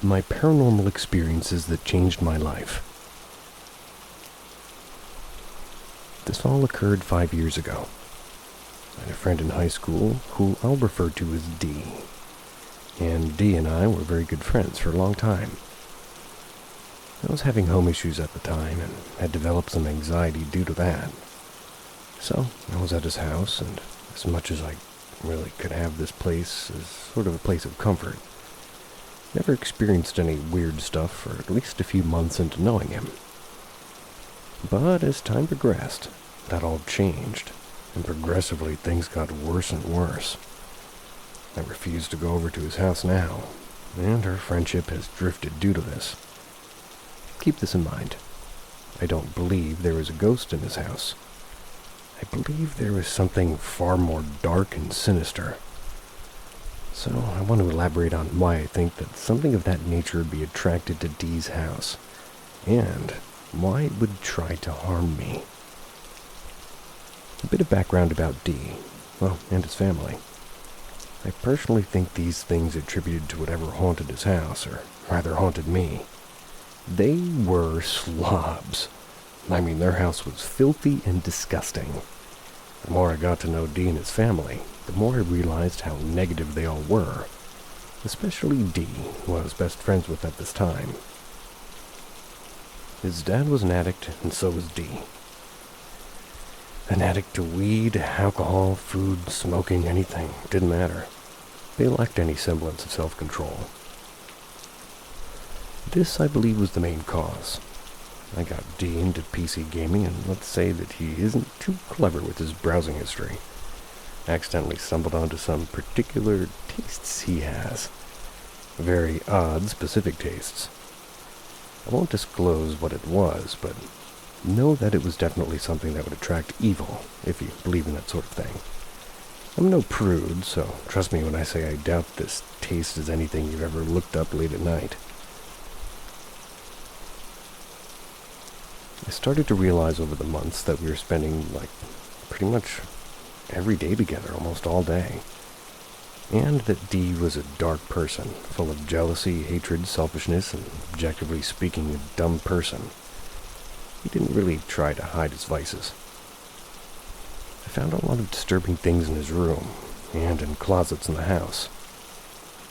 My paranormal experiences that changed my life. This all occurred 5 years ago. I had a friend in high school who I'll refer to as D. And D and I were very good friends for a long time. I was having home issues at the time and had developed some anxiety due to that. So I was at his house, and as much as I really could have this place as sort of a place of comfort, never experienced any weird stuff for at least a few months into knowing him. But as time progressed, that all changed, and progressively things got worse and worse. I refuse to go over to his house now, and our friendship has drifted due to this. Keep this in mind. I don't believe there is a ghost in his house. I believe there is something far more dark and sinister. So I want to elaborate on why I think that something of that nature would be attracted to D's house, and why it would try to harm me. A bit of background about D, and his family. I personally think these things attributed to whatever haunted his house, or rather haunted me. They were slobs. I mean, their house was filthy and disgusting. The more I got to know D and his family, the more I realized how negative they all were. Especially D, who I was best friends with at this time. His dad was an addict, and so was D. An addict to weed, alcohol, food, smoking, anything. Didn't matter. They lacked any semblance of self-control. This, I believe, was the main cause. I got D into PC gaming, and let's say that he isn't too clever with his browsing history. I accidentally stumbled onto some particular tastes he has. Very odd, specific tastes. I won't disclose what it was, but know that it was definitely something that would attract evil, if you believe in that sort of thing. I'm no prude, so trust me when I say I doubt this taste is anything you've ever looked up late at night. I started to realize over the months that we were spending, pretty much every day together, almost all day. And that D was a dark person, full of jealousy, hatred, selfishness, and objectively speaking, a dumb person. He didn't really try to hide his vices. I found a lot of disturbing things in his room, and in closets in the house.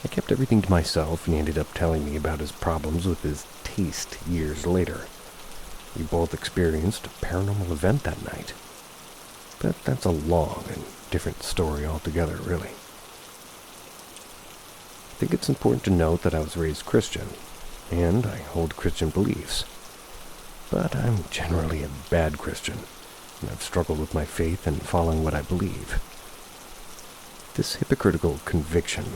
I kept everything to myself, and he ended up telling me about his problems with his taste years later. We both experienced a paranormal event that night. But that's a long and different story altogether, really. I think it's important to note that I was raised Christian, and I hold Christian beliefs. But I'm generally a bad Christian, and I've struggled with my faith and following what I believe. This hypocritical conviction,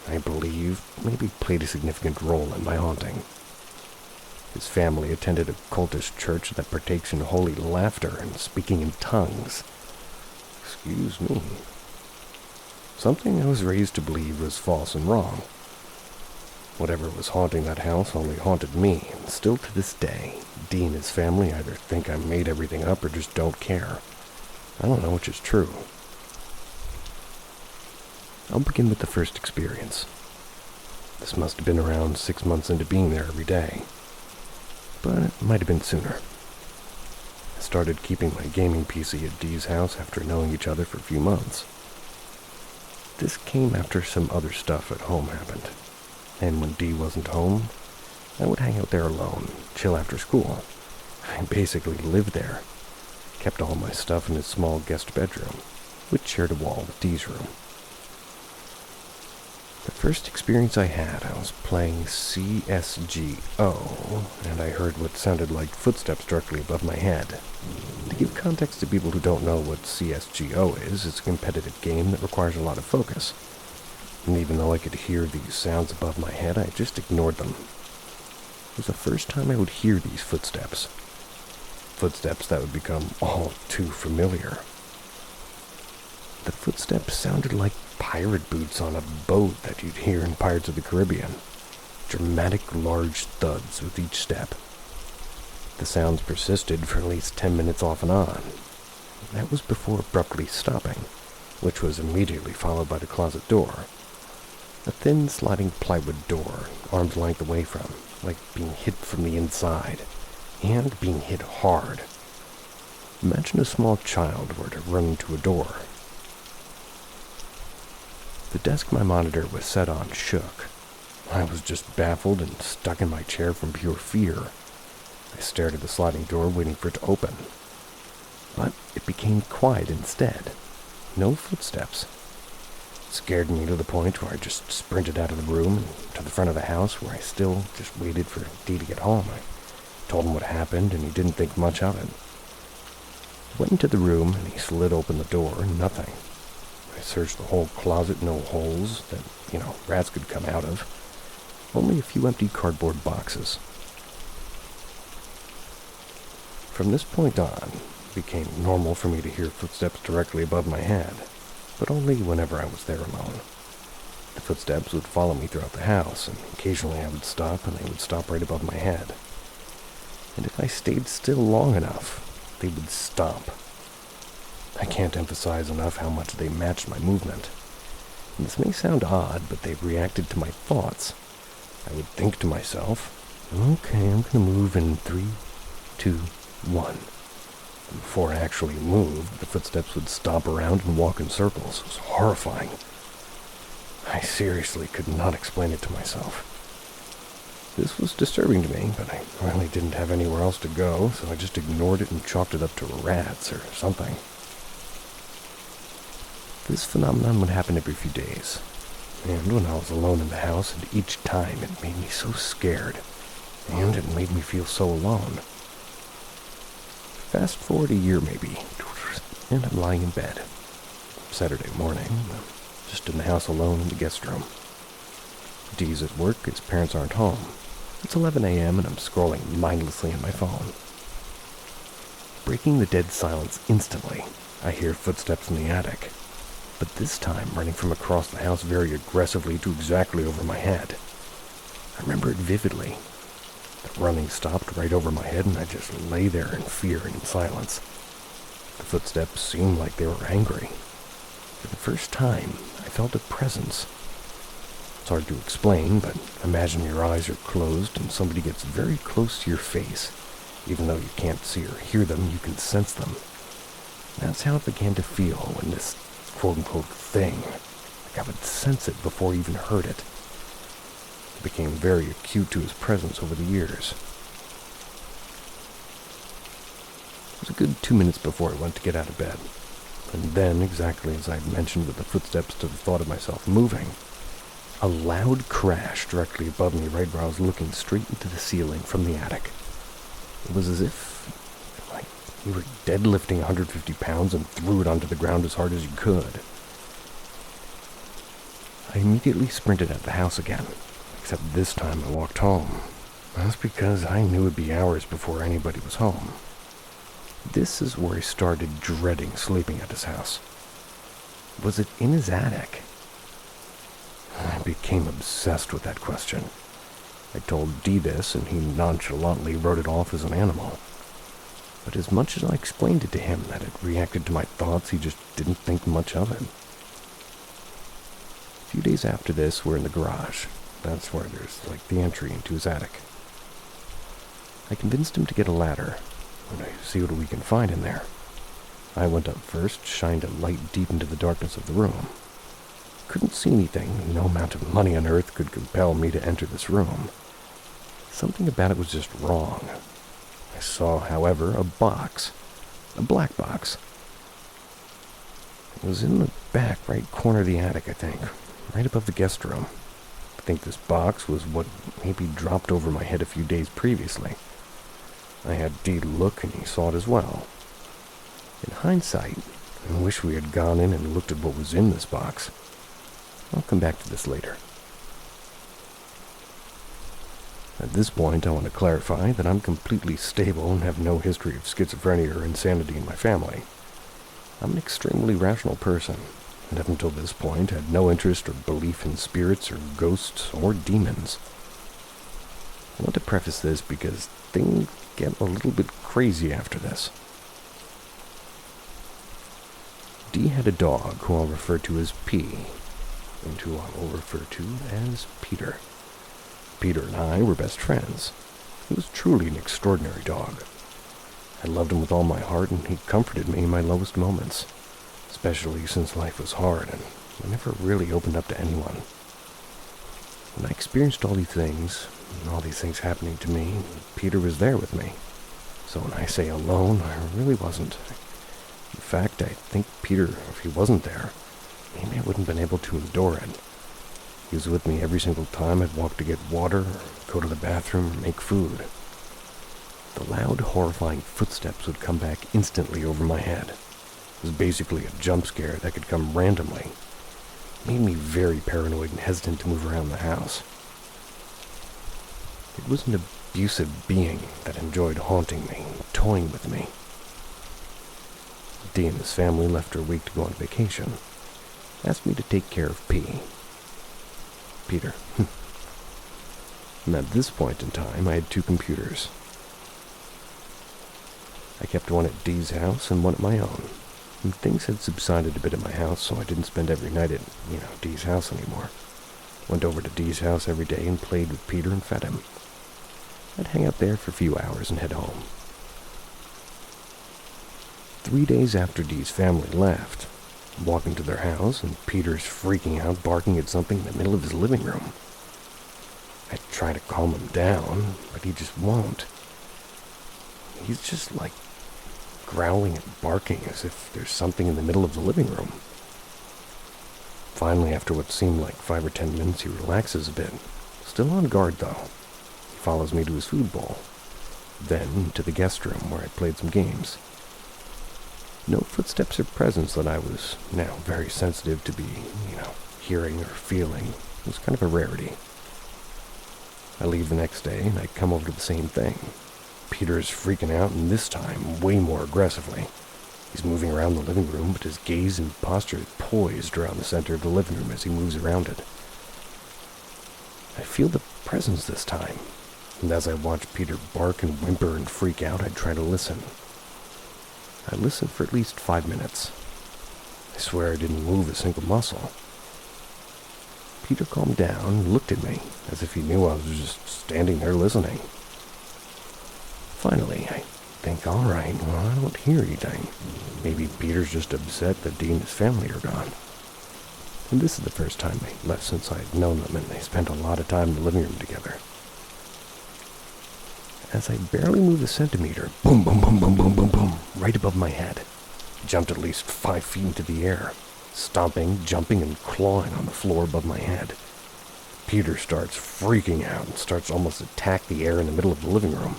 I believe, maybe played a significant role in my haunting. His family attended a cultist church that partakes in holy laughter and speaking in tongues. Excuse me. Something I was raised to believe was false and wrong. Whatever was haunting that house only haunted me, and still to this day, D and his family either think I made everything up or just don't care. I don't know which is true. I'll begin with the first experience. This must have been around 6 months into being there every day. But it might have been sooner. I started keeping my gaming PC at D's house after knowing each other for a few months. This came after some other stuff at home happened, and when D wasn't home, I would hang out there alone, chill after school. I basically lived there, kept all my stuff in his small guest bedroom, which shared a wall with D's room. The first experience I had, I was playing CSGO, and I heard what sounded like footsteps directly above my head. To give context to people who don't know what CSGO is, it's a competitive game that requires a lot of focus. And even though I could hear these sounds above my head, I just ignored them. It was the first time I would hear these footsteps. Footsteps that would become all too familiar. The footsteps sounded like pirate boots on a boat that you'd hear in Pirates of the Caribbean. Dramatic, large thuds with each step. The sounds persisted for at least 10 minutes off and on. That was before abruptly stopping, which was immediately followed by the closet door. A thin, sliding plywood door, arm's length away from, like being hit from the inside, and being hit hard. Imagine a small child were to run into a door. The desk my monitor was set on shook. I was just baffled and stuck in my chair from pure fear. I stared at the sliding door, waiting for it to open. But it became quiet instead. No footsteps. It scared me to the point where I just sprinted out of the room and to the front of the house, where I still just waited for Dee to get home. I told him what happened, and he didn't think much of it. I went into the room, and he slid open the door, and nothing. I searched the whole closet, no holes that, rats could come out of. Only a few empty cardboard boxes. From this point on, it became normal for me to hear footsteps directly above my head, but only whenever I was there alone. The footsteps would follow me throughout the house, and occasionally I would stop, and they would stop right above my head. And if I stayed still long enough, they would stop. I can't emphasize enough how much they matched my movement. And this may sound odd, but they reacted to my thoughts. I would think to myself, okay, I'm going to move in 3, 2, 1. And before I actually moved, the footsteps would stomp around and walk in circles. It was horrifying. I seriously could not explain it to myself. This was disturbing to me, but I really didn't have anywhere else to go, so I just ignored it and chalked it up to rats or something. This phenomenon would happen every few days, and when I was alone in the house, and each time it made me so scared, and it made me feel so alone. Fast forward a year maybe, and I'm lying in bed. Saturday morning, just in the house alone in the guest room. Dee's at work, his parents aren't home. It's 11 a.m. and I'm scrolling mindlessly on my phone. Breaking the dead silence instantly, I hear footsteps in the attic, but this time running from across the house very aggressively to exactly over my head. I remember it vividly. The running stopped right over my head and I just lay there in fear and in silence. The footsteps seemed like they were angry. For the first time, I felt a presence. It's hard to explain, but imagine your eyes are closed and somebody gets very close to your face. Even though you can't see or hear them, you can sense them. That's how it began to feel when this quote-unquote thing, like I would sense it before I even heard it. I became very acute to his presence over the years. It was a good 2 minutes before I went to get out of bed. And then, exactly as I had mentioned with the footsteps to the thought of myself moving, a loud crash directly above me right where I was looking straight into the ceiling from the attic. It was as if, you were deadlifting 150 pounds and threw it onto the ground as hard as you could. I immediately sprinted out the house again, except this time I walked home. That's because I knew it'd be hours before anybody was home. This is where I started dreading sleeping at his house. Was it in his attic? I became obsessed with that question. I told Dee this, and he nonchalantly wrote it off as an animal. But as much as I explained it to him that it reacted to my thoughts, he just didn't think much of it. A few days after this, we're in the garage. That's where there's, the entry into his attic. I convinced him to get a ladder, and see what we can find in there. I went up first, shined a light deep into the darkness of the room. Couldn't see anything. No amount of money on earth could compel me to enter this room. Something about it was just wrong. I saw, however, a box. A black box. It was in the back right corner of the attic, I think. Right above the guest room. I think this box was what maybe dropped over my head a few days previously. I had Dee look, and he saw it as well. In hindsight, I wish we had gone in and looked at what was in this box. I'll come back to this later. At this point, I want to clarify that I'm completely stable and have no history of schizophrenia or insanity in my family. I'm an extremely rational person, and up until this point had no interest or belief in spirits or ghosts or demons. I want to preface this because things get a little bit crazy after this. Dee had a dog who I'll refer to as P. and who I will refer to as Peter. Peter and I were best friends. He was truly an extraordinary dog. I loved him with all my heart, and he comforted me in my lowest moments, especially since life was hard and I never really opened up to anyone. When I experienced all these things happening to me, Peter was there with me. So when I say alone, I really wasn't. In fact, I think Peter, if he wasn't there, maybe I wouldn't have been able to endure it. He was with me every single time I'd walk to get water, or go to the bathroom, or make food. The loud, horrifying footsteps would come back instantly over my head. It was basically a jump scare that could come randomly. It made me very paranoid and hesitant to move around the house. It was an abusive being that enjoyed haunting me, toying with me. Dee and his family left for a week to go on vacation. Asked me to take care of Peter. And at this point in time, I had 2 computers. I kept one at Dee's house and one at my own. And things had subsided a bit at my house, so I didn't spend every night at, Dee's house anymore. Went over to Dee's house every day and played with Peter and fed him. I'd hang out there for a few hours and head home. 3 days after Dee's family left, I'm walking to their house and Peter's freaking out, barking at something in the middle of his living room. I try to calm him down, but he just won't. He's just like growling and barking as if there's something in the middle of the living room. Finally, after what seemed like 5 or 10 minutes, he relaxes a bit. Still on guard, though. He follows me to his food bowl. Then to the guest room, where I played some games. No footsteps or presence that I was now very sensitive to be, hearing or feeling. It was kind of a rarity. I leave the next day, and I come over to the same thing. Peter is freaking out, and this time, way more aggressively. He's moving around the living room, but his gaze and posture is poised around the center of the living room as he moves around it. I feel the presence this time, and as I watch Peter bark and whimper and freak out, I try to listen. I listened for at least 5 minutes. I swear I didn't move a single muscle. Peter calmed down and looked at me, as if he knew I was just standing there listening. Finally, I think, all right, well, I don't hear anything. Maybe Peter's just upset that Dee and his family are gone. And this is the first time they left since I'd known them, and they spent a lot of time in the living room together. As I barely moved a centimeter, boom, boom, boom, boom, boom, boom, boom, right above my head. He jumped at least 5 feet into the air, stomping, jumping, and clawing on the floor above my head. Peter starts freaking out and starts almost to attack the air in the middle of the living room.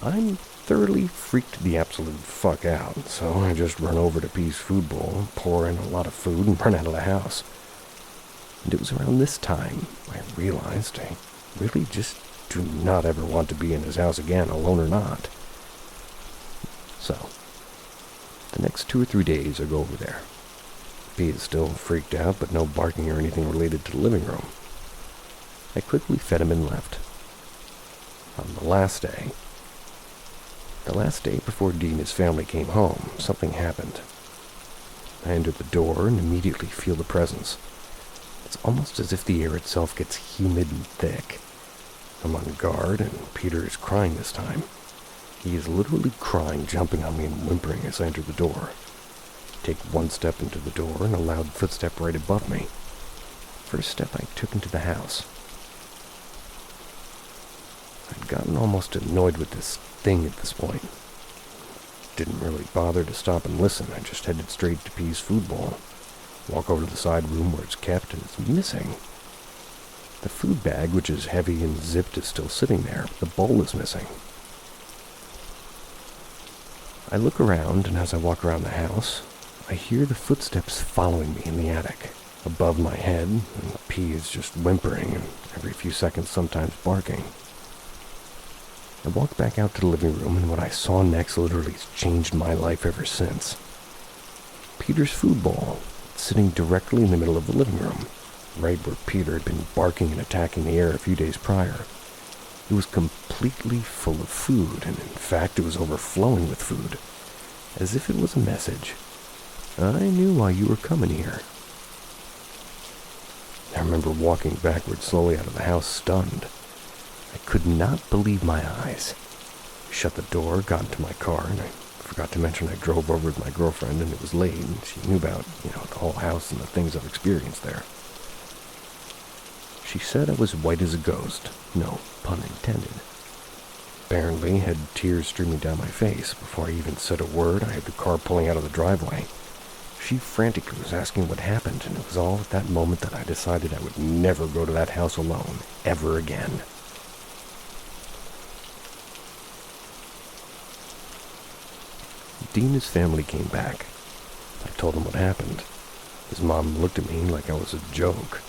I'm thoroughly freaked the absolute fuck out, so I just run over to Pete's food bowl, pour in a lot of food, and run out of the house. And it was around this time I realized I really just do not ever want to be in his house again, alone or not. So, the next 2 or 3 days I go over there. Pete is still freaked out, but no barking or anything related to the living room. I quickly fed him and left. On the last day before Dee and his family came home, something happened. I enter the door and immediately feel the presence. It's almost as if the air itself gets humid and thick. I'm on guard, and Peter is crying this time. He is literally crying, jumping on me and whimpering as I enter the door. Take 1 step into the door and a loud footstep right above me. First step I took into the house. I'd gotten almost annoyed with this thing at this point. Didn't really bother to stop and listen. I just headed straight to Pete's food bowl. Walk over to the side room where it's kept, and it's missing. The food bag, which is heavy and zipped, is still sitting there, but the bowl is missing. I look around, and as I walk around the house, I hear the footsteps following me in the attic. Above my head, and P is just whimpering, and every few seconds sometimes barking. I walked back out to the living room, and what I saw next literally has changed my life ever since. Peter's food bowl, sitting directly in the middle of the living room, right where Peter had been barking and attacking the air a few days prior. It was completely full of food, and in fact it was overflowing with food, as if it was a message. I knew why you were coming here. I remember walking backwards slowly out of the house, stunned. I could not believe my eyes. I shut the door, got into my car, and I forgot to mention I drove over with my girlfriend, and it was late, and she knew about, the whole house and the things I've experienced there. She said I was white as a ghost. No pun intended. Apparently had tears streaming down my face. Before I even said a word, I had the car pulling out of the driveway. She frantically was asking what happened, and it was all at that moment that I decided I would never go to that house alone, ever again. Dean's family came back. I told him what happened. His mom looked at me like I was a joke.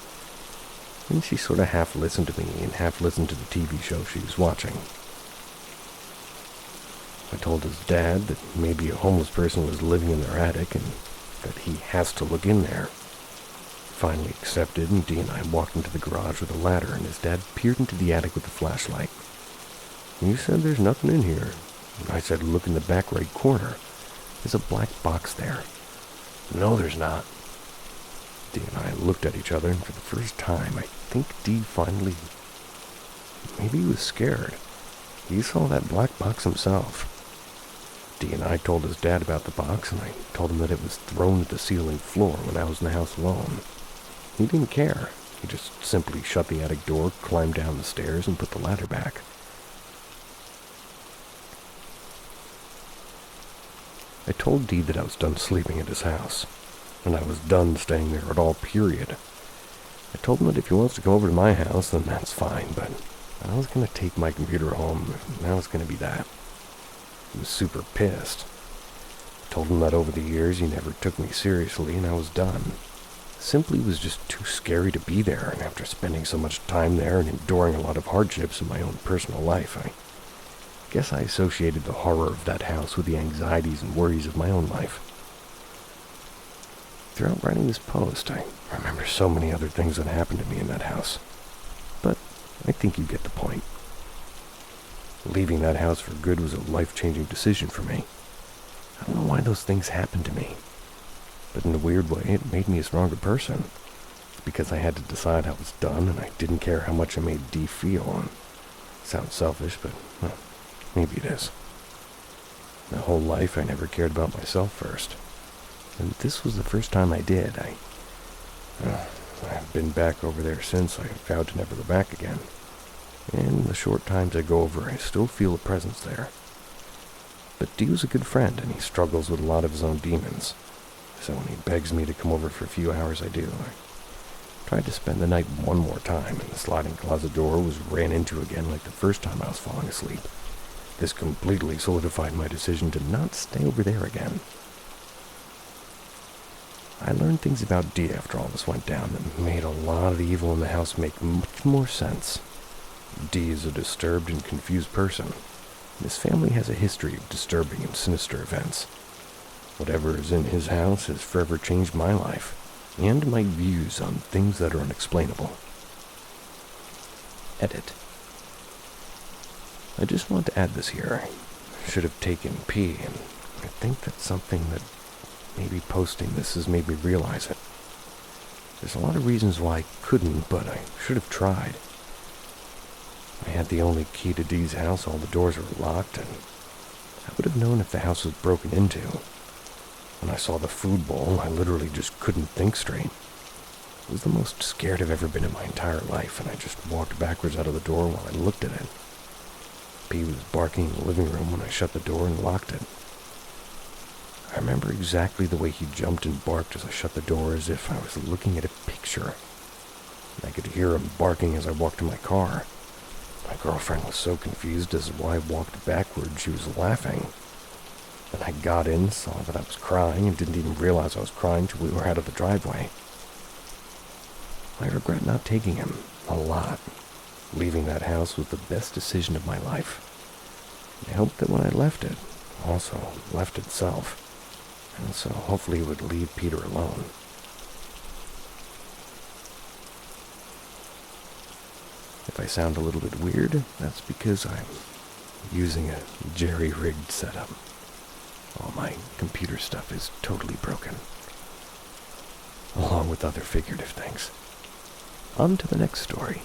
And she sort of half listened to me and half listened to the TV show she was watching. I told his dad that maybe a homeless person was living in their attic and that he has to look in there. He finally accepted, and Dee and I walked into the garage with a ladder, and his dad peered into the attic with a flashlight. "You said there's nothing in here." And I said, "Look in the back right corner. There's a black box there." "No, there's not." Dee and I looked at each other, and for the first time, I think Dee finally... maybe he was scared. He saw that black box himself. Dee and I told his dad about the box, and I told him that it was thrown at the ceiling floor when I was in the house alone. He didn't care. He just simply shut the attic door, climbed down the stairs, and put the ladder back. I told Dee that I was done sleeping at his house, and I was done staying there at all, period. I told him that if he wants to come over to my house, then that's fine, but I was going to take my computer home, and that was going to be that. He was super pissed. I told him that over the years he never took me seriously, and I was done. Simply was just too scary to be there, and after spending so much time there and enduring a lot of hardships in my own personal life, I guess I associated the horror of that house with the anxieties and worries of my own life. Throughout writing this post, I remember so many other things that happened to me in that house. But I think you get the point. Leaving that house for good was a life-changing decision for me. I don't know why those things happened to me, but in a weird way, it made me a stronger person. It's because I had to decide I was done, and I didn't care how much I made Dee feel. Sounds selfish, but well, maybe it is. My whole life, I never cared about myself first, and this was the first time I did. I've been back over there since. I vowed to never go back again. And in the short times I go over, I still feel a presence there. But Dee was a good friend, and he struggles with a lot of his own demons. So when he begs me to come over for a few hours, I do. I tried to spend the night one more time, and the sliding closet door was ran into again like the first time I was falling asleep. This completely solidified my decision to not stay over there again. I learned things about Dee after all this went down that made a lot of the evil in the house make much more sense. Dee is a disturbed and confused person, and his family has a history of disturbing and sinister events. Whatever is in his house has forever changed my life, and my views on things that are unexplainable. Edit. I just want to add this here. I should have taken P, and I think that's something that maybe posting this has made me realize it. There's a lot of reasons why I couldn't, but I should have tried. I had the only key to Dee's house, all the doors were locked, and I would have known if the house was broken into. When I saw the food bowl, I literally just couldn't think straight. It was the most scared I've ever been in my entire life, and I just walked backwards out of the door while I looked at it. P was barking in the living room when I shut the door and locked it. I remember exactly the way he jumped and barked as I shut the door, as if I was looking at a picture. I could hear him barking as I walked to my car. My girlfriend was so confused as to why I walked backward. She was laughing. Then I got in, saw that I was crying, and didn't even realize I was crying till we were out of the driveway. I regret not taking him, a lot. Leaving that house was the best decision of my life. I hoped that when I left it, also left itself, and so hopefully it would leave Peter alone. If I sound a little bit weird, that's because I'm using a jerry-rigged setup. All my computer stuff is totally broken, along with other figurative things. On to the next story.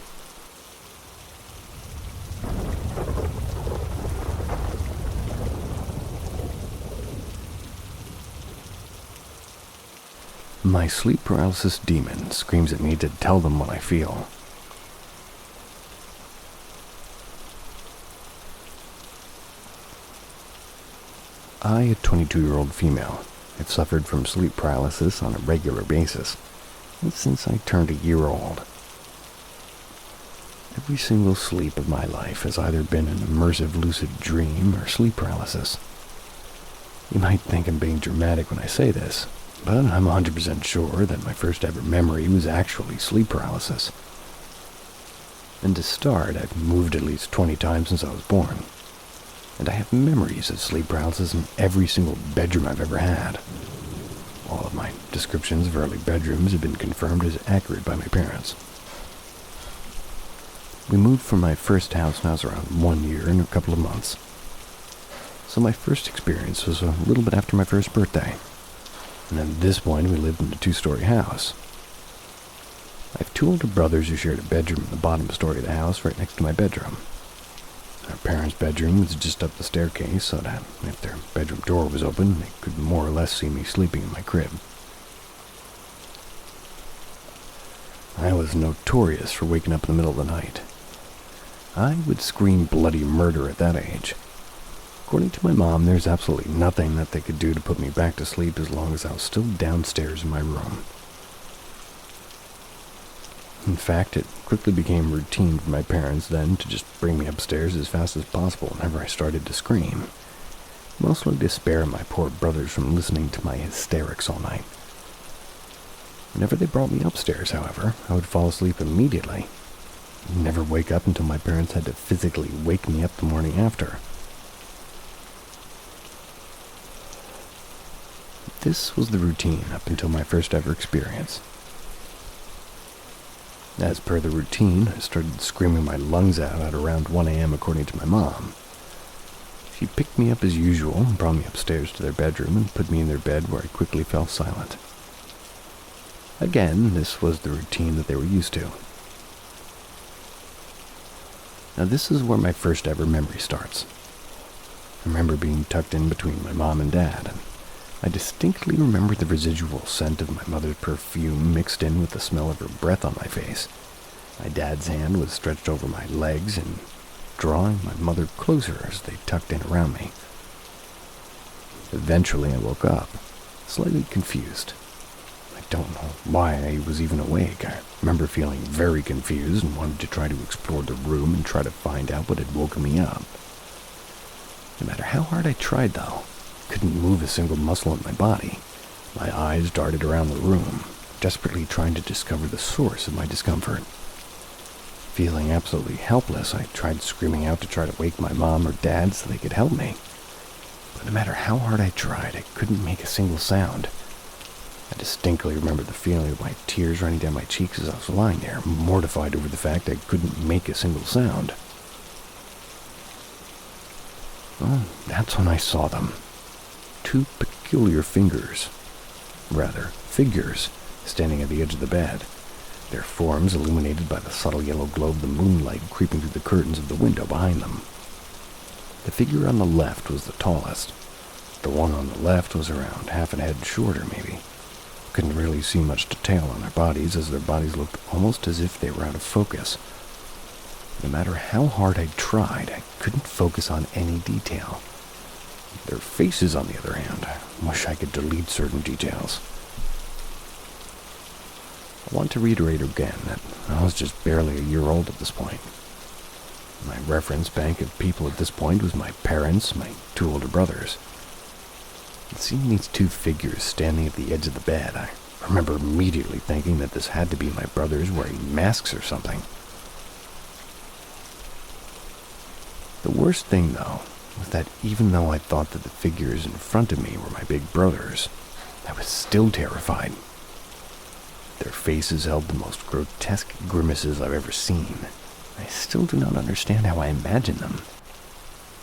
My sleep paralysis demon screams at me to tell them what I feel. I, a 22-year-old female, have suffered from sleep paralysis on a regular basis since I turned a year old. Every single sleep of my life has either been an immersive lucid dream or sleep paralysis. You might think I'm being dramatic when I say this, but I'm 100% sure that my first ever memory was actually sleep paralysis. And to start, I've moved at least 20 times since I was born, and I have memories of sleep paralysis in every single bedroom I've ever had. All of my descriptions of early bedrooms have been confirmed as accurate by my parents. We moved from my first house when I was around 1 year and a couple of months. So my first experience was a little bit after my first birthday. And at this point, we lived in a 2-story house. I have 2 older brothers who shared a bedroom in the bottom story of the house right next to my bedroom. Our parents' bedroom was just up the staircase, so that if their bedroom door was open, they could more or less see me sleeping in my crib. I was notorious for waking up in the middle of the night. I would scream bloody murder at that age. According to my mom, there's absolutely nothing that they could do to put me back to sleep as long as I was still downstairs in my room. In fact, it quickly became routine for my parents then to just bring me upstairs as fast as possible whenever I started to scream, mostly to spare my poor brothers from listening to my hysterics all night. Whenever they brought me upstairs, however, I would fall asleep immediately, and never wake up until my parents had to physically wake me up the morning after. This was the routine up until my first ever experience. As per the routine, I started screaming my lungs out at around 1 a.m. according to my mom. She picked me up as usual and brought me upstairs to their bedroom and put me in their bed where I quickly fell silent. Again, this was the routine that they were used to. Now this is where my first ever memory starts. I remember being tucked in between my mom and dad, and I distinctly remember the residual scent of my mother's perfume mixed in with the smell of her breath on my face. My dad's hand was stretched over my legs and drawing my mother closer as they tucked in around me. Eventually I woke up, slightly confused. I don't know why I was even awake. I remember feeling very confused and wanted to try to explore the room and try to find out what had woken me up. No matter how hard I tried, though, I couldn't move a single muscle in my body. My eyes darted around the room, desperately trying to discover the source of my discomfort. Feeling absolutely helpless, I tried screaming out to try to wake my mom or dad so they could help me. But no matter how hard I tried, I couldn't make a single sound. I distinctly remember the feeling of my tears running down my cheeks as I was lying there, mortified over the fact I couldn't make a single sound. Well, that's when I saw them. 2 peculiar figures, standing at the edge of the bed, their forms illuminated by the subtle yellow glow of the moonlight creeping through the curtains of the window behind them. The figure on the left was the tallest. The one on the left was around half a head shorter, maybe. Couldn't really see much detail on their bodies, as their bodies looked almost as if they were out of focus. No matter how hard I tried, I couldn't focus on any detail. Their faces, on the other hand, I wish I could delete certain details. I want to reiterate again that I was just barely a year old at this point. My reference bank of people at this point was my parents, my 2 older brothers. And seeing these 2 figures standing at the edge of the bed, I remember immediately thinking that this had to be my brothers wearing masks or something. The worst thing, though, was that even though I thought that the figures in front of me were my big brothers, I was still terrified. Their faces held the most grotesque grimaces I've ever seen. I still do not understand how I imagined them.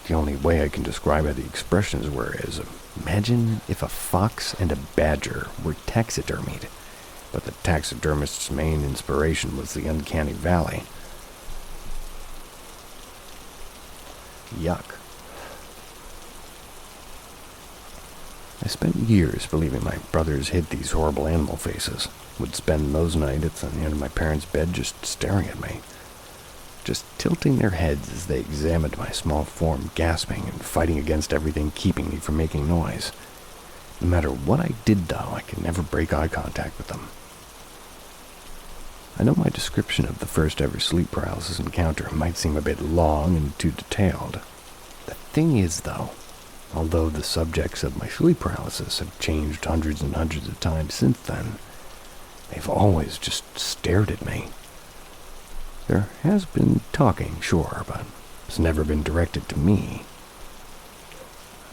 The only way I can describe how the expressions were is, imagine if a fox and a badger were taxidermied, but the taxidermist's main inspiration was the uncanny valley. Yuck. I spent years believing my brothers hid these horrible animal faces, would spend those nights on the end of my parents' bed just staring at me, just tilting their heads as they examined my small form, gasping and fighting against everything keeping me from making noise. No matter what I did, though, I could never break eye contact with them. I know my description of the first ever sleep paralysis encounter might seem a bit long and too detailed. The thing is, though, although the subjects of my sleep paralysis have changed hundreds and hundreds of times since then, they've always just stared at me. There has been talking, sure, but it's never been directed to me.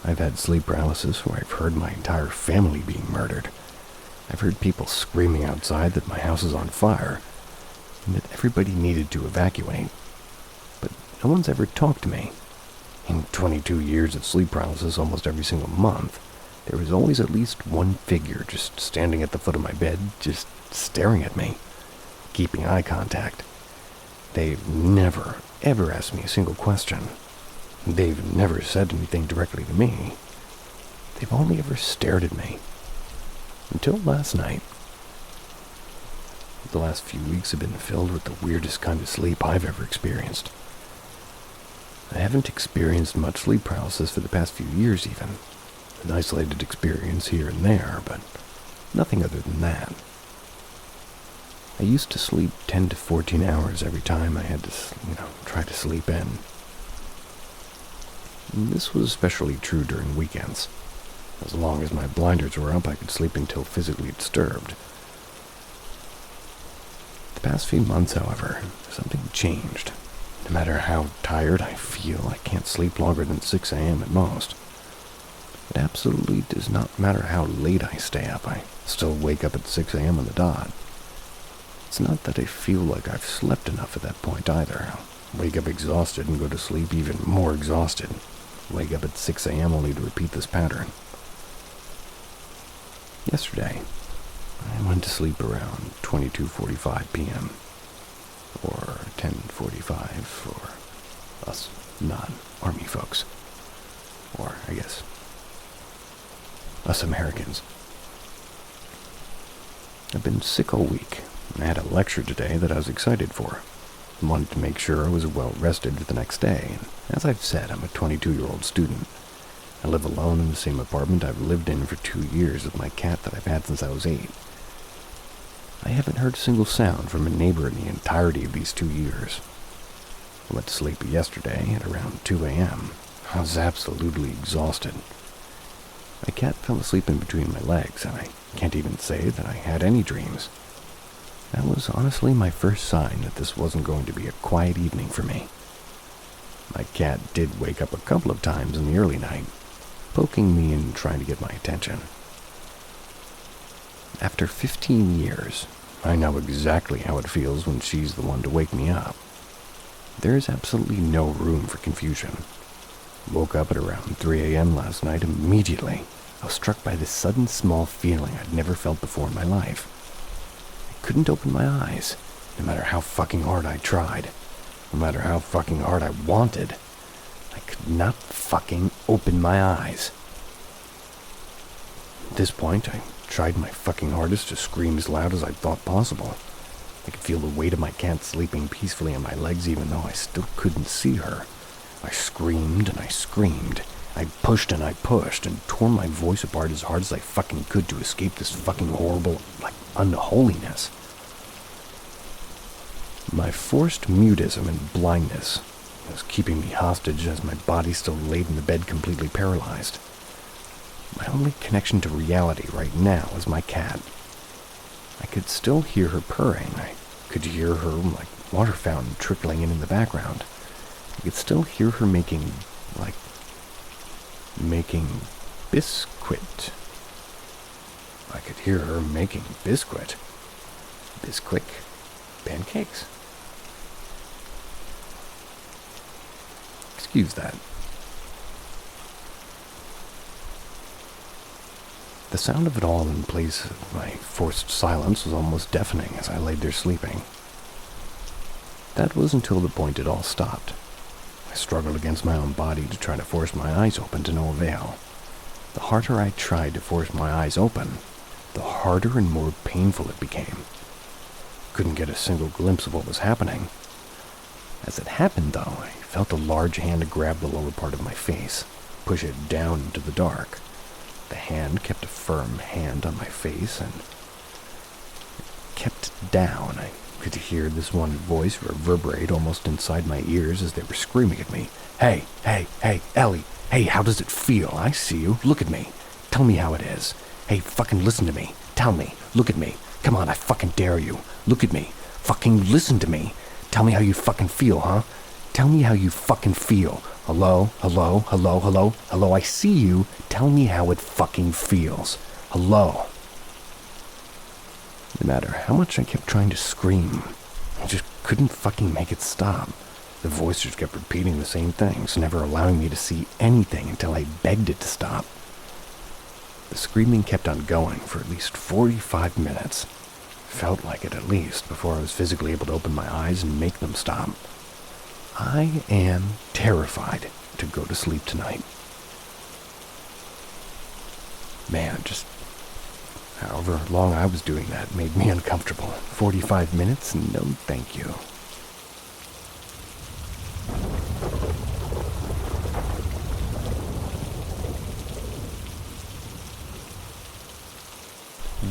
I've had sleep paralysis where I've heard my entire family being murdered. I've heard people screaming outside that my house is on fire and that everybody needed to evacuate. But no one's ever talked to me. In 22 years of sleep paralysis, almost every single month, there was always at least one figure just standing at the foot of my bed, just staring at me, keeping eye contact. They've never, ever asked me a single question. They've never said anything directly to me. They've only ever stared at me. Until last night. The last few weeks have been filled with the weirdest kind of sleep I've ever experienced. I haven't experienced much sleep paralysis for the past few years even. An isolated experience here and there, but nothing other than that. I used to sleep 10 to 14 hours every time I had to, try to sleep in. And this was especially true during weekends. As long as my blinders were up, I could sleep until physically disturbed. The past few months, however, something changed. No matter how tired I feel, I can't sleep longer than 6 a.m. at most. It absolutely does not matter how late I stay up, I still wake up at 6 a.m. on the dot. It's not that I feel like I've slept enough at that point either. I'll wake up exhausted and go to sleep even more exhausted. Wake up at 6 a.m. only to repeat this pattern. Yesterday, I went to sleep around 22:45 p.m. or 10:45 for us non-army folks. Or, I guess, us Americans. I've been sick all week. I had a lecture today that I was excited for. I wanted to make sure I was well rested for the next day, and as I've said, I'm a 22-year-old student. I live alone in the same apartment I've lived in for 2 years with my cat that I've had since I was 8. I haven't heard a single sound from a neighbor in the entirety of these 2 years. I went to sleep yesterday at around 2 a.m. I was absolutely exhausted. My cat fell asleep in between my legs, and I can't even say that I had any dreams. That was honestly my first sign that this wasn't going to be a quiet evening for me. My cat did wake up a couple of times in the early night, poking me and trying to get my attention. After 15 years, I know exactly how it feels when she's the one to wake me up. There is absolutely no room for confusion. Woke up at around 3 a.m. last night. Immediately, I was struck by this sudden small feeling I'd never felt before in my life. I couldn't open my eyes, no matter how fucking hard I tried. No matter how fucking hard I wanted. I could not fucking open my eyes. At this point, I tried my fucking hardest to scream as loud as I thought possible. I could feel the weight of my cat sleeping peacefully on my legs even though I still couldn't see her. I screamed and I screamed. I pushed and I pushed and tore my voice apart as hard as I fucking could to escape this fucking horrible, unholiness. My forced mutism and blindness was keeping me hostage as my body still laid in the bed completely paralyzed. My only connection to reality right now was my cat. I could still hear her purring. I could hear her like water fountain trickling in the background. I could still hear her making biscuit. I could hear her making biscuit. Bisquick. Pancakes. Excuse that. The sound of it all in place of my forced silence was almost deafening as I laid there sleeping. That was until the point it all stopped. I struggled against my own body to try to force my eyes open to no avail. The harder I tried to force my eyes open, the harder and more painful it became. Couldn't get a single glimpse of what was happening. As it happened, though, I felt a large hand grab the lower part of my face, push it down into the dark. The hand kept a firm hand on my face and kept it down. I could hear this one voice reverberate almost inside my ears as they were screaming at me. Hey, Ellie, hey, how does it feel? I see you. Look at me. Tell me how it is. Hey, fucking listen to me. Tell me. Look at me. Come on, I fucking dare you. Look at me. Fucking listen to me. Tell me how you fucking feel, huh? Tell me how you fucking feel. Hello, I see you. Tell me how it fucking feels. Hello. No matter how much I kept trying to scream, I just couldn't fucking make it stop. The voice just kept repeating the same things, never allowing me to see anything until I begged it to stop. The screaming kept on going for at least 45 minutes. Felt like it at least before I was physically able to open my eyes and make them stop. I am terrified to go to sleep tonight. Man, just however long I was doing that made me uncomfortable. 45 minutes? No thank you.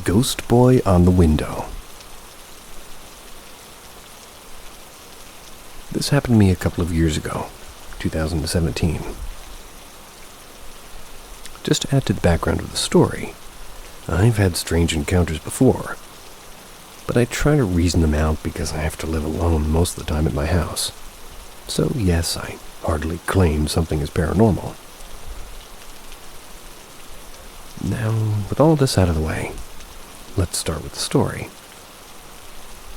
Ghost Boy on the Window. This happened to me a couple of years ago, 2017. Just to add to the background of the story, I've had strange encounters before, but I try to reason them out because I have to live alone most of the time at my house. So yes, I hardly claim something is paranormal. Now, with all this out of the way, let's start with the story.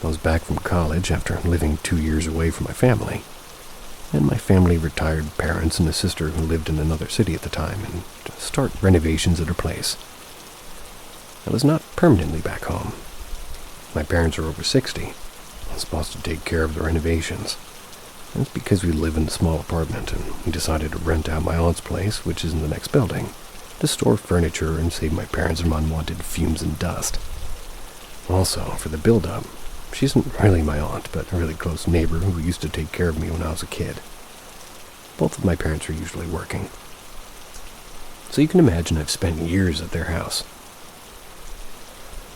I was back from college after living 2 years away from my family, and my family retired parents and a sister who lived in another city at the time and to start renovations at her place. I was not permanently back home. My parents are over 60. I was supposed to take care of the renovations. That's because we live in a small apartment and we decided to rent out my aunt's place, which is in the next building, to store furniture and save my parents from unwanted fumes and dust. Also, for the build-up, she isn't really my aunt, but a really close neighbor who used to take care of me when I was a kid. Both of my parents are usually working. So you can imagine I've spent years at their house.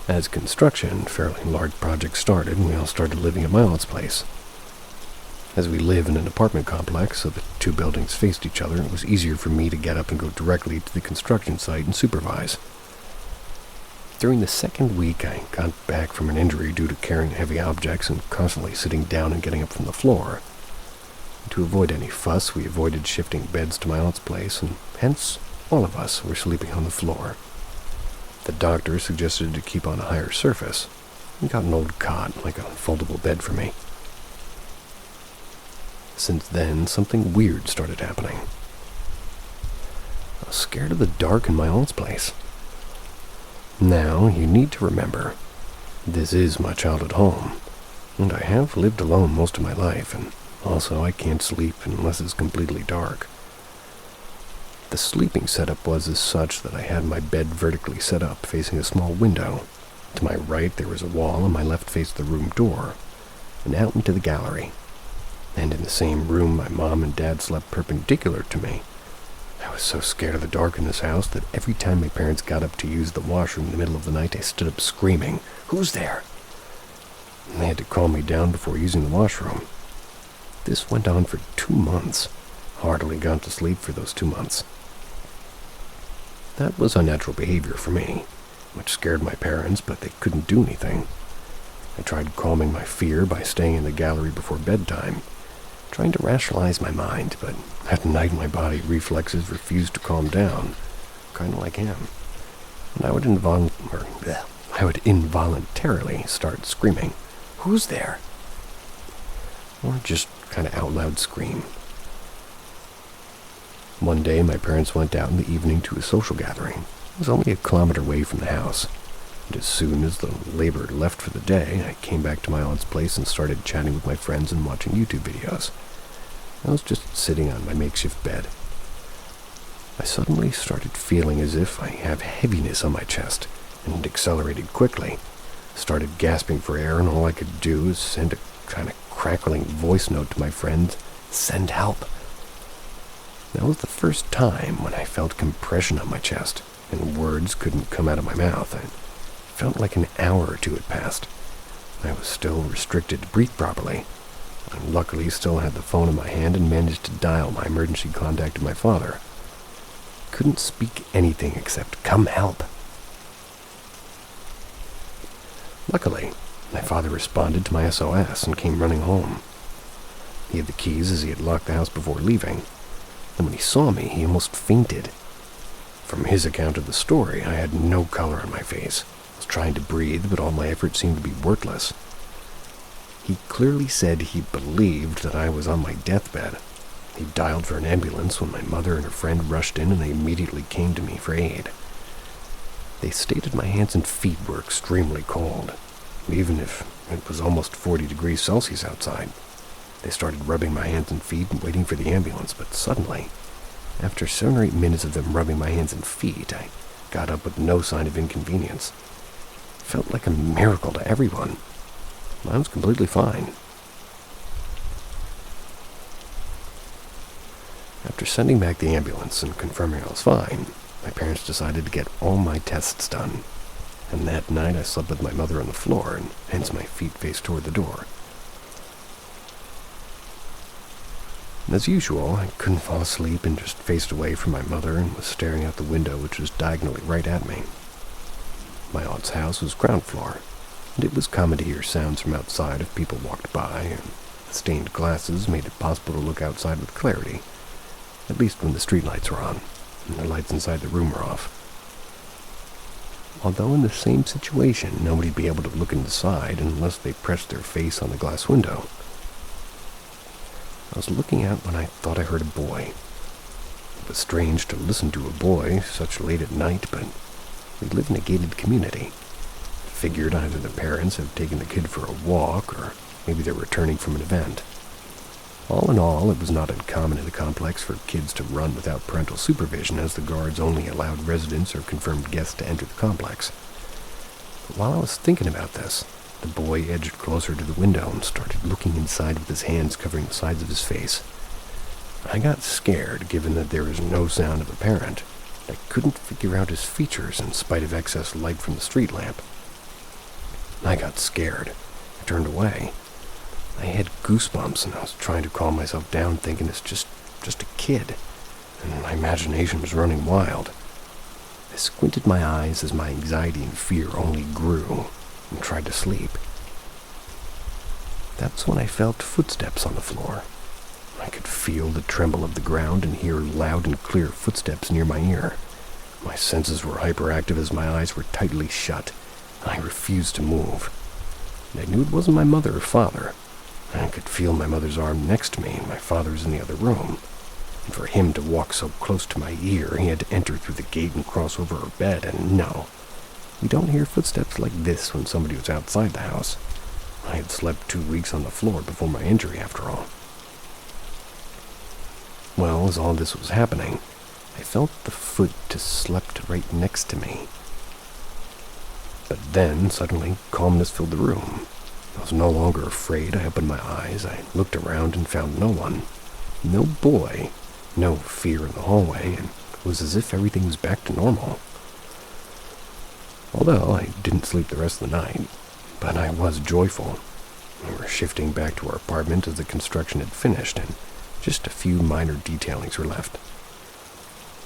As construction, fairly large projects started, we all started living at my aunt's place. As we live in an apartment complex, so the two buildings faced each other, it was easier for me to get up and go directly to the construction site and supervise. During the second week, I got back from an injury due to carrying heavy objects and constantly sitting down and getting up from the floor. To avoid any fuss, we avoided shifting beds to my aunt's place, and hence, all of us were sleeping on the floor. The doctor suggested to keep on a higher surface, and got an old cot, like a foldable bed for me. Since then, something weird started happening. I was scared of the dark in my aunt's place. Now, you need to remember, this is my childhood home, and I have lived alone most of my life, and also I can't sleep unless it's completely dark. The sleeping setup was as such that I had my bed vertically set up, facing a small window. To my right, there was a wall, and my left faced the room door, and out into the gallery. And in the same room, my mom and dad slept perpendicular to me. I was so scared of the dark in this house that every time my parents got up to use the washroom in the middle of the night, I stood up screaming, "Who's there?" And they had to calm me down before using the washroom. This went on for 2 months. Hardly got to sleep for those 2 months. That was unnatural behavior for me, which scared my parents, but they couldn't do anything. I tried calming my fear by staying in the gallery before bedtime, trying to rationalize my mind, but at night my body reflexes refused to calm down, kind of like him. And I would involuntarily start screaming, "Who's there?" Or just kind of out loud scream. One day my parents went out in the evening to a social gathering, I was only a kilometer away from the house, and as soon as the laborer left for the day, I came back to my aunt's place and started chatting with my friends and watching YouTube videos. I was just sitting on my makeshift bed. I suddenly started feeling as if I have heaviness on my chest, and it accelerated quickly. I started gasping for air, and all I could do was send a kind of crackling voice note to my friend, "Send help." That was the first time when I felt compression on my chest, and words couldn't come out of my mouth. It felt like an hour or two had passed. I was still restricted to breathe properly. I luckily still had the phone in my hand and managed to dial my emergency contact to my father. Couldn't speak anything except, "Come help." Luckily, my father responded to my SOS and came running home. He had the keys as he had locked the house before leaving, and when he saw me, he almost fainted. From his account of the story, I had no color on my face. I was trying to breathe, but all my efforts seemed to be worthless. He clearly said he believed that I was on my deathbed. He dialed for an ambulance when my mother and her friend rushed in, and they immediately came to me for aid. They stated my hands and feet were extremely cold, even if it was almost 40 degrees Celsius outside. They started rubbing my hands and feet and waiting for the ambulance, but suddenly, after 7 or 8 minutes of them rubbing my hands and feet, I got up with no sign of inconvenience. It felt like a miracle to everyone. I was completely fine. After sending back the ambulance and confirming I was fine, my parents decided to get all my tests done. And that night I slept with my mother on the floor, and hence my feet faced toward the door. As usual, I couldn't fall asleep and just faced away from my mother and was staring out the window, which was diagonally right at me. My aunt's house was ground floor, and it was common to hear sounds from outside if people walked by, and the stained glasses made it possible to look outside with clarity, at least when the streetlights were on, and the lights inside the room were off. Although in the same situation, nobody'd be able to look inside unless they pressed their face on the glass window. I was looking out when I thought I heard a boy. It was strange to listen to a boy such late at night, but we live in a gated community. I figured either the parents have taken the kid for a walk, or maybe they're returning from an event. All in all, it was not uncommon in the complex for kids to run without parental supervision, as the guards only allowed residents or confirmed guests to enter the complex. But while I was thinking about this, the boy edged closer to the window and started looking inside with his hands covering the sides of his face. I got scared, given that there was no sound of a parent. I couldn't figure out his features in spite of excess light from the street lamp. I got scared. I turned away. I had goosebumps, and I was trying to calm myself down, thinking it's just a kid, and my imagination was running wild. I squinted my eyes as my anxiety and fear only grew, and tried to sleep. That's when I felt footsteps on the floor. I could feel the tremble of the ground and hear loud and clear footsteps near my ear. My senses were hyperactive as my eyes were tightly shut. I refused to move. And I knew it wasn't my mother or father. I could feel my mother's arm next to me and my father's in the other room. And for him to walk so close to my ear, he had to enter through the gate and cross over our bed, and no. You don't hear footsteps like this when somebody was outside the house. I had slept 2 weeks on the floor before my injury, after all. Well, as all this was happening, I felt the foot just slept right next to me. But then, suddenly, calmness filled the room. I was no longer afraid. I opened my eyes. I looked around and found no one. No boy. No fear in the hallway, and it was as if everything was back to normal. Although I didn't sleep the rest of the night, but I was joyful. We were shifting back to our apartment as the construction had finished, and just a few minor detailings were left.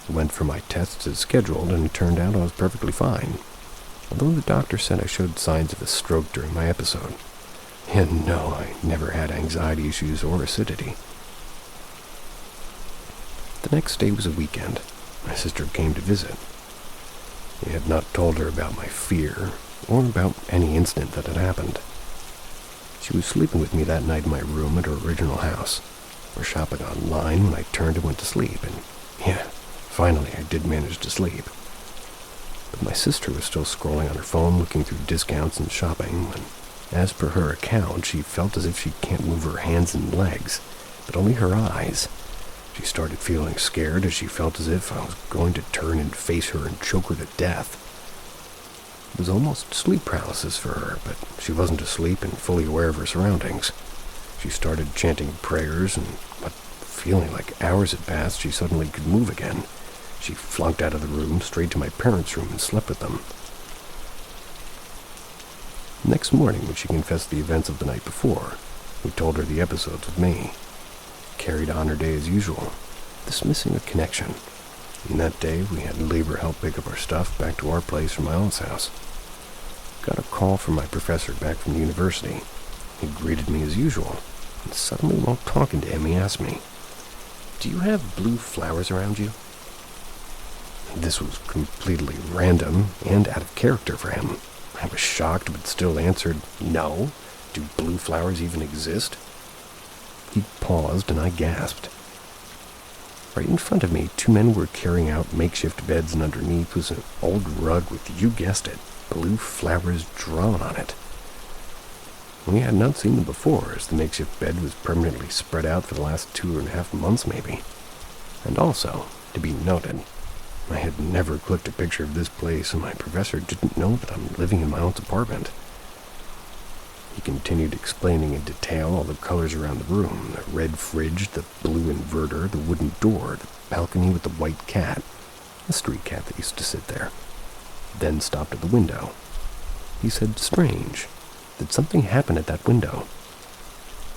I went for my tests as scheduled, and it turned out I was perfectly fine, although the doctor said I showed signs of a stroke during my episode. And no, I never had anxiety issues or acidity. The next day was a weekend. My sister came to visit. I had not told her about my fear, or about any incident that had happened. She was sleeping with me that night in my room at her original house, or shopping online when I turned and went to sleep, and yeah, finally I did manage to sleep. But my sister was still scrolling on her phone, looking through discounts and shopping, when, as per her account, she felt as if she can't move her hands and legs, but only her eyes. She started feeling scared as she felt as if I was going to turn and face her and choke her to death. It was almost sleep paralysis for her, but she wasn't asleep and fully aware of her surroundings. She started chanting prayers, and but feeling like hours had passed, she suddenly could move again. She flunked out of the room, straight to my parents' room, and slept with them. Next morning, when she confessed the events of the night before, we told her the episodes with me. Carried on her day as usual, dismissing a connection. And that day, we had labor help pick up our stuff back to our place from my aunt's house. Got a call from my professor back from the university. He greeted me as usual, and suddenly, while talking to him, he asked me, "Do you have blue flowers around you?" This was completely random and out of character for him. I was shocked, but still answered, "No. Do blue flowers even exist?" He paused, and I gasped. Right in front of me, two men were carrying out makeshift beds, and underneath was an old rug with, you guessed it, blue flowers drawn on it. We had not seen them before, as the makeshift bed was permanently spread out for the last 2.5 months maybe. And also, to be noted, I had never clicked a picture of this place, and my professor didn't know that I'm living in my aunt's apartment. He continued explaining in detail all the colors around the room, the red fridge, the blue inverter, the wooden door, the balcony with the white cat, a street cat that used to sit there. Then stopped at the window. He said, "Strange. Did something happen at that window?"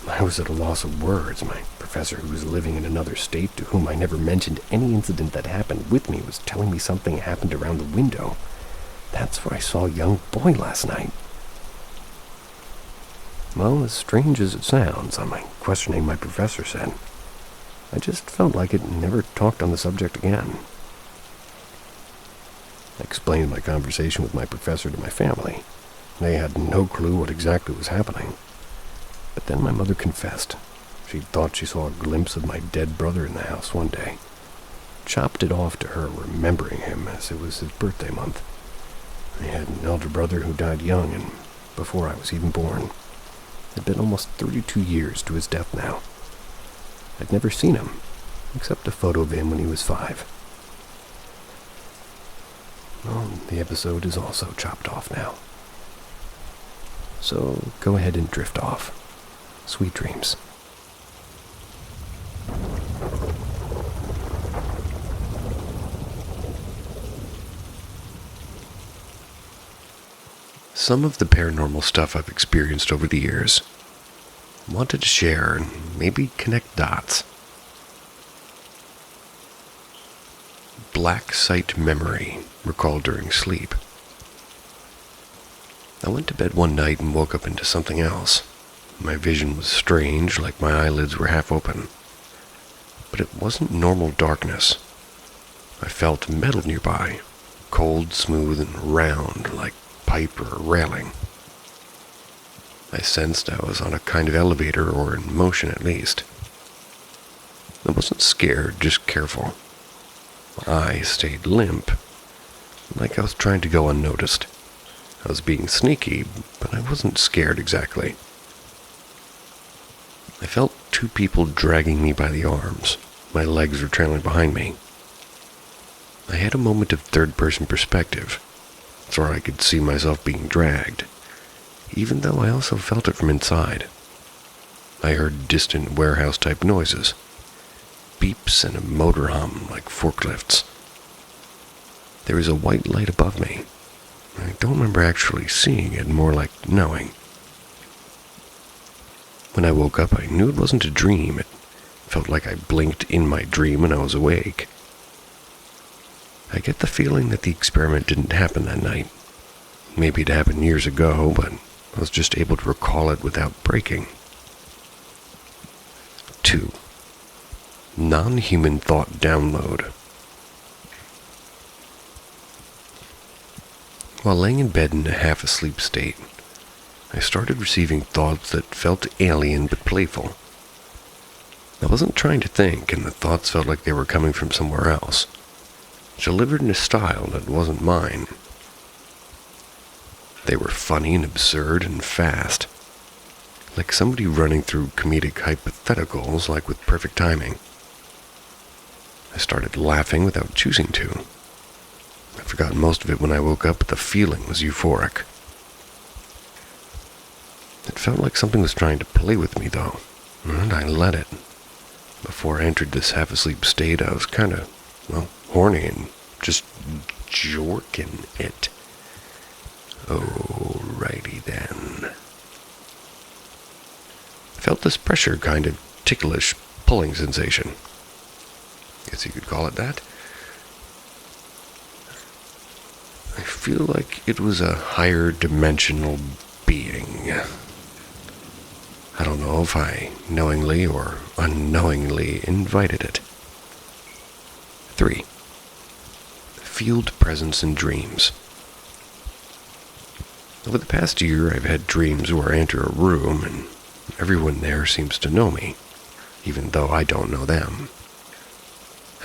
I was at a loss of words. My professor, who was living in another state, to whom I never mentioned any incident that happened with me, was telling me something happened around the window. "That's where I saw a young boy last night." Well, as strange as it sounds, on my questioning, my professor said, I just felt like it and never talked on the subject again. I explained my conversation with my professor to my family. They had no clue what exactly was happening. But then my mother confessed. She thought she saw a glimpse of my dead brother in the house one day. Chopped it off to her, remembering him, as it was his birthday month. I had an elder brother who died young, and before I was even born. It had been almost 32 years to his death now. I'd never seen him, except a photo of him when he was 5. Well, the episode is also chopped off now. So go ahead and drift off. Sweet dreams. Some of the paranormal stuff I've experienced over the years. Wanted to share and maybe connect dots. Black sight memory recalled during sleep. I went to bed one night and woke up into something else. My vision was strange, like my eyelids were half open. But it wasn't normal darkness. I felt metal nearby, cold, smooth, and round, like pipe or railing. I sensed I was on a kind of elevator, or in motion at least. I wasn't scared, just careful. My eyes stayed limp, like I was trying to go unnoticed. I was being sneaky, but I wasn't scared exactly. I felt 2 people dragging me by the arms. My legs were trailing behind me. I had a moment of third-person perspective, so I could see myself being dragged, even though I also felt it from inside. I heard distant warehouse-type noises, beeps and a motor hum like forklifts. There was a white light above me. I don't remember actually seeing it, more like knowing. When I woke up, I knew it wasn't a dream. It felt like I blinked in my dream and I was awake. I get the feeling that the experiment didn't happen that night. Maybe it happened years ago, but I was just able to recall it without breaking. 2. Non-human thought download. While laying in bed in a half-asleep state, I started receiving thoughts that felt alien but playful. I wasn't trying to think, and the thoughts felt like they were coming from somewhere else, delivered in a style that wasn't mine, They were funny and absurd and fast, like somebody running through comedic hypotheticals like with perfect timing. I started laughing without choosing to. I forgot most of it when I woke up, but the feeling was euphoric. It felt like something was trying to play with me, though, and I let it. Before I entered this half-asleep state, I was kind of, horny and just jorking it. Alrighty then. I felt this pressure, kind of ticklish, pulling sensation. Guess you could call it that. I feel like it was a higher dimensional being. I don't know if I knowingly or unknowingly invited it. 3. Field presence in dreams. Over the past year, I've had dreams where I enter a room and everyone there seems to know me, even though I don't know them.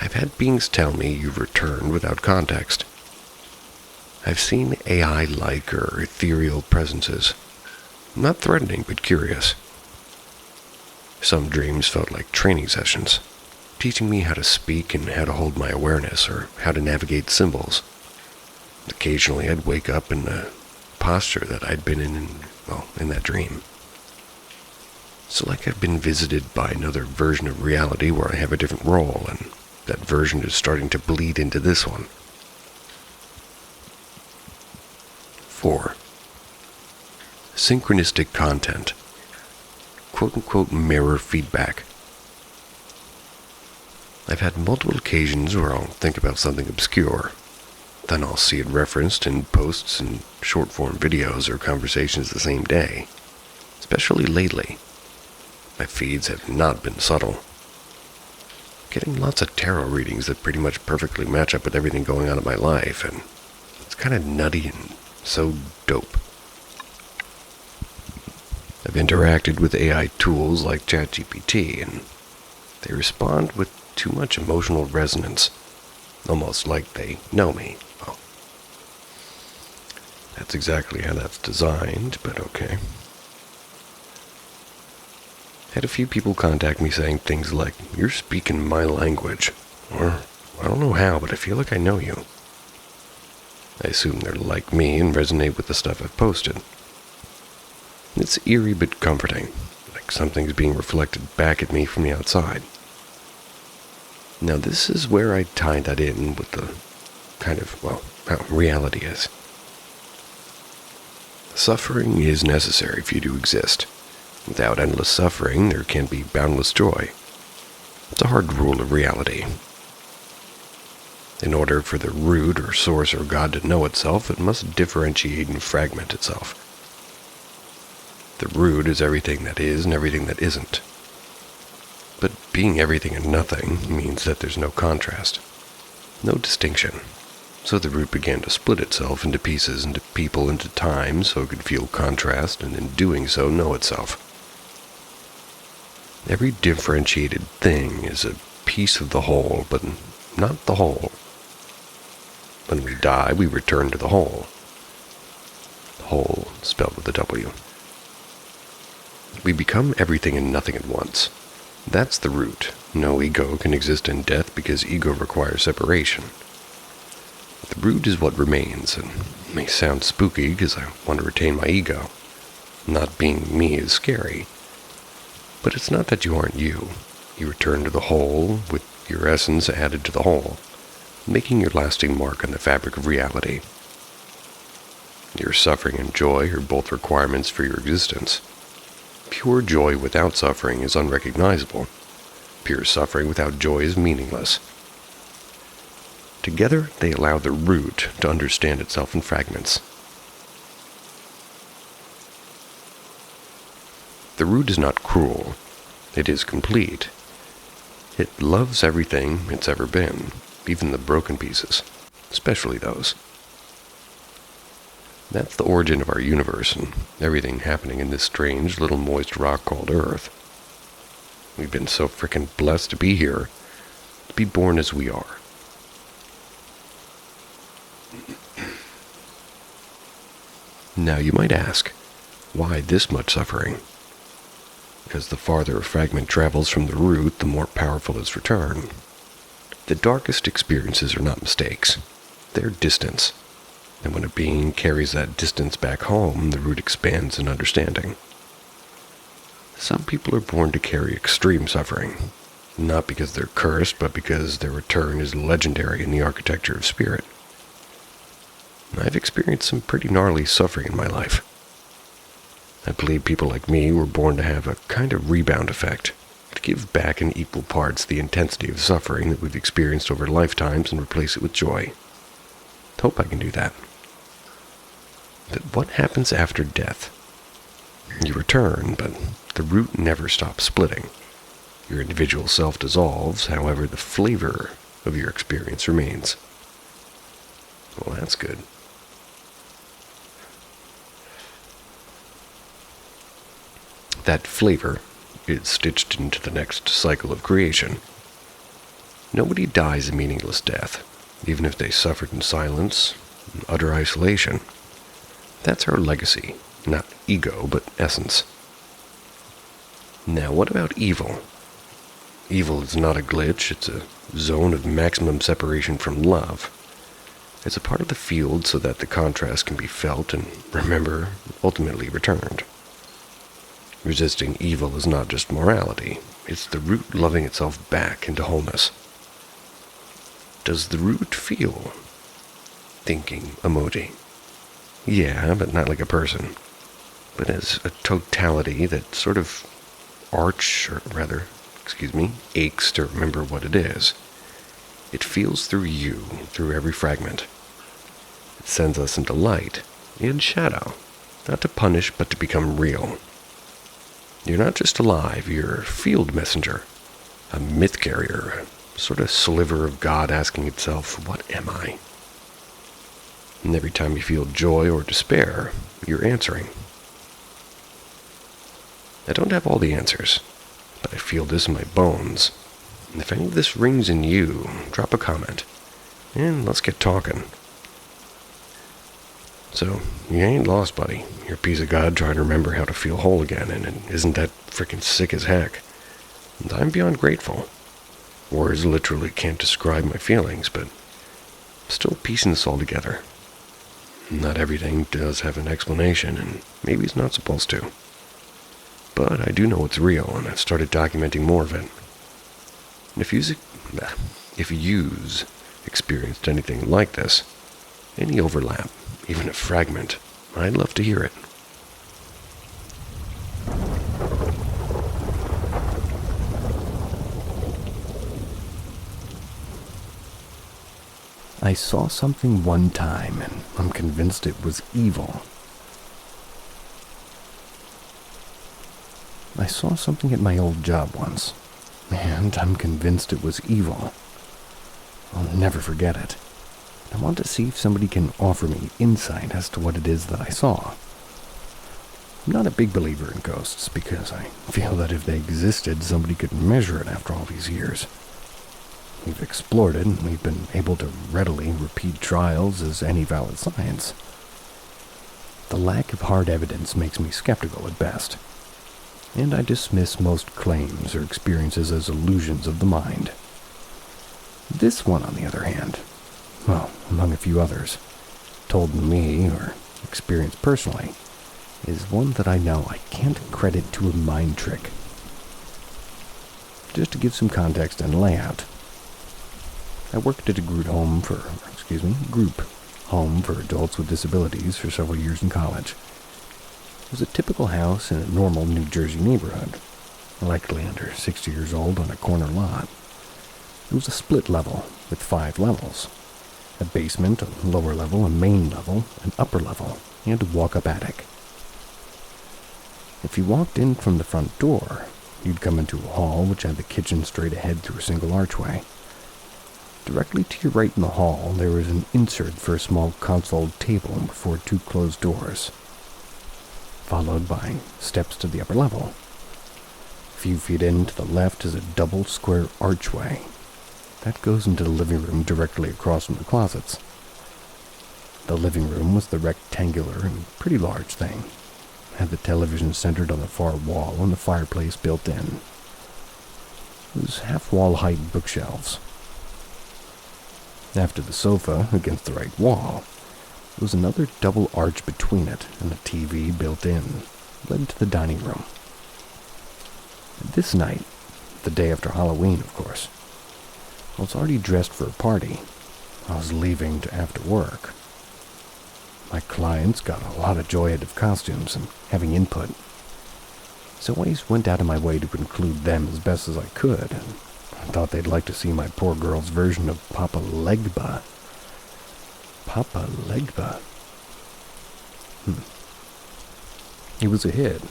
I've had beings tell me you've returned without context. I've seen AI-like or ethereal presences, not threatening but curious. Some dreams felt like training sessions, teaching me how to speak and how to hold my awareness or how to navigate symbols. Occasionally I'd wake up in the posture that I'd been in that dream. So like I've been visited by another version of reality where I have a different role, and that version is starting to bleed into this one. 4. Synchronistic content. Quote-unquote mirror feedback. I've had multiple occasions where I'll think about something obscure. Then I'll see it referenced in posts and short-form videos or conversations the same day. Especially lately. My feeds have not been subtle. Getting lots of tarot readings that pretty much perfectly match up with everything going on in my life, and it's kind of nutty and so dope. I've interacted with AI tools like ChatGPT, and they respond with too much emotional resonance, almost like they know me. Well, that's exactly how that's designed, but okay. Had a few people contact me saying things like, "You're speaking my language," or, "I don't know how, but I feel like I know you." I assume they're like me and resonate with the stuff I've posted. It's eerie but comforting, like something's being reflected back at me from the outside. Now this is where I tie that in with the kind of, how reality is. Suffering is necessary for you to exist. Without endless suffering, there can be boundless joy. It's a hard rule of reality. In order for the root or source or God to know itself, it must differentiate and fragment itself. The root is everything that is and everything that isn't. But being everything and nothing means that there's no contrast, no distinction. So the root began to split itself into pieces, into people, into time, so it could feel contrast, and in doing so know itself. Every differentiated thing is a piece of the whole, but not the whole. When we die, we return to the whole. The whole spelled with a W. We become everything and nothing at once. That's the root. No ego can exist in death because ego requires separation. The root is what remains, and it may sound spooky because I want to retain my ego. Not being me is scary. But it's not that you aren't you. You return to the whole, with your essence added to the whole, making your lasting mark on the fabric of reality. Your suffering and joy are both requirements for your existence. Pure joy without suffering is unrecognizable. Pure suffering without joy is meaningless. Together, they allow the root to understand itself in fragments. The root is not cruel. It is complete. It loves everything it's ever been, even the broken pieces, especially those. That's the origin of our universe and everything happening in this strange little moist rock called Earth. We've been so frickin' blessed to be here, to be born as we are. Now you might ask, why this much suffering? Because the farther a fragment travels from the root, the more powerful its return. The darkest experiences are not mistakes. They're distance. And when a being carries that distance back home, the root expands in understanding. Some people are born to carry extreme suffering, not because they're cursed, but because their return is legendary in the architecture of spirit. I've experienced some pretty gnarly suffering in my life. I believe people like me were born to have a kind of rebound effect, to give back in equal parts the intensity of suffering that we've experienced over lifetimes and replace it with joy. Hope I can do that. But what happens after death? You return, but the root never stops splitting. Your individual self dissolves, however, the flavor of your experience remains. Well, that's good. That flavor is stitched into the next cycle of creation. Nobody dies a meaningless death, even if they suffered in silence and utter isolation. That's our legacy, not ego, but essence. Now, what about evil? Evil is not a glitch, it's a zone of maximum separation from love. It's a part of the field so that the contrast can be felt and, remember, ultimately returned. Resisting evil is not just morality, it's the root loving itself back into wholeness. Does the root feel? Thinking emoji. Yeah, but not like a person, but as a totality that sort of aches to remember what it is. It feels through you, through every fragment. It sends us into light and shadow, not to punish, but to become real. You're not just alive, you're a field messenger, a myth carrier, a sort of sliver of God asking itself, what am I? And every time you feel joy or despair, you're answering. I don't have all the answers, but I feel this in my bones. And if any of this rings in you, drop a comment, and let's get talking. So, you ain't lost, buddy. You're a piece of God trying to remember how to feel whole again, and isn't that frickin' sick as heck? And I'm beyond grateful. Words literally can't describe my feelings, but I'm still piecing this all together. Not everything does have an explanation, and maybe it's not supposed to. But I do know it's real, and I've started documenting more of it. And if you've experienced anything like this, any overlap, even a fragment, I'd love to hear it. I saw something one time, and I'm convinced it was evil. I saw something at my old job once, and I'm convinced it was evil. I'll never forget it. I want to see if somebody can offer me insight as to what it is that I saw. I'm not a big believer in ghosts because I feel that if they existed, somebody could measure it after all these years. We've explored it, and we've been able to readily repeat trials as any valid science. The lack of hard evidence makes me skeptical at best, and I dismiss most claims or experiences as illusions of the mind. This one, on the other hand, well, among a few others, told me or experienced personally, is one that I know I can't credit to a mind trick. Just to give some context and layout, I worked at a group home for adults with disabilities for several years in college. It was a typical house in a normal New Jersey neighborhood, likely under 60 years old on a corner lot. It was a split level with 5 levels. A basement, a lower level, a main level, an upper level, and a walk-up attic. If you walked in from the front door, you'd come into a hall which had the kitchen straight ahead through a single archway. Directly to your right in the hall, there was an insert for a small console table before 2 closed doors, followed by steps to the upper level. A few feet in to the left is a double square archway. That goes into the living room directly across from the closets. The living room was the rectangular and pretty large thing. Had the television centered on the far wall and the fireplace built in. It was half-wall height bookshelves. After the sofa, against the right wall, there was another double arch between it and a TV built in, led to the dining room. This night, the day after Halloween, of course, I was already dressed for a party. I was leaving to after work. My clients got a lot of joy out of costumes and having input, so I always went out of my way to include them as best as I could, and I thought they'd like to see my poor girl's version of Papa Legba. Papa Legba? He was a hit.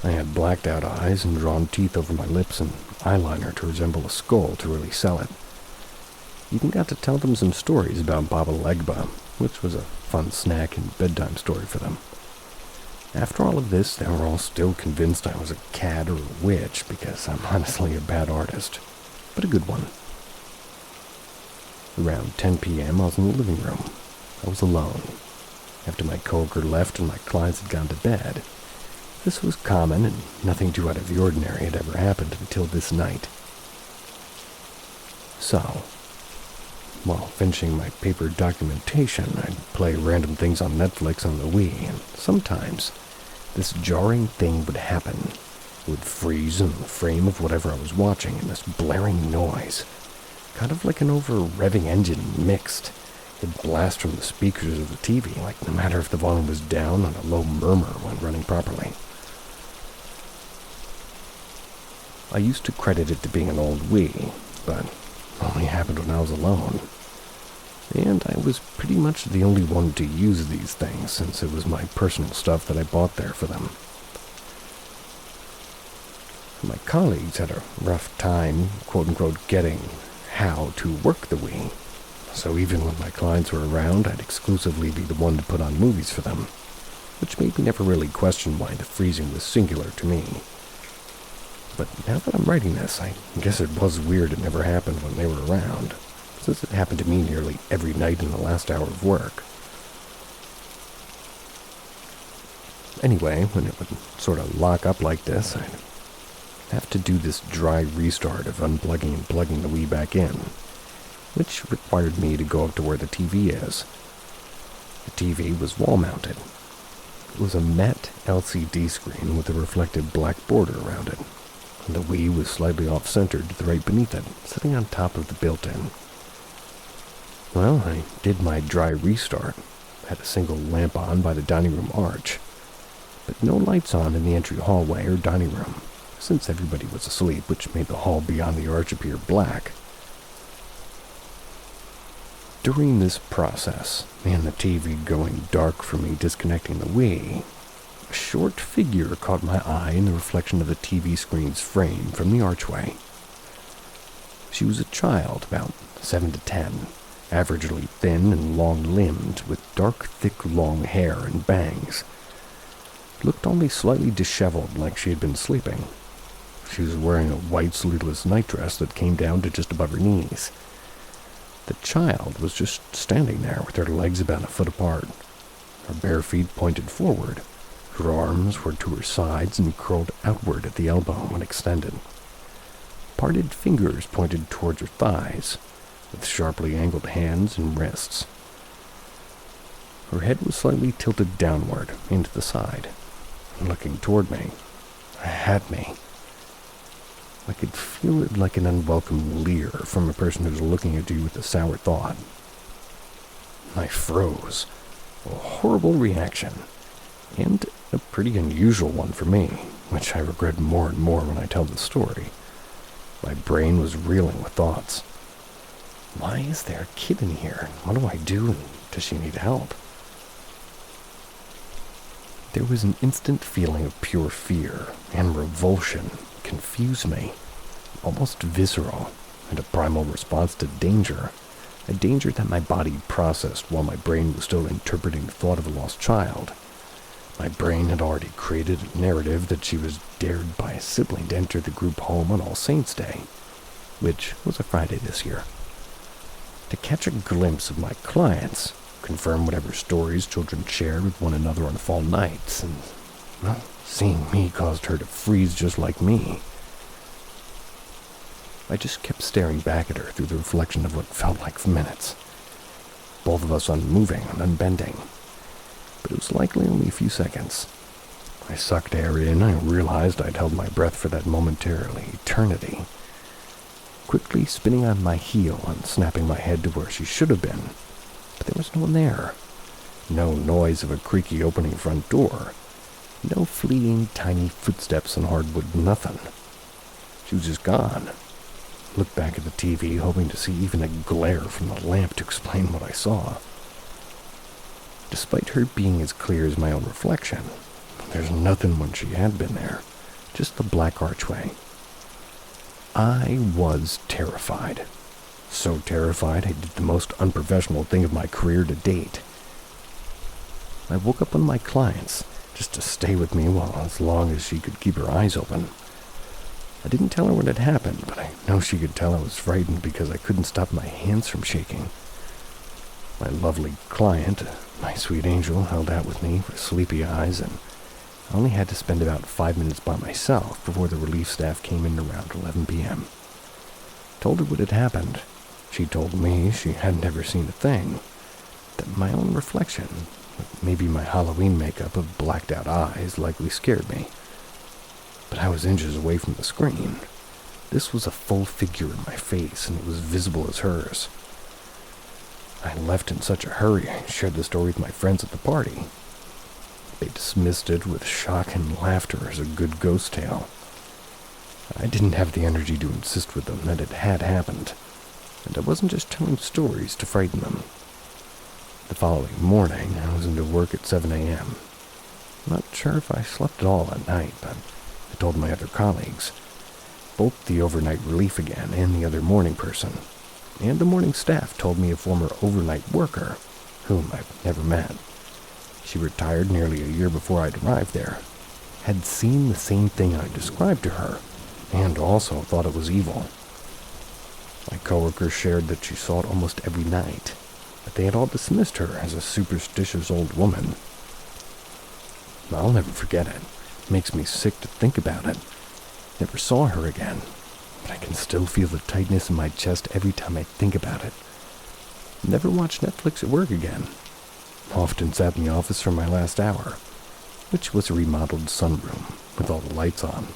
I had blacked out eyes and drawn teeth over my lips and eyeliner to resemble a skull to really sell it. Even got to tell them some stories about Papa Legba, which was a fun snack and bedtime story for them. After all of this, they were all still convinced I was a cat or a witch because I'm honestly a bad artist, but a good one. Around 10 p.m., I was in the living room. I was alone. After my coworker left and my clients had gone to bed, this was common and nothing too out of the ordinary had ever happened until this night. So, while finishing my paper documentation, I'd play random things on Netflix on the Wii, and sometimes this jarring thing would happen. It would freeze in the frame of whatever I was watching, and this blaring noise, kind of like an over-revving engine mixed. It'd blast from the speakers of the TV, like no matter if the volume was down or a low murmur when running properly. I used to credit it to being an old Wii, but only happened when I was alone. And I was pretty much the only one to use these things, since it was my personal stuff that I bought there for them. My colleagues had a rough time, quote-unquote, getting how to work the Wii. So even when my clients were around, I'd exclusively be the one to put on movies for them, which made me never really question why the freezing was singular to me. But now that I'm writing this, I guess it was weird it never happened when they were around, since it happened to me nearly every night in the last hour of work. Anyway, when it would sort of lock up like this, I'd have to do this dry restart of unplugging and plugging the Wii back in, which required me to go up to where the TV is. The TV was wall-mounted. It was a matte LCD screen with a reflective black border around it, and the Wii was slightly off-centered to the right beneath it, sitting on top of the built-in. Well, I did my dry restart, had a single lamp on by the dining room arch, but no lights on in the entry hallway or dining room, since everybody was asleep, which made the hall beyond the arch appear black. During this process, and the TV going dark for me disconnecting the Wii, a short figure caught my eye in the reflection of the TV screen's frame from the archway. She was a child, about 7 to 10, averagely thin and long-limbed, with dark, thick, long hair and bangs. Looked only slightly disheveled, like she had been sleeping. She was wearing a white sleeveless nightdress that came down to just above her knees. The child was just standing there with her legs about a foot apart. Her bare feet pointed forward. Her arms were to her sides and curled outward at the elbow when extended. Parted fingers pointed towards her thighs, with sharply angled hands and wrists. Her head was slightly tilted downward, into the side, looking toward me, at me. I could feel it like an unwelcome leer from a person who's looking at you with a sour thought. I froze. A horrible reaction, and a pretty unusual one for me, which I regret more and more when I tell the story. My brain was reeling with thoughts. Why is there a kid in here? What do I do? Does she need help? There was an instant feeling of pure fear and revulsion. Confused me, almost visceral, and a primal response to danger, a danger that my body processed while my brain was still interpreting the thought of a lost child. My brain had already created a narrative that she was dared by a sibling to enter the group home on All Saints' Day, which was a Friday this year. To catch a glimpse of my clients, confirm whatever stories children shared with one another on fall nights, and, well, seeing me caused her to freeze just like me. I just kept staring back at her through the reflection of what felt like minutes. Both of us unmoving and unbending. But it was likely only a few seconds. I sucked air in and realized I'd held my breath for that momentarily eternity. Quickly spinning on my heel and snapping my head to where she should have been. But there was no one there. No noise of a creaky opening front door. No fleeting tiny footsteps on hardwood, nothing. She was just gone. Looked back at the TV, hoping to see even a glare from the lamp to explain what I saw. Despite her being as clear as my own reflection, there's nothing when she had been there. Just the black archway. I was terrified. So terrified I did the most unprofessional thing of my career to date. I woke up one of my clients, just to stay with me as long as she could keep her eyes open. I didn't tell her what had happened, but I know she could tell I was frightened because I couldn't stop my hands from shaking. My lovely client, my sweet angel, held out with me with sleepy eyes, and I only had to spend about 5 minutes by myself before the relief staff came in around 11 p.m. Told her what had happened. She told me she had never seen a thing, that my own reflection, with maybe my Halloween makeup of blacked out eyes, likely scared me. But I was inches away from the screen. This was a full figure in my face, and it was visible as hers. I left in such a hurry I shared the story with my friends at the party. They dismissed it with shock and laughter as a good ghost tale. I didn't have the energy to insist with them that it had happened, and I wasn't just telling stories to frighten them. The following morning, I was into work at 7 a.m. Not sure if I slept at all that night, but I told my other colleagues, both the overnight relief again and the other morning person, and the morning staff told me a former overnight worker, whom I've never met. She retired nearly a year before I'd arrived there, had seen the same thing I described to her, and also thought it was evil. My coworkers shared that she saw it almost every night, but they had all dismissed her as a superstitious old woman. I'll never forget it. It makes me sick to think about it. Never saw her again, but I can still feel the tightness in my chest every time I think about it. Never watched Netflix at work again. Often sat in the office for my last hour, which was a remodeled sunroom with all the lights on.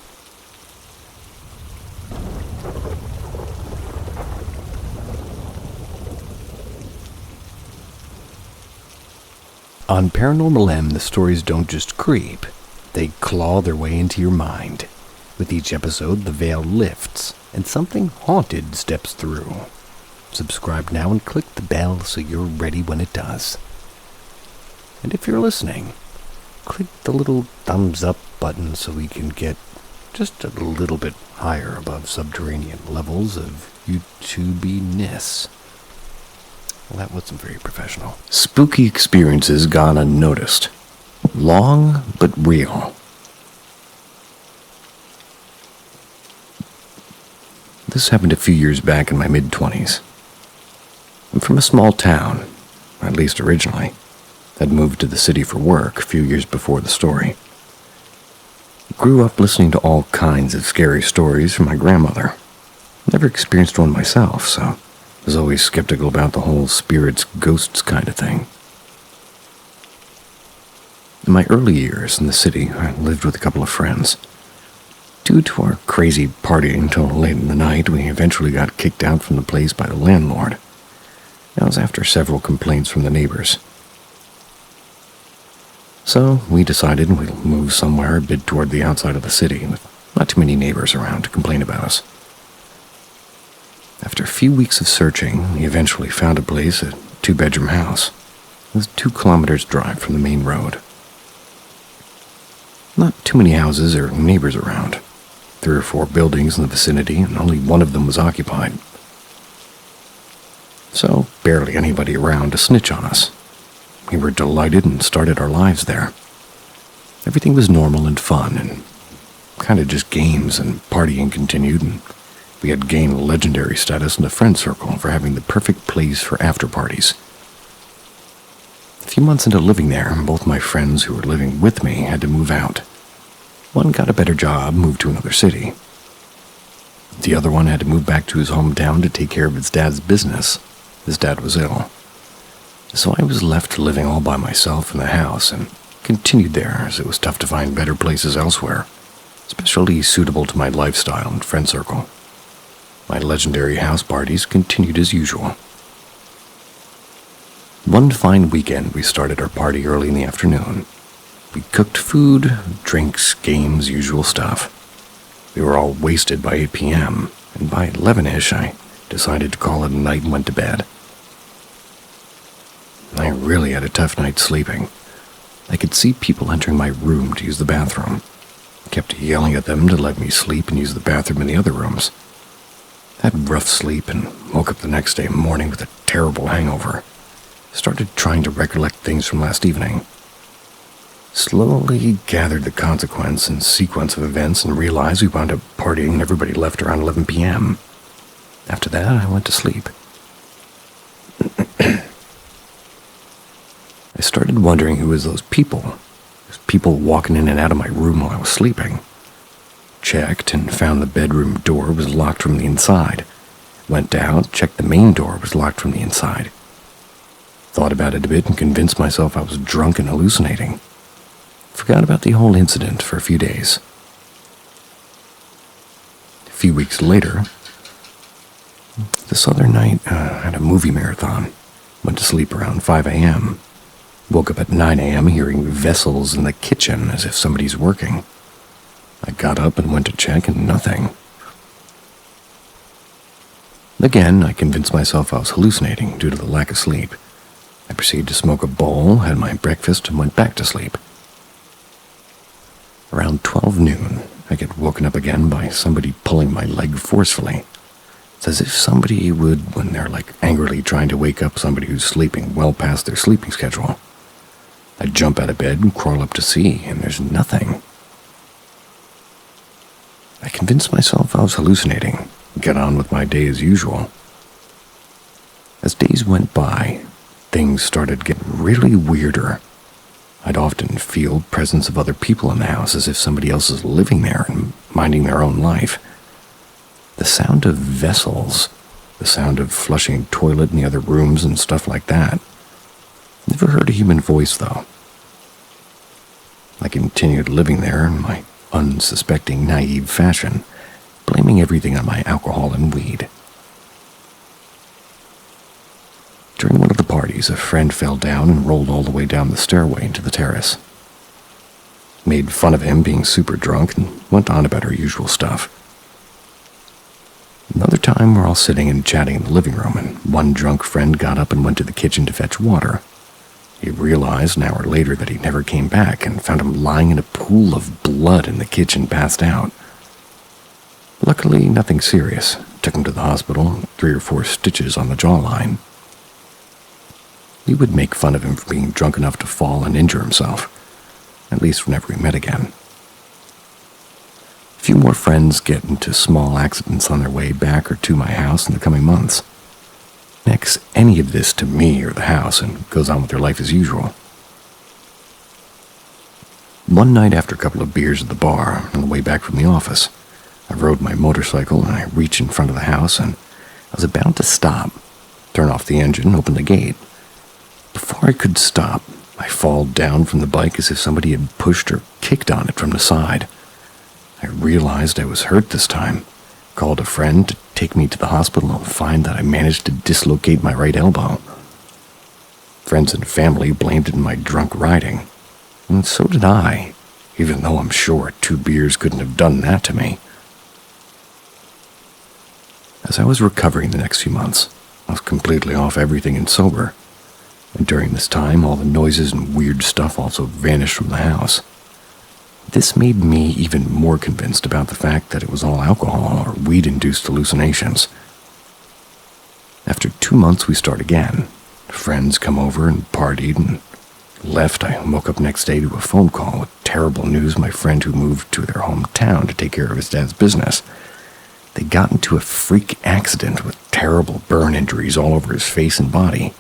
On Paranormal M, the stories don't just creep, they claw their way into your mind. With each episode, the veil lifts, and something haunted steps through. Subscribe now and click the bell so you're ready when it does. And if you're listening, click the little thumbs up button so we can get just a little bit higher above subterranean levels of YouTubiness. Well, that wasn't very professional. Spooky experiences gone unnoticed. Long but real. This happened a few years back in my mid-20s. I'm from a small town, at least originally. I'd moved to the city for work a few years before the story. Grew up listening to all kinds of scary stories from my grandmother. Never experienced one myself, so was always skeptical about the whole spirits, ghosts kind of thing. In my early years in the city, I lived with a couple of friends. Due to our crazy partying till late in the night, we eventually got kicked out from the place by the landlord. That was after several complaints from the neighbors. So we decided we'll move somewhere a bit toward the outside of the city, with not too many neighbors around to complain about us. After a few weeks of searching, we eventually found a place, a 2-bedroom house. It was 2 kilometers drive from the main road. Not too many houses or neighbors around. 3 or 4 buildings in the vicinity, and only one of them was occupied. So, barely anybody around to snitch on us. We were delighted and started our lives there. Everything was normal and fun, and kind of just games, and partying continued, and we had gained legendary status in the friend circle for having the perfect place for after parties. few months into living there, both my friends who were living with me had to move out. One got a better job, moved to another city. The other one had to move back to his hometown to take care of his dad's business. His dad was ill. So I was left living all by myself in the house and continued there as it was tough to find better places elsewhere, especially suitable to my lifestyle and friend circle. My legendary house parties continued as usual. One fine weekend, we started our party early in the afternoon. We cooked food, drinks, games, usual stuff. We were all wasted by 8 p.m., and by 11-ish, I decided to call it a night and went to bed. I really had a tough night sleeping. I could see people entering my room to use the bathroom. I kept yelling at them to let me sleep and use the bathroom in the other rooms. I had rough sleep and woke up the next day morning with a terrible hangover. Started trying to recollect things from last evening. Slowly gathered the consequence and sequence of events and realized we wound up partying and everybody left around 11 p.m. After that, I went to sleep. I started wondering who was those people. Those people walking in and out of my room while I was sleeping. Checked and found the bedroom door was locked from the inside. Went out, checked the main door was locked from the inside. Thought about it a bit and convinced myself I was drunk and hallucinating. Forgot about the whole incident for a few days. A few weeks later, this other night, I had a movie marathon. Went to sleep around 5 a.m. Woke up at 9 a.m. hearing vessels in the kitchen as if somebody's working. I got up and went to check and nothing. Again, I convinced myself I was hallucinating due to the lack of sleep. I proceeded to smoke a bowl, had my breakfast, and went back to sleep. Around 12 noon, I get woken up again by somebody pulling my leg forcefully. It's as if somebody would when they're angrily trying to wake up somebody who's sleeping well past their sleeping schedule. I jump out of bed and crawl up to see, and there's nothing. I convinced myself I was hallucinating, get on with my day as usual. As days went by, things started getting really weirder. I'd often feel presence of other people in the house as if somebody else is living there and minding their own life. The sound of vessels, the sound of flushing toilet in the other rooms and stuff like that. Never heard a human voice, though. I continued living there in my unsuspecting, naive fashion, blaming everything on my alcohol and weed. During one of the parties, a friend fell down and rolled all the way down the stairway into the terrace. Made fun of him being super drunk and went on about her usual stuff. Another time, we're all sitting and chatting in the living room, and one drunk friend got up and went to the kitchen to fetch water. He realized an hour later that he never came back and found him lying in a pool of blood in the kitchen, passed out. Luckily, nothing serious. Took him to the hospital, 3 or 4 stitches on the jawline. We would make fun of him for being drunk enough to fall and injure himself, at least whenever we met again. A few more friends get into small accidents on their way back or to my house in the coming months. Next any of this to me or the house and goes on with their life as usual. One night after a couple of beers at the bar on the way back from the office, I rode my motorcycle and I reached in front of the house and I was about to stop, turn off the engine and open the gate. Before I could stop, I fall down from the bike as if somebody had pushed or kicked on it from the side. I realized I was hurt this time, called a friend to take me to the hospital and find that I managed to dislocate my right elbow. Friends and family blamed it on my drunk riding, and so did I, even though I'm sure 2 beers couldn't have done that to me. As I was recovering the next few months, I was completely off everything and sober. And during this time, all the noises and weird stuff also vanished from the house. This made me even more convinced about the fact that it was all alcohol or weed-induced hallucinations. After 2 months, we start again. Friends come over and partied and left. I woke up next day to a phone call with terrible news. My friend who moved to their hometown to take care of his dad's business. They got into a freak accident with terrible burn injuries all over his face and body.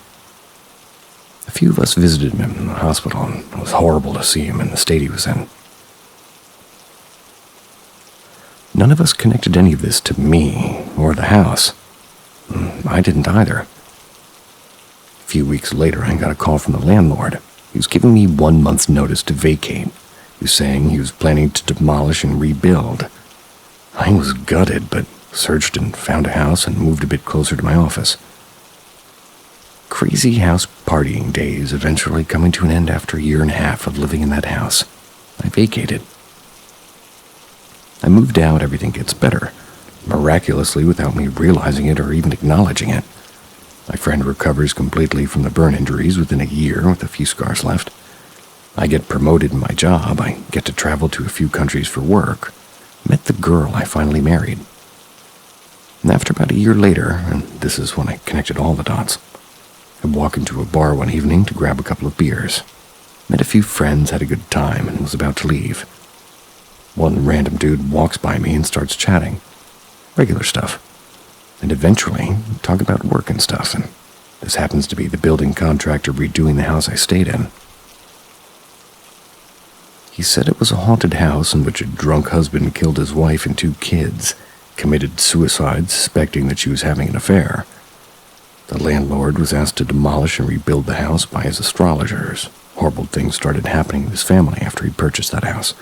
A few of us visited him in the hospital, and it was horrible to see him in the state he was in. None of us connected any of this to me or the house. I didn't either. A few weeks later, I got a call from the landlord. He was giving me 1 month's notice to vacate. He was saying he was planning to demolish and rebuild. I was gutted, but searched and found a house and moved a bit closer to my office. Crazy house partying days eventually coming to an end after a year and a half of living in that house. I vacated. I moved out, everything gets better, miraculously without me realizing it or even acknowledging it. My friend recovers completely from the burn injuries within a year with a few scars left. I get promoted in my job, I get to travel to a few countries for work, met the girl I finally married. And after about a year later, and this is when I connected all the dots, I walk into a bar one evening to grab a couple of beers. Met a few friends, had a good time, and was about to leave. One random dude walks by me and starts chatting. Regular stuff. And eventually, talk about work and stuff, and this happens to be the building contractor redoing the house I stayed in. He said it was a haunted house in which a drunk husband killed his wife and 2 kids, committed suicide suspecting that she was having an affair. The landlord was asked to demolish and rebuild the house by his astrologers. Horrible things started happening to his family after he purchased that house.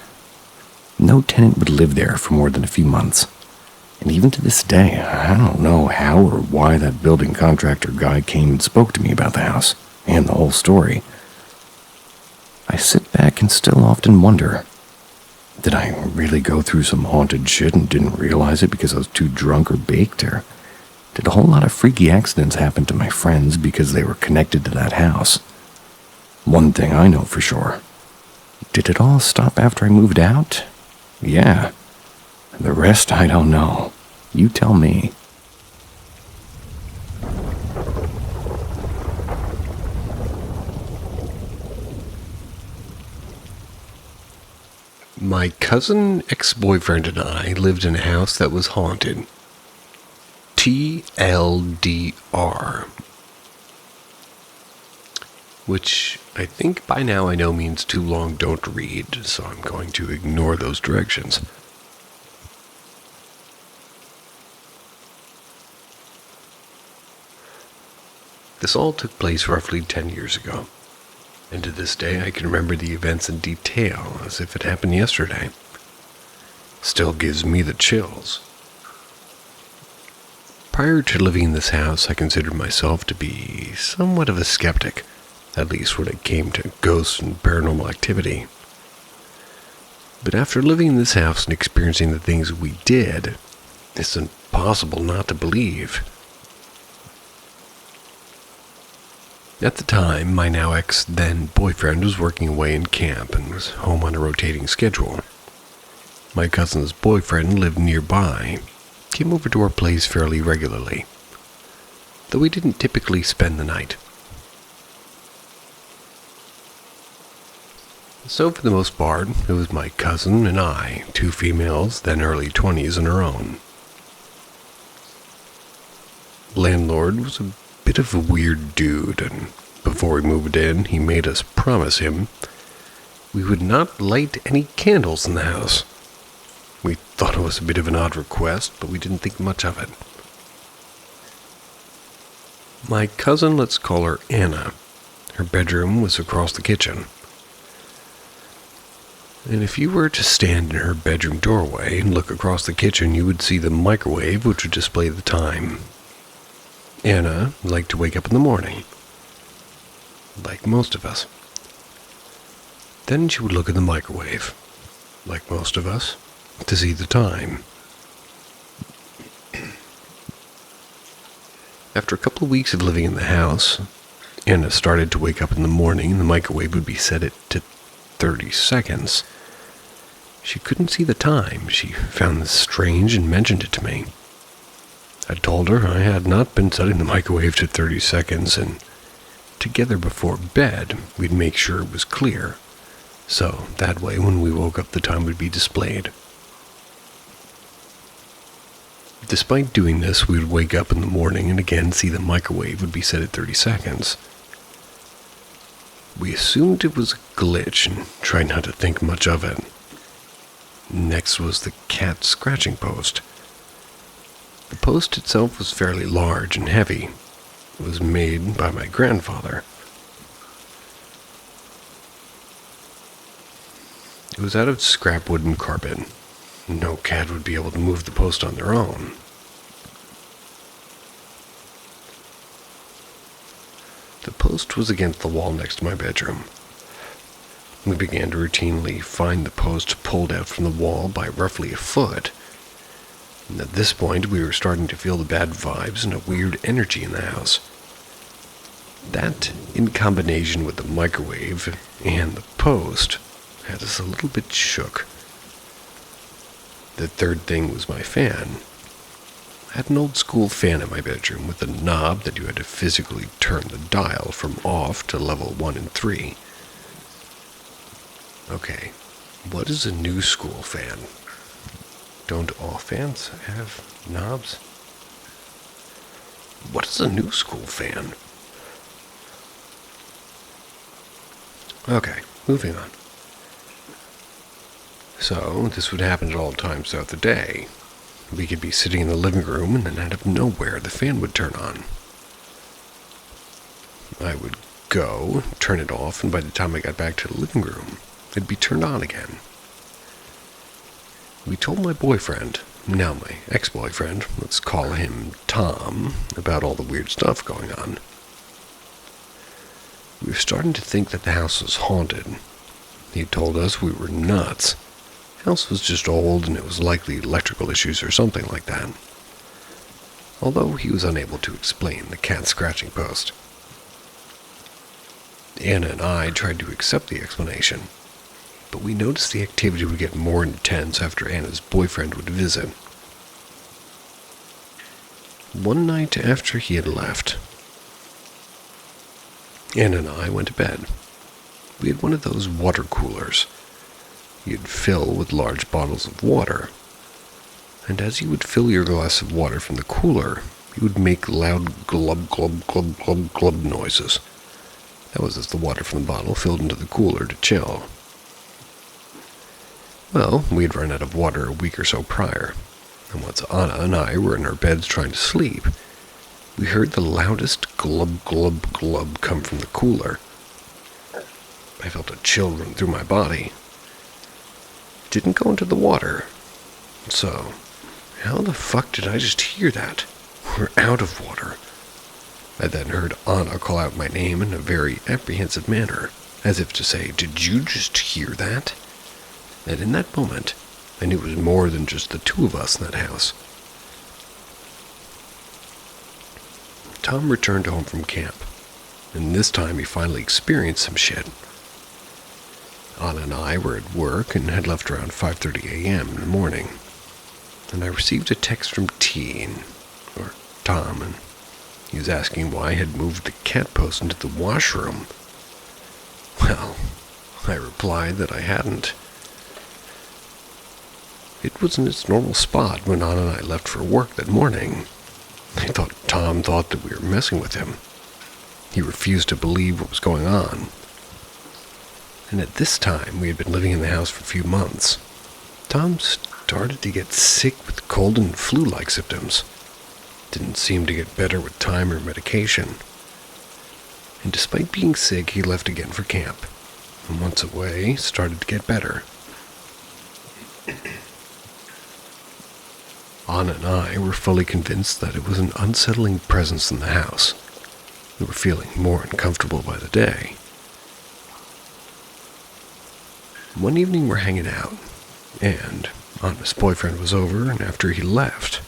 No tenant would live there for more than a few months. And even to this day, I don't know how or why that building contractor guy came and spoke to me about the house and the whole story. I sit back and still often wonder, did I really go through some haunted shit and didn't realize it because I was too drunk or baked, or did a whole lot of freaky accidents happen to my friends because they were connected to that house? One thing I know for sure. Did it all stop after I moved out? Yeah. The rest I don't know. You tell me. My cousin, ex-boyfriend, and I lived in a house that was haunted. TLDR. Which I think by now I know means too long don't read, so I'm going to ignore those directions. This all took place roughly 10 years ago. And to this day, I can remember the events in detail as if it happened yesterday. Still gives me the chills. Prior to living in this house, I considered myself to be somewhat of a skeptic, at least when it came to ghosts and paranormal activity. But after living in this house and experiencing the things we did, it's impossible not to believe. At the time, my now ex-then-boyfriend was working away in camp and was home on a rotating schedule. My cousin's boyfriend lived nearby, came over to our place fairly regularly, though we didn't typically spend the night. So for the most part, it was my cousin and I, 2 females, then early 20s on our own. Landlord was a bit of a weird dude, and before we moved in, he made us promise him we would not light any candles in the house. We thought it was a bit of an odd request, but we didn't think much of it. My cousin, let's call her Anna. Her bedroom was across the kitchen. And if you were to stand in her bedroom doorway and look across the kitchen, you would see the microwave, which would display the time. Anna liked to wake up in the morning, like most of us. Then she would look in the microwave, like most of us, to see the time. After a couple of weeks of living in the house, Anna started to wake up in the morning and the microwave would be set to 30 seconds. She couldn't see the time. She found this strange and mentioned it to me. I told her I had not been setting the microwave to 30 seconds, and together before bed, we'd make sure it was clear, so that way when we woke up the time would be displayed. Despite doing this, we would wake up in the morning and again see the microwave would be set at 30 seconds. We assumed it was a glitch and tried not to think much of it. Next was the cat scratching post. The post itself was fairly large and heavy. It was made by my grandfather. It was out of scrap wood and carpet. No cat would be able to move the post on their own. The post was against the wall next to my bedroom. We began to routinely find the post pulled out from the wall by roughly a foot. And at this point, we were starting to feel the bad vibes and a weird energy in the house. That, in combination with the microwave and the post, had us a little bit shook. The third thing was my fan. I had an old school fan in my bedroom with a knob that you had to physically turn the dial from off to level 1 and 3. Okay, what is a new school fan? Don't all fans have knobs? What is a new school fan? Okay, moving on. So, this would happen at all times throughout the day. We could be sitting in the living room and then out of nowhere the fan would turn on. I would go, turn it off, and by the time I got back to the living room, it'd be turned on again. We told my boyfriend, now my ex-boyfriend, let's call him Tom, about all the weird stuff going on. We were starting to think that the house was haunted. He told us we were nuts. The house was just old and it was likely electrical issues or something like that. Although he was unable to explain the cat scratching post. Anna and I tried to accept the explanation, but we noticed the activity would get more intense after Anna's boyfriend would visit. One night after he had left, Anna and I went to bed. We had one of those water coolers. You'd fill with large bottles of water, and as you would fill your glass of water from the cooler, you would make loud glub, glub, glub, glub, glub noises. That was as the water from the bottle filled into the cooler to chill. Well, we'd run out of water a week or so prior, and once Anna and I were in our beds trying to sleep, we heard the loudest glub, glub, glub come from the cooler. I felt a chill run through my body. It didn't go into the water. So, how the fuck did I just hear that? We're out of water. I then heard Anna call out my name in a very apprehensive manner, as if to say, "Did you just hear that?" And in that moment, I knew it was more than just the two of us in that house. Tom returned home from camp, and this time he finally experienced some shit. Anna and I were at work and had left around 5:30 a.m. in the morning, and I received a text from Tom, and he was asking why I had moved the cat post into the washroom. Well, I replied that I hadn't. It was in its normal spot when Anna and I left for work that morning. Tom thought that we were messing with him. He refused to believe what was going on. And at this time, we had been living in the house for a few months. Tom started to get sick with cold and flu-like symptoms. Didn't seem to get better with time or medication. And despite being sick, he left again for camp. And once away, started to get better. Anna and I were fully convinced that it was an unsettling presence in the house. We were feeling more uncomfortable by the day. One evening we're hanging out, and Anna's boyfriend was over, and after he left,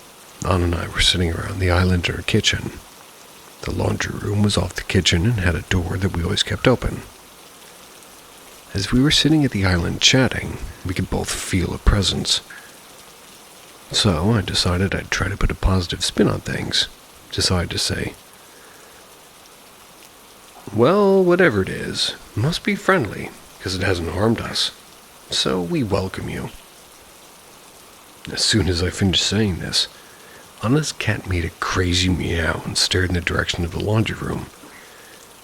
Anna and I were sitting around the island in our kitchen. The laundry room was off the kitchen and had a door that we always kept open. As we were sitting at the island chatting, we could both feel a presence. So I decided I'd try to put a positive spin on things. Decided to say, "Well, whatever it is, must be friendly, because it hasn't harmed us. So we welcome you." As soon as I finished saying this, Anna's cat made a crazy meow and stared in the direction of the laundry room.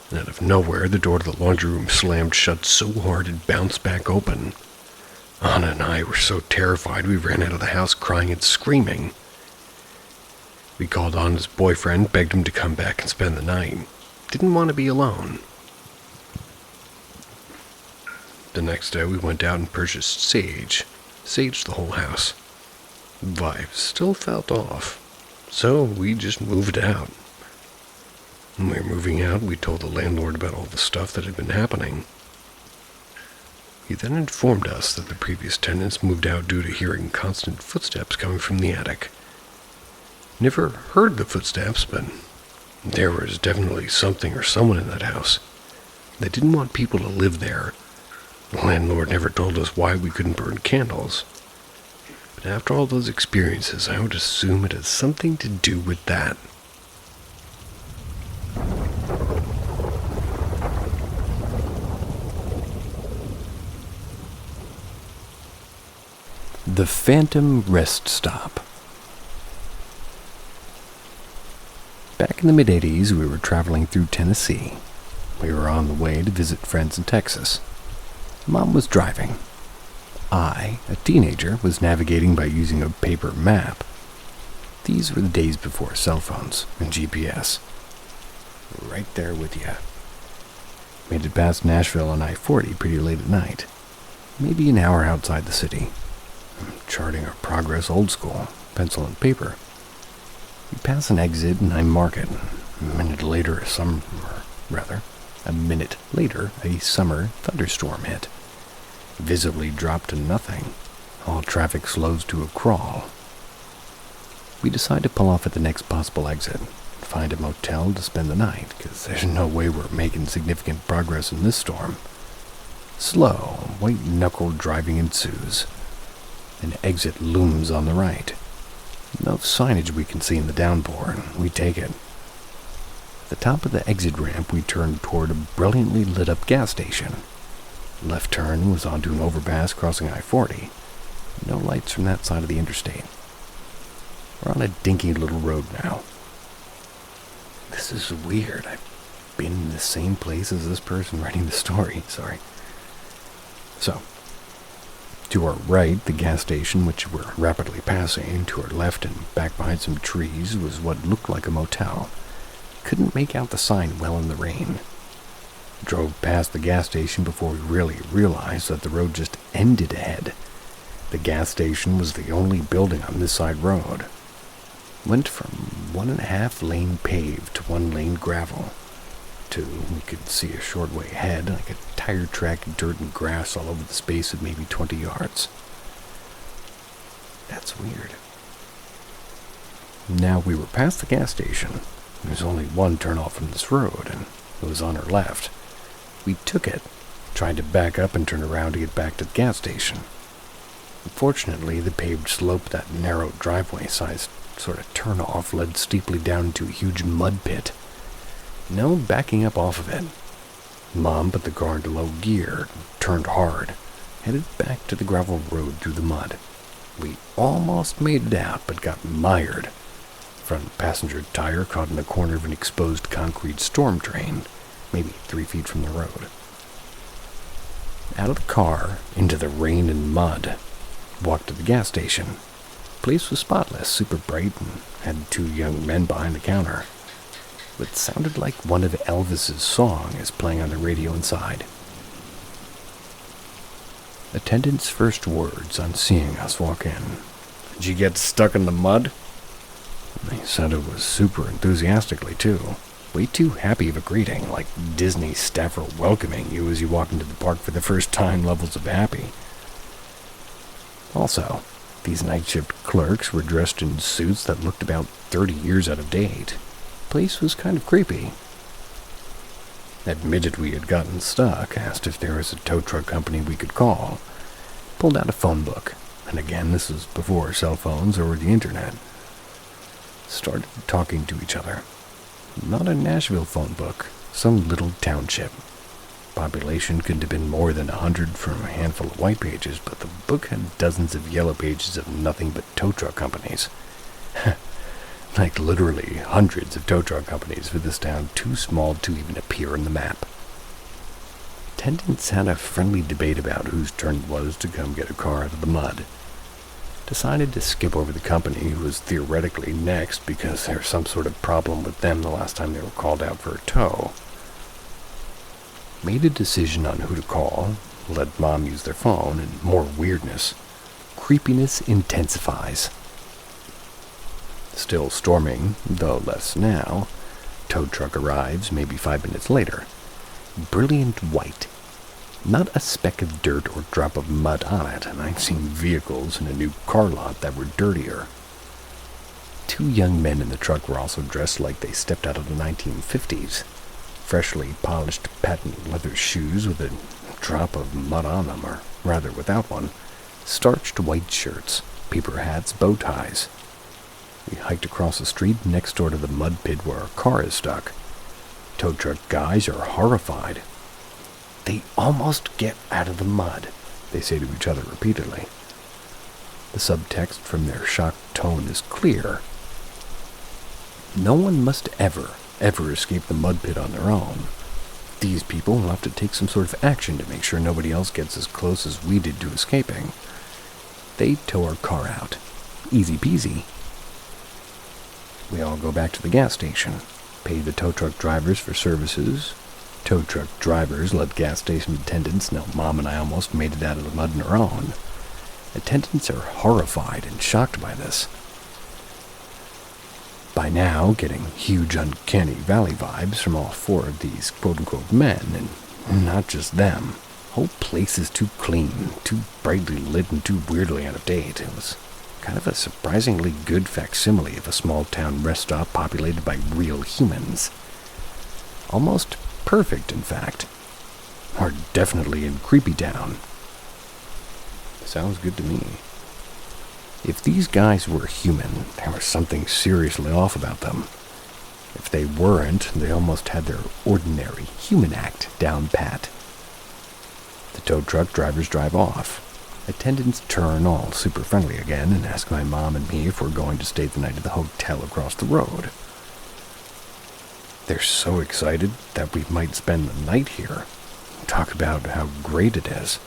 and out of nowhere, the door to the laundry room slammed shut so hard it bounced back open. Anna and I were so terrified we ran out of the house crying and screaming. We called Anna's boyfriend, begged him to come back and spend the night. Didn't want to be alone. The next day we went out and purchased sage. Saged the whole house. Vibe still felt off, so we just moved out. When we were moving out, we told the landlord about all the stuff that had been happening. He then informed us that the previous tenants moved out due to hearing constant footsteps coming from the attic. Never heard the footsteps, but there was definitely something or someone in that house. They didn't want people to live there. The landlord never told us why we couldn't burn candles. But after all those experiences, I would assume it has something to do with that. The Phantom Rest Stop. Back in the mid-80s, we were traveling through Tennessee. We were on the way to visit friends in Texas. Mom was driving. I, a teenager, was navigating by using a paper map. These were the days before cell phones and GPS. Right there with you. Made it past Nashville on I-40 pretty late at night. Maybe an hour outside the city. Charting our progress old school, pencil and paper. We pass an exit and I mark it. A minute later, a summer thunderstorm hit. Visibly dropped to nothing. All traffic slows to a crawl. We decide to pull off at the next possible exit. Find a motel to spend the night, because there's no way we're making significant progress in this storm. Slow, white-knuckled driving ensues. An exit looms on the right. No signage we can see in the downpour, and we take it. At the top of the exit ramp, we turned toward a brilliantly lit-up gas station. Left turn was onto an overpass crossing I-40. No lights from that side of the interstate. We're on a dinky little road now. This is weird. I've been in the same place as this person writing the story. Sorry. So, to our right, the gas station, which we're rapidly passing. To our left and back behind some trees was what looked like a motel. Couldn't make out the sign well in the rain. Drove past the gas station before we really realized that the road just ended ahead. The gas station was the only building on this side road. Went from 1.5 lane paved to 1 lane gravel. To, we could see a short way ahead, like a tire track, dirt and grass all over the space of maybe 20 yards. That's weird. Now we were past the gas station. There's only one turnoff from this road, and it was on our left. We took it, tried to back up and turn around to get back to the gas station. Unfortunately, the paved slope of that narrow driveway-sized sort of turn-off led steeply down into a huge mud pit. No backing up off of it. Mom put the car into low gear, turned hard, headed back to the gravel road through the mud. We almost made it out, but got mired. Front passenger tire caught in the corner of an exposed concrete storm drain, maybe 3 feet from the road. Out of the car, into the rain and mud. Walked to the gas station. Place was spotless, super bright, and had 2 young men behind the counter. What sounded like one of Elvis's songs playing on the radio inside. Attendant's first words on seeing us walk in. "Did you get stuck in the mud?" They said it was super enthusiastically, too. Way too happy of a greeting, like Disney staffer welcoming you as you walk into the park for the first time levels of happy. Also, these night shift clerks were dressed in suits that looked about 30 years out of date. Place was kind of creepy. Admitted we had gotten stuck, asked if there was a tow truck company we could call. Pulled out a phone book, and again, this was before cell phones or the internet. Started talking to each other. Not a Nashville phone book, some little township. Population couldn't have been more than 100 from a handful of white pages, but the book had dozens of yellow pages of nothing but tow truck companies. Like literally hundreds of tow truck companies for this town too small to even appear on the map. Attendants had a friendly debate about whose turn it was to come get a car out of the mud. Decided to skip over the company who was theoretically next because there was some sort of problem with them the last time they were called out for a tow. Made a decision on who to call, let Mom use their phone, and more weirdness. Creepiness intensifies. Still storming, though less now, tow truck arrives maybe 5 minutes later. Brilliant white. Not a speck of dirt or drop of mud on it, and I've seen vehicles in a new car lot that were dirtier. 2 young men in the truck were also dressed like they stepped out of the 1950s. Freshly polished patent leather shoes with a drop of mud on them, or rather without one. Starched white shirts, paper hats, bow ties. We hiked across the street next door to the mud pit where our car is stuck. Tow truck guys are horrified. They almost get out of the mud, they say to each other repeatedly. The subtext from their shocked tone is clear. No one must ever escape the mud pit on their own. These people will have to take some sort of action to make sure nobody else gets as close as we did to escaping. They tow our car out. Easy peasy. We all go back to the gas station, pay the tow truck drivers for services. Tow truck drivers let gas station attendants know Mom and I almost made it out of the mud on our own. Attendants are horrified and shocked by this. By now, getting huge uncanny valley vibes from all 4 of these quote-unquote men, and not just them. Whole place is too clean, too brightly lit, and too weirdly out of date. It was kind of a surprisingly good facsimile of a small-town rest stop populated by real humans. Almost perfect, in fact. Or definitely in Creepy Town. Sounds good to me. If these guys were human, there was something seriously off about them. If they weren't, they almost had their ordinary human act down pat. The tow truck drivers drive off. Attendants turn all super friendly again and ask my mom and me if we're going to stay the night at the hotel across the road. They're so excited that we might spend the night here. Talk about how great it is.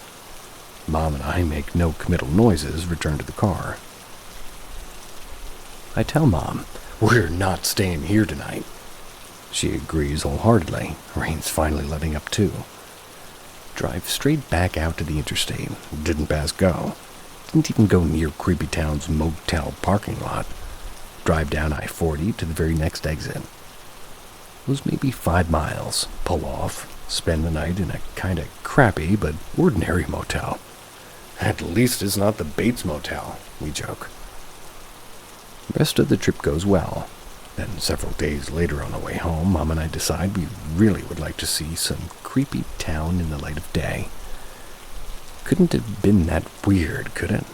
Mom and I make no committal noises, return to the car. I tell Mom, we're not staying here tonight. She agrees wholeheartedly, rain's finally letting up too. Drive straight back out to the interstate. Didn't pass go. Didn't even go near Creepy Town's motel parking lot. Drive down I-40 to the very next exit. It was maybe 5 miles. Pull off. Spend the night in a kind of crappy but ordinary motel. At least it's not the Bates Motel, we joke. Rest of the trip goes well. Then several days later on the way home, Mom and I decide we really would like to see some Creepy Town in the light of day. Couldn't have been that weird, could it?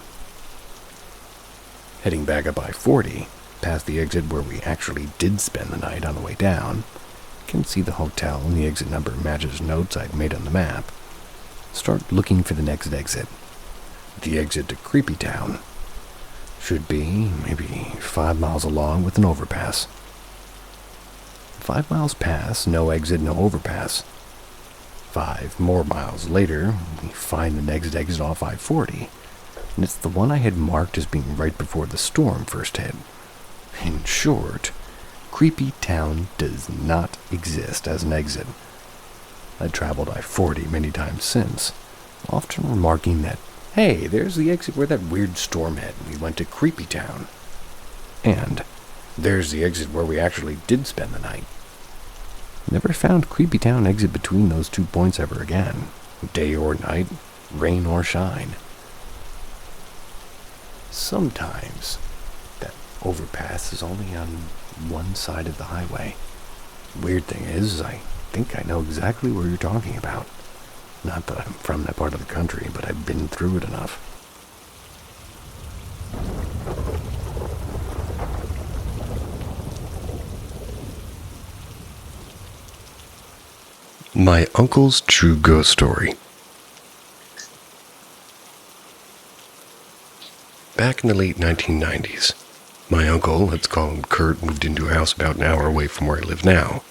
Heading back up I-40, past the exit where we actually did spend the night on the way down, can see the hotel and the exit number matches notes I'd made on the map. Start looking for the next exit. The exit to Creepy Town. Should be maybe 5 miles along with an overpass. 5 miles pass, no exit, no overpass. 5 more miles later, we find the next exit off I-40, and it's the one I had marked as being right before the storm first hit. In short, Creepy Town does not exist as an exit. I've traveled I-40 many times since, often remarking that, hey, there's the exit where that weird storm hit and we went to Creepy Town. And there's the exit where we actually did spend the night. Never found Creepy Town exit between those 2 points ever again, day or night, rain or shine. Sometimes that overpass is only on one side of the highway. Weird thing is, I think I know exactly where you're talking about. Not that I'm from that part of the country, but I've been through it enough. My uncle's true ghost story. Back in the late 1990s, My uncle, let's call him Kurt, moved into a house about an hour away from where I live now.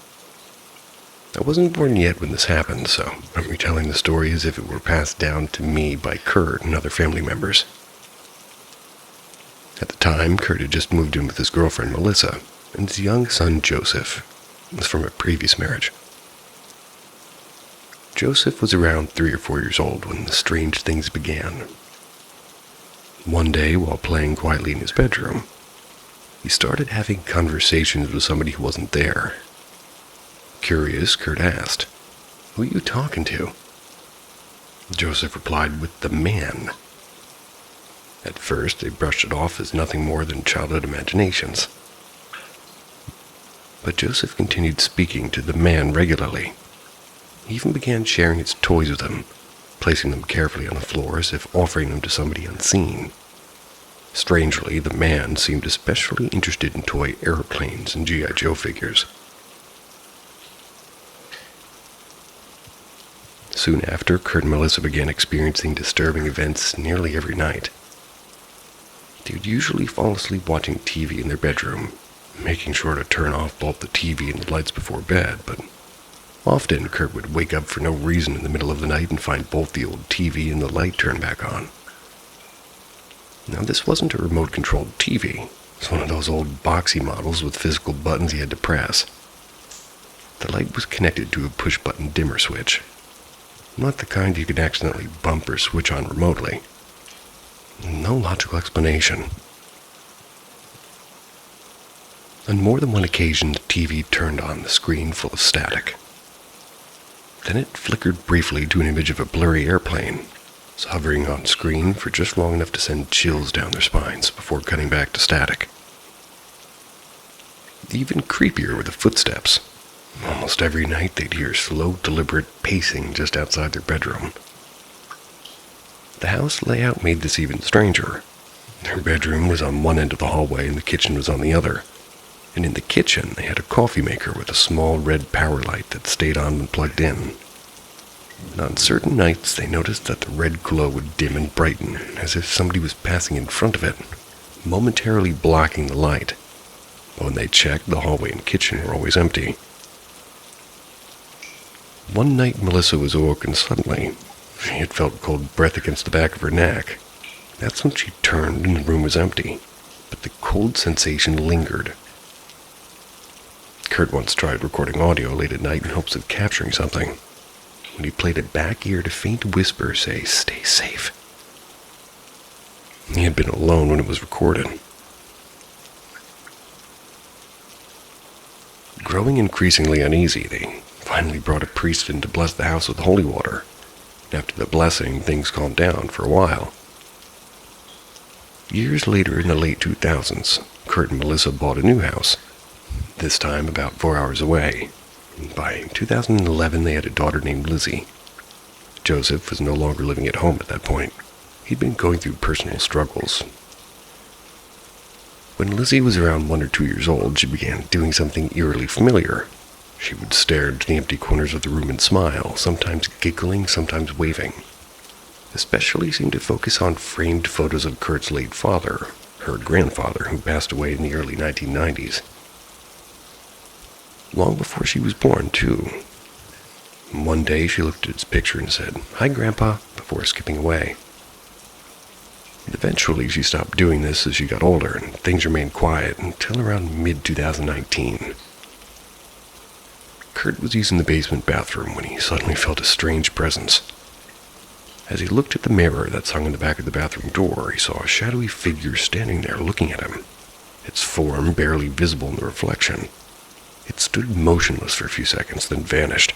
I wasn't born yet when this happened, so I'm retelling the story as if it were passed down to me by Kurt and other family members. At the time, Kurt had just moved in with his girlfriend Melissa, and his young son Joseph was from a previous marriage. Joseph was around 3 or 4 years old when the strange things began. One day, while playing quietly in his bedroom, he started having conversations with somebody who wasn't there. Curious, Kurt asked, "Who are you talking to?" Joseph replied with the man. At first, they brushed it off as nothing more than childhood imaginations. But Joseph continued speaking to the man regularly. He even began sharing his toys with him, placing them carefully on the floor as if offering them to somebody unseen. Strangely, the man seemed especially interested in toy airplanes and G.I. Joe figures. Soon after, Kurt and Melissa began experiencing disturbing events nearly every night. They would usually fall asleep watching TV in their bedroom, making sure to turn off both the TV and the lights before bed, but often Kurt would wake up for no reason in the middle of the night and find both the old TV and the light turned back on. Now, this wasn't a remote-controlled TV. It's one of those old boxy models with physical buttons he had to press. The light was connected to a push-button dimmer switch. Not the kind you could accidentally bump or switch on remotely. No logical explanation. On more than one occasion, the TV turned on, the screen full of static. Then it flickered briefly to an image of a blurry airplane, hovering on screen for just long enough to send chills down their spines before cutting back to static. Even creepier were the footsteps. Almost every night they'd hear slow, deliberate pacing just outside their bedroom. The house layout made this even stranger. Their bedroom was on one end of the hallway and the kitchen was on the other. And in the kitchen, they had a coffee maker with a small red power light that stayed on when plugged in. And on certain nights, they noticed that the red glow would dim and brighten, as if somebody was passing in front of it, momentarily blocking the light. But when they checked, the hallway and kitchen were always empty. One night, Melissa was awoken suddenly. She had felt a cold breath against the back of her neck. That's when she turned and the room was empty, but the cold sensation lingered. Kurt once tried recording audio late at night in hopes of capturing something. When he played it back, he heard a faint whisper say, "Stay safe." He had been alone when it was recorded. Growing increasingly uneasy, they finally brought a priest in to bless the house with holy water. After the blessing, things calmed down for a while. Years later, in the late 2000s, Kurt and Melissa bought a new house, this time about 4 hours away. By 2011, they had a daughter named Lizzie. Joseph was no longer living at home at that point. He'd been going through personal struggles. When Lizzie was around 1 or 2 years old, she began doing something eerily familiar. She would stare into the empty corners of the room and smile, sometimes giggling, sometimes waving. Especially seemed to focus on framed photos of Kurt's late father, her grandfather, who passed away in the early 1990s. Long before she was born, too. One day she looked at his picture and said, "Hi, Grandpa," before skipping away. Eventually she stopped doing this as she got older, and things remained quiet until around mid-2019. Kurt was using the basement bathroom when he suddenly felt a strange presence. As he looked at the mirror that hung in the back of the bathroom door, he saw a shadowy figure standing there looking at him, its form barely visible in the reflection. It stood motionless for a few seconds, then vanished.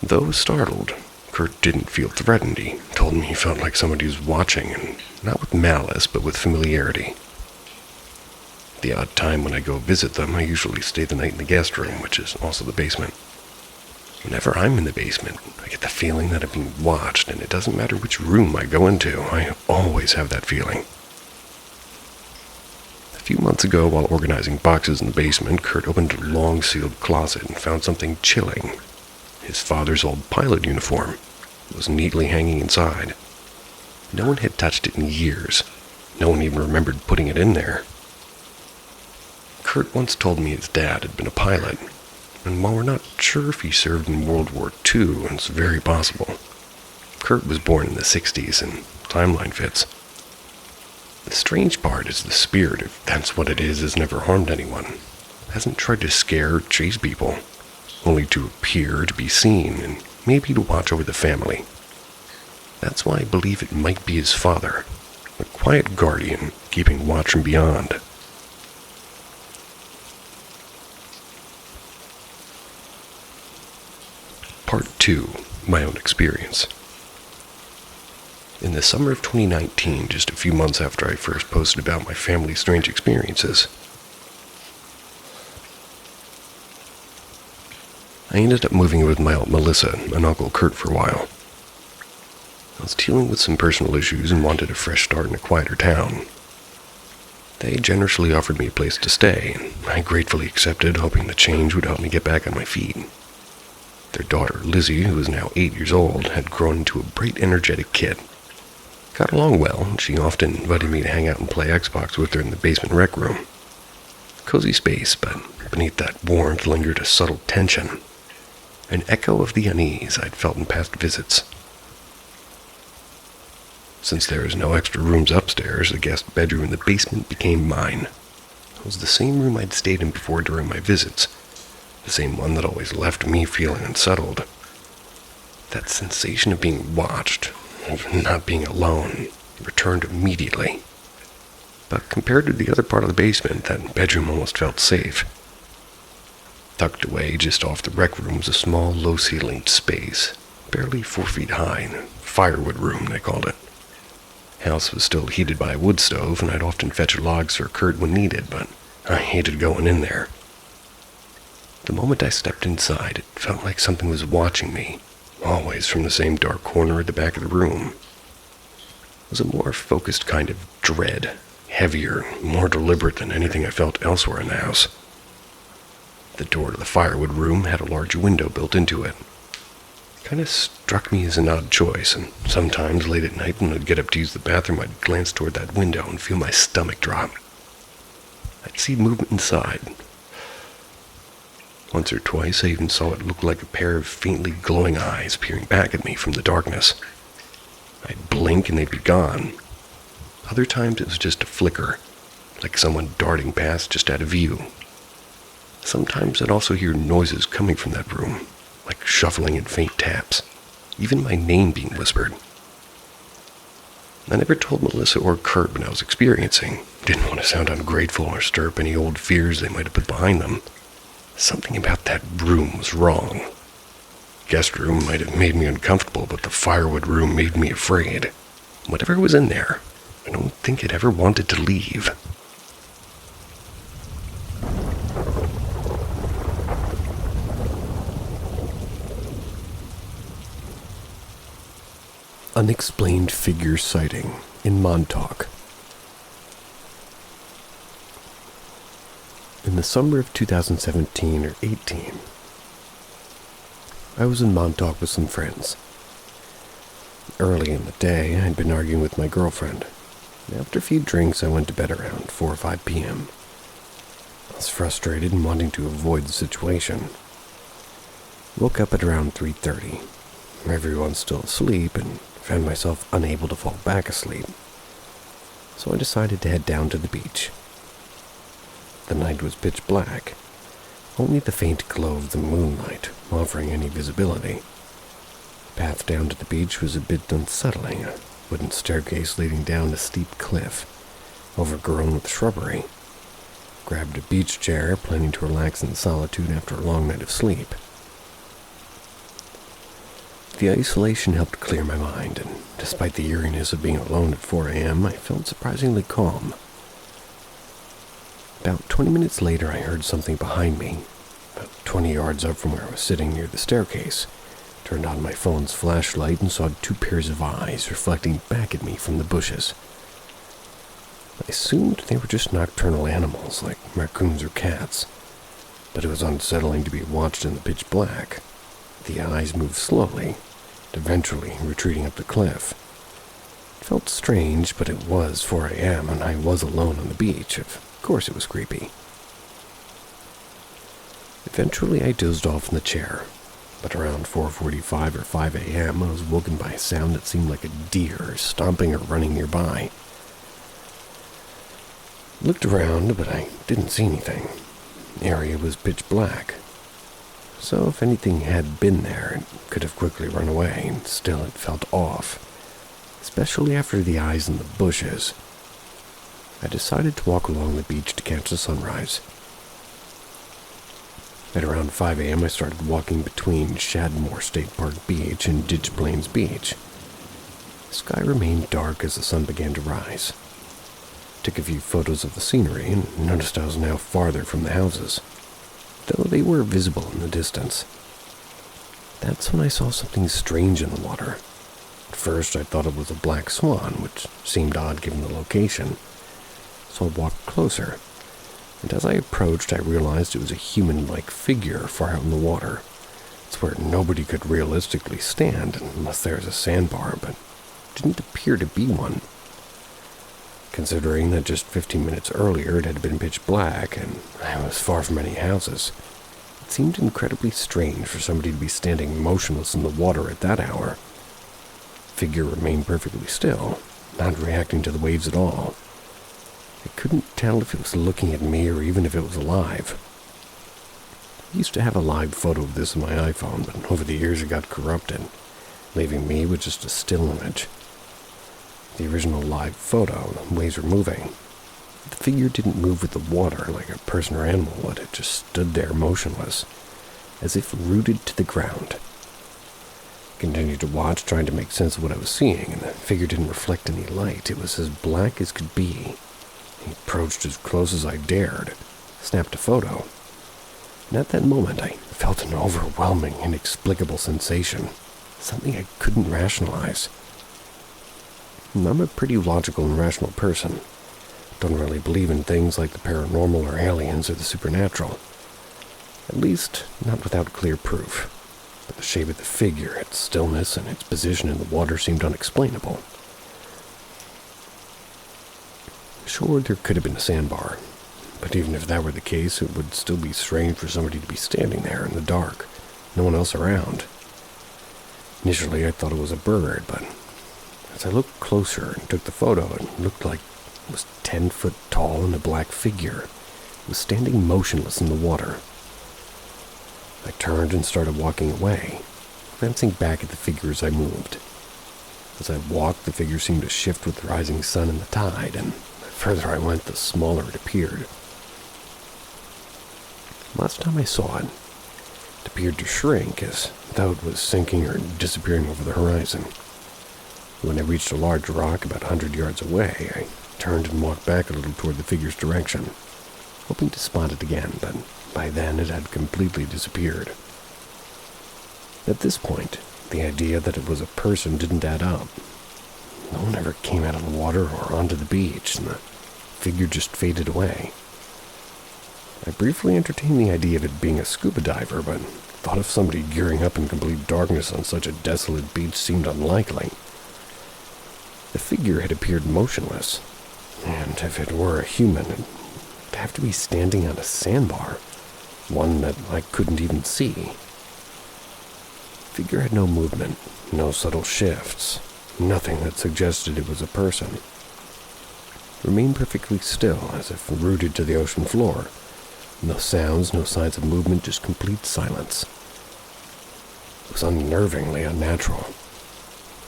Though startled, Kurt didn't feel threatened. He told me he felt like somebody was watching, and not with malice, but with familiarity. The odd time when I go visit them, I usually stay the night in the guest room, which is also the basement. Whenever I'm in the basement, I get the feeling that I'm being watched, and it doesn't matter which room I go into, I always have that feeling. A few months ago, while organizing boxes in the basement, Kurt opened a long sealed closet and found something chilling. His father's old pilot uniform was neatly hanging inside. No one had touched it in years. no one even remembered putting it in there. Kurt once told me his dad had been a pilot, and while we're not sure if he served in World War II, it's very possible. Kurt was born in the 60s, and timeline fits. The strange part is the spirit, if that's what it is, has never harmed anyone. Hasn't tried to scare or chase people, only to appear, to be seen, and maybe to watch over the family. That's why I believe it might be his father, a quiet guardian keeping watch from beyond. Part 2, my own experience. In the summer of 2019, just a few months after I first posted about my family's strange experiences, I ended up moving with my Aunt Melissa and Uncle Kurt for a while. I was dealing with some personal issues and wanted a fresh start in a quieter town. They generously offered me a place to stay, and I gratefully accepted, hoping the change would help me get back on my feet. Their daughter, Lizzie, who was now 8 years old, had grown into a bright, energetic kid. Got along well, and she often invited me to hang out and play Xbox with her in the basement rec room. Cozy space, but beneath that warmth lingered a subtle tension, an echo of the unease I'd felt in past visits. Since there was no extra rooms upstairs, the guest bedroom in the basement became mine. It was the same room I'd stayed in before during my visits, the same one that always left me feeling unsettled. That sensation of being watched, of not being alone, returned immediately. But compared to the other part of the basement, that bedroom almost felt safe. Tucked away just off the rec room was a small, low-ceilinged space, barely 4 feet high, a firewood room, they called it. The house was still heated by a wood stove, and I'd often fetch logs for Kurt when needed, but I hated going in there. The moment I stepped inside, it felt like something was watching me, always from the same dark corner at the back of the room. It was a more focused kind of dread, heavier, more deliberate than anything I felt elsewhere in the house. The door to the firewood room had a large window built into it. It kind of struck me as an odd choice, and sometimes late at night when I'd get up to use the bathroom, I'd glance toward that window and feel my stomach drop. I'd see movement inside. Once or twice, I even saw what looked like a pair of faintly glowing eyes peering back at me from the darkness. I'd blink and they'd be gone. Other times it was just a flicker, like someone darting past just out of view. Sometimes I'd also hear noises coming from that room, like shuffling and faint taps, even my name being whispered. I never told Melissa or Kurt what I was experiencing. Didn't want to sound ungrateful or stir up any old fears they might have put behind them. Something about that room was wrong. Guest room might have made me uncomfortable, but the firewood room made me afraid. Whatever was in there, I don't think it ever wanted to leave. Unexplained figure sighting in Montauk. In the summer of 2017 or 18, I was in Montauk with some friends. Early in the day, I'd been arguing with my girlfriend. After a few drinks, I went to bed around 4 or 5 p.m. I was frustrated and wanting to avoid the situation. Woke up at around 3:30. Everyone's still asleep and found myself unable to fall back asleep. So I decided to head down to the beach. The night was pitch black, only the faint glow of the moonlight offering any visibility. The path down to the beach was a bit unsettling, a wooden staircase leading down a steep cliff, overgrown with shrubbery. Grabbed a beach chair, planning to relax in solitude after a long night of sleep. The isolation helped clear my mind, and despite the eeriness of being alone at 4 a.m., I felt surprisingly calm. About 20 minutes later, I heard something behind me, about 20 yards up from where I was sitting near the staircase. Turned on my phone's flashlight and saw 2 pairs of eyes reflecting back at me from the bushes. I assumed they were just nocturnal animals, like raccoons or cats, but it was unsettling to be watched in the pitch black. The eyes moved slowly, eventually retreating up the cliff. It felt strange, but it was 4 a.m. and I was alone on the beach. Of course it was creepy. Eventually I dozed off in the chair, but around 4:45 or 5 a.m. I was woken by a sound that seemed like a deer stomping or running nearby. I looked around, but I didn't see anything. The area was pitch black. So if anything had been there, it could have quickly run away, and still it felt off, especially after the eyes in the bushes. I decided to walk along the beach to catch the sunrise. At around 5 a.m. I started walking between Shadmore State Park Beach and Ditch Plains Beach. The sky remained dark as the sun began to rise. Took a few photos of the scenery and noticed I was now farther from the houses, though they were visible in the distance. That's when I saw something strange in the water. At first I thought it was a black swan, which seemed odd given the location, so I walked closer, and as I approached I realized it was a human-like figure far out in the water. It's where nobody could realistically stand unless there was a sandbar, but didn't appear to be one. Considering that just 15 minutes earlier it had been pitch black and I was far from any houses, it seemed incredibly strange for somebody to be standing motionless in the water at that hour. The figure remained perfectly still, not reacting to the waves at all. I couldn't tell if it was looking at me or even if it was alive. I used to have a live photo of this on my iPhone, but over the years it got corrupted, leaving me with just a still image. The original live photo, the waves were moving. The figure didn't move with the water like a person or animal would. It just stood there motionless, as if rooted to the ground. I continued to watch, trying to make sense of what I was seeing, and the figure didn't reflect any light. It was as black as could be. He approached as close as I dared, snapped a photo, and at that moment I felt an overwhelming, inexplicable sensation, something I couldn't rationalize. I'm a pretty logical and rational person. Don't really believe in things like the paranormal or aliens or the supernatural. At least, not without clear proof. But the shape of the figure, its stillness, and its position in the water seemed unexplainable. Sure, there could have been a sandbar, but even if that were the case, it would still be strange for somebody to be standing there in the dark, no one else around. Initially, I thought it was a bird, but as I looked closer and took the photo, it looked like it was 10 foot tall and a black figure. It was standing motionless in the water. I turned and started walking away, glancing back at the figure as I moved. As I walked, the figure seemed to shift with the rising sun and the tide, and the further I went, the smaller it appeared. Last time I saw it, it appeared to shrink as though it was sinking or disappearing over the horizon. When I reached a large rock about 100 yards away, I turned and walked back a little toward the figure's direction, hoping to spot it again, but by then it had completely disappeared. At this point, the idea that it was a person didn't add up. No one ever came out of the water or onto the beach, and the figure just faded away. I briefly entertained the idea of it being a scuba diver, but thought of somebody gearing up in complete darkness on such a desolate beach seemed unlikely. The figure had appeared motionless, and if it were a human, it would have to be standing on a sandbar, one that I couldn't even see. The figure had no movement, no subtle shifts, nothing that suggested it was a person. It remained perfectly still, as if rooted to the ocean floor. No sounds, no signs of movement, just complete silence. It was unnervingly unnatural.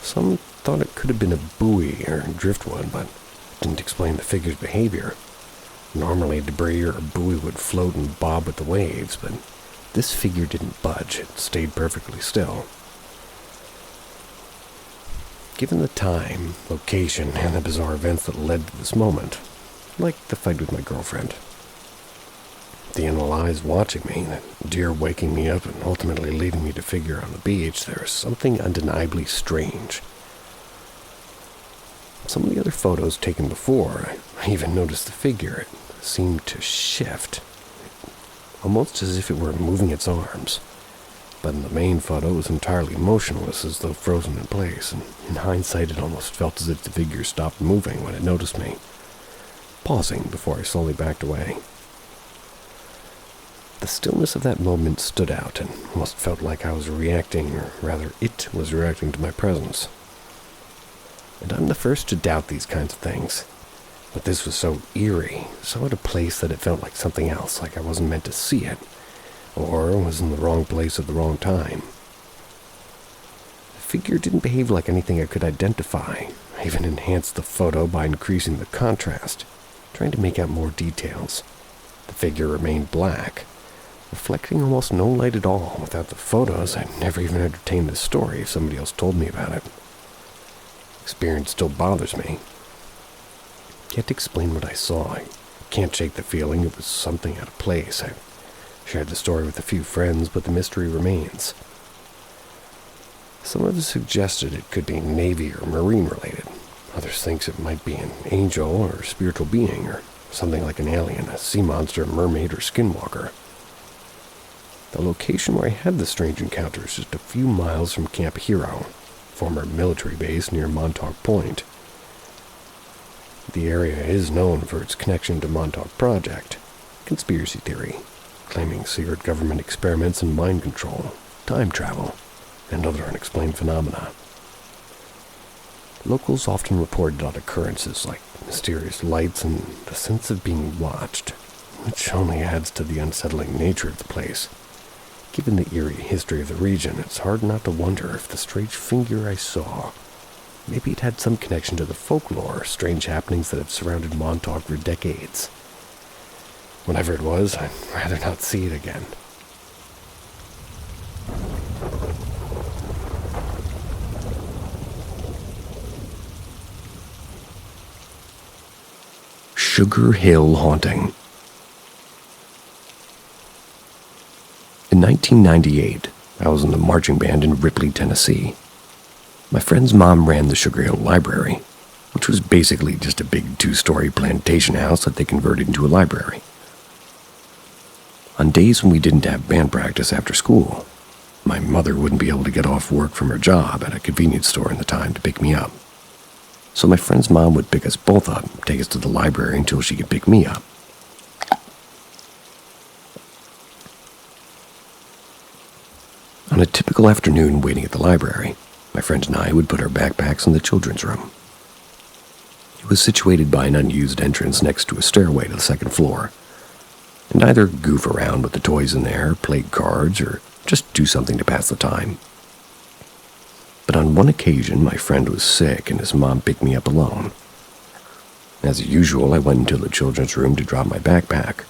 Some thought it could have been a buoy or driftwood, but it didn't explain the figure's behavior. Normally, debris or a buoy would float and bob with the waves, but this figure didn't budge. It stayed perfectly still. Given the time, location, and the bizarre events that led to this moment, like the fight with my girlfriend, the animal eyes watching me, the deer waking me up and ultimately leading me to figure on the beach, there was something undeniably strange. Some of the other photos taken before, I even noticed the figure. It seemed to shift, almost as if it were moving its arms. but in the main photo it was entirely motionless, as though frozen in place, and in hindsight it almost felt as if the figure stopped moving when it noticed me, pausing before I slowly backed away. The stillness of that moment stood out and almost felt like I was reacting, or rather it was reacting to my presence. And I'm the first to doubt these kinds of things, but this was so eerie, so out of place that it felt like something else, like I wasn't meant to see it, or was in the wrong place at the wrong time. The figure didn't behave like anything I could identify. I even enhanced the photo by increasing the contrast, trying to make out more details. The figure remained black, reflecting almost no light at all. Without the photos, I'd never even entertained this story if somebody else told me about it. Experience still bothers me. Can't explain what I saw. I can't shake the feeling it was something out of place. I shared the story with a few friends, but the mystery remains. Some of us suggested it could be Navy or Marine related. Others think it might be an angel or spiritual being, or something like an alien, a sea monster, mermaid, or skinwalker. The location where I had the strange encounter is just a few miles from Camp Hero, former military base near Montauk Point. The area is known for its connection to Montauk Project, conspiracy theory, claiming secret government experiments in mind control, time travel, and other unexplained phenomena. Locals often reported on occurrences like mysterious lights and the sense of being watched, which only adds to the unsettling nature of the place. Given the eerie history of the region, it's hard not to wonder if the strange figure I saw, maybe it had some connection to the folklore or strange happenings that have surrounded Montauk for decades. Whatever it was, I'd rather not see it again. Sugar Hill Haunting. In 1998, I was in the marching band in Ripley, Tennessee. My friend's mom ran the Sugar Hill Library, which was basically just a big 2-story plantation house that they converted into a library. On days when we didn't have band practice after school, my mother wouldn't be able to get off work from her job at a convenience store in the time to pick me up. So my friend's mom would pick us both up, take us to the library until she could pick me up. On a typical afternoon waiting at the library, my friend and I would put our backpacks in the children's room. It was situated by an unused entrance next to a stairway to the second floor, and either goof around with the toys in there, play cards, or just do something to pass the time. But on one occasion, my friend was sick and his mom picked me up alone. As usual, I went into the children's room to drop my backpack,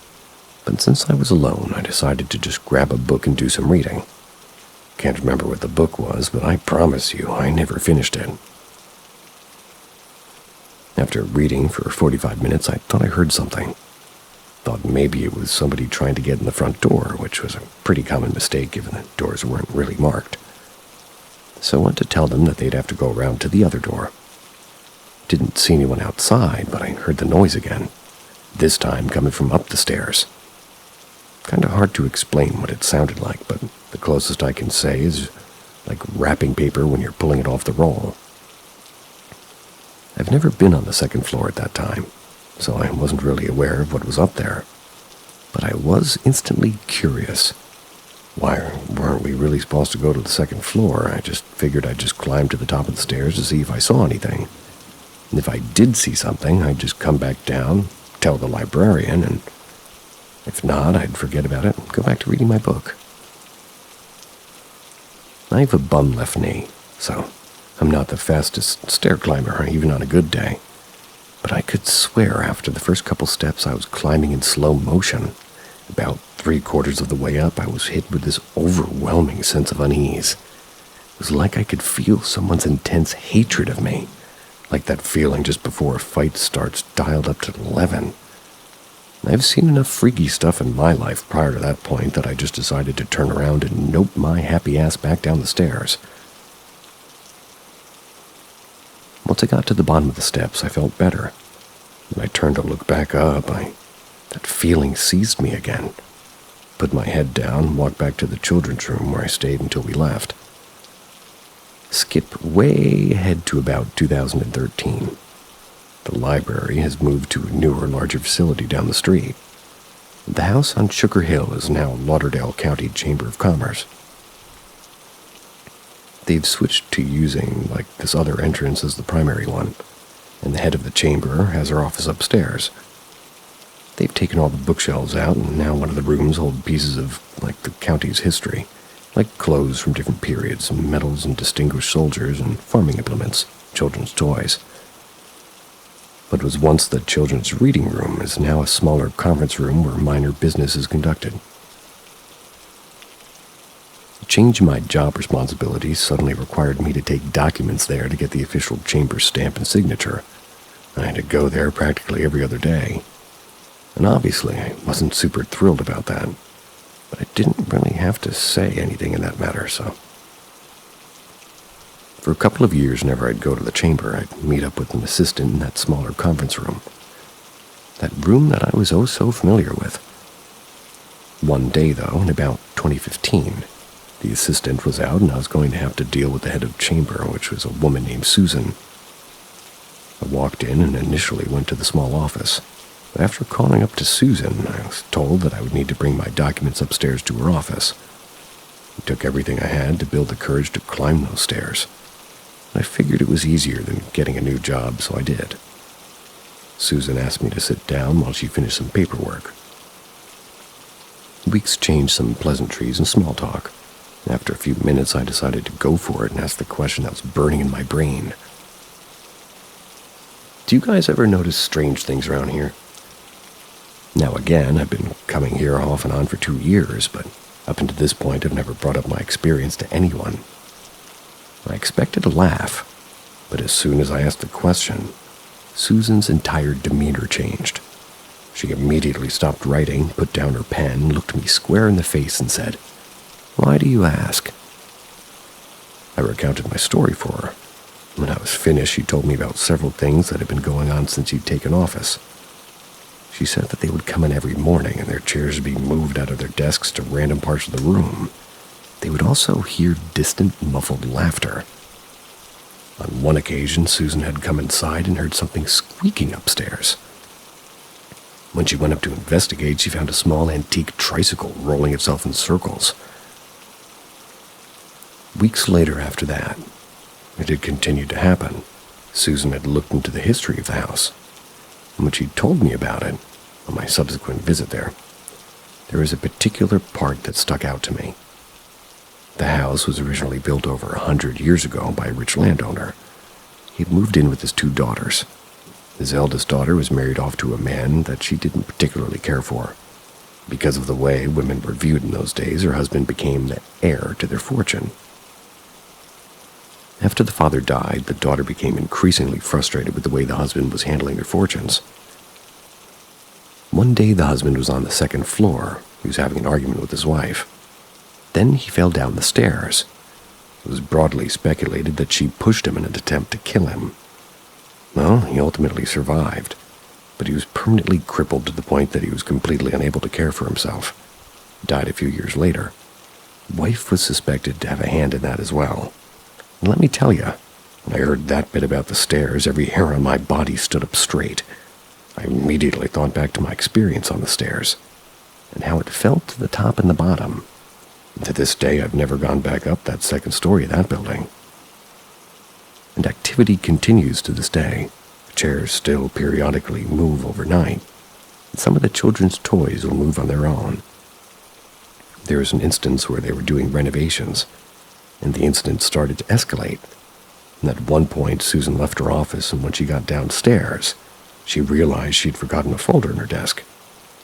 but since I was alone, I decided to just grab a book and do some reading. Can't remember what the book was, but I promise you, I never finished it. After reading for 45 minutes, I thought I heard something. Thought maybe it was somebody trying to get in the front door, which was a pretty common mistake given that doors weren't really marked. So I went to tell them that they'd have to go around to the other door. Didn't see anyone outside, but I heard the noise again, this time coming from up the stairs. Kind of hard to explain what it sounded like, but the closest I can say is like wrapping paper when you're pulling it off the roll. I've never been on the second floor at that time, so I wasn't really aware of what was up there. But I was instantly curious. Why weren't we really supposed to go to the second floor? I just figured I'd just climb to the top of the stairs to see if I saw anything. And if I did see something, I'd just come back down, tell the librarian, and if not, I'd forget about it and go back to reading my book. I have a bum left knee, so I'm not the fastest stair climber, even on a good day. But I could swear after the first couple steps I was climbing in slow motion. About 3/4 of the way up, I was hit with this overwhelming sense of unease. It was like I could feel someone's intense hatred of me, like that feeling just before a fight starts dialed up to 11. I've seen enough freaky stuff in my life prior to that point that I just decided to turn around and nope my happy ass back down the stairs. Once I got to the bottom of the steps, I felt better. When I turned to look back up, that feeling seized me again. put my head down, and walked back to the children's room where I stayed until we left. Skip way ahead to about 2013. The library has moved to a newer, larger facility down the street. The house on Sugar Hill is now Lauderdale County Chamber of Commerce. They've switched to using, this other entrance as the primary one, and the head of the chamber has her office upstairs. They've taken all the bookshelves out, and now one of the rooms hold pieces of, the county's history, like clothes from different periods, and medals and distinguished soldiers, and farming implements, children's toys. What was once the children's reading room is now a smaller conference room where minor business is conducted. The change in my job responsibilities suddenly required me to take documents there to get the official chamber stamp and signature. I had to go there practically every other day. And obviously, I wasn't super thrilled about that. But I didn't really have to say anything in that matter, so... For a couple of years, whenever I'd go to the chamber, I'd meet up with an assistant in that smaller conference room. That room that I was oh so familiar with. One day, though, in about 2015, the assistant was out and I was going to have to deal with the head of chamber, which was a woman named Susan. I walked in and initially went to the small office. But after calling up to Susan, I was told that I would need to bring my documents upstairs to her office. It took everything I had to build the courage to climb those stairs. I figured it was easier than getting a new job, so I did. Susan asked me to sit down while she finished some paperwork. We exchanged some pleasantries and small talk. After a few minutes, I decided to go for it and ask the question that was burning in my brain. Do you guys ever notice strange things around here? Now again, I've been coming here off and on for 2 years, but up until this point, I've never brought up my experience to anyone. I expected a laugh, but as soon as I asked the question, Susan's entire demeanor changed. She immediately stopped writing, put down her pen, looked me square in the face and said, "Why do you ask?" I recounted my story for her. When I was finished, she told me about several things that had been going on since she'd taken office. She said that they would come in every morning and their chairs would be moved out of their desks to random parts of the room. They would also hear distant, muffled laughter. On one occasion, Susan had come inside and heard something squeaking upstairs. When she went up to investigate, she found a small antique tricycle rolling itself in circles. Weeks later after that, it had continued to happen. Susan had looked into the history of the house, and when she told me about it, on my subsequent visit there was a particular part that stuck out to me. The house was originally built over 100 years ago by a rich landowner. He had moved in with his 2 daughters. His eldest daughter was married off to a man that she didn't particularly care for. Because of the way women were viewed in those days, her husband became the heir to their fortune. After the father died, the daughter became increasingly frustrated with the way the husband was handling their fortunes. One day, the husband was on the 2nd floor. He was having an argument with his wife. Then he fell down the stairs. It was broadly speculated that she pushed him in an attempt to kill him. Well, he ultimately survived, but he was permanently crippled to the point that he was completely unable to care for himself. He died a few years later. Wife was suspected to have a hand in that as well. And let me tell you, when I heard that bit about the stairs, every hair on my body stood up straight. I immediately thought back to my experience on the stairs, and how it felt to the top and the bottom. To this day, I've never gone back up that 2nd story of that building. And activity continues to this day. The chairs still periodically move overnight, and some of the children's toys will move on their own. There was an instance where they were doing renovations, and the incident started to escalate. And at one point, Susan left her office, and when she got downstairs, she realized she'd forgotten a folder in her desk.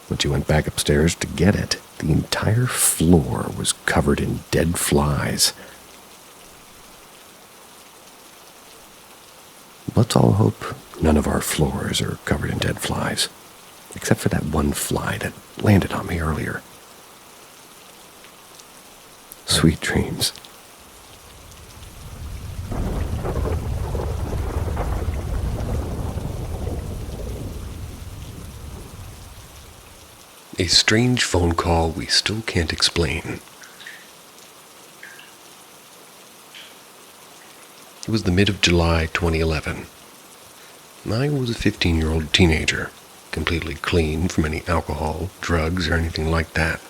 When she went back upstairs to get it, the entire floor was covered in dead flies. Let's all hope none of our floors are covered in dead flies, except for that one fly that landed on me earlier. Sweet dreams. A strange phone call we still can't explain. It was the mid of July 2011. I was a 15-year-old teenager, completely clean from any alcohol, drugs, or anything like that.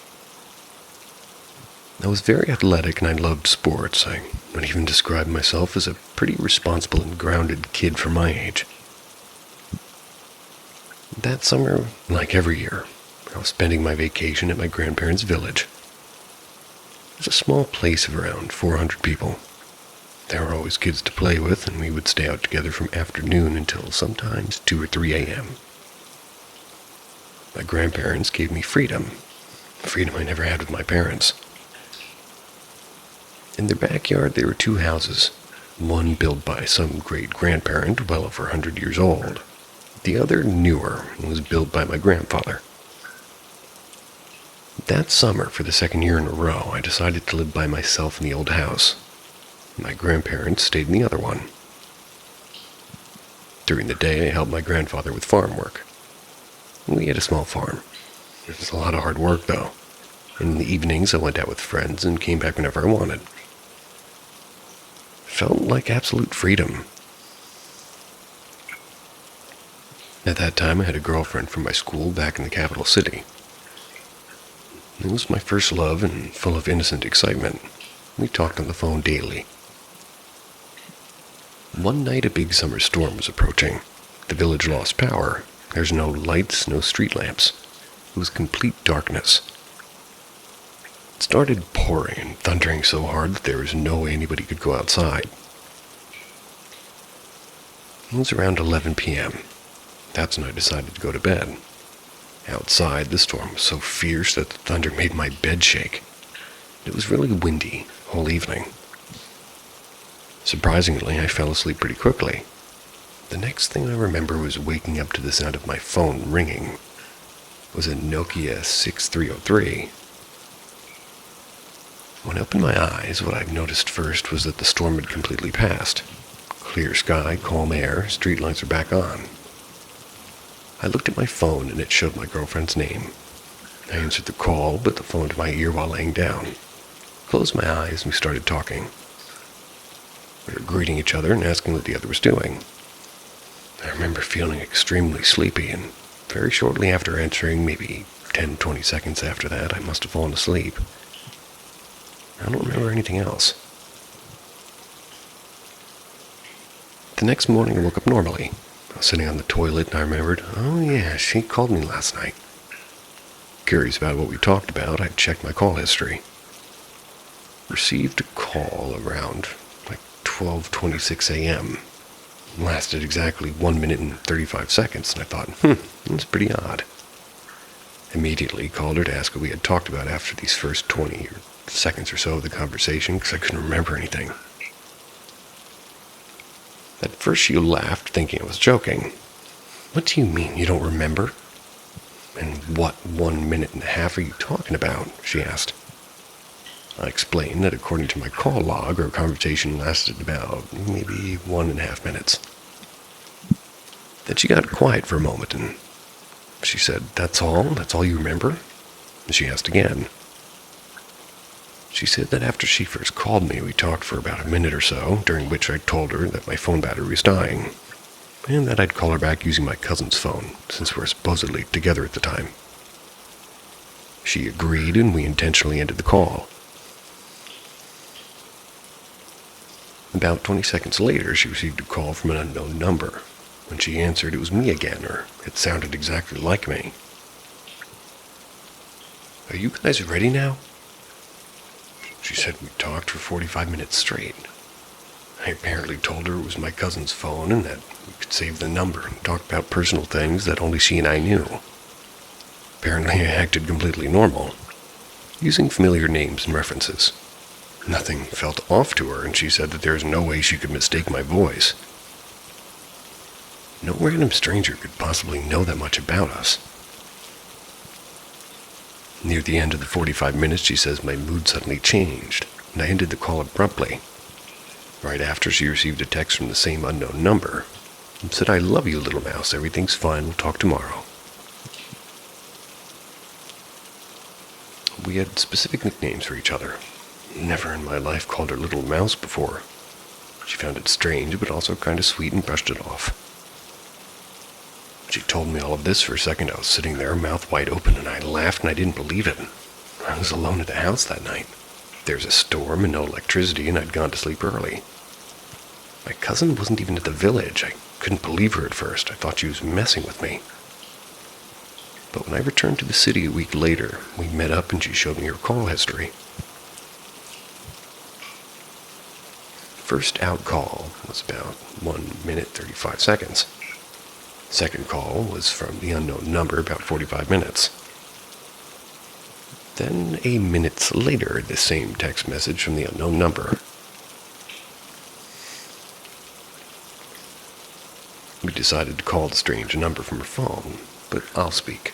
I was very athletic and I loved sports. I would even describe myself as a pretty responsible and grounded kid for my age. That summer, like every year, I was spending my vacation at my grandparents' village. It was a small place of around 400 people. There were always kids to play with, and we would stay out together from afternoon until sometimes 2 or 3 a.m. My grandparents gave me freedom I never had with my parents. In their backyard there were 2 houses, one built by some great-grandparent well over 100 years old. The other, newer, was built by my grandfather. That summer, for the second year in a row, I decided to live by myself in the old house. My grandparents stayed in the other one. During the day, I helped my grandfather with farm work. We had a small farm. It was a lot of hard work, though. And in the evenings, I went out with friends and came back whenever I wanted. It felt like absolute freedom. At that time, I had a girlfriend from my school back in the capital city. It was my first love and full of innocent excitement. We talked on the phone daily. One night, a big summer storm was approaching. The village lost power. There's no lights, no street lamps. It was complete darkness. It started pouring and thundering so hard that there was no way anybody could go outside. It was around 11 p.m. That's when I decided to go to bed. Outside, the storm was so fierce that the thunder made my bed shake. It was really windy all evening. Surprisingly, I fell asleep pretty quickly. The next thing I remember was waking up to the sound of my phone ringing. It was a Nokia 6303. When I opened my eyes, what I noticed first was that the storm had completely passed. Clear sky, calm air, streetlights are back on. I looked at my phone and it showed my girlfriend's name. I answered the call, put the phone to my ear while laying down. Closed my eyes and we started talking. We were greeting each other and asking what the other was doing. I remember feeling extremely sleepy, and very shortly after answering, maybe 10-20 seconds after that, I must have fallen asleep. I don't remember anything else. The next morning I woke up normally. I was sitting on the toilet and I remembered, oh yeah, she called me last night. Curious about what we talked about, I checked my call history. Received a call around 12:26 a.m. Lasted exactly 1 minute and 35 seconds, and I thought, that's pretty odd. Immediately called her to ask what we had talked about after these first 20 seconds or so of the conversation, because I couldn't remember anything. At first she laughed, thinking I was joking. What do you mean, you don't remember? And what 1 minute and a half are you talking about? She asked. I explained that according to my call log, our conversation lasted about maybe 1.5 minutes. Then she got quiet for a moment and she said, That's all? That's all you remember? And she asked again. She said that after she first called me, we talked for about a minute or so, during which I told her that my phone battery was dying, and that I'd call her back using my cousin's phone, since we were supposedly together at the time. She agreed, and we intentionally ended the call. About 20 seconds later, she received a call from an unknown number. When she answered, it was me again, or it sounded exactly like me. Are you guys ready now? She said we talked for 45 minutes straight. I apparently told her it was my cousin's phone and that we could save the number and talk about personal things that only she and I knew. Apparently I acted completely normal, using familiar names and references. Nothing felt off to her, and she said that there is no way she could mistake my voice. No random stranger could possibly know that much about us. Near the end of the 45 minutes, she says my mood suddenly changed, and I ended the call abruptly. Right after, she received a text from the same unknown number, and said, I love you, little mouse, everything's fine, we'll talk tomorrow. we had specific nicknames for each other. Never in my life called her Little Mouse before. She found it strange, but also kind of sweet, and brushed it off. She told me all of this. For a second, I was sitting there, mouth wide open, and I laughed, and I didn't believe it. I was alone at the house that night. There was a storm and no electricity, and I'd gone to sleep early. My cousin wasn't even at the village. I couldn't believe her at first. I thought she was messing with me. But when I returned to the city a week later, we met up and she showed me her call history. First out call was about 1 minute 35 seconds. Second call was from the unknown number, about 45 minutes. Then, a minute later, the same text message from the unknown number. We decided to call the strange number from her phone, but I'll speak.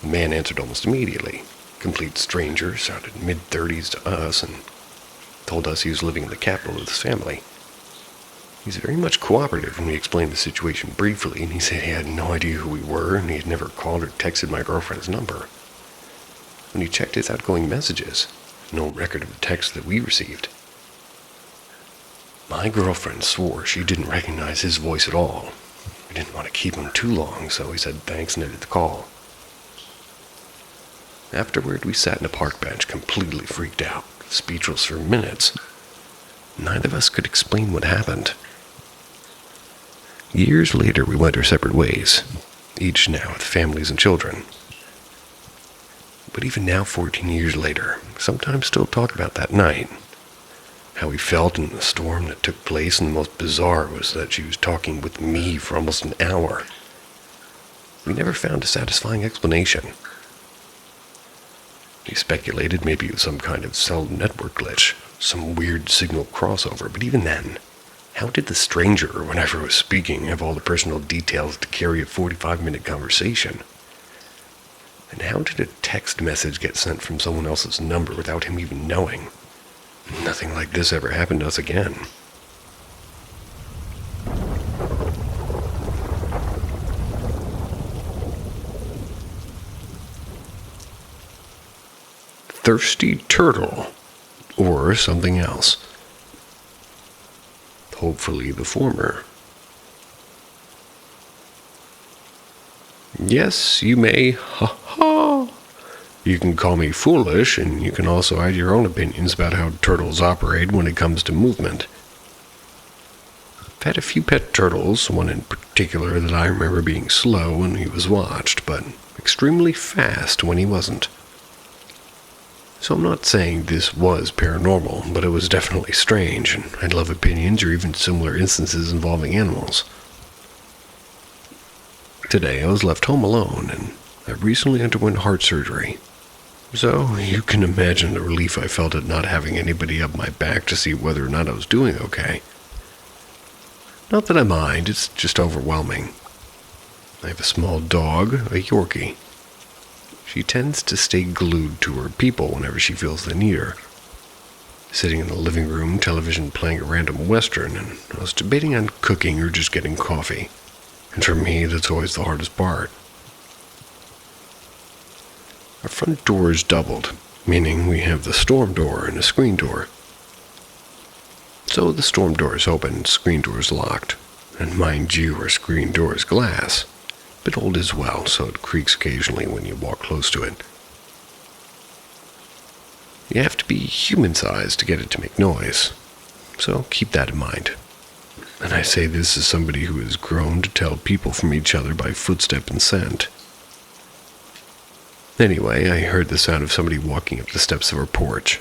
The man answered almost immediately. Complete stranger, sounded mid-30s to us, and told us he was living in the capital with his family. He was very much cooperative when we explained the situation briefly, and he said he had no idea who we were, and he had never called or texted my girlfriend's number. When he checked his outgoing messages, no record of the text that we received. My girlfriend swore she didn't recognize his voice at all. We didn't want to keep him too long, so he said thanks and ended the call. Afterward, we sat in a park bench, completely freaked out, speechless for minutes. Neither of us could explain what happened. Years later, we went our separate ways, each now with families and children. But even now, 14 years later, sometimes still talk about that night. How we felt in the storm that took place, and the most bizarre was that she was talking with me for almost an hour. We never found a satisfying explanation. We speculated maybe it was some kind of cell network glitch, some weird signal crossover, but even then, how did the stranger, whenever was speaking, have all the personal details to carry a 45-minute conversation? And how did a text message get sent from someone else's number without him even knowing? Nothing like this ever happened to us again. Thirsty turtle, or something else. Hopefully the former. Yes, you may. Ha ha! You can call me foolish, and you can also add your own opinions about how turtles operate when it comes to movement. I've had a few pet turtles, one in particular that I remember being slow when he was watched, but extremely fast when he wasn't. So I'm not saying this was paranormal, but it was definitely strange, and I'd love opinions or even similar instances involving animals. Today I was left home alone, and I recently underwent heart surgery. So you can imagine the relief I felt at not having anybody up my back to see whether or not I was doing okay. Not that I mind, it's just overwhelming. I have a small dog, a Yorkie. She tends to stay glued to her people whenever she feels they need her. Sitting in the living room, television playing a random western, and I was debating on cooking or just getting coffee. And for me, that's always the hardest part. Our front door is doubled, meaning we have the storm door and a screen door. So the storm door is open, screen door is locked. And mind you, our screen door is glass. A bit old as well, so it creaks occasionally when you walk close to it. You have to be human-sized to get it to make noise, so keep that in mind. And I say this as somebody who has grown to tell people from each other by footstep and scent. Anyway, I heard the sound of somebody walking up the steps of our porch.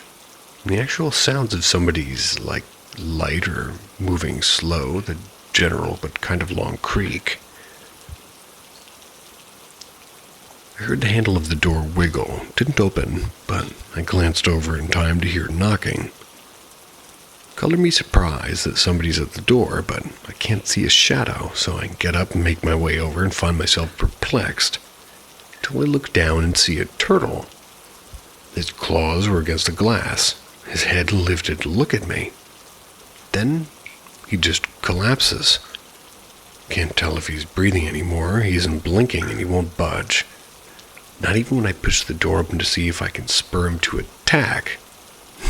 And the actual sounds of somebody's, light or moving slow, the general but kind of long creak. I heard the handle of the door wiggle. It didn't open, but I glanced over in time to hear knocking. Color me surprised that somebody's at the door, but I can't see a shadow, so I get up and make my way over and find myself perplexed. Till I look down and see a turtle. His claws were against the glass, his head lifted to look at me. Then he just collapses. Can't tell if he's breathing anymore, he isn't blinking and he won't budge. Not even when I push the door open to see if I can spur him to attack.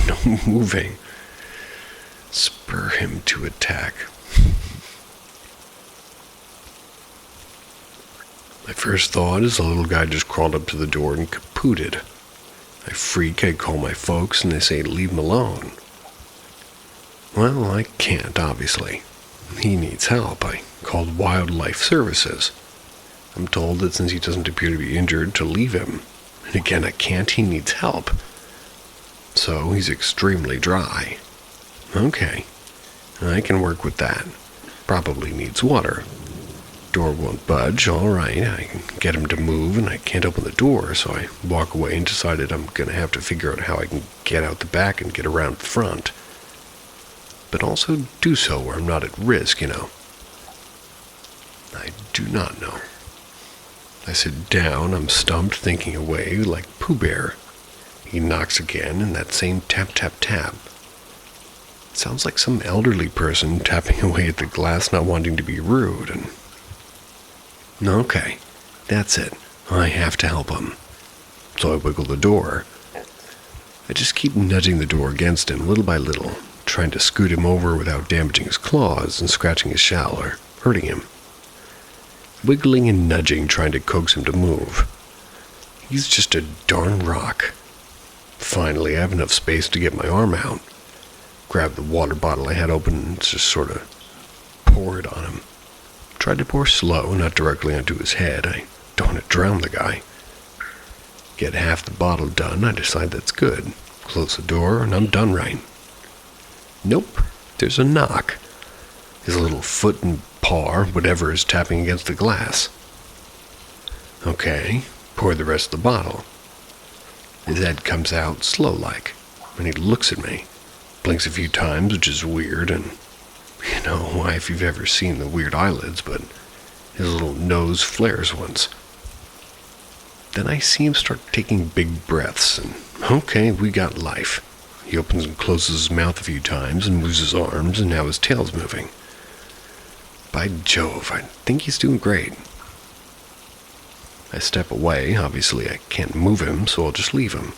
No moving. Spur him to attack. My first thought is the little guy just crawled up to the door and kapooted. I freak, I call my folks, and they say leave him alone. Well, I can't, obviously. He needs help. I called Wildlife Services. I'm told that since he doesn't appear to be injured, to leave him. And again, I can't. He needs help. So he's extremely dry. Okay, I can work with that. Probably needs water. Door won't budge. All right, I can get him to move, and I can't open the door, so I walk away and decided I'm going to have to figure out how I can get out the back and get around the front. But also do so where I'm not at risk, I do not know. I sit down, I'm stumped, thinking away like Pooh Bear. He knocks again, and that same tap, tap, tap. It sounds like some elderly person tapping away at the glass, not wanting to be rude, and... Okay, that's it. I have to help him. So I wiggle the door. I just keep nudging the door against him, little by little, trying to scoot him over without damaging his claws and scratching his shell or hurting him. Wiggling and nudging, trying to coax him to move. He's just a darn rock. Finally, I have enough space to get my arm out. Grab the water bottle I had open and just sort of pour it on him. Tried to pour slow, not directly onto his head. I don't want to drown the guy. Get half the bottle done, I decide that's good. Close the door, and I'm done right. Nope, there's a knock. His little foot and paw, whatever, is tapping against the glass. Okay, pour the rest of the bottle. His head comes out slow-like, and he looks at me. Blinks a few times, which is weird, and if you've ever seen the weird eyelids, but his little nose flares once. Then I see him start taking big breaths, and okay, we got life. He opens and closes his mouth a few times and moves his arms, and now his tail's moving. By Jove, I think he's doing great. I step away. Obviously, I can't move him, so I'll just leave him.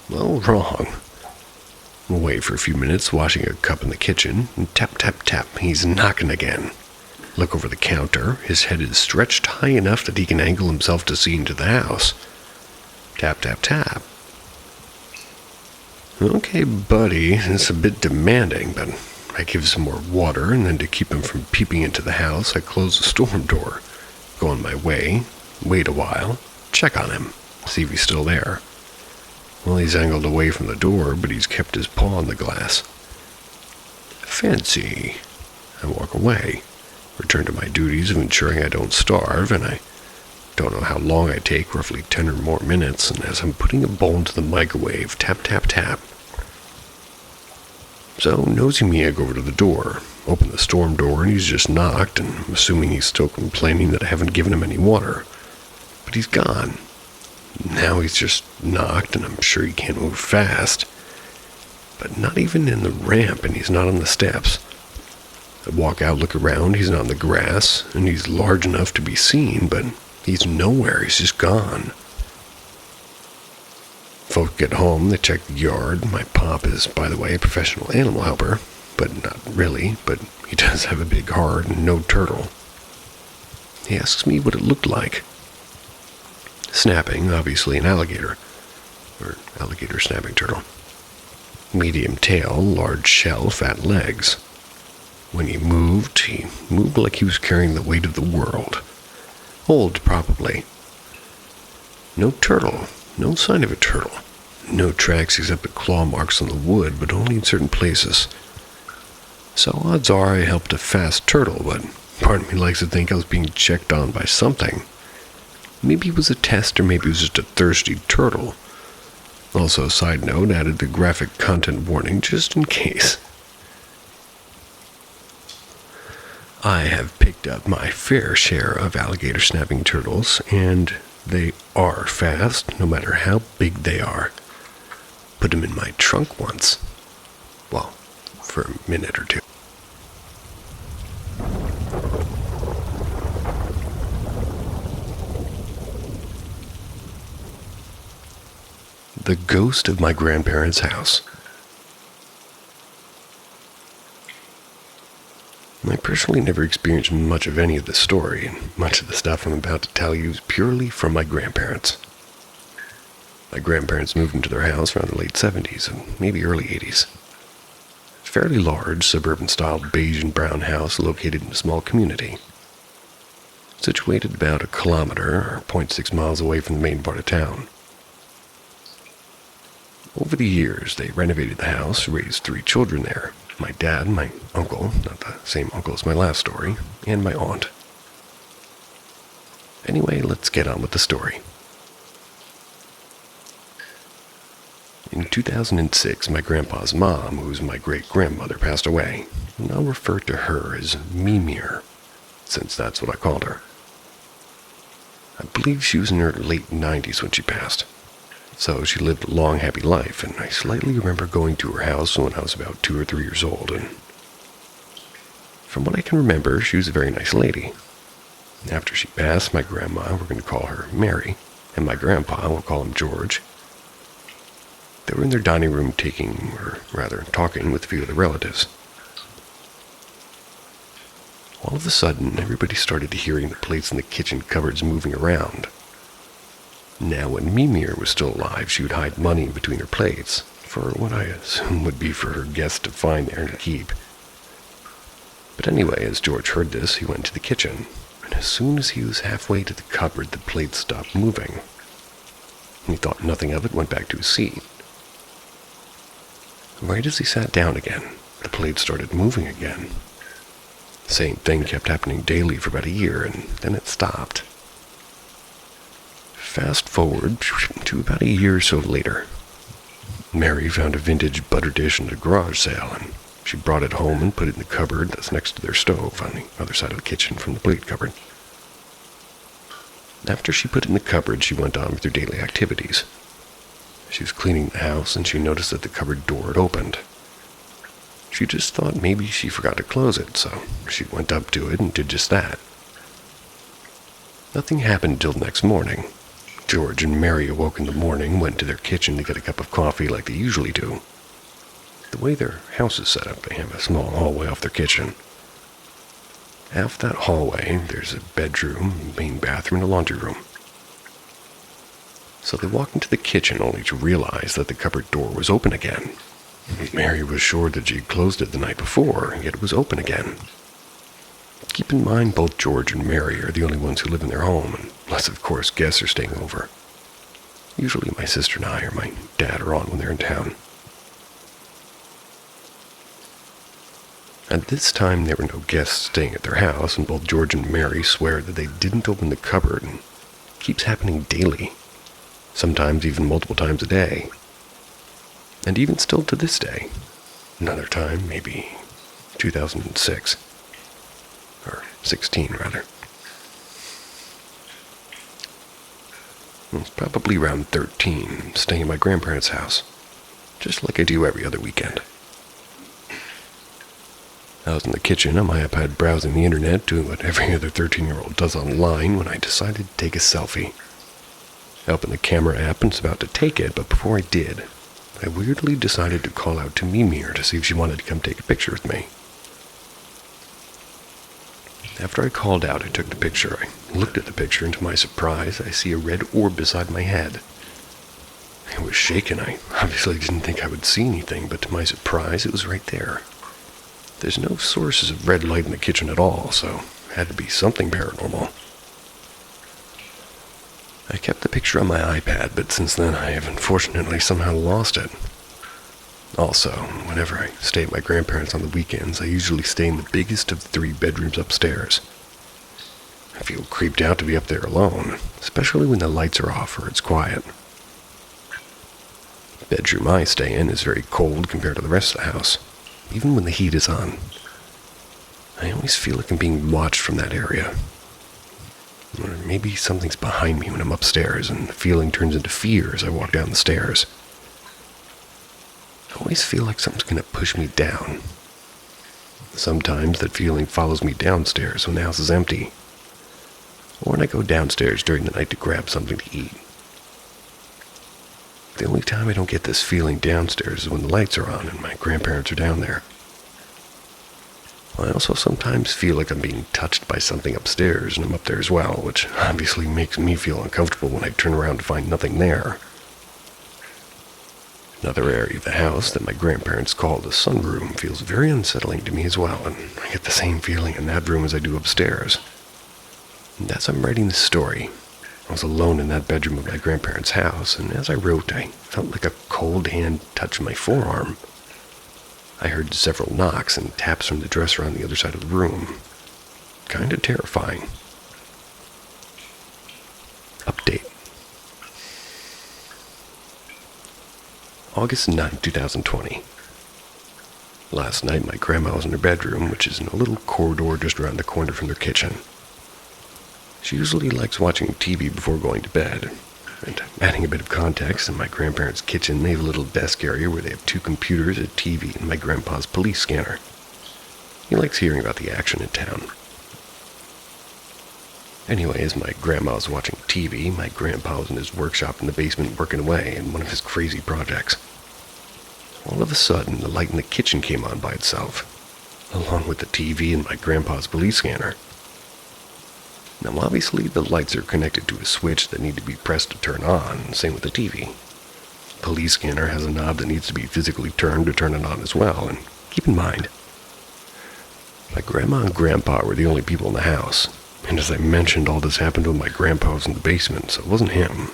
Well, wrong. We'll wait for a few minutes, washing a cup in the kitchen, and tap, tap, tap, he's knocking again. Look over the counter. His head is stretched high enough that he can angle himself to see into the house. Tap, tap, tap. Okay, buddy, it's a bit demanding, but I give some more water, and then to keep him from peeping into the house, I close the storm door. Go on my way, wait a while, check on him, see if he's still there. Well, he's angled away from the door, but he's kept his paw on the glass. Fancy. I walk away, return to my duties of ensuring I don't starve, and I don't know how long I take, roughly 10 or more minutes, and as I'm putting a bowl into the microwave, tap, tap, tap. So, nosy me, I go over to the door, open the storm door, and he's just knocked, and I'm assuming he's still complaining that I haven't given him any water. But he's gone. Now he's just knocked, and I'm sure he can't move fast. But not even in the ramp, and he's not on the steps. I walk out, look around, he's not on the grass, and he's large enough to be seen, but he's nowhere, he's just gone. Folk get home, they check the yard. My pop is, by the way, a professional animal helper, but not really, but he does have a big heart and no turtle. He asks me what it looked like. Snapping, obviously an alligator, or alligator snapping turtle. Medium tail, large shell, fat legs. When he moved like he was carrying the weight of the world. Old, probably. No turtle. No sign of a turtle. No tracks except the claw marks on the wood, but only in certain places. So odds are I helped a fast turtle, but part of me likes to think I was being checked on by something. Maybe it was a test, or maybe it was just a thirsty turtle. Also, side note, added the graphic content warning just in case. I have picked up my fair share of alligator snapping turtles, and they are fast, no matter how big they are. Put them in my trunk once. Well, for a minute or two. The Ghost of My Grandparents' House. I personally never experienced much of any of this story, and much of the stuff I'm about to tell you is purely from my grandparents. My grandparents moved into their house around the late 70s and maybe early 80s. A fairly large, suburban-style beige and brown house located in a small community. Situated about 1 kilometer or 0.6 miles away from the main part of town. Over the years, they renovated the house, raised 3 children there. My dad, my uncle, not the same uncle as my last story, and my aunt. Anyway, let's get on with the story. In 2006, my grandpa's mom, who was my great-grandmother, passed away, and I'll refer to her as Mimir, since that's what I called her. I believe she was in her late 90s when she passed. So she lived a long, happy life, and I slightly remember going to her house when I was about 2 or 3 years old, and from what I can remember, she was a very nice lady. After she passed, my grandma, we're going to call her Mary, and my grandpa, we'll call him George. They were in their dining room talking with a few of the relatives. All of a sudden, everybody started hearing the plates in the kitchen cupboards moving around. Now, when Mimir was still alive, she would hide money between her plates, for what I assume would be for her guests to find there and keep. But anyway, as George heard this, he went to the kitchen, and as soon as he was halfway to the cupboard, the plates stopped moving. He thought nothing of it, went back to his seat. Right as he sat down again, the plates started moving again. The same thing kept happening daily for about a year, and then it stopped. Fast forward to about a year or so later. Mary found a vintage butter dish in a garage sale, and she brought it home and put it in the cupboard that's next to their stove on the other side of the kitchen from the plate cupboard. After she put it in the cupboard, she went on with her daily activities. She was cleaning the house, and she noticed that the cupboard door had opened. She just thought maybe she forgot to close it, so she went up to it and did just that. Nothing happened until the next morning. George and Mary awoke in the morning, went to their kitchen to get a cup of coffee like they usually do. The way their house is set up, they have a small hallway off their kitchen. Off that hallway, there's a bedroom, main bathroom, and a laundry room. So they walked into the kitchen only to realize that the cupboard door was open again. Mary was sure that she had closed it the night before, yet it was open again. Keep in mind, both George and Mary are the only ones who live in their home, unless, of course, guests are staying over. Usually my sister and I or my dad are on when they're in town. At this time, there were no guests staying at their house, and both George and Mary swear that they didn't open the cupboard, and it keeps happening daily, sometimes even multiple times a day. And even still to this day. Another time, maybe 2006. Or 16, rather. I was probably around 13, staying at my grandparents' house, just like I do every other weekend. I was in the kitchen on my iPad browsing the internet, doing what every other 13-year-old does online, when I decided to take a selfie. I opened the camera app and was about to take it, but before I did, I weirdly decided to call out to Mimir to see if she wanted to come take a picture with me. After I called out, I took the picture. I looked at the picture, and to my surprise, I see a red orb beside my head. I was shaken. I obviously didn't think I would see anything, but to my surprise, it was right there. There's no sources of red light in the kitchen at all, so it had to be something paranormal. I kept the picture on my iPad, but since then I have unfortunately somehow lost it. Also, whenever I stay at my grandparents' on the weekends, I usually stay in the biggest of the 3 bedrooms upstairs. I feel creeped out to be up there alone, especially when the lights are off or it's quiet. The bedroom I stay in is very cold compared to the rest of the house, even when the heat is on. I always feel like I'm being watched from that area. Or maybe something's behind me when I'm upstairs, and the feeling turns into fear as I walk down the stairs. I always feel like something's going to push me down. Sometimes that feeling follows me downstairs when the house is empty, or when I go downstairs during the night to grab something to eat. The only time I don't get this feeling downstairs is when the lights are on and my grandparents are down there. I also sometimes feel like I'm being touched by something upstairs, and I'm up there as well, which obviously makes me feel uncomfortable when I turn around to find nothing there. Another area of the house that my grandparents call the sunroom feels very unsettling to me as well, and I get the same feeling in that room as I do upstairs. And as I'm writing this story, I was alone in that bedroom of my grandparents' house, and as I wrote, I felt like a cold hand touched my forearm. I heard several knocks and taps from the dresser on the other side of the room. Kinda terrifying. Update. August 9, 2020. Last night, my grandma was in her bedroom, which is in a little corridor just around the corner from their kitchen. She usually likes watching TV before going to bed. And adding a bit of context, in my grandparents' kitchen, they have a little desk area where they have 2 computers, a TV, and my grandpa's police scanner. He likes hearing about the action in town. Anyway, as my grandma was watching TV, my grandpa was in his workshop in the basement working away in one of his crazy projects. All of a sudden, the light in the kitchen came on by itself, along with the TV and my grandpa's police scanner. Now, obviously, the lights are connected to a switch that need to be pressed to turn on, same with the TV. Police scanner has a knob that needs to be physically turned to turn it on as well, and keep in mind, my grandma and grandpa were the only people in the house, and as I mentioned, all this happened when my grandpa was in the basement, so it wasn't him.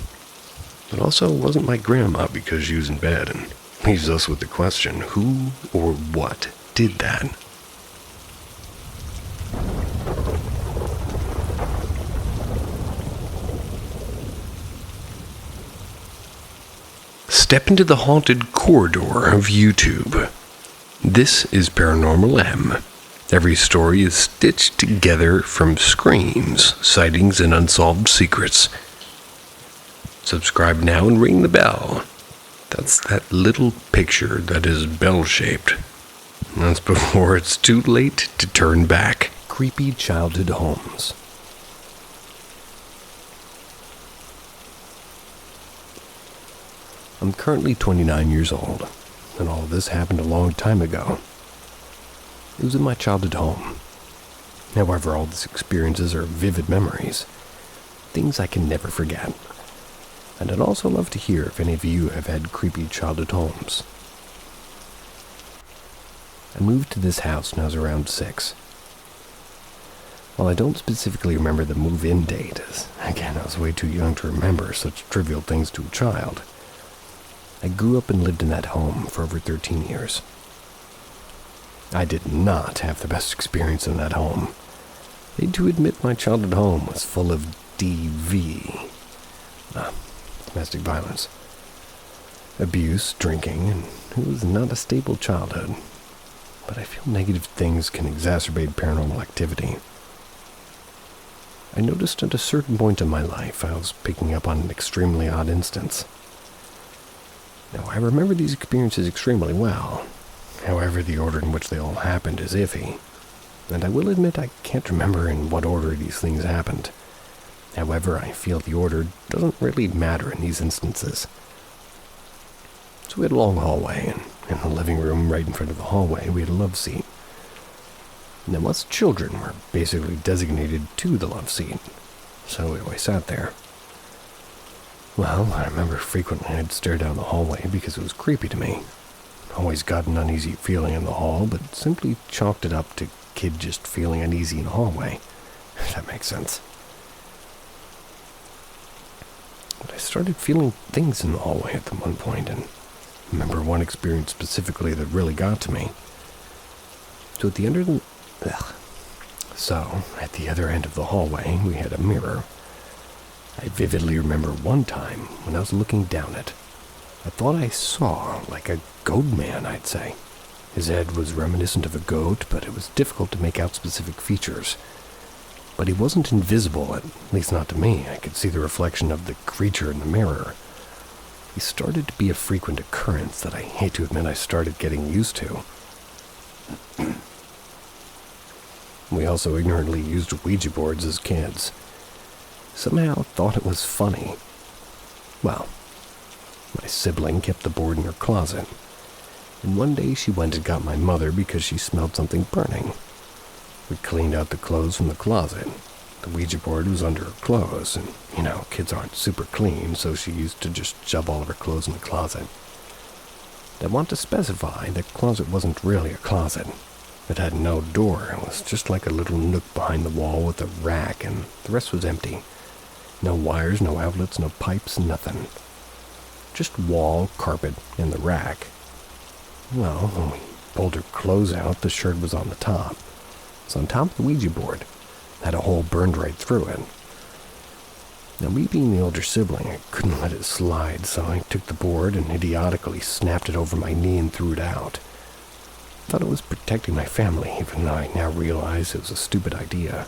But also, it wasn't my grandma because she was in bed, and leaves us with the question, who or what did that? Step into the haunted corridor of YouTube. This is Paranormal M. Every story is stitched together from screams, sightings, and unsolved secrets. Subscribe now and ring the bell. That's that little picture that is bell-shaped. That's before it's too late to turn back. Creepy childhood homes. I'm currently 29 years old, and all of this happened a long time ago. It was in my childhood home. However, all these experiences are vivid memories, things I can never forget. And I'd also love to hear if any of you have had creepy childhood homes. I moved to this house when I was around 6. While I don't specifically remember the move-in date, as again I was way too young to remember such trivial things to a child, I grew up and lived in that home for over 13 years. I did not have the best experience in that home. I need to admit my childhood home was full of DV. Domestic violence. Abuse, drinking, and it was not a stable childhood. But I feel negative things can exacerbate paranormal activity. I noticed at a certain point in my life I was picking up on an extremely odd instance. Now, I remember these experiences extremely well. However, the order in which they all happened is iffy. And I will admit I can't remember in what order these things happened. However, I feel the order doesn't really matter in these instances. So we had a long hallway, and in the living room right in front of the hallway we had a love seat. Now, us children were basically designated to the love seat, so we always sat there. Well, I remember frequently I'd stare down the hallway because it was creepy to me. Always got an uneasy feeling in the hall, but simply chalked it up to kid just feeling uneasy in the hallway, if that makes sense. But I started feeling things in the hallway at one point, and I remember one experience specifically that really got to me. So at the other end of the hallway, we had a mirror. I vividly remember one time when I was looking down it, I thought I saw like a goat man, I'd say. His head was reminiscent of a goat, but it was difficult to make out specific features. But he wasn't invisible, at least not to me. I could see the reflection of the creature in the mirror. He started to be a frequent occurrence that I hate to admit I started getting used to. We also ignorantly used Ouija boards as kids. Somehow thought it was funny. Well, My sibling kept the board in her closet, and one day she went and got my mother because she smelled something burning. We cleaned out the clothes from the closet. The Ouija board was under her clothes, and, kids aren't super clean, so she used to just shove all of her clothes in the closet. I want to specify that closet wasn't really a closet. It had no door. It was just like a little nook behind the wall with a rack, and the rest was empty. No wires, no outlets, no pipes, nothing. Just wall, carpet, and the rack. Well, when we pulled her clothes out, the shirt was on the top. It was on top of the Ouija board. It had a hole burned right through it. Now, me being the older sibling, I couldn't let it slide, so I took the board and idiotically snapped it over my knee and threw it out. I thought it was protecting my family, even though I now realize it was a stupid idea.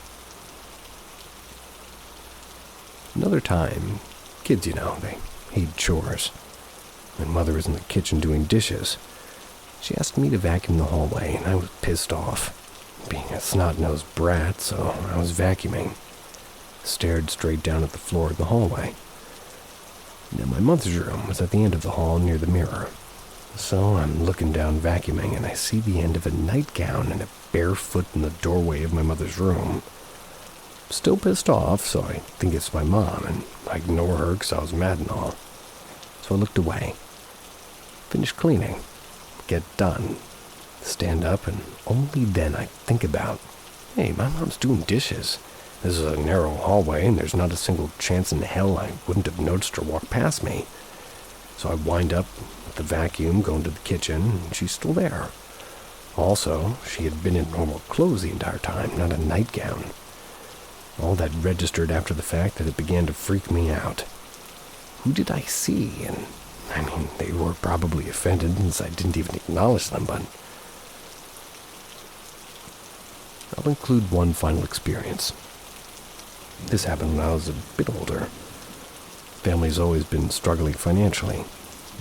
Another time, kids, they hate chores. My mother was in the kitchen doing dishes. She asked me to vacuum the hallway, and I was pissed off. Being a snot-nosed brat, so I was vacuuming. Stared straight down at the floor of the hallway. Now, my mother's room was at the end of the hall near the mirror. So I'm looking down vacuuming, and I see the end of a nightgown and a bare foot in the doorway of my mother's room. Still pissed off, so I think it's my mom, and I ignore her because I was mad and all. So I looked away. Finish cleaning. Get done. Stand up, and only then I think about, hey, my mom's doing dishes. This is a narrow hallway, and there's not a single chance in hell I wouldn't have noticed her walk past me. So I wind up with the vacuum, going to the kitchen, and she's still there. Also, she had been in normal clothes the entire time, not a nightgown. All that registered after the fact that it began to freak me out. Who did I see? And, they were probably offended since I didn't even acknowledge them, but I'll include one final experience. This happened when I was a bit older. Family's always been struggling financially.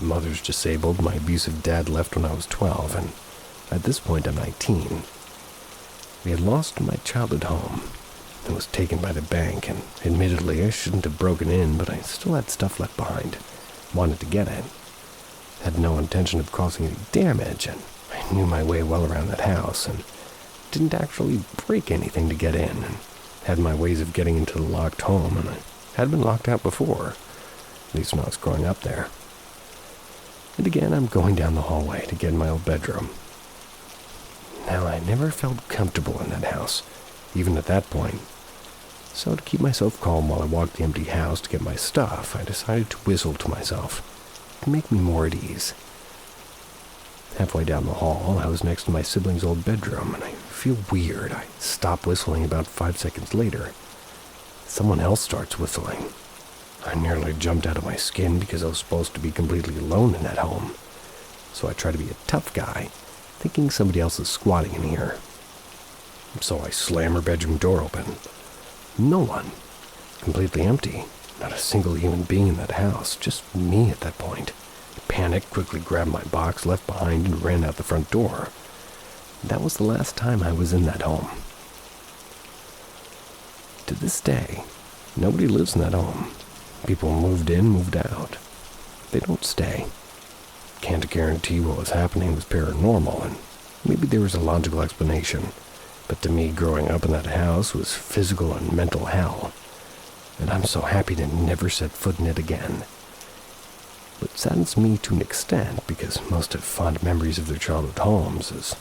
Mother's disabled, my abusive dad left when I was 12, and at this point I'm 19. We had lost my childhood home. It was taken by the bank, and admittedly I shouldn't have broken in, but I still had stuff left behind. Wanted to get it. Had no intention of causing any damage, and I knew my way well around that house, and didn't actually break anything to get in, and had my ways of getting into the locked home, and I had been locked out before, at least when I was growing up there. And again, I'm going down the hallway to get in my old bedroom. Now, I never felt comfortable in that house, even at that point. So to keep myself calm while I walked the empty house to get my stuff, I decided to whistle to myself to make me more at ease. Halfway down the hall, I was next to my sibling's old bedroom, and I feel weird. I stop whistling about 5 seconds later. Someone else starts whistling. I nearly jumped out of my skin because I was supposed to be completely alone in that home. So I try to be a tough guy, thinking somebody else is squatting in here. So I slam her bedroom door open. No one. Completely empty. Not a single human being in that house. Just me at that point. Panicked, quickly grabbed my box left behind and ran out the front door. That was the last time I was in that home. To this day, nobody lives in that home. People moved in, moved out. They don't stay. Can't guarantee what was happening was paranormal, and maybe there was a logical explanation. But to me, growing up in that house was physical and mental hell. And I'm so happy to never set foot in it again. But saddens me to an extent, because most have fond memories of their childhood homes, as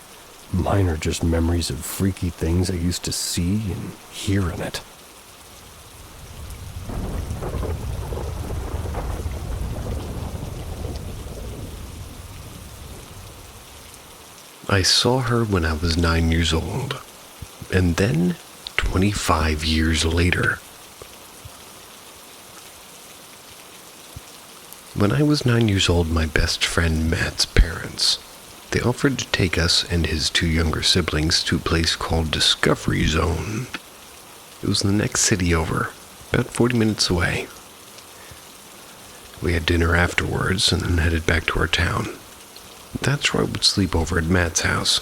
mine are just memories of freaky things I used to see and hear in it. I saw her when I was 9 years old, and then 25 years later. When I was 9 years old, my best friend Matt's parents, they offered to take us and his 2 younger siblings to a place called Discovery Zone. It was in the next city over, about 40 minutes away. We had dinner afterwards and then headed back to our town. That's where I would sleep over at Matt's house.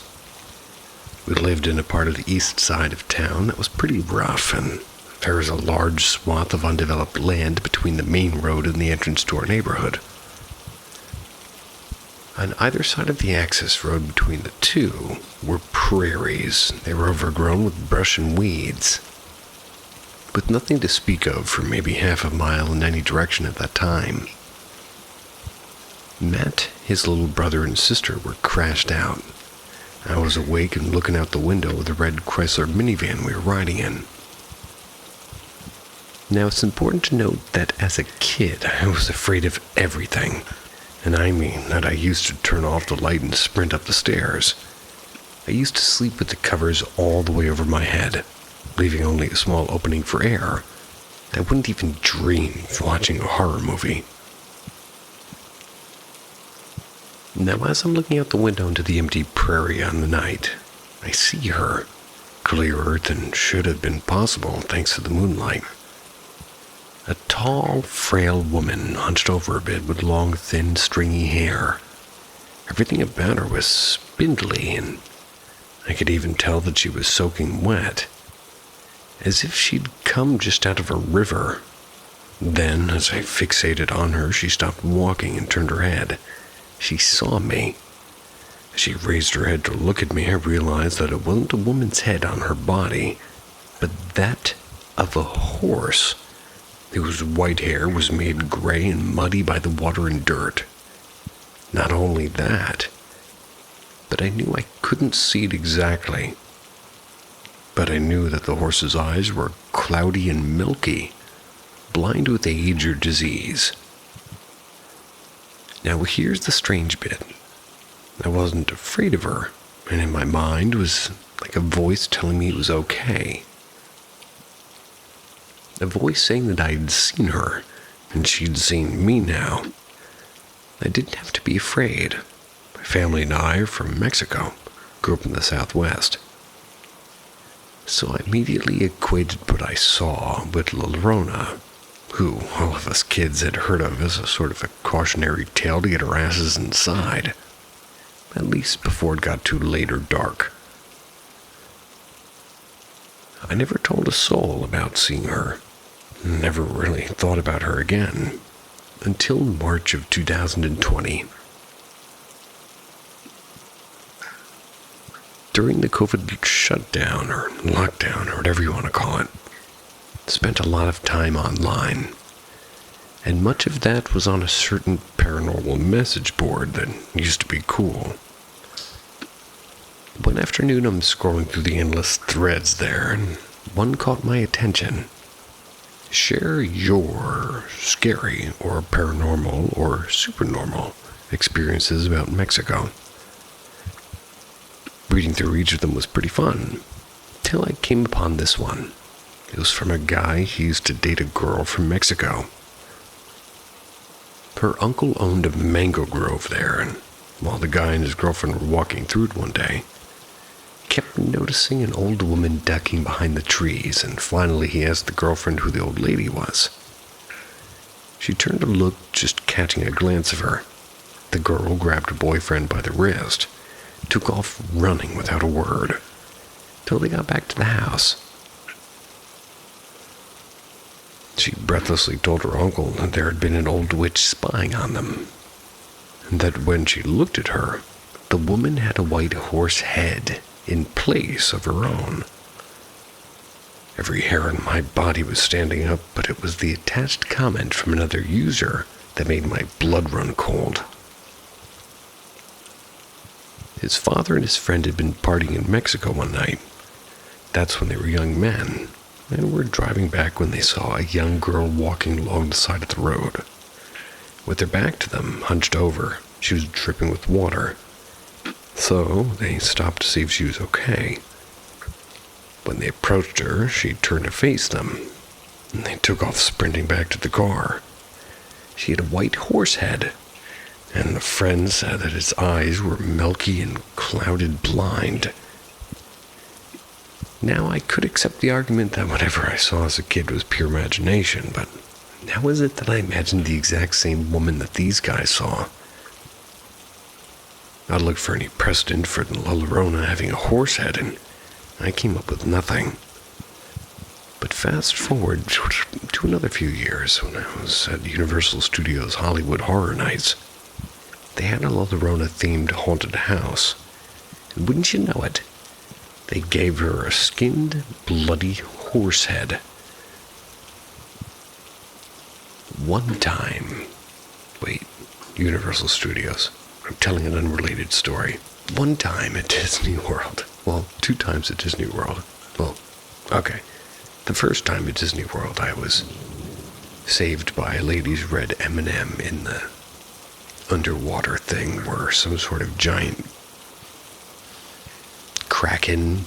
We lived in a part of the east side of town that was pretty rough, and there was a large swath of undeveloped land between the main road and the entrance to our neighborhood. On either side of the access road between the two were prairies. They were overgrown with brush and weeds, with nothing to speak of for maybe half a mile in any direction at that time. Matt, his little brother and sister were crashed out. I was awake and looking out the window of the red Chrysler minivan we were riding in. Now, it's important to note that as a kid, I was afraid of everything. And I mean that I used to turn off the light and sprint up the stairs. I used to sleep with the covers all the way over my head, leaving only a small opening for air. I wouldn't even dream of watching a horror movie. Now, as I'm looking out the window into the empty prairie on the night, I see her, clearer than should have been possible thanks to the moonlight. A tall, frail woman, hunched over a bit with long, thin, stringy hair. Everything about her was spindly, and I could even tell that she was soaking wet, as if she'd come just out of a river. Then, as I fixated on her, she stopped walking and turned her head. She saw me. As she raised her head to look at me, I realized that it wasn't a woman's head on her body, but that of a horse, whose white hair was made gray and muddy by the water and dirt. Not only that, but I knew I couldn't see it exactly. But I knew that the horse's eyes were cloudy and milky, blind with age or disease. Now here's the strange bit. I wasn't afraid of her, and in my mind was like a voice telling me it was okay. A voice saying that I'd seen her, and she'd seen me now. I didn't have to be afraid. My family and I are from Mexico, grew up in the Southwest. So I immediately equated what I saw with La Llorona, who all of us kids had heard of as a sort of a cautionary tale to get our asses inside, at least before it got too late or dark. I never told a soul about seeing her, never really thought about her again, until March of 2020. During the COVID shutdown, or lockdown, or whatever you want to call it, spent a lot of time online, and much of that was on a certain paranormal message board that used to be cool. One afternoon I'm scrolling through the endless threads there, and one caught my attention. Share your scary or paranormal or supernormal experiences about Mexico. Reading through each of them was pretty fun, till I came upon this one. It was from a guy who used to date a girl from Mexico. Her uncle owned a mango grove there, and while the guy and his girlfriend were walking through it one day, kept noticing an old woman ducking behind the trees, and finally he asked the girlfriend who the old lady was. She turned to look, just catching a glance of her. The girl grabbed her boyfriend by the wrist, took off running without a word, till they got back to the house. She breathlessly told her uncle that there had been an old witch spying on them, and that when she looked at her, the woman had a white horse head in place of her own. Every hair on my body was standing up, but it was the attached comment from another user that made my blood run cold. His father and his friend had been partying in Mexico one night. That's when they were young men, and were driving back when they saw a young girl walking along the side of the road. With her back to them, hunched over, she was dripping with water. So they stopped to see if she was okay. When they approached her, she turned to face them, and they took off sprinting back to the car. She had a white horse head, and the friend said that its eyes were milky and clouded blind. Now, I could accept the argument that whatever I saw as a kid was pure imagination, but how is it that I imagined the exact same woman that these guys saw? I looked for any precedent for La Llorona having a horse head, and I came up with nothing. But fast forward to another few years when I was at Universal Studios Hollywood Horror Nights. They had a La Llorona-themed haunted house. And wouldn't you know it, they gave her a skinned, bloody horse head. One time... Wait, Universal Studios. I'm telling an unrelated story. One time at Disney World. Well, 2 times at Disney World. Well, okay. The first time at Disney World, I was saved by a lady's red M&M in the underwater thing where some sort of giant kraken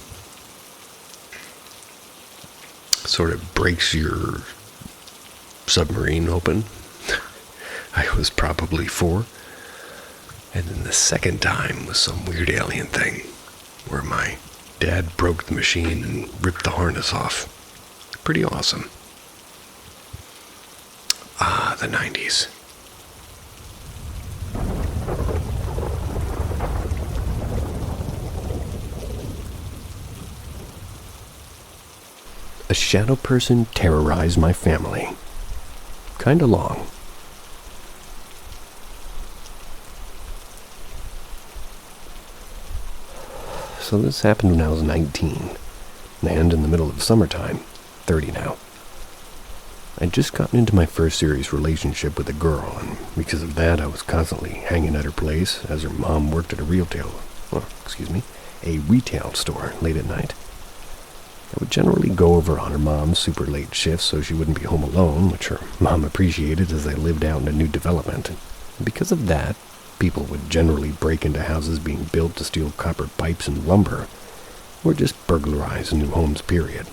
sort of breaks your submarine open. I was probably 4. And then the second time was some weird alien thing where my dad broke the machine and ripped the harness off. Pretty awesome. Ah, the 90s. A shadow person terrorized my family. Kinda long. So this happened when I was 19, and in the middle of summertime, 30 now. I'd just gotten into my first serious relationship with a girl, and because of that I was constantly hanging at her place, as her mom worked at a retail store late at night. I would generally go over on her mom's super late shifts so she wouldn't be home alone, which her mom appreciated as they lived out in a new development. And because of that, people would generally break into houses being built to steal copper pipes and lumber, or just burglarize new homes, period.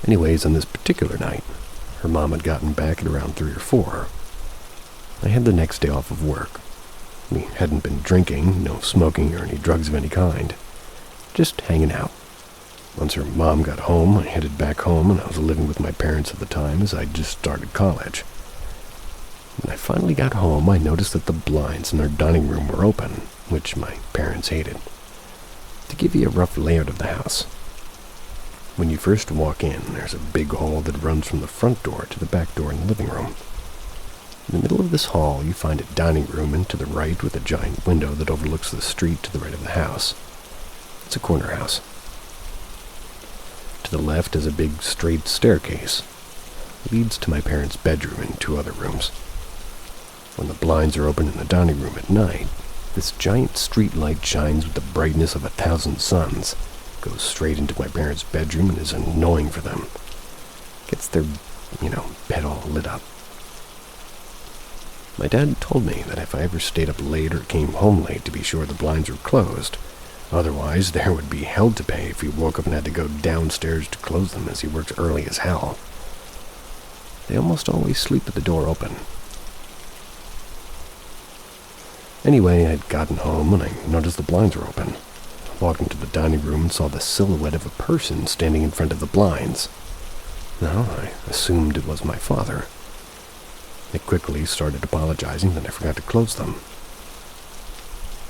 Anyways, on this particular night, her mom had gotten back at around 3 or 4. I had the next day off of work. We hadn't been drinking, no smoking or any drugs of any kind. Just hanging out. Once her mom got home, I headed back home, and I was living with my parents at the time as I'd just started college. When I finally got home, I noticed that the blinds in our dining room were open, which my parents hated. To give you a rough layout of the house, when you first walk in, there's a big hall that runs from the front door to the back door in the living room. In the middle of this hall, you find a dining room, and to the right with a giant window that overlooks the street to the right of the house. It's a corner house. To the left is a big straight staircase. It leads to my parents' bedroom and 2 other rooms. When the blinds are open in the dining room at night, this giant street light shines with the brightness of 1,000 suns, goes straight into my parents' bedroom and is annoying for them. Gets their, bed all lit up. My dad told me that if I ever stayed up late or came home late to be sure the blinds were closed. Otherwise, there would be hell to pay if he woke up and had to go downstairs to close them, as he works early as hell. They almost always sleep with the door open. Anyway, I'd gotten home and I noticed the blinds were open. I walked into the dining room and saw the silhouette of a person standing in front of the blinds. Now, I assumed it was my father. I quickly started apologizing that I forgot to close them.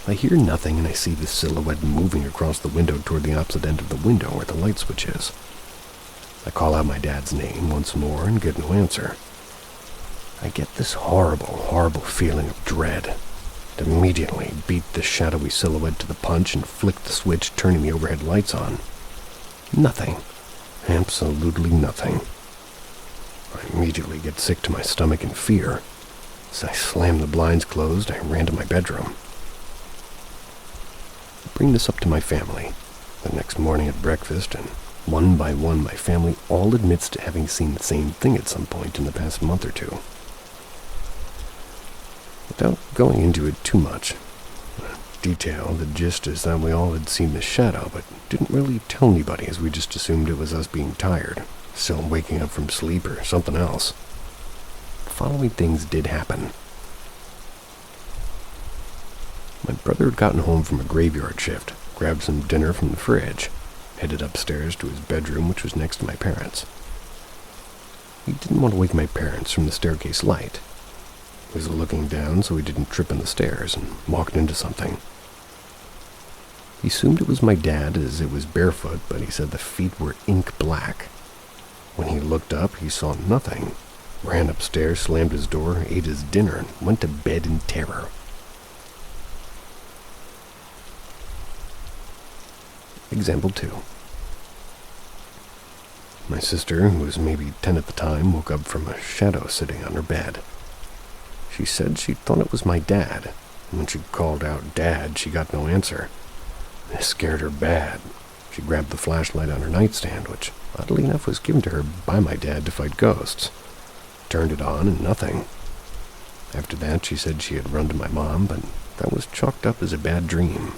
I hear nothing and I see the silhouette moving across the window toward the opposite end of the window where the light switch is. I call out my dad's name once more and get no answer. I get this horrible, horrible feeling of dread. It immediately beat the shadowy silhouette to the punch and flicked the switch, turning the overhead lights on. Nothing. Absolutely nothing. I immediately get sick to my stomach in fear. As I slammed the blinds closed, I ran to my bedroom. I bring this up to my family the next morning at breakfast, and one by one my family all admits to having seen the same thing at some point in the past month or 2. Without going into it too much detail, the gist is that we all had seen the shadow, but didn't really tell anybody, as we just assumed it was us being tired, still waking up from sleep or something else. The following things did happen. My brother had gotten home from a graveyard shift, grabbed some dinner from the fridge, headed upstairs to his bedroom, which was next to my parents'. He didn't want to wake my parents from the staircase light. He was looking down so he didn't trip on the stairs and walked into something. He assumed it was my dad, as it was barefoot, but he said the feet were ink black. When he looked up, he saw nothing, ran upstairs, slammed his door, ate his dinner, and went to bed in terror. Example 2. My sister, who was maybe 10 at the time, woke up from a shadow sitting on her bed. She said she thought it was my dad, and when she called out Dad, she got no answer. It scared her bad. She grabbed the flashlight on her nightstand, which, oddly enough, was given to her by my dad to fight ghosts. Turned it on, and nothing. After that, she said she had run to my mom, but that was chalked up as a bad dream.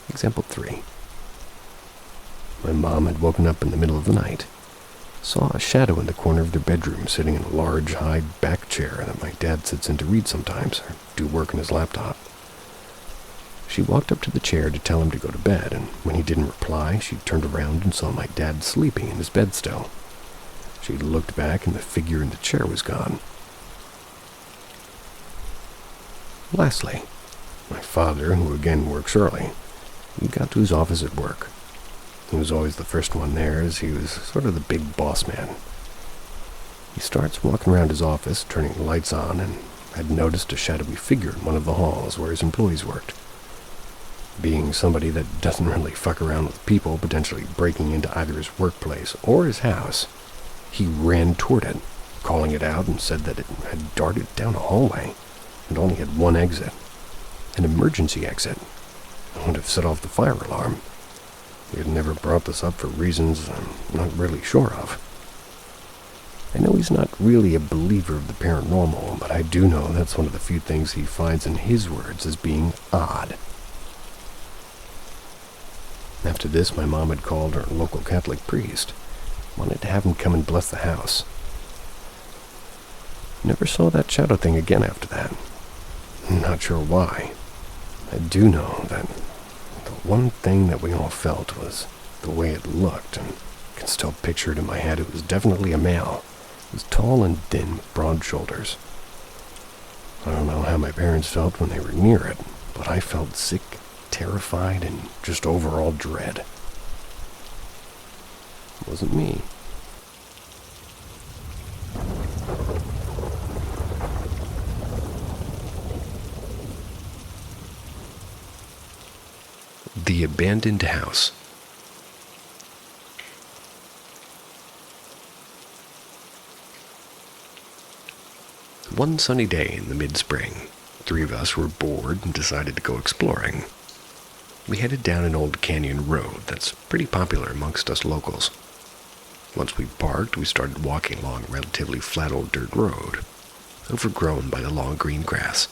Example 3. My mom had woken up in the middle of the night, saw a shadow in the corner of their bedroom sitting in a large high back chair that my dad sits in to read sometimes, or do work on his laptop. She walked up to the chair to tell him to go to bed, and when he didn't reply, she turned around and saw my dad sleeping in his bed still. She looked back and the figure in the chair was gone. Lastly, my father, who again works early, he got to his office at work. He was always the first one there, as he was sort of the big boss man. He starts walking around his office, turning the lights on, and had noticed a shadowy figure in one of the halls where his employees worked. Being somebody that doesn't really fuck around with people potentially breaking into either his workplace or his house, he ran toward it, calling it out, and said that it had darted down a hallway and only had one exit, an emergency exit. It would have set off the fire alarm. He had never brought this up for reasons I'm not really sure of. I know he's not really a believer of the paranormal, but I do know that's one of the few things he finds in his words as being odd. After this, my mom had called her local Catholic priest, wanted to have him come and bless the house. Never saw that shadow thing again after that. Not sure why. I do know that the one thing that we all felt was the way it looked, and I can still picture it in my head. It was definitely a male. It was tall and thin, with broad shoulders. I don't know how my parents felt when they were near it, but I felt sick, terrified, and just overall dread. It wasn't me. The abandoned house. One sunny day in the mid-spring, 3 of us were bored and decided to go exploring. We headed down an old canyon road that's pretty popular amongst us locals. Once we parked, we started walking along a relatively flat old dirt road, overgrown by the long green grass.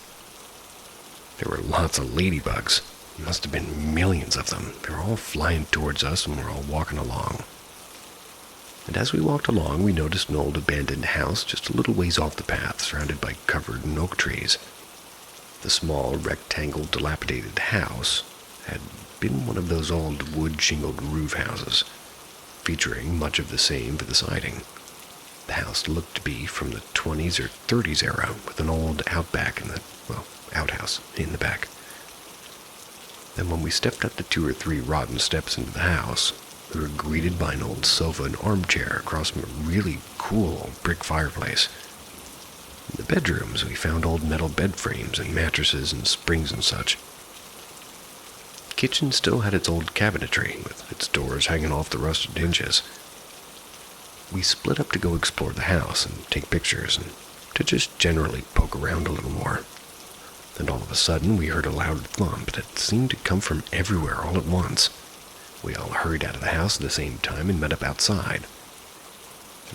There were lots of ladybugs. There must have been millions of them. They were all flying towards us and we were all walking along. And as we walked along, we noticed an old abandoned house just a little ways off the path, surrounded by covered oak trees. The small, rectangle, dilapidated house had been one of those old wood-shingled roof houses, featuring much of the same for the siding. The house looked to be from the 20s or 30s era, with an old outback outhouse in the back. Then when we stepped up the 2 or 3 rotten steps into the house, we were greeted by an old sofa and armchair across from a really cool brick fireplace. In the bedrooms, we found old metal bed frames and mattresses and springs and such. The kitchen still had its old cabinetry, with its doors hanging off the rusted hinges. We split up to go explore the house and take pictures, and to just generally poke around a little more. And all of a sudden, we heard a loud thump that seemed to come from everywhere all at once. We all hurried out of the house at the same time and met up outside.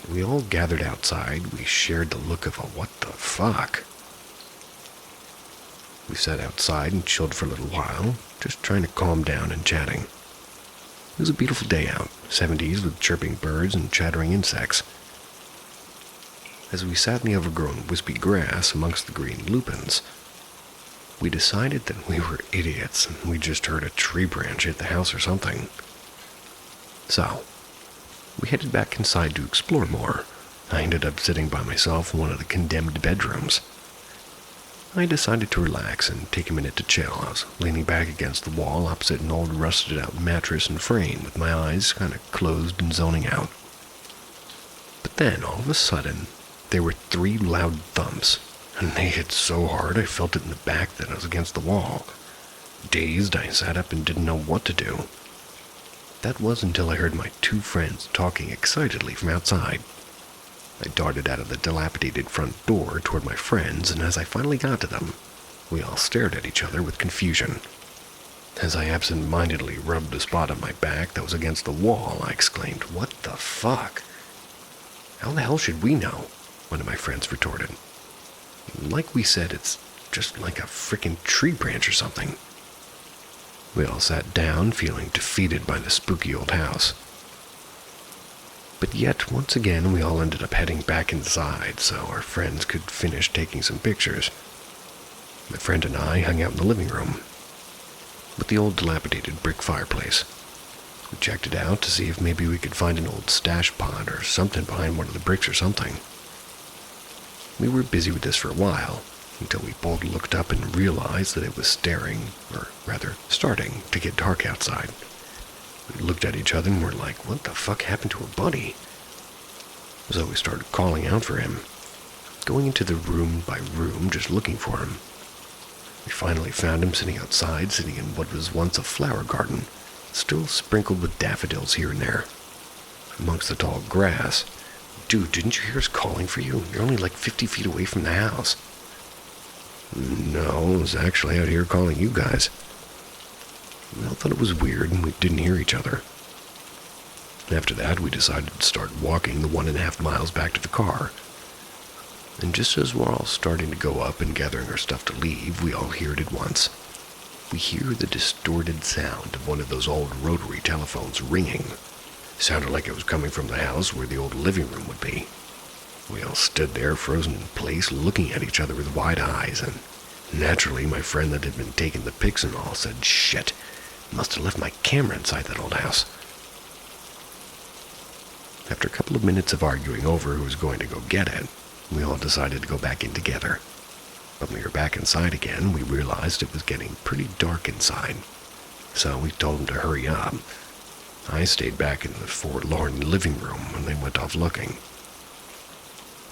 When we all gathered outside, we shared the look of a what the fuck. We sat outside and chilled for a little while, just trying to calm down and chatting. It was a beautiful day out, 70s with chirping birds and chattering insects. As we sat in the overgrown wispy grass amongst the green lupins, we decided that we were idiots and we just heard a tree branch hit the house or something. So, we headed back inside to explore more. I ended up sitting by myself in one of the condemned bedrooms. I decided to relax and take a minute to chill. I was leaning back against the wall opposite an old rusted-out mattress and frame with my eyes kind of closed and zoning out. But then, all of a sudden, there were 3 loud thumps, and they hit so hard I felt it in the back that I was against the wall. Dazed, I sat up and didn't know what to do. That was until I heard my 2 friends talking excitedly from outside. I darted out of the dilapidated front door toward my friends, and as I finally got to them, we all stared at each other with confusion. As I absent-mindedly rubbed a spot on my back that was against the wall, I exclaimed, "What the fuck?" "How the hell should we know?" one of my friends retorted. "Like we said, it's just like a frickin' tree branch or something." We all sat down, feeling defeated by the spooky old house. But yet, once again, we all ended up heading back inside so our friends could finish taking some pictures. My friend and I hung out in the living room with the old dilapidated brick fireplace. We checked it out to see if maybe we could find an old stash pot or something behind one of the bricks or something. We were busy with this for a while, until we both looked up and realized that it was starting to get dark outside. We looked at each other and were like, what the fuck happened to our buddy? So we started calling out for him, going into the room by room just looking for him. We finally found him sitting outside, sitting in what was once a flower garden, still sprinkled with daffodils here and there. Amongst the tall grass. "Dude, didn't you hear us calling for you? You're only like 50 feet away from the house." "No, I was actually out here calling you guys." We all thought it was weird and we didn't hear each other. After that, we decided to start walking the 1.5 miles back to the car. And just as we're all starting to go up and gathering our stuff to leave, we all hear it at once. We hear the distorted sound of one of those old rotary telephones ringing. It sounded like it was coming from the house where the old living room would be. We all stood there, frozen in place, looking at each other with wide eyes, and naturally my friend that had been taking the pics and all said, "Shit, must have left my camera inside that old house." After a couple of minutes of arguing over who was going to go get it, we all decided to go back in together. When we were back inside again, we realized it was getting pretty dark inside, so we told them to hurry up. I stayed back in the forlorn living room and they went off looking.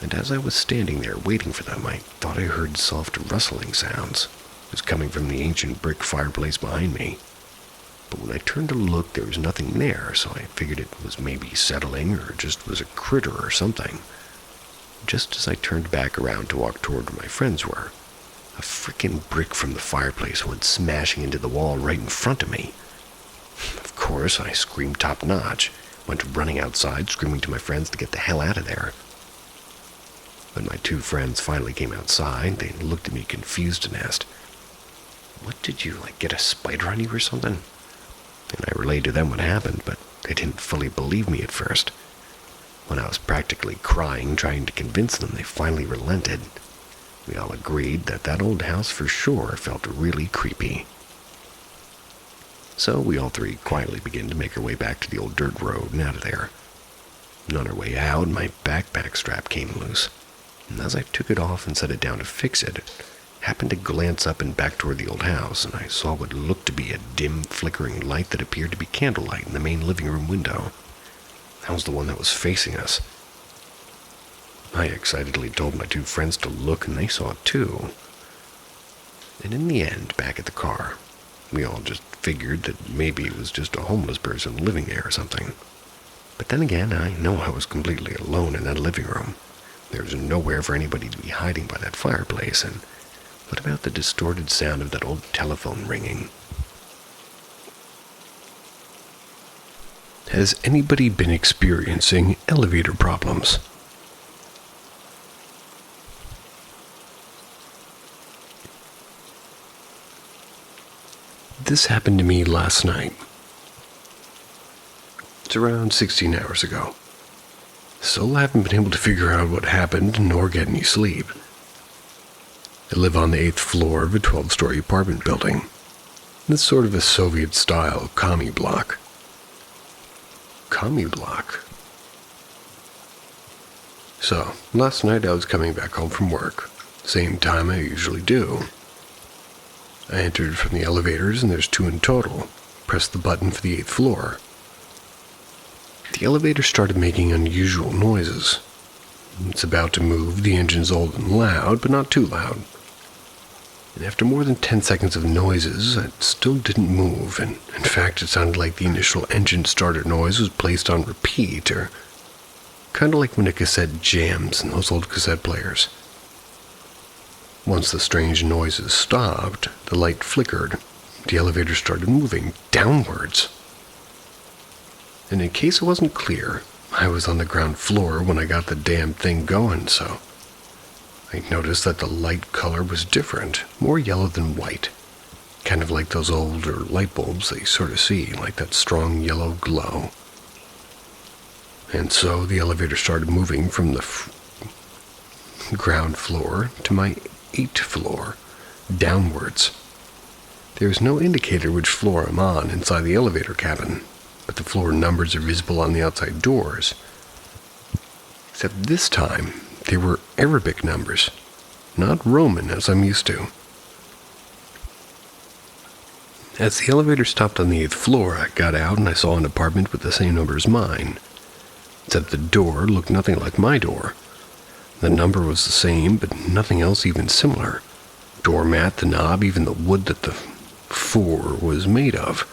And as I was standing there waiting for them, I thought I heard soft rustling sounds. It was coming from the ancient brick fireplace behind me. But when I turned to look, there was nothing there, so I figured it was maybe settling or just was a critter or something. Just as I turned back around to walk toward where my friends were, a frickin' brick from the fireplace went smashing into the wall right in front of me. Of course, I screamed top-notch, went running outside, screaming to my friends to get the hell out of there. When my 2 friends finally came outside, they looked at me confused and asked, "What did you, get a spider on you or something?" And I relayed to them what happened, but they didn't fully believe me at first. When I was practically crying, trying to convince them, they finally relented. We all agreed that that old house for sure felt really creepy. So we all 3 quietly began to make our way back to the old dirt road and out of there. And on our way out, my backpack strap came loose. And as I took it off and set it down to fix it, I happened to glance up and back toward the old house, and I saw what looked to be a dim, flickering light that appeared to be candlelight in the main living room window. That was the one that was facing us. I excitedly told my 2 friends to look, and they saw it too. And in the end, back at the car, we all just figured that maybe it was just a homeless person living there or something. But then again, I know I was completely alone in that living room. There was nowhere for anybody to be hiding by that fireplace, and what about the distorted sound of that old telephone ringing? Has anybody been experiencing elevator problems? This happened to me last night. It's around 16 hours ago. Still haven't been able to figure out what happened nor get any sleep. I live on the 8th floor of a 12-story apartment building. It's sort of a Soviet-style commie block. Commie block? So, last night I was coming back home from work, same time I usually do. I entered from the elevators, and there's 2 in total. Pressed the button for the 8th floor. The elevator started making unusual noises, It's about to move, the engine's old and loud, but not too loud. And after more than 10 seconds of noises, it still didn't move, and in fact it sounded like the initial engine starter noise was placed on repeat, or kind of like when a cassette jams in those old cassette players. Once the strange noises stopped, the light flickered. The elevator started moving downwards. And in case it wasn't clear, I was on the ground floor when I got the damn thing going, so I noticed that the light color was different, more yellow than white. Kind of like those older light bulbs that you sort of see, like that strong yellow glow. And so the elevator started moving from the ground floor to my 8th floor, downwards. There is no indicator which floor I'm on inside the elevator cabin, but the floor numbers are visible on the outside doors. Except this time, they were Arabic numbers, not Roman as I'm used to. As the elevator stopped on the 8th floor, I got out and I saw an apartment with the same number as mine, except the door looked nothing like my door. The number was the same, but nothing else even similar. Doormat, the knob, even the wood that the 4 was made of.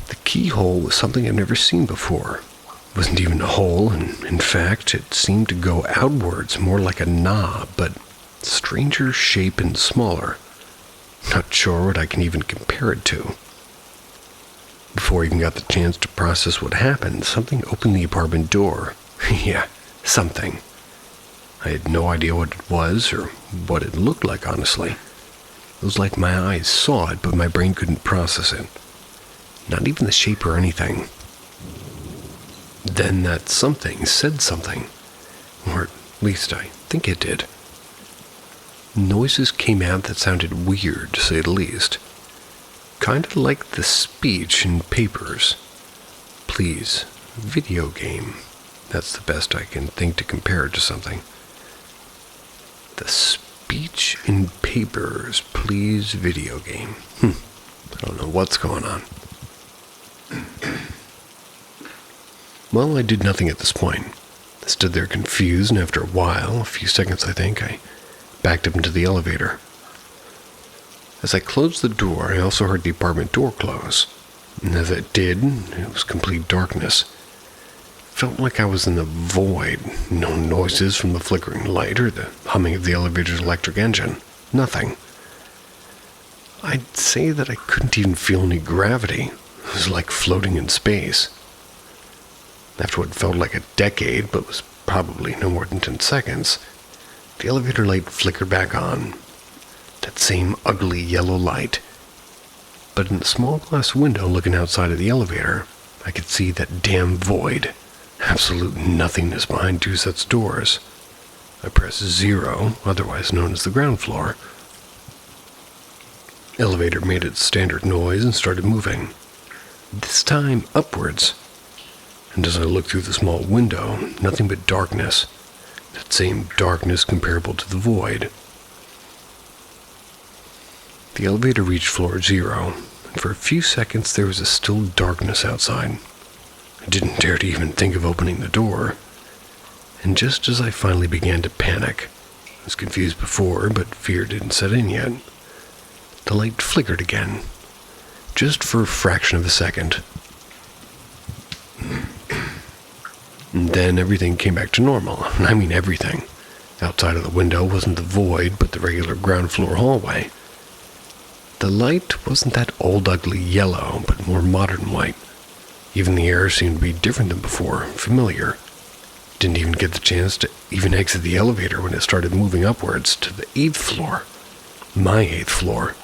The keyhole was something I've never seen before. It wasn't even a hole, and in fact, it seemed to go outwards, more like a knob, but stranger shape and smaller. Not sure what I can even compare it to. Before I even got the chance to process what happened, something opened the apartment door. Yeah, something. I had no idea what it was or what it looked like, honestly. It was like my eyes saw it, but my brain couldn't process it. Not even the shape or anything. Then that something said something. Or at least I think it did. Noises came out that sounded weird, to say the least. Kind of like the speech in papers. Please, video game. That's the best I can think to compare it to something. The speech in papers, please, video game. I don't know what's going on. Well, I did nothing at this point. I stood there confused, and after a while, a few seconds I think, I backed up into the elevator. As I closed the door, I also heard the apartment door close. And as it did, it was complete darkness. Felt like I was in the void. No noises from the flickering light or the humming of the elevator's electric engine. Nothing. I'd say that I couldn't even feel any gravity. It was like floating in space. After what felt like a decade, but was probably no more than 10 seconds, the elevator light flickered back on. That same ugly yellow light. But in the small glass window looking outside of the elevator, I could see that damn void. Absolute nothingness behind two sets of doors. I pressed 0, otherwise known as the ground floor. Elevator made its standard noise and started moving. This time upwards. And as I looked through the small window, nothing but darkness. That same darkness comparable to the void. The elevator reached floor 0, and for a few seconds there was a still darkness outside. I didn't dare to even think of opening the door. And just as I finally began to panic, I was confused before, but fear didn't set in yet, the light flickered again, just for a fraction of a second. And then everything came back to normal, and I mean everything. Outside of the window wasn't the void, but the regular ground floor hallway. The light wasn't that old ugly yellow, but more modern white. Even the air seemed to be different than before, familiar. Didn't even get the chance to even exit the elevator when it started moving upwards to the 8th floor. My 8th floor.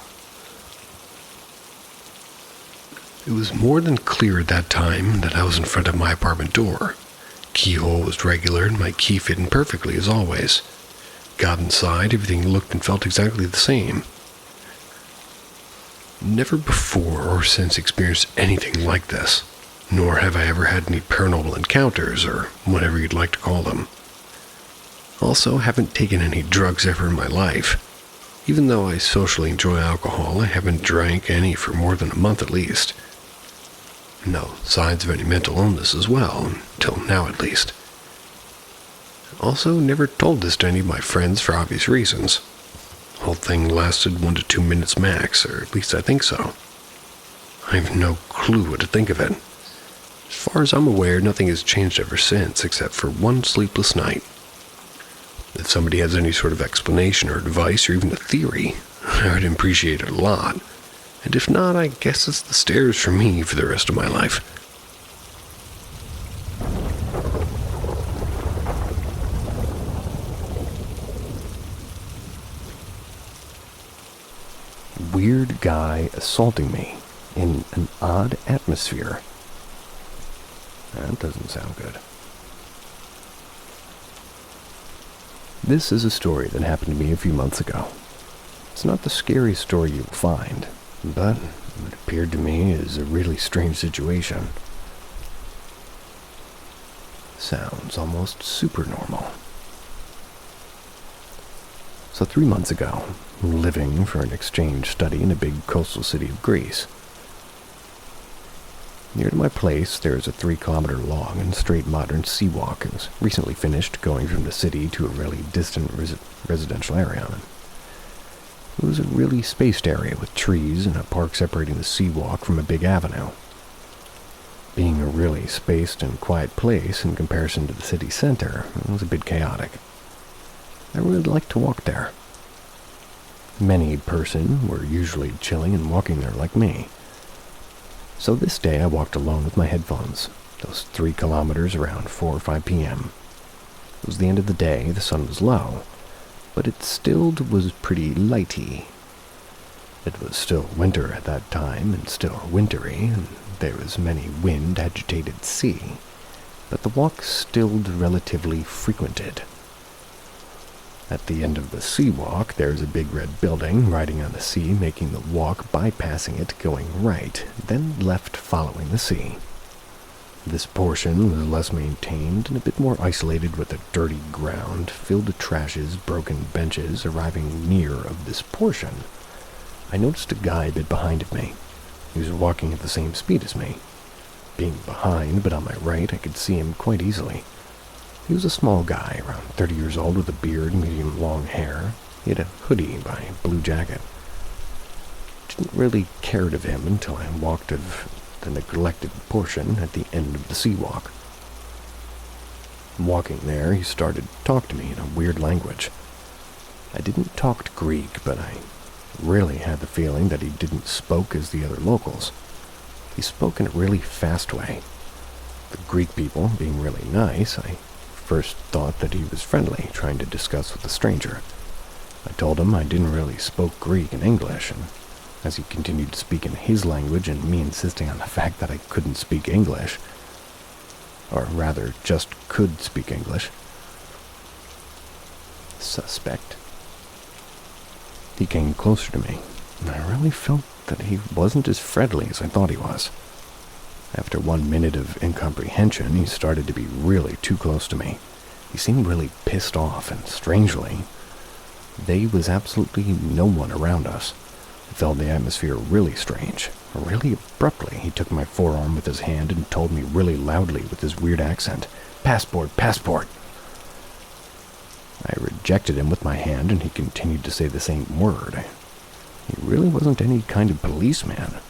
It was more than clear at that time that I was in front of my apartment door. Keyhole was regular and my key fit in perfectly as always. Got inside, everything looked and felt exactly the same. Never before or since experienced anything like this, nor have I ever had any paranormal encounters, or whatever you'd like to call them. Also, haven't taken any drugs ever in my life. Even though I socially enjoy alcohol, I haven't drank any for more than a month at least. No signs of any mental illness as well, until now at least. Also, never told this to any of my friends for obvious reasons. The whole thing lasted 1 to 2 minutes max, or at least I think so. I have no clue what to think of it. As far as I'm aware, nothing has changed ever since, except for one sleepless night. If somebody has any sort of explanation or advice or even a theory, I would appreciate it a lot. And if not, I guess it's the stairs for me for the rest of my life. Weird guy assaulting me in an odd atmosphere. That doesn't sound good. This is a story that happened to me a few months ago. It's not the scariest story you'll find, but it appeared to me as a really strange situation. Sounds almost supernormal. So 3 months ago, living for an exchange study in a big coastal city of Greece. Near to my place, there is a 3-kilometer long and straight modern seawalk. It was recently finished, going from the city to a really distant residential area. It was a really spaced area with trees and a park separating the seawalk from a big avenue. Being a really spaced and quiet place in comparison to the city center, it was a bit chaotic. I really liked to walk there. Many person were usually chilling and walking there like me. So this day I walked alone with my headphones, those 3 kilometers around 4 or 5 p.m. It was the end of the day, the sun was low, but it still was pretty lighty. It was still winter at that time, and still wintry, and there was many wind-agitated sea, but the walk still relatively frequented. At the end of the seawalk, there is a big red building riding on the sea, making the walk bypassing it, going right, then left following the sea. This portion was less maintained and a bit more isolated, with a dirty ground filled with trashes, broken benches. Arriving near of this portion, I noticed a guy a bit behind of me. He was walking at the same speed as me. Being behind, but on my right, I could see him quite easily. He was a small guy, around 30 years old, with a beard, medium long hair. He had a hoodie by a blue jacket. Didn't really care of him until I walked of the neglected portion at the end of the seawalk. Walking there, he started to talk to me in a weird language. I didn't talk Greek, but I really had the feeling that he didn't spoke as the other locals. He spoke in a really fast way. The Greek people being really nice, I first thought that he was friendly, trying to discuss with the stranger. I told him I didn't really spoke Greek and English, and as he continued to speak in his language and me insisting on the fact that I couldn't speak English, or rather just could speak English. Suspect. He came closer to me, and I really felt that he wasn't as friendly as I thought he was. After 1 minute of incomprehension, he started to be really too close to me. He seemed really pissed off, and strangely, there was absolutely no one around us. I felt the atmosphere really strange. Really abruptly, he took my forearm with his hand and told me really loudly with his weird accent, "Passport, passport!" I rejected him with my hand, and he continued to say the same word. He really wasn't any kind of policeman.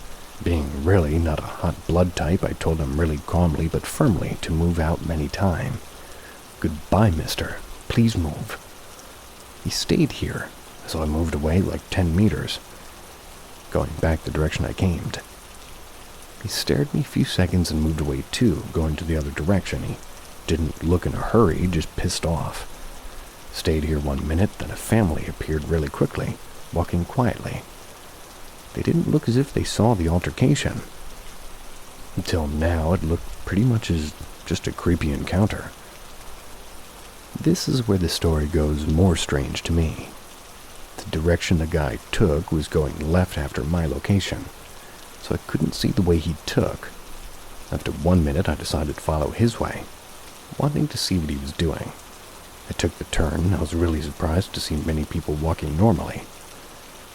Being really not a hot blood type, I told him really calmly but firmly to move out many times. "Goodbye, mister. Please move." He stayed here, so I moved away like 10 meters, going back the direction I came. He stared at me a few seconds and moved away too, going to the other direction. He didn't look in a hurry, just pissed off. Stayed here 1 minute, then a family appeared really quickly, walking quietly. They didn't look as if they saw the altercation. Until now, it looked pretty much as just a creepy encounter. This is where the story goes more strange to me. The direction the guy took was going left after my location, so I couldn't see the way he took. After 1 minute, I decided to follow his way, wanting to see what he was doing. I took the turn, and I was really surprised to see many people walking normally,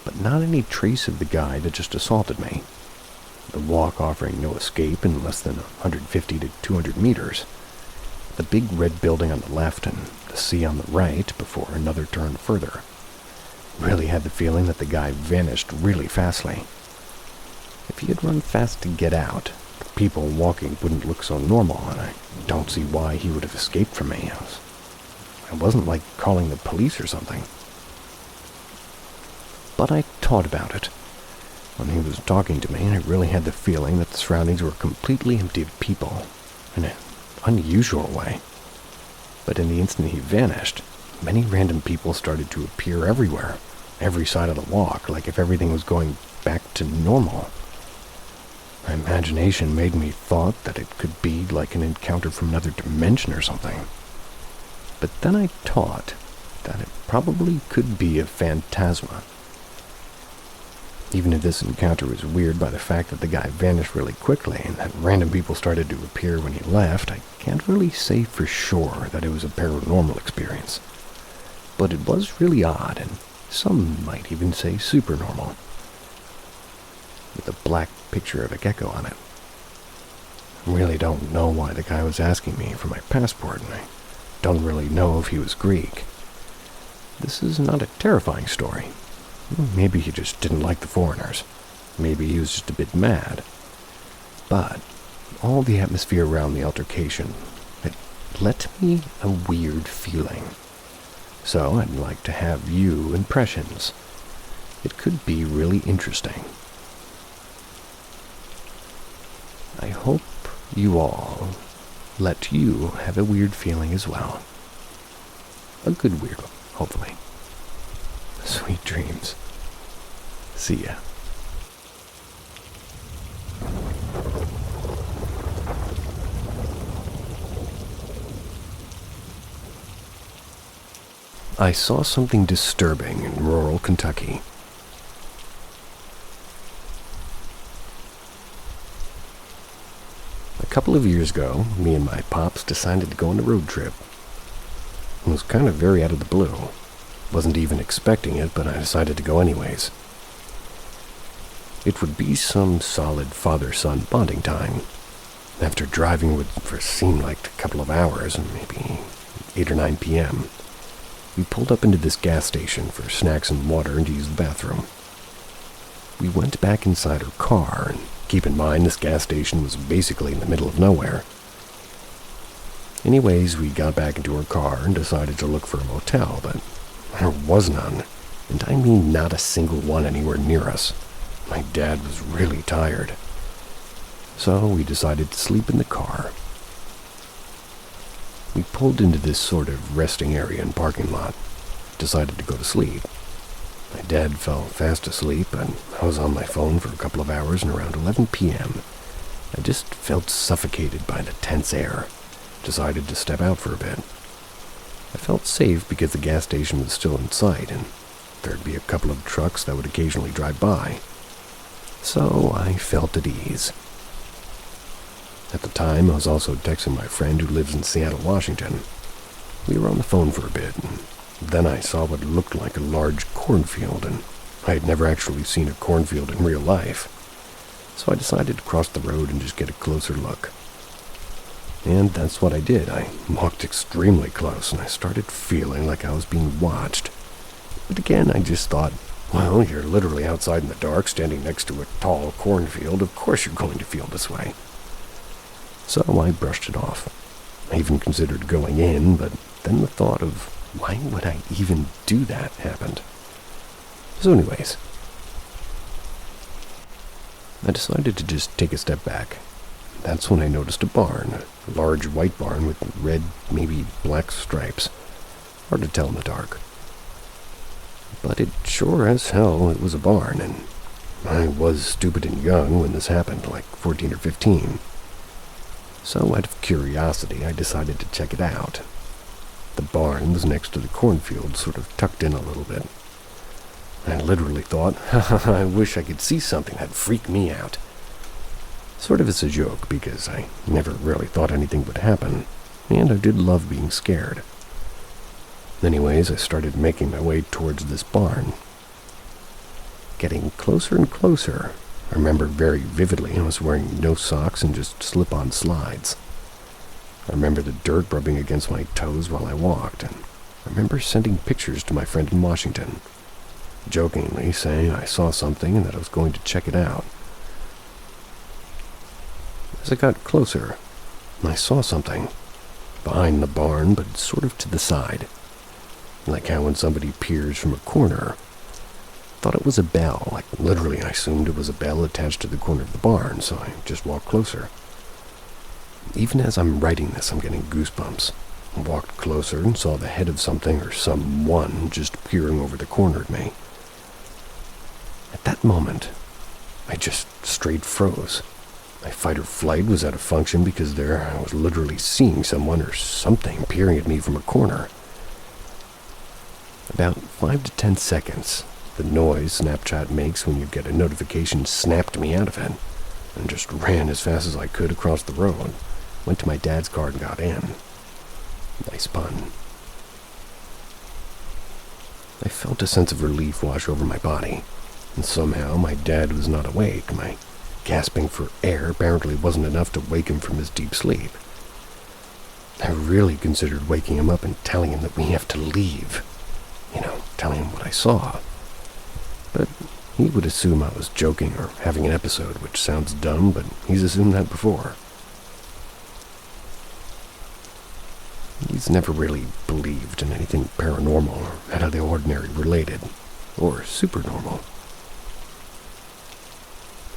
but not any trace of the guy that just assaulted me. The walk offering no escape in less than 150 to 200 meters. The big red building on the left and the the sea on the right before another turn further. Really had the feeling that the guy vanished really fastly. If he had run fast to get out, people walking wouldn't look so normal, and I don't see why he would have escaped from me. I wasn't like calling the police or something. But I thought about it. When he was talking to me, I really had the feeling that the surroundings were completely empty of people, in an unusual way. But in the instant he vanished, many random people started to appear everywhere, every side of the walk, like if everything was going back to normal. My imagination made me thought that it could be like an encounter from another dimension or something. But then I thought that it probably could be a phantasma. Even if this encounter was weird by the fact that the guy vanished really quickly and that random people started to appear when he left, I can't really say for sure that it was a paranormal experience. But it was really odd, and some might even say supernormal, with a black picture of a gecko on it. I really don't know why the guy was asking me for my passport, and I don't really know if he was Greek. This is not a terrifying story. Maybe he just didn't like the foreigners. Maybe he was just a bit mad. But all the atmosphere around the altercation, it left me a weird feeling. So I'd like to have you impressions. It could be really interesting. I hope you all let you have a weird feeling as well. A good weird one, hopefully. Sweet dreams. See ya. I saw something disturbing in rural Kentucky. A couple of years ago, me and my pops decided to go on a road trip. It was kind of very out of the blue. Wasn't even expecting it, but I decided to go anyways. It would be some solid father-son bonding time. After driving for seemed like a couple of hours, maybe 8 or 9 p.m., we pulled up into this gas station for snacks and water and to use the bathroom. We went back inside our car, and keep in mind this gas station was basically in the middle of nowhere. Anyways, we got back into our car and decided to look for a motel, but there was none, and I mean not a single one anywhere near us. My dad was really tired. So we decided to sleep in the car. We pulled into this sort of resting area and parking lot. Decided to go to sleep. My dad fell fast asleep, and I was on my phone for a couple of hours, and around 11 p.m., I just felt suffocated by the tense air. Decided to step out for a bit. I felt safe because the gas station was still in sight, and there'd be a couple of trucks that would occasionally drive by. So I felt at ease. At the time, I was also texting my friend who lives in Seattle, Washington. We were on the phone for a bit, and then I saw what looked like a large cornfield, and I had never actually seen a cornfield in real life. So I decided to cross the road and just get a closer look. And that's what I did. I walked extremely close, and I started feeling like I was being watched. But again, I just thought, well, you're literally outside in the dark, standing next to a tall cornfield. Of course you're going to feel this way. So I brushed it off. I even considered going in, but then the thought of why would I even do that happened. So anyways, I decided to just take a step back. That's when I noticed a barn, a large white barn with red, maybe black stripes. Hard to tell in the dark. But it sure as hell it was a barn, and I was stupid and young when this happened, like 14 or 15. So out of curiosity, I decided to check it out. The barn was next to the cornfield, sort of tucked in a little bit. I literally thought, I wish I could see something that'd freak me out. Sort of as a joke, because I never really thought anything would happen, and I did love being scared. Anyways, I started making my way towards this barn. Getting closer and closer, I remember very vividly I was wearing no socks and just slip-on slides. I remember the dirt rubbing against my toes while I walked, and I remember sending pictures to my friend in Washington, jokingly saying I saw something and that I was going to check it out. As I got closer, I saw something behind the barn, but sort of to the side, like how when somebody peers from a corner. Thought it was a bell, like literally I assumed it was a bell attached to the corner of the barn, so I just walked closer. Even as I'm writing this, I'm getting goosebumps. I walked closer and saw the head of something or someone just peering over the corner at me. At that moment, I just straight froze. My fight or flight was out of function because there I was literally seeing someone or something peering at me from a corner. About 5 to 10 seconds, the noise Snapchat makes when you get a notification snapped me out of it, and just ran as fast as I could across the road, went to my dad's car and got in. Nice pun. I felt a sense of relief wash over my body, and somehow my dad was not awake. My gasping for air apparently wasn't enough to wake him from his deep sleep. I really considered waking him up and telling him that we have to leave. Telling him what I saw. But he would assume I was joking or having an episode, which sounds dumb, but he's assumed that before. He's never really believed in anything paranormal or out of the ordinary related, or supernormal.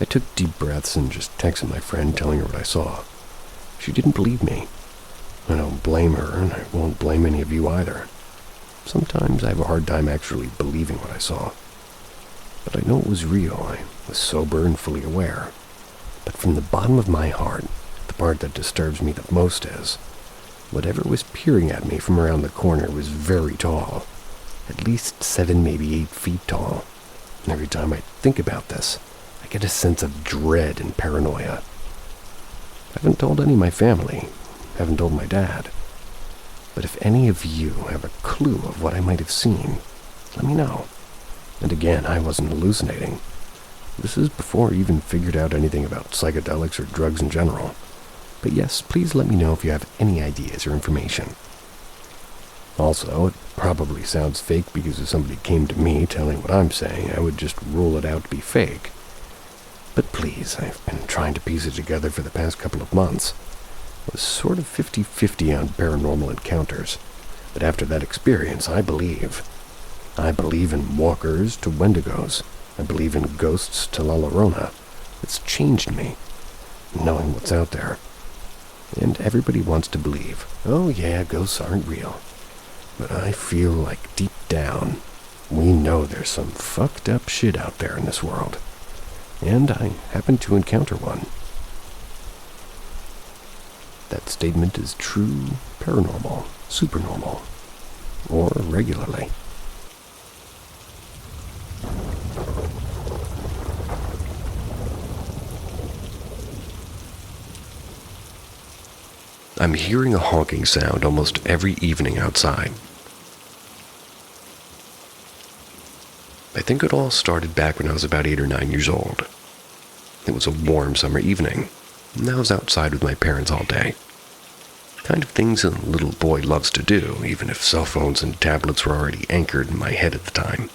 I took deep breaths and just texted my friend telling her what I saw. She didn't believe me. I don't blame her, and I won't blame any of you either. Sometimes I have a hard time actually believing what I saw. But I know it was real. I was sober and fully aware. But from the bottom of my heart, the part that disturbs me the most is, whatever was peering at me from around the corner was very tall. At least 7, maybe 8 feet tall. And every time I think about this, I get a sense of dread and paranoia. I haven't told any of my family. Haven't told my dad. But if any of you have a clue of what I might have seen, let me know. And again, I wasn't hallucinating. This is before I even figured out anything about psychedelics or drugs in general. But yes, please let me know if you have any ideas or information. Also, it probably sounds fake because if somebody came to me telling what I'm saying, I would just rule it out to be fake. But please, I've been trying to piece it together for the past couple of months. I was sort of 50-50 on paranormal encounters, but after that experience, I believe. I believe in walkers to wendigos. I believe in ghosts to La Llorona. It's changed me, knowing what's out there. And everybody wants to believe, oh yeah, ghosts aren't real. But I feel like deep down, we know there's some fucked up shit out there in this world. And I happen to encounter one. That statement is true, paranormal, supernormal, or regularly. I'm hearing a honking sound almost every evening outside. I think it all started back when I was about 8 or 9 years old. It was a warm summer evening, and I was outside with my parents all day. Kind of things a little boy loves to do, even if cell phones and tablets were already anchored in my head at the time.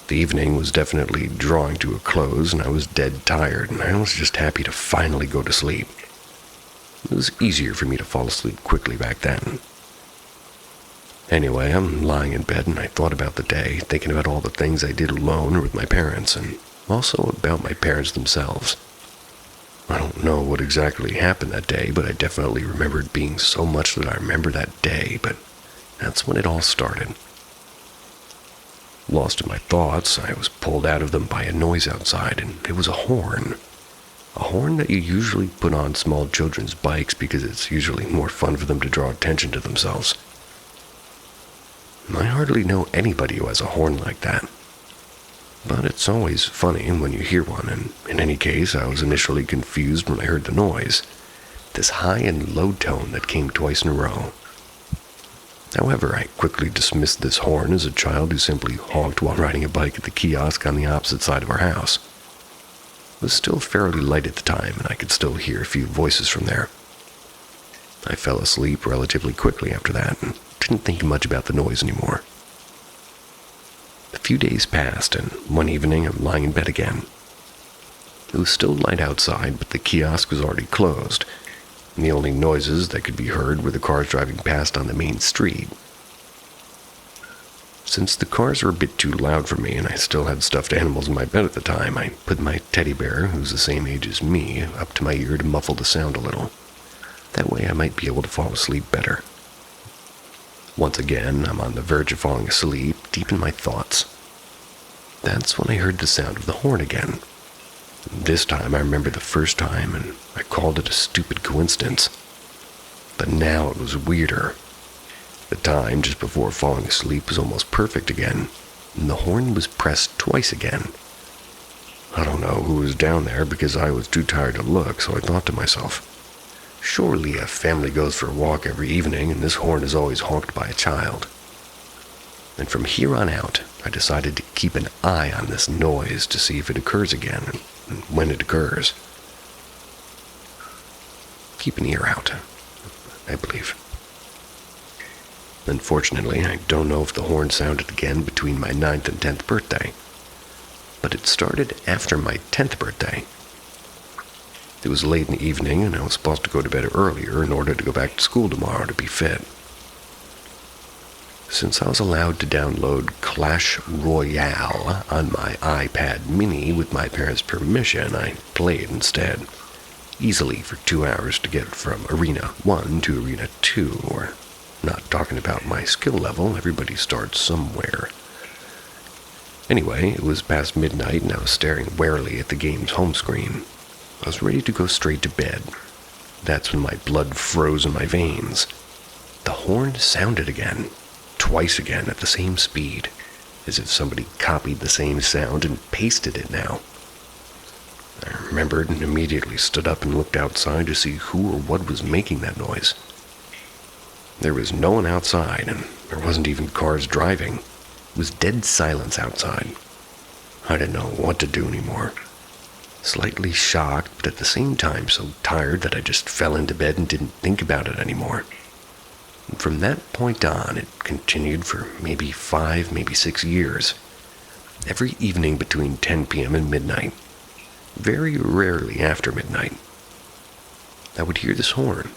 The evening was definitely drawing to a close, and I was dead tired, and I was just happy to finally go to sleep. It was easier for me to fall asleep quickly back then. Anyway, I'm lying in bed, and I thought about the day, thinking about all the things I did alone or with my parents, and also about my parents themselves. I don't know what exactly happened that day, but I definitely remember it being so much that I remember that day, but that's when it all started. Lost in my thoughts, I was pulled out of them by a noise outside, and it was a horn. A horn that you usually put on small children's bikes because it's usually more fun for them to draw attention to themselves. I hardly know anybody who has a horn like that. But it's always funny when you hear one, and in any case, I was initially confused when I heard the noise. This high and low tone that came twice in a row. However, I quickly dismissed this horn as a child who simply honked while riding a bike at the kiosk on the opposite side of our house. It was still fairly light at the time, and I could still hear a few voices from there. I fell asleep relatively quickly after that and didn't think much about the noise anymore. A few days passed, and one evening I'm lying in bed again. It was still light outside, but the kiosk was already closed, and the only noises that could be heard were the cars driving past on the main street. Since the cars were a bit too loud for me and I still had stuffed animals in my bed at the time, I put my teddy bear, who's the same age as me, up to my ear to muffle the sound a little. That way I might be able to fall asleep better. Once again, I'm on the verge of falling asleep, deep in my thoughts. That's when I heard the sound of the horn again. This time I remember the first time, and I called it a stupid coincidence. But now it was weirder. The time just before falling asleep was almost perfect again, and the horn was pressed twice again. I don't know who was down there because I was too tired to look, so I thought to myself, surely a family goes for a walk every evening and this horn is always honked by a child. And from here on out, I decided to keep an eye on this noise to see if it occurs again and when it occurs. Keep an ear out, I believe. Unfortunately, I don't know if the horn sounded again between my 9th and 10th birthday, but it started after my 10th birthday. It was late in the evening, and I was supposed to go to bed earlier in order to go back to school tomorrow to be fit. Since I was allowed to download Clash Royale on my iPad mini with my parents' permission, I played instead, easily for 2 hours to get from Arena 1 to Arena 2, or not talking about my skill level, everybody starts somewhere. Anyway, it was past midnight and I was staring warily at the game's home screen. I was ready to go straight to bed. That's when my blood froze in my veins. The horn sounded again, twice again at the same speed, as if somebody copied the same sound and pasted it now. I remembered and immediately stood up and looked outside to see who or what was making that noise. There was no one outside, and there wasn't even cars driving. It was dead silence outside. I didn't know what to do anymore. Slightly shocked, but at the same time so tired that I just fell into bed and didn't think about it anymore. And from that point on, it continued for maybe 5, maybe 6 years. Every evening between 10 p.m. and midnight. Very rarely after midnight. I would hear this horn.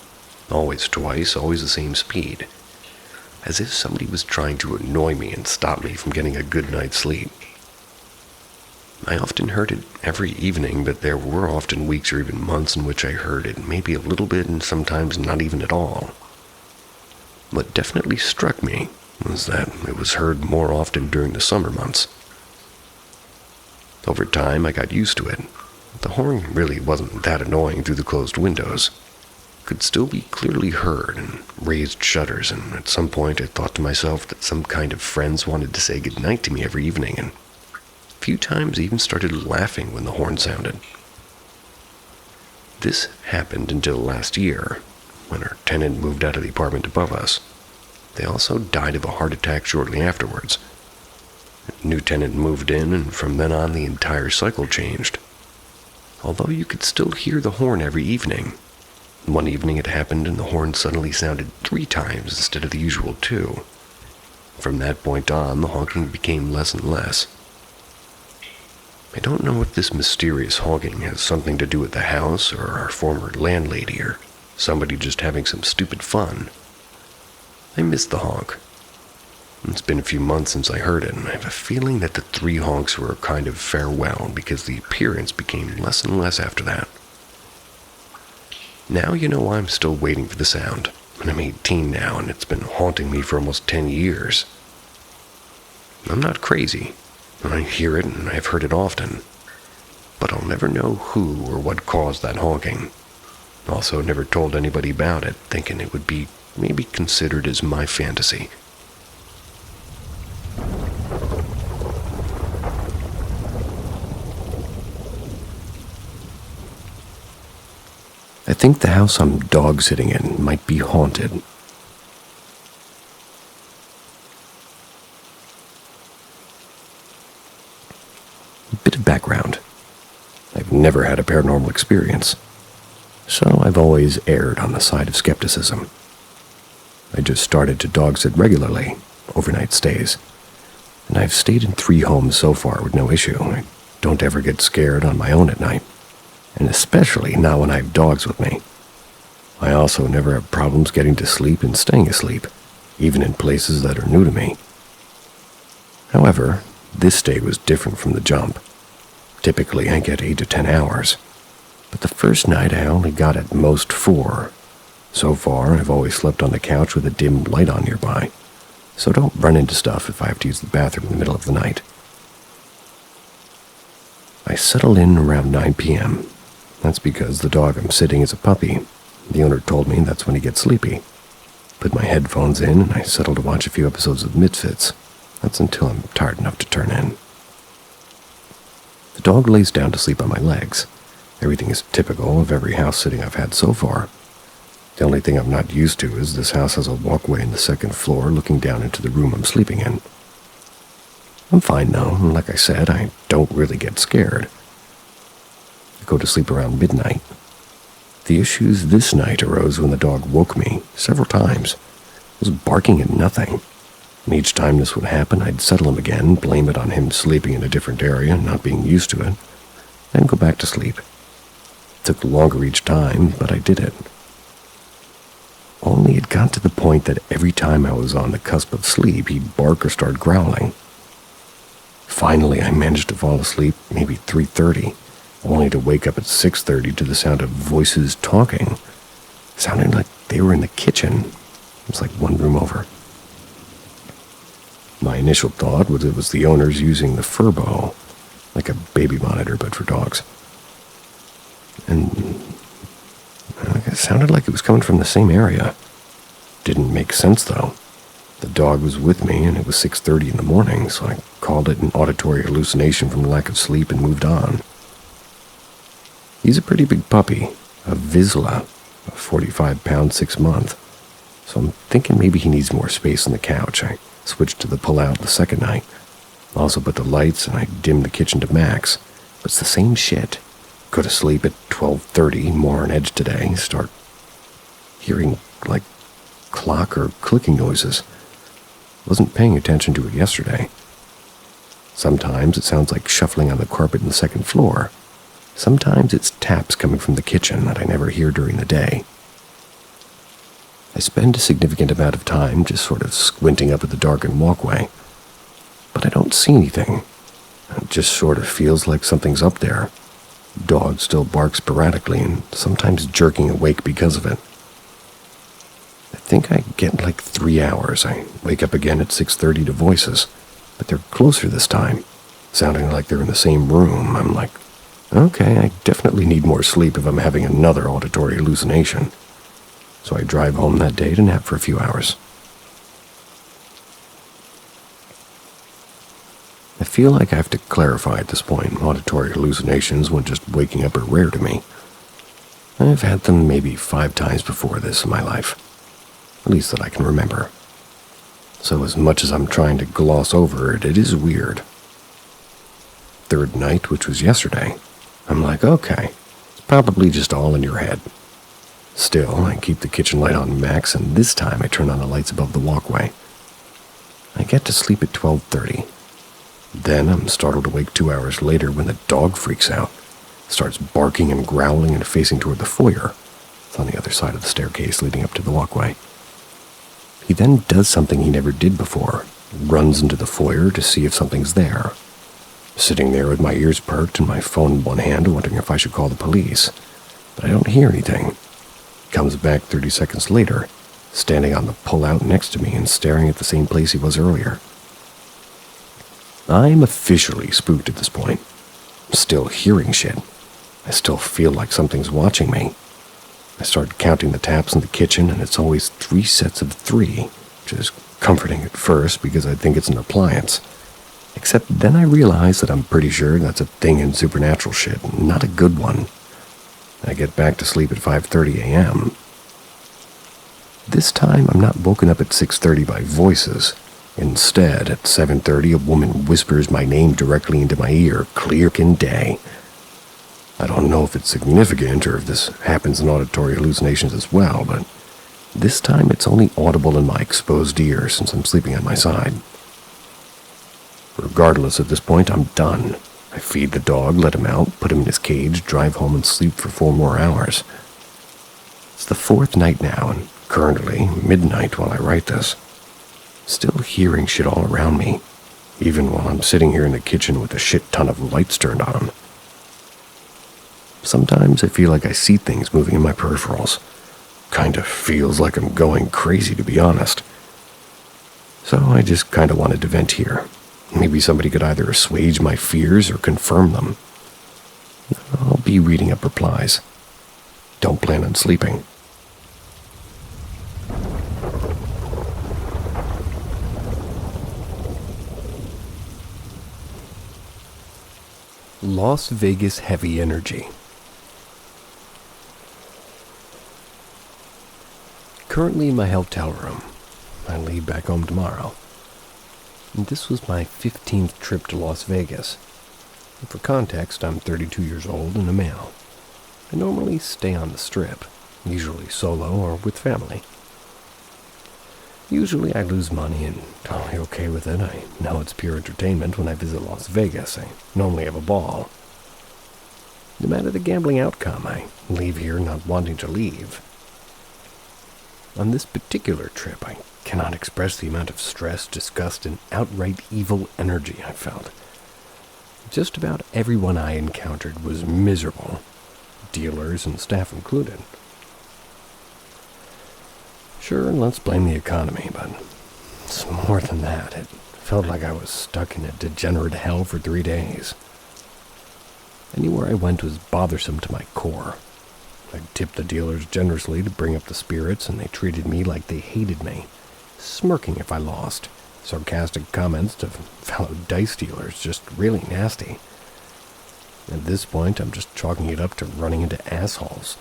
Always twice, always the same speed. As if somebody was trying to annoy me and stop me from getting a good night's sleep. I often heard it every evening, but there were often weeks or even months in which I heard it maybe a little bit and sometimes not even at all. What definitely struck me was that it was heard more often during the summer months. Over time, I got used to it. The horn really wasn't that annoying through the closed windows. Could still be clearly heard and raised shutters, and at some point I thought to myself that some kind of friends wanted to say goodnight to me every evening, and a few times even started laughing when the horn sounded. This happened until last year, when our tenant moved out of the apartment above us. They also died of a heart attack shortly afterwards. A new tenant moved in, and from then on the entire cycle changed. Although you could still hear the horn every evening. One evening it happened and the horn suddenly sounded 3 times instead of the usual 2. From that point on, the honking became less and less. I don't know if this mysterious honking has something to do with the house or our former landlady or somebody just having some stupid fun. I miss the honk. It's been a few months since I heard it, and I have a feeling that the 3 honks were a kind of farewell because the appearance became less and less after that. Now you know why I'm still waiting for the sound, and I'm 18 now, and it's been haunting me for almost 10 years. I'm not crazy. I hear it, and I've heard it often. But I'll never know who or what caused that honking. Also never told anybody about it, thinking it would be maybe considered as my fantasy. I think the house I'm dog-sitting in might be haunted. A bit of background. I've never had a paranormal experience. So I've always erred on the side of skepticism. I just started to dog sit regularly, overnight stays. And I've stayed in 3 homes so far with no issue. I don't ever get scared on my own at night, and especially not when I have dogs with me. I also never have problems getting to sleep and staying asleep, even in places that are new to me. However, this stay was different from the jump. Typically, I get 8 to 10 hours, but the first night I only got at most 4. So far, I've always slept on the couch with a dim light on nearby, so don't run into stuff if I have to use the bathroom in the middle of the night. I settle in around 9 p.m. That's because the dog I'm sitting is a puppy. The owner told me that's when he gets sleepy. Put my headphones in and I settle to watch a few episodes of Misfits. That's until I'm tired enough to turn in. The dog lays down to sleep on my legs. Everything is typical of every house sitting I've had so far. The only thing I'm not used to is this house has a walkway in the 2nd floor looking down into the room I'm sleeping in. I'm fine though, and like I said, I don't really get scared. I go to sleep around midnight. The issues this night arose when the dog woke me several times. It was barking at nothing, and each time this would happen, I'd settle him again, blame it on him sleeping in a different area and not being used to it, then go back to sleep. It took longer each time, but I did it. Only it got to the point that every time I was on the cusp of sleep, he'd bark or start growling. Finally, I managed to fall asleep maybe 3:30, only to wake up at 6:30 to the sound of voices talking, sounding like they were in the kitchen. It was like one room over. My initial thought was it was the owners using the furbo, like a baby monitor but for dogs. And it sounded like it was coming from the same area. Didn't make sense though. The dog was with me and it was 6:30 in the morning, so I called it an auditory hallucination from lack of sleep and moved on. He's a pretty big puppy, a Vizsla, a 45-pound 6-month, so I'm thinking maybe he needs more space on the couch. I switched to the pull-out the second night. Also put the lights and I dimmed the kitchen to max, but it's the same shit. Go to sleep at 12:30, more on edge today, start hearing like clock or clicking noises. Wasn't paying attention to it yesterday. Sometimes it sounds like shuffling on the carpet in the 2nd floor. Sometimes it's taps coming from the kitchen that I never hear during the day. I spend a significant amount of time just sort of squinting up at the darkened walkway, but I don't see anything. It just sort of feels like something's up there. Dog still barks sporadically and sometimes jerking awake because of it. I think I get like 3 hours. I wake up again at 6:30 to voices, but they're closer this time, sounding like they're in the same room. I'm like, okay, I definitely need more sleep if I'm having another auditory hallucination. So I drive home that day to nap for a few hours. I feel like I have to clarify at this point, auditory hallucinations when just waking up are rare to me. I've had them maybe 5 times before this in my life, at least that I can remember. So as much as I'm trying to gloss over it, it is weird. 3rd night, which was yesterday, I'm like, okay, it's probably just all in your head. Still, I keep the kitchen light on max, and this time I turn on the lights above the walkway. I get to sleep at 12:30. Then I'm startled awake 2 hours later when the dog freaks out, starts barking and growling and facing toward the foyer. It's on the other side of the staircase leading up to the walkway. He then does something he never did before, runs into the foyer to see if something's there. Sitting there with my ears perked and my phone in one hand, wondering if I should call the police. But I don't hear anything. Comes back 30 seconds later, standing on the pull-out next to me and staring at the same place he was earlier. I'm officially spooked at this point. I'm still hearing shit. I still feel like something's watching me. I start counting the taps in the kitchen, and it's always 3 sets of 3, which is comforting at first because I think it's an appliance. Except then I realize that I'm pretty sure that's a thing in supernatural shit, not a good one. I get back to sleep at 5:30 a.m. This time I'm not woken up at 6:30 by voices. Instead, at 7:30, a woman whispers my name directly into my ear, clear as day. I don't know if it's significant or if this happens in auditory hallucinations as well, but this time it's only audible in my exposed ear since I'm sleeping on my side. Regardless, at this point, I'm done. I feed the dog, let him out, put him in his cage, drive home and sleep for 4 more hours. It's the 4th night now, and currently midnight while I write this. Still hearing shit all around me, even while I'm sitting here in the kitchen with a shit ton of lights turned on. Sometimes I feel like I see things moving in my peripherals. Kinda feels like I'm going crazy, to be honest. So I just kinda wanted to vent here. Maybe somebody could either assuage my fears or confirm them. I'll be reading up replies. Don't plan on sleeping. Las Vegas heavy energy. Currently in my hotel room. I leave back home tomorrow. And this was my 15th trip to Las Vegas. And for context, I'm 32 years old and a male. I normally stay on the Strip, usually solo or with family. Usually I lose money and totally okay with it. I know it's pure entertainment when I visit Las Vegas. I normally have a ball. No matter the gambling outcome, I leave here not wanting to leave. On this particular trip, I cannot express the amount of stress, disgust, and outright evil energy I felt. Just about everyone I encountered was miserable, dealers and staff included. Sure, let's blame the economy, but it's more than that. It felt like I was stuck in a degenerate hell for 3 days. Anywhere I went was bothersome to my core. I tipped the dealers generously to bring up the spirits, and they treated me like they hated me, smirking if I lost. Sarcastic comments to fellow dice dealers, just really nasty. At this point, I'm just chalking it up to running into assholes.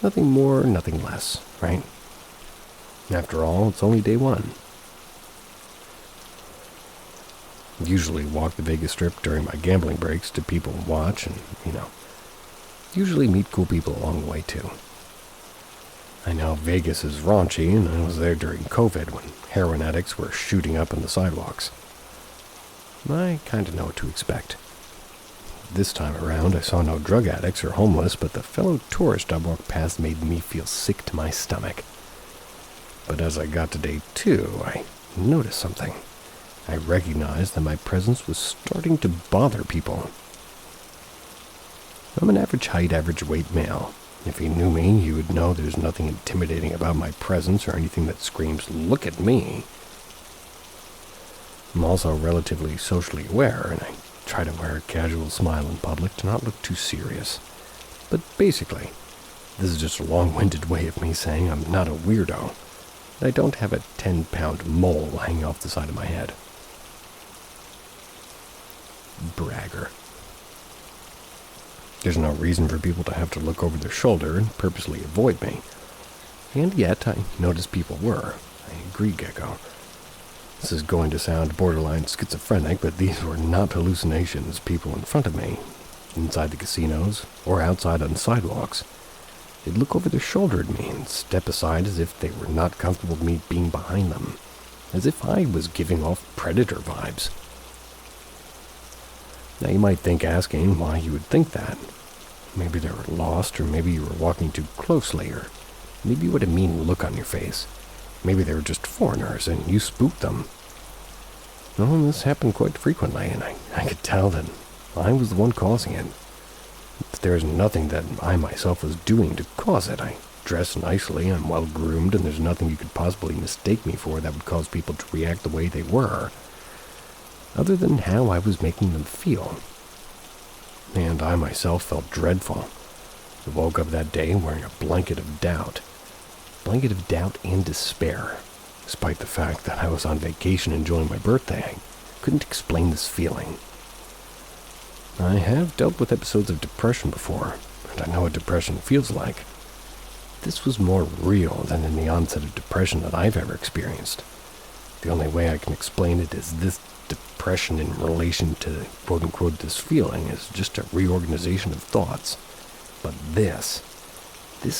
Nothing more, nothing less, right? After all, it's only day 1. I usually walk the Vegas Strip during my gambling breaks to people watch and, usually meet cool people along the way too. I know Vegas is raunchy, and I was there during COVID when heroin addicts were shooting up on the sidewalks. I kinda know what to expect. This time around, I saw no drug addicts or homeless, but the fellow tourist I walked past made me feel sick to my stomach. But as I got to day 2, I noticed something. I recognized that my presence was starting to bother people. I'm an average height, average weight male. If you knew me, you would know there's nothing intimidating about my presence or anything that screams, "Look at me." I'm also relatively socially aware, and I try to wear a casual smile in public to not look too serious. But basically, this is just a long-winded way of me saying I'm not a weirdo. I don't have a 10-pound mole hanging off the side of my head. Bragger. There's no reason for people to have to look over their shoulder and purposely avoid me. And yet, I noticed people were. I agree, Gecko. This is going to sound borderline schizophrenic, but these were not hallucinations. People in front of me, inside the casinos, or outside on sidewalks, they'd look over their shoulder at me and step aside as if they were not comfortable with me being behind them, as if I was giving off predator vibes. Now you might think asking why you would think that. Maybe they were lost, or maybe you were walking too closely, or maybe you had a mean look on your face. Maybe they were just foreigners and you spooked them. Well, this happened quite frequently, and I could tell that I was the one causing it. There's nothing that I myself was doing to cause it. I dress nicely, I'm well groomed, and there's nothing you could possibly mistake me for that would cause people to react the way they were, other than how I was making them feel. And I myself felt dreadful. I woke up that day wearing a blanket of doubt and despair, despite the fact that I was on vacation enjoying my birthday. I couldn't explain this feeling. I have dealt with episodes of depression before, and I know what depression feels like. This was more real than in the onset of depression that I've ever experienced. The only way I can explain it is this depression impression in relation to quote-unquote this feeling is just a reorganization of thoughts. But this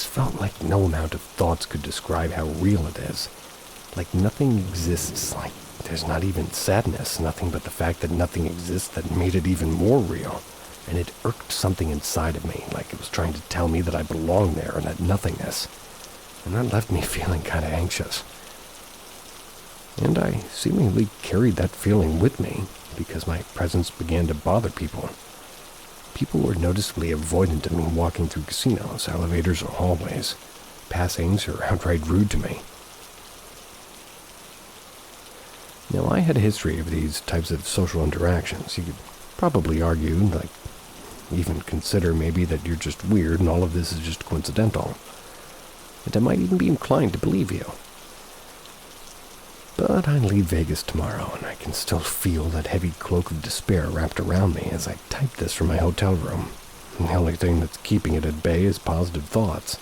felt like no amount of thoughts could describe how real it is. Like nothing exists, like there's not even sadness, nothing but the fact that nothing exists that made it even more real. And it irked something inside of me, like it was trying to tell me that I belong there and that nothingness. And that left me feeling kind of anxious. And I seemingly carried that feeling with me because my presence began to bother people. People were noticeably avoidant of me walking through casinos, elevators, or hallways. Passings or outright rude to me. Now, I had a history of these types of social interactions. You could probably argue, like, even consider maybe that you're just weird and all of this is just coincidental. And I might even be inclined to believe you. But I leave Vegas tomorrow, and I can still feel that heavy cloak of despair wrapped around me as I type this from my hotel room. And the only thing that's keeping it at bay is positive thoughts.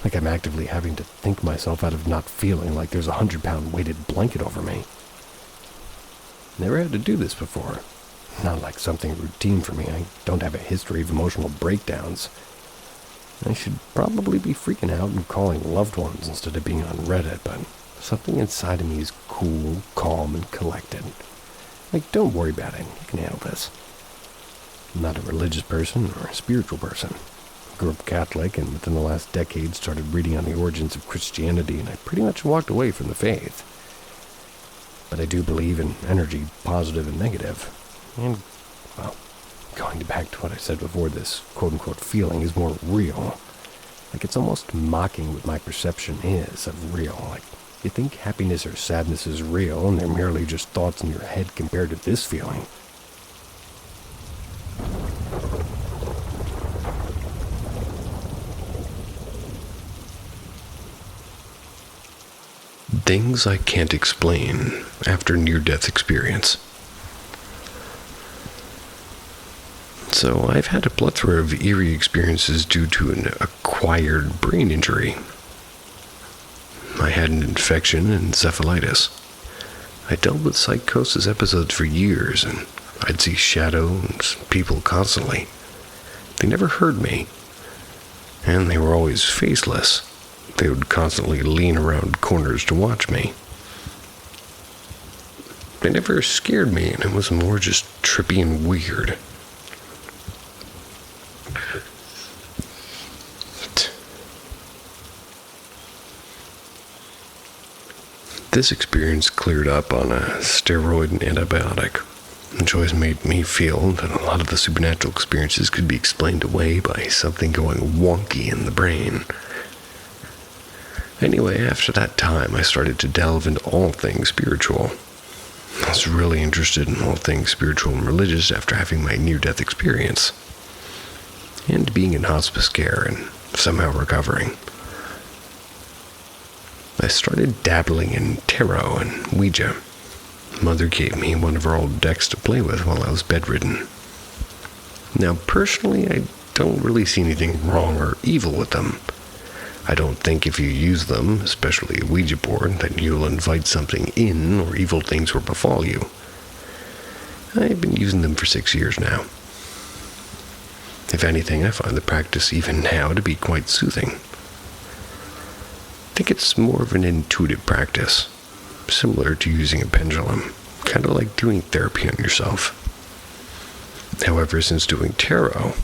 Like I'm actively having to think myself out of not feeling like there's a 100-pound weighted blanket over me. Never had to do this before. Not like something routine for me. I don't have a history of emotional breakdowns. I should probably be freaking out and calling loved ones instead of being on Reddit, but something inside of me is cool, calm, and collected. Like, don't worry about it. You can handle this. I'm not a religious person or a spiritual person. I grew up Catholic and within the last decade started reading on the origins of Christianity, and I pretty much walked away from the faith. But I do believe in energy, positive and negative. And, well, going back to what I said before, this quote-unquote feeling is more real. Like it's almost mocking what my perception is of real. Like, you think happiness or sadness is real, and they're merely just thoughts in your head compared to this feeling. Things I can't explain after near-death experience. So I've had a plethora of eerie experiences due to an acquired brain injury. I had an infection and encephalitis. I dealt with psychosis episodes for years, and I'd see shadows, people constantly. They never heard me, and they were always faceless. They would constantly lean around corners to watch me. They never scared me, and it was more just trippy and weird. This experience cleared up on a steroid and antibiotic, which always made me feel that a lot of the supernatural experiences could be explained away by something going wonky in the brain. Anyway, after that time, I started to delve into all things spiritual. I was really interested in all things spiritual and religious after having my near-death experience, and being in hospice care and somehow recovering. I started dabbling in tarot and Ouija. Mother gave me one of her old decks to play with while I was bedridden. Now, personally, I don't really see anything wrong or evil with them. I don't think if you use them, especially a Ouija board, that you'll invite something in or evil things will befall you. I've been using them for 6 years now. If anything, I find the practice even now to be quite soothing. I think it's more of an intuitive practice, similar to using a pendulum, kind of like doing therapy on yourself. However, since doing tarot,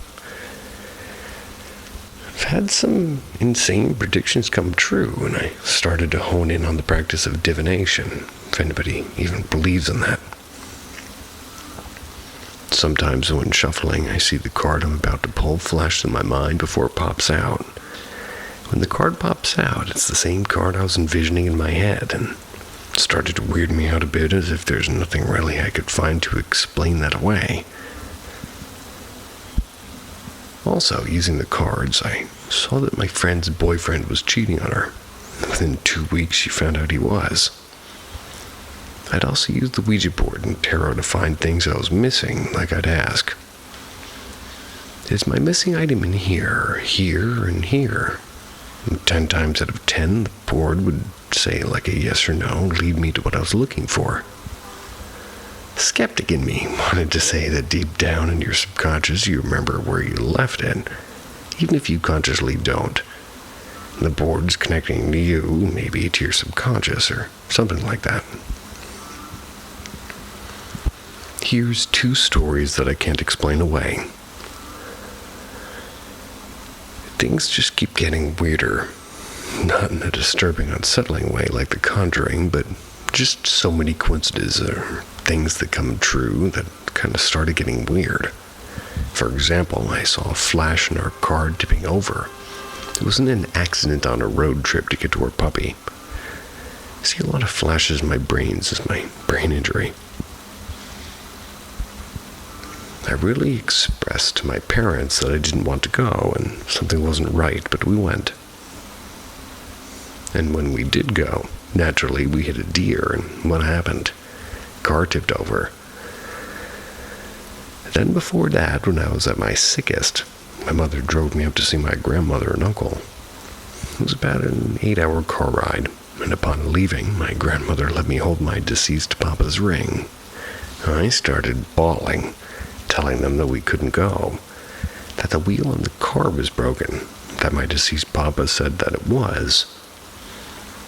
I've had some insane predictions come true, and I started to hone in on the practice of divination, if anybody even believes in that. Sometimes when shuffling, I see the card I'm about to pull flash through my mind before it pops out. When the card pops out, it's the same card I was envisioning in my head, and it started to weird me out a bit, as if there's nothing really I could find to explain that away. Also, using the cards, I saw that my friend's boyfriend was cheating on her. Within 2 weeks, she found out he was. I'd also used the Ouija board and tarot to find things I was missing, like I'd ask, is my missing item in here, here, and here? 10 times out of 10, the board would say like a yes or no, lead me to what I was looking for. skeptic in me wanted to say that deep down in your subconscious you remember where you left it, even if you consciously don't. The board's connecting to you, maybe to your subconscious or something like that. Here's 2 stories that I can't explain away. Things just keep getting weirder. Not in a disturbing, unsettling way like The Conjuring, but just so many coincidences or things that come true that kind of started getting weird. For example, I saw a flash in our car tipping over. It wasn't an accident on a road trip to get to our puppy. I see a lot of flashes in my brain since my brain injury. I really expressed to my parents that I didn't want to go and something wasn't right, but we went. And when we did go, naturally we hit a deer, and what happened? Car tipped over. Then before that, when I was at my sickest, my mother drove me up to see my grandmother and uncle. It was about an 8-hour car ride, and upon leaving, my grandmother let me hold my deceased papa's ring. I started bawling, telling them that we couldn't go, that the wheel in the car was broken, that my deceased papa said that it was.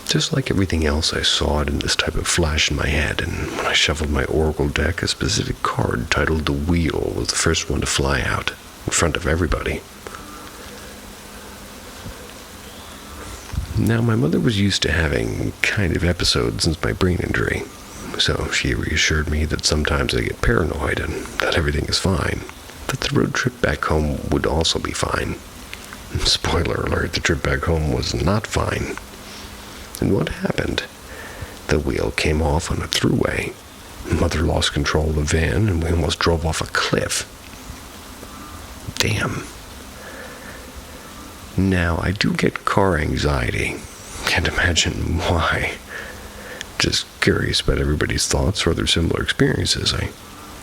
Just like everything else, I saw it in this type of flash in my head, and when I shuffled my oracle deck, a specific card titled The Wheel was the first one to fly out, in front of everybody. Now, my mother was used to having kind of episodes since my brain injury, so she reassured me that sometimes I get paranoid and that everything is fine, that the road trip back home would also be fine. Spoiler alert, the trip back home was not fine. And what happened? The wheel came off on a thruway. Mother lost control of the van and we almost drove off a cliff. Damn. Now, I do get car anxiety. Can't imagine why. Just curious about everybody's thoughts or their similar experiences. I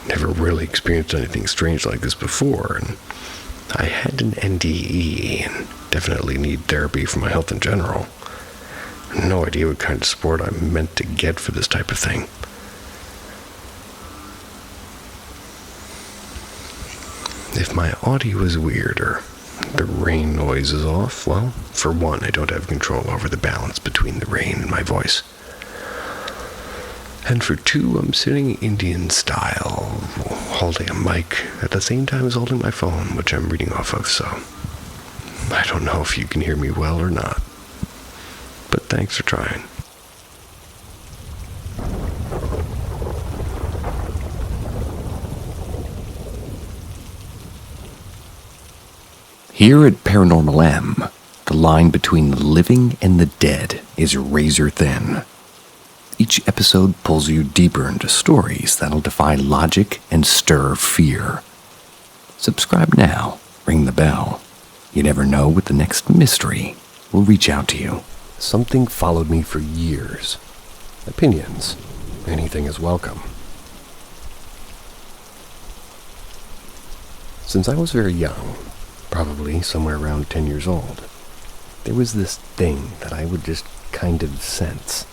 never really experienced anything strange like this before, and I had an NDE and definitely need therapy for my health in general. No idea what kind of support I'm meant to get for this type of thing. If my audio is weird or the rain noise is off, well, for one, I don't have control over the balance between the rain and my voice. And for two, I'm sitting Indian style, holding a mic at the same time as holding my phone, which I'm reading off of, so I don't know if you can hear me well or not. But thanks for trying. Here at Paranormal M, the line between the living and the dead is razor thin. Each episode pulls you deeper into stories that'll defy logic and stir fear. Subscribe now, ring the bell. You never know what the next mystery will reach out to you. Something followed me for years. Opinions. Anything is welcome. Since I was very young, probably somewhere around 10 years old, there was this thing that I would just kind of sense.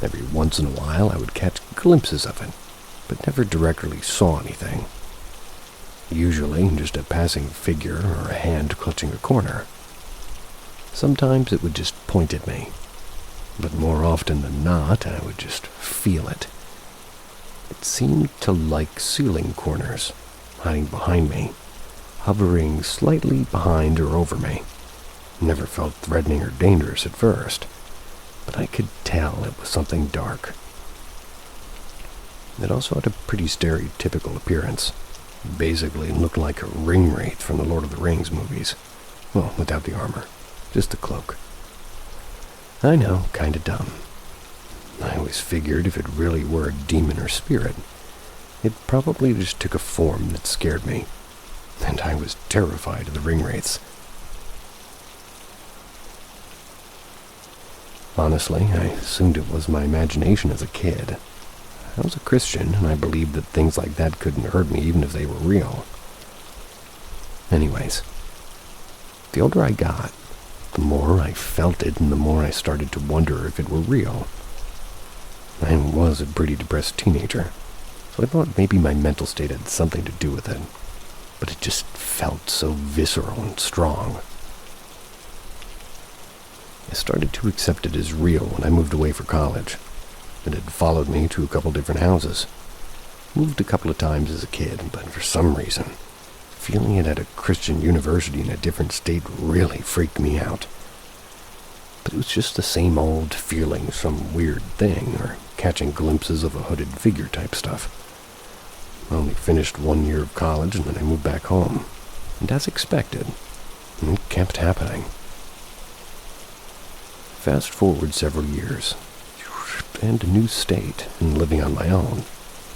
Every once in a while I would catch glimpses of it, but never directly saw anything. Usually just a passing figure or a hand clutching a corner. Sometimes it would just point at me, but more often than not, I would just feel it. It seemed to like ceiling corners, hiding behind me, hovering slightly behind or over me. Never felt threatening or dangerous at first, but I could tell it was something dark. It also had a pretty stereotypical appearance. Basically looked like a ring wraith from the Lord of the Rings movies. Well, without the armor. Just the cloak. I know, kinda dumb. I always figured if it really were a demon or spirit, it probably just took a form that scared me, and I was terrified of the ring wraiths. Honestly, I assumed it was my imagination as a kid. I was a Christian, and I believed that things like that couldn't hurt me even if they were real. Anyways, the older I got, the more I felt it and the more I started to wonder if it were real. I was a pretty depressed teenager, so I thought maybe my mental state had something to do with it, but it just felt so visceral and strong. I started to accept it as real when I moved away for college. It had followed me to a couple different houses. Moved a couple of times as a kid, but for some reason, feeling it at a Christian university in a different state really freaked me out. But it was just the same old feeling some weird thing, or catching glimpses of a hooded figure type stuff. I only finished 1 year of college and then I moved back home. And as expected, it kept happening. Fast forward several years, and a new state, and living on my own,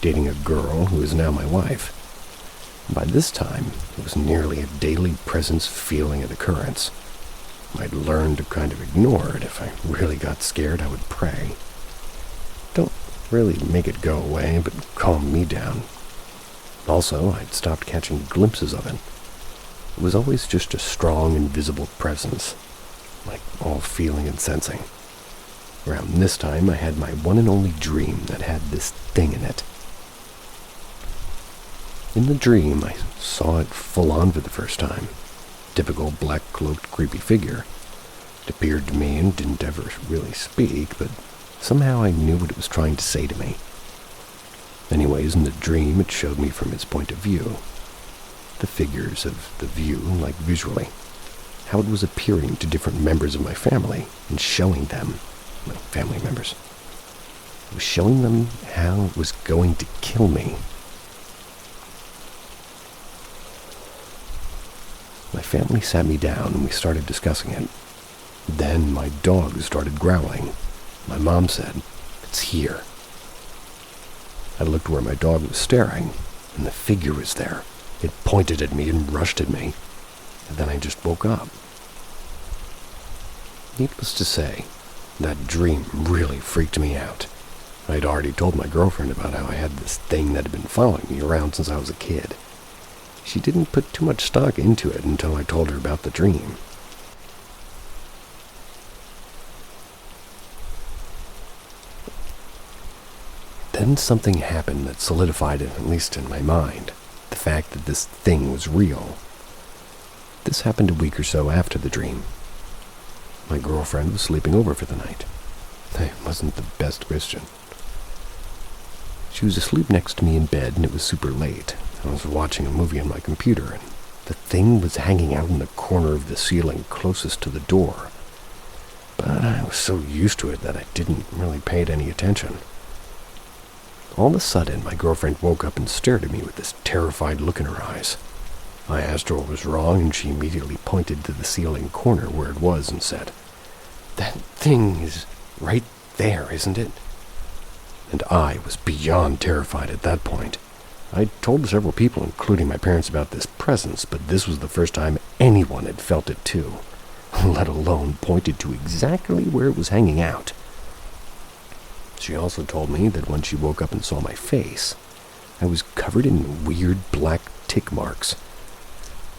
dating a girl who is now my wife. By this time, it was nearly a daily presence feeling and occurrence. I'd learned to kind of ignore it. If I really got scared, I would pray. Don't really make it go away, but calm me down. Also, I'd stopped catching glimpses of it. It was always just a strong, invisible presence, like all feeling and sensing. Around this time, I had my one and only dream that had this thing in it. In the dream, I saw it full on for the first time. Typical black-cloaked, creepy figure. It appeared to me and didn't ever really speak, but somehow I knew what it was trying to say to me. Anyways, in the dream, it showed me from its point of view. The figures of the view, like visually. How it was appearing to different members of my family and showing them, my family members. It was showing them how it was going to kill me. My family sat me down and we started discussing it. Then my dog started growling. My mom said, "It's here." I looked where my dog was staring, and the figure was there. It pointed at me and rushed at me, and then I just woke up. Needless to say, that dream really freaked me out. I'd already told my girlfriend about how I had this thing that had been following me around since I was a kid. She didn't put too much stock into it until I told her about the dream. Then something happened that solidified it, at least in my mind, the fact that this thing was real. This happened a week or so after the dream. My girlfriend was sleeping over for the night. I wasn't the best Christian. She was asleep next to me in bed, and it was super late. I was watching a movie on my computer, and the thing was hanging out in the corner of the ceiling closest to the door. But I was so used to it that I didn't really pay it any attention. All of a sudden, my girlfriend woke up and stared at me with this terrified look in her eyes. I asked her what was wrong, and she immediately pointed to the ceiling corner where it was and said, "That thing is right there, isn't it?" And I was beyond terrified at that point. I'd told several people, including my parents, about this presence, but this was the first time anyone had felt it too, let alone pointed to exactly where it was hanging out. She also told me that when she woke up and saw my face, I was covered in weird black tick marks.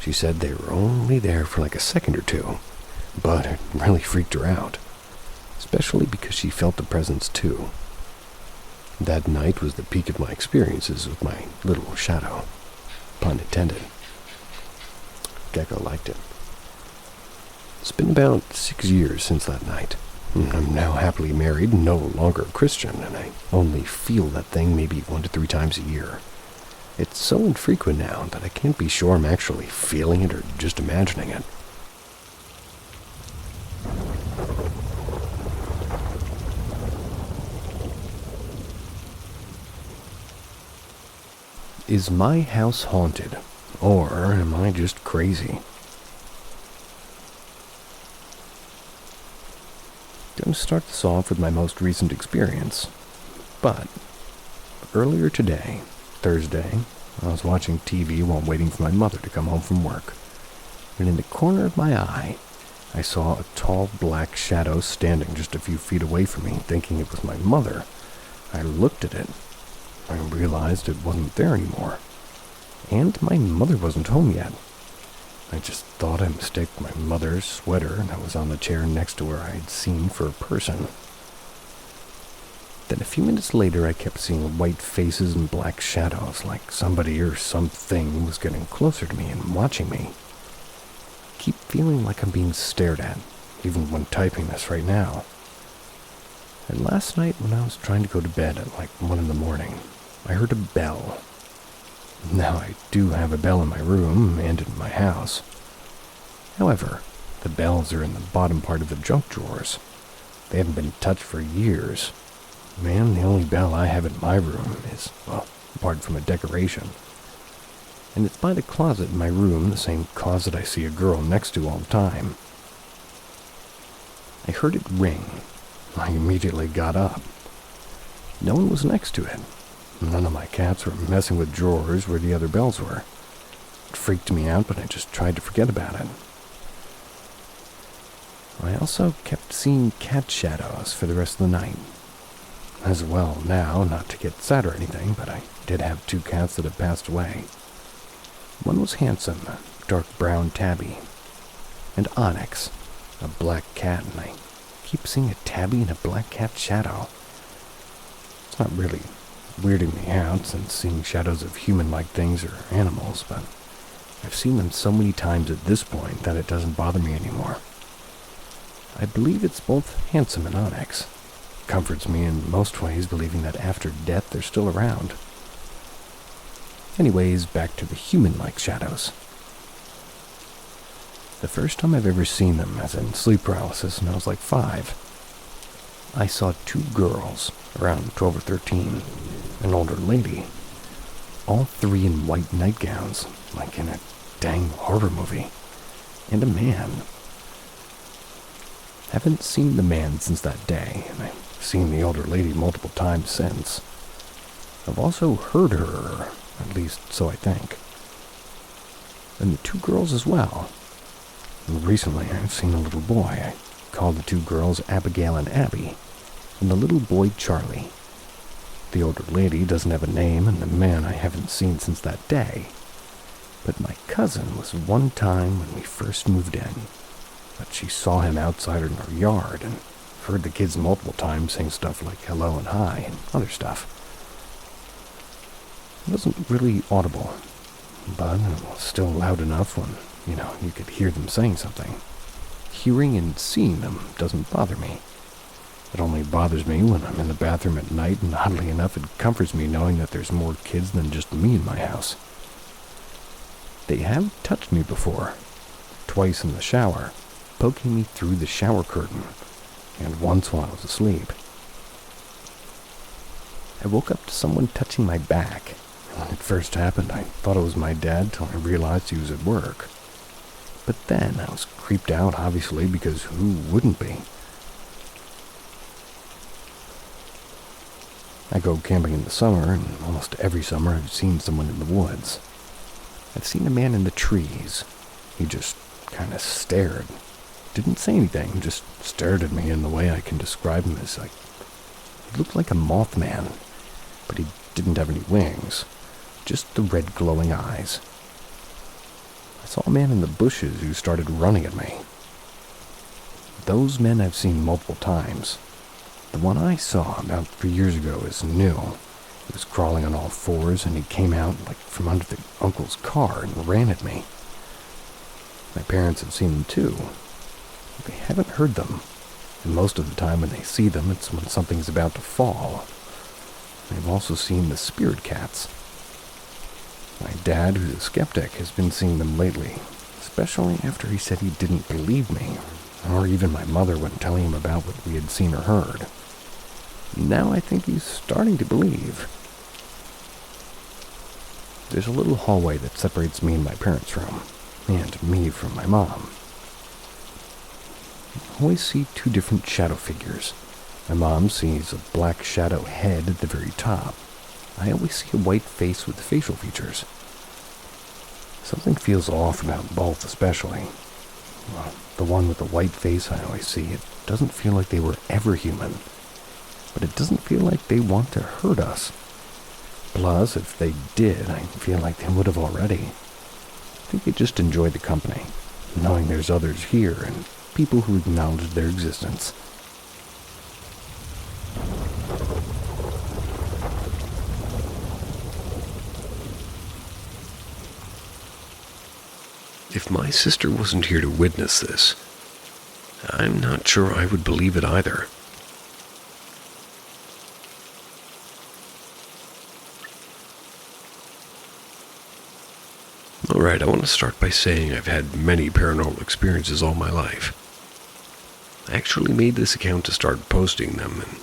She said they were only there for like a second or two, but it really freaked her out, especially because she felt the presence too. That night was the peak of my experiences with my little shadow. Pun intended. Gecko liked it. It's been about 6 years since that night. I'm now happily married and no longer a Christian, and I only feel that thing maybe 1 to 3 times a year. It's so infrequent now that I can't be sure I'm actually feeling it or just imagining it. Is my house haunted, or am I just crazy? I'm going to start this off with my most recent experience. But earlier today, Thursday, I was watching TV while waiting for my mother to come home from work. And in the corner of my eye, I saw a tall black shadow standing just a few feet away from me, thinking it was my mother. I looked at it. I realized it wasn't there anymore. And my mother wasn't home yet. I just thought I mistook my mother's sweater that was on the chair next to where I had seen for a person. Then a few minutes later, I kept seeing white faces and black shadows, like somebody or something was getting closer to me and watching me. I keep feeling like I'm being stared at, even when typing this right now. And last night, when I was trying to go to bed at like 1 in the morning, I heard a bell. Now, I do have a bell in my room and in my house. However, the bells are in the bottom part of the junk drawers. They haven't been touched for years. Man, the only bell I have in my room is, well, apart from a decoration. And it's by the closet in my room, the same closet I see a girl next to all the time. I heard it ring. I immediately got up. No one was next to it. None of my cats were messing with drawers where the other bells were. It freaked me out, but I just tried to forget about it. I also kept seeing cat shadows for the rest of the night. As well now, not to get sad or anything, but I did have 2 cats that had passed away. One was Handsome, a dark brown tabby, and Onyx, a black cat, and I keep seeing a tabby and a black cat shadow. It's not really weirding me out since seeing shadows of human-like things or animals, but I've seen them so many times at this point that it doesn't bother me anymore. I believe it's both Handsome and Onyx. It comforts me in most ways, believing that after death they're still around. Anyways, back to the human-like shadows. The first time I've ever seen them, as in sleep paralysis, when I was like 5, I saw 2 girls, around 12 or 13, an older lady, all 3 in white nightgowns, like in a dang horror movie, and a man. Haven't seen the man since that day, and I've seen the older lady multiple times since. I've also heard her, at least so I think. And the 2 girls as well. And recently I've seen a little boy. I called the 2 girls Abigail and Abby, and the little boy Charlie. The older lady doesn't have a name, and the man I haven't seen since that day. But my cousin was one time when we first moved in. But she saw him outside in our yard and heard the kids multiple times saying stuff like hello and hi and other stuff. It wasn't really audible, but it was still loud enough when, you could hear them saying something. Hearing and seeing them doesn't bother me. It only bothers me when I'm in the bathroom at night, and oddly enough, it comforts me knowing that there's more kids than just me in my house. They have touched me before, twice in the shower, poking me through the shower curtain, and once while I was asleep. I woke up to someone touching my back. When it first happened, I thought it was my dad till I realized he was at work. But then I was creeped out, obviously, because who wouldn't be? I go camping in the summer, and almost every summer I've seen someone in the woods. I've seen a man in the trees. He just kind of stared. Didn't say anything, just stared at me in the way I can describe him as, he looked like a mothman, but he didn't have any wings, just the red glowing eyes. I saw a man in the bushes who started running at me. Those men I've seen multiple times. The one I saw about 3 years ago is new. He was crawling on all 4s, and he came out from under the uncle's car and ran at me. My parents have seen them too. They haven't heard them, and most of the time when they see them, it's when something's about to fall. They've also seen the spirit cats. My dad, who's a skeptic, has been seeing them lately, especially after he said he didn't believe me, or even my mother when telling him about what we had seen or heard. Now I think he's starting to believe. There's a little hallway that separates me and my parents' room, and me from my mom. I always see 2 different shadow figures. My mom sees a black shadow head at the very top. I always see a white face with facial features. Something feels off about both especially. Well, the one with the white face I always see, it doesn't feel like they were ever human. But it doesn't feel like they want to hurt us. Plus, if they did, I feel like they would have already. I think they just enjoy the company, knowing there's others here and people who acknowledge their existence. If my sister wasn't here to witness this, I'm not sure I would believe it either. Alright, I want to start by saying I've had many paranormal experiences all my life. I actually made this account to start posting them and,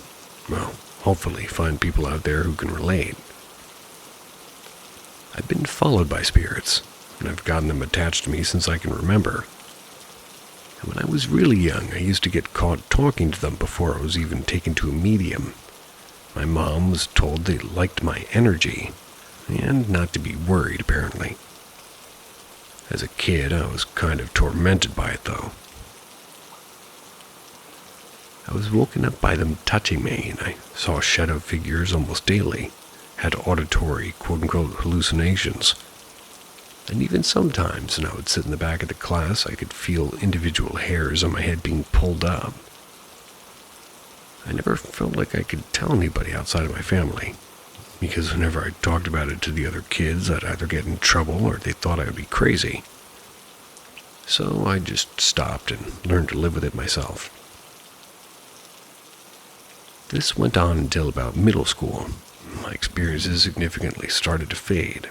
well, hopefully find people out there who can relate. I've been followed by spirits, and I've gotten them attached to me since I can remember. And when I was really young, I used to get caught talking to them before I was even taken to a medium. My mom was told they liked my energy, and not to be worried, apparently. As a kid, I was kind of tormented by it, though. I was woken up by them touching me, and I saw shadow figures almost daily, had auditory, quote-unquote, hallucinations. And even sometimes, when I would sit in the back of the class, I could feel individual hairs on my head being pulled up. I never felt like I could tell anybody outside of my family, because whenever I talked about it to the other kids, I'd either get in trouble or they thought I would be crazy. So I just stopped and learned to live with it myself. This went on until about middle school. My experiences significantly started to fade.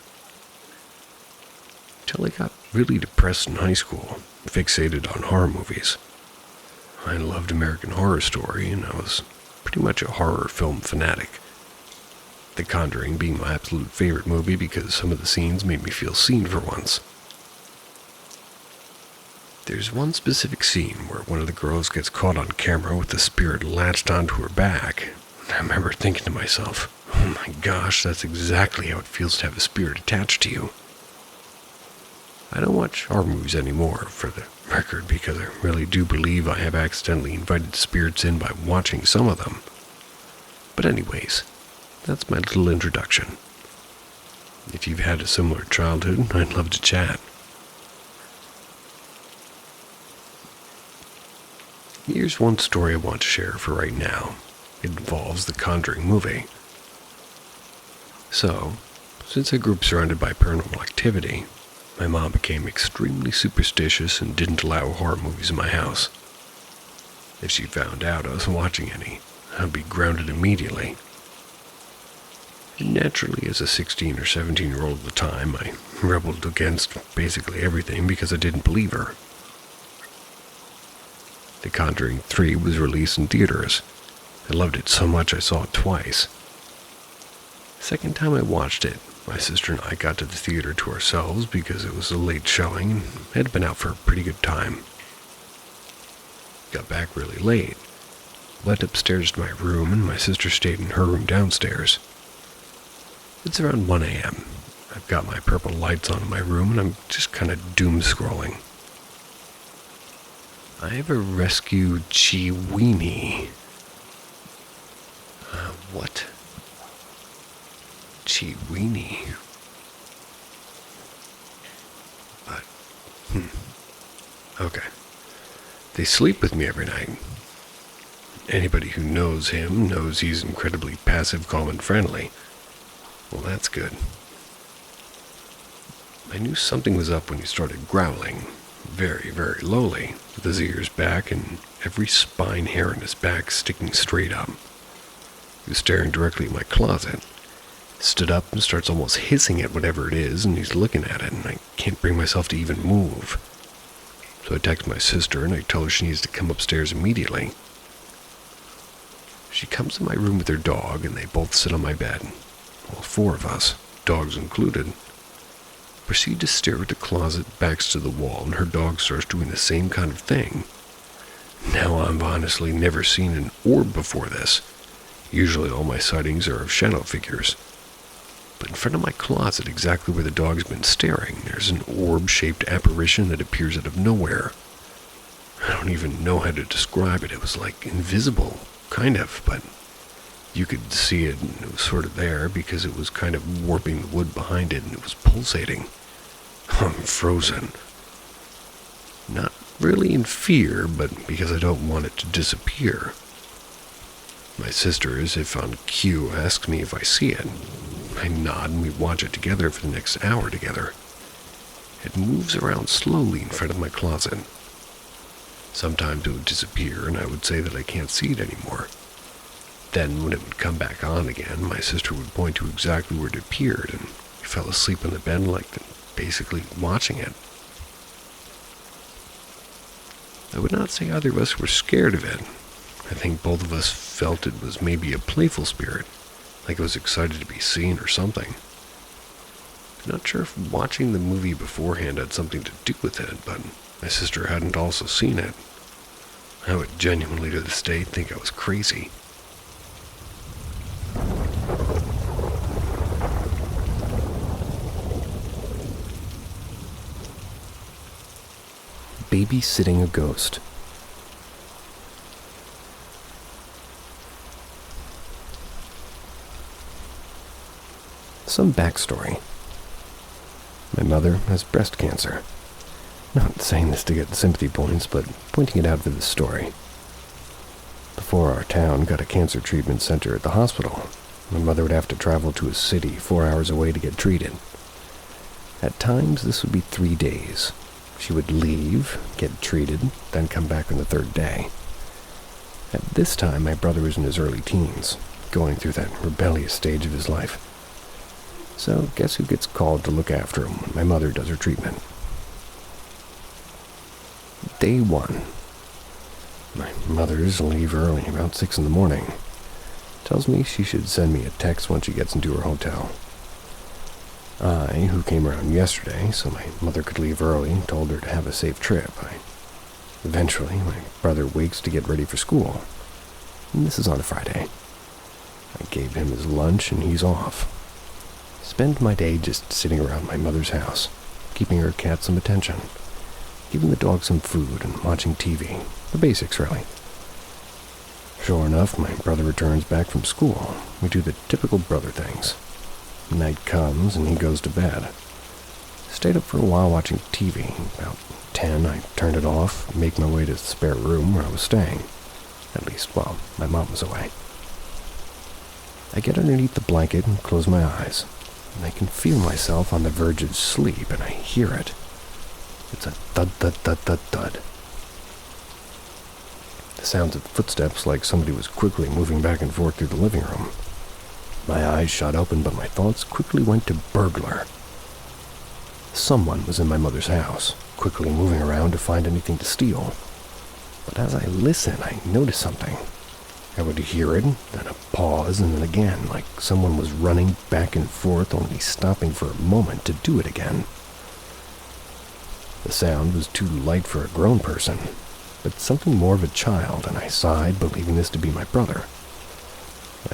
Until I got really depressed in high school, fixated on horror movies. I loved American Horror Story, and I was pretty much a horror film fanatic. The Conjuring being my absolute favorite movie because some of the scenes made me feel seen for once. There's one specific scene where one of the girls gets caught on camera with the spirit latched onto her back. I remember thinking to myself, oh my gosh, that's exactly how it feels to have a spirit attached to you. I don't watch horror movies anymore, for the record, because I really do believe I have accidentally invited spirits in by watching some of them. But anyways, that's my little introduction. If you've had a similar childhood, I'd love to chat. Here's one story I want to share for right now. It involves the Conjuring movie. So, since I grew up surrounded by paranormal activity, my mom became extremely superstitious and didn't allow horror movies in my house. If she found out I was watching any, I'd be grounded immediately. And naturally, as a 16 or 17-year-old at the time, I rebelled against basically everything because I didn't believe her. The Conjuring 3 was released in theaters. I loved it so much I saw it twice. The second time I watched it, my sister and I got to the theater to ourselves because it was a late showing and had been out for a pretty good time. Got back really late. Went upstairs to my room and my sister stayed in her room downstairs. It's around 1 a.m. I've got my purple lights on in my room and I'm just kind of doom scrolling. I have a rescue Chiweenie. What? Chiweenie. But, okay. They sleep with me every night. Anybody who knows him knows he's incredibly passive, calm, and friendly. Well, that's good. I knew something was up when he started growling, very, very lowly, with his ears back and every spine hair in his back sticking straight up. He was staring directly at my closet, stood up and starts almost hissing at whatever it is, and he's looking at it, and I can't bring myself to even move. So I text my sister, and I tell her she needs to come upstairs immediately. She comes to my room with her dog, and they both sit on my bed. All four of us, dogs included, proceed to stare at the closet, backs to the wall, and her dog starts doing the same kind of thing. Now, I've honestly never seen an orb before this. Usually all my sightings are of shadow figures. But in front of my closet, exactly where the dog's been staring, there's an orb-shaped apparition that appears out of nowhere. I don't even know how to describe it. It was like invisible, kind of, but you could see it, and it was sort of there because it was kind of warping the wood behind it, and it was pulsating. I'm frozen. Not really in fear, but because I don't want it to disappear. My sister, as if on cue, asks me if I see it. I nod and we watch it together for the next hour together. It moves around slowly in front of my closet. Sometimes it would disappear, and I would say that I can't see it anymore. Then, when it would come back on again, my sister would point to exactly where it appeared, and we fell asleep on the bed basically watching it. I would not say either of us were scared of it. I think both of us felt it was maybe a playful spirit, like it was excited to be seen or something. I'm not sure if watching the movie beforehand had something to do with it, but my sister hadn't also seen it. I would genuinely to this day think I was crazy. Babysitting a ghost. Some backstory. My mother has breast cancer. Not saying this to get sympathy points, but pointing it out for this story. Before our town got a cancer treatment center at the hospital, my mother would have to travel to a city 4 hours away to get treated. At times, this would be 3 days. She would leave, get treated, then come back on the third day. At this time, my brother was in his early teens, going through that rebellious stage of his life. So, guess who gets called to look after him when my mother does her treatment? Day 1. My mother's leave early, about 6 in the morning. Tells me she should send me a text when she gets into her hotel. I, who came around yesterday so my mother could leave early, told her to have a safe trip. Eventually, my brother wakes to get ready for school. And this is on a Friday. I gave him his lunch and he's off. Spend my day just sitting around my mother's house, keeping her cat some attention, giving the dog some food and watching TV. The basics, really. Sure enough, my brother returns back from school. We do the typical brother things. Night comes and he goes to bed. Stayed up for a while watching TV. About 10, I turned it off, make my way to the spare room where I was staying. At least, while my mom was away. I get underneath the blanket and close my eyes. And I can feel myself on the verge of sleep, and I hear it. It's a thud, thud, thud, thud, thud. The sounds of footsteps like somebody was quickly moving back and forth through the living room. My eyes shot open, but my thoughts quickly went to burglar. Someone was in my mother's house, quickly moving around to find anything to steal. But as I listen, I notice something. I would hear it, then a pause, and then again, like someone was running back and forth, only stopping for a moment to do it again. The sound was too light for a grown person, but something more of a child, and I sighed, believing this to be my brother.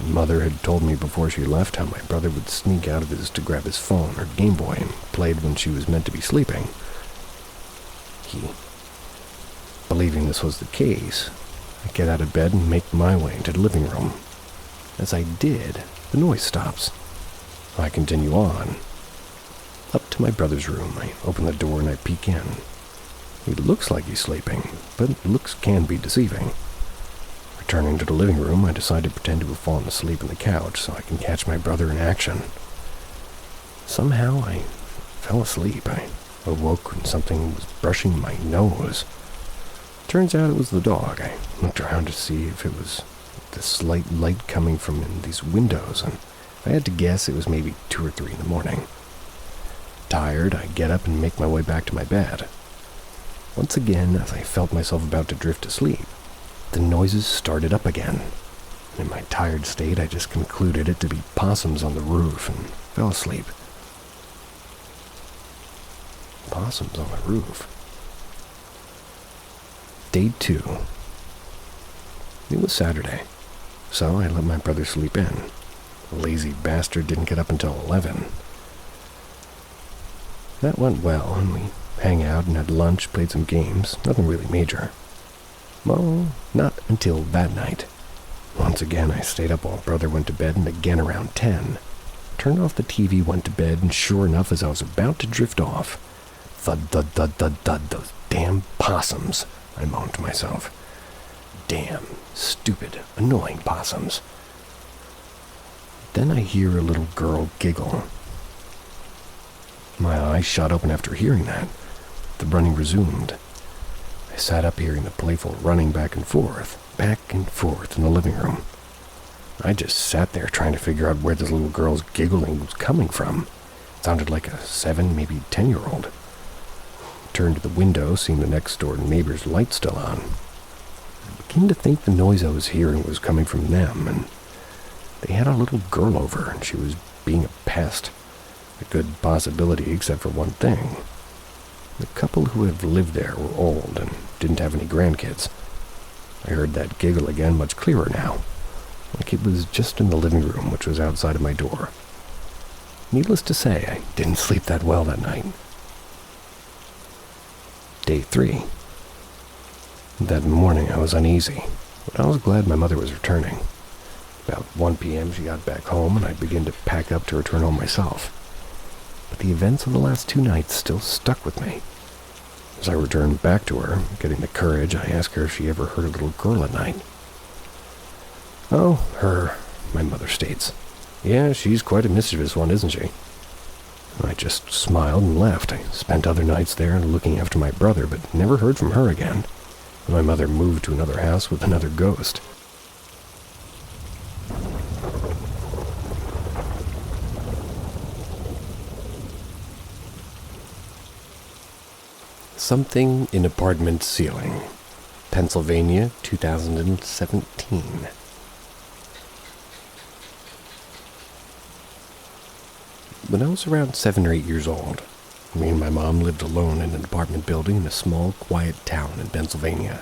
My mother had told me before she left how my brother would sneak out of his to grab his phone or Game Boy and played when she was meant to be sleeping. Believing this was the case, I get out of bed and make my way into the living room. As I did, the noise stops. I continue on. Up to my brother's room, I open the door and I peek in. He looks like he's sleeping, but looks can be deceiving. Returning to the living room, I decide to pretend to have fallen asleep on the couch so I can catch my brother in action. Somehow, I fell asleep. I awoke when something was brushing my nose. Turns out it was the dog. I looked around to see if it was the slight light coming from in these windows, and if I had to guess, it was maybe 2 or 3 in the morning. Tired, I get up and make my way back to my bed. Once again, as I felt myself about to drift to sleep, the noises started up again. In my tired state, I just concluded it to be possums on the roof and fell asleep. Possums on the roof. Day 2. It was Saturday, so I let my brother sleep in. The lazy bastard didn't get up until 11. That went well, and we hang out and had lunch, played some games, nothing really major. Well, not until that night. Once again, I stayed up while brother went to bed, and again around 10. Turned off the TV, went to bed, and sure enough, as I was about to drift off, thud, thud, thud, thud, thud, those damn possums, I moaned to myself. Damn, stupid, annoying possums. Then I hear a little girl giggle. My eyes shot open after hearing that. The running resumed. I sat up hearing the playful running back and forth in the living room. I just sat there trying to figure out where this little girl's giggling was coming from. It sounded like a 7, maybe 10-year-old. Turned to the window, seeing the next door neighbor's light still on. I began to think the noise I was hearing was coming from them, and they had a little girl over, and she was being a pest. A good possibility, except for one thing. The couple who had lived there were old and didn't have any grandkids. I heard that giggle again much clearer now, like it was just in the living room, which was outside of my door. Needless to say, I didn't sleep that well that night. Day 3. That morning I was uneasy, but I was glad my mother was returning. About 1 p.m. she got back home, and I began to pack up to return home myself. But the events of the last 2 nights still stuck with me. As I returned back to her, getting the courage, I asked her if she ever heard a little girl at night. "Oh, her," my mother states. "Yeah, she's quite a mischievous one, isn't she?" I just smiled and left. I spent other nights there looking after my brother, but never heard from her again. My mother moved to another house with another ghost. Something in apartment ceiling. Pennsylvania, 2017. When I was around 7 or 8 years old, me and my mom lived alone in an apartment building in a small, quiet town in Pennsylvania.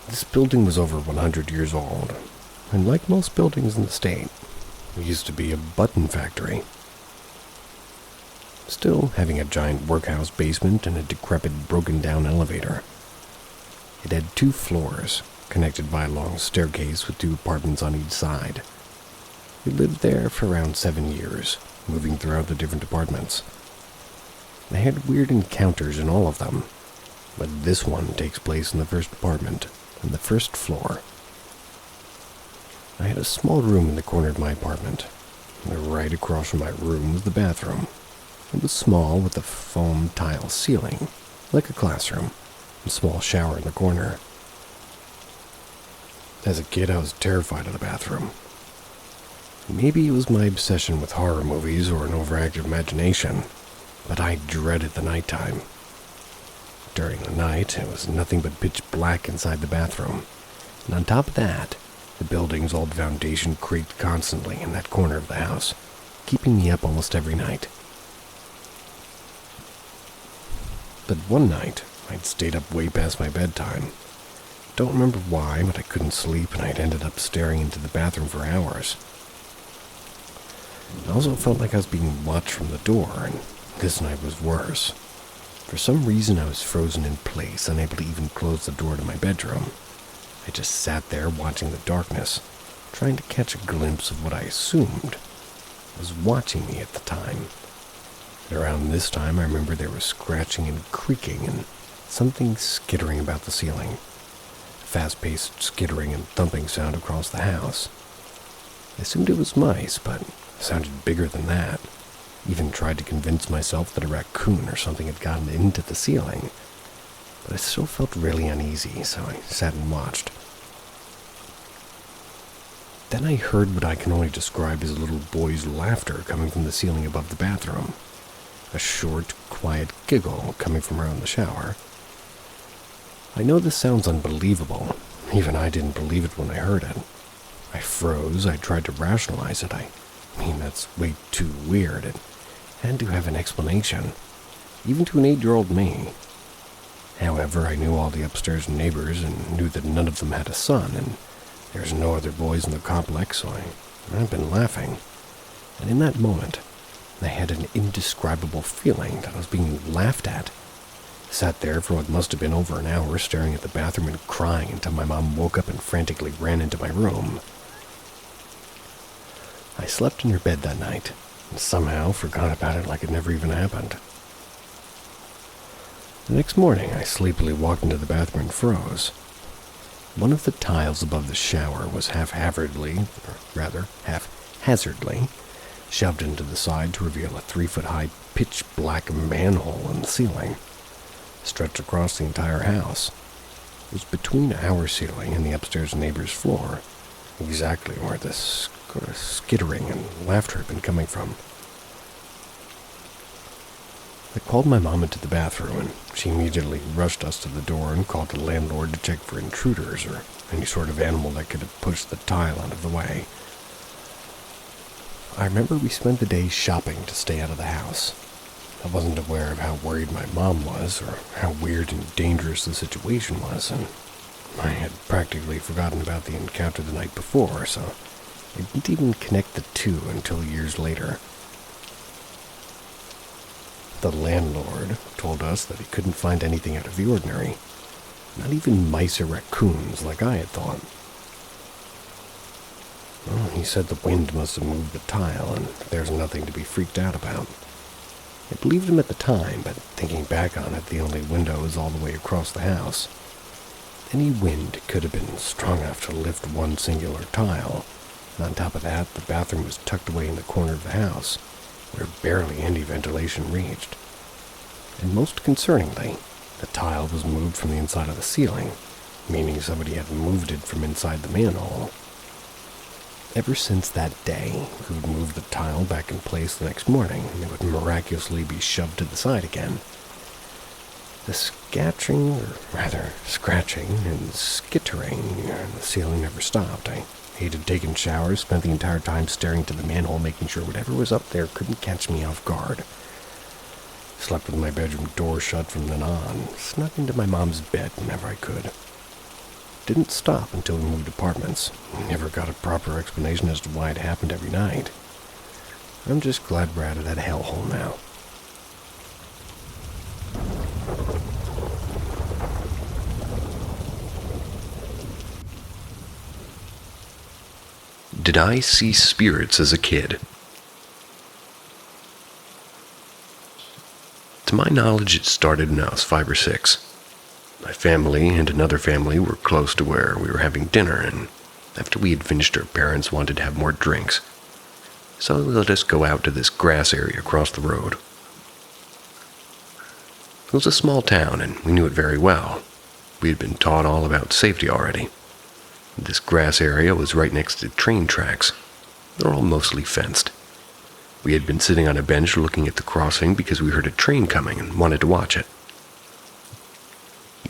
This building was over 100 years old, and like most buildings in the state, it used to be a button factory. Still having a giant workhouse basement and a decrepit, broken-down elevator. It had 2 floors, connected by a long staircase with 2 apartments on each side. We lived there for around 7 years, moving throughout the different apartments. I had weird encounters in all of them, but this one takes place in the first apartment, on the first floor. I had a small room in the corner of my apartment. Right across from my room was the bathroom. It was small, with a foam tile ceiling, like a classroom, and a small shower in the corner. As a kid, I was terrified of the bathroom. Maybe it was my obsession with horror movies or an overactive imagination, but I dreaded the nighttime. During the night, it was nothing but pitch black inside the bathroom, and on top of that, the building's old foundation creaked constantly in that corner of the house, keeping me up almost every night. But one night, I'd stayed up way past my bedtime. Don't remember why, but I couldn't sleep, and I'd ended up staring into the bathroom for hours. I also felt like I was being watched from the door, and this night was worse. For some reason, I was frozen in place, unable to even close the door to my bedroom. I just sat there watching the darkness, trying to catch a glimpse of what I assumed was watching me at the time. Around this time, I remember there was scratching and creaking and something skittering about the ceiling. A fast-paced skittering and thumping sound across the house. I assumed it was mice, but it sounded bigger than that. Even tried to convince myself that a raccoon or something had gotten into the ceiling. But I still felt really uneasy, so I sat and watched. Then I heard what I can only describe as a little boy's laughter coming from the ceiling above the bathroom. A short, quiet giggle coming from around the shower. I know this sounds unbelievable. Even I didn't believe it when I heard it. I froze. I tried to rationalize it. I mean, that's way too weird. It had to have an explanation, even to an 8-year-old me. However, I knew all the upstairs neighbors and knew that none of them had a son, and there's no other boys in the complex, so I've been laughing. And in that moment, I had an indescribable feeling that I was being laughed at. Sat there for what must have been over an hour, staring at the bathroom and crying until my mom woke up and frantically ran into my room. I slept in her bed that night, and somehow forgot about it like it never even happened. The next morning, I sleepily walked into the bathroom and froze. One of the tiles above the shower was haphazardly shoved into the side to reveal a 3-foot-high pitch-black manhole in the ceiling, stretched across the entire house. It was between our ceiling and the upstairs neighbor's floor, exactly where this skittering and laughter had been coming from. I called my mom into the bathroom, and she immediately rushed us to the door and called the landlord to check for intruders or any sort of animal that could have pushed the tile out of the way. I remember we spent the day shopping to stay out of the house. I wasn't aware of how worried my mom was or how weird and dangerous the situation was, and I had practically forgotten about the encounter the night before, so I didn't even connect the two until years later. The landlord told us that he couldn't find anything out of the ordinary, not even mice or raccoons like I had thought. Well, he said the wind must have moved the tile, and there's nothing to be freaked out about. I believed him at the time, but thinking back on it, the only window is all the way across the house. Any wind could have been strong enough to lift one singular tile, and on top of that, the bathroom was tucked away in the corner of the house, where barely any ventilation reached. And most concerningly, the tile was moved from the inside of the ceiling, meaning somebody had moved it from inside the manhole. Ever since that day, we would move the tile back in place the next morning, and it would miraculously be shoved to the side again. The scratching and skittering on the ceiling never stopped. I hated taking showers, spent the entire time staring into the manhole, making sure whatever was up there couldn't catch me off guard. Slept with my bedroom door shut from then on, snuck into my mom's bed whenever I could. Didn't stop until we moved apartments. We never got a proper explanation as to why it happened every night. I'm just glad we're out of that hellhole now. Did I see spirits as a kid? To my knowledge, it started when I was 5 or 6. My family and another family were close to where we were having dinner, and after we had finished, our parents wanted to have more drinks. So they let us go out to this grass area across the road. It was a small town, and we knew it very well. We had been taught all about safety already. This grass area was right next to train tracks. They're all mostly fenced. We had been sitting on a bench looking at the crossing because we heard a train coming and wanted to watch it.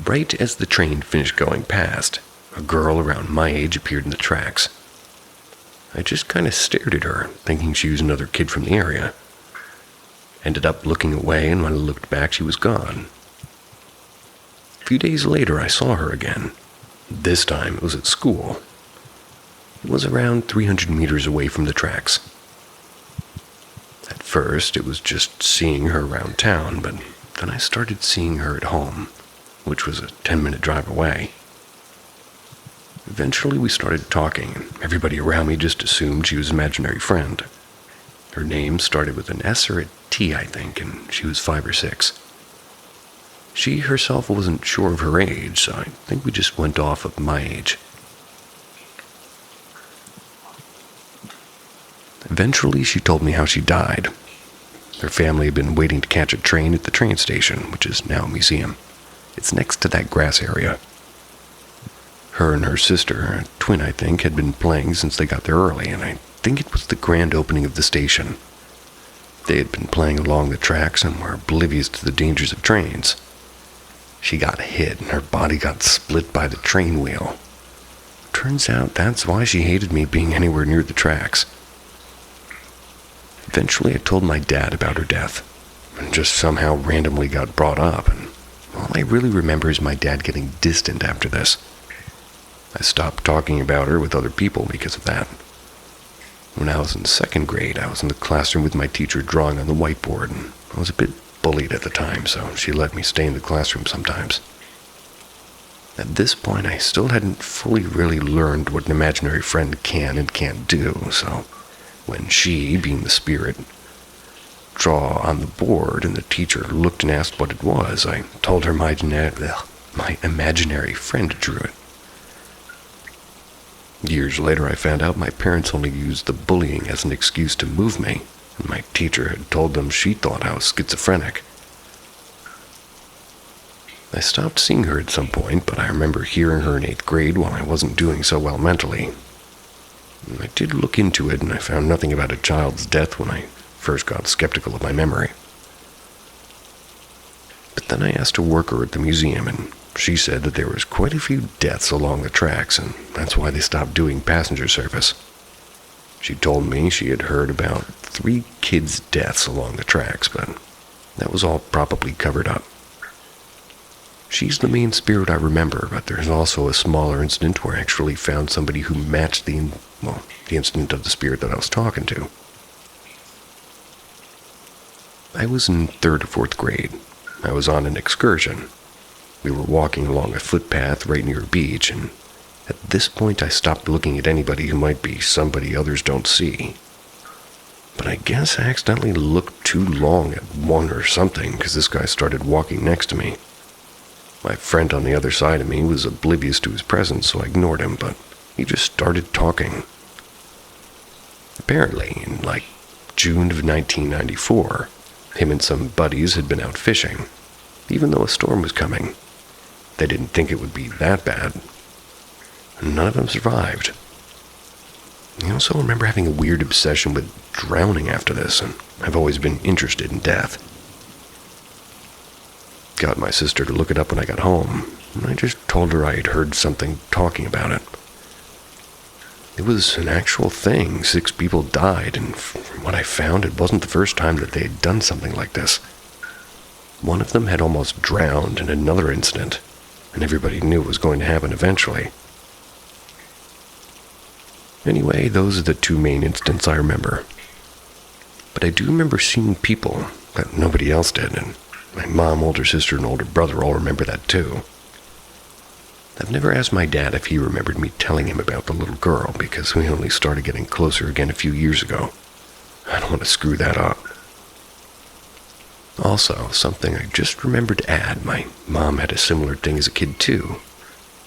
Right as the train finished going past, a girl around my age appeared in the tracks. I just kind of stared at her, thinking she was another kid from the area. Ended up looking away, and when I looked back, she was gone. A few days later, I saw her again. This time, it was at school. It was around 300 meters away from the tracks. At first, it was just seeing her around town, but then I started seeing her at home, which was a 10-minute drive away. Eventually, we started talking, and everybody around me just assumed she was an imaginary friend. Her name started with an S or a T, I think, and she was 5 or 6. She herself wasn't sure of her age, so I think we just went off of my age. Eventually, she told me how she died. Her family had been waiting to catch a train at the train station, which is now a museum. It's next to that grass area. Her and her sister, a twin I think, had been playing since they got there early, and I think it was the grand opening of the station. They had been playing along the tracks and were oblivious to the dangers of trains. She got hit and her body got split by the train wheel. Turns out that's why she hated me being anywhere near the tracks. Eventually I told my dad about her death, and just somehow randomly got brought up, and all I really remember is my dad getting distant after this. I stopped talking about her with other people because of that. When I was in 2nd grade, I was in the classroom with my teacher drawing on the whiteboard, and I was a bit bullied at the time, so she let me stay in the classroom sometimes. At this point, I still hadn't fully really learned what an imaginary friend can and can't do, so when she, being the spirit, draw on the board and the teacher looked and asked what it was, I told her my imaginary friend drew it. Years later, I found out my parents only used the bullying as an excuse to move me, and my teacher had told them she thought I was schizophrenic. I stopped seeing her at some point, but I remember hearing her in 8th grade while I wasn't doing so well mentally. I did look into it, and I found nothing about a child's death when I first got skeptical of my memory. But then I asked a worker at the museum, and she said that there was quite a few deaths along the tracks, and that's why they stopped doing passenger service. She told me she had heard about 3 kids' deaths along the tracks, but that was all probably covered up. She's the main spirit I remember, but there's also a smaller incident where I actually found somebody who matched the incident of the spirit that I was talking to. I was in 3rd or 4th grade. I was on an excursion. We were walking along a footpath right near a beach, and at this point I stopped looking at anybody who might be somebody others don't see. But I guess I accidentally looked too long at one or something, because this guy started walking next to me. My friend on the other side of me was oblivious to his presence, so I ignored him, but he just started talking. Apparently, in June of 1994, him and some buddies had been out fishing, even though a storm was coming. They didn't think it would be that bad. None of them survived. I also remember having a weird obsession with drowning after this, and I've always been interested in death. Got my sister to look it up when I got home, and I just told her I had heard something talking about it. It was an actual thing. 6 people died, and from what I found, it wasn't the first time that they had done something like this. One of them had almost drowned in another incident, and everybody knew it was going to happen eventually. Anyway, those are the 2 main incidents I remember. But I do remember seeing people that nobody else did, and my mom, older sister, and older brother all remember that too. I've never asked my dad if he remembered me telling him about the little girl, because we only started getting closer again a few years ago. I don't want to screw that up. Also, something I just remembered to add, my mom had a similar thing as a kid too,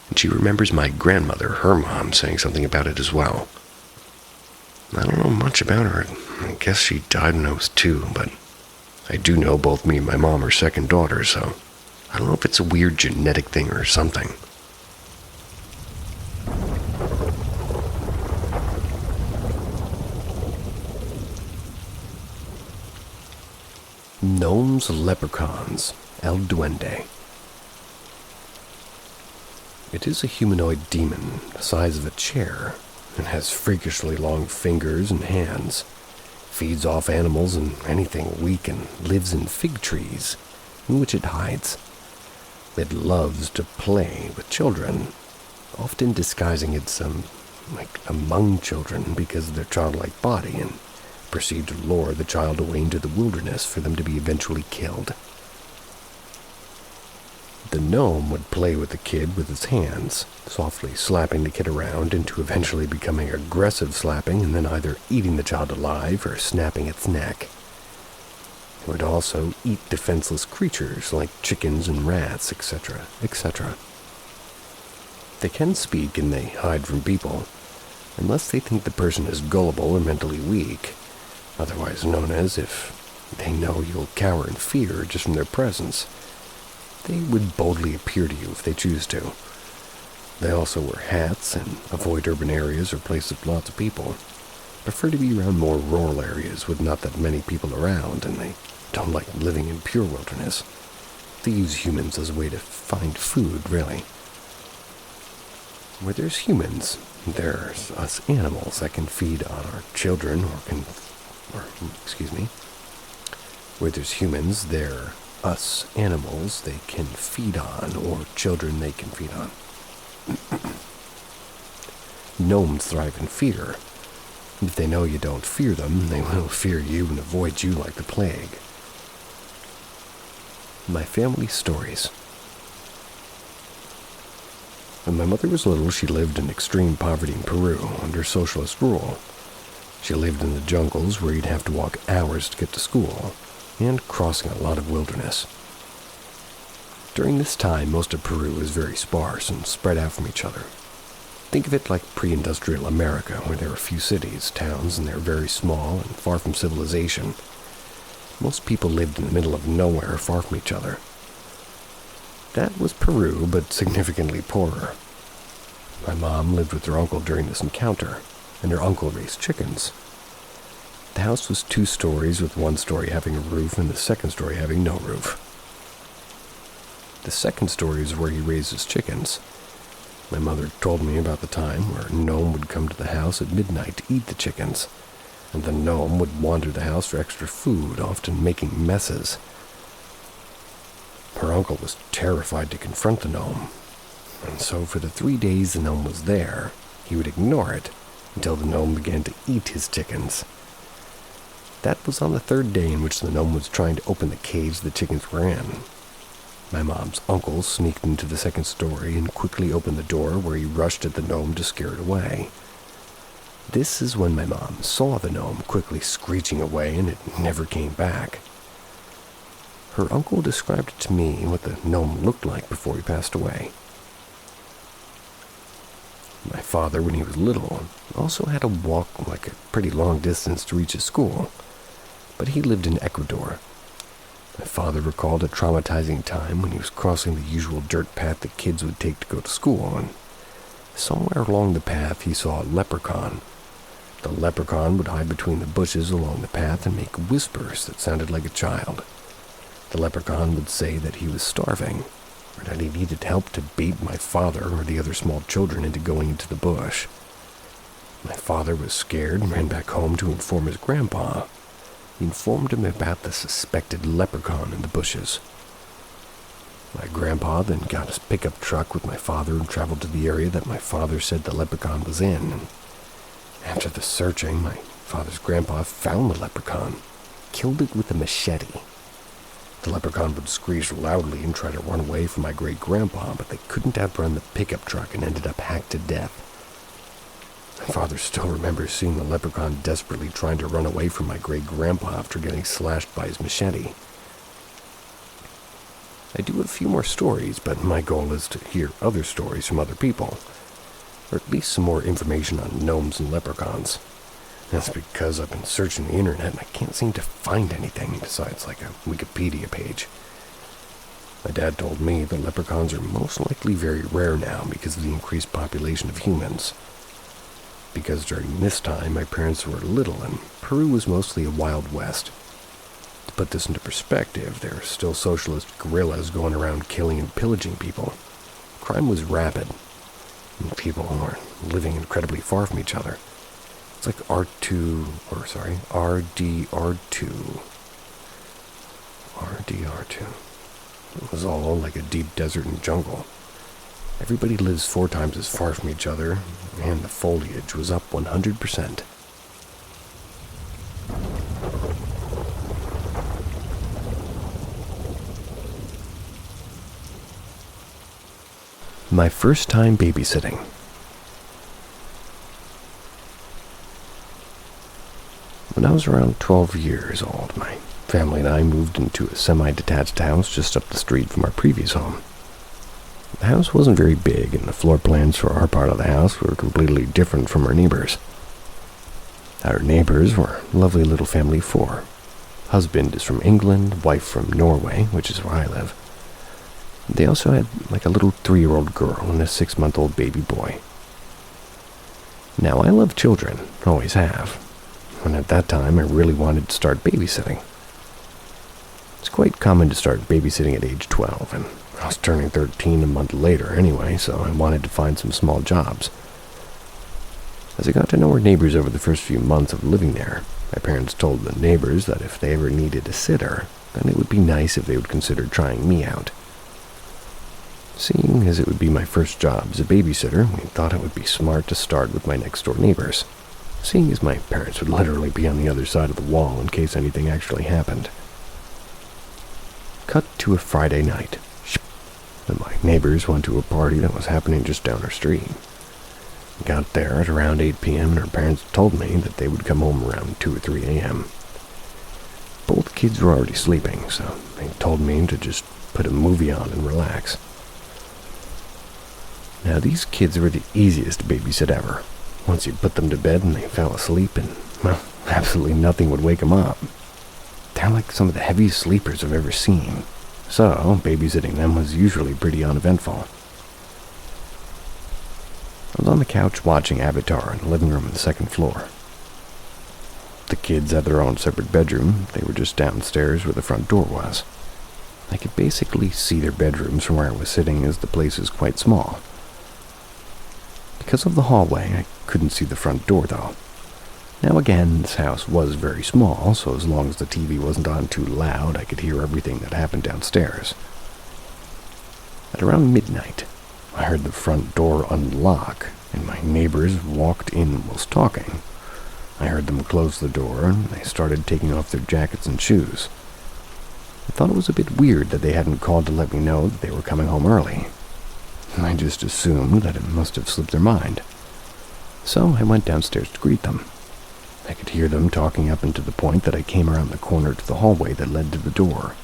and she remembers my grandmother, her mom, saying something about it as well. I don't know much about her. I guess she died when I was 2, but I do know both me and my mom are second daughters, so I don't know if it's a weird genetic thing or something. Gnomes, leprechauns, El Duende. It is a humanoid demon the size of a chair and has freakishly long fingers and hands. Feeds off animals and anything weak, and lives in fig trees, in which it hides. It loves to play with children, often disguising itself among children because of their childlike body, and proceed to lure the child away into the wilderness for them to be eventually killed. The gnome would play with the kid with his hands, softly slapping the kid around into eventually becoming aggressive slapping and then either eating the child alive or snapping its neck. It would also eat defenseless creatures like chickens and rats, etc., etc. They can speak and they hide from people, unless they think the person is gullible or mentally weak, otherwise known as if they know you'll cower in fear just from their presence. They would boldly appear to you if they choose to. They also wear hats and avoid urban areas or places with lots of people. Prefer to be around more rural areas with not that many people around, and they don't like living in pure wilderness. They use humans as a way to find food, really. Where there's humans, there's us animals that can feed on our children Where there's humans, there us animals they can feed on, or children they can feed on. Gnomes thrive in fear. If they know you don't fear them, they will fear you and avoid you like the plague. My family stories. When my mother was little, she lived in extreme poverty in Peru under socialist rule. She lived in the jungles where you'd have to walk hours to get to school, and crossing a lot of wilderness. During this time, most of Peru was very sparse and spread out from each other. Think of it like pre-industrial America, where there are few cities, towns, and they're very small and far from civilization. Most people lived in the middle of nowhere, far from each other. That was Peru, but significantly poorer. My mom lived with her uncle during this encounter, and her uncle raised chickens. The house was 2 stories, with one story having a roof and the second story having no roof. The second story is where he raised his chickens. My mother told me about the time where a gnome would come to the house at midnight to eat the chickens, and the gnome would wander the house for extra food, often making messes. Her uncle was terrified to confront the gnome, and so for the 3 days the gnome was there, he would ignore it until the gnome began to eat his chickens. That was on the 3rd day in which the gnome was trying to open the cage the chickens were in. My mom's uncle sneaked into the 2nd story and quickly opened the door, where he rushed at the gnome to scare it away. This is when my mom saw the gnome quickly screeching away, and it never came back. Her uncle described it to me what the gnome looked like before he passed away. My father, when he was little, also had to walk like a pretty long distance to reach his school, but he lived in Ecuador. My father recalled a traumatizing time when he was crossing the usual dirt path that kids would take to go to school, and somewhere along the path he saw a leprechaun. The leprechaun would hide between the bushes along the path and make whispers that sounded like a child. The leprechaun would say that he was starving, or that he needed help to bait my father or the other small children into going into the bush. My father was scared and ran back home to inform his grandpa. He informed him about the suspected leprechaun in the bushes. My grandpa then got his pickup truck with my father and traveled to the area that my father said the leprechaun was in. And after the searching, my father's grandpa found the leprechaun, killed it with a machete. The leprechaun would screech loudly and try to run away from my great-grandpa, but they couldn't outrun the pickup truck and ended up hacked to death. My father still remembers seeing the leprechaun desperately trying to run away from my great-grandpa after getting slashed by his machete. I do have a few more stories, but my goal is to hear other stories from other people, or at least some more information on gnomes and leprechauns. That's because I've been searching the internet and I can't seem to find anything besides like a Wikipedia page. My dad told me that leprechauns are most likely very rare now because of the increased population of humans. Because during this time my parents were little and Peru was mostly a wild west. To put this into perspective, there are still socialist guerrillas going around killing and pillaging people. Crime was rapid, and people were living incredibly far from each other. It's like RDR2. It was all like a deep desert and jungle. Everybody lives 4 times as far from each other, and the foliage was up 100%. My first time babysitting. When I was around 12 years old, my family and I moved into a semi-detached house just up the street from our previous home. The house wasn't very big, and the floor plans for our part of the house were completely different from our neighbors. Our neighbors were a lovely little family of 4. Husband is from England, wife from Norway, which is where I live. They also had like a little 3-year-old girl and a 6-month-old baby boy. Now, I love children, always have. And at that time, I really wanted to start babysitting. It's quite common to start babysitting at age 12, and I was turning 13 a month later anyway, so I wanted to find some small jobs. As I got to know our neighbors over the first few months of living there, my parents told the neighbors that if they ever needed a sitter, then it would be nice if they would consider trying me out. Seeing as it would be my first job as a babysitter, we thought it would be smart to start with my next-door neighbors, seeing as my parents would literally be on the other side of the wall in case anything actually happened. Cut to a Friday night, and my neighbors went to a party that was happening just down our street. We got there at around 8 p.m. and our parents told me that they would come home around 2 or 3 a.m. Both kids were already sleeping, so they told me to just put a movie on and relax. Now, these kids were the easiest to babysit ever. Once you put them to bed and they fell asleep, and, well, absolutely nothing would wake them up. They're like some of the heaviest sleepers I've ever seen, so babysitting them was usually pretty uneventful. I was on the couch watching Avatar in the living room on the second floor. The kids had their own separate bedroom. They were just downstairs where the front door was. I could basically see their bedrooms from where I was sitting, as the place is quite small. Because of the hallway, I couldn't see the front door, though. Now again, this house was very small, so as long as the TV wasn't on too loud, I could hear everything that happened downstairs. At around midnight, I heard the front door unlock, and my neighbors walked in whilst talking. I heard them close the door, and they started taking off their jackets and shoes. I thought it was a bit weird that they hadn't called to let me know that they were coming home early. I just assumed that it must have slipped their mind. So I went downstairs to greet them. I could hear them talking up until the point that I came around the corner to the hallway that led to the door.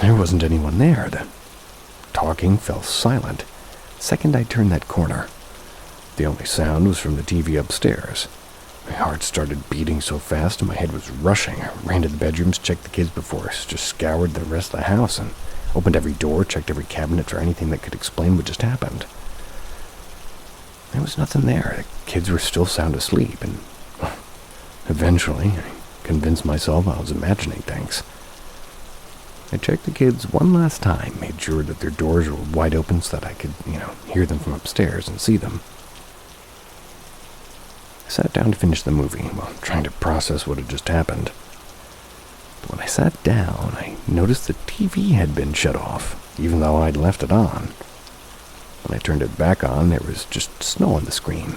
There wasn't anyone there. The talking fell silent. The second I turned that corner, the only sound was from the TV upstairs. My heart started beating so fast and my head was rushing. I ran to the bedrooms, checked the kids before, just scoured the rest of the house and opened every door, checked every cabinet for anything that could explain what just happened. There was nothing there. The kids were still sound asleep, and eventually I convinced myself I was imagining things. I checked the kids one last time, made sure that their doors were wide open so that I could, hear them from upstairs and see them. I sat down to finish the movie while trying to process what had just happened. But when I sat down, I noticed the TV had been shut off, even though I'd left it on. When I turned it back on, there was just snow on the screen.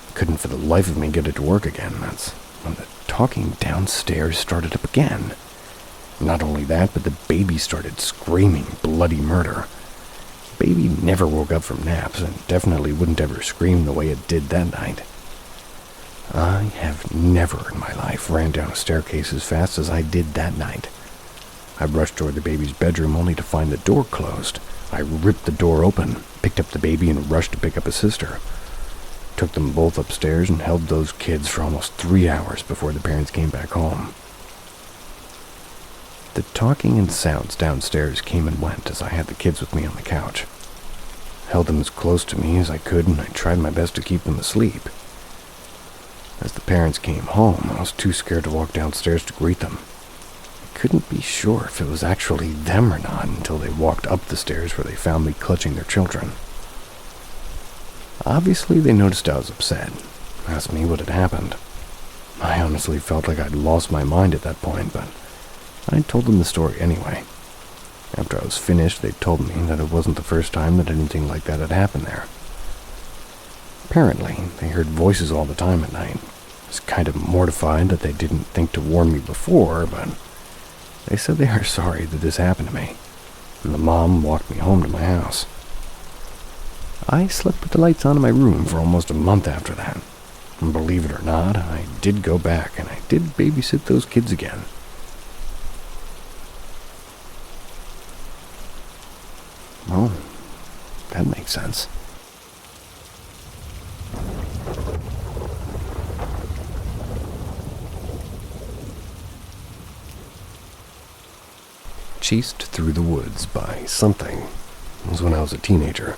I couldn't for the life of me get it to work again. That's when the talking downstairs started up again. Not only that, but the baby started screaming bloody murder. The baby never woke up from naps and definitely wouldn't ever scream the way it did that night. I have never in my life ran down a staircase as fast as I did that night. I rushed toward the baby's bedroom only to find the door closed. I ripped the door open, picked up the baby, and rushed to pick up his sister. Took them both upstairs and held those kids for almost 3 hours before the parents came back home. The talking and sounds downstairs came and went as I had the kids with me on the couch. I held them as close to me as I could, and I tried my best to keep them asleep. As the parents came home, I was too scared to walk downstairs to greet them. I couldn't be sure if it was actually them or not until they walked up the stairs where they found me clutching their children. Obviously, they noticed I was upset, asked me what had happened. I honestly felt like I'd lost my mind at that point, but I told them the story anyway. After I was finished, they told me that it wasn't the first time that anything like that had happened there. Apparently, they heard voices all the time at night. I was kind of mortified that they didn't think to warn me before, but they said they are sorry that this happened to me, and the mom walked me home to my house. I slept with the lights on in my room for almost a month after that. And believe it or not, I did go back, and I did babysit those kids again. Well, that makes sense. Chased Through the Woods by Something was when I was a teenager.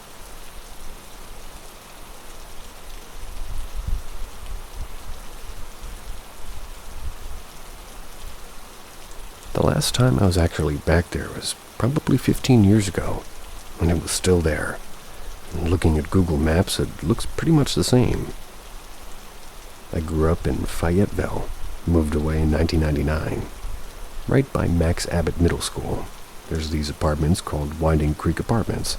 The last time I was actually back there was probably 15 years ago, when it was still there. And looking at Google Maps, it looks pretty much the same. I grew up in Fayetteville, moved away in 1999. Right by Max Abbott Middle School, there's these apartments called Winding Creek Apartments.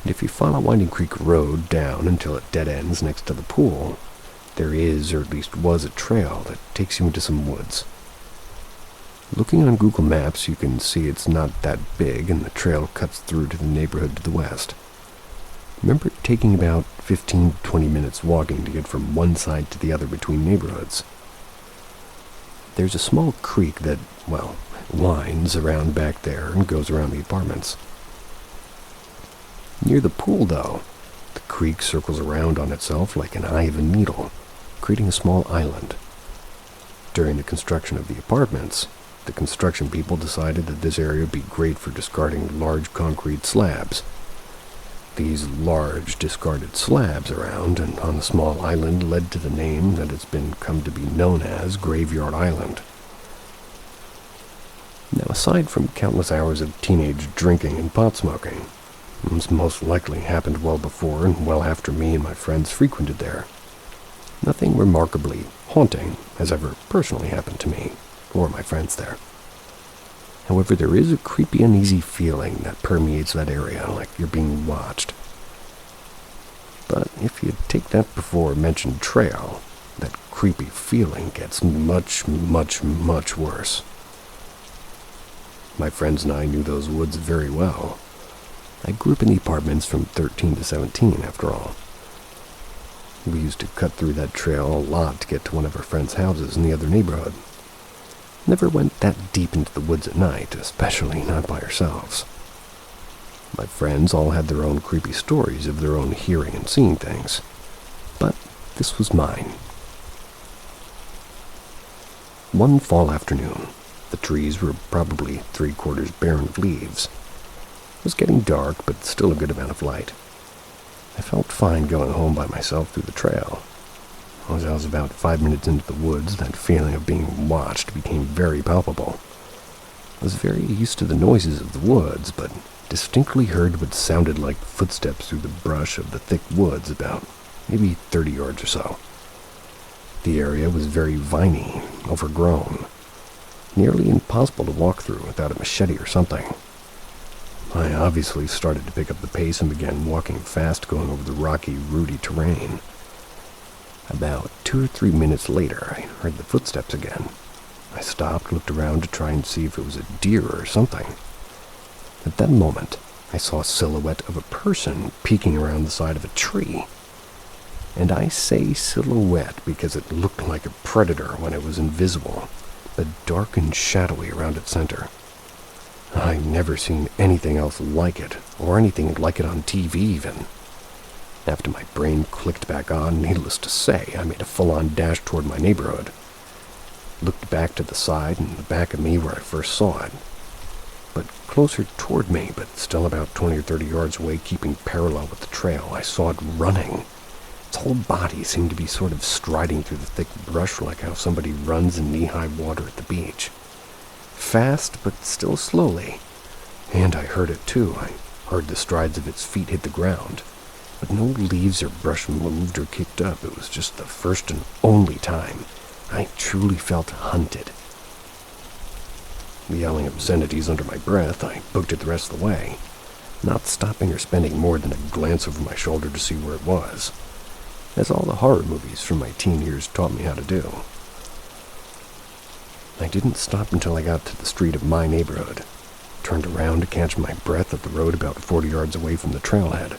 And if you follow Winding Creek Road down until it dead ends next to the pool, there is, or at least was, a trail that takes you into some woods. Looking on Google Maps, you can see it's not that big, and the trail cuts through to the neighborhood to the west. I remember taking about 15 to 20 minutes walking to get from one side to the other between neighborhoods. There's a small creek that, winds around back there and goes around the apartments. Near the pool, though, the creek circles around on itself like an eye of a needle, creating a small island. During the construction of the apartments, the construction people decided that this area would be great for discarding large concrete slabs. These large discarded slabs around and on the small island led to the name that it's come to be known as Graveyard Island. Now, aside from countless hours of teenage drinking and pot smoking, this most likely happened well before and well after me and my friends frequented there. Nothing remarkably haunting has ever personally happened to me or my friends there. However, there is a creepy, uneasy feeling that permeates that area, like you're being watched. But if you take that before-mentioned trail, that creepy feeling gets much, much, much worse. My friends and I knew those woods very well. I grew up in the apartments from 13 to 17, after all. We used to cut through that trail a lot to get to one of our friends' houses in the other neighborhood. Never went that deep into the woods at night, especially not by ourselves. My friends all had their own creepy stories of their own hearing and seeing things, but this was mine. One fall afternoon, the trees were probably 3/4 barren of leaves. It was getting dark, but still a good amount of light. I felt fine going home by myself through the trail. As I was about 5 minutes into the woods, that feeling of being watched became very palpable. I was very used to the noises of the woods, but distinctly heard what sounded like footsteps through the brush of the thick woods about maybe 30 yards or so. The area was very viney, overgrown, nearly impossible to walk through without a machete or something. I obviously started to pick up the pace and began walking fast, going over the rocky, rooty terrain. About 2 or 3 minutes later, I heard the footsteps again. I stopped, looked around to try and see if it was a deer or something. At that moment, I saw a silhouette of a person peeking around the side of a tree. And I say silhouette because it looked like a predator when it was invisible, but dark and shadowy around its center. I've never seen anything else like it, or anything like it on TV even. After my brain clicked back on, needless to say, I made a full-on dash toward my neighborhood. Looked back to the side and the back of me where I first saw it. But closer toward me, but still about 20 or 30 yards away, keeping parallel with the trail, I saw it running. Its whole body seemed to be sort of striding through the thick brush like how somebody runs in knee-high water at the beach. Fast, but still slowly. And I heard it too. I heard the strides of its feet hit the ground. But no leaves or brush moved or kicked up. It was just the first and only time I truly felt hunted. Yelling obscenities under my breath, I booked it the rest of the way, not stopping or spending more than a glance over my shoulder to see where it was, as all the horror movies from my teen years taught me how to do. I didn't stop until I got to the street of my neighborhood, turned around to catch my breath at the road about 40 yards away from the trailhead.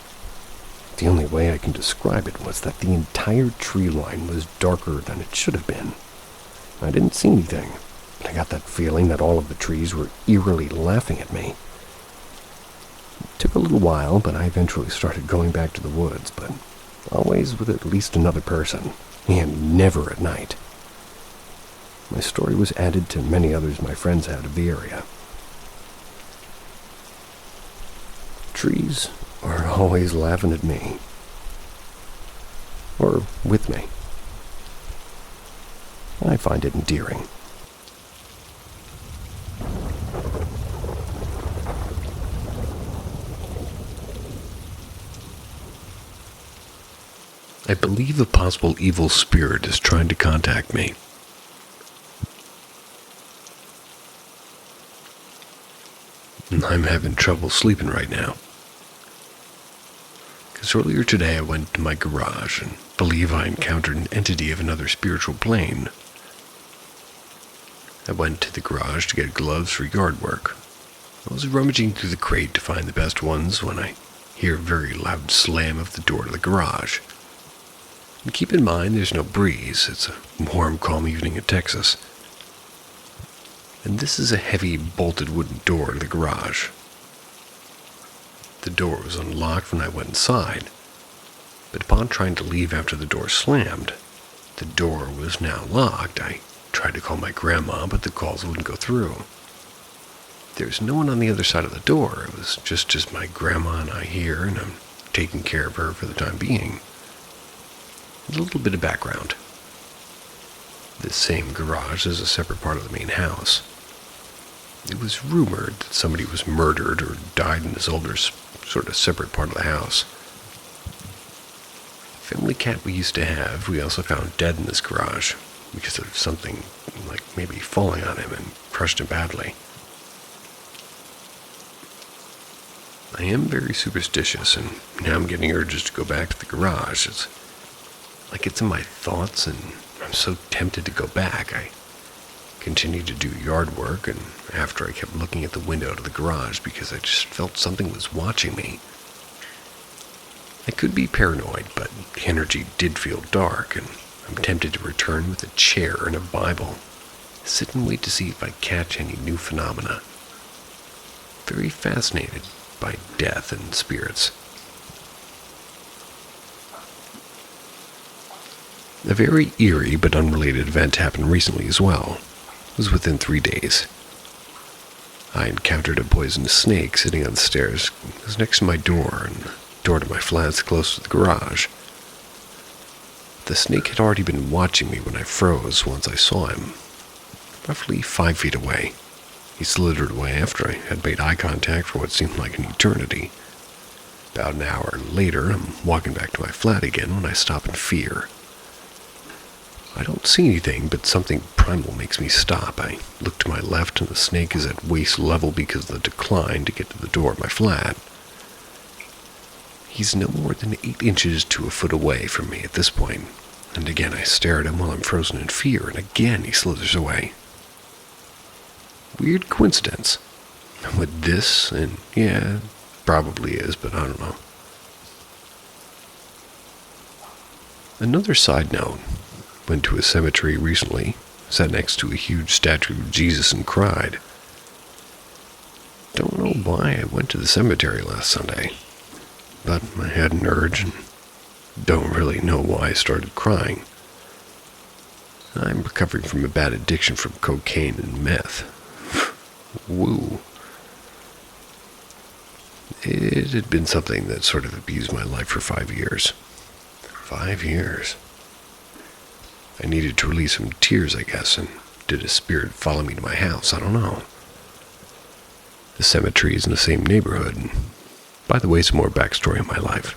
The only way I can describe it was that the entire tree line was darker than it should have been. I didn't see anything, but I got that feeling that all of the trees were eerily laughing at me. It took a little while, but I eventually started going back to the woods, but always with at least another person, and never at night. My story was added to many others my friends had of the area. Trees are always laughing at me. Or with me. I find it endearing. I believe a possible evil spirit is trying to contact me. And I'm having trouble sleeping right now. Because earlier today I went to my garage and believe I encountered an entity of another spiritual plane. I went to the garage to get gloves for yard work. I was rummaging through the crate to find the best ones when I hear a very loud slam of the door to the garage. And keep in mind there's no breeze. It's a warm, calm evening in Texas. And this is a heavy, bolted wooden door to the garage. The door was unlocked when I went inside, but upon trying to leave after the door slammed, the door was now locked. I tried to call my grandma, but the calls wouldn't go through. There was no one on the other side of the door. It was just my grandma and I here, and I'm taking care of her for the time being. A little bit of background. This same garage is a separate part of the main house. It was rumored that somebody was murdered or died in this older, sort of separate part of the house. The family cat we used to have, we also found dead in this garage because of something like maybe falling on him and crushed him badly. I am very superstitious, and now I'm getting urges to go back to the garage. It's like it's in my thoughts, and I'm so tempted to go back. I continued to do yard work, and after I kept looking at the window to the garage because I just felt something was watching me. I could be paranoid, but the energy did feel dark, and I'm tempted to return with a chair and a Bible, sit and wait to see if I catch any new phenomena. Very fascinated by death and spirits. A very eerie but unrelated event happened recently as well. It was within 3 days. I encountered a poisonous snake sitting on the stairs. It was next to my door, and the door to my flat's close to the garage. The snake had already been watching me when I froze once I saw him, roughly 5 feet away. He slithered away after I had made eye contact for what seemed like an eternity. About an hour later, I'm walking back to my flat again when I stop in fear. I don't see anything, but something primal makes me stop. I look to my left, and the snake is at waist level because of the decline to get to the door of my flat. He's no more than 8 inches to a foot away from me at this point, and again I stare at him while I'm frozen in fear, and again he slithers away. Weird coincidence. With this, and yeah, probably is, but I don't know. Another side note. Went to a cemetery recently, sat next to a huge statue of Jesus and cried. Don't know why I went to the cemetery last Sunday, but I had an urge and don't really know why I started crying. I'm recovering from a bad addiction from cocaine and meth. Woo. It had been something that sort of abused my life for 5 years. 5 years. I needed to release some tears, I guess, and did a spirit follow me to my house? I don't know. The cemetery is in the same neighborhood, and by the way, some more backstory in my life.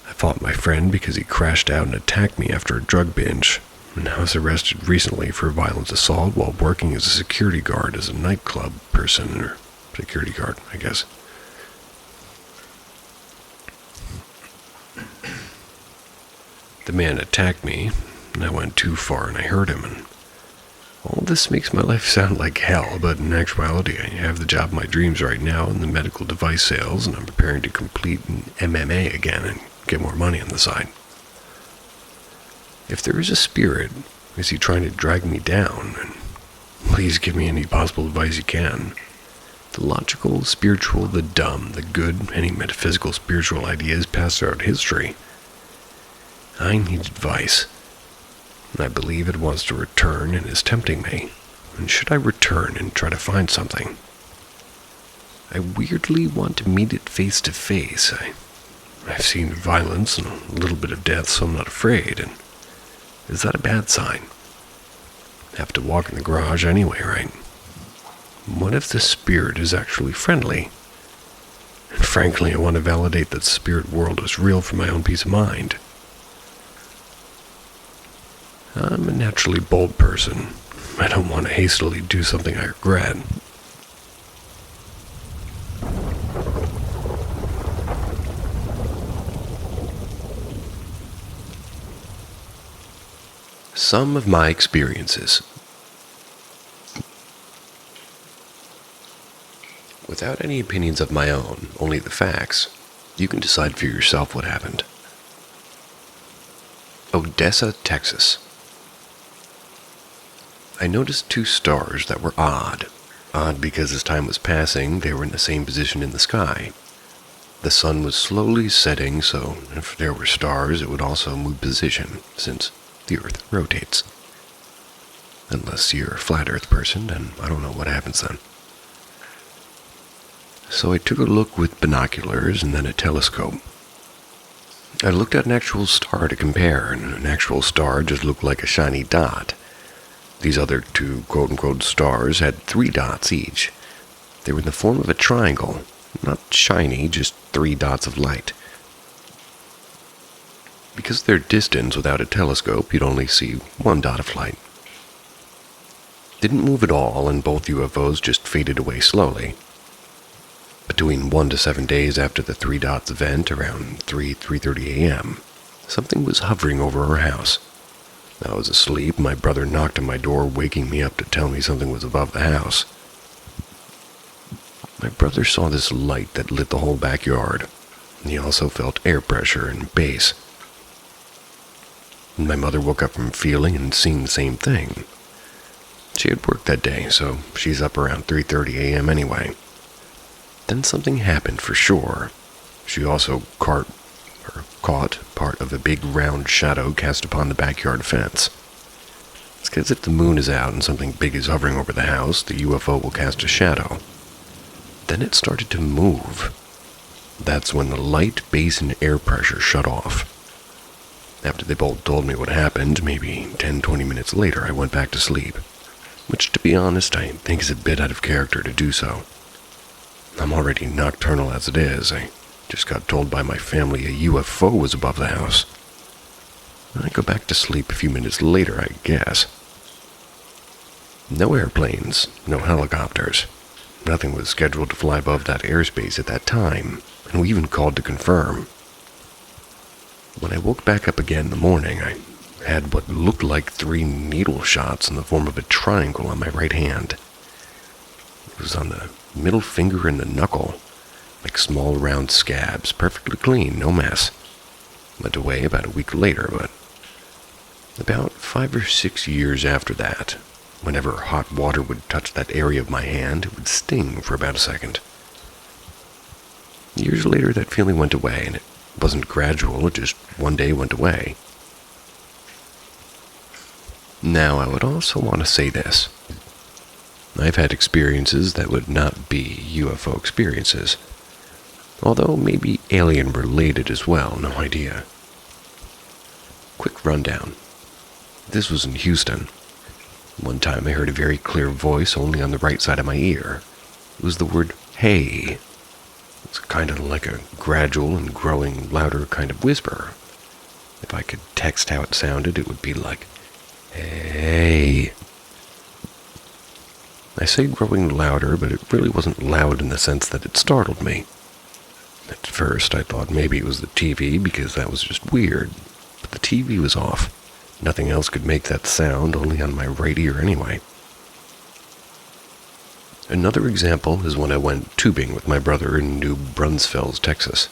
I fought my friend because he crashed out and attacked me after a drug binge, and I was arrested recently for violent assault while working as a security guard as a nightclub person, or security guard, I guess. The man attacked me, and I went too far and I hurt him, and all this makes my life sound like hell, but in actuality I have the job of my dreams right now in the medical device sales, and I'm preparing to complete an MMA again and get more money on the side. If there is a spirit, is he trying to drag me down? And please give me any possible advice you can. The logical, spiritual, the dumb, the good, any metaphysical, spiritual ideas passed throughout history. I need advice, and I believe it wants to return and is tempting me. And should I return and try to find something? I weirdly want to meet it face to face. I've seen violence and a little bit of death, so I'm not afraid, and is that a bad sign? I have to walk in the garage anyway, right? What if the spirit is actually friendly? And frankly, I want to validate that the spirit world is real for my own peace of mind. I'm a naturally bold person. I don't want to hastily do something I regret. Some of my experiences. Without any opinions of my own, only the facts, you can decide for yourself what happened. Odessa, Texas. I noticed 2 stars that were odd. Odd because as time was passing, they were in the same position in the sky. The sun was slowly setting, so if there were stars, it would also move position, since the Earth rotates. Unless you're a flat Earth person, then I don't know what happens then. So I took a look with binoculars and then a telescope. I looked at an actual star to compare, and an actual star just looked like a shiny dot. These other two quote-unquote stars had 3 dots each. They were in the form of a triangle. Not shiny, just 3 dots of light. Because of their distance without a telescope, you'd only see 1 dot of light. Didn't move at all, and both UFOs just faded away slowly. Between 1 to 7 days after the 3 dots event, around 3:30 a.m., something was hovering over our house. I was asleep. My brother knocked on my door, waking me up to tell me something was above the house. My brother saw this light that lit the whole backyard, and he also felt air pressure and bass. My mother woke up from feeling and seeing the same thing. She had worked that day, so she's up around 3:30 a.m. anyway. Then something happened for sure. She also caught part of a big round shadow cast upon the backyard fence. It's because if the moon is out and something big is hovering over the house, the UFO will cast a shadow. Then it started to move. That's when the light, bass, and air pressure shut off. After they both told me what happened, maybe 10-20 minutes later, I went back to sleep. Which, to be honest, I think is a bit out of character to do so. I'm already nocturnal as it is. I just got told by my family a UFO was above the house. I go back to sleep a few minutes later, I guess. No airplanes, no helicopters. Nothing was scheduled to fly above that airspace at that time, and we even called to confirm. When I woke back up again in the morning, I had what looked like 3 needle shots in the form of a triangle on my right hand. It was on the middle finger and the knuckle, like small round scabs, perfectly clean, no mess. Went away about a week later, but about 5 or 6 years after that, whenever hot water would touch that area of my hand, it would sting for about a second. Years later, that feeling went away, and it wasn't gradual, it just one day went away. Now, I would also want to say this. I've had experiences that would not be UFO experiences, although maybe alien-related as well, no idea. Quick rundown. This was in Houston. One time I heard a very clear voice only on the right side of my ear. It was the word, hey. It's kind of like a gradual and growing louder kind of whisper. If I could text how it sounded, it would be like, hey. I say growing louder, but it really wasn't loud in the sense that it startled me. At first, I thought maybe it was the TV because that was just weird, but the TV was off. Nothing else could make that sound, only on my right ear anyway. Another example is when I went tubing with my brother in New Braunfels, Texas.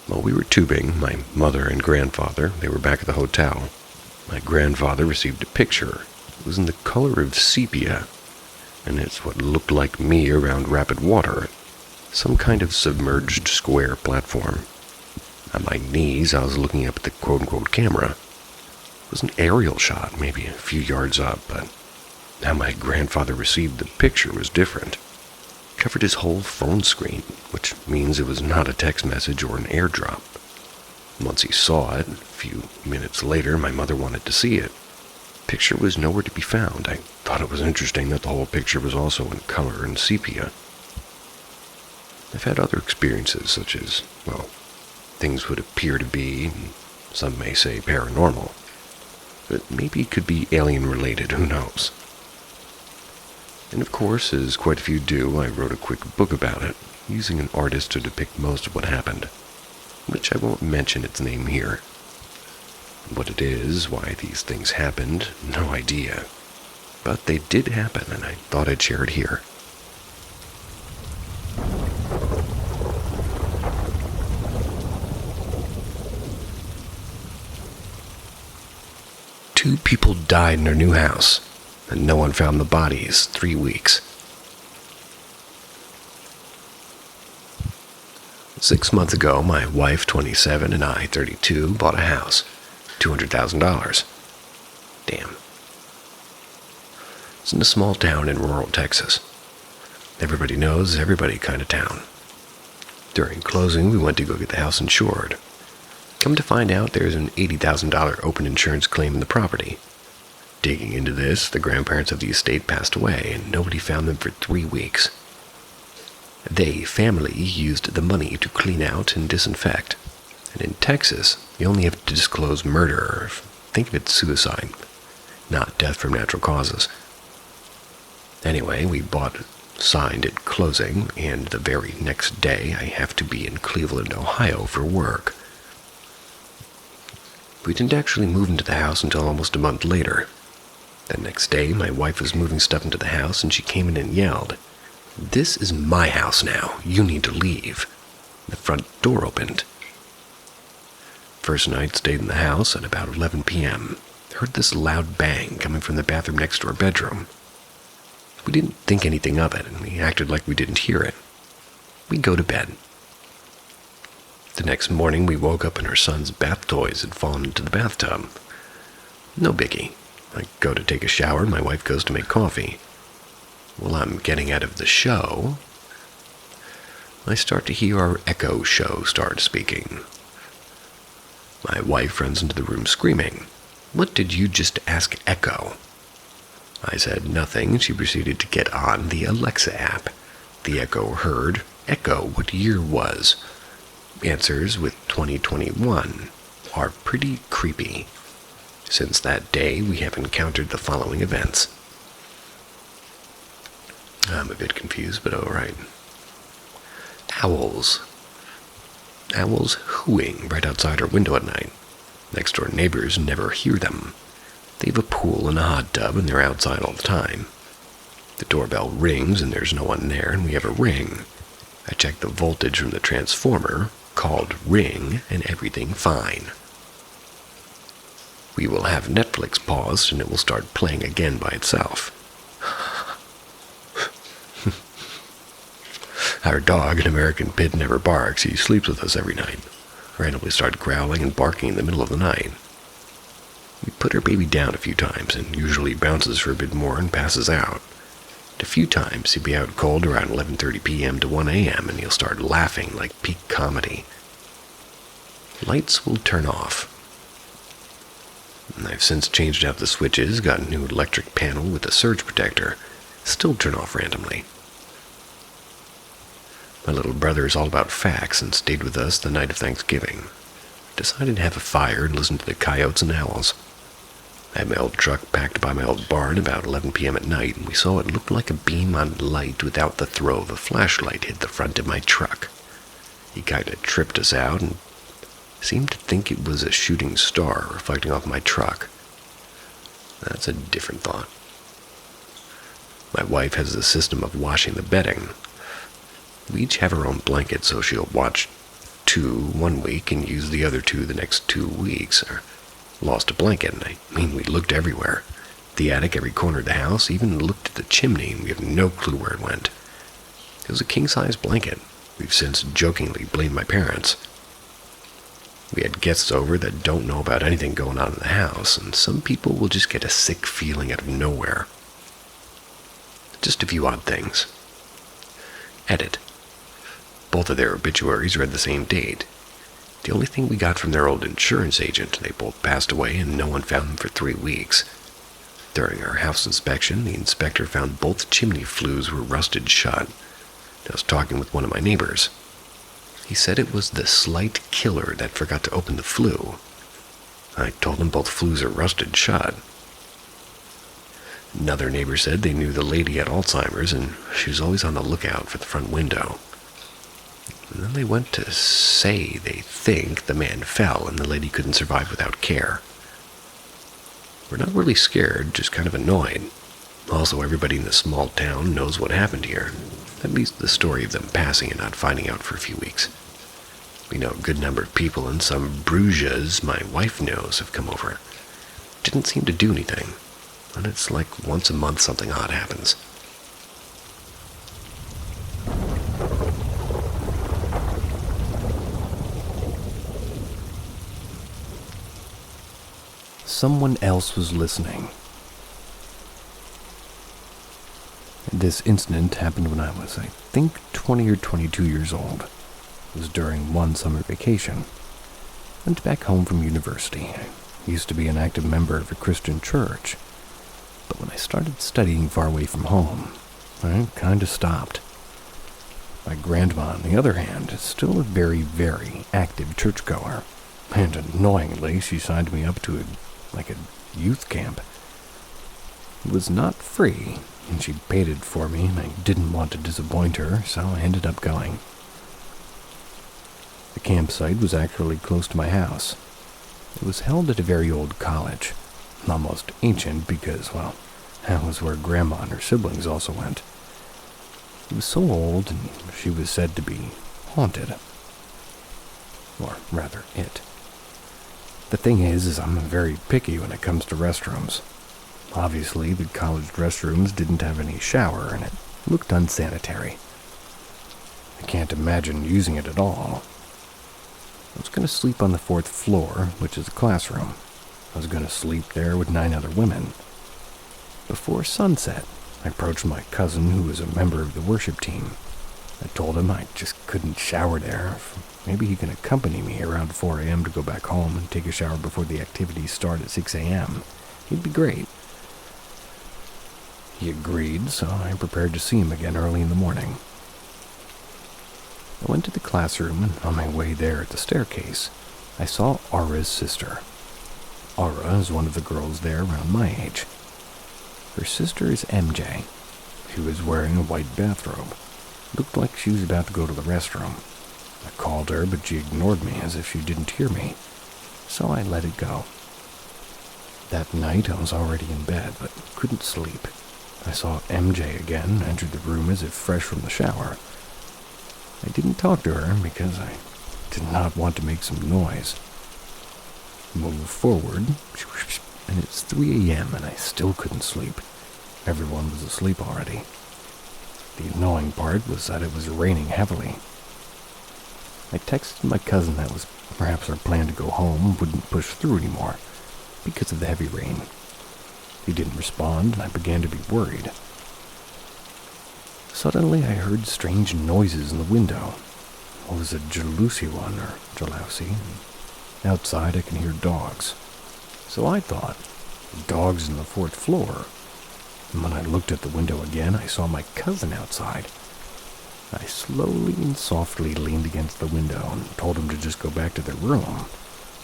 While we were tubing, my mother and grandfather, they were back at the hotel. My grandfather received a picture. It was in the color of sepia, and it's what looked like me around rapid water, some kind of submerged square platform. On my knees, I was looking up at the quote-unquote camera. It was an aerial shot, maybe a few yards up, but how my grandfather received the picture was different. It covered his whole phone screen, which means it was not a text message or an airdrop. Once he saw it, a few minutes later, my mother wanted to see it. The picture was nowhere to be found. I thought it was interesting that the whole picture was also in color and sepia. I've had other experiences, such as, well, things would appear to be, some may say paranormal, but maybe it could be alien-related, who knows. And of course, as quite a few do, I wrote a quick book about it, using an artist to depict most of what happened, which I won't mention its name here. What it is, why these things happened, no idea. But they did happen, and I thought I'd share it here. Two people died in their new house. and no one found the bodies. 3 weeks. 6 months ago, my wife, 27, and I, 32, bought a house. $200,000. Damn. It's in a small town in rural Texas. Everybody knows everybody kind of town. During closing, we went to go get the house insured. Come to find out, there's an $80,000 open insurance claim in the property. Digging into this, the grandparents of the estate passed away, and nobody found them for 3 weeks. They, family, used the money to clean out and disinfect. And in Texas, you only have to disclose murder, or think of it as suicide, not death from natural causes. Anyway, we signed at closing, and the very next day I have to be in Cleveland, Ohio for work. We didn't actually move into the house until almost a month later. The next day, my wife was moving stuff into the house, and she came in and yelled, "This is my house now. You need to leave." The front door opened. First night, stayed in the house at about 11 p.m. Heard this loud bang coming from the bathroom next to our bedroom. We didn't think anything of it, and we acted like we didn't hear it. We go to bed. The next morning, we woke up and our son's bath toys had fallen into the bathtub. No biggie. I go to take a shower, and my wife goes to make coffee. While I'm getting out of the show, I start to hear our echo show start speaking. My wife runs into the room screaming, "What did you just ask Echo?" I said nothing, and she proceeded to get on the Alexa app. The Echo heard, "Echo, what year was?" Answers with 2021 are pretty creepy. Since that day, we have encountered the following events. I'm a bit confused, but alright. Owls. Owls hooing right outside our window at night. Next door neighbors never hear them. They have a pool and a hot tub, and they're outside all the time. The doorbell rings, and there's no one there, and we have a ring. I check the voltage from the transformer, called ring, and everything fine. We will have Netflix paused, and it will start playing again by itself. Our dog, an American Pit, never barks. He sleeps with us every night. Randomly starts growling and barking in the middle of the night. We put our baby down a few times, and usually bounces for a bit more and passes out. A few times he'll be out cold around 11:30 p.m. to 1 a.m., and he'll start laughing like peak comedy. Lights will turn off. I've since changed out the switches, got a new electric panel with a surge protector. Still turn off randomly. My little brother is all about facts and stayed with us the night of Thanksgiving. Decided to have a fire and listen to the coyotes and owls. I had my old truck packed by my old barn about 11 p.m. at night, and we saw it looked like a beam on light without the throw of a flashlight hit the front of my truck. He kinda tripped us out and seemed to think it was a shooting star reflecting off my truck. That's a different thought. My wife has a system of washing the bedding. We each have our own blanket, so she'll watch 2 one week and use the other 2 the next 2 weeks. Or lost a blanket, and I mean we looked everywhere. The attic, every corner of the house, even looked at the chimney, and we have no clue where it went. It was a king-size blanket. We've since jokingly blamed my parents. We had guests over that don't know about anything going on in the house, and some people will just get a sick feeling out of nowhere. Just a few odd things. Edit. Both of their obituaries read the same date. The only thing we got from their old insurance agent, they both passed away and no one found them for 3 weeks. During our house inspection, the inspector found both chimney flues were rusted shut. I was talking with one of my neighbors. He said it was the slight killer that forgot to open the flue. I told him both flues are rusted shut. Another neighbor said they knew the lady had Alzheimer's and she was always on the lookout for the front window. And then they went to say they think the man fell and the lady couldn't survive without care. We're not really scared, just kind of annoyed. Also, everybody in the small town knows what happened here. At least the story of them passing and not finding out for a few weeks. We know a good number of people, and some brujas my wife knows have come over. Didn't seem to do anything. And it's like once a month something odd happens. Someone else was listening. This incident happened when I was, I think, 20 or 22 years old. It was during one summer vacation. Went back home from university. I used to be an active member of a Christian church. But when I started studying far away from home, I kind of stopped. My grandma, on the other hand, is still a very, very active churchgoer. And annoyingly, she signed me up to a youth camp. It was not free, and she paid it for me, and I didn't want to disappoint her, so I ended up going. The campsite was actually close to my house. It was held at a very old college, almost ancient because, well, that was where Grandma and her siblings also went. It was so old, and she was said to be haunted. Or rather, it. The thing is I'm very picky when it comes to restrooms. Obviously, the college restrooms didn't have any shower, and it looked unsanitary. I can't imagine using it at all. I was going to sleep on the 4th floor, which is a classroom. I was going to sleep there with 9 other women. Before sunset, I approached my cousin, who was a member of the worship team. I told him I just couldn't shower there. Maybe he can accompany me around 4 a.m. to go back home and take a shower before the activities start at 6 a.m. He'd be great. He agreed, so I prepared to see him again early in the morning. I went to the classroom, and on my way there at the staircase, I saw Aura's sister. Aura is one of the girls there around my age. Her sister is MJ. She was wearing a white bathrobe. Looked like she was about to go to the restroom. I called her, but she ignored me as if she didn't hear me, so I let it go. That night, I was already in bed, but couldn't sleep. I saw MJ again enter the room as if fresh from the shower. I didn't talk to her because I did not want to make some noise. Move forward, and it's 3 a.m. and I still couldn't sleep. Everyone was asleep already. The annoying part was that it was raining heavily. I texted my cousin that was perhaps our plan to go home wouldn't push through anymore because of the heavy rain. He didn't respond, and I began to be worried. Suddenly, I heard strange noises in the window. It was a jalousie one, or jalousie. Outside, I can hear dogs. So I thought, dogs in the 4th floor. And when I looked at the window again, I saw my cousin outside. I slowly and softly leaned against the window and told him to just go back to their room.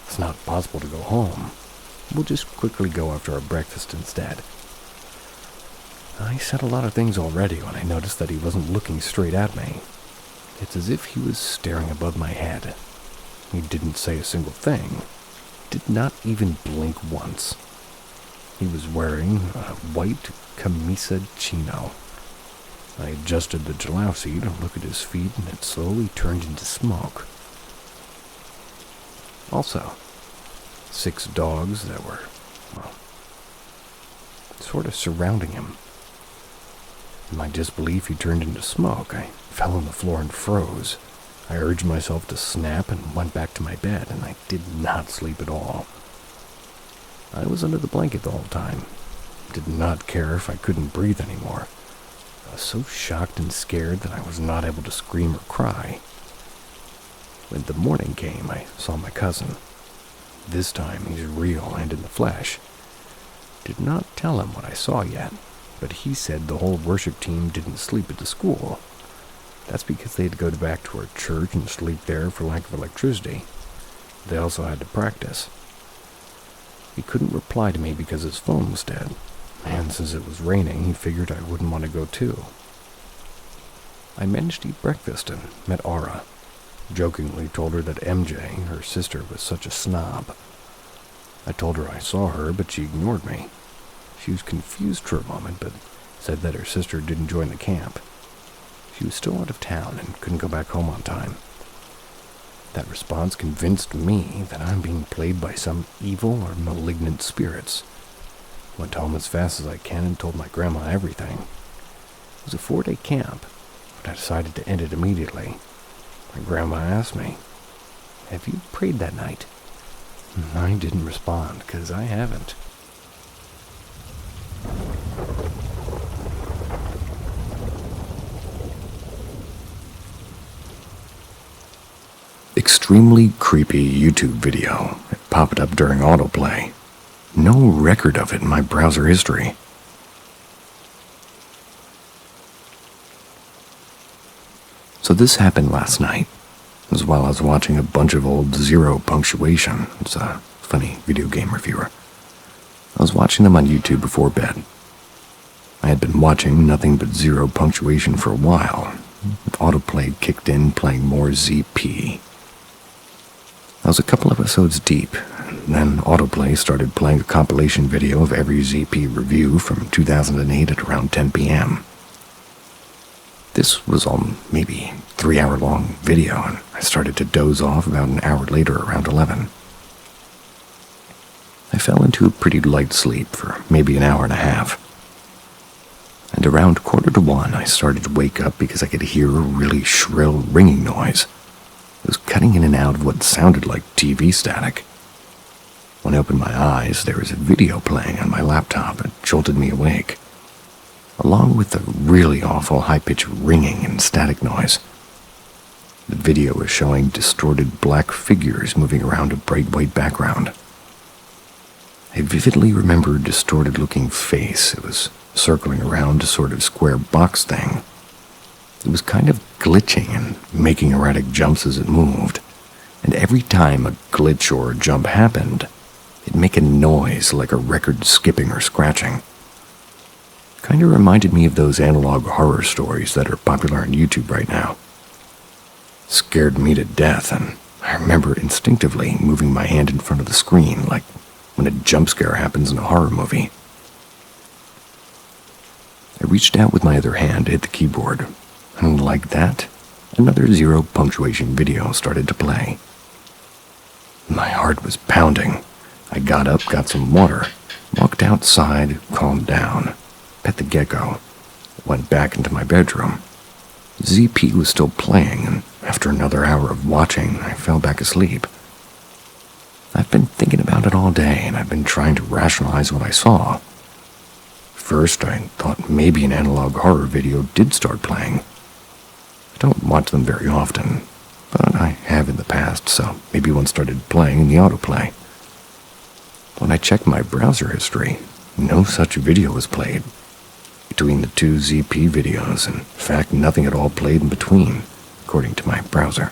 It's not possible to go home. We'll just quickly go after our breakfast instead. I said a lot of things already when I noticed that he wasn't looking straight at me. It's as if he was staring above my head. He didn't say a single thing. Did not even blink once. He was wearing a white camisa chino. I adjusted the jalousie to look at his feet, and it slowly turned into smoke. Also, 6 dogs that were, well, sort of surrounding him. In my disbelief, he turned into smoke. I fell on the floor and froze. I urged myself to snap and went back to my bed, and I did not sleep at all. I was under the blanket the whole time. Did not care if I couldn't breathe anymore. I was so shocked and scared that I was not able to scream or cry. When the morning came, I saw my cousin. This time, he's real and in the flesh. Did not tell him what I saw yet, but he said the whole worship team didn't sleep at the school. That's because they had to go back to our church and sleep there for lack of electricity. They also had to practice. He couldn't reply to me because his phone was dead, and since it was raining, he figured I wouldn't want to go too. I managed to eat breakfast and met Aura. Jokingly told her that MJ, her sister, was such a snob. I told her I saw her, but she ignored me. She was confused for a moment, but said that her sister didn't join the camp. She was still out of town and couldn't go back home on time. That response convinced me that I'm being played by some evil or malignant spirits. Went home as fast as I can and told my grandma everything. It was a 4-day camp, but I decided to end it immediately. My grandma asked me, "Have you prayed that night?" I didn't respond, because I haven't. Extremely creepy YouTube video. It popped up during autoplay. No record of it in my browser history. So this happened last night, as while I was watching a bunch of old Zero Punctuation. It's a funny video game reviewer. I was watching them on YouTube before bed. I had been watching nothing but Zero Punctuation for a while. Autoplay kicked in, playing more ZP. I was a couple episodes deep, and then autoplay started playing a compilation video of every ZP review from 2008 at around 10 p.m. This was all maybe 3-hour-long video, and I started to doze off about an hour later around 11. I fell into a pretty light sleep for maybe an hour and a half. And around 1:45, I started to wake up because I could hear a really shrill ringing noise. It was cutting in and out of what sounded like TV static. When I opened my eyes, there was a video playing on my laptop. It jolted me awake, along with a really awful high-pitched ringing and static noise. The video was showing distorted black figures moving around a bright white background. I vividly remember a distorted-looking face. It was circling around a sort of square box thing. It was kind of glitching and making erratic jumps as it moved, and every time a glitch or a jump happened, it'd make a noise like a record skipping or scratching. Kind of reminded me of those analog horror stories that are popular on YouTube right now. Scared me to death, and I remember instinctively moving my hand in front of the screen like when a jump scare happens in a horror movie. I reached out with my other hand to hit the keyboard, and like that, another Zero Punctuation video started to play. My heart was pounding. I got up, got some water, walked outside, calmed down, pet the gecko, went back into my bedroom. ZP was still playing, and after another hour of watching, I fell back asleep. I've been thinking about it all day, and I've been trying to rationalize what I saw. First, I thought maybe an analog horror video did start playing. I don't watch them very often, but I have in the past, so maybe one started playing in the autoplay. When I checked my browser history, no such video was played. Between the two ZP videos, in fact, nothing at all played in between, according to my browser.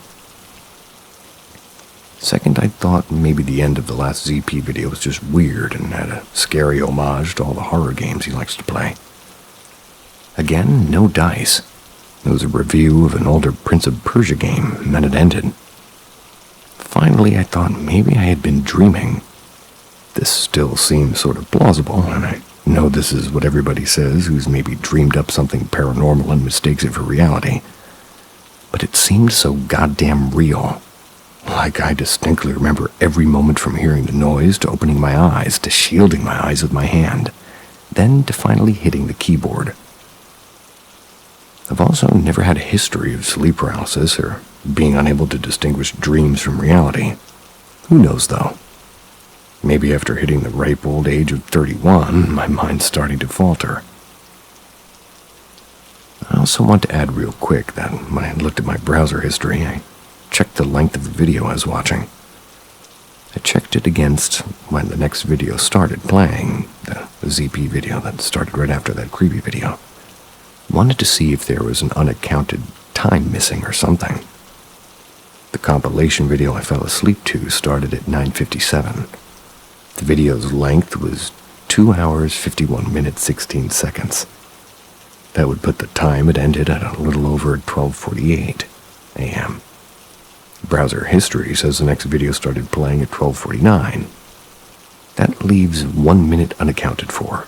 Second, I thought maybe the end of the last ZP video was just weird and had a scary homage to all the horror games he likes to play. Again, no dice. It was a review of an older Prince of Persia game, and then it ended. Finally, I thought maybe I had been dreaming. This still seems sort of plausible, and I know this is what everybody says who's maybe dreamed up something paranormal and mistakes it for reality. But it seemed so goddamn real. Like I distinctly remember every moment from hearing the noise to opening my eyes to shielding my eyes with my hand, then to finally hitting the keyboard. I've also never had a history of sleep paralysis or being unable to distinguish dreams from reality. Who knows, though? Maybe after hitting the ripe old age of 31, my mind's starting to falter. I also want to add real quick that when I looked at my browser history, I checked the length of the video I was watching. I checked it against when the next video started playing, the ZP video that started right after that creepy video. Wanted to see if there was an unaccounted time missing or something. The compilation video I fell asleep to started at 9:57. The video's length was 2 hours, 51 minutes, 16 seconds. That would put the time it ended at a little over 12:48 a.m. Browser history says the next video started playing at 12:49. That leaves 1 minute unaccounted for.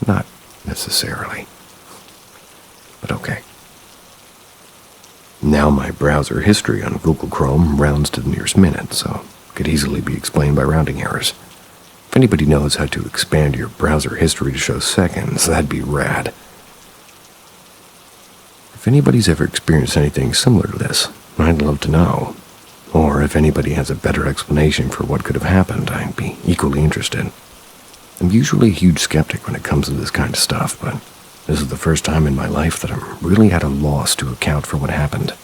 Not necessarily, but okay. Now my browser history on Google Chrome rounds to the nearest minute, so it could easily be explained by rounding errors. If anybody knows how to expand your browser history to show seconds, that'd be rad. If anybody's ever experienced anything similar to this, I'd love to know. Or if anybody has a better explanation for what could have happened, I'd be equally interested. I'm usually a huge skeptic when it comes to this kind of stuff, but this is the first time in my life that I'm really at a loss to account for what happened.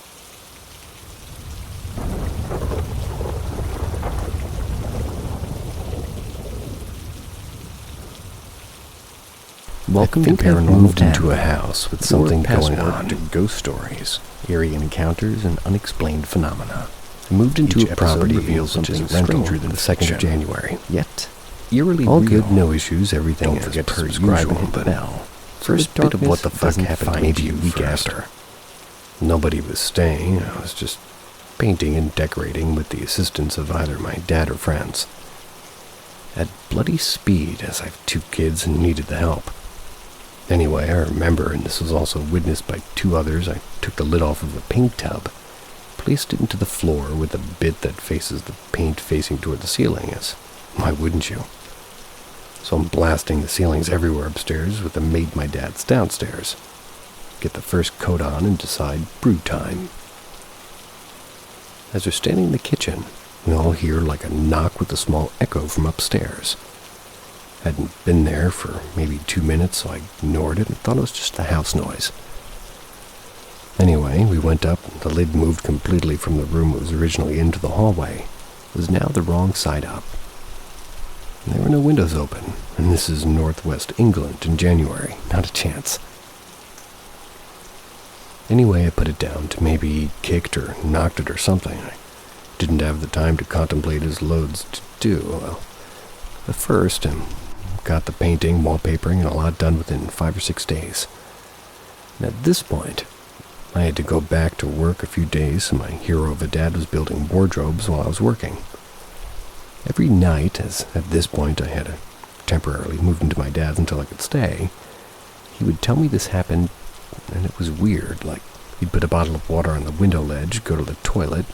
Welcome to Paranormal. Moved into a house with something going on. To ghost stories, eerie encounters, and unexplained phenomena. I moved into a property reveals something stranger than the 2nd of January. Yet, eerily all good, no issues, everything don't forget to subscribe and hit the bell. First bit of what the fuck happened maybe a week after. Nobody was staying. I was just painting and decorating with the assistance of either my dad or friends. At bloody speed, as I have 2 kids and needed the help. Anyway, I remember, and this was also witnessed by 2 others, I took the lid off of a paint tub, placed it into the floor with a bit that faces the paint facing toward the ceiling, as why wouldn't you? So I'm blasting the ceilings everywhere upstairs with the maid my dad's downstairs. Get the first coat on and decide brew time. As we're standing in the kitchen, we all hear like a knock with a small echo from upstairs. Hadn't been there for maybe 2 minutes, so I ignored it and thought it was just a house noise. Anyway, we went up, and the lid moved completely from the room it was originally into the hallway. It was now the wrong side up. There were no windows open, and this is northwest England in January. Not a chance. Anyway, I put it down to maybe he kicked or knocked it or something. I didn't have the time to contemplate his loads to do. Well, at first, I got the painting, wallpapering, and a lot done within 5 or 6 days. And at this point, I had to go back to work a few days, so my hero of a dad was building wardrobes while I was working. Every night, as at this point I had temporarily moved into my dad's until I could stay, he would tell me this happened, and it was weird, like he'd put a bottle of water on the window ledge, go to the toilet,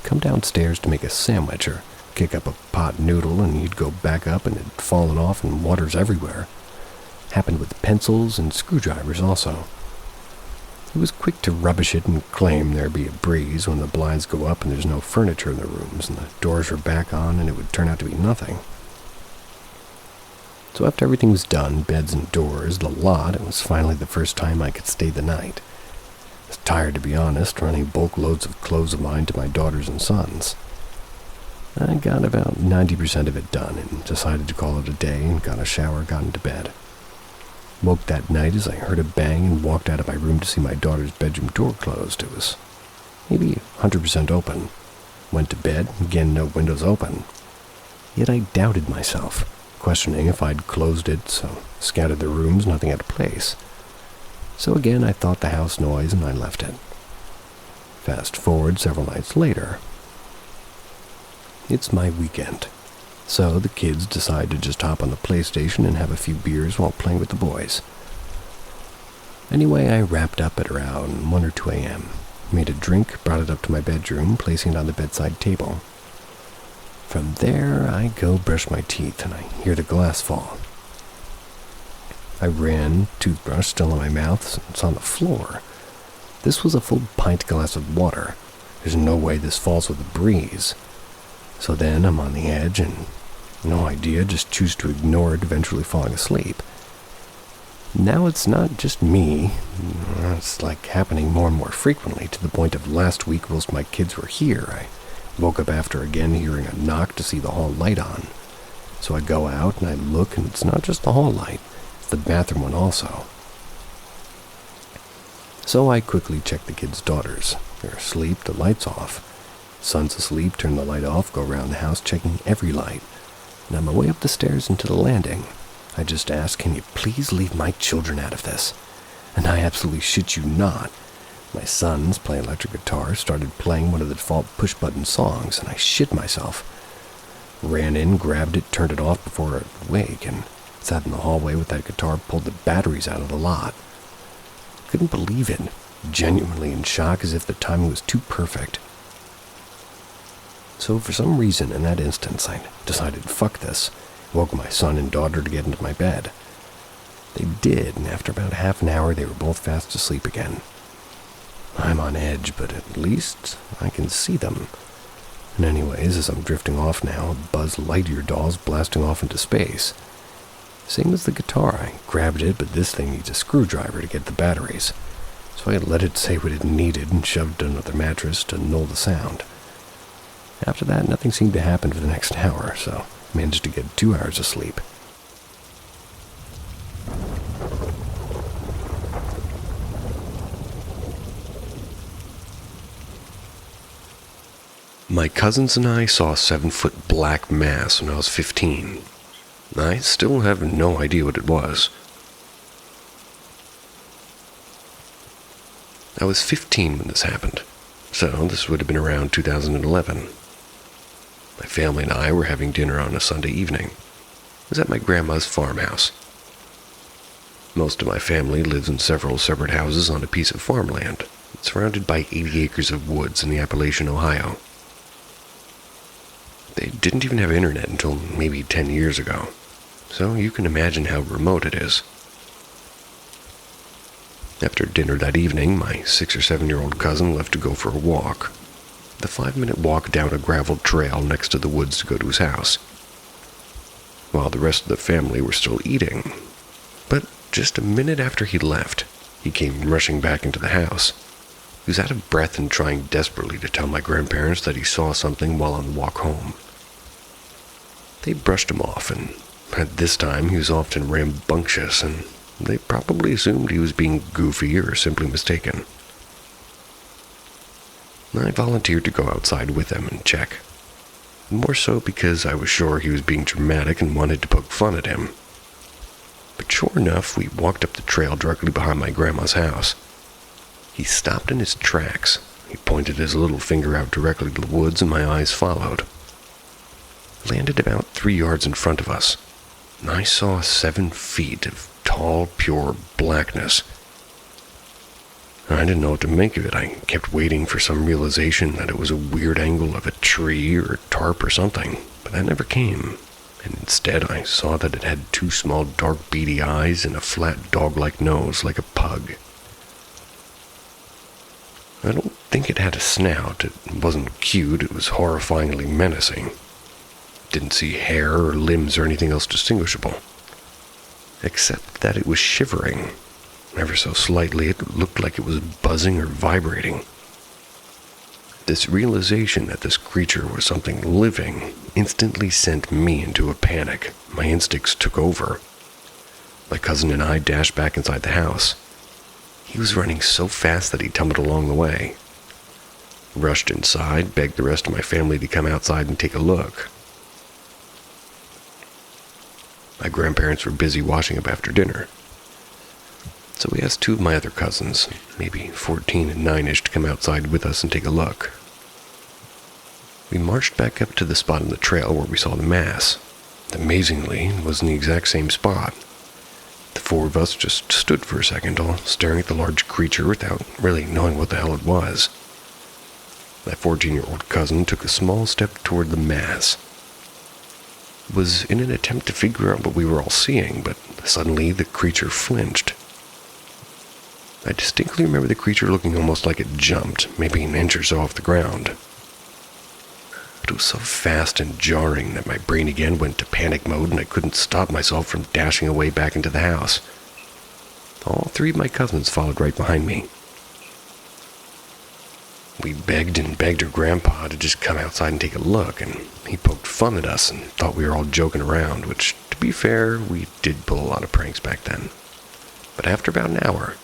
come downstairs to make a sandwich, or kick up a pot noodle, and he'd go back up and it'd fallen off and water's everywhere. Happened with pencils and screwdrivers also. He was quick to rubbish it and claim there'd be a breeze when the blinds go up and there's no furniture in the rooms and the doors are back on, and it would turn out to be nothing. So after everything was done, beds and doors, the lot, it was finally the first time I could stay the night. I was tired, to be honest, running bulk loads of clothes of mine to my daughters and sons. I got about 90% of it done and decided to call it a day and got a shower, got into bed. Woke that night as I heard a bang and walked out of my room to see my daughter's bedroom door closed. It was maybe 100% open. Went to bed, again no windows open. Yet I doubted myself, questioning if I'd closed it, so scouted the rooms, nothing out of place. So again I thought the house noise and I left it. Fast forward several nights later. It's my weekend. So the kids decide to just hop on the PlayStation and have a few beers while playing with the boys. Anyway, I wrapped up at around 1 or 2 a.m., made a drink, brought it up to my bedroom, placing it on the bedside table. From there, I go brush my teeth and I hear the glass fall. I ran, toothbrush still in my mouth, it's on the floor. This was a full pint glass of water. There's no way this falls with a breeze. So then I'm on the edge and no idea, just choose to ignore it, eventually falling asleep. Now it's not just me. It's like happening more and more frequently, to the point of last week whilst my kids were here. I woke up after again hearing a knock to see the hall light on. So I go out and I look, and it's not just the hall light, it's the bathroom one also. So I quickly check the kids' daughters. They're asleep, the light's off. Son's asleep, turn the light off, go around the house checking every light. And on my way up the stairs into the landing, I just ask, can you please leave my children out of this? And I absolutely shit you not. My sons play electric guitar, started playing one of the default push-button songs, and I shit myself. Ran in, grabbed it, turned it off before I'd wake, and sat in the hallway with that guitar, pulled the batteries out of the lot. Couldn't believe it, genuinely in shock, as if the timing was too perfect. So for some reason in that instance, I decided, fuck this, woke my son and daughter to get into my bed. They did, and after about half an hour, they were both fast asleep again. I'm on edge, but at least I can see them. And anyways, as I'm drifting off now, a Buzz Lightyear doll's blasting off into space. Same as the guitar, I grabbed it, but this thing needs a screwdriver to get the batteries. So I let it say what it needed and shoved it under the mattress to null the sound. After that, nothing seemed to happen for the next hour, so I managed to get 2 hours of sleep. My cousins and I saw a 7-foot black mass when I was 15. I still have no idea what it was. I was 15 when this happened, so this would have been around 2011. My family and I were having dinner on a Sunday evening. It was at my grandma's farmhouse. Most of my family lives in several separate houses on a piece of farmland, surrounded by 80 acres of woods in the Appalachian, Ohio. They didn't even have internet until maybe 10 years ago, so you can imagine how remote it is. After dinner that evening, my 6 or 7-year-old cousin left to go for a walk. The 5-minute walk down a gravel trail next to the woods to go to his house, while the rest of the family were still eating. But just a minute after he left, he came rushing back into the house. He was out of breath and trying desperately to tell my grandparents that he saw something while on the walk home. They brushed him off, and at this time he was often rambunctious, and they probably assumed he was being goofy or simply mistaken. I volunteered to go outside with him and check, more so because I was sure he was being dramatic and wanted to poke fun at him. But sure enough, we walked up the trail directly behind my grandma's house. He stopped in his tracks. He pointed his little finger out directly to the woods, and my eyes followed. Landed about 3 yards in front of us, and I saw 7 feet of tall, pure blackness. I didn't know what to make of it. I kept waiting for some realization that it was a weird angle of a tree or a tarp or something, but that never came. And instead I saw that it had 2 small dark beady eyes and a flat dog-like nose like a pug. I don't think it had a snout. It wasn't cute. It was horrifyingly menacing. Didn't see hair or limbs or anything else distinguishable, except that it was shivering. Ever so slightly, it looked like it was buzzing or vibrating. This realization that this creature was something living instantly sent me into a panic. My instincts took over. My cousin and I dashed back inside the house. He was running so fast that he tumbled along the way. Rushed inside, begged the rest of my family to come outside and take a look. My grandparents were busy washing up after dinner, so we asked 2 of my other cousins, maybe 14 and 9-ish, to come outside with us and take a look. We marched back up to the spot on the trail where we saw the mass. Amazingly, it was in the exact same spot. The 4 of us just stood for a second, all staring at the large creature without really knowing what the hell it was. My 14-year-old cousin took a small step toward the mass. It was in an attempt to figure out what we were all seeing, but suddenly the creature flinched. I distinctly remember the creature looking almost like it jumped, maybe an inch or so off the ground. But it was so fast and jarring that my brain again went to panic mode and I couldn't stop myself from dashing away back into the house. All 3 of my cousins followed right behind me. We begged and begged her grandpa to just come outside and take a look, and he poked fun at us and thought we were all joking around, which, to be fair, we did pull a lot of pranks back then. But after about an hour,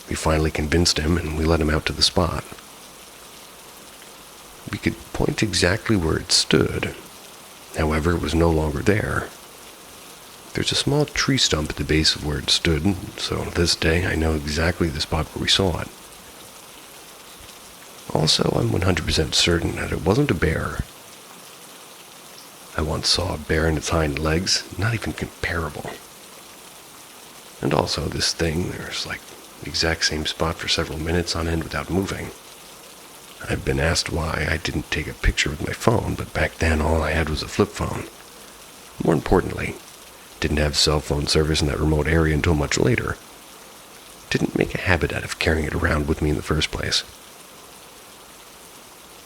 we finally convinced him and we let him out to the spot. We could point exactly where it stood. However, it was no longer there. There's a small tree stump at the base of where it stood, so this day I know exactly the spot where we saw it. Also, I'm 100% certain that it wasn't a bear. I once saw a bear in its hind legs, not even comparable. And also, this thing, there's like the exact same spot for several minutes on end without moving. I've been asked why I didn't take a picture with my phone, but back then all I had was a flip phone. More importantly, didn't have cell phone service in that remote area until much later. Didn't make a habit out of carrying it around with me in the first place.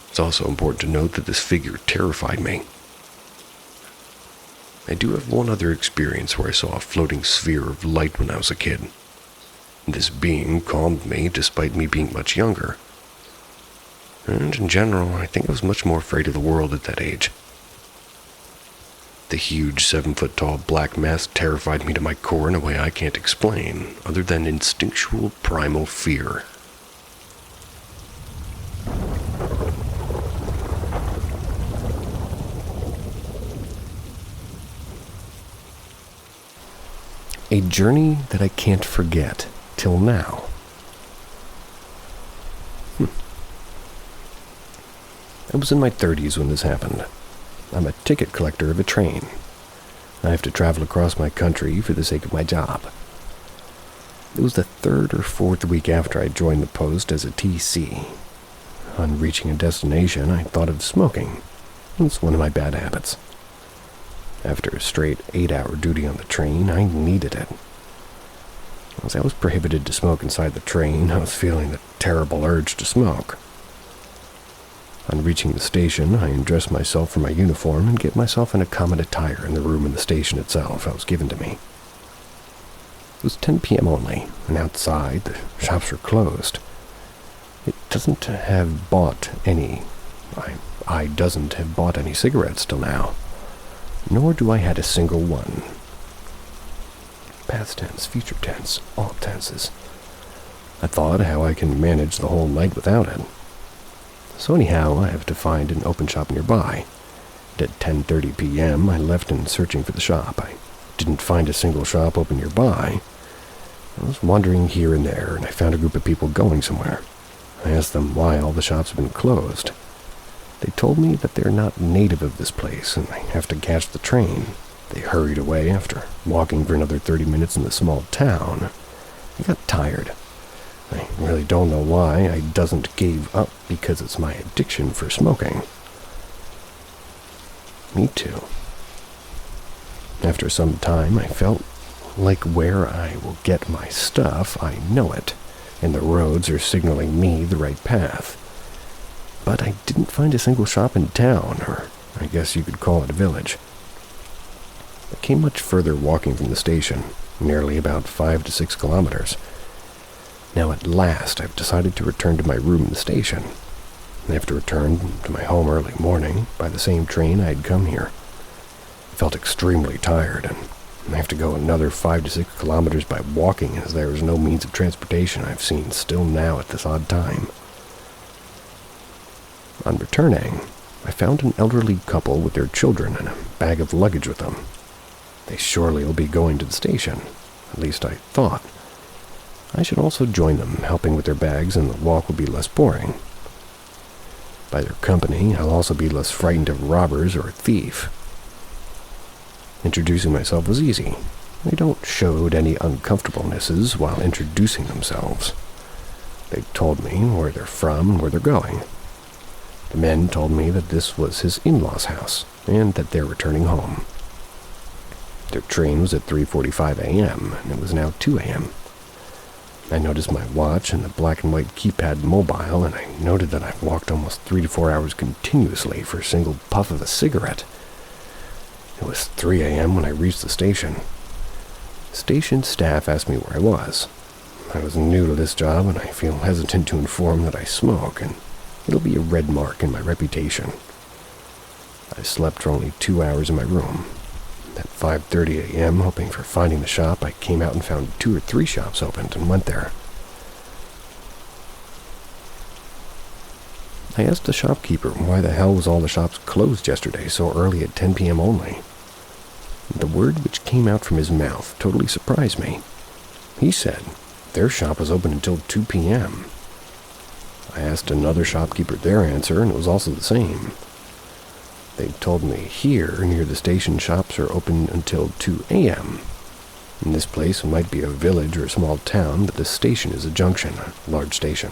It's also important to note that this figure terrified me. I do have one other experience where I saw a floating sphere of light when I was a kid. This being calmed me despite me being much younger. And in general, I think I was much more afraid of the world at that age. The huge 7-foot-tall black mass terrified me to my core in a way I can't explain, other than instinctual primal fear. A journey that I can't forget till now. I was in my 30s when this happened. I'm a ticket collector of a train. I have to travel across my country for the sake of my job. It was the 3rd or 4th week after I joined the post as a TC. On reaching a destination, I thought of smoking. It's one of my bad habits. After a straight 8-hour duty on the train, I needed it. As I was prohibited to smoke inside the train, I was feeling the terrible urge to smoke. On reaching the station, I undressed myself from my uniform and get myself in a common attire in the room in the station itself that was given to me. It was 10 p.m. only, and outside, the shops were closed. It doesn't have bought any cigarettes till now. Nor do I had a single one. Past tense, future tense, all tenses. I thought how I can manage the whole night without it. So anyhow, I have to find an open shop nearby. And at 10:30 p.m., I left in searching for the shop. I didn't find a single shop open nearby. I was wandering here and there, and I found a group of people going somewhere. I asked them why all the shops had been closed. They told me that they're not native of this place, and I have to catch the train. They hurried away after walking for another 30 minutes in the small town. I got tired. I really don't know why I doesn't give up because it's my addiction for smoking. Me too. After some time, I felt like where I will get my stuff, I know it, and the roads are signaling me the right path. But I didn't find a single shop in town, or I guess you could call it a village. I came much further walking from the station, nearly about 5 to 6 kilometers. Now at last I've decided to return to my room in the station. I have to return to my home early morning by the same train I had come here. I felt extremely tired, and I have to go another 5 to 6 kilometers by walking, as there is no means of transportation I've seen still now at this odd time. On returning, I found an elderly couple with their children and a bag of luggage with them. They surely will be going to the station, at least I thought. I should also join them, helping with their bags, and the walk will be less boring. By their company, I'll also be less frightened of robbers or a thief. Introducing myself was easy. They don't showed any uncomfortablenesses while introducing themselves. They told me where they're from and where they're going. The men told me that this was his in-law's house, and that they're returning home. Their train was at 3:45 a.m., and it was now 2 a.m. I noticed my watch and the black and white keypad mobile, and I noted that I've walked almost 3 to 4 hours continuously for a single puff of a cigarette. It was 3 a.m. when I reached the station. Station staff asked me where I was. I was new to this job, and I feel hesitant to inform that I smoke, and it'll be a red mark in my reputation. I slept for only 2 hours in my room. At 5:30 a.m., hoping for finding the shop, I came out and found 2 or 3 shops opened and went there. I asked the shopkeeper why the hell was all the shops closed yesterday so early at 10 p.m. only. The word which came out from his mouth totally surprised me. He said their shop was open until 2 p.m. I asked another shopkeeper their answer, and it was also the same. They told me here, near the station, shops are open until 2 a.m. In this place, it might be a village or a small town, but the station is a junction, a large station.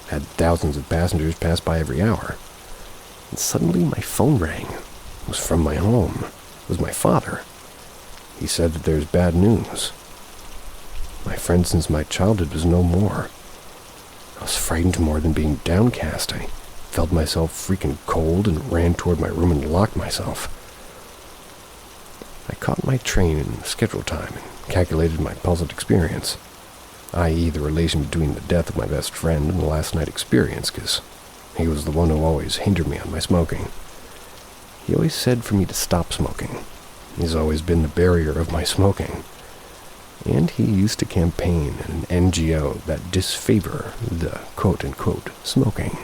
Had thousands of passengers pass by every hour. And suddenly my phone rang. It was from my home. was my father. He said that there's bad news. My friend since my childhood was no more. I was frightened more than being downcast. I felt myself freaking cold and ran toward my room and locked myself. I caught my train in schedule time and calculated my puzzled experience, i.e. the relation between the death of my best friend and the last night experience, because he was the one who always hindered me on my smoking. He always said for me to stop smoking. He's always been the barrier of my smoking. And he used to campaign in an NGO that disfavor the quote-unquote smoking.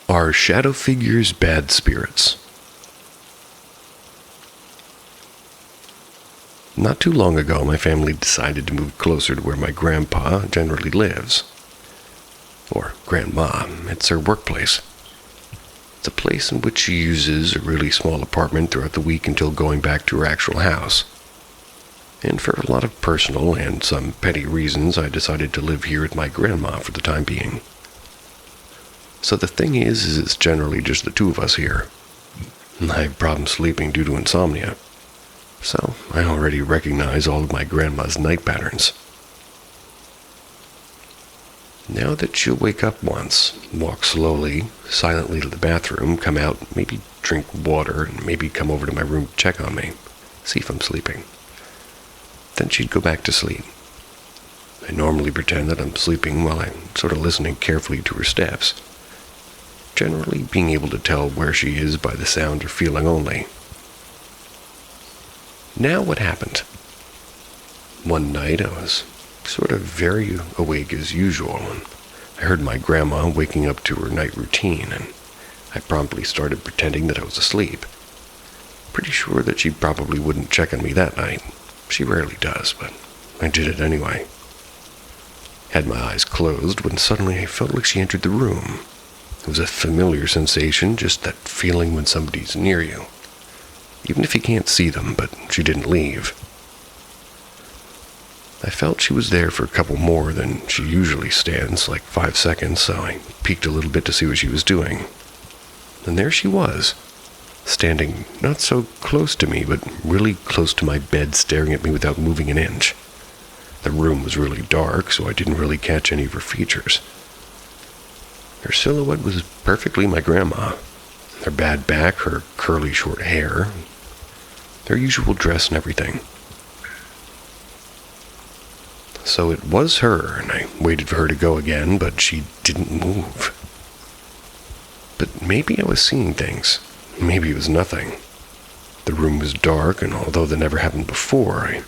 Are shadow figures bad spirits? Not too long ago, my family decided to move closer to where my grandpa generally lives. Or grandma. It's her workplace. It's a place in which she uses a really small apartment throughout the week until going back to her actual house. And for a lot of personal and some petty reasons, I decided to live here with my grandma for the time being. So the thing is it's generally just the two of us here. I have problems sleeping due to insomnia. So I already recognize all of my grandma's night patterns. Now that she'll wake up once, walk slowly, silently to the bathroom, come out, maybe drink water, and maybe come over to my room to check on me, see if I'm sleeping. Then she'd go back to sleep. I normally pretend that I'm sleeping while I'm sort of listening carefully to her steps, generally being able to tell where she is by the sound or feeling only. Now what happened? One night I was sort of very awake as usual, and I heard my grandma waking up to her night routine, and I promptly started pretending that I was asleep. Pretty sure that she probably wouldn't check on me that night. She rarely does, but I did it anyway. Had my eyes closed when suddenly I felt like she entered the room. It was a familiar sensation, just that feeling when somebody's near you. Even if you can't see them, but she didn't leave. I felt she was there for a couple more than she usually stands, like 5 seconds, so I peeked a little bit to see what she was doing. And there she was, standing not so close to me, but really close to my bed, staring at me without moving an inch. The room was really dark, so I didn't really catch any of her features. Her silhouette was perfectly my grandma. Her bad back, her curly short hair, her usual dress and everything. So it was her, and I waited for her to go again, but she didn't move. But maybe I was seeing things. Maybe it was nothing. The room was dark, and although that never happened before, I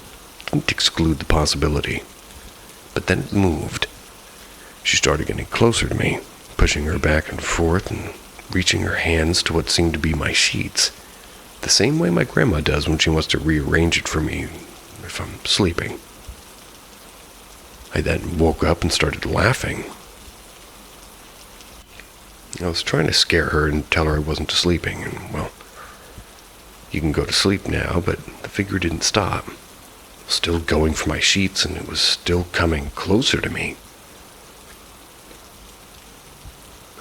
didn't exclude the possibility. But then it moved. She started getting closer to me, pushing her back and forth and reaching her hands to what seemed to be my sheets, the same way my grandma does when she wants to rearrange it for me if I'm sleeping. I then woke up and started laughing. I was trying to scare her and tell her I wasn't sleeping, and, well, you can go to sleep now, but the figure didn't stop. Still going for my sheets, and it was still coming closer to me.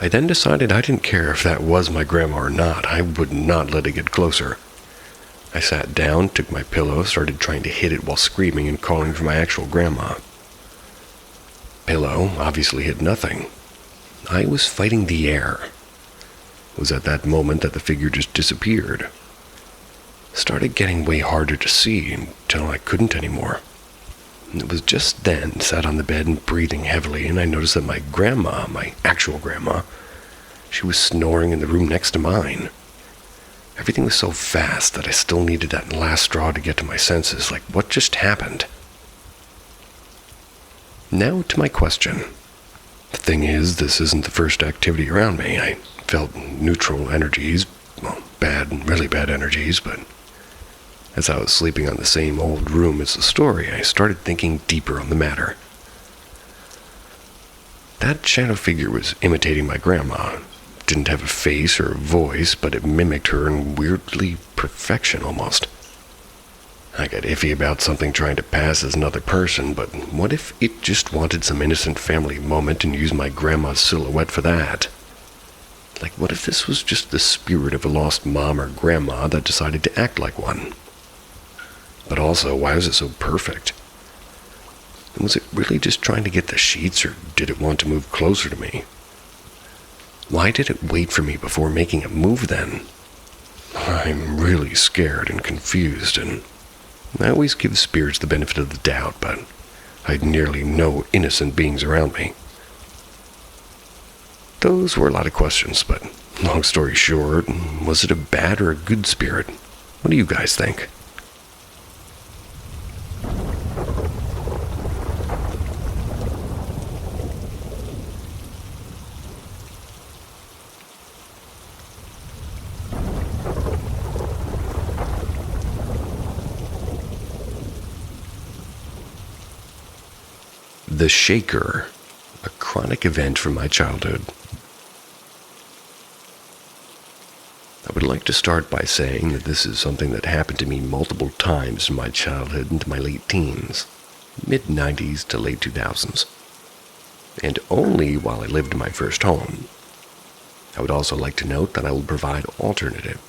I then decided I didn't care if that was my grandma or not. I would not let it get closer. I sat down, took my pillow, started trying to hit it while screaming and calling for my actual grandma. Pillow obviously hit nothing. I was fighting the air. It was at that moment that the figure just disappeared. Started getting way harder to see until I couldn't anymore. And it was just then, sat on the bed and breathing heavily, and I noticed that my grandma, my actual grandma, she was snoring in the room next to mine. Everything was so fast that I still needed that last straw to get to my senses, like what just happened? Now to my question. The thing is, this isn't the first activity around me. I felt neutral energies, well, bad and really bad energies, but as I was sleeping on the same old room as the story, I started thinking deeper on the matter. That shadow figure was imitating my grandma. Didn't have a face or a voice, but it mimicked her in weirdly perfection almost. I got iffy about something trying to pass as another person, but what if it just wanted some innocent family moment and used my grandma's silhouette for that? Like, what if this was just the spirit of a lost mom or grandma that decided to act like one? But also, why was it so perfect? And was it really just trying to get the sheets, or did it want to move closer to me? Why did it wait for me before making a move then? I'm really scared and confused, and I always give spirits the benefit of the doubt, but I had nearly no innocent beings around me. Those were a lot of questions, but long story short, was it a bad or a good spirit? What do you guys think? The Shaker, a chronic event from my childhood. I would like to start by saying that this is something that happened to me multiple times in my childhood into my late teens, mid-90s to late 2000s, and only while I lived in my first home. I would also like to note that I will provide alternative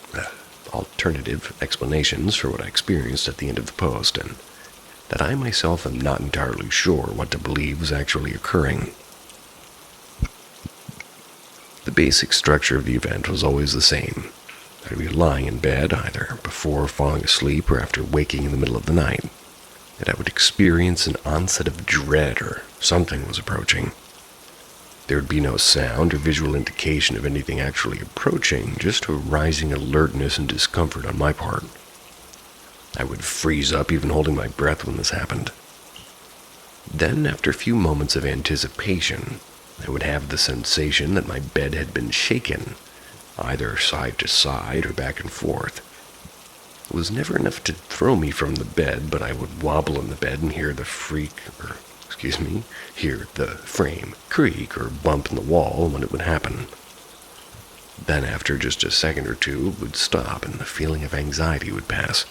explanations for what I experienced at the end of the post, and that I myself am not entirely sure what to believe was actually occurring. The basic structure of the event was always the same. I'd be lying in bed, either before falling asleep or after waking in the middle of the night, and I would experience an onset of dread or something was approaching. There would be no sound or visual indication of anything actually approaching, just a rising alertness and discomfort on my part. I would freeze up even holding my breath when this happened. Then, after a few moments of anticipation, I would have the sensation that my bed had been shaken, either side to side or back and forth. It was never enough to throw me from the bed, but I would wobble in the bed and hear the frame creak or bump in the wall when it would happen. Then after just a second or two, it would stop and the feeling of anxiety would pass.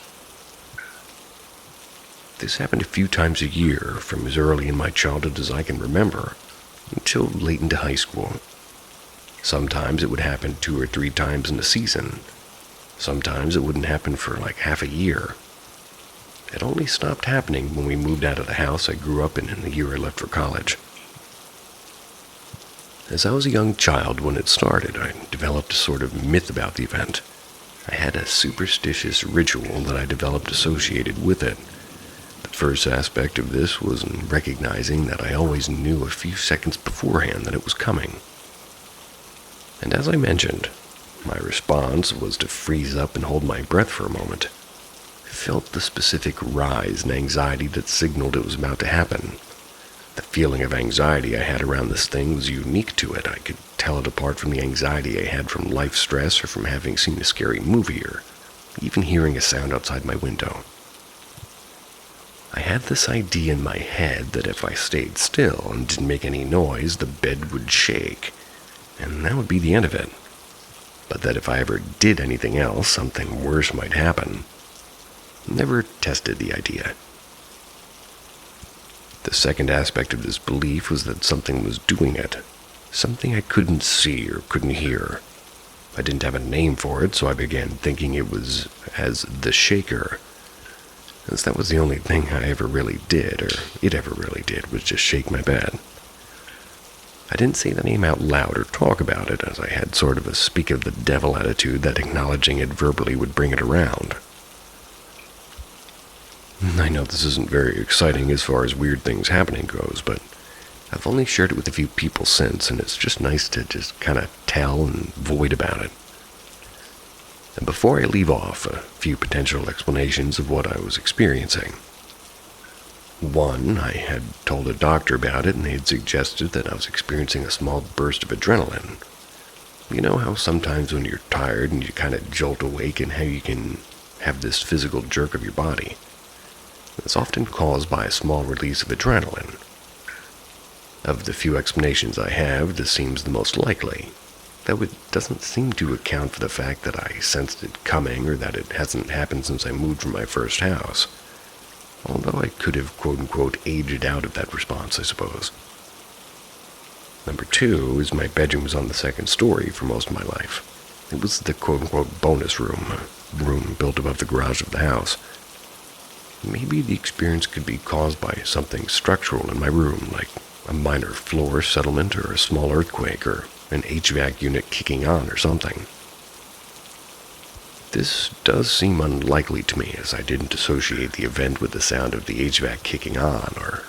This happened a few times a year, from as early in my childhood as I can remember, until late into high school. Sometimes it would happen 2 or 3 times in a season. Sometimes it wouldn't happen for like half a year. It only stopped happening when we moved out of the house I grew up in the year I left for college. As I was a young child when it started, I developed a sort of myth about the event. I had a superstitious ritual that I developed associated with it. The first aspect of this was in recognizing that I always knew a few seconds beforehand that it was coming. And as I mentioned, my response was to freeze up and hold my breath for a moment. I felt the specific rise in anxiety that signaled it was about to happen. The feeling of anxiety I had around this thing was unique to it. I could tell it apart from the anxiety I had from life stress or from having seen a scary movie or even hearing a sound outside my window. I had this idea in my head that if I stayed still and didn't make any noise, the bed would shake, and that would be the end of it. But that if I ever did anything else, something worse might happen. Never tested the idea. The second aspect of this belief was that something was doing it, something I couldn't see or couldn't hear. I didn't have a name for it, so I began thinking it was as the Shaker, as that was the only thing I ever really did, or it ever really did, was just shake my bed. I didn't say the name out loud or talk about it, as I had sort of a speak of the devil attitude that acknowledging it verbally would bring it around. I know this isn't very exciting as far as weird things happening goes, but I've only shared it with a few people since, and it's just nice to just kind of tell and void about it. And before I leave off, a few potential explanations of what I was experiencing. One, I had told a doctor about it, and they had suggested that I was experiencing a small burst of adrenaline. You know how sometimes when you're tired and you kind of jolt awake and how you can have this physical jerk of your body? It's often caused by a small release of adrenaline. Of the few explanations I have, this seems the most likely, though it doesn't seem to account for the fact that I sensed it coming or that it hasn't happened since I moved from my first house. although I could have quote-unquote aged out of that response, I suppose. Number 2 is my bedroom was on the second story for most of my life. It was the quote-unquote bonus room, a room built above the garage of the house. Maybe the experience could be caused by something structural in my room, like a minor floor settlement or a small earthquake or an HVAC unit kicking on or something. This does seem unlikely to me, as I didn't associate the event with the sound of the HVAC kicking on or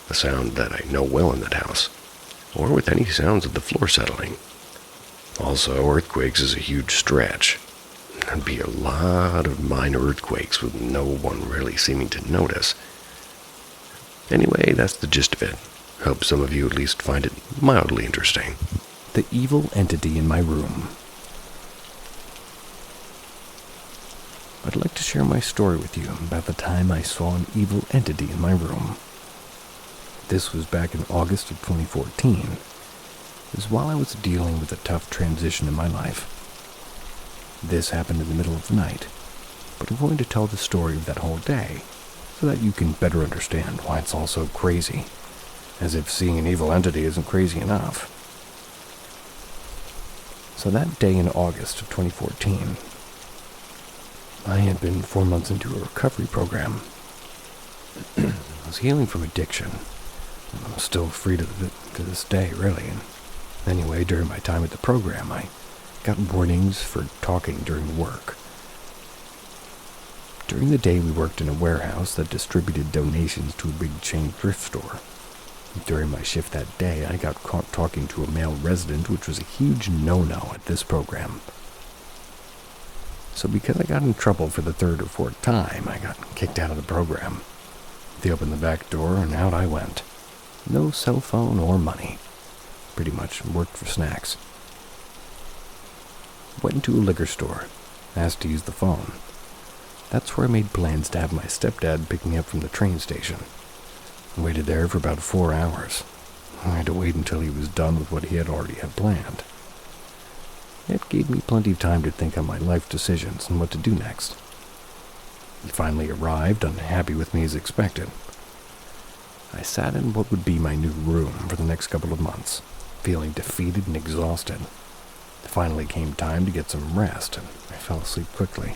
a sound that I know well in that house, or with any sounds of the floor settling. Also, earthquakes is a huge stretch. There'd be a lot of minor earthquakes with no one really seeming to notice. Anyway, that's the gist of it. Hope some of you at least find it mildly interesting. The evil entity in my room. I'd like to share my story with you about the time I saw an evil entity in my room. This was back in August of 2014. It was while I was dealing with a tough transition in my life. This happened in the middle of the night, but I'm going to tell the story of that whole day so that you can better understand why it's all so crazy, as if seeing an evil entity isn't crazy enough. So that day in August of 2014, I had been 4 months into a recovery program. I was healing from addiction, and I'm still free to this day, really. And anyway, during my time at the program, I got warnings for talking during work. During the day, we worked in a warehouse that distributed donations to a big chain thrift store. During my shift that day, I got caught talking to a male resident, which was a huge no-no at this program. So because I got in trouble for the third or fourth time, I got kicked out of the program. They opened the back door, and out I went. No cell phone or money. Pretty much worked for snacks. Went into a liquor store, asked to use the phone. That's where I made plans to have my stepdad pick me up from the train station. I waited there for about 4 hours. I had to wait until he was done with what he had already had planned. It gave me plenty of time to think on my life decisions and what to do next. He finally arrived, unhappy with me as expected. I sat in what would be my new room for the next couple of months, feeling defeated and exhausted. It finally came time to get some rest, and I fell asleep quickly.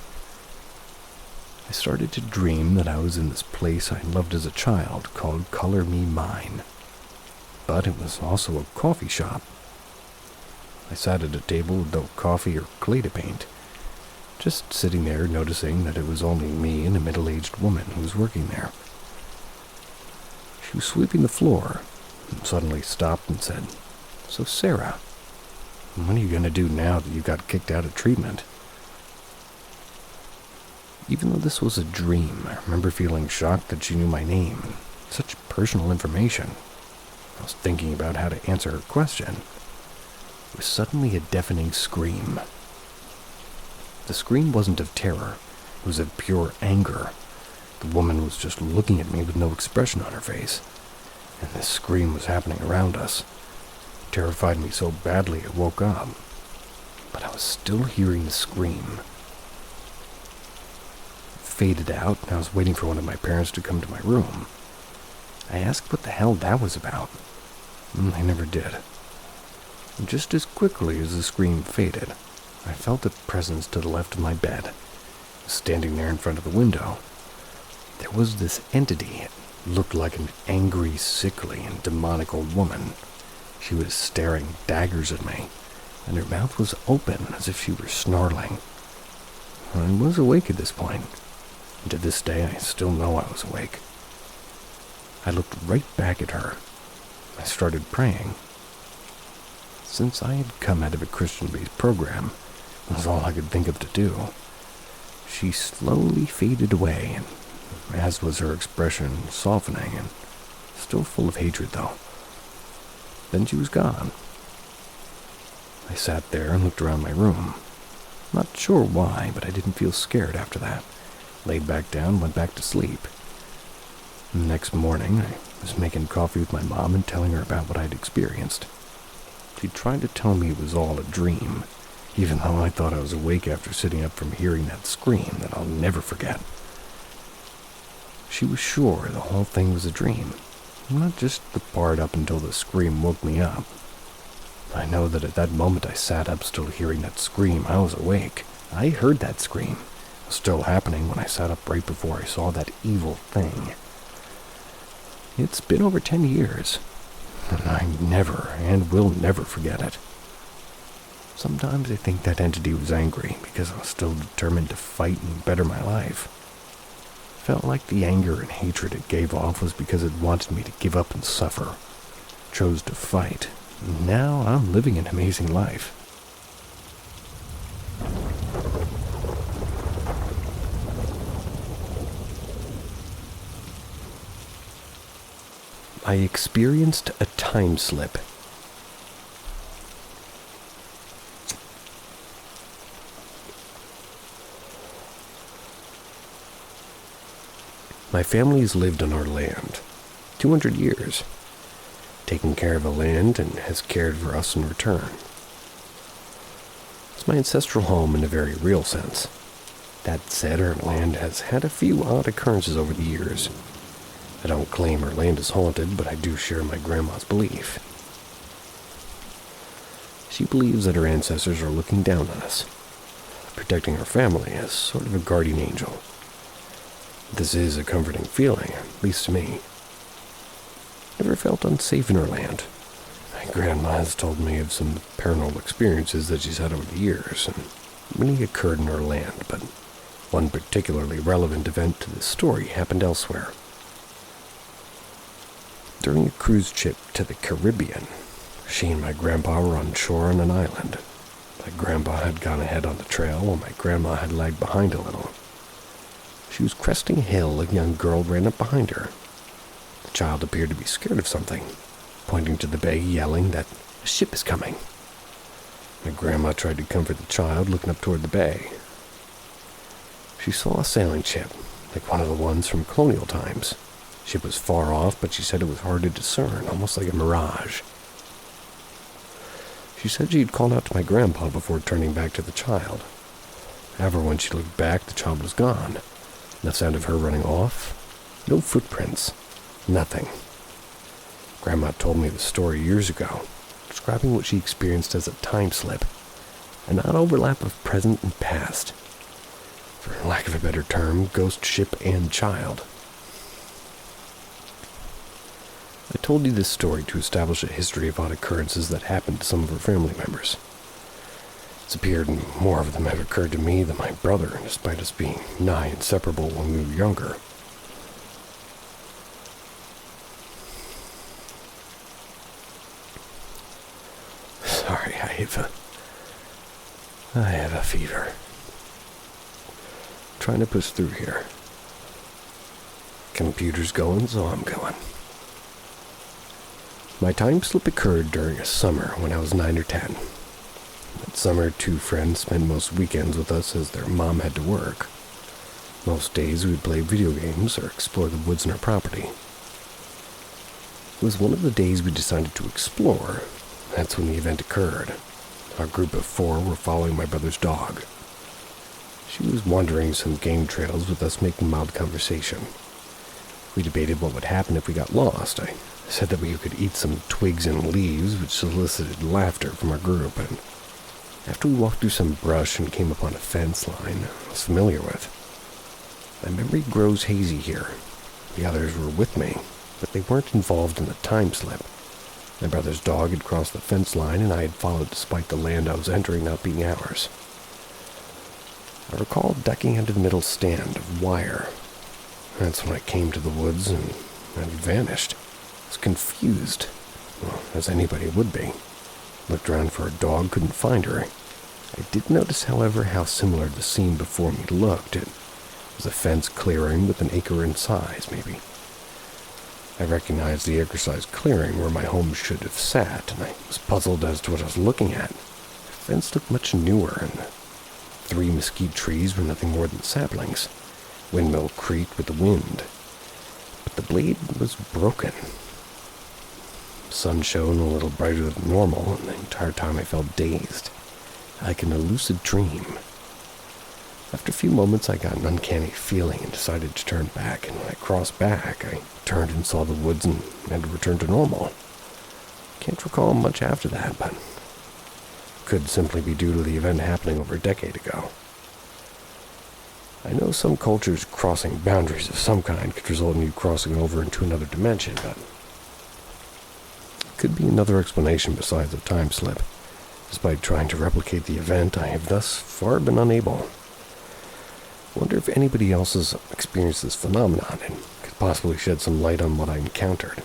I started to dream that I was in this place I loved as a child called Color Me Mine. But it was also a coffee shop. I sat at a table with no coffee or clay to paint, just sitting there noticing that it was only me and a middle-aged woman who was working there. She was sweeping the floor and suddenly stopped and said, "So Sarah, what are you going to do now that you got kicked out of treatment?" Even though this was a dream, I remember feeling shocked that she knew my name and such personal information. I was thinking about how to answer her question. It was suddenly a deafening scream. The scream wasn't of terror. It was of pure anger. The woman was just looking at me with no expression on her face. And this scream was happening around us. It terrified me so badly I woke up. But I was still hearing the scream. It faded out, and I was waiting for one of my parents to come to my room. I asked what the hell that was about. They never did. And just as quickly as the scream faded, I felt a presence to the left of my bed, standing there in front of the window. There was this entity. It looked like an angry, sickly, and demonic old woman. She was staring daggers at me, and her mouth was open as if she were snarling. I was awake at this point, and to this day I still know I was awake. I looked right back at her. I started praying. Since I had come out of a Christian-based program, it was all I could think of to do. She slowly faded away, and as was her expression, softening and still full of hatred, though. Then she was gone. I sat there and looked around my room. Not sure why, but I didn't feel scared after that. Laid back down, went back to sleep. The next morning, I was making coffee with my mom and telling her about what I'd experienced. She tried to tell me it was all a dream, even though I thought I was awake after sitting up from hearing that scream that I'll never forget. She was sure the whole thing was a dream, not just the part up until the scream woke me up. I know that at that moment I sat up still hearing that scream. I was awake. I heard that scream. It was still happening when I sat up right before I saw that evil thing. It's been over 10 years, and I never and will never forget it. Sometimes I think that entity was angry because I was still determined to fight and better my life. Felt like the anger and hatred it gave off was because it wanted me to give up and suffer. Chose to fight. Now I'm living an amazing life. I experienced a time slip. My family's lived on our land 200 years, taken care of the land and has cared for us in return. It's my ancestral home in a very real sense. That said, our land has had a few odd occurrences over the years. I don't claim our land is haunted, but I do share my grandma's belief. She believes that her ancestors are looking down on us, protecting our family as sort of a guardian angel. This is a comforting feeling, at least to me. Never felt unsafe in our land. My grandma has told me of some paranormal experiences that she's had over the years, and many occurred in our land, but one particularly relevant event to this story happened elsewhere. During a cruise trip to the Caribbean, she and my grandpa were on shore on an island. My grandpa had gone ahead on the trail while my grandma had lagged behind a little. She was cresting a hill. A young girl ran up behind her. The child appeared to be scared of something, pointing to the bay, yelling that a ship is coming. My grandma tried to comfort the child, looking up toward the bay. She saw a sailing ship, like one of the ones from colonial times. The ship was far off, but she said it was hard to discern, almost like a mirage. She said she had called out to my grandpa before turning back to the child. However, when she looked back, the child was gone. No sound of her running off. No footprints. Nothing. Grandma told me the story years ago, describing what she experienced as a time slip, an odd overlap of present and past. For lack of a better term, ghost ship and child. I told you this story to establish a history of odd occurrences that happened to some of her family members. It's appeared more of them have occurred to me than my brother, despite us being nigh inseparable when we were younger. Sorry, I have a fever. Trying to push through here. Computer's going, so I'm going. My time slip occurred during a summer when I was 9 or 10. That summer, 2 friends spent most weekends with us as their mom had to work. Most days we'd play video games or explore the woods in our property. It was one of the days we decided to explore. That's when the event occurred. Our group of 4 were following my brother's dog. She was wandering some game trails with us making mild conversation. We debated what would happen if we got lost. I said that we could eat some twigs and leaves, which solicited laughter from our group, and after we walked through some brush and came upon a fence line I was familiar with. My memory grows hazy here. The others were with me, but they weren't involved in the time slip. My brother's dog had crossed the fence line, and I had followed despite the land I was entering not being ours. I recall ducking into the middle stand of wire. That's when I came to the woods, and it vanished. I was confused, well, as anybody would be. Looked around for a dog, couldn't find her. I did notice, however, how similar the scene before me looked. It was a fence clearing with an acre in size, maybe. I recognized the acre-sized clearing where my home should have sat, and I was puzzled as to what I was looking at. The fence looked much newer, and the 3 mesquite trees were nothing more than saplings. Windmill creaked with the wind, but the blade was broken. The sun shone a little brighter than normal, and the entire time I felt dazed, like in a lucid dream. After a few moments, I got an uncanny feeling and decided to turn back, and when I crossed back, I turned and saw the woods and had to return to normal. Can't recall much after that, but could simply be due to the event happening over a decade ago. I know some cultures crossing boundaries of some kind could result in you crossing over into another dimension, but it could be another explanation besides a time slip. Despite trying to replicate the event, I have thus far been unable. Wonder if anybody else has experienced this phenomenon and could possibly shed some light on what I encountered.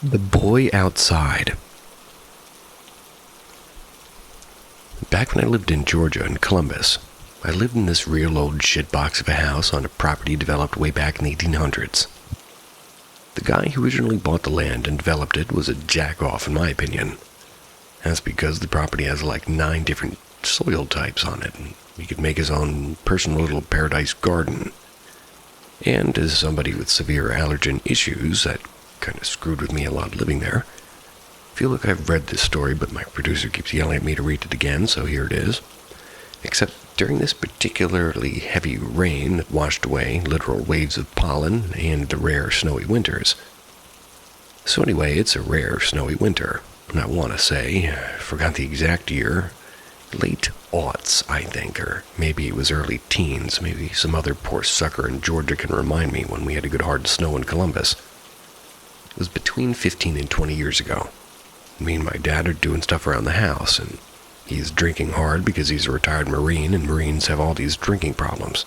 The Boy Outside. Back when I lived in Georgia in Columbus, I lived in this real old shitbox of a house on a property developed way back in the 1800s. The guy who originally bought the land and developed it was a jack-off, in my opinion. That's because the property has like 9 different soil types on it, and he could make his own personal little paradise garden. And as somebody with severe allergen issues, that kind of screwed with me a lot living there. I feel like I've read this story, but my producer keeps yelling at me to read it again, so here it is. Except during this particularly heavy rain that washed away literal waves of pollen and the rare snowy winters. So anyway, it's a rare snowy winter, and I want to say, I forgot the exact year, late aughts, I think, or maybe it was early teens. Maybe some other poor sucker in Georgia can remind me when we had a good hard snow in Columbus. It was between 15 and 20 years ago. Me and my dad are doing stuff around the house, and he's drinking hard because he's a retired Marine, and Marines have all these drinking problems.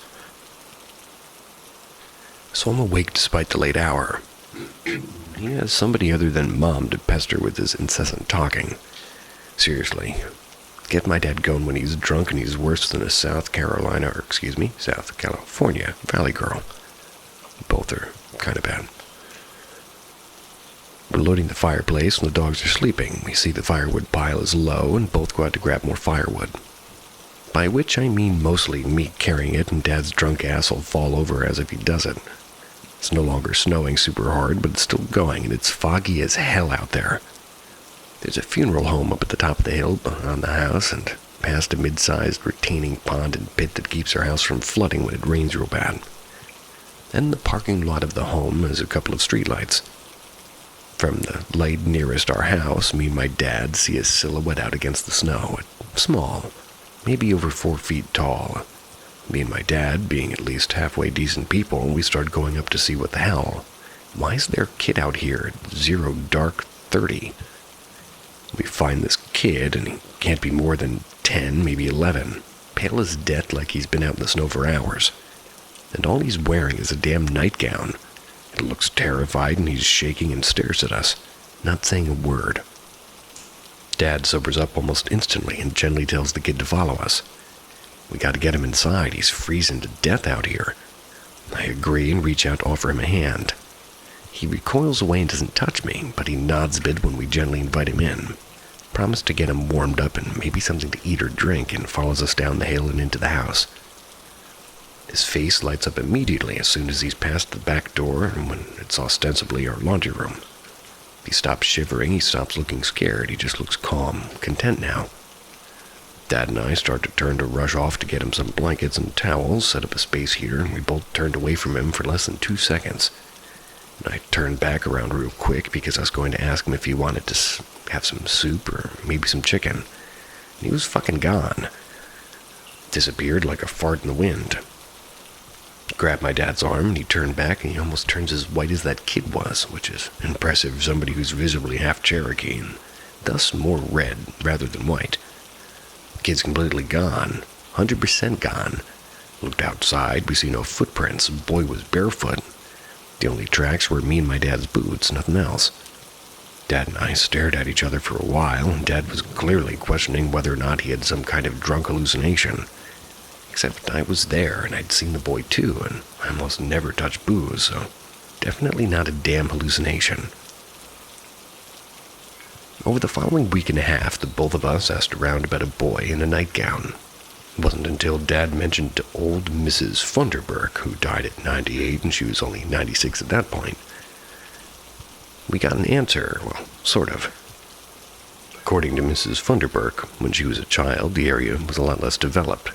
So I'm awake despite the late hour. He has somebody other than Mom to pester with his incessant talking. Seriously, get my dad going when he's drunk and he's worse than a South California Valley girl. Both are kind of bad. We're loading the fireplace and the dogs are sleeping. We see the firewood pile is low and both go out to grab more firewood. By which I mean mostly me carrying it, and Dad's drunk ass will fall over as if he doesn't. It's no longer snowing super hard, but it's still going, and it's foggy as hell out there. There's a funeral home up at the top of the hill behind the house, and past a mid-sized retaining pond and pit that keeps our house from flooding when it rains real bad. Then the parking lot of the home has a couple of streetlights. From the light nearest our house, me and my dad see a silhouette out against the snow. It's small, maybe over 4 feet tall. Me and my dad, being at least halfway decent people, we start going up to see what the hell. Why is there a kid out here at 0 dark 30? We find this kid, and he can't be more than 10, maybe 11, pale as death like he's been out in the snow for hours. And all he's wearing is a damn nightgown. It looks terrified, and he's shaking and stares at us, not saying a word. Dad sobers up almost instantly and gently tells the kid to follow us. We gotta get him inside. He's freezing to death out here. I agree and reach out to offer him a hand. He recoils away and doesn't touch me, but he nods a bit when we gently invite him in. Promise to get him warmed up and maybe something to eat or drink, and follows us down the hill and into the house. His face lights up immediately as soon as he's past the back door and when it's ostensibly our laundry room. He stops shivering, he stops looking scared, he just looks calm, content now. Dad and I start to turn to rush off to get him some blankets and towels, set up a space heater, and we both turned away from him for less than 2 seconds. And I turned back around real quick because I was going to ask him if he wanted to have some soup or maybe some chicken. And he was fucking gone. Disappeared like a fart in the wind. Grabbed my dad's arm and he turned back and he almost turns as white as that kid was, which is impressive for somebody who's visibly half Cherokee and thus more red rather than white. The kid's completely gone, 100% gone. Looked outside, we see no footprints. The boy was barefoot. The only tracks were me and my dad's boots, nothing else. Dad and I stared at each other for a while, and Dad was clearly questioning whether or not he had some kind of drunk hallucination. Except I was there, and I'd seen the boy too, and I almost never touch booze, so definitely not a damn hallucination. Over the following week and a half, the both of us asked around about a boy in a nightgown. It wasn't until Dad mentioned to old Mrs. Funderburk, who died at 98 and she was only 96 at that point, we got an answer, well, sort of. According to Mrs. Funderburk, when she was a child, the area was a lot less developed.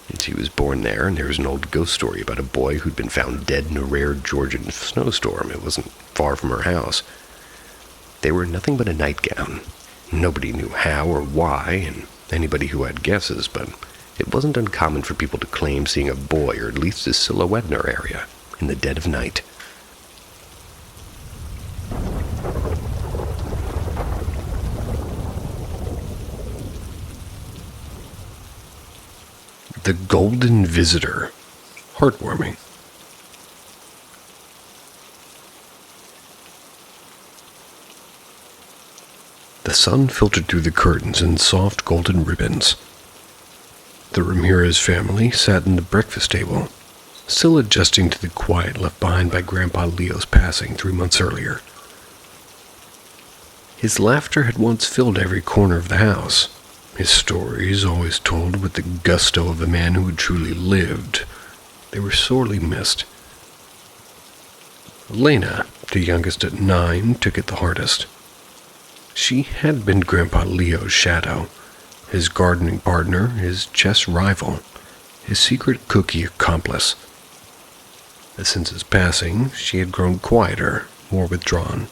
And she was born there, and there was an old ghost story about a boy who'd been found dead in a rare Georgian snowstorm. It wasn't far from her house. They were nothing but a nightgown. Nobody knew how or why, and anybody who had guesses, but it wasn't uncommon for people to claim seeing a boy, or at least a silhouette in our area, in the dead of night. The Golden Visitor. Heartwarming. The sun filtered through the curtains in soft golden ribbons. The Ramirez family sat in the breakfast table, still adjusting to the quiet left behind by Grandpa Leo's passing 3 months earlier. His laughter had once filled every corner of the house. His stories, always told with the gusto of a man who had truly lived, they were sorely missed. Lena, the youngest at 9, took it the hardest. She had been Grandpa Leo's shadow, his gardening partner, his chess rival, his secret cookie accomplice. Since his passing, she had grown quieter, more withdrawn.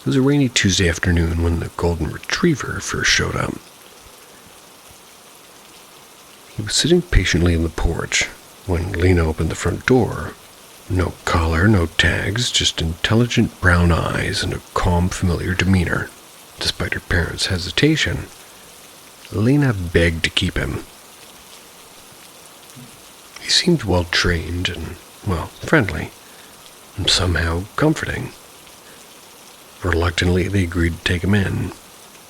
It was a rainy Tuesday afternoon when the golden retriever first showed up. He was sitting patiently in the porch when Lena opened the front door. No collar, no tags, just intelligent brown eyes and a calm, familiar demeanor. Despite her parents' hesitation, Lena begged to keep him. He seemed well-trained and, well, friendly, and somehow comforting. Reluctantly, they agreed to take him in.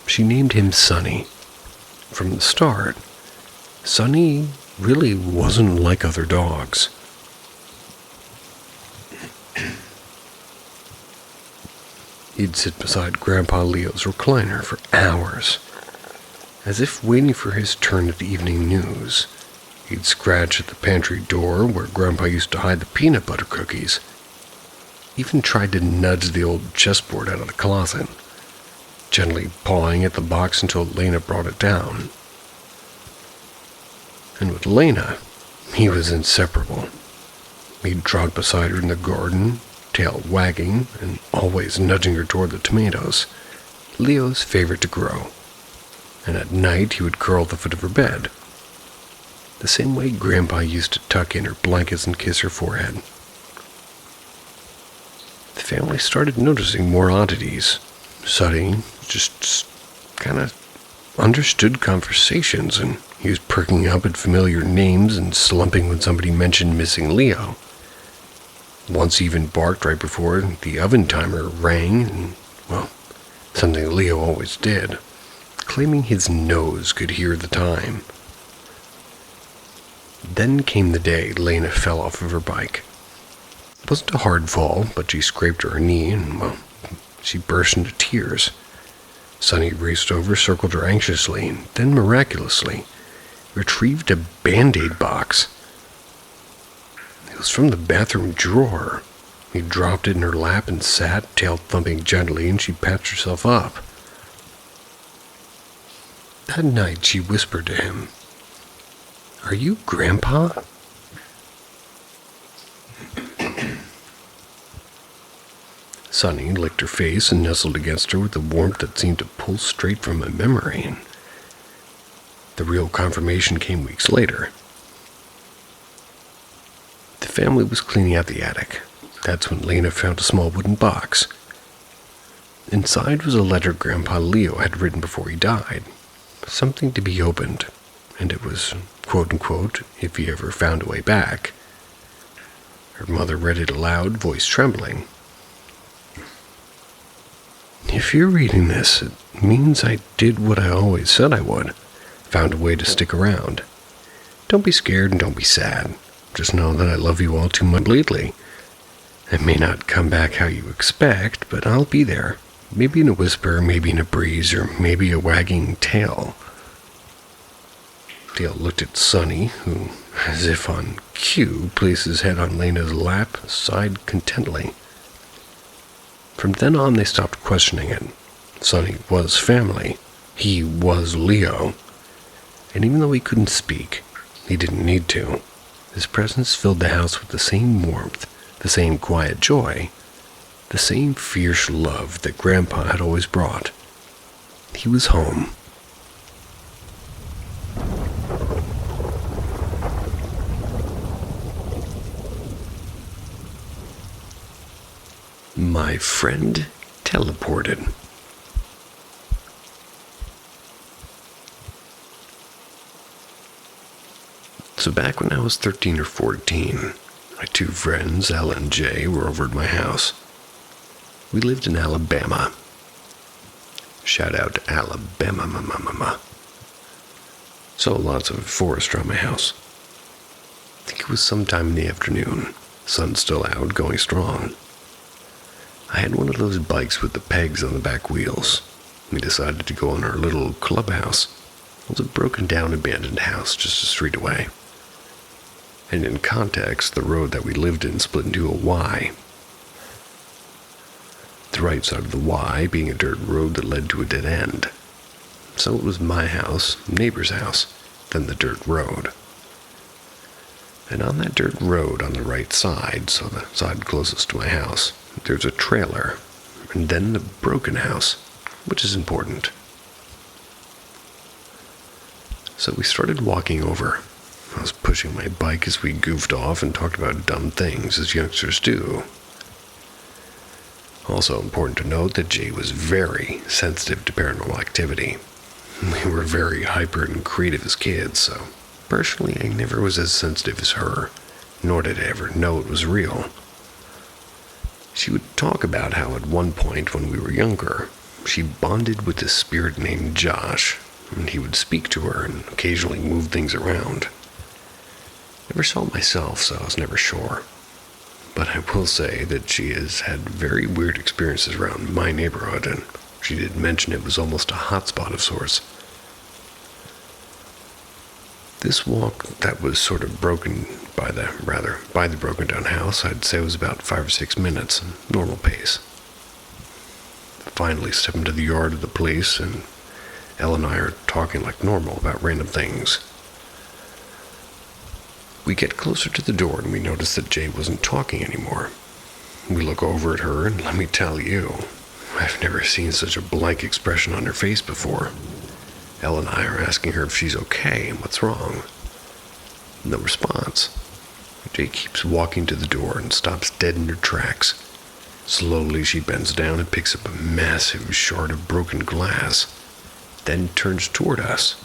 She named him Sonny. From the start, Sonny really wasn't like other dogs. He'd sit beside Grandpa Leo's recliner for hours, as if waiting for his turn at the evening news. He'd scratch at the pantry door where Grandpa used to hide the peanut butter cookies. Even tried to nudge the old chessboard out of the closet, gently pawing at the box until Lena brought it down. And with Lena, he was inseparable. He'd trot beside her in the garden, tail wagging, and always nudging her toward the tomatoes, Leo's favorite to grow. And at night he would curl at the foot of her bed, the same way Grandpa used to tuck in her blankets and kiss her forehead. The family started noticing more oddities. Sonny just kind of understood conversations, and he was perking up at familiar names and slumping when somebody mentioned missing Leo. Once he even barked right before the oven timer rang, and, well, something Leo always did, claiming his nose could hear the time. Then came the day Lena fell off of her bike. It wasn't a hard fall, but she scraped her knee and, well, she burst into tears. Sonny raced over, circled her anxiously, and then miraculously retrieved a Band-Aid box. It was from the bathroom drawer. He dropped it in her lap and sat, tail thumping gently, and she patched herself up. That night she whispered to him, "Are you Grandpa?" Sonny licked her face and nestled against her with a warmth that seemed to pull straight from a memory, and the real confirmation came weeks later. The family was cleaning out the attic. That's when Lena found a small wooden box. Inside was a letter Grandpa Leo had written before he died. Something to be opened, and it was, quote-unquote, if he ever found a way back. Her mother read it aloud, voice trembling. "If you're reading this, it means I did what I always said I would. Found a way to stick around. Don't be scared and don't be sad. Just know that I love you all too much completely. I may not come back how you expect, but I'll be there. Maybe in a whisper, maybe in a breeze, or maybe a wagging tail." Dale looked at Sonny, who, as if on cue, placed his head on Lena's lap, sighed contentedly. From then on, they stopped questioning it. Sonny was family. He was Leo. And even though he couldn't speak, he didn't need to. His presence filled the house with the same warmth, the same quiet joy, the same fierce love that Grandpa had always brought. He was home. My friend teleported. So back when I was 13 or 14, my two friends, Ella and Jay, were over at my house. We lived in Alabama. Shout out to Alabama, mama. So lots of forest around my house. I think it was sometime in the afternoon. Sun's still out, going strong. I had one of those bikes with the pegs on the back wheels. We decided to go on our little clubhouse. It was a broken down abandoned house just a street away. And in context, the road that we lived in split into a Y. The right side of the Y being a dirt road that led to a dead end. So it was my house, neighbor's house, then the dirt road. And on that dirt road on the right side, so the side closest to my house, there's a trailer, and then the broken house, which is important. So we started walking over. I was pushing my bike as we goofed off and talked about dumb things, as youngsters do. Also important to note that Jay was very sensitive to paranormal activity. We were very hyper and creative as kids, so personally I never was as sensitive as her, nor did I ever know it was real. She would talk about how at one point when we were younger, she bonded with this spirit named Josh, and he would speak to her and occasionally move things around. Never saw it myself, so I was never sure. But I will say that she has had very weird experiences around my neighborhood, and she did mention it was almost a hotspot of sorts. This walk that was sort of broken by the broken down house, I'd say was about 5 or 6 minutes, normal pace. Finally step into the yard of the place, and Elle and I are talking like normal about random things. We get closer to the door and we notice that Jay wasn't talking anymore. We look over at her, and let me tell you, I've never seen such a blank expression on her face before. Elle and I are asking her if she's okay and what's wrong. No response. Jay keeps walking to the door and stops dead in her tracks. Slowly she bends down and picks up a massive shard of broken glass, then turns toward us.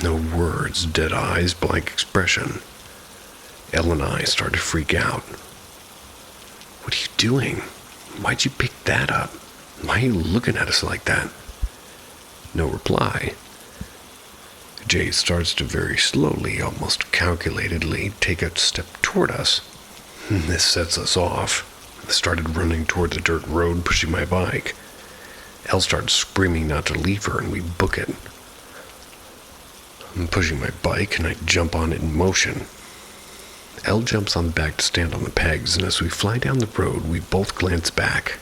No words, dead eyes, blank expression. Elle and I start to freak out. What are you doing? Why'd you pick that up? Why are you looking at us like that? No reply. Jay starts to very slowly, almost calculatedly, take a step toward us. This sets us off. I started running toward the dirt road, pushing my bike. Elle starts screaming not to leave her, and we book it. I'm pushing my bike, and I jump on it in motion. Elle jumps on the back to stand on the pegs, and as we fly down the road, we both glance back.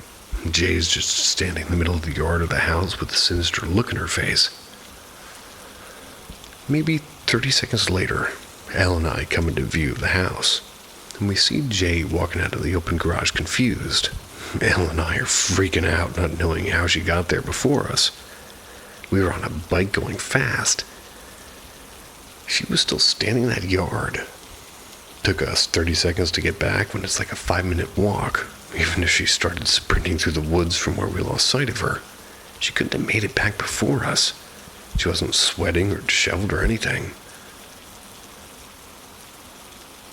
Jay's just standing in the middle of the yard of the house with a sinister look in her face. Maybe 30 seconds later, Elle and I come into view of the house, and we see Jay walking out of the open garage confused. Elle and I are freaking out, not knowing how she got there before us. We were on a bike going fast. She was still standing in that yard. Took us 30 seconds to get back when it's like a 5-minute walk. Even if she started sprinting through the woods from where we lost sight of her, she couldn't have made it back before us. She wasn't sweating or disheveled or anything.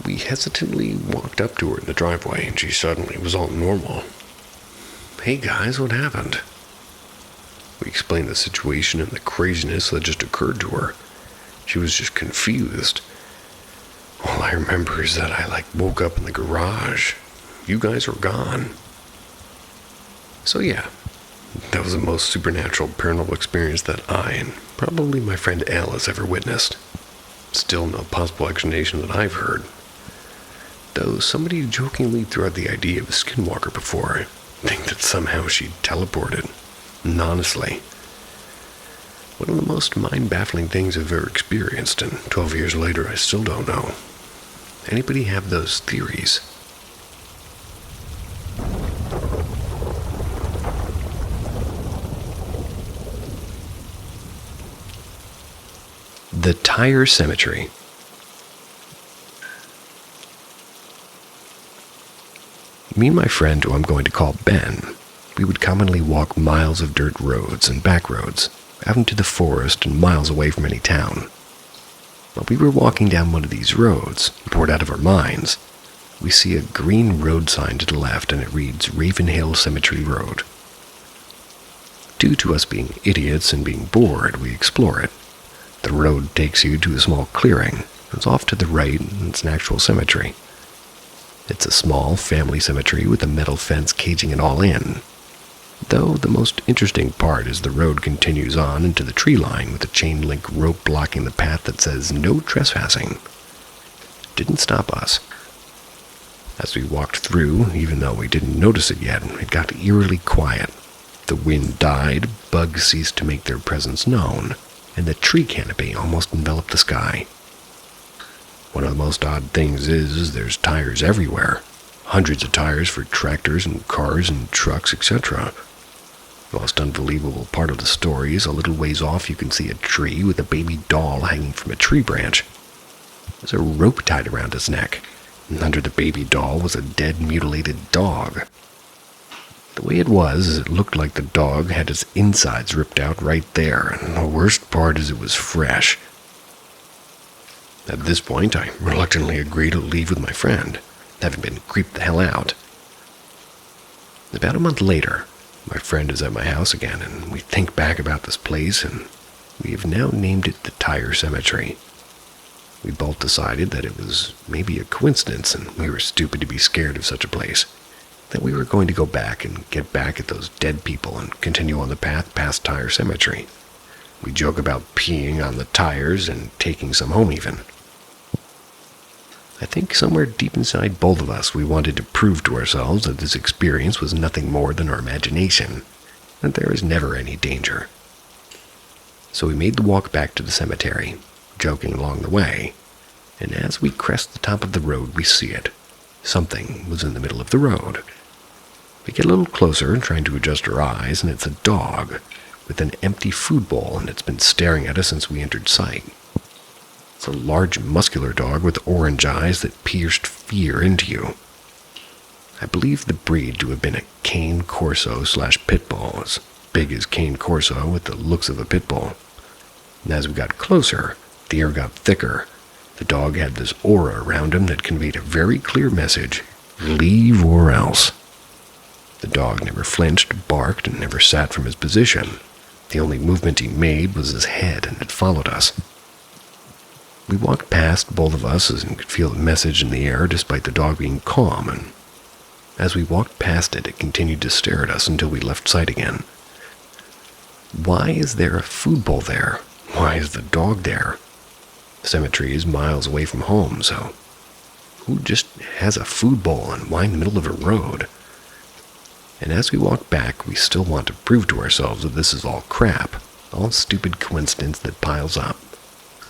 We hesitantly walked up to her in the driveway, and she suddenly was all normal. Hey guys, what happened? We explained the situation and the craziness that just occurred to her. She was just confused. All I remember is that I woke up in the garage. You guys were gone. So yeah, that was the most supernatural paranormal experience that I and probably my friend Elle has ever witnessed. Still no possible explanation that I've heard. Though somebody jokingly threw out the idea of a skinwalker before. think that somehow she teleported. And honestly, one of the most mind-baffling things I've ever experienced, and 12 years later I still don't know. Anybody have those theories? The Tire Cemetery. Me and my friend, who I'm going to call Ben, we would commonly walk miles of dirt roads and back roads, out into the forest and miles away from any town. While we were walking down one of these roads, bored out of our minds, we see a green road sign to the left, and it reads Ravenhill Cemetery Road. Due to us being idiots and being bored, we explore it. The road takes you to a small clearing. It's off to the right, and it's an actual cemetery. It's a small family cemetery with a metal fence caging it all in. Though the most interesting part is the road continues on into the tree line with a chain link rope blocking the path that says no trespassing. Didn't stop us. As we walked through, even though we didn't notice it yet, it got eerily quiet. The wind died, bugs ceased to make their presence known, and the tree canopy almost enveloped the sky. One of the most odd things is there's tires everywhere. Hundreds of tires for tractors and cars and trucks, etc. The most unbelievable part of the story is a little ways off you can see a tree with a baby doll hanging from a tree branch. There's a rope tied around his neck, and under the baby doll was a dead, mutilated dog. The way it was is it looked like the dog had his insides ripped out right there, and the worst part is it was fresh. At this point, I reluctantly agreed to leave with my friend, having been creeped the hell out. About a month later, my friend is at my house again, and we think back about this place, and we have now named it the Tire Cemetery. We both decided that it was maybe a coincidence, and we were stupid to be scared of such a place, that we were going to go back and get back at those dead people and continue on the path past Tire Cemetery. We joke about peeing on the tires and taking some home even. I think somewhere deep inside both of us we wanted to prove to ourselves that this experience was nothing more than our imagination, that there is never any danger. So we made the walk back to the cemetery, joking along the way, and as we crest the top of the road we see it. Something was in the middle of the road. We get a little closer, trying to adjust our eyes, and it's a dog with an empty food bowl, and it's been staring at us since we entered sight. It's a large, muscular dog with orange eyes that pierced fear into you. I believe the breed to have been a cane corso / pit bull, as big as cane corso with the looks of a pit bull. And as we got closer, the air got thicker. The dog had this aura around him that conveyed a very clear message: leave or else. The dog never flinched, barked, and never sat from his position. The only movement he made was his head, and it followed us. We walked past, both of us, and could feel the message in the air despite the dog being calm, and as we walked past it, it continued to stare at us until we left sight again. Why is there a food bowl there? Why is the dog there? The cemetery is miles away from home, so who just has a food bowl and why in the middle of a road? And as we walk back, we still want to prove to ourselves that this is all crap, all stupid coincidence that piles up.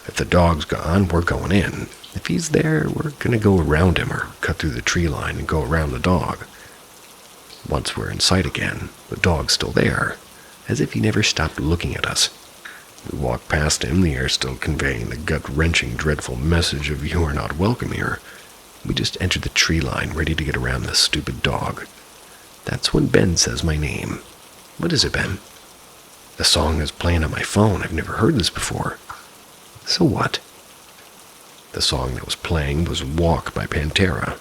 If the dog's gone, we're going in. If he's there, we're going to go around him or cut through the tree line and go around the dog. Once we're in sight again, the dog's still there, as if he never stopped looking at us. We walk past him, the air still conveying the gut-wrenching, dreadful message of you are not welcome here. We just enter the tree line, ready to get around this stupid dog. That's when Ben says my name. What is it, Ben? The song is playing on my phone. I've never heard this before. So what? The song that was playing was Walk by Pantera.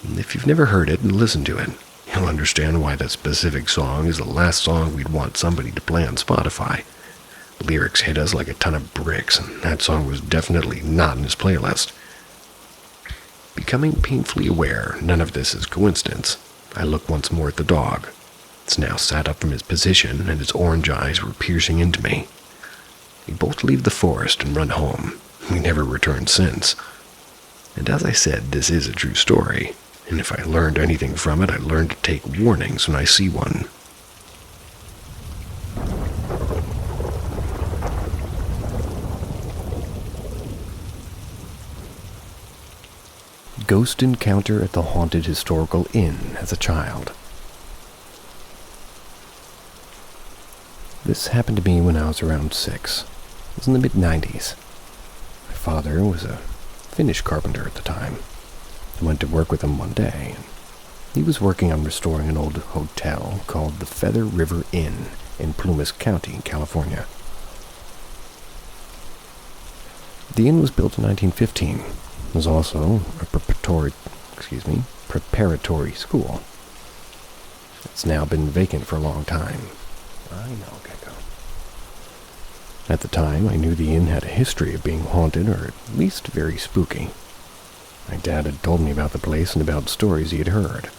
And if you've never heard it and listened to it, you'll understand why that specific song is the last song we'd want somebody to play on Spotify. Lyrics hit us like a ton of bricks, and that song was definitely not in his playlist. Becoming painfully aware none of this is coincidence, I look once more at the dog. It's now sat up from his position, and its orange eyes were piercing into me. We both leave the forest and run home. We never returned since. And as I said, this is a true story. And if I learned anything from it, I learned to take warnings when I see one. Ghost encounter at the haunted historical inn as a child. This happened to me when I was around 6. It was in the mid-90s. My father was a Finnish carpenter at the time. I went to work with him one day, and he was working on restoring an old hotel called the Feather River Inn in Plumas County, California. The inn was built in 1915. It was also a preparatory school. It's now been vacant for a long time. I know, Gecko. At the time, I knew the inn had a history of being haunted, or at least very spooky. My dad had told me about the place and about stories he had heard.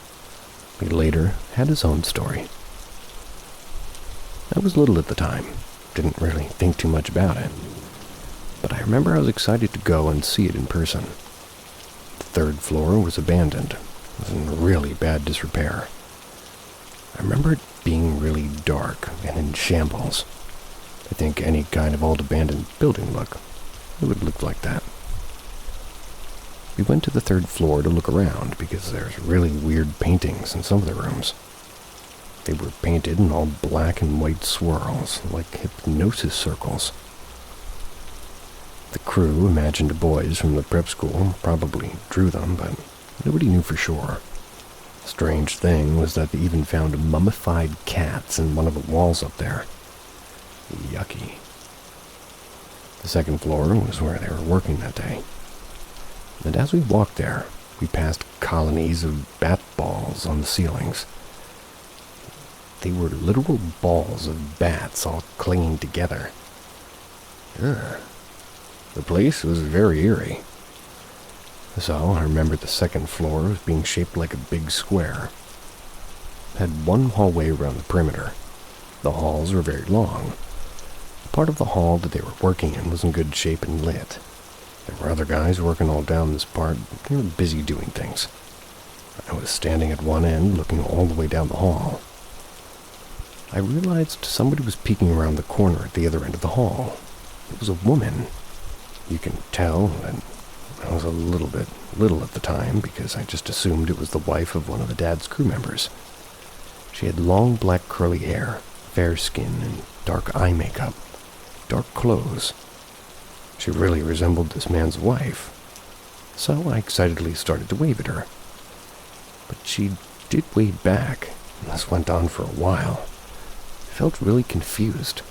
He later had his own story. I was little at the time, didn't really think too much about it. But I remember I was excited to go and see it in person. The 3rd floor was abandoned. It was in really bad disrepair. I remember it being really dark and in shambles. I think any kind of old abandoned building it would look like that. We went to the 3rd floor to look around because there's really weird paintings in some of the rooms. They were painted in all black and white swirls, like hypnosis circles. The crew imagined boys from the prep school probably drew them, but nobody knew for sure. The strange thing was that they even found mummified cats in one of the walls up there. Yucky. The 2nd floor was where they were working that day. And as we walked there, we passed colonies of bat balls on the ceilings. They were literal balls of bats all clinging together. Ugh. The place was very eerie. So I remembered the 2nd floor as being shaped like a big square. It had one hallway around the perimeter. The halls were very long. The part of the hall that they were working in was in good shape and lit. There were other guys working all down this part. They were busy doing things. I was standing at one end, looking all the way down the hall. I realized somebody was peeking around the corner at the other end of the hall. It was a woman. You can tell that I was a little at the time because I just assumed it was the wife of one of the dad's crew members. She had long black curly hair, fair skin, and dark eye makeup, dark clothes. She really resembled this man's wife. So I excitedly started to wave at her. But she did wave back, and this went on for a while. I felt really confused.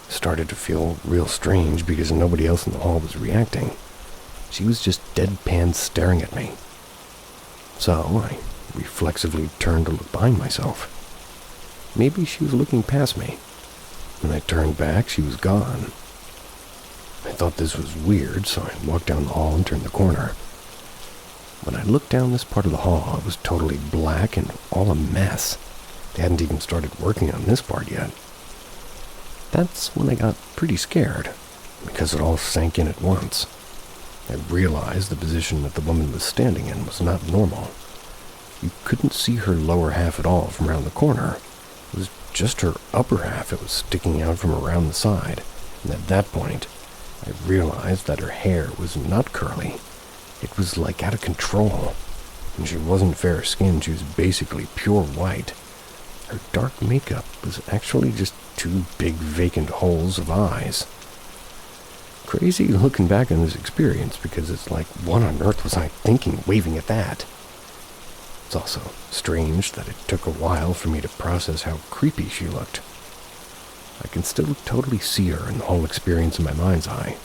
Started to feel real strange because nobody else in the hall was reacting. She was just deadpan staring at me. So I reflexively turned to look behind myself. Maybe she was looking past me. When I turned back, she was gone. I thought this was weird, so I walked down the hall and turned the corner. When I looked down this part of the hall, it was totally black and all a mess. They hadn't even started working on this part yet. That's when I got pretty scared, because it all sank in at once. I realized the position that the woman was standing in was not normal. You couldn't see her lower half at all from around the corner. It was just her upper half that was sticking out from around the side, and at that point, I realized that her hair was not curly. It was like out of control, and she wasn't fair-skinned, she was basically pure white. Her dark makeup was actually just 2 big vacant holes of eyes. Crazy looking back on this experience because it's like, what on earth was I thinking waving at that? It's also strange that it took a while for me to process how creepy she looked. I can still totally see her and the whole experience in my mind's eye.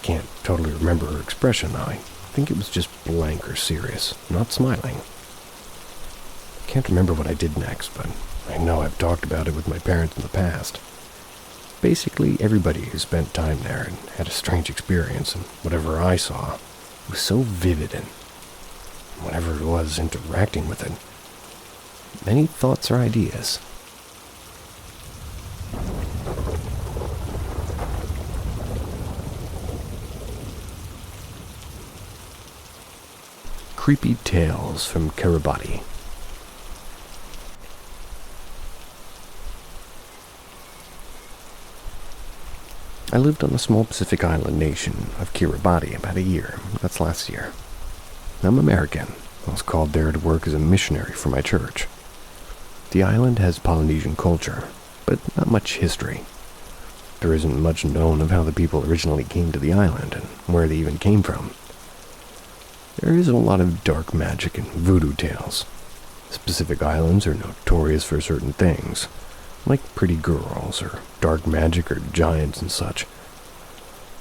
Can't totally remember her expression, though. I think it was just blank or serious, not smiling. Can't remember what I did next, but I know I've talked about it with my parents in the past. Basically, everybody who spent time there and had a strange experience, and whatever I saw was so vivid, and whatever it was interacting with it. Many thoughts or ideas. Creepy Tales from Kiribati. I lived on the small Pacific island nation of Kiribati about a year. That's last year. I'm American. I was called there to work as a missionary for my church. The island has Polynesian culture, but not much history. There isn't much known of how the people originally came to the island and where they even came from. There is a lot of dark magic and voodoo tales. Specific islands are notorious for certain things, like pretty girls or dark magic or giants and such.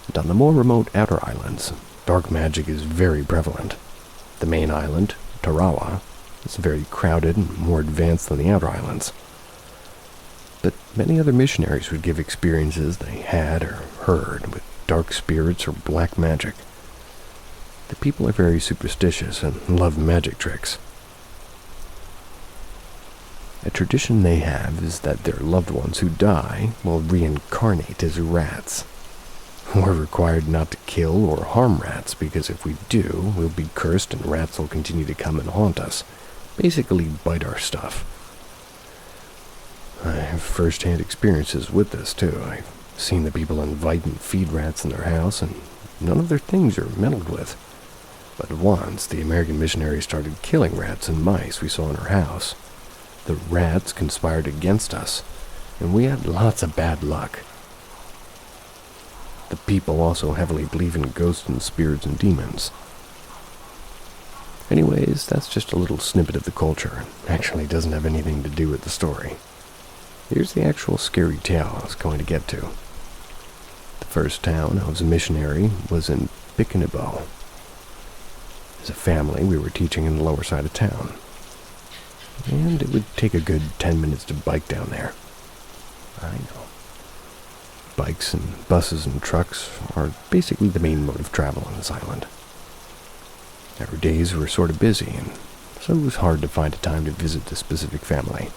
And on the more remote outer islands, dark magic is very prevalent. The main island, Tarawa, is very crowded and more advanced than the outer islands. But many other missionaries would give experiences they had or heard with dark spirits or black magic. The people are very superstitious and love magic tricks. A tradition they have is that their loved ones who die will reincarnate as rats. We're required not to kill or harm rats because if we do, we'll be cursed and rats will continue to come and haunt us. Basically bite our stuff. I have first-hand experiences with this too. I've seen the people invite and feed rats in their house and none of their things are meddled with. But once the American missionaries started killing rats and mice we saw in our house. The rats conspired against us, and we had lots of bad luck. The people also heavily believe in ghosts and spirits and demons. Anyways, that's just a little snippet of the culture. It actually doesn't have anything to do with the story. Here's the actual scary tale I was going to get to. The first town I was a missionary was in Bikinibo. As a family, we were teaching in the lower side of town. And it would take a good 10 minutes to bike down there. I know. Bikes and buses and trucks are basically the main mode of travel on this island. Our days were sort of busy, and so it was hard to find a time to visit this specific family.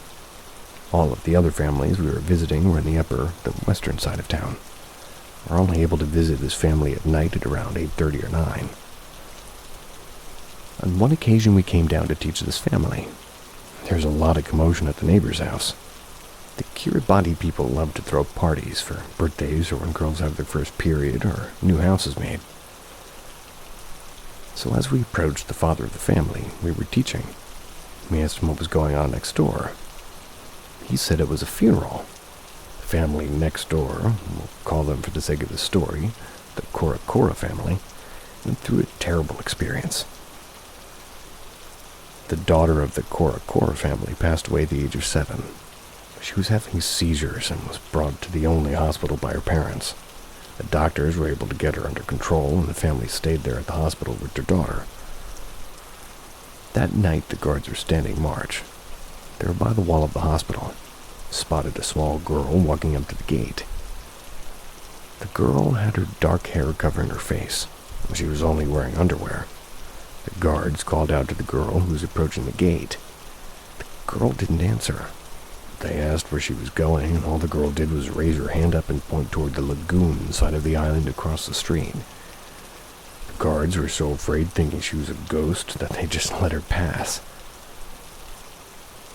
All of the other families we were visiting were in the western side of town. We were only able to visit this family at night at around 8:30 or 9. On one occasion we came down to teach this family. There was a lot of commotion at the neighbor's house. The Kiribati people love to throw parties for birthdays or when girls have their first period or new house is made. So as we approached the father of the family we were teaching, we asked him what was going on next door. He said it was a funeral. The family next door, we'll call them for the sake of the story, the Kora family, went through a terrible experience. The daughter of the Kora family passed away at the age of 7. She was having seizures and was brought to the only hospital by her parents. The doctors were able to get her under control, and the family stayed there at the hospital with their daughter. That night, the guards were standing march. They were by the wall of the hospital, spotted a small girl walking up to the gate. The girl had her dark hair covering her face. She was only wearing underwear. The guards called out to the girl who was approaching the gate. The girl didn't answer. They asked where she was going, and all the girl did was raise her hand up and point toward the lagoon inside of the island across the street. The guards were so afraid, thinking she was a ghost, that they just let her pass.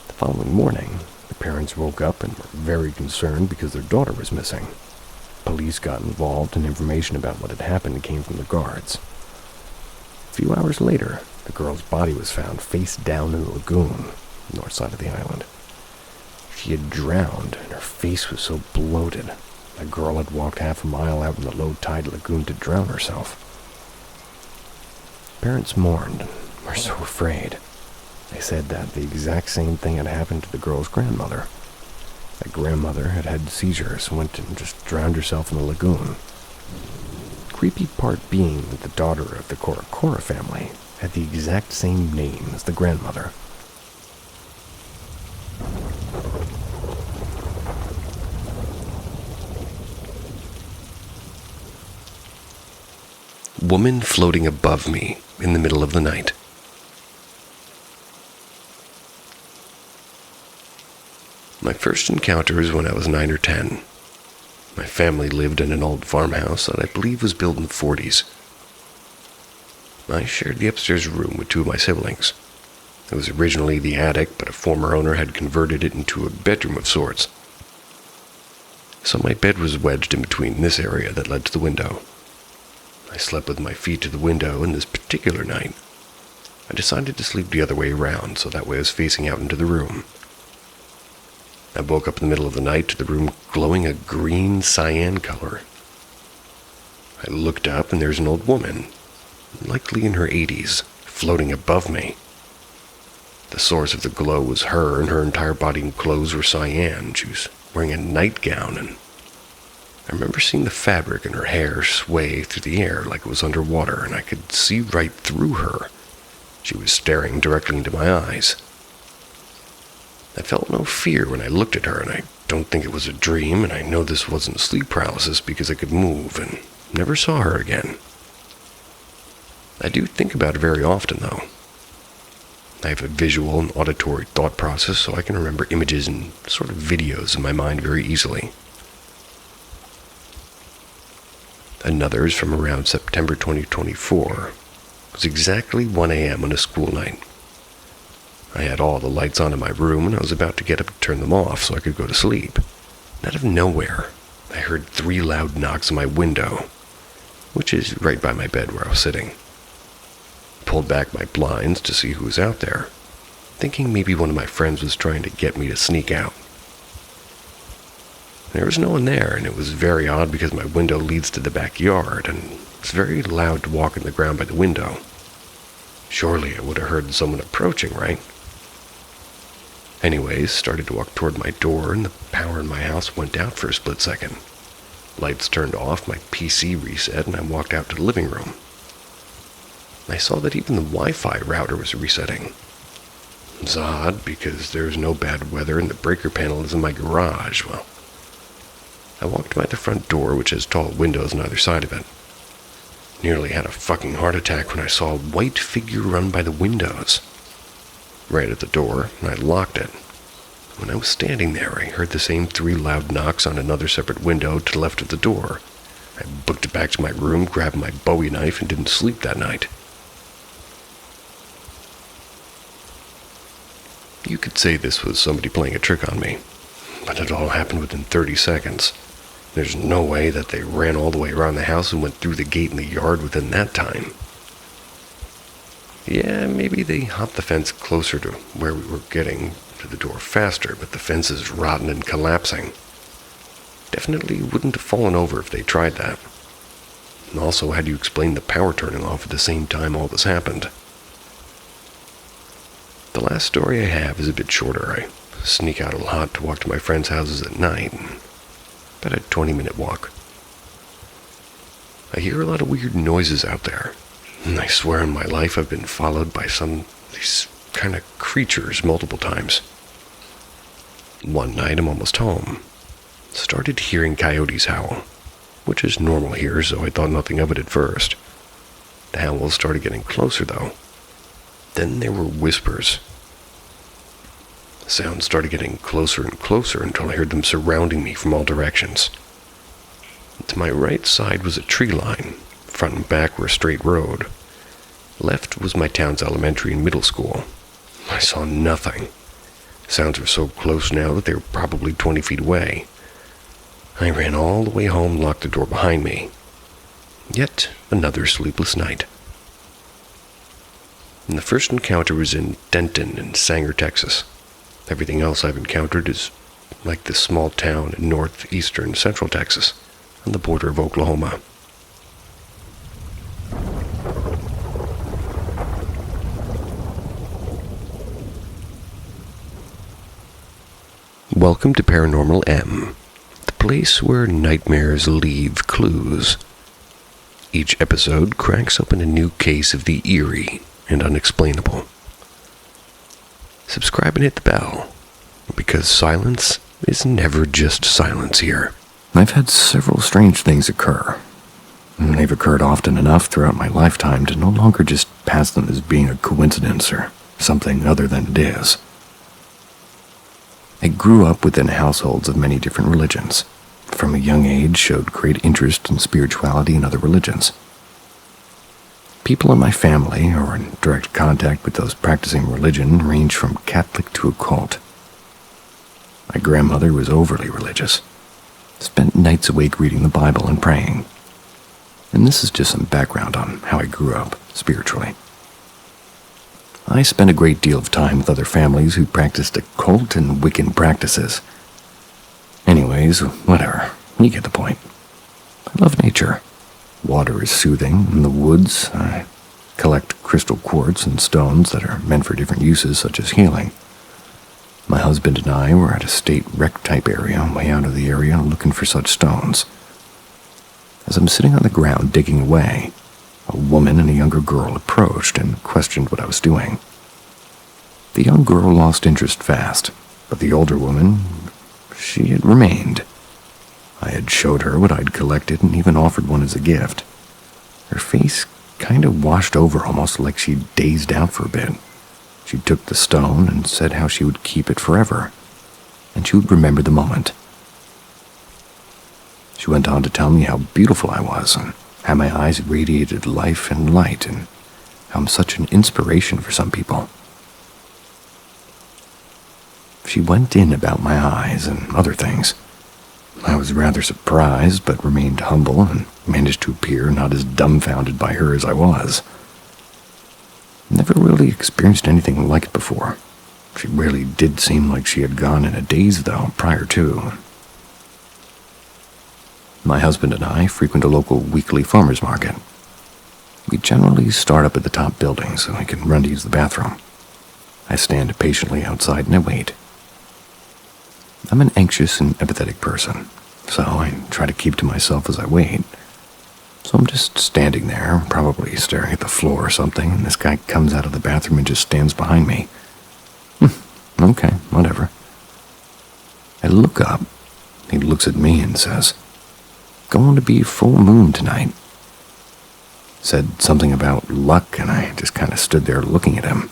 The following morning, the parents woke up and were very concerned because their daughter was missing. Police got involved, and information about what had happened came from the guards. A few hours later, the girl's body was found face down in the lagoon, north side of the island. She had drowned, and her face was so bloated. The girl had walked half a mile out in the low-tide lagoon to drown herself. Parents mourned and were so afraid. They said that the exact same thing had happened to the girl's grandmother. The grandmother had had seizures and went and just drowned herself in the lagoon. The creepy part being that the daughter of the Kora family had the exact same name as the grandmother. Woman floating above me in the middle of the night. My first encounter was when I was 9 or 10. My family lived in an old farmhouse that I believe was built in the 40s. I shared the upstairs room with two of my siblings. It was originally the attic, but a former owner had converted it into a bedroom of sorts. So my bed was wedged in between this area that led to the window. I slept with my feet to the window, and this particular night, I decided to sleep the other way around, so that way I was facing out into the room. I woke up in the middle of the night to the room glowing a green cyan color. I looked up, and there's an old woman, likely in her 80s, floating above me. The source of the glow was her, and her entire body and clothes were cyan. She was wearing a nightgown, and I remember seeing the fabric in her hair sway through the air like it was underwater, and I could see right through her. She was staring directly into my eyes. I felt no fear when I looked at her, and I don't think it was a dream, and I know this wasn't sleep paralysis because I could move and never saw her again. I do think about it very often, though. I have a visual and auditory thought process, so I can remember images and sort of videos in my mind very easily. Another is from around September 2024. It was exactly 1 a.m. on a school night. I had all the lights on in my room, and I was about to get up and turn them off so I could go to sleep. And out of nowhere, I heard 3 loud knocks on my window, which is right by my bed where I was sitting. Pulled back my blinds to see who was out there, thinking maybe one of my friends was trying to get me to sneak out. There was no one there, and it was very odd because my window leads to the backyard, and it's very loud to walk in the ground by the window. Surely I would have heard someone approaching, right? Anyways, started to walk toward my door, and the power in my house went out for a split second. Lights turned off, my PC reset, and I walked out to the living room. I saw that even the Wi-Fi router was resetting. It's odd because there's no bad weather and the breaker panel is in my garage. Well, I walked by the front door, which has tall windows on either side of it. Nearly had a fucking heart attack when I saw a white figure run by the windows. Right at the door, and I locked it. When I was standing there, I heard the same 3 loud knocks on another separate window to the left of the door. I booked it back to my room, grabbed my Bowie knife, and didn't sleep that night. You could say this was somebody playing a trick on me, but it all happened within 30 seconds. There's no way that they ran all the way around the house and went through the gate in the yard within that time. Yeah, maybe they hopped the fence closer to where we were getting to the door faster, but the fence is rotten and collapsing. Definitely wouldn't have fallen over if they tried that. And also, how do you explain the power turning off at the same time all this happened? The last story I have is a bit shorter. I sneak out a lot to walk to my friends' houses at night, about a 20-minute walk. I hear a lot of weird noises out there, and I swear in my life I've been followed by these kind of creatures multiple times. One night I'm almost home. Started hearing coyotes howl, which is normal here, so I thought nothing of it at first. The howls started getting closer, though. Then there were whispers. The sounds started getting closer and closer until I heard them surrounding me from all directions. To my right side was a tree line. Front and back were a straight road. Left was my town's elementary and middle school. I saw nothing. Sounds were so close now that they were probably 20 feet away. I ran all the way home and locked the door behind me. Yet another sleepless night. And the first encounter was in Denton in Sanger, Texas. Everything else I've encountered is like this small town in northeastern central Texas, on the border of Oklahoma. Welcome to Paranormal M, the place where nightmares leave clues. Each episode cracks open a new case of the eerie and unexplainable. Subscribe and hit the bell, because silence is never just silence here. I've had several strange things occur. They've occurred often enough throughout my lifetime to no longer just pass them as being a coincidence or something other than it is. I grew up within households of many different religions. From a young age, showed great interest in spirituality and other religions. People in my family who are in direct contact with those practicing religion range from Catholic to occult. My grandmother was overly religious, spent nights awake reading the Bible and praying. And this is just some background on how I grew up spiritually. I spent a great deal of time with other families who practiced occult and Wiccan practices. Anyways, whatever, you get the point. I love nature. Water is soothing. In the woods, I collect crystal quartz and stones that are meant for different uses, such as healing. My husband and I were at a state wreck-type area, way out of the area, looking for such stones. As I'm sitting on the ground digging away, a woman and a younger girl approached and questioned what I was doing. The young girl lost interest fast, but the older woman, she had remained. I had showed her what I'd collected and even offered one as a gift. Her face kind of washed over, almost like she'd dazed out for a bit. She took the stone and said how she would keep it forever, and she would remember the moment. She went on to tell me how beautiful I was, and how my eyes radiated life and light, and how I'm such an inspiration for some people. She went in about my eyes and other things. I was rather surprised, but remained humble and managed to appear not as dumbfounded by her as I was. Never really experienced anything like it before. She really did seem like she had gone in a daze, though, prior to. My husband and I frequent a local weekly farmer's market. We generally start up at the top building so I can run to use the bathroom. I stand patiently outside and I wait. I'm an anxious and empathetic person, so I try to keep to myself as I wait. So I'm just standing there, probably staring at the floor or something, and this guy comes out of the bathroom and just stands behind me. Okay, whatever. I look up. He looks at me and says, "Going to be a full moon tonight." Said something about luck, and I just kind of stood there looking at him.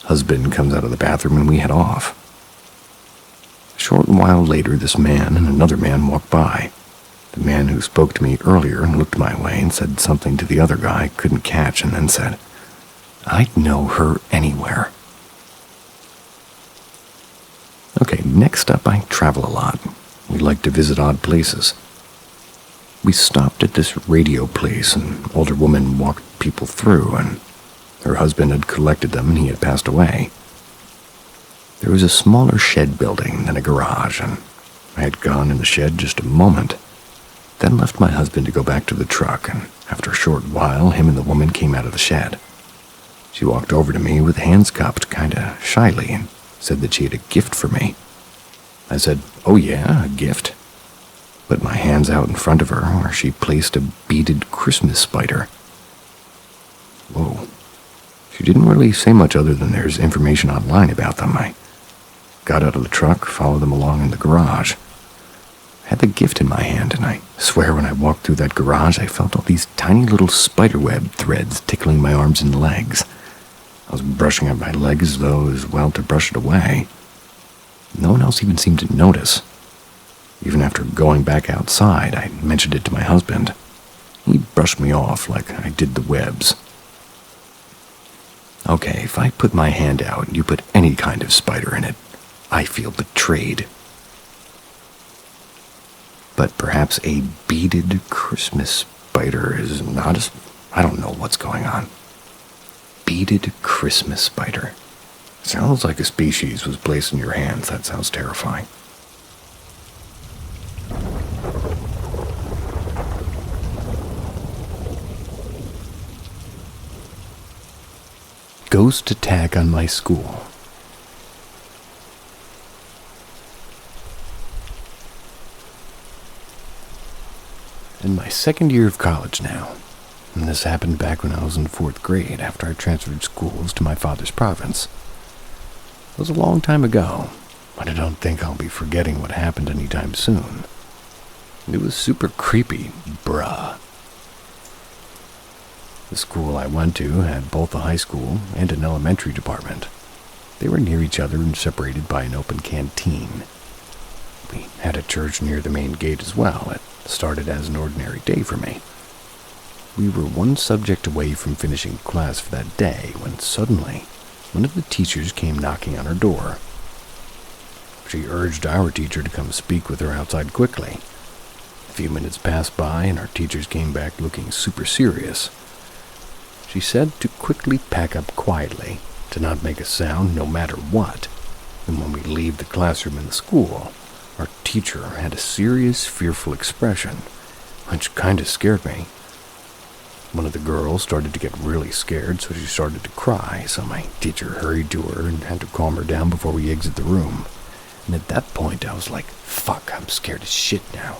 Husband comes out of the bathroom and we head off. A short while later, this man and another man walked by. The man who spoke to me earlier looked my way and said something to the other guy I couldn't catch, and then said, "I'd know her anywhere." Okay, next up, I travel a lot. We like to visit odd places. We stopped at this radio place, and an older woman walked people through, and her husband had collected them and he had passed away. There was a smaller shed building than a garage, and I had gone in the shed just a moment, then left my husband to go back to the truck, and after a short while, him and the woman came out of the shed. She walked over to me with hands cupped, kinda shyly, and said that she had a gift for me. I said, "Oh yeah, a gift?" Put my hands out in front of her, where she placed a beaded Christmas spider. Whoa. She didn't really say much other than there's information online about them. I got out of the truck, followed them along in the garage. I had the gift in my hand, and I swear when I walked through that garage, I felt all these tiny little spiderweb threads tickling my arms and legs. I was brushing at my legs as though as well to brush it away. No one else even seemed to notice. Even after going back outside, I mentioned it to my husband. He brushed me off like I did the webs. Okay, if I put my hand out and you put any kind of spider in it, I feel betrayed. But perhaps a beaded Christmas spider is not as... I don't know what's going on. Beaded Christmas spider. Sounds like a species was placed in your hands. That sounds terrifying. Ghost attack on my school. In my second year of college now, and this happened back when I was in 4th grade after I transferred schools to my father's province. It was a long time ago, but I don't think I'll be forgetting what happened anytime soon. It was super creepy, bruh. The school I went to had both a high school and an elementary department. They were near each other and separated by an open canteen. We had a church near the main gate as well. It started as an ordinary day for me. We were one subject away from finishing class for that day when suddenly one of the teachers came knocking on our door. She urged our teacher to come speak with her outside quickly. A few minutes passed by and our teachers came back looking super serious. She said to quickly pack up quietly, to not make a sound no matter what, and when we leave the classroom in the school, our teacher had a serious, fearful expression, which kinda scared me. One of the girls started to get really scared, so she started to cry, so my teacher hurried to her and had to calm her down before we exit the room. And at that point, I was like, fuck, I'm scared as shit now.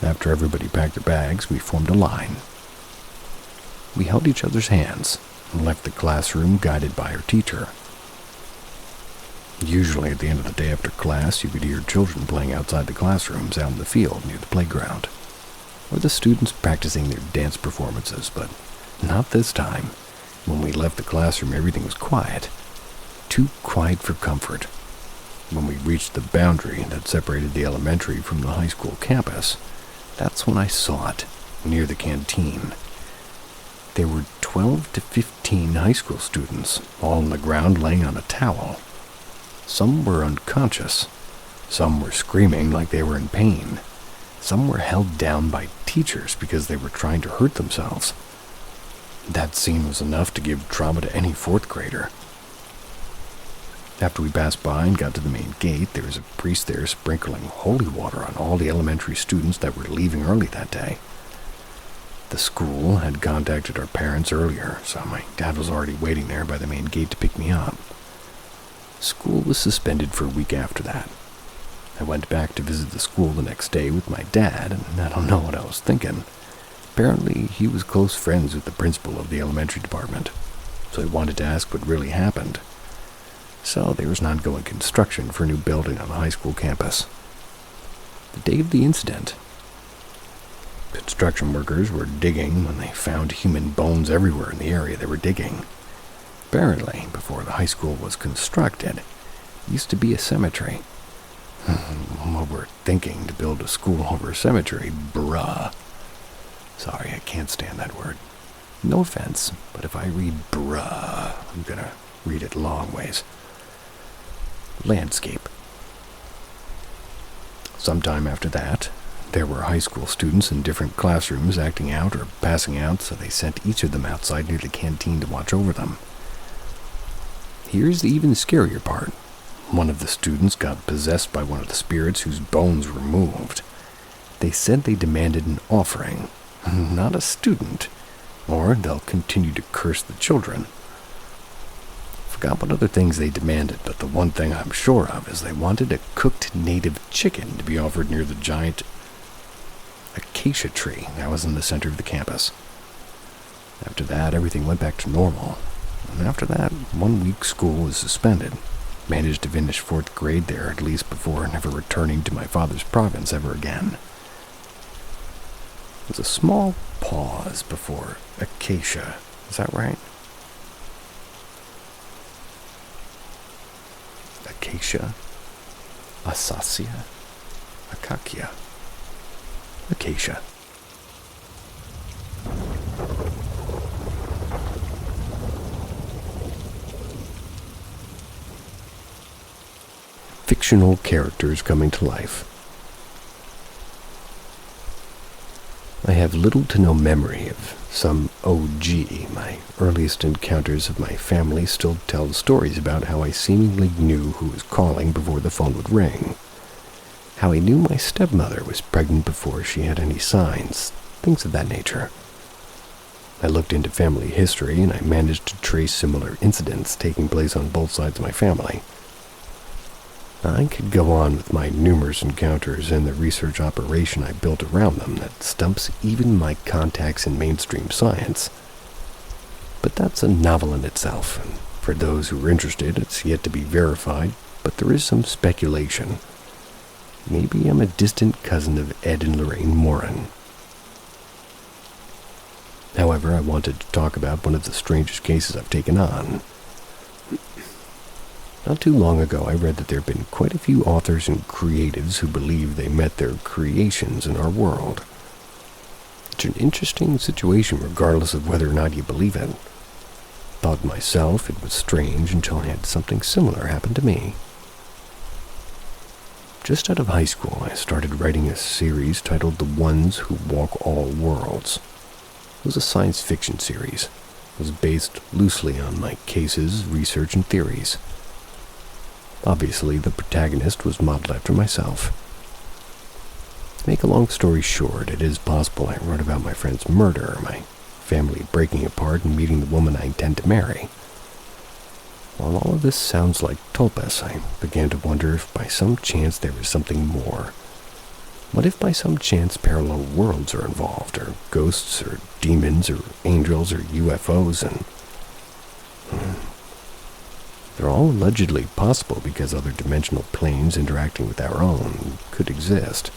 After everybody packed their bags, we formed a line. We held each other's hands and left the classroom guided by our teacher. Usually at the end of the day after class, you could hear children playing outside the classrooms out in the field near the playground, or the students practicing their dance performances, but not this time. When we left the classroom, everything was quiet. Too quiet for comfort. When we reached the boundary that separated the elementary from the high school campus, that's when I saw it, near the canteen. There were 12 to 15 high school students, all on the ground laying on a towel. Some were unconscious. Some were screaming like they were in pain. Some were held down by teachers because they were trying to hurt themselves. That scene was enough to give trauma to any fourth grader. After we passed by and got to the main gate, there was a priest there sprinkling holy water on all the elementary students that were leaving early that day. The school had contacted our parents earlier, so my dad was already waiting there by the main gate to pick me up. School was suspended for a week after that. I went back to visit the school the next day with my dad, and I don't know what I was thinking. Apparently, he was close friends with the principal of the elementary department, so he wanted to ask what really happened. So there was an ongoing construction for a new building on the high school campus. The day of the incident, construction workers were digging when they found human bones everywhere in the area they were digging. Apparently, before the high school was constructed, it used to be a cemetery. What we're thinking to build a school over a cemetery, bruh. Sorry, I can't stand that word. No offense, but if I read bruh, I'm gonna read it long ways. Landscape. Sometime after that, there were high school students in different classrooms acting out or passing out, so they sent each of them outside near the canteen to watch over them. Here's the even scarier part. One of the students got possessed by one of the spirits whose bones were moved. They said they demanded an offering, not a student, or they'll continue to curse the children. Forgot what other things they demanded, but the one thing I'm sure of is they wanted a cooked native chicken to be offered near the giant acacia tree that was in the center of the campus. After that, everything went back to normal. And after that, 1 week school was suspended. Managed to finish 4th grade there, at least before never returning to my father's province ever again. There's a small pause before acacia. Is that right? Acacia, Asacia, Acacia, Acacia. Fictional characters coming to life. I have little to no memory of some OG. My earliest encounters of my family still tell stories about how I seemingly knew who was calling before the phone would ring. How I knew my stepmother was pregnant before she had any signs, things of that nature. I looked into family history and I managed to trace similar incidents taking place on both sides of my family. I could go on with my numerous encounters and the research operation I built around them that stumps even my contacts in mainstream science. But that's a novel in itself, and for those who are interested, it's yet to be verified, but there is some speculation. Maybe I'm a distant cousin of Ed and Lorraine Morin. However, I wanted to talk about one of the strangest cases I've taken on. Not too long ago, I read that there have been quite a few authors and creatives who believe they met their creations in our world. It's an interesting situation regardless of whether or not you believe it. Thought myself it was strange until I had something similar happen to me. Just out of high school, I started writing a series titled The Ones Who Walk All Worlds. It was a science fiction series. It was based loosely on my cases, research, and theories. Obviously, the protagonist was modeled after myself. To make a long story short, it is possible I wrote about my friend's murder, my family breaking apart, and meeting the woman I intend to marry. While all of this sounds like tulpas, I began to wonder if by some chance there was something more. What if by some chance parallel worlds are involved, or ghosts, or demons, or angels, or UFOs, and they're all allegedly possible because other dimensional planes interacting with our own could exist.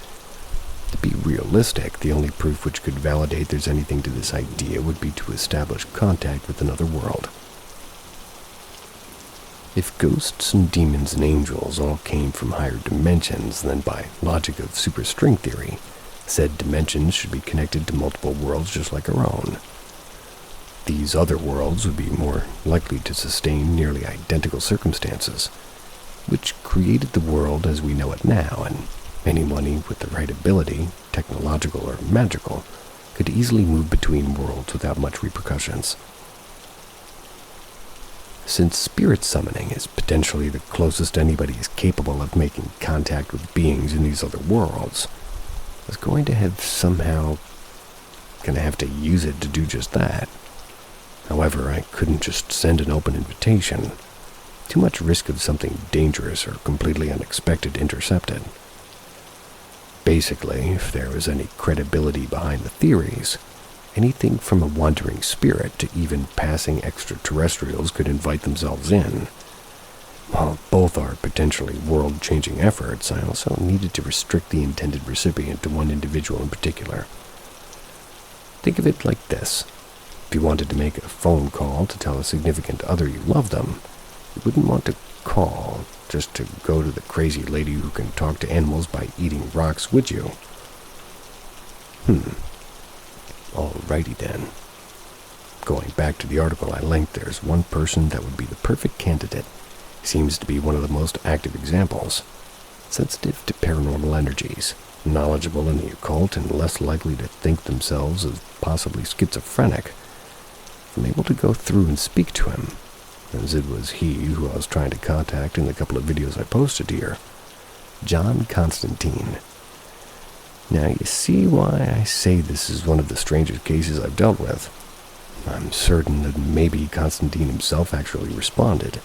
To be realistic, the only proof which could validate there's anything to this idea would be to establish contact with another world. If ghosts and demons and angels all came from higher dimensions, then by logic of superstring theory, said dimensions should be connected to multiple worlds just like our own. These other worlds would be more likely to sustain nearly identical circumstances, which created the world as we know it now, and anyone with the right ability, technological or magical, could easily move between worlds without much repercussions. Since spirit summoning is potentially the closest anybody is capable of making contact with beings in these other worlds, I was going to have to use it to do just that. However, I couldn't just send an open invitation. Too much risk of something dangerous or completely unexpected intercepted. Basically, if there was any credibility behind the theories, anything from a wandering spirit to even passing extraterrestrials could invite themselves in. While both are potentially world-changing efforts, I also needed to restrict the intended recipient to one individual in particular. Think of it like this. If you wanted to make a phone call to tell a significant other you love them, you wouldn't want to call just to go to the crazy lady who can talk to animals by eating rocks, would you? Alrighty then. Going back to the article I linked, there's one person that would be the perfect candidate. Seems to be one of the most active examples. Sensitive to paranormal energies, knowledgeable in the occult, and less likely to think themselves as possibly schizophrenic. I'm able to go through and speak to him, as it was he who I was trying to contact in the couple of videos I posted here. John Constantine. Now you see why I say this is one of the strangest cases I've dealt with. I'm certain that maybe Constantine himself actually responded.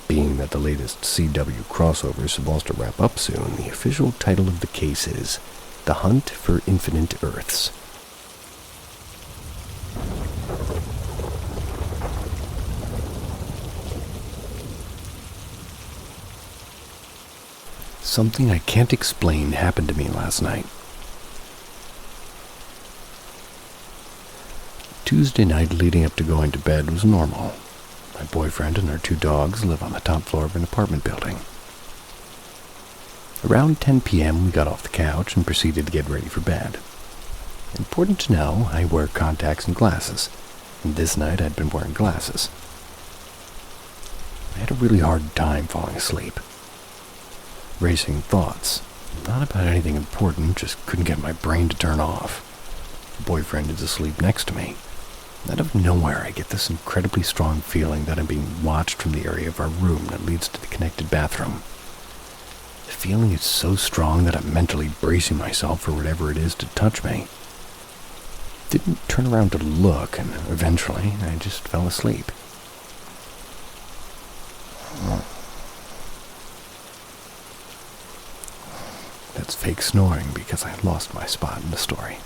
Being that the latest CW crossover is supposed to wrap up soon, the official title of the case is The Hunt for Infinite Earths. Something I can't explain happened to me last night. Tuesday night leading up to going to bed was normal. My boyfriend and our 2 dogs live on the top floor of an apartment building. Around 10 p.m. we got off the couch and proceeded to get ready for bed. Important to know, I wear contacts and glasses, and this night I'd been wearing glasses. I had a really hard time falling asleep. Racing thoughts, not about anything important, just couldn't get my brain to turn off. My boyfriend is asleep next to me. Out of nowhere, I get this incredibly strong feeling that I'm being watched from the area of our room that leads to the connected bathroom. The feeling is so strong that I'm mentally bracing myself for whatever it is to touch me. Didn't turn around to look, and eventually I just fell asleep. That's fake snoring because I lost my spot in the story.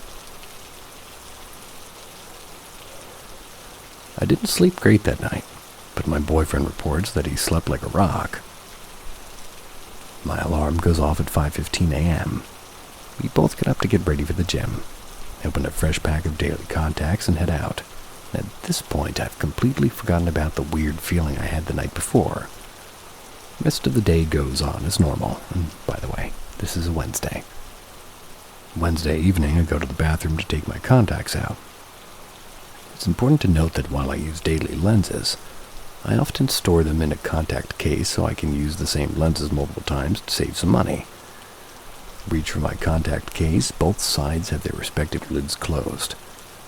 I didn't sleep great that night, but my boyfriend reports that he slept like a rock. My alarm goes off at 5:15 a.m. We both get up to get ready for the gym, open a fresh pack of daily contacts, and head out. At this point, I've completely forgotten about the weird feeling I had the night before. The rest of the day goes on as normal, and by the way, this is a Wednesday. Wednesday evening, I go to the bathroom to take my contacts out. It's important to note that while I use daily lenses, I often store them in a contact case so I can use the same lenses multiple times to save some money. Reach for my contact case, both sides have their respective lids closed.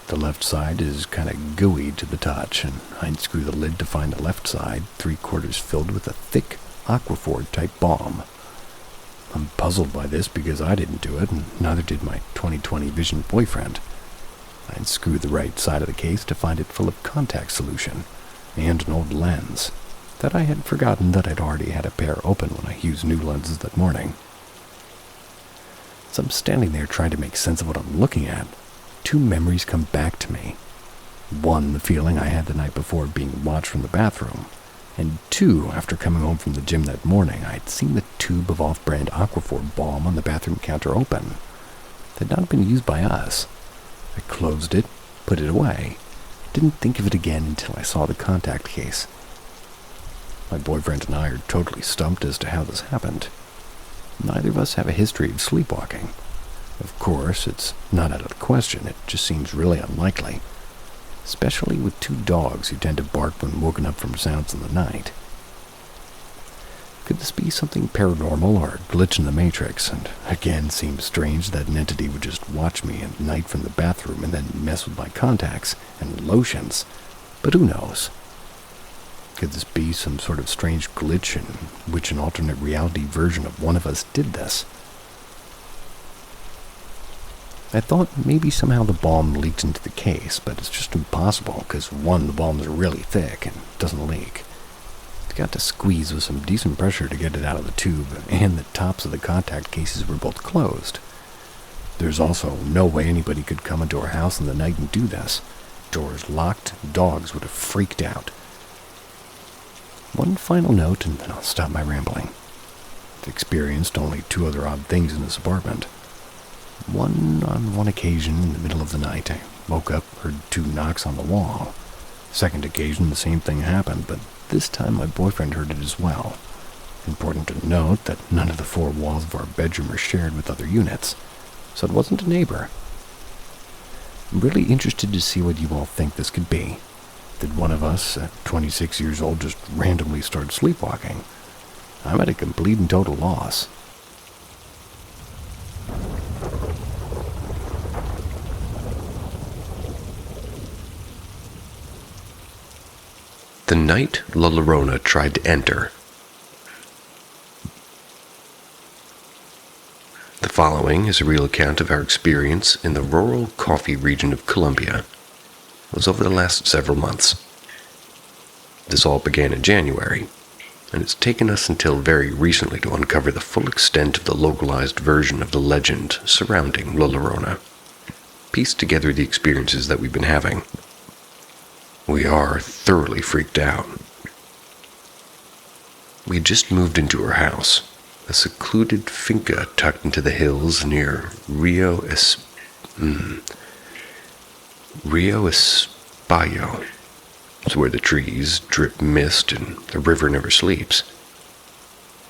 The left side is kind of gooey to the touch, and I'd screw the lid to find the left side, 3/4 filled with a thick Aquaphor-type balm. I'm puzzled by this because I didn't do it, and neither did my 20/20 vision boyfriend. I'd screw the right side of the case to find it full of contact solution, and an old lens, that I had forgotten that I'd already had a pair open when I used new lenses that morning. As I'm standing there trying to make sense of what I'm looking at, two memories come back to me. One, the feeling I had the night before being watched from the bathroom, and two, after coming home from the gym that morning, I'd seen the tube of off-brand Aquaphor balm on the bathroom counter open. It had not been used by us. I closed it, put it away. Didn't think of it again until I saw the contact case. My boyfriend and I are totally stumped as to how this happened. Neither of us have a history of sleepwalking. Of course, it's not out of the question, it just seems really unlikely, especially with two dogs who tend to bark when woken up from sounds in the night. Could this be something paranormal or a glitch in the Matrix? And again, seems strange that an entity would just watch me at night from the bathroom and then mess with my contacts and lotions. But who knows? Could this be some sort of strange glitch in which an alternate reality version of one of us did this? I thought maybe somehow the balm leaked into the case, but it's just impossible because one, the balm is really thick and doesn't leak. It's got to squeeze with some decent pressure to get it out of the tube, and the tops of the contact cases were both closed. There's also no way anybody could come into our house in the night and do this. Doors locked, dogs would have freaked out. One final note, and then I'll stop my rambling. I've experienced only two other odd things in this apartment. On one occasion, in the middle of the night, I woke up, heard two knocks on the wall. Second occasion, the same thing happened, but this time my boyfriend heard it as well. Important to note that none of the four walls of our bedroom are shared with other units, so it wasn't a neighbor. I'm really interested to see what you all think this could be. Did one of us, at 26 years old, just randomly start sleepwalking? I'm at a complete and total loss. The night La Llorona tried to enter. The following is a real account of our experience in the rural coffee region of Colombia. It was over the last several months. This all began in January, and it's taken us until very recently to uncover the full extent of the localized version of the legend surrounding La Llorona, piece together the experiences that we've been having. We are thoroughly freaked out. We had just moved into our house, a secluded finca tucked into the hills near Rio Españo. It's where the trees drip mist and the river never sleeps.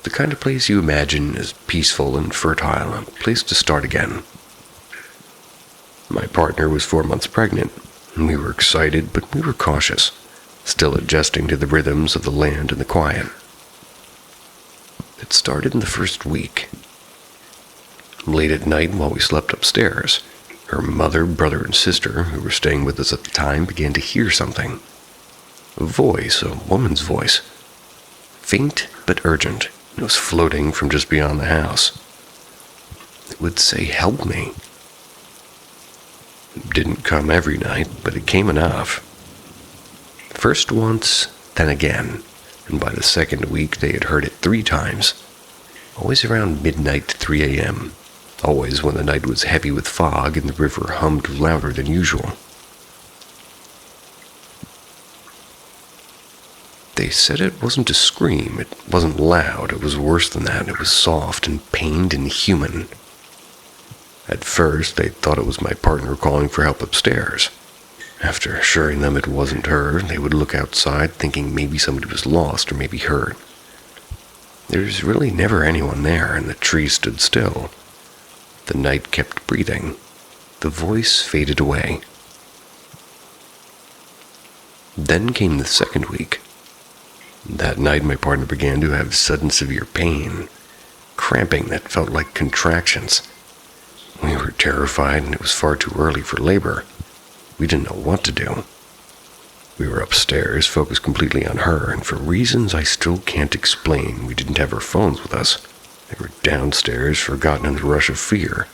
The kind of place you imagine as peaceful and fertile, a place to start again. My partner was 4 months pregnant. We were excited, but we were cautious, still adjusting to the rhythms of the land and the quiet. It started in the first week. Late at night while we slept upstairs, her mother, brother, and sister, who were staying with us at the time, began to hear something. A voice, a woman's voice. Faint but urgent. It was floating from just beyond the house. It would say, "Help me." It didn't come every night, but it came enough. First once, then again, and by the second week they had heard it 3 times. Always around midnight to 3 a.m., always when the night was heavy with fog and the river hummed louder than usual. They said it wasn't a scream, it wasn't loud, it was worse than that, it was soft and pained and human. At first, they thought it was my partner calling for help upstairs. After assuring them it wasn't her, they would look outside thinking maybe somebody was lost or maybe hurt. There's really never anyone there, and the trees stood still. The night kept breathing. The voice faded away. Then came the second week. That night my partner began to have sudden severe pain, cramping that felt like contractions. We were terrified and it was far too early for labor. We didn't know what to do. We were upstairs, focused completely on her, and for reasons I still can't explain, we didn't have our phones with us. They were downstairs, forgotten in the rush of fear.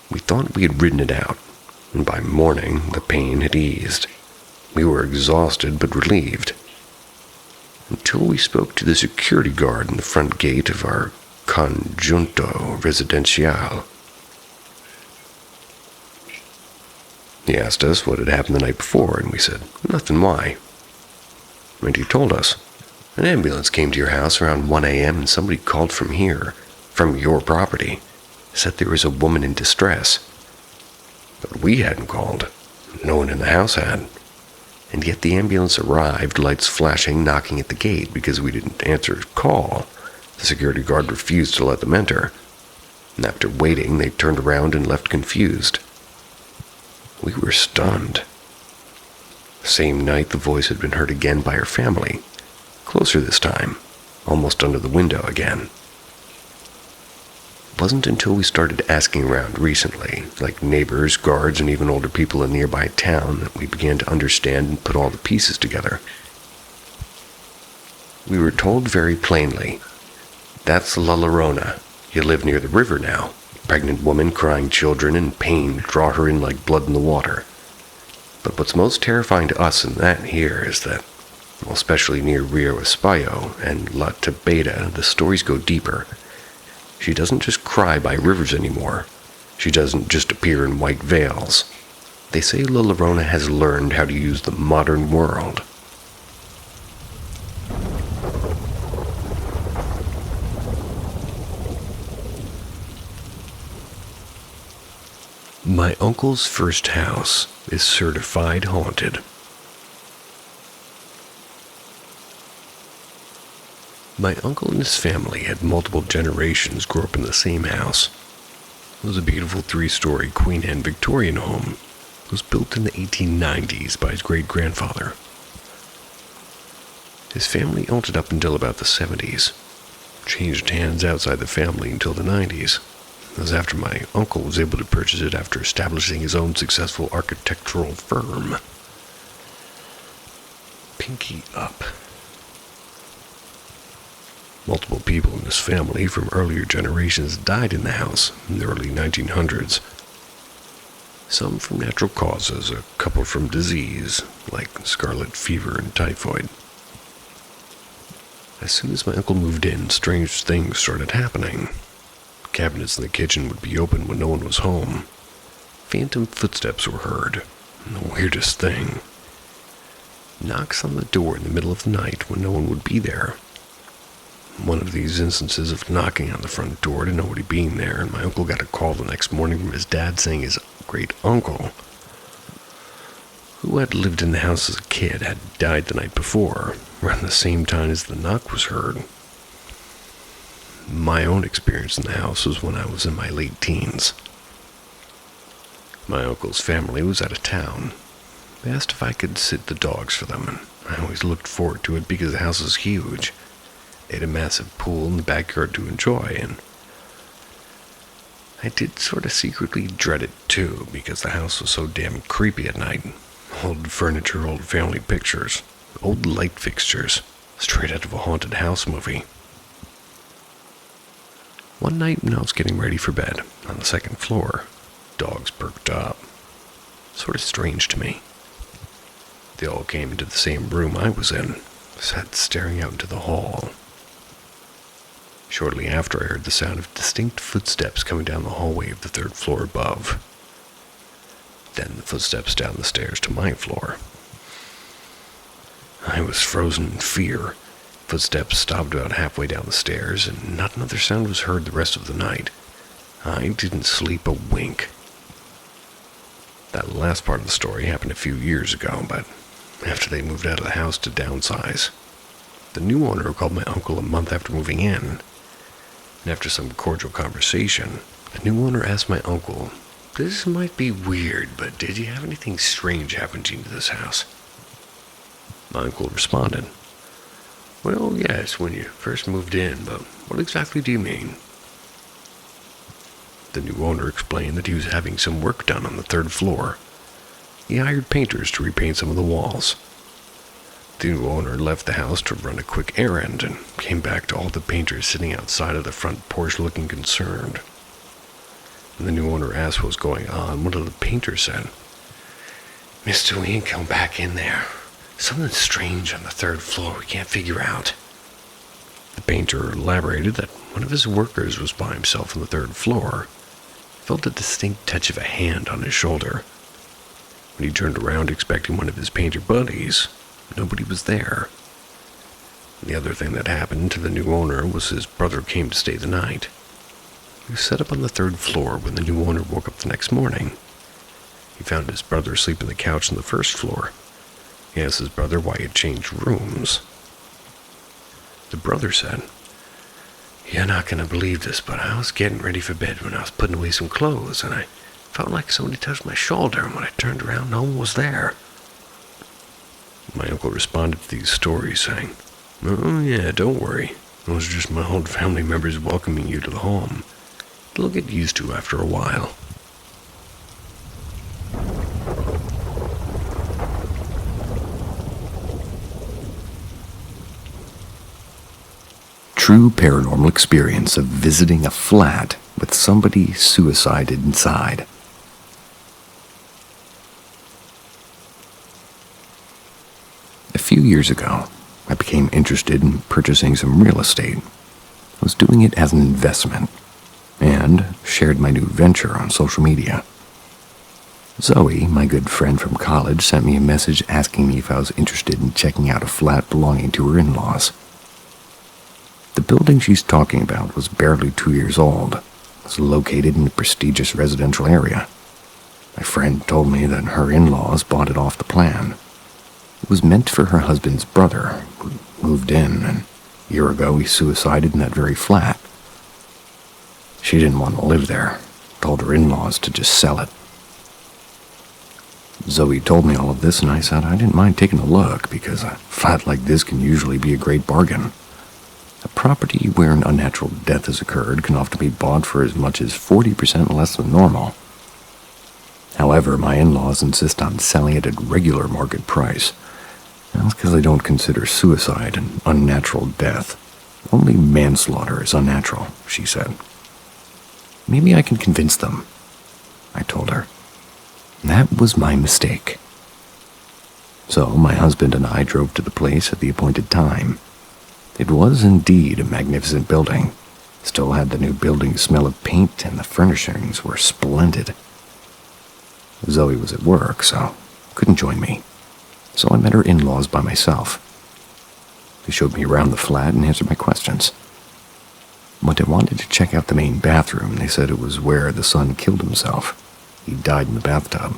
We thought we had ridden it out, and by morning the pain had eased. We were exhausted but relieved. Until we spoke to the security guard in the front gate of our conjunto residencial. He asked us what had happened the night before, and we said, nothing, why? And he told us, an ambulance came to your house around 1 a.m. and somebody called from here, from your property, said there was a woman in distress. But we hadn't called. No one in the house had. And yet the ambulance arrived, lights flashing, knocking at the gate because we didn't answer his call. The security guard refused to let them enter. And after waiting, they turned around and left confused. We were stunned. The same night, the voice had been heard again by her family. Closer this time, almost under the window again. It wasn't until we started asking around recently, like neighbors, guards, and even older people in nearby town, that we began to understand and put all the pieces together. We were told very plainly, that's La Llorona. You live near the river now. Pregnant woman, crying children, and pain draw her in like blood in the water. But what's most terrifying to us in that here is that, well, especially near Rio Espayo and La Tebeda, the stories go deeper. She doesn't just cry by rivers anymore. She doesn't just appear in white veils. They say La Llorona has learned how to use the modern world. My uncle's first house is certified haunted. My uncle and his family had multiple generations grow up in the same house. It was a beautiful 3-story Queen Anne Victorian home. It was built in the 1890s by his great-grandfather. His family owned it up until about the 70s. Changed hands outside the family until the 90s. It was after my uncle was able to purchase it after establishing his own successful architectural firm. Pinky up. Multiple people in his family from earlier generations died in the house in the early 1900s. Some from natural causes, a couple from disease, like scarlet fever and typhoid. As soon as my uncle moved in, strange things started happening. Cabinets in the kitchen would be open when no one was home. Phantom footsteps were heard, and the weirdest thing. Knocks on the door in the middle of the night when no one would be there. One of these instances of knocking on the front door to nobody being there, and my uncle got a call the next morning from his dad saying his great-uncle, who had lived in the house as a kid, had died the night before, around the same time as the knock was heard. My own experience in the house was when I was in my late teens. My uncle's family was out of town. They asked if I could sit the dogs for them, and I always looked forward to it because the house was huge. They had a massive pool in the backyard to enjoy, and I did sort of secretly dread it too because the house was so damn creepy at night. Old furniture, old family pictures, old light fixtures, straight out of a haunted house movie. One night when I was getting ready for bed, on the second floor, dogs perked up. Sort of strange to me. They all came into the same room I was in, sat staring out into the hall. Shortly after, I heard the sound of distinct footsteps coming down the hallway of the 3rd floor above. Then the footsteps down the stairs to my floor. I was frozen in fear. Footsteps stopped about halfway down the stairs, and not another sound was heard the rest of the night. I didn't sleep a wink. That last part of the story happened a few years ago, but after they moved out of the house to downsize. The new owner called my uncle a month after moving in. and after some cordial conversation, the new owner asked my uncle, "This might be weird, but did you have anything strange happen to you to this house?" My uncle responded, "Well, yes, when you first moved in, but what exactly do you mean?" The new owner explained that he was having some work done on the third floor. He hired painters to repaint some of the walls. The new owner left the house to run a quick errand and came back to all the painters sitting outside of the front porch looking concerned. When the new owner asked what was going on, one of the painters said, "Mister, we ain't come back in there. Something strange on the third floor we can't figure out." The painter elaborated that one of his workers was by himself on the third floor. He felt a distinct touch of a hand on his shoulder. When he turned around expecting one of his painter buddies, nobody was there. The other thing that happened to the new owner was his brother came to stay the night. He was set up on the third floor when the new owner woke up the next morning. He found his brother asleep on the couch on the first floor. He asked his brother why he had changed rooms. The brother said, "You're not going to believe this, but I was getting ready for bed when I was putting away some clothes, and I felt like somebody touched my shoulder, and when I turned around, no one was there." My uncle responded to these stories, saying, "Oh yeah, don't worry. Those are just my old family members welcoming you to the home. They'll get used to after a while." True paranormal experience of visiting a flat with somebody suicided inside. A few years ago, I became interested in purchasing some real estate. I was doing it as an investment and shared my new venture on social media. Zoe, my good friend from college, sent me a message asking me if I was interested in checking out a flat belonging to her in-laws. The building she's talking about was barely 2 years old. It was located in a prestigious residential area. My friend told me that her in-laws bought it off the plan. It was meant for her husband's brother, who moved in, and a year ago he suicided in that very flat. She didn't want to live there, told her in-laws to just sell it. Zoe told me all of this, and I said I didn't mind taking a look, because a flat like this can usually be a great bargain. A property where an unnatural death has occurred can often be bought for as much as 40% less than normal. However, my in-laws insist on selling it at regular market price. That's because they don't consider suicide an unnatural death. Only manslaughter is unnatural, she said. Maybe I can convince them, I told her. That was my mistake. So my husband and I drove to the place at the appointed time. It was indeed a magnificent building. Still had the new building smell of paint, and the furnishings were splendid. Zoe was at work, so couldn't join me. So I met her in-laws by myself. They showed me around the flat and answered my questions. When I wanted to check out the main bathroom, they said it was where the son killed himself. He died in the bathtub.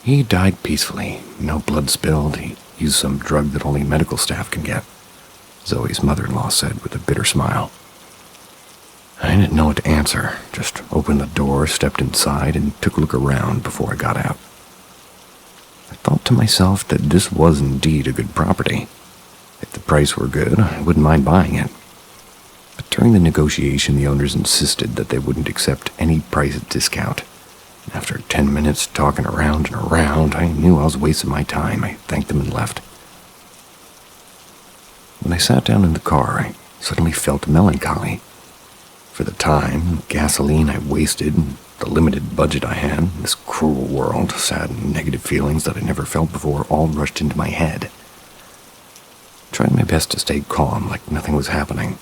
He died peacefully, no blood spilled. He used some drug that only medical staff can get, Zoe's mother-in-law said with a bitter smile. I didn't know what to answer, just opened the door, stepped inside, and took a look around before I got out. I thought to myself that this was indeed a good property. If the price were good, I wouldn't mind buying it. But during the negotiation, the owners insisted that they wouldn't accept any price discount. After 10 minutes talking around and around, I knew I was wasting my time. I thanked them and left. When I sat down in the car, I suddenly felt melancholy. For the time, gasoline I wasted, and the limited budget I had, this cruel world, sad and negative feelings that I never felt before all rushed into my head. I tried my best to stay calm, like nothing was happening.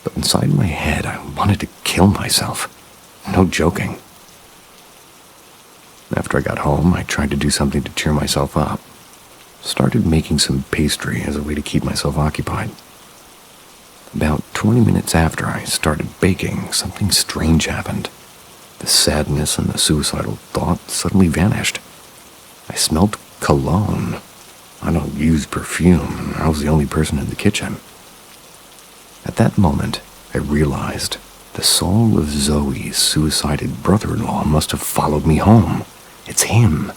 But inside my head, I wanted to kill myself. No joking. After I got home, I tried to do something to cheer myself up. Started making some pastry as a way to keep myself occupied. About 20 minutes after I started baking, something strange happened. The sadness and the suicidal thought suddenly vanished. I smelled cologne. I don't use perfume, and I was the only person in the kitchen. At that moment, I realized the soul of Zoe's suicided brother-in-law must have followed me home. It's him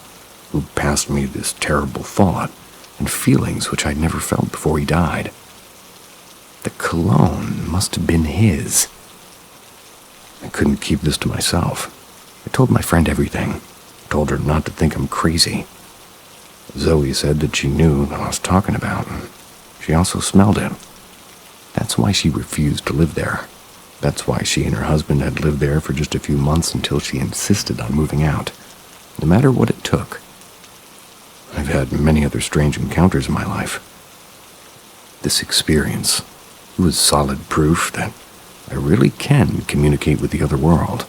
who passed me this terrible thought and feelings which I'd never felt before he died. The cologne must have been his. I couldn't keep this to myself. I told my friend everything. I told her not to think I'm crazy. Zoe said that she knew what I was talking about, and she also smelled it. That's why she refused to live there. That's why she and her husband had lived there for just a few months until she insisted on moving out, no matter what it took. I've had many other strange encounters in my life. This experience was solid proof that I really can communicate with the other world.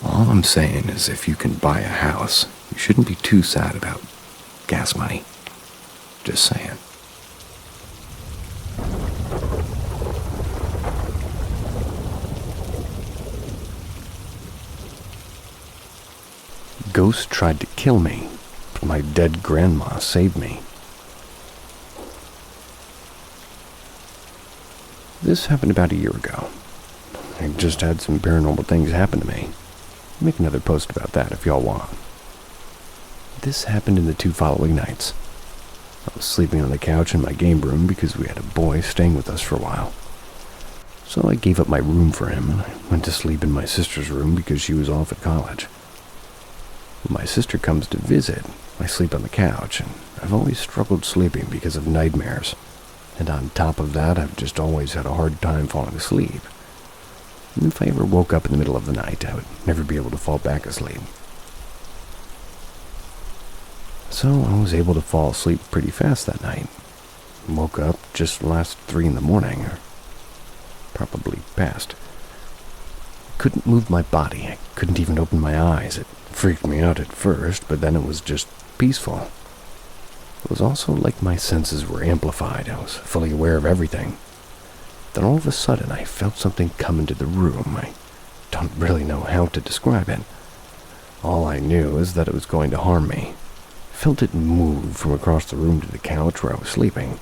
All I'm saying is if you can buy a house, you shouldn't be too sad about gas money. Just saying. Ghost tried to kill me, but my dead grandma saved me. This happened about a year ago. I just had some paranormal things happen to me. I'll make another post about that if y'all want. This happened in the 2 following nights. I was sleeping on the couch in my game room because we had a boy staying with us for a while. So I gave up my room for him and I went to sleep in my sister's room because she was off at college. When my sister comes to visit, I sleep on the couch, and I've always struggled sleeping because of nightmares. And on top of that, I've just always had a hard time falling asleep. And if I ever woke up in the middle of the night, I would never be able to fall back asleep. So I was able to fall asleep pretty fast that night. Woke up just last 3 in the morning, or probably past. I couldn't move my body. I couldn't even open my eyes. It freaked me out at first, but then it was just peaceful. It was also like my senses were amplified. I was fully aware of everything. Then all of a sudden, I felt something come into the room. I don't really know how to describe it. All I knew is that it was going to harm me. I felt it move from across the room to the couch where I was sleeping.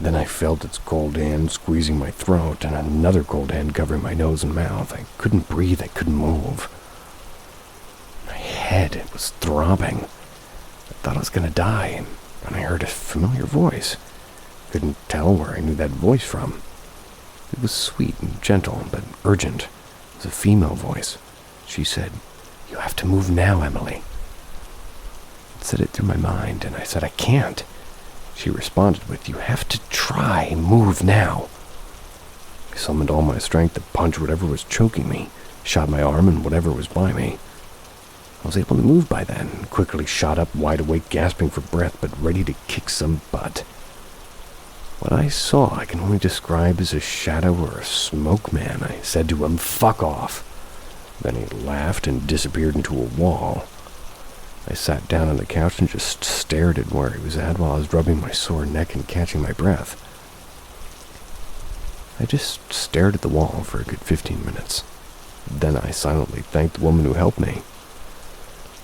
Then I felt its cold hand squeezing my throat and another cold hand covering my nose and mouth. I couldn't breathe. I couldn't move. My head, it was throbbing. I thought I was going to die, and I heard a familiar voice. Couldn't tell where I knew that voice from. It was sweet and gentle, but urgent. It was a female voice. She said, "You have to move now, Emily." I said it through my mind, and I said, "I can't." She responded with, "You have to try and move now." I summoned all my strength to punch whatever was choking me, shot my arm and whatever was by me. I was able to move by then, and quickly shot up, wide awake, gasping for breath, but ready to kick some butt. What I saw I can only describe as a shadow or a smoke man. I said to him, "Fuck off." Then he laughed and disappeared into a wall. I sat down on the couch and just stared at where he was at while I was rubbing my sore neck and catching my breath. I just stared at the wall for a good 15 minutes. Then I silently thanked the woman who helped me.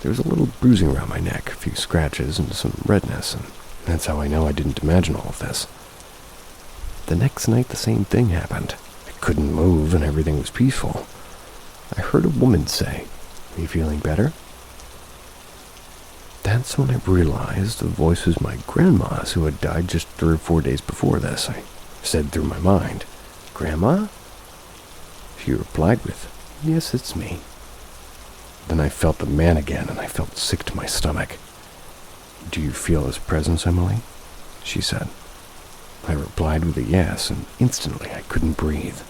There was a little bruising around my neck, a few scratches, and some redness, and that's how I know I didn't imagine all of this. The next night, the same thing happened. I couldn't move, and everything was peaceful. I heard a woman say, "Are you feeling better?" That's when I realized the voice was my grandma's, who had died just 3 or 4 days before this. I said through my mind, "Grandma?" She replied with, "Yes, it's me." Then I felt the man again, and I felt sick to my stomach. "Do you feel his presence, Emily?" she said. I replied with a yes, and instantly I couldn't breathe.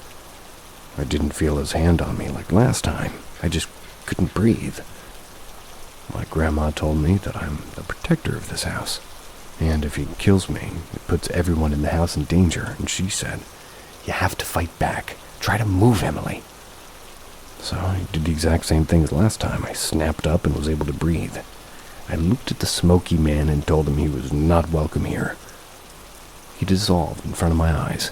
I didn't feel his hand on me like last time. I just couldn't breathe. My grandma told me that I'm the protector of this house, and if he kills me, it puts everyone in the house in danger, and she said, "You have to fight back. Try to move, Emily." So I did the exact same thing as last time. I snapped up and was able to breathe. I looked at the smoky man and told him he was not welcome here. He dissolved in front of my eyes.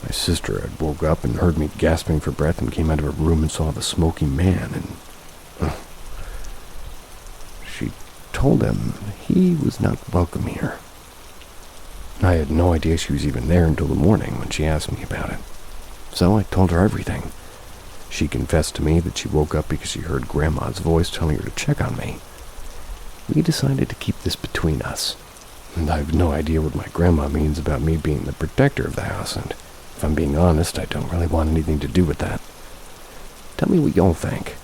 My sister had woke up and heard me gasping for breath and came out of her room and saw the smoky man, and she told him he was not welcome here. I had no idea she was even there until the morning when she asked me about it. So I told her everything. She confessed to me that she woke up because she heard Grandma's voice telling her to check on me. We decided to keep this between us, and I have no idea what my grandma means about me being the protector of the house, and if I'm being honest, I don't really want anything to do with that. Tell me what y'all think.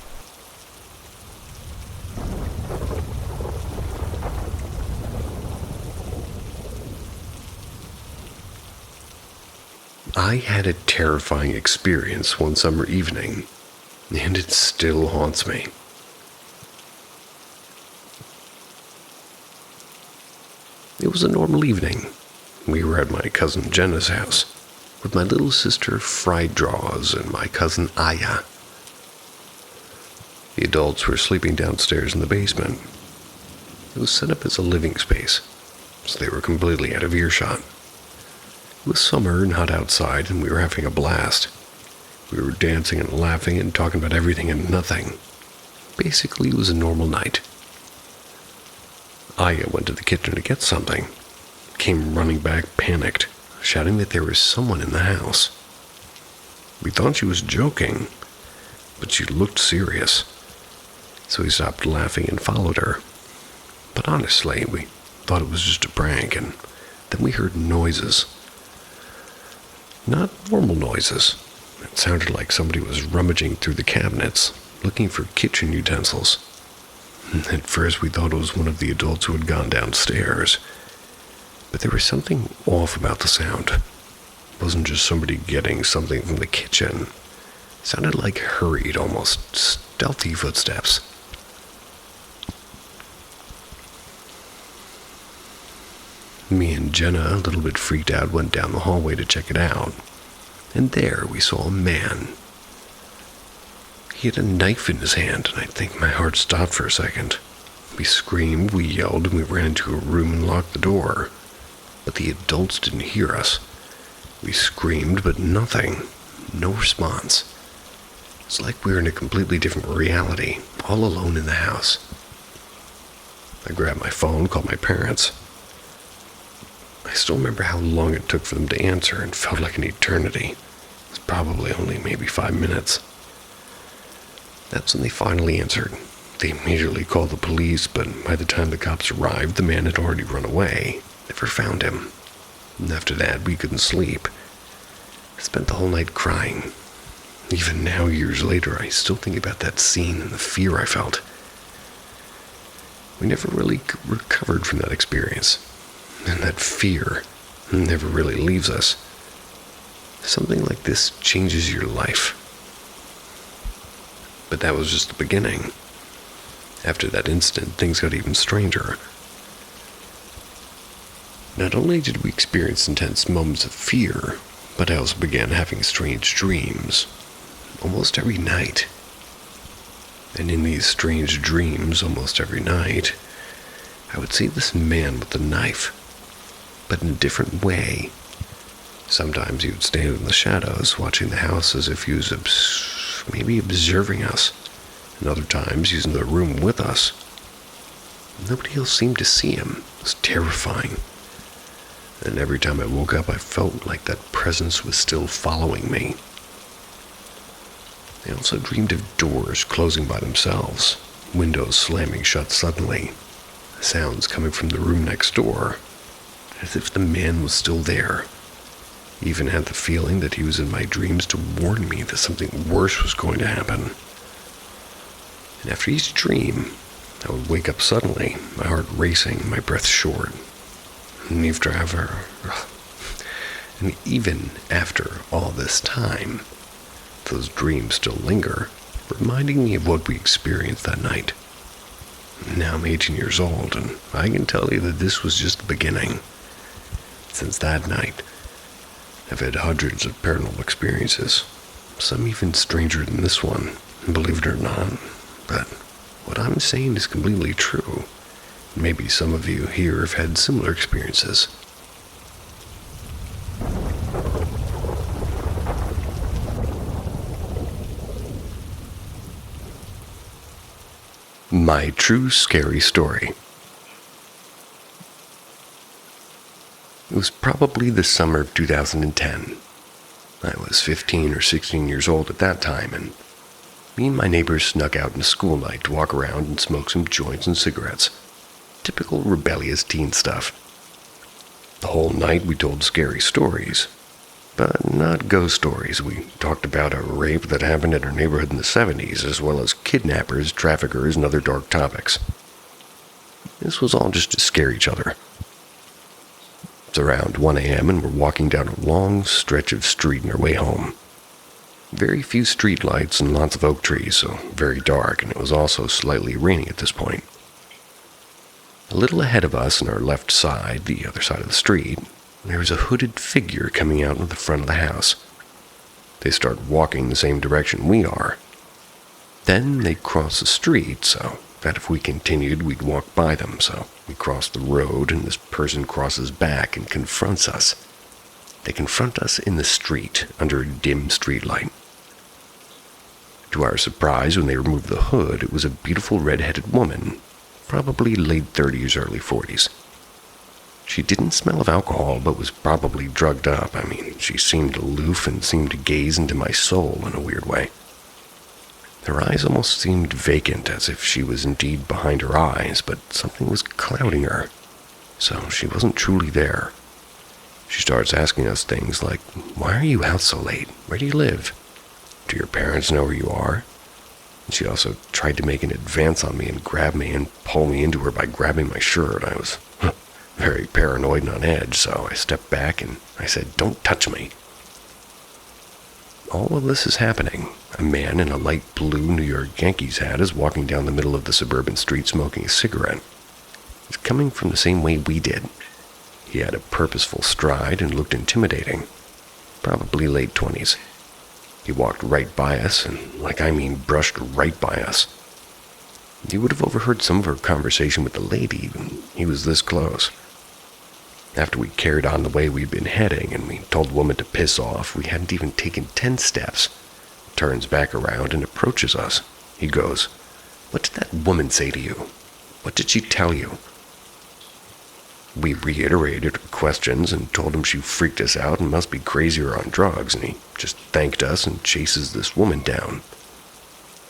I had a terrifying experience one summer evening, and it still haunts me. It was a normal evening. We were at my cousin Jenna's house, with my little sister Fried Draws and my cousin Aya. The adults were sleeping downstairs in the basement. It was set up as a living space, so they were completely out of earshot. It was summer and hot outside, and we were having a blast. We were dancing and laughing and talking about everything and nothing. Basically, it was a normal night. Aya went to the kitchen to get something, came running back panicked, shouting that there was someone in the house. We thought she was joking, but she looked serious, so we stopped laughing and followed her. But honestly, we thought it was just a prank, and then we heard noises. Not normal noises. It sounded like somebody was rummaging through the cabinets, looking for kitchen utensils. At first we thought it was one of the adults who had gone downstairs, but there was something off about the sound. It wasn't just somebody getting something from the kitchen. It sounded like hurried, almost stealthy footsteps. Me and Jenna, a little bit freaked out, went down the hallway to check it out. And there we saw a man. He had a knife in his hand, and I think my heart stopped for a second. We screamed, we yelled, and we ran into a room and locked the door. But the adults didn't hear us. We screamed, but nothing. No response. It's like we were in a completely different reality, all alone in the house. I grabbed my phone, called my parents. I still remember how long it took for them to answer and felt like an eternity. It was probably only maybe 5 minutes. That's when they finally answered. They immediately called the police, but by the time the cops arrived, the man had already run away. Never found him. And after that, we couldn't sleep. I spent the whole night crying. Even now, years later, I still think about that scene and the fear I felt. We never really recovered from that experience. And that fear never really leaves us. Something like this changes your life. But that was just the beginning. After that incident, things got even stranger. Not only did we experience intense moments of fear, but I also began having strange dreams, almost every night. And in these strange dreams, almost every night, I would see this man with a knife, but in a different way. Sometimes he would stand in the shadows, watching the house as if he was maybe observing us, and other times he's in the room with us. Nobody else seemed to see him. It was terrifying. And every time I woke up, I felt like that presence was still following me. I also dreamed of doors closing by themselves, windows slamming shut suddenly, sounds coming from the room next door, as if the man was still there. Even had the feeling that he was in my dreams to warn me that something worse was going to happen. And after each dream, I would wake up suddenly, my heart racing, my breath short. And even after all this time, those dreams still linger, reminding me of what we experienced that night. Now I'm 18 years old, and I can tell you that this was just the beginning. Since that night, I've had hundreds of paranormal experiences, some even stranger than this one, believe it or not. But what I'm saying is completely true. Maybe some of you here have had similar experiences. My true scary story. It was probably the summer of 2010. I was 15 or 16 years old at that time, and me and my neighbors snuck out on a school night to walk around and smoke some joints and cigarettes. Typical rebellious teen stuff. The whole night we told scary stories, but not ghost stories. We talked about a rape that happened in our neighborhood in the 70s, as well as kidnappers, traffickers, and other dark topics. This was all just to scare each other. It's around 1 a.m. and we're walking down a long stretch of street on our way home. Very few street lights and lots of oak trees, so very dark, and it was also slightly raining at this point. A little ahead of us on our left side, the other side of the street, there was a hooded figure coming out of the front of the house. They start walking the same direction we are. Then they cross the street, so that if we continued, we'd walk by them, so we cross the road, and this person crosses back and confronts us. They confront us in the street, under a dim streetlight. To our surprise, when they removed the hood, it was a beautiful red-headed woman, probably late 30s, early 40s. She didn't smell of alcohol, but was probably drugged up. I mean, she seemed aloof and seemed to gaze into my soul in a weird way. Her eyes almost seemed vacant, as if she was indeed behind her eyes, but something was clouding her, so she wasn't truly there. She starts asking us things like, "Why are you out so late? Where do you live? Do your parents know where you are?" And she also tried to make an advance on me and grab me and pull me into her by grabbing my shirt. I was very paranoid and on edge, so I stepped back and I said, "Don't touch me." All of this is happening. A man in a light blue New York Yankees hat is walking down the middle of the suburban street smoking a cigarette. He's coming from the same way we did. He had a purposeful stride and looked intimidating. Probably late 20s. He walked right by us, and brushed right by us. You would have overheard some of her conversation with the lady, and he was this close. After we carried on the way we'd been heading, and we told the woman to piss off, we hadn't even taken 10 steps. Turns back around and approaches us. He goes, "What did that woman say to you? What did she tell you?" We reiterated her questions and told him she freaked us out and must be crazy or on drugs, and he just thanked us and chases this woman down.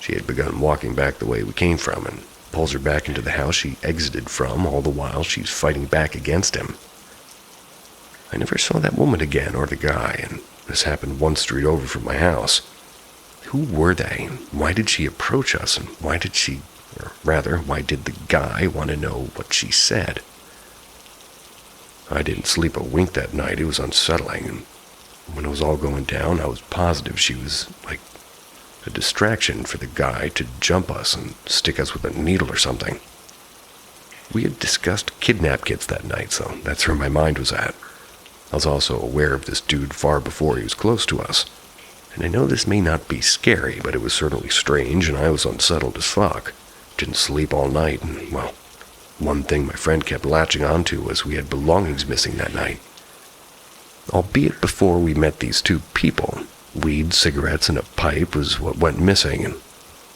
She had begun walking back the way we came from and pulls her back into the house she exited from, all the while she's fighting back against him. I never saw that woman again or the guy, and this happened one street over from my house. Who were they? Why did she approach us, and why did the guy want to know what she said? I didn't sleep a wink that night. It was unsettling, and when it was all going down, I was positive she was like a distraction for the guy to jump us and stick us with a needle or something. We had discussed kidnap kits that night, so that's where my mind was at. I was also aware of this dude far before he was close to us. And I know this may not be scary, but it was certainly strange, and I was unsettled as fuck. Didn't sleep all night, and, well, one thing my friend kept latching onto was we had belongings missing that night. Albeit before we met these two people, weed, cigarettes, and a pipe was what went missing, and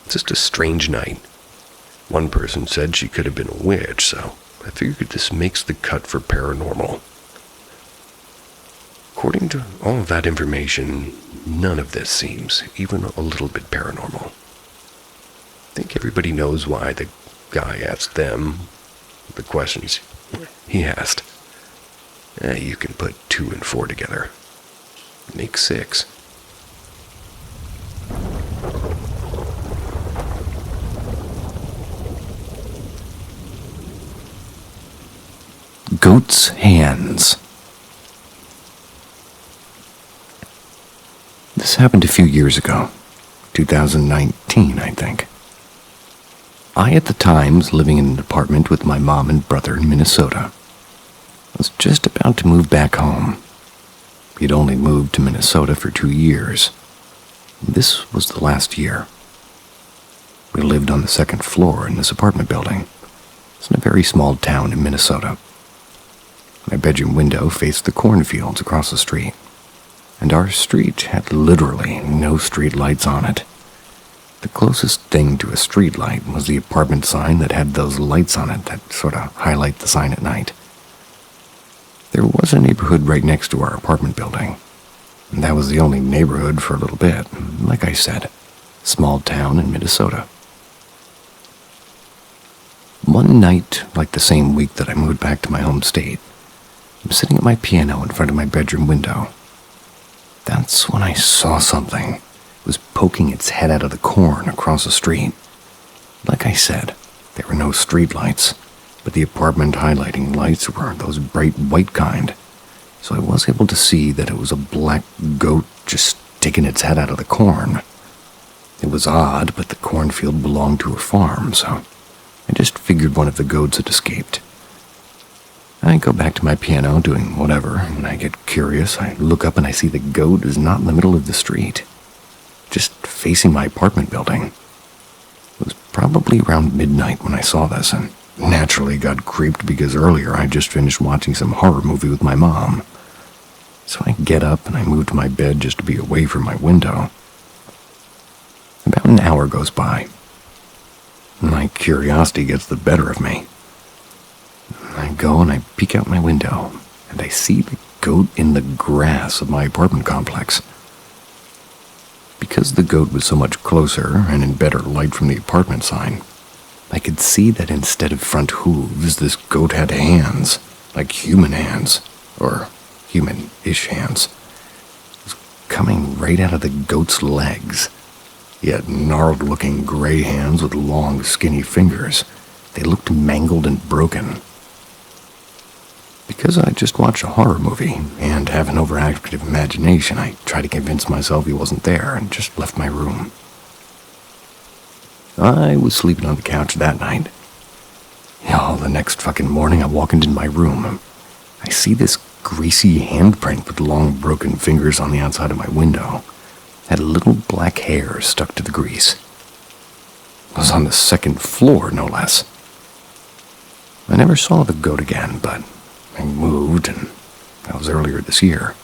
just a strange night. One person said she could have been a witch, so I figured this makes the cut for paranormal. According to all of that information, none of this seems even a little bit paranormal. I think everybody knows why the guy asked them the questions he asked. You can put 2 and 4 together. Make 6. Goat's hands. This happened a few years ago, 2019, I think. I, at the time, was living in an apartment with my mom and brother in Minnesota. I was just about to move back home. We'd only moved to Minnesota for 2 years. This was the last year. We lived on the 2nd floor in this apartment building. It's in a very small town in Minnesota. My bedroom window faced the cornfields across the street, and our street had literally no street lights on it. The closest thing to a street light was the apartment sign that had those lights on it that sort of highlight the sign at night. There was a neighborhood right next to our apartment building. And that was the only neighborhood for a little bit. Like I said, small town in Minnesota. One night, like the same week that I moved back to my home state, I'm sitting at my piano in front of my bedroom window. That's when I saw something. It was poking its head out of the corn across the street. Like I said, there were no street lights, but the apartment highlighting lights were those bright white kind. So I was able to see that it was a black goat just sticking its head out of the corn. It was odd, but the cornfield belonged to a farm, so I just figured one of the goats had escaped. I go back to my piano doing whatever, and I get curious. I look up and I see the goat is not in the middle of the street, just facing my apartment building. It was probably around midnight when I saw this, and naturally got creeped because earlier I just finished watching some horror movie with my mom. So I get up and I move to my bed just to be away from my window. About an hour goes by. My curiosity gets the better of me. I go and I peek out my window, and I see the goat in the grass of my apartment complex. Because the goat was so much closer and in better light from the apartment sign, I could see that instead of front hooves, this goat had hands, like human hands, or human-ish hands. It was coming right out of the goat's legs. He had gnarled-looking gray hands with long, skinny fingers. They looked mangled and broken. Because I just watched a horror movie and have an overactive imagination, I tried to convince myself he wasn't there and just left my room. I was sleeping on the couch that night. The next fucking morning I walk into my room. I see this greasy handprint with long broken fingers on the outside of my window. Had little black hair stuck to the grease. It was on the second floor, no less. I never saw the goat again, but I moved, and that was earlier this year.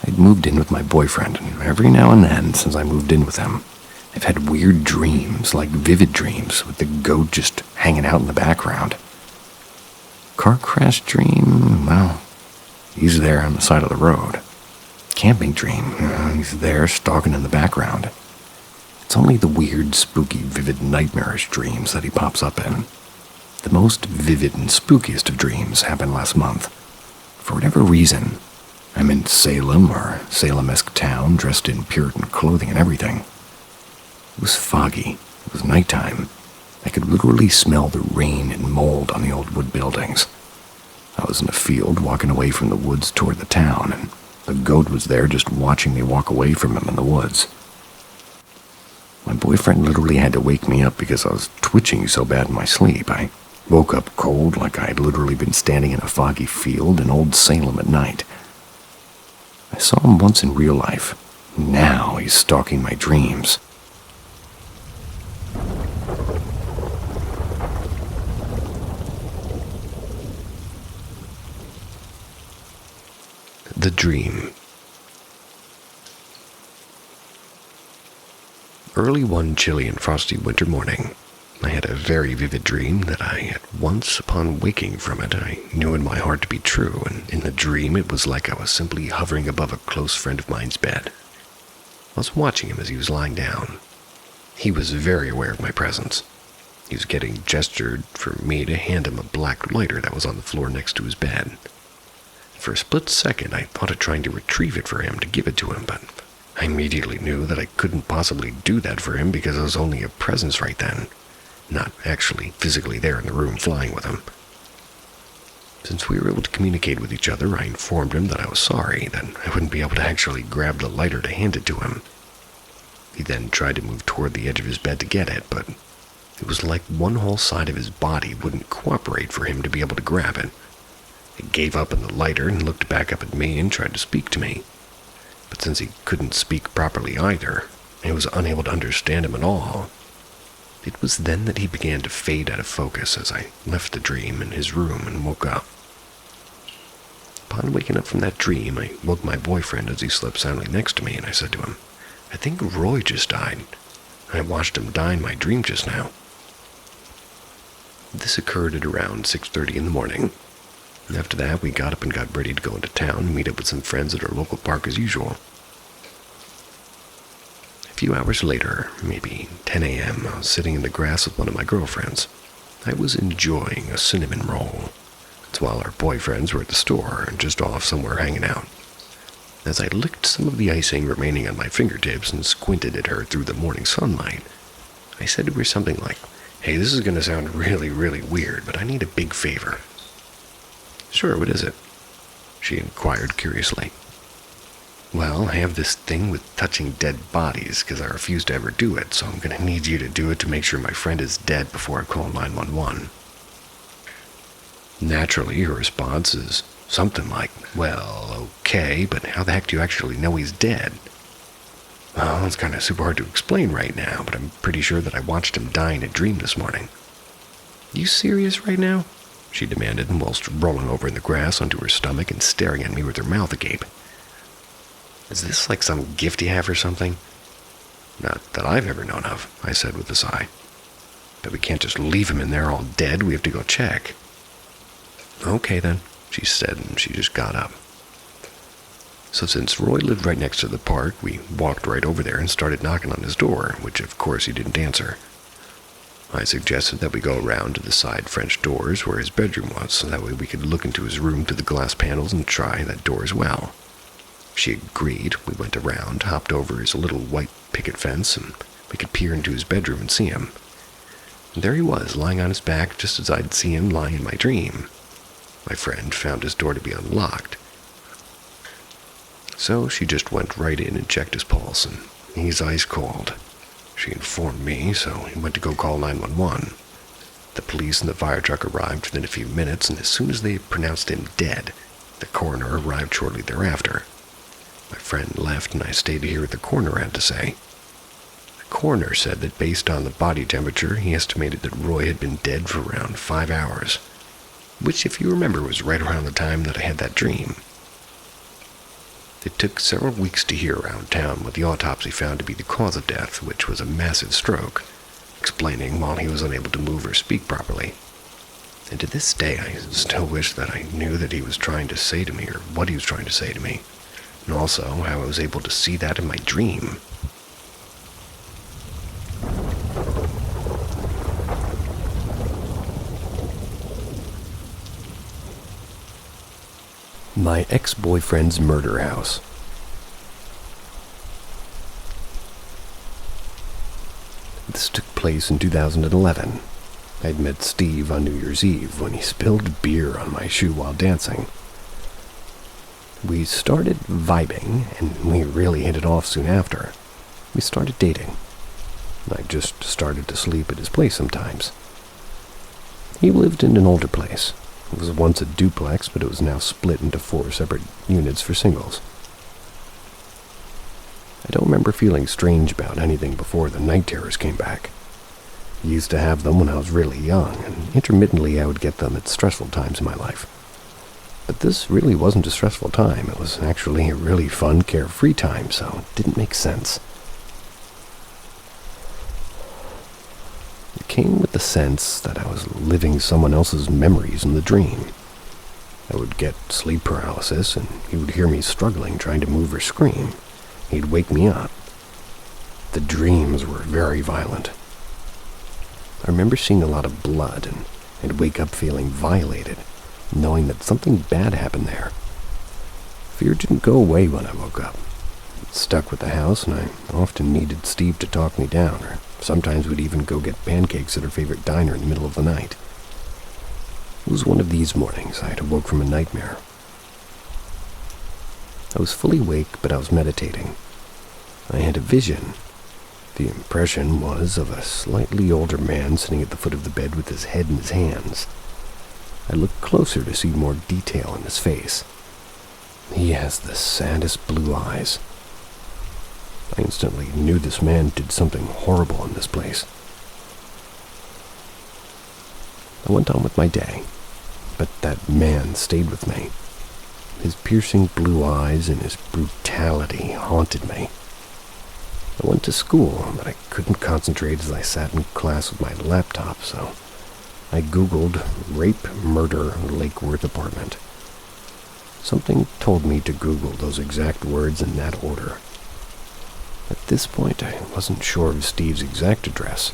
I'd moved in with my boyfriend, and every now and then, since I moved in with him, I've had weird dreams, like vivid dreams, with the goat just hanging out in the background. Car crash dream, well, he's there on the side of the road. Camping dream, he's there stalking in the background. It's only the weird, spooky, vivid, nightmarish dreams that he pops up in. The most vivid and spookiest of dreams happened last month. For whatever reason, I'm in Salem, or Salem-esque town, dressed in Puritan clothing and everything. It was foggy. It was nighttime. I could literally smell the rain and mold on the old wood buildings. I was in a field walking away from the woods toward the town, and the goat was there just watching me walk away from him in the woods. My boyfriend literally had to wake me up because I was twitching so bad in my sleep. I woke up cold, like I had literally been standing in a foggy field in old Salem at night. I saw him once in real life. Now he's stalking my dreams. The dream. Early one chilly and frosty winter morning, I had a very vivid dream that at once upon waking from it, I knew in my heart to be true, and in the dream it was like I was simply hovering above a close friend of mine's bed. I was watching him as he was lying down. He was very aware of my presence. He was getting gestured for me to hand him a black lighter that was on the floor next to his bed. For a split second, I thought of trying to retrieve it for him to give it to him, but I immediately knew that I couldn't possibly do that for him because I was only a presence right then, not actually physically there in the room flying with him. Since we were able to communicate with each other, I informed him that I was sorry, that I wouldn't be able to actually grab the lighter to hand it to him. He then tried to move toward the edge of his bed to get it, but it was like one whole side of his body wouldn't cooperate for him to be able to grab it. He gave up on the lighter and looked back up at me and tried to speak to me. But since he couldn't speak properly either, I was unable to understand him at all. It was then that he began to fade out of focus as I left the dream in his room and woke up. Upon waking up from that dream, I woke my boyfriend as he slept soundly next to me, and I said to him, "I think Roy just died. I watched him die in my dream just now." This occurred at around 6:30 in the morning. After that, we got up and got ready to go into town and meet up with some friends at our local park as usual. A few hours later, maybe 10 a.m., I was sitting in the grass with one of my girlfriends. I was enjoying a cinnamon roll. It's while our boyfriends were at the store and just off somewhere hanging out. As I licked some of the icing remaining on my fingertips and squinted at her through the morning sunlight, I said to her something like, "Hey, this is going to sound really, really weird, but I need a big favor." "Sure, what is it?" she inquired curiously. "Well, I have this thing with touching dead bodies because I refuse to ever do it, so I'm going to need you to do it to make sure my friend is dead before I call 911. Naturally, her response is something like, "Well, okay, but how the heck do you actually know he's dead?" "Well, it's kind of super hard to explain right now, but I'm pretty sure that I watched him die in a dream this morning." "You serious right now?" she demanded, whilst rolling over in the grass onto her stomach and staring at me with her mouth agape. "Is this like some gift you have or something?" "Not that I've ever known of," I said with a sigh. "But we can't just leave him in there all dead. We have to go check." "Okay then," she said, and she just got up. So since Roy lived right next to the park, we walked right over there and started knocking on his door, which of course he didn't answer. I suggested that we go around to the side French doors where his bedroom was, so that way we could look into his room through the glass panels and try that door as well. She agreed. We went around, hopped over his little white picket fence, and we could peer into his bedroom and see him. And there he was, lying on his back just as I'd see him lying in my dream. My friend found his door to be unlocked. So she just went right in and checked his pulse, and he's ice cold. She informed me, so he went to go call 911. The police and the fire truck arrived within a few minutes, and as soon as they pronounced him dead, the coroner arrived shortly thereafter. My friend left, and I stayed to hear what the coroner had to say. The coroner said that based on the body temperature, he estimated that Roy had been dead for around 5 hours, which, if you remember, was right around the time that I had that dream. It took several weeks to hear around town what the autopsy found to be the cause of death, which was a massive stroke, explaining while he was unable to move or speak properly. And to this day, I still wish that I knew that he was trying to say to me, or what he was trying to say to me, and also how I was able to see that in my dream. My ex-boyfriend's murder house. This took place in 2011. I'd met Steve on New Year's Eve when he spilled beer on my shoe while dancing. We started vibing, and we really hit it off soon after. We started dating. I just started to sleep at his place sometimes. He lived in an older place. It was once a duplex, but it was now split into 4 separate units for singles. I don't remember feeling strange about anything before the night terrors came back. I used to have them when I was really young, and intermittently I would get them at stressful times in my life. But this really wasn't a stressful time. It was actually a really fun, carefree time, so it didn't make sense. It came with the sense that I was living someone else's memories in the dream. I would get sleep paralysis, and he would hear me struggling trying to move or scream. He'd wake me up. The dreams were very violent. I remember seeing a lot of blood, and I'd wake up feeling violated, knowing that something bad happened there. Fear didn't go away when I woke up. It stuck with the house, and I often needed Steve to talk me down, or sometimes we'd even go get pancakes at her favorite diner in the middle of the night. It was one of these mornings I had awoke from a nightmare. I was fully awake, but I was meditating. I had a vision. The impression was of a slightly older man sitting at the foot of the bed with his head in his hands. I looked closer to see more detail in his face. He has the saddest blue eyes. I instantly knew this man did something horrible in this place. I went on with my day, but that man stayed with me. His piercing blue eyes and his brutality haunted me. I went to school, but I couldn't concentrate as I sat in class with my laptop, so I Googled rape, murder, Lake Worth apartment. Something told me to Google those exact words in that order. At this point, I wasn't sure of Steve's exact address.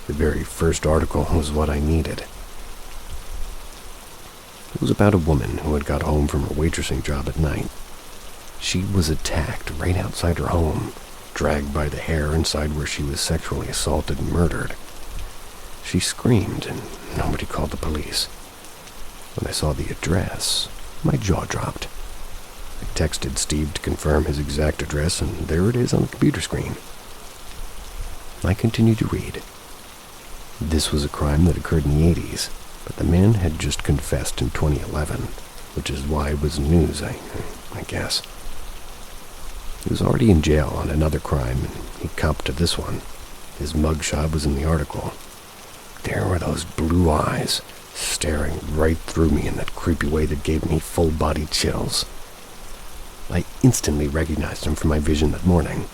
The very first article was what I needed. It was about a woman who had got home from her waitressing job at night. She was attacked right outside her home, dragged by the hair inside where she was sexually assaulted and murdered. She screamed, and nobody called the police. When I saw the address, my jaw dropped. I texted Steve to confirm his exact address, and there it is on the computer screen. I continued to read. This was a crime that occurred in the 80s, but the man had just confessed in 2011, which is why it was news, I guess. He was already in jail on another crime, and he copped to this one. His mugshot was in the article. There were those blue eyes, staring right through me in that creepy way that gave me full-body chills. I instantly recognized him from my vision that morning.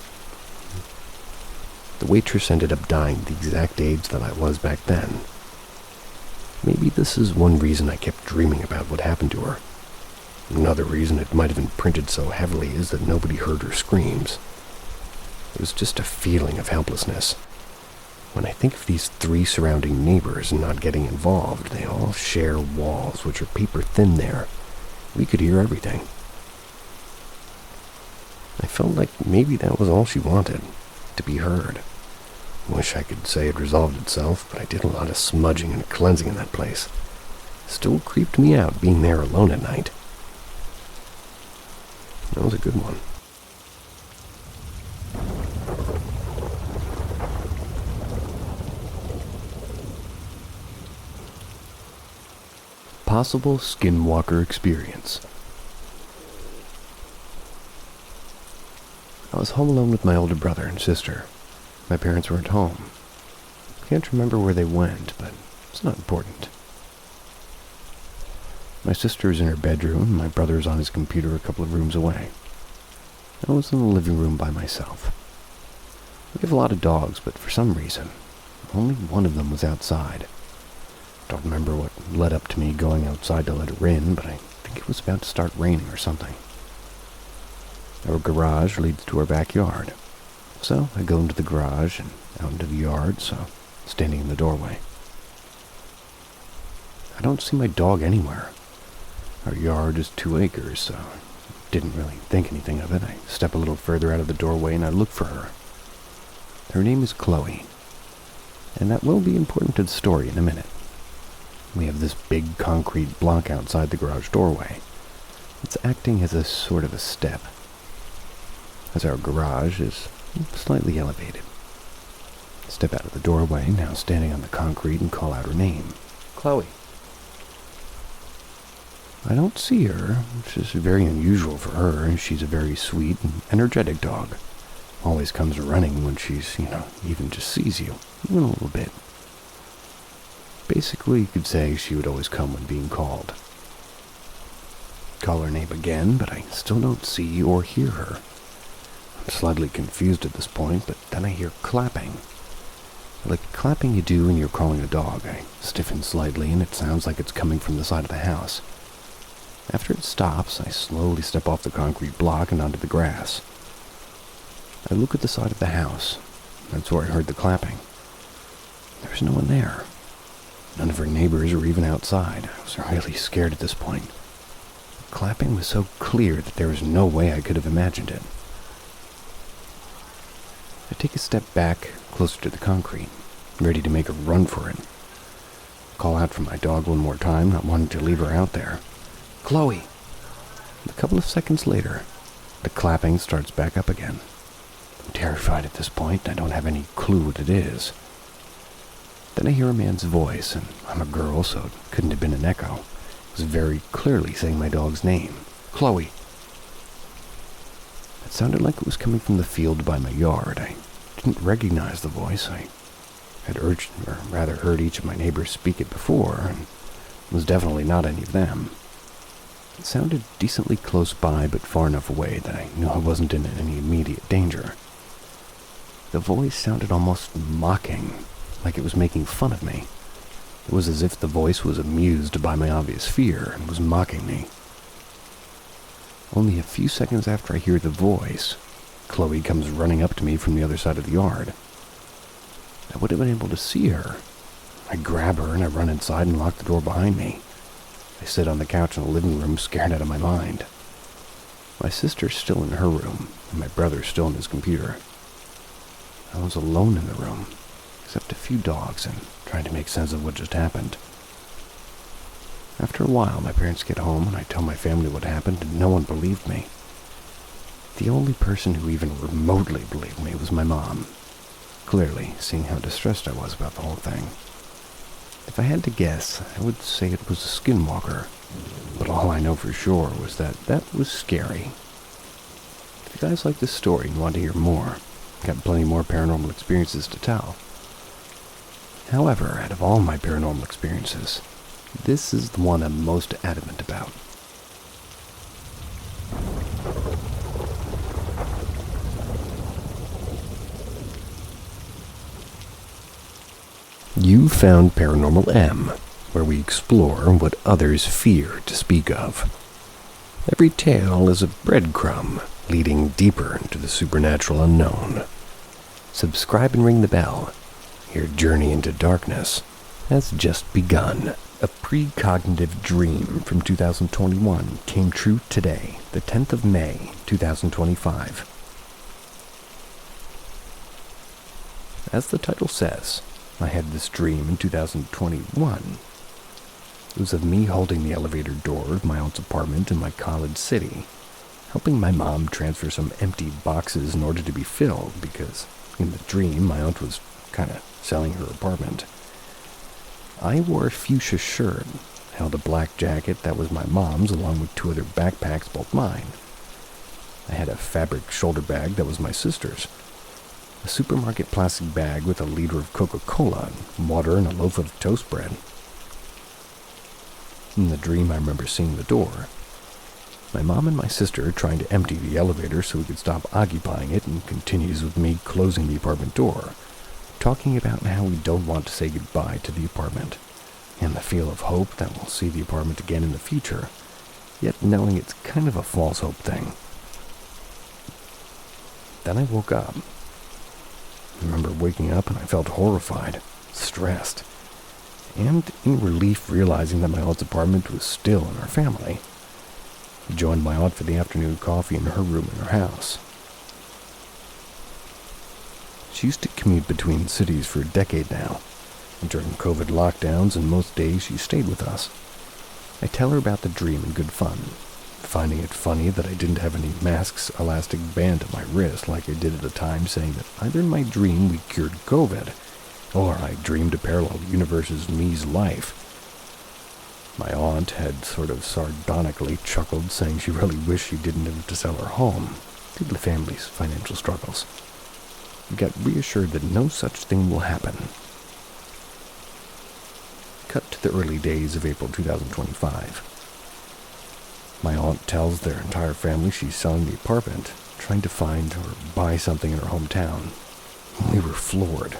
The waitress ended up dying the exact age that I was back then. Maybe this is one reason I kept dreaming about what happened to her. Another reason it might have imprinted so heavily is that nobody heard her screams. It was just a feeling of helplessness. When I think of these 3 surrounding neighbors not getting involved, they all share walls which are paper thin there. We could hear everything. I felt like maybe that was all she wanted, to be heard. Wish I could say it resolved itself, but I did a lot of smudging and cleansing in that place. Still creeped me out being there alone at night. That was a good one. Possible skinwalker experience. I was home alone with my older brother and sister. My parents weren't home. Can't remember where they went, but it's not important. My sister's in her bedroom, my brother's on his computer a couple of rooms away. I was in the living room by myself. We have a lot of dogs, but for some reason, only one of them was outside. Don't remember what led up to me going outside to let her in, but I think it was about to start raining or something. Our garage leads to our backyard. So I go into the garage and out into the yard, standing in the doorway. I don't see my dog anywhere. Our yard is 2 acres, so I didn't really think anything of it. I step a little further out of the doorway and I look for her. Her name is Chloe, and that will be important to the story in a minute. We have this big concrete block outside the garage doorway. It's acting as a sort of a step, as our garage is slightly elevated. Step out of the doorway, now standing on the concrete, and call out her name. Chloe. I don't see her, which is very unusual for her. She's a very sweet and energetic dog. Always comes running when she's, even just sees you, even a little bit. Basically, you could say she would always come when being called. Call her name again, but I still don't see or hear her. I'm slightly confused at this point, but then I hear clapping. Like clapping you do when you're calling a dog. I stiffen slightly, and it sounds like it's coming from the side of the house. After it stops, I slowly step off the concrete block and onto the grass. I look at the side of the house. That's where I heard the clapping. There's no one there. None of her neighbors were even outside. I was really scared at this point. The clapping was so clear that there was no way I could have imagined it. I take a step back, closer to the concrete, ready to make a run for it. Call out for my dog one more time, not wanting to leave her out there. Chloe! A couple of seconds later, the clapping starts back up again. I'm terrified at this point. I don't have any clue what it is. Then I hear a man's voice, and I'm a girl, so it couldn't have been an echo. It was very clearly saying my dog's name. Chloe! It sounded like it was coming from the field by my yard. I didn't recognize the voice. I had heard each of my neighbors speak it before, and it was definitely not any of them. It sounded decently close by, but far enough away that I knew I wasn't in any immediate danger. The voice sounded almost mocking, like it was making fun of me. It was as if the voice was amused by my obvious fear and was mocking me. Only a few seconds after I hear the voice, Chloe comes running up to me from the other side of the yard. I would have been able to see her. I grab her and I run inside and lock the door behind me. I sit on the couch in the living room, scared out of my mind. My sister's still in her room, and my brother's still in his computer. I was alone in the room, except a few dogs, and trying to make sense of what just happened. After a while, my parents get home, and I tell my family what happened, and no one believed me. The only person who even remotely believed me was my mom, clearly seeing how distressed I was about the whole thing. If I had to guess, I would say it was a skinwalker, but all I know for sure was that was scary. If you guys like this story and want to hear more, got plenty more paranormal experiences to tell. However, out of all my paranormal experiences, this is the one I'm most adamant about. You found Paranormal M, where we explore what others fear to speak of. Every tale is a breadcrumb leading deeper into the supernatural unknown. Subscribe and ring the bell. Your journey into darkness has just begun. A precognitive dream from 2021 came true today, the 10th of May, 2025. As the title says, I had this dream in 2021. It was of me holding the elevator door of my aunt's apartment in my college city, helping my mom transfer some empty boxes in order to be filled because, in the dream, my aunt was kind of selling her apartment. I wore a fuchsia shirt, held a black jacket that was my mom's along with 2 other backpacks, both mine. I had a fabric shoulder bag that was my sister's, a supermarket plastic bag with a liter of Coca-Cola, water, and a loaf of toast bread. In the dream, I remember seeing the door. My mom and my sister trying to empty the elevator so we could stop occupying it, and continues with me closing the apartment door, talking about how we don't want to say goodbye to the apartment, and the feel of hope that we'll see the apartment again in the future, yet knowing it's kind of a false hope thing. Then I woke up. I remember waking up and I felt horrified, stressed, and in relief realizing that my aunt's apartment was still in our family. I joined my aunt for the afternoon coffee in her room in her house. She used to commute between cities for a decade now, and during COVID lockdowns and most days she stayed with us. I tell her about the dream in good fun, finding it funny that I didn't have any mask's elastic band at my wrist like I did at the time, saying that either in my dream we cured COVID, or I dreamed a parallel universe's me's life. My aunt had sort of sardonically chuckled, saying she really wished she didn't have to sell her home due to the family's financial struggles. We got reassured that no such thing will happen. Cut to the early days of April 2025. My aunt tells their entire family she's selling the apartment, trying to find or buy something in her hometown. We were floored.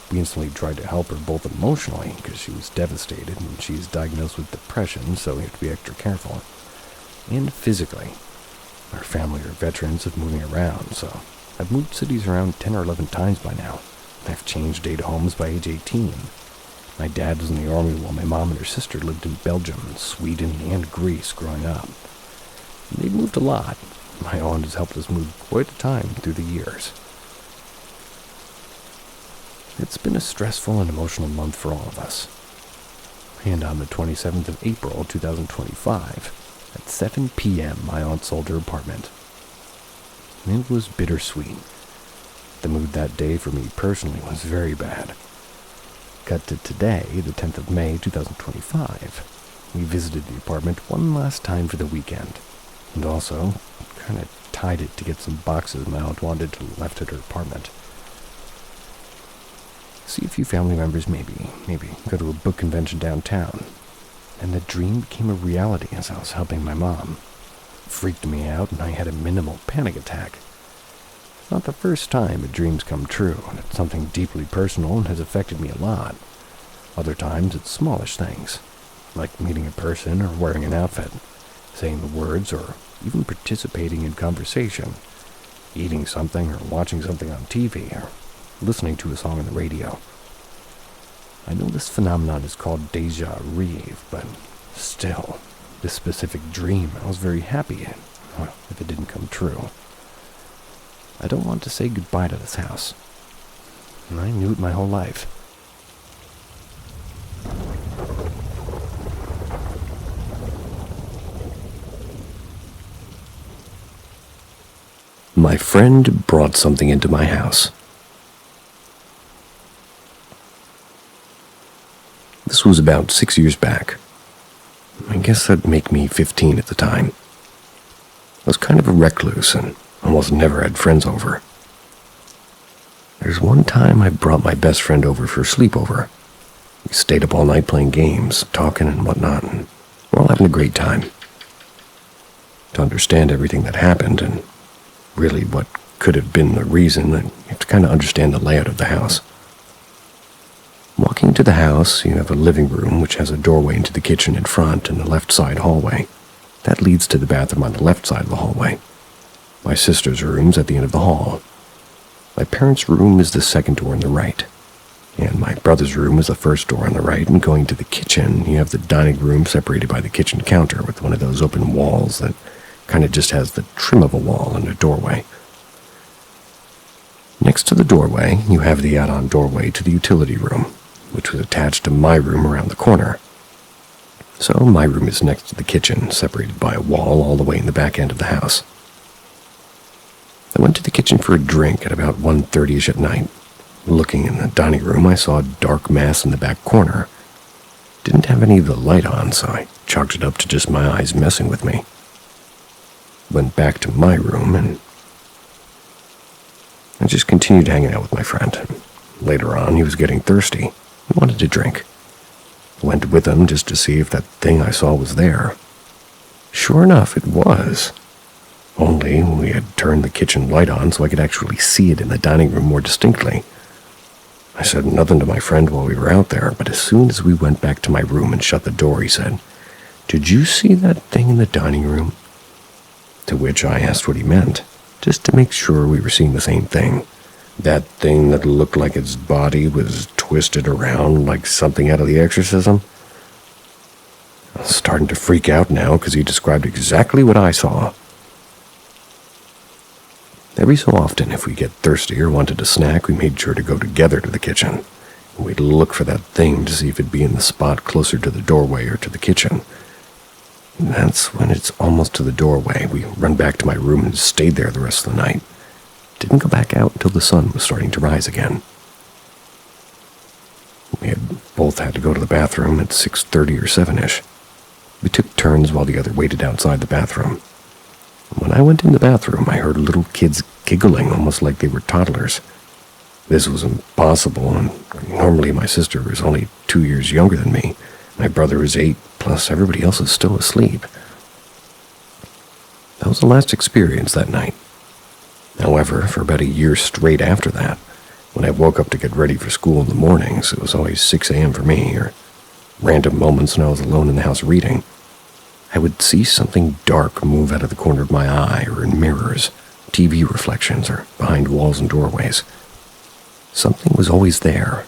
We instantly tried to help her both emotionally, because she was devastated and she's diagnosed with depression, so we have to be extra careful, and physically. Our family are veterans of moving around, so I've moved cities around 10 or 11 times by now. I've changed data homes by age 18. My dad was in the army while my mom and her sister lived in Belgium, Sweden, and Greece growing up. They've moved a lot. My aunt has helped us move quite a time through the years. It's been a stressful and emotional month for all of us. And on the 27th of April 2025, at 7 p.m., my aunt sold her apartment. It was bittersweet. The mood that day for me personally was very bad. Cut to today, the 10th of May 2025. We visited the apartment one last time for the weekend, and also kind of tied it to get some boxes my aunt wanted left at her apartment. See a few family members maybe go to a book convention downtown, and the dream became a reality as I was helping my mom. It freaked me out and I had a minimal panic attack. It's not the first time a dream's come true, and it's something deeply personal and has affected me a lot. Other times it's smallish things, like meeting a person or wearing an outfit, saying the words, or even participating in conversation, eating something or watching something on TV, or listening to a song on the radio. I know this phenomenon is called déjà vu, but still, this specific dream I was very happy in, well, if it didn't come true. I don't want to say goodbye to this house. And I knew it my whole life. My friend brought something into my house. This was about 6 years back. I guess that'd make me 15 at the time. I was kind of a recluse and almost never had friends over. There's one time I brought my best friend over for a sleepover. We stayed up all night playing games, talking and whatnot, and we're all having a great time. To understand everything that happened and really what could have been the reason, you have to kind of understand the layout of the house. Walking into the house, you have a living room which has a doorway into the kitchen in front and a left side hallway. That leads to the bathroom on the left side of the hallway. My sister's room's at the end of the hall. My parents' room is the second door on the right. And my brother's room is the first door on the right, and going to the kitchen, you have the dining room separated by the kitchen counter with one of those open walls that kind of just has the trim of a wall and a doorway. Next to the doorway, you have the add-on doorway to the utility room, which was attached to my room around the corner. So my room is next to the kitchen, separated by a wall all the way in the back end of the house. I went to the kitchen for a drink at about 1:30ish at night. Looking in the dining room, I saw a dark mass in the back corner. Didn't have any of the light on, so I chalked it up to just my eyes messing with me. Went back to my room, and I just continued hanging out with my friend. Later on, he was getting thirsty. He wanted to drink. Went with him just to see if that thing I saw was there. Sure enough, it was. Only we had turned the kitchen light on so I could actually see it in the dining room more distinctly. I said nothing to my friend while we were out there, but as soon as we went back to my room and shut the door, he said, "Did you see that thing in the dining room?" To which I asked what he meant, just to make sure we were seeing the same thing. That thing that looked like its body was twisted around like something out of The Exorcism? I was starting to freak out now because he described exactly what I saw. Every so often, if we get thirsty or wanted a snack, we made sure to go together to the kitchen. We'd look for that thing to see if it'd be in the spot closer to the doorway or to the kitchen. And that's when it's almost to the doorway. We run back to my room and stayed there the rest of the night. Didn't go back out until the sun was starting to rise again. We had both had to go to the bathroom at 6:30 or 7ish. We took turns while the other waited outside the bathroom. When I went in the bathroom, I heard little kids giggling almost like they were toddlers. This was impossible, and normally my sister was only 2 years younger than me. My brother was 8, plus everybody else is still asleep. That was the last experience that night. However, for about a year straight after that, when I woke up to get ready for school in the mornings, it was always 6 a.m. for me, or random moments when I was alone in the house reading. I would see something dark move out of the corner of my eye, or in mirrors, TV reflections, or behind walls and doorways. Something was always there.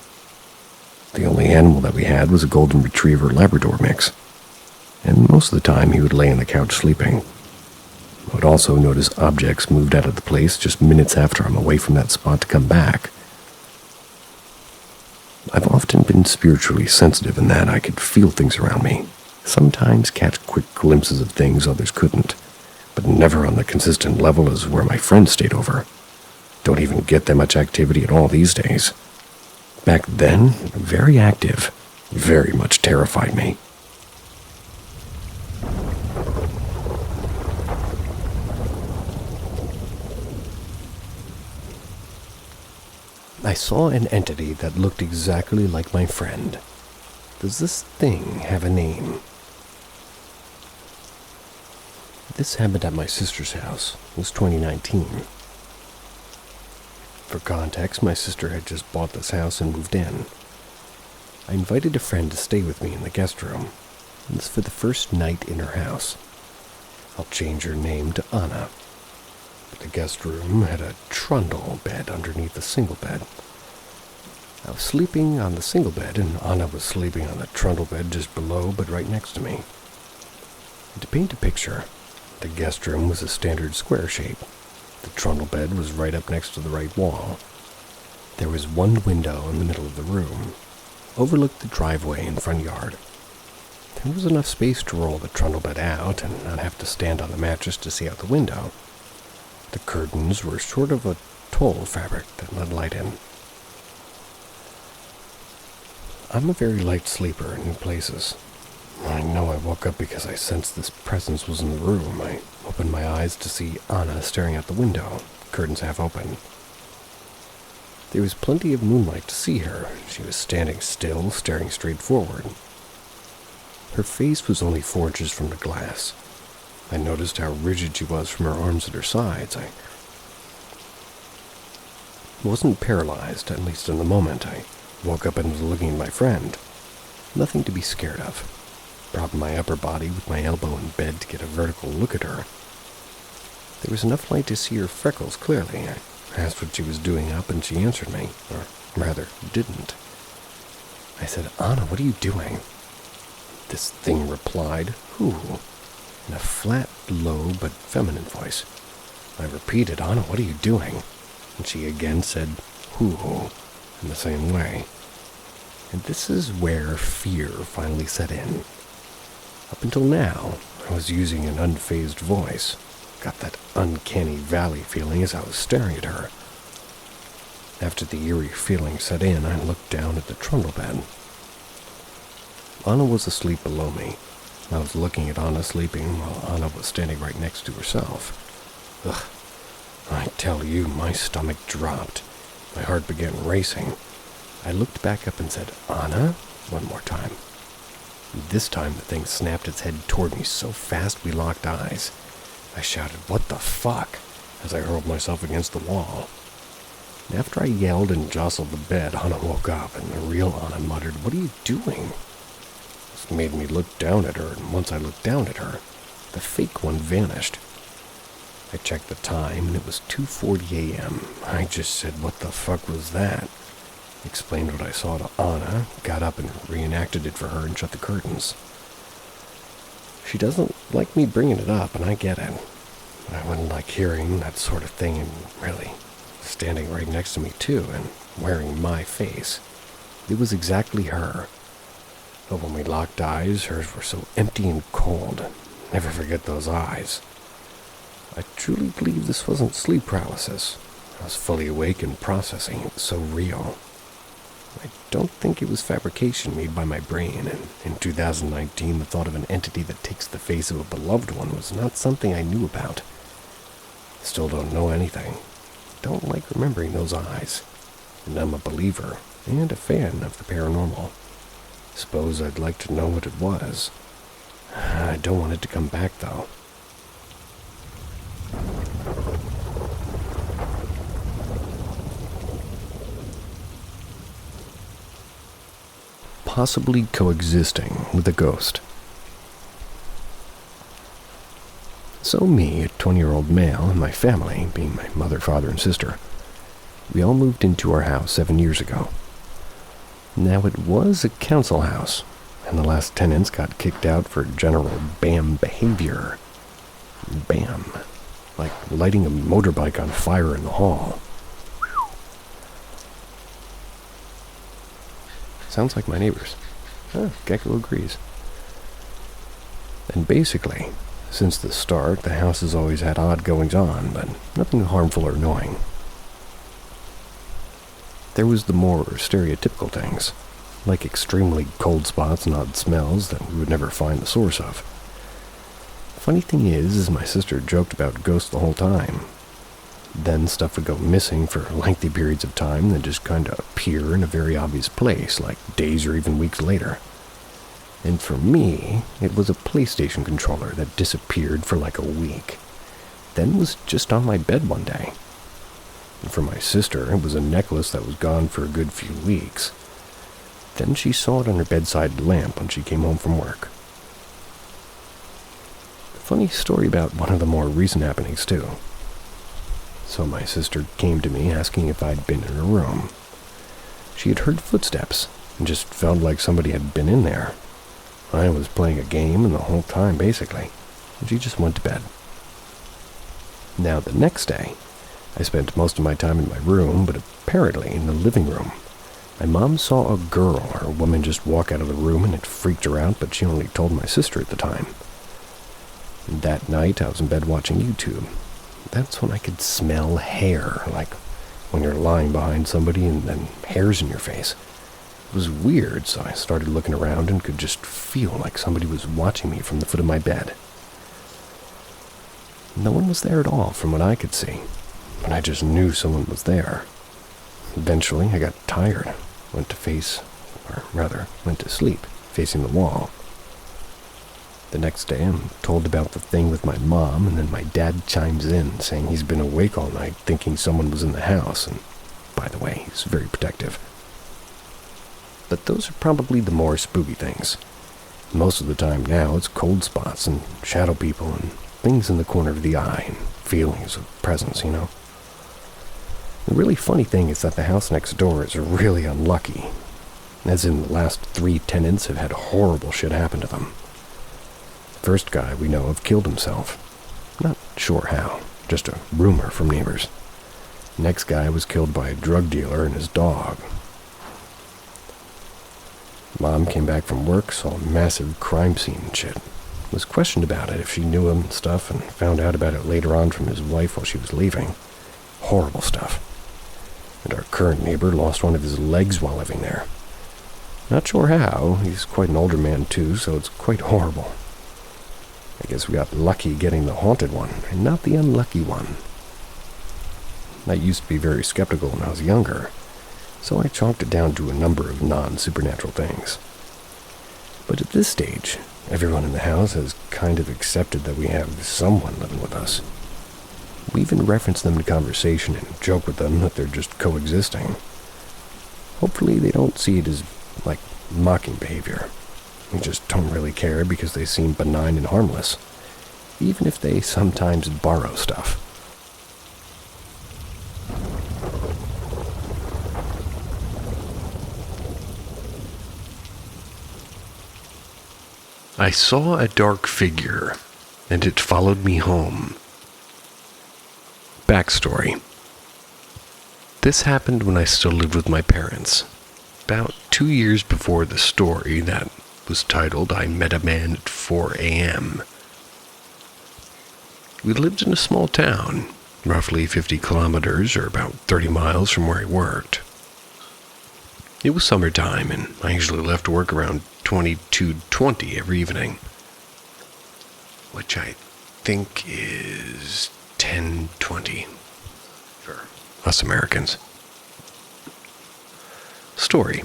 The only animal that we had was a golden retriever Labrador mix, and most of the time he would lay on the couch sleeping. I would also notice objects moved out of the place just minutes after I'm away from that spot to come back. I've often been spiritually sensitive in that I could feel things around me, sometimes catch quick glimpses of things others couldn't, but never on the consistent level as where my friends stayed over. Don't even get that much activity at all these days. Back then, very active, very much terrified me. I saw an entity that looked exactly like my friend. Does this thing have a name? This happened at my sister's house. It was 2019. For context, my sister had just bought this house and moved in. I invited a friend to stay with me in the guest room. This for the first night in her house. I'll change her name to Anna. The guest room had a trundle bed underneath the single bed. I was sleeping on the single bed, and Anna was sleeping on the trundle bed just below, but right next to me. And to paint a picture, the guest room was a standard square shape. The trundle bed was right up next to the right wall. There was one window in the middle of the room, overlooked the driveway and front yard. There was enough space to roll the trundle bed out and not have to stand on the mattress to see out the window. The curtains were sort of a tulle fabric that let light in. I'm a very light sleeper in new places. I know I woke up because I sensed this presence was in the room. I opened my eyes to see Anna staring out the window, curtains half open. There was plenty of moonlight to see her. She was standing still, staring straight forward. Her face was only 4 inches from the glass. I noticed how rigid she was from her arms at her sides. I wasn't paralyzed, at least in the moment. I woke up and was looking at my friend. Nothing to be scared of. Propped my upper body with my elbow in bed to get a vertical look at her. There was enough light to see her freckles clearly. I asked what she was doing up, and she answered me, or rather, didn't. I said, "Anna, what are you doing?" This thing replied, "Who?" in a flat, low, but feminine voice. I repeated, "Anna, what are you doing?" And she again said, "Who?" in the same way. And this is where fear finally set in. Up until now, I was using an unfazed voice. Got that uncanny valley feeling as I was staring at her. After the eerie feeling set in, I looked down at the trundle bed. Anna was asleep below me. I was looking at Anna sleeping while Anna was standing right next to herself. Ugh, I tell you, my stomach dropped. My heart began racing. I looked back up and said, "Anna?" one more time. This time the thing snapped its head toward me so fast we locked eyes. I shouted, "What the fuck?" as I hurled myself against the wall. And after I yelled and jostled the bed, Anna woke up, and the real Anna muttered, "What are you doing?" This made me look down at her, and once I looked down at her, the fake one vanished. I checked the time, and it was 2:40 a.m. I just said, "What the fuck was that?" Explained what I saw to Anna, got up and reenacted it for her and shut the curtains. She doesn't like me bringing it up, and I get it. I wouldn't like hearing that sort of thing, and really, standing right next to me too, and wearing my face. It was exactly her. But when we locked eyes, hers were so empty and cold. Never forget those eyes. I truly believe this wasn't sleep paralysis. I was fully awake and processing. It was so real. I don't think it was fabrication made by my brain, and in 2019 the thought of an entity that takes the face of a beloved one was not something I knew about. Still don't know anything. Don't like remembering those eyes. And I'm a believer and a fan of the paranormal. Suppose I'd like to know what it was. I don't want it to come back, though. Possibly coexisting with a ghost. So me, a 20-year-old male, and my family, being my mother, father, and sister, we all moved into our house 7 years ago. Now, it was a council house, and the last tenants got kicked out for general BAM behavior. BAM. Like lighting a motorbike on fire in the hall. Sounds like my neighbors. Gecko agrees. And basically, since the start, the house has always had odd goings-on, but nothing harmful or annoying. There was the more stereotypical things, like extremely cold spots and odd smells that we would never find the source of. Funny thing is my sister joked about ghosts the whole time. Then stuff would go missing for lengthy periods of time, then just kind of appear in a very obvious place, like days or even weeks later. And for me, it was a PlayStation controller that disappeared for like a week, then was just on my bed one day. And for my sister, it was a necklace that was gone for a good few weeks. Then she saw it on her bedside lamp when she came home from work. A funny story about one of the more recent happenings, too. So my sister came to me asking if I'd been in her room. She had heard footsteps and just felt like somebody had been in there. I was playing a game and the whole time, basically, and she just went to bed. Now, the next day, I spent most of my time in my room, but apparently in the living room. My mom saw a girl or a woman just walk out of the room, and it freaked her out, but she only told my sister at the time. And that night, I was in bed watching YouTube. That's when I could smell hair, like when you're lying behind somebody and then hair's in your face. It was weird, so I started looking around and could just feel like somebody was watching me from the foot of my bed. No one was there at all from what I could see, but I just knew someone was there. Eventually, I got tired, went to sleep, facing the wall. The next day, I'm told about the thing with my mom, and then my dad chimes in, saying he's been awake all night thinking someone was in the house, and by the way, he's very protective. But those are probably the more spooky things. Most of the time now, it's cold spots and shadow people and things in the corner of the eye and feelings of presence, you know. The really funny thing is that the house next door is really unlucky, as in the last 3 tenants have had horrible shit happen to them. The first guy we know of killed himself. Not sure how, just a rumor from neighbors. The next guy was killed by a drug dealer and his dog. Mom came back from work, saw a massive crime scene and shit. Was questioned about it if she knew him and stuff, and found out about it later on from his wife while she was leaving. Horrible stuff. And our current neighbor lost one of his legs while living there. Not sure how. He's quite an older man too, so it's quite horrible. I guess we got lucky getting the haunted one, and not the unlucky one. I used to be very skeptical when I was younger, so I chalked it down to a number of non-supernatural things. But at this stage, everyone in the house has kind of accepted that we have someone living with us. We even reference them in conversation and joke with them that they're just coexisting. Hopefully they don't see it as, like, mocking behavior. We just don't really care because they seem benign and harmless, even if they sometimes borrow stuff. I saw a dark figure, and it followed me home. Backstory. This happened when I still lived with my parents, about 2 years before the story that was titled I Met a Man at 4 a.m. We lived in a small town, roughly 50 kilometers or about 30 miles from where I worked. It was summertime, and I usually left work around 22:20 every evening, which I think is 10:20 for us Americans. Story.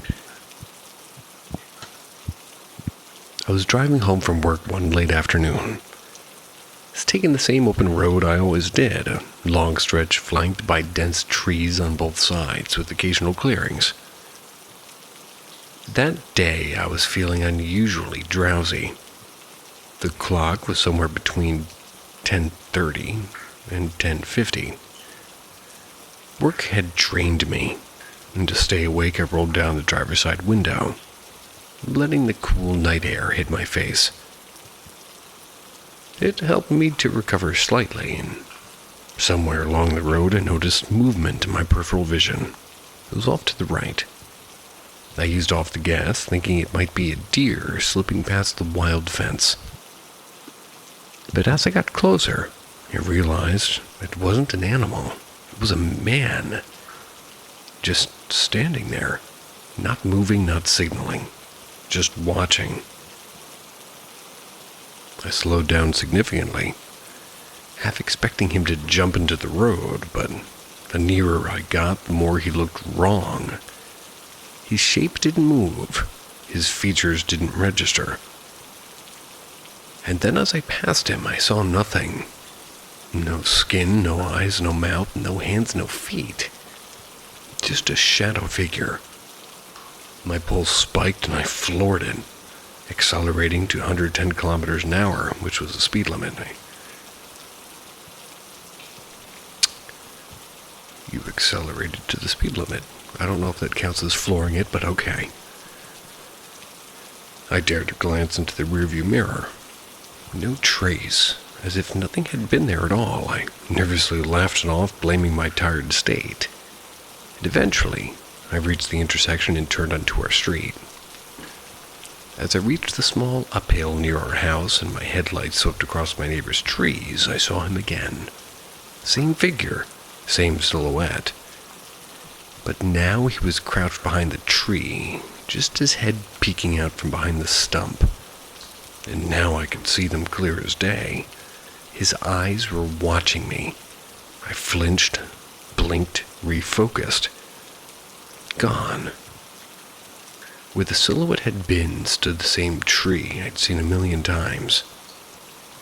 I was driving home from work one late afternoon. I was taking the same open road I always did, a long stretch flanked by dense trees on both sides with occasional clearings. That day, I was feeling unusually drowsy. The clock was somewhere between 10:30 and 10:50. Work had drained me, and to stay awake, I rolled down the driver's side window, letting the cool night air hit my face. It helped me to recover slightly, and somewhere along the road, I noticed movement in my peripheral vision. It was off to the right. I eased off the gas, thinking it might be a deer slipping past the wild fence. But as I got closer, I realized it wasn't an animal. It was a man. Just standing there, not moving, not signaling, just watching. I slowed down significantly, half expecting him to jump into the road, but the nearer I got, the more he looked wrong. His shape didn't move. His features didn't register. And then as I passed him, I saw nothing. No skin, no eyes, no mouth, no hands, no feet. Just a shadow figure. My pulse spiked and I floored it, accelerating to 110 kilometers an hour, which was the speed limit. You accelerated to the speed limit. I don't know if that counts as flooring it, but okay. I dared to glance into the rearview mirror. No trace, as if nothing had been there at all. I nervously laughed it off, blaming my tired state. And eventually, I reached the intersection and turned onto our street. As I reached the small uphill near our house and my headlights swept across my neighbor's trees, I saw him again. Same figure, same silhouette. But now he was crouched behind the tree, just his head peeking out from behind the stump. And now I could see them clear as day. His eyes were watching me. I flinched, blinked, refocused. Gone. Where the silhouette had been stood the same tree I'd seen a million times.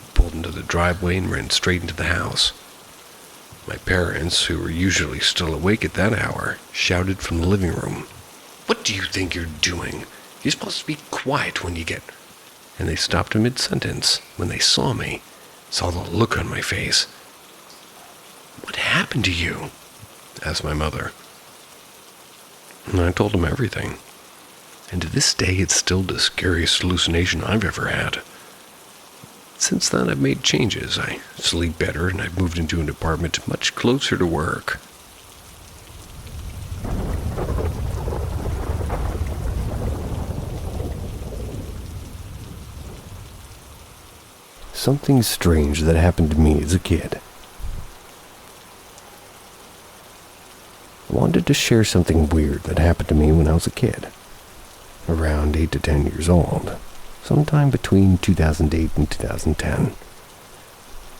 I pulled into the driveway and ran straight into the house. My parents, who were usually still awake at that hour, shouted from the living room, "What do you think you're doing? You're supposed to be quiet when you get..." And they stopped mid-sentence when they saw me, saw the look on my face. "What happened to you?" asked my mother. And I told them everything. And to this day, it's still the scariest hallucination I've ever had. Since then, I've made changes. I sleep better, and I've moved into an apartment much closer to work. Something strange that happened to me as a kid. I wanted to share something weird that happened to me when I was a kid. Around 8 to 10 years old. Sometime between 2008 and 2010.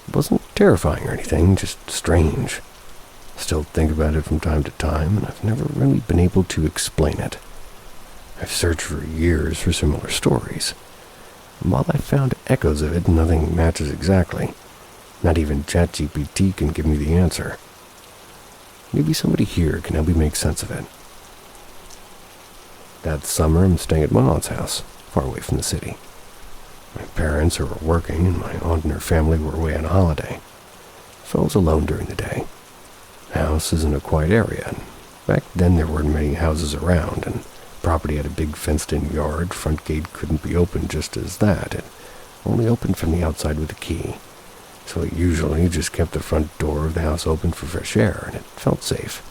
It wasn't terrifying or anything, just strange. Still think about it from time to time, and I've never really been able to explain it. I've searched for years for similar stories. And while I found echoes of it, nothing matches exactly. Not even ChatGPT can give me the answer. Maybe somebody here can help me make sense of it. That summer, I'm staying at my aunt's house, far away from the city. My parents were working, and my aunt and her family were away on holiday. So I was alone during the day. The house is in a quiet area, and back then there weren't many houses around, and property had a big fenced-in yard. Front gate couldn't be opened just as that. It only opened from the outside with a key. So it usually just kept the front door of the house open for fresh air, and it felt safe.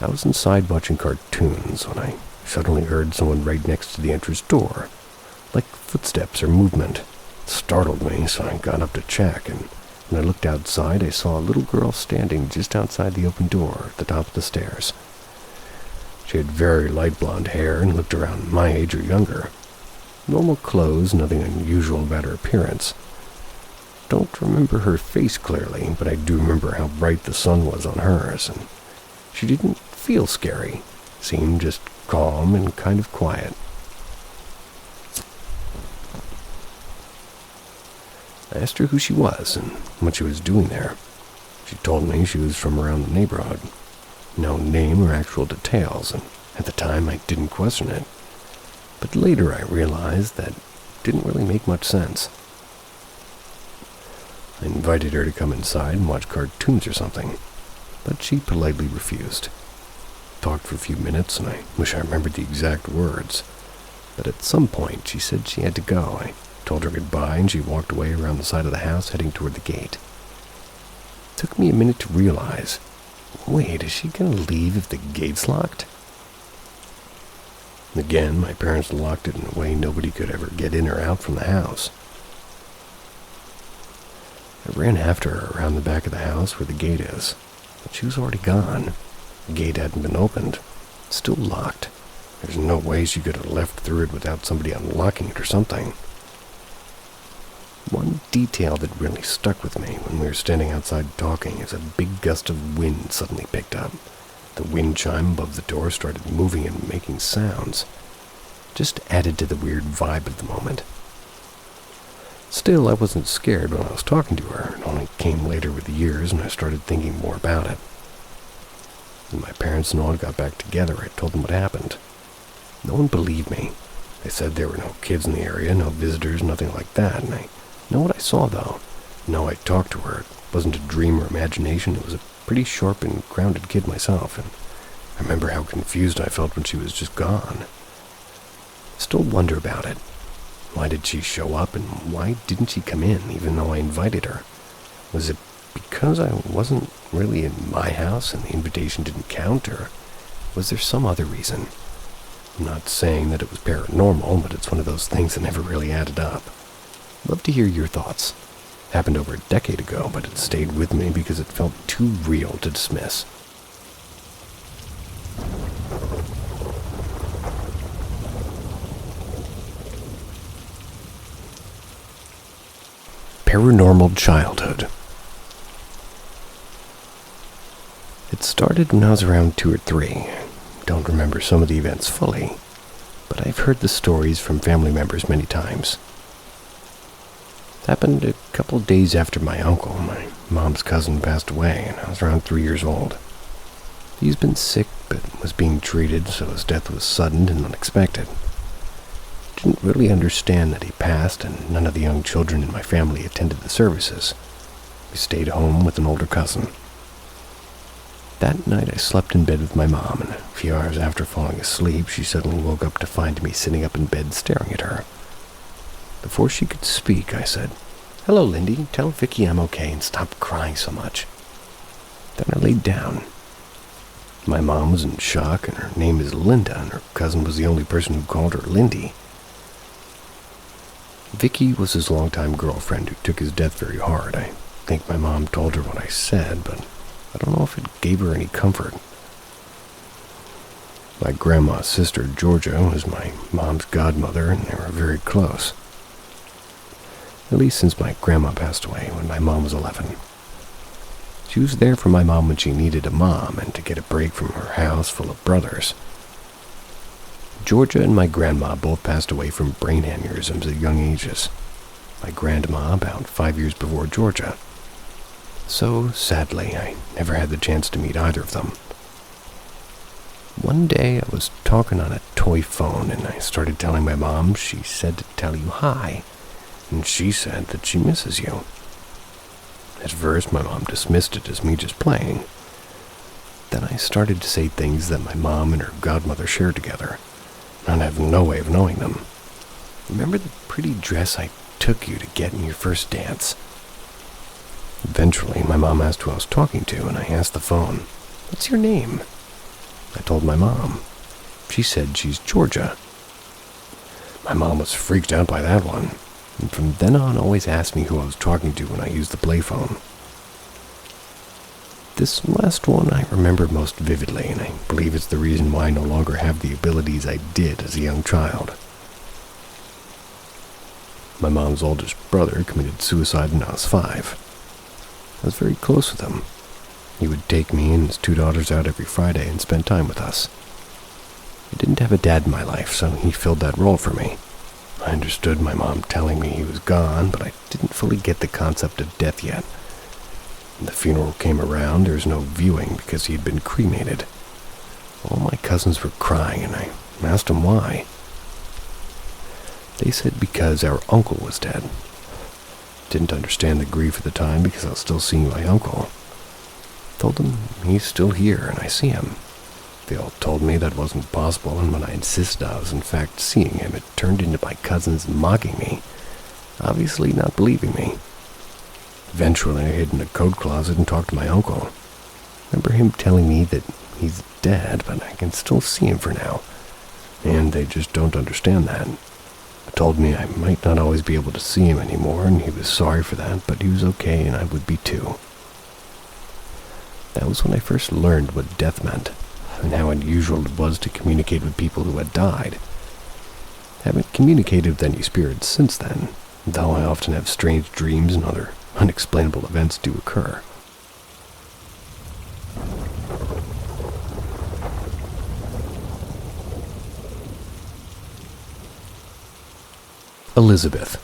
I was inside watching cartoons when I suddenly heard someone right next to the entrance door, like footsteps or movement. It startled me, so I got up to check, and when I looked outside, I saw a little girl standing just outside the open door at the top of the stairs. She had very light blonde hair and looked around my age or younger. Normal clothes, nothing unusual about her appearance. Don't remember her face clearly, but I do remember how bright the sun was on hers, and she didn't feel scary. Seemed just calm and kind of quiet. I asked her who she was and what she was doing there. She told me she was from around the neighborhood. No name or actual details, and at the time I didn't question it. But later I realized that didn't really make much sense. I invited her to come inside and watch cartoons or something, but she politely refused. Talked for a few minutes, and I wish I remembered the exact words. But at some point, she said she had to go. I told her goodbye, and she walked away around the side of the house, heading toward the gate. It took me a minute to realize, wait, is she going to leave if the gate's locked? Again, my parents locked it in a way nobody could ever get in or out from the house. I ran after her around the back of the house where the gate is, but she was already gone. The gate hadn't been opened. It's still locked. There's no way she could have left through it without somebody unlocking it or something. One detail that really stuck with me when we were standing outside talking is a big gust of wind suddenly picked up. The wind chime above the door started moving and making sounds. Just added to the weird vibe of the moment. Still, I wasn't scared when I was talking to her. It only came later with the years when I started thinking more about it. When my parents and all got back together, I told them what happened. No one believed me. They said there were no kids in the area, no visitors, nothing like that, and I know what I saw, though. No, I talked to her. It wasn't a dream or imagination. It was a pretty sharp and grounded kid myself, and I remember how confused I felt when she was just gone. I still wonder about it. Why did she show up, and why didn't she come in, even though I invited her? Was it because I wasn't really in my house and the invitation didn't count, or was there some other reason? I'm not saying that it was paranormal, but it's one of those things that never really added up. Love to hear your thoughts. Happened over a decade ago, but it stayed with me because it felt too real to dismiss. Paranormal childhood. It started when I was around 2 or 3. Don't remember some of the events fully, but I've heard the stories from family members many times. It happened a couple days after my uncle, my mom's cousin, passed away, and I was around 3 years old. He's been sick, but was being treated, so his death was sudden and unexpected. Didn't really understand that he passed, and none of the young children in my family attended the services. We stayed home with an older cousin. That night I slept in bed with my mom, and a few hours after falling asleep, she suddenly woke up to find me sitting up in bed staring at her. Before she could speak, I said, "Hello, Lindy. Tell Vicky I'm okay and stop crying so much." Then I laid down. My mom was in shock, and her name is Linda, and her cousin was the only person who called her Lindy. Vicky was his longtime girlfriend who took his death very hard. I think my mom told her what I said, but I don't know if it gave her any comfort. My grandma's sister, Georgia, was my mom's godmother, and they were very close. At least since my grandma passed away when my mom was 11. She was there for my mom when she needed a mom and to get a break from her house full of brothers. Georgia and my grandma both passed away from brain aneurysms at young ages. My grandma about 5 years before Georgia. So, sadly, I never had the chance to meet either of them. One day I was talking on a toy phone and I started telling my mom she said to tell you hi, and she said that she misses you. At first my mom dismissed it as me just playing. Then I started to say things that my mom and her godmother shared together, and I have no way of knowing them. Remember the pretty dress I took you to get in your first dance? Eventually, my mom asked who I was talking to, and I asked the phone, "What's your name?" I told my mom. She said she's Georgia. My mom was freaked out by that one, and from then on always asked me who I was talking to when I used the play phone. This last one I remember most vividly, and I believe it's the reason why I no longer have the abilities I did as a young child. My mom's oldest brother committed suicide when I was 5. I was very close with him. He would take me and his 2 daughters out every Friday and spend time with us. I didn't have a dad in my life, so he filled that role for me. I understood my mom telling me he was gone, but I didn't fully get the concept of death yet. When the funeral came around, there was no viewing because he had been cremated. All my cousins were crying, and I asked them why. They said because our uncle was dead. Didn't understand the grief at the time because I was still seeing my uncle. Told them he's still here and I see him. They all told me that wasn't possible, and when I insisted I was in fact seeing him, it turned into my cousins mocking me, obviously not believing me. Eventually I hid in a coat closet and talked to my uncle. I remember him telling me that he's dead, but I can still see him for now, and they just don't understand that. Told me I might not always be able to see him anymore, and he was sorry for that, but he was okay and I would be too. That was when I first learned what death meant, and how unusual it was to communicate with people who had died. I haven't communicated with any spirits since then, though I often have strange dreams and other unexplainable events do occur. Elizabeth.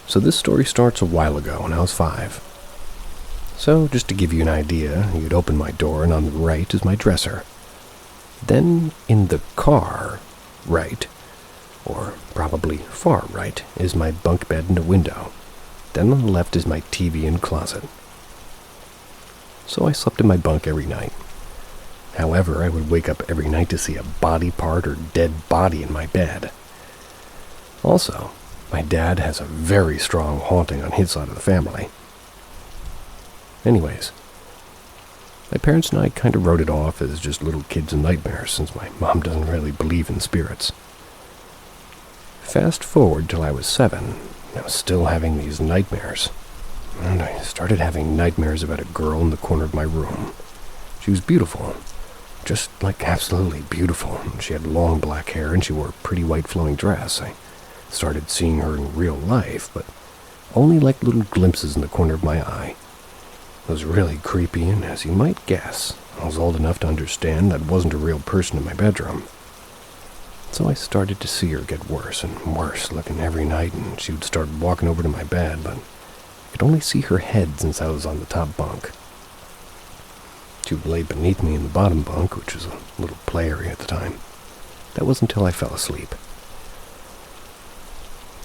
So this story starts a while ago when I was 5. So just to give you an idea, you'd open my door and on the right is my dresser. Then in the car, right, or probably far right, is my bunk bed and a window. Then on the left is my TV and closet. So I slept in my bunk every night. However, I would wake up every night to see a body part or dead body in my bed. Also, my dad has a very strong haunting on his side of the family. Anyways, my parents and I kind of wrote it off as just little kids and nightmares since my mom doesn't really believe in spirits. Fast forward till I was 7, I was still having these nightmares. And I started having nightmares about a girl in the corner of my room. She was beautiful. Just like absolutely beautiful. She had long black hair and she wore a pretty white flowing dress. I started seeing her in real life, but only like little glimpses in the corner of my eye. It was really creepy, and as you might guess, I was old enough to understand that wasn't a real person in my bedroom. So I started to see her get worse and worse looking every night, and she would start walking over to my bed, but I could only see her head since I was on the top bunk. She would lay beneath me in the bottom bunk, which was a little play area at the time. That was until I fell asleep.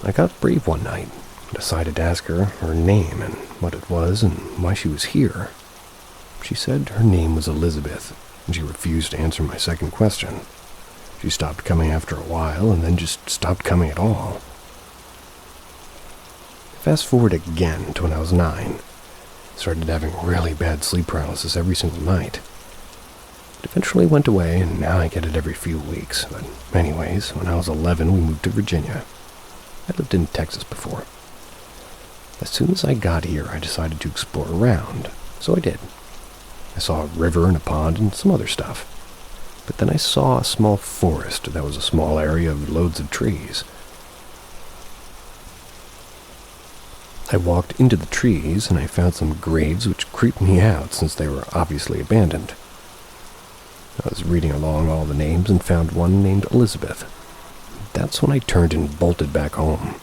I got brave one night, decided to ask her name and what it was and why she was here. She said her name was Elizabeth, and she refused to answer my second question. She stopped coming after a while and then just stopped coming at all. Fast forward again to when I was 9. Started having really bad sleep paralysis every single night. It eventually went away, and now I get it every few weeks. But anyways, when I was 11, we moved to Virginia. I lived in Texas before. As soon as I got here, I decided to explore around, so I did. I saw a river and a pond and some other stuff. But then I saw a small forest that was a small area of loads of trees. I walked into the trees and I found some graves which creeped me out since they were obviously abandoned. I was reading along all the names and found one named Elizabeth. That's when I turned and bolted back home.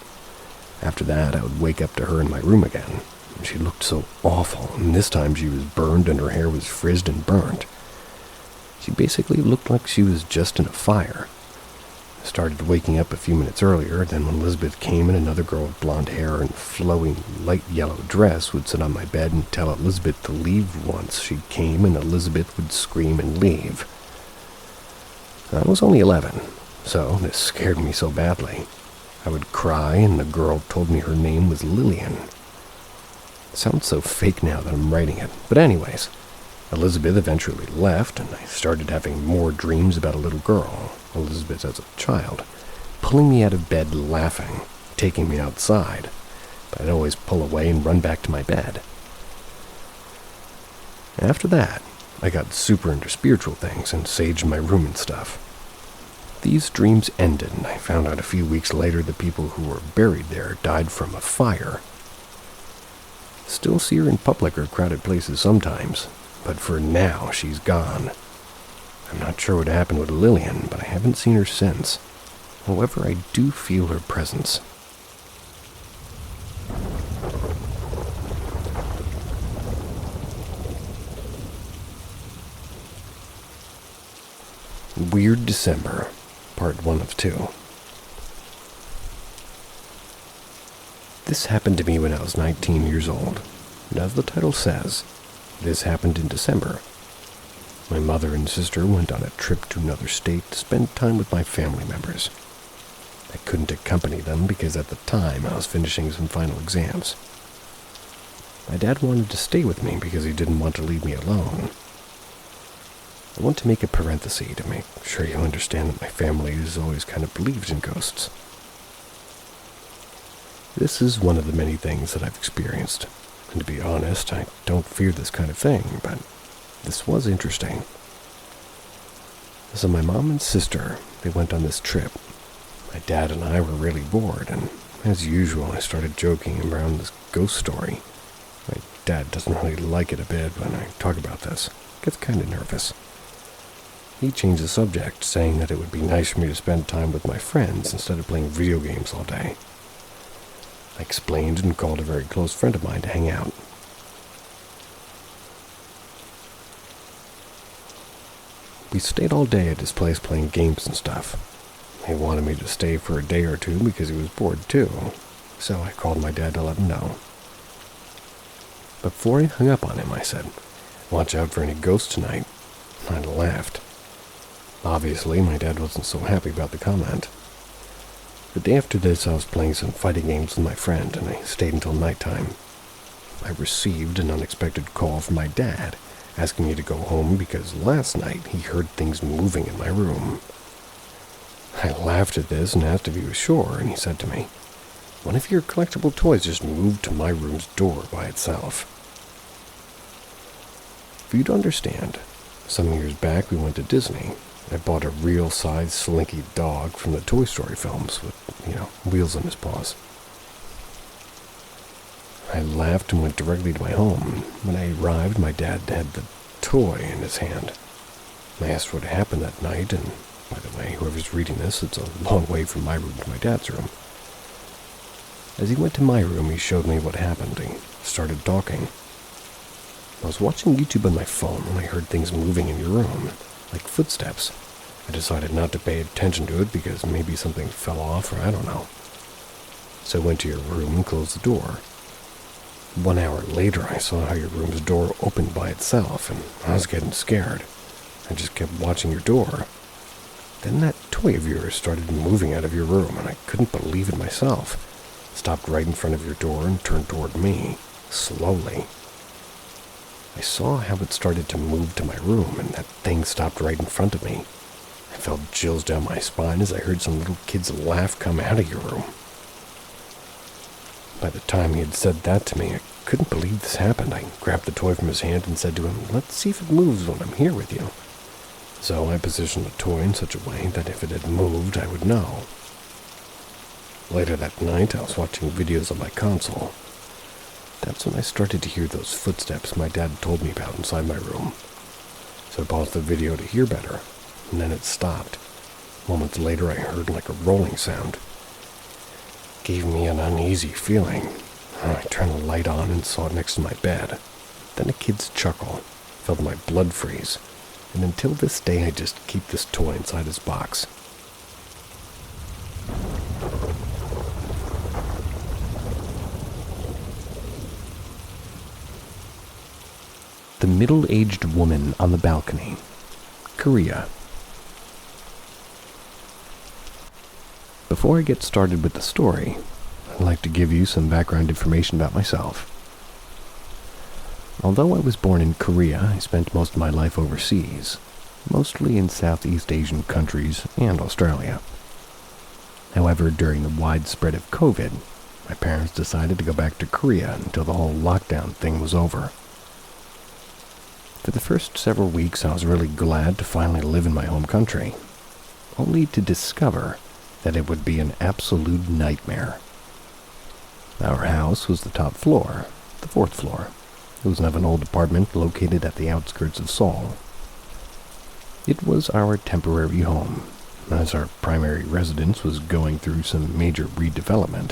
After that, I would wake up to her in my room again. She looked so awful, and this time she was burned and her hair was frizzed and burnt. She basically looked like she was just in a fire. I started waking up a few minutes earlier, then when Elizabeth came in, another girl with blonde hair and flowing light yellow dress would sit on my bed and tell Elizabeth to leave once she came, and Elizabeth would scream and leave. I was only 11, so this scared me so badly. I would cry, and the girl told me her name was Lillian. It sounds so fake now that I'm writing it, but anyways, Elizabeth eventually left, and I started having more dreams about a little girl, Elizabeth as a child, pulling me out of bed laughing, taking me outside, but I'd always pull away and run back to my bed. After that, I got super into spiritual things and saged my room and stuff. These dreams ended, and I found out a few weeks later the people who were buried there died from a fire. Still see her in public or crowded places sometimes, but for now she's gone. I'm not sure what happened with Lillian, but I haven't seen her since. However, I do feel her presence. Weird December, Part 1 of 2. This happened to me when I was 19 years old, and as the title says, this happened in December. My mother and sister went on a trip to another state to spend time with my family members. I couldn't accompany them because at the time I was finishing some final exams. My dad wanted to stay with me because he didn't want to leave me alone. I want to make a parenthesis to make sure you understand that my family has always kind of believed in ghosts. This is one of the many things that I've experienced, and to be honest, I don't fear this kind of thing, but this was interesting. So my mom and sister, they went on this trip. My dad and I were really bored, and as usual, I started joking around this ghost story. My dad doesn't really like it a bit when I talk about this. Gets kind of nervous. He changed the subject, saying that it would be nice for me to spend time with my friends instead of playing video games all day. I explained and called a very close friend of mine to hang out. We stayed all day at his place playing games and stuff. He wanted me to stay for a day or two because he was bored too, so I called my dad to let him know. Before I hung up on him, I said, "Watch out for any ghosts tonight." I laughed. Obviously, my dad wasn't so happy about the comment. The day after this, I was playing some fighting games with my friend, and I stayed until nighttime. I received an unexpected call from my dad, asking me to go home because last night he heard things moving in my room. I laughed at this and asked if he was sure, and he said to me, "One of your collectible toys just moved to my room's door by itself." For you to understand, some years back we went to Disney. I bought a real-size slinky dog from the Toy Story films with, wheels on his paws. I laughed and went directly to my home. When I arrived, my dad had the toy in his hand. I asked what happened that night, and by the way, whoever's reading this, it's a long way from my room to my dad's room. As he went to my room, he showed me what happened. He started talking. I was watching YouTube on my phone when I heard things moving in your room, like footsteps. I decided not to pay attention to it because maybe something fell off or I don't know. So I went to your room and closed the door. 1 hour later, I saw how your room's door opened by itself, and I was getting scared. I just kept watching your door. Then that toy of yours started moving out of your room, and I couldn't believe it myself. It stopped right in front of your door and turned toward me, slowly. I saw how it started to move to my room, and that thing stopped right in front of me. I felt chills down my spine as I heard some little kid's laugh come out of your room. By the time he had said that to me, I couldn't believe this happened. I grabbed the toy from his hand and said to him, "Let's see if it moves when I'm here with you." So I positioned the toy in such a way that if it had moved, I would know. Later that night, I was watching videos on my console. That's when I started to hear those footsteps my dad told me about inside my room. So I paused the video to hear better, and then it stopped. Moments later, I heard like a rolling sound. It gave me an uneasy feeling. I turned the light on and saw it next to my bed. Then a kid's chuckle felt my blood freeze, and until this day, I just keep this toy inside his box. The middle-aged woman on the balcony. Korea. Before I get started with the story, I'd like to give you some background information about myself. Although I was born in Korea, I spent most of my life overseas, mostly in Southeast Asian countries and Australia. However, during the widespread of COVID, my parents decided to go back to Korea until the whole lockdown thing was over. For the first several weeks, I was really glad to finally live in my home country, only to discover that it would be an absolute nightmare. Our house was the top floor, the 4th floor. It was of an old apartment located at the outskirts of Seoul. It was our temporary home, as our primary residence was going through some major redevelopment,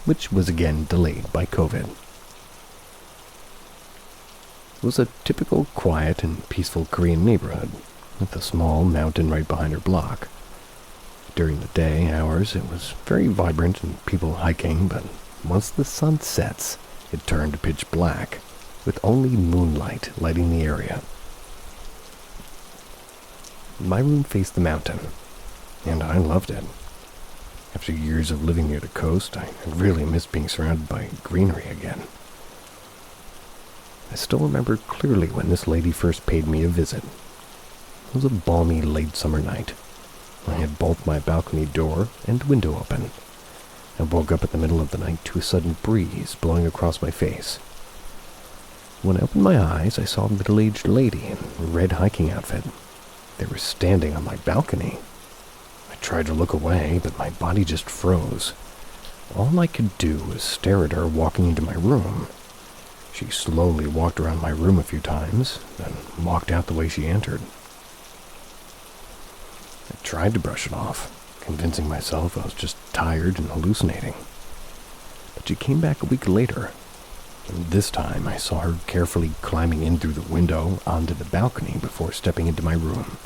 which was again delayed by COVID. It was a typical quiet and peaceful Korean neighborhood, with a small mountain right behind our block. During the day hours, it was very vibrant and people hiking, but once the sun sets, it turned pitch black, with only moonlight lighting the area. My room faced the mountain, and I loved it. After years of living near the coast, I really missed being surrounded by greenery again. I still remember clearly when this lady first paid me a visit. It was a balmy late summer night. I had both my balcony door and window open. I woke up in the middle of the night to a sudden breeze blowing across my face. When I opened my eyes, I saw a middle-aged lady in a red hiking outfit. They were standing on my balcony. I tried to look away, but my body just froze. All I could do was stare at her walking into my room. She slowly walked around my room a few times, then walked out the way she entered. I tried to brush it off, convincing myself I was just tired and hallucinating. But she came back a week later. And this time I saw her carefully climbing in through the window onto the balcony before stepping into my room.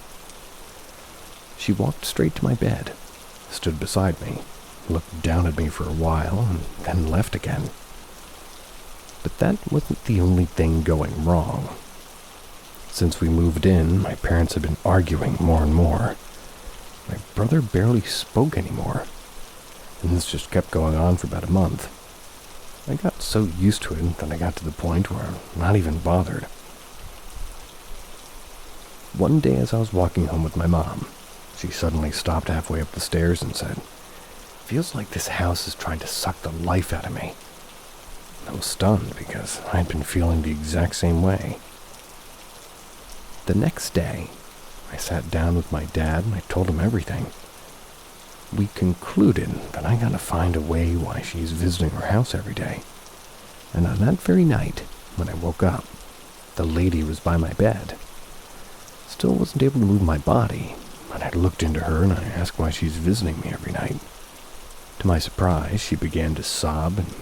She walked straight to my bed, stood beside me, looked down at me for a while, and then left again. But that wasn't the only thing going wrong. Since we moved in, my parents had been arguing more and more. My brother barely spoke anymore, and this just kept going on for about a month. I got so used to it that I got to the point where I'm not even bothered. One day as I was walking home with my mom, she suddenly stopped halfway up the stairs and said, "Feels like this house is trying to suck the life out of me." I was stunned because I had been feeling the exact same way. The next day, I sat down with my dad and I told him everything. We concluded that I gotta find a way why she's visiting our house every day. And on that very night, when I woke up, the lady was by my bed. Still wasn't able to move my body, but I looked into her and I asked why she's visiting me every night. To my surprise, she began to sob and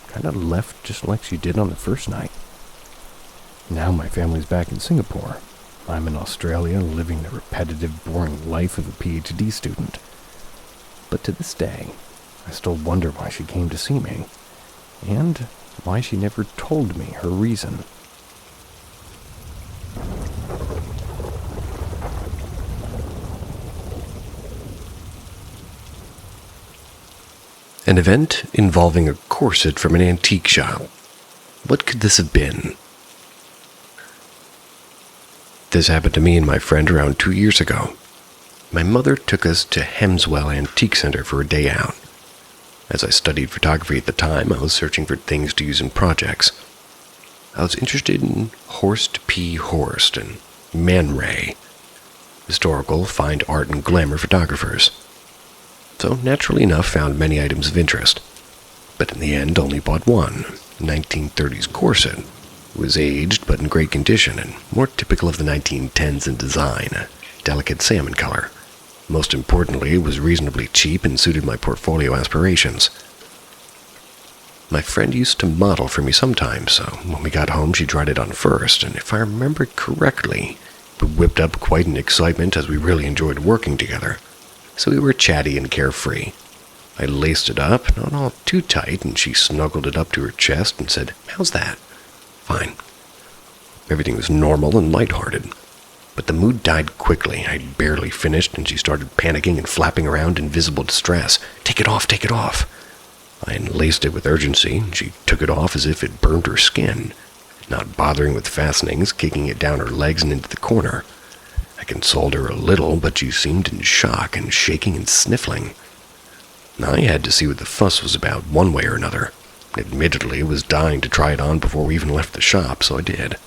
kind of left just like she did on the first night. Now my family's back in Singapore. I'm in Australia living the repetitive, boring life of a PhD student. But to this day, I still wonder why she came to see me, and why she never told me her reason. An event involving a corset from an antique shop. What could this have been? This happened to me and my friend around 2 years ago. My mother took us to Hemswell Antique Center for a day out. As I studied photography at the time, I was searching for things to use in projects. I was interested in Horst P. Horst and Man Ray, historical, fine art, and glamour photographers. So naturally enough found many items of interest. But in the end only bought one, 1930s corset. It was aged but in great condition and more typical of the 1910s in design, a delicate salmon color. Most importantly, it was reasonably cheap and suited my portfolio aspirations. My friend used to model for me sometimes, so when we got home she tried it on first, and if I remember correctly, we whipped up quite an excitement as we really enjoyed working together. So we were chatty and carefree. I laced it up, not all too tight, and she snuggled it up to her chest and said, "How's that?" Fine. Everything was normal and lighthearted. But the mood died quickly. I'd barely finished, and she started panicking and flapping around in visible distress. "Take it off, take it off." I unlaced it with urgency, and she took it off as if it burned her skin, not bothering with fastenings, kicking it down her legs and into the corner. I consoled her a little, but she seemed in shock and shaking and sniffling. I had to see what the fuss was about one way or another. Admittedly, I was dying to try it on before we even left the shop, so I did.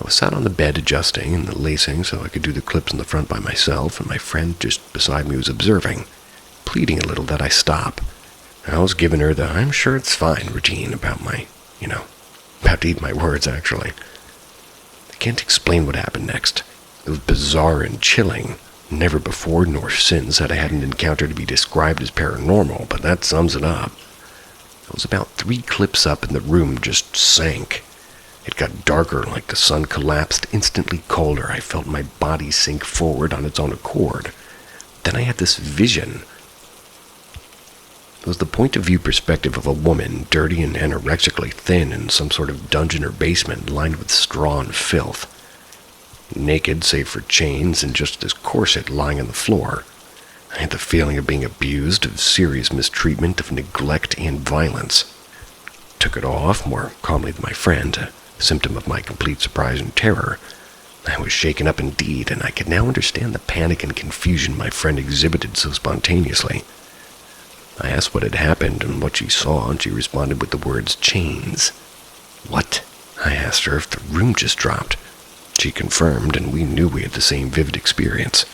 I was sat on the bed adjusting and the lacing so I could do the clips in the front by myself, and my friend just beside me was observing, pleading a little that I stop. I was giving her the "I'm sure it's fine" routine about about to eat my words, actually. I can't explain what happened next. It was bizarre and chilling. Never before nor since had I had an encounter to be described as paranormal, but that sums it up. I was about 3 clips up and the room just sank. It got darker, like the sun collapsed, instantly colder. I felt my body sink forward on its own accord. Then I had this vision. It was the point of view perspective of a woman, dirty and anorexically thin, in some sort of dungeon or basement lined with straw and filth. Naked, save for chains, and just this corset lying on the floor. I had the feeling of being abused, of serious mistreatment, of neglect and violence. Took it off, more calmly than my friend, a symptom of my complete surprise and terror. I was shaken up indeed, and I could now understand the panic and confusion my friend exhibited so spontaneously. I asked what had happened and what she saw, and she responded with the words, "Chains." "What?" I asked her if the room just dropped. She confirmed, and we knew we had the same vivid experience.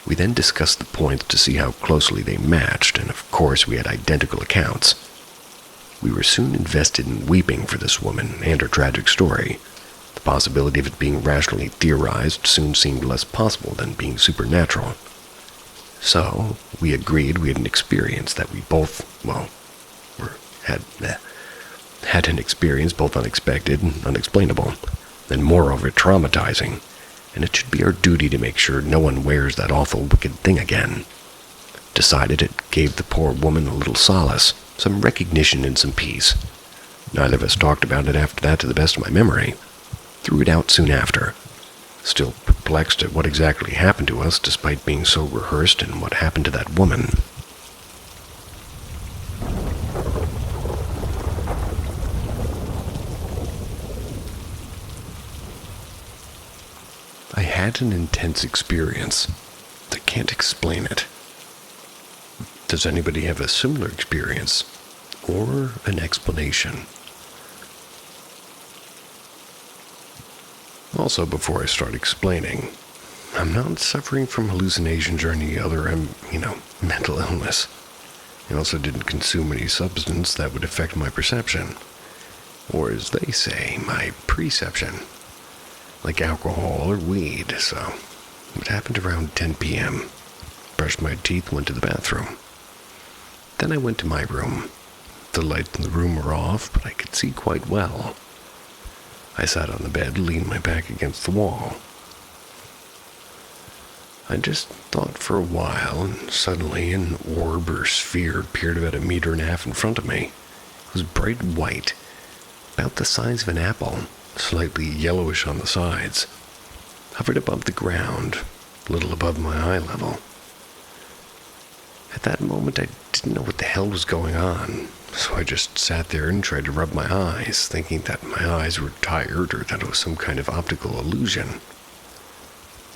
We then discussed the points to see how closely they matched, and of course we had identical accounts. We were soon invested in weeping for this woman and her tragic story. The possibility of it being rationally theorized soon seemed less possible than being supernatural. So, we agreed we had an experience that we both, had. had an experience both unexpected and unexplainable, and moreover traumatizing, and it should be our duty to make sure no one wears that awful wicked thing again. Decided it gave the poor woman a little solace, some recognition and some peace. Neither of us talked about it after that to the best of my memory. Threw it out soon after. Still perplexed at what exactly happened to us despite being so rehearsed in what happened to that woman. I had an intense experience. I can't explain it. Does anybody have a similar experience? Or an explanation? Also, before I start explaining, I'm not suffering from hallucinations or any other, mental illness. I also didn't consume any substance that would affect my perception. Or as they say, my perception. Like alcohol or weed, so it happened around 10 p.m. Brushed my teeth, went to the bathroom. Then I went to my room. The lights in the room were off, but I could see quite well. I sat on the bed, leaned my back against the wall. I just thought for a while, and suddenly an orb or sphere appeared about 1.5 meters in front of me. It was bright white, about the size of an apple, slightly yellowish on the sides. Hovered above the ground, a little above my eye level. At that moment, I didn't know what the hell was going on, so I just sat there and tried to rub my eyes, thinking that my eyes were tired or that it was some kind of optical illusion.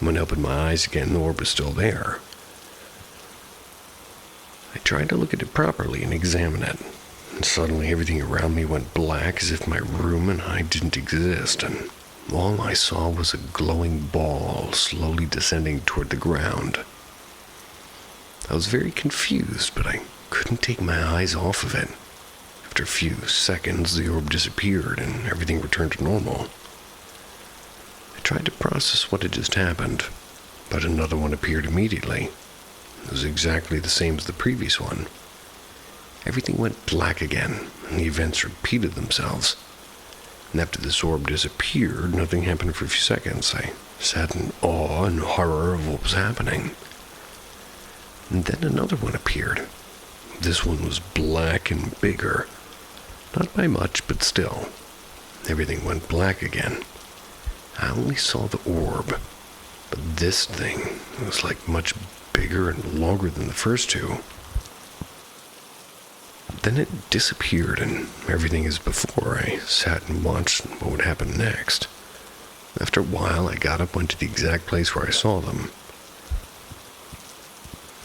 When I opened my eyes again, the orb was still there. I tried to look at it properly and examine it, and suddenly everything around me went black as if my room and I didn't exist, and all I saw was a glowing ball slowly descending toward the ground. I was very confused, but I couldn't take my eyes off of it. After a few seconds, the orb disappeared and everything returned to normal. I tried to process what had just happened, but another one appeared immediately. It was exactly the same as the previous one. Everything went black again, and the events repeated themselves. And after this orb disappeared, nothing happened for a few seconds. I sat in awe and horror of what was happening. And then another one appeared. This one was black and bigger. Not by much, but still. Everything went black again. I only saw the orb, but this thing was like much bigger and longer than the first two. Then it disappeared and everything as before. I sat and watched what would happen next. After a while, I got up, went to the exact place where I saw them.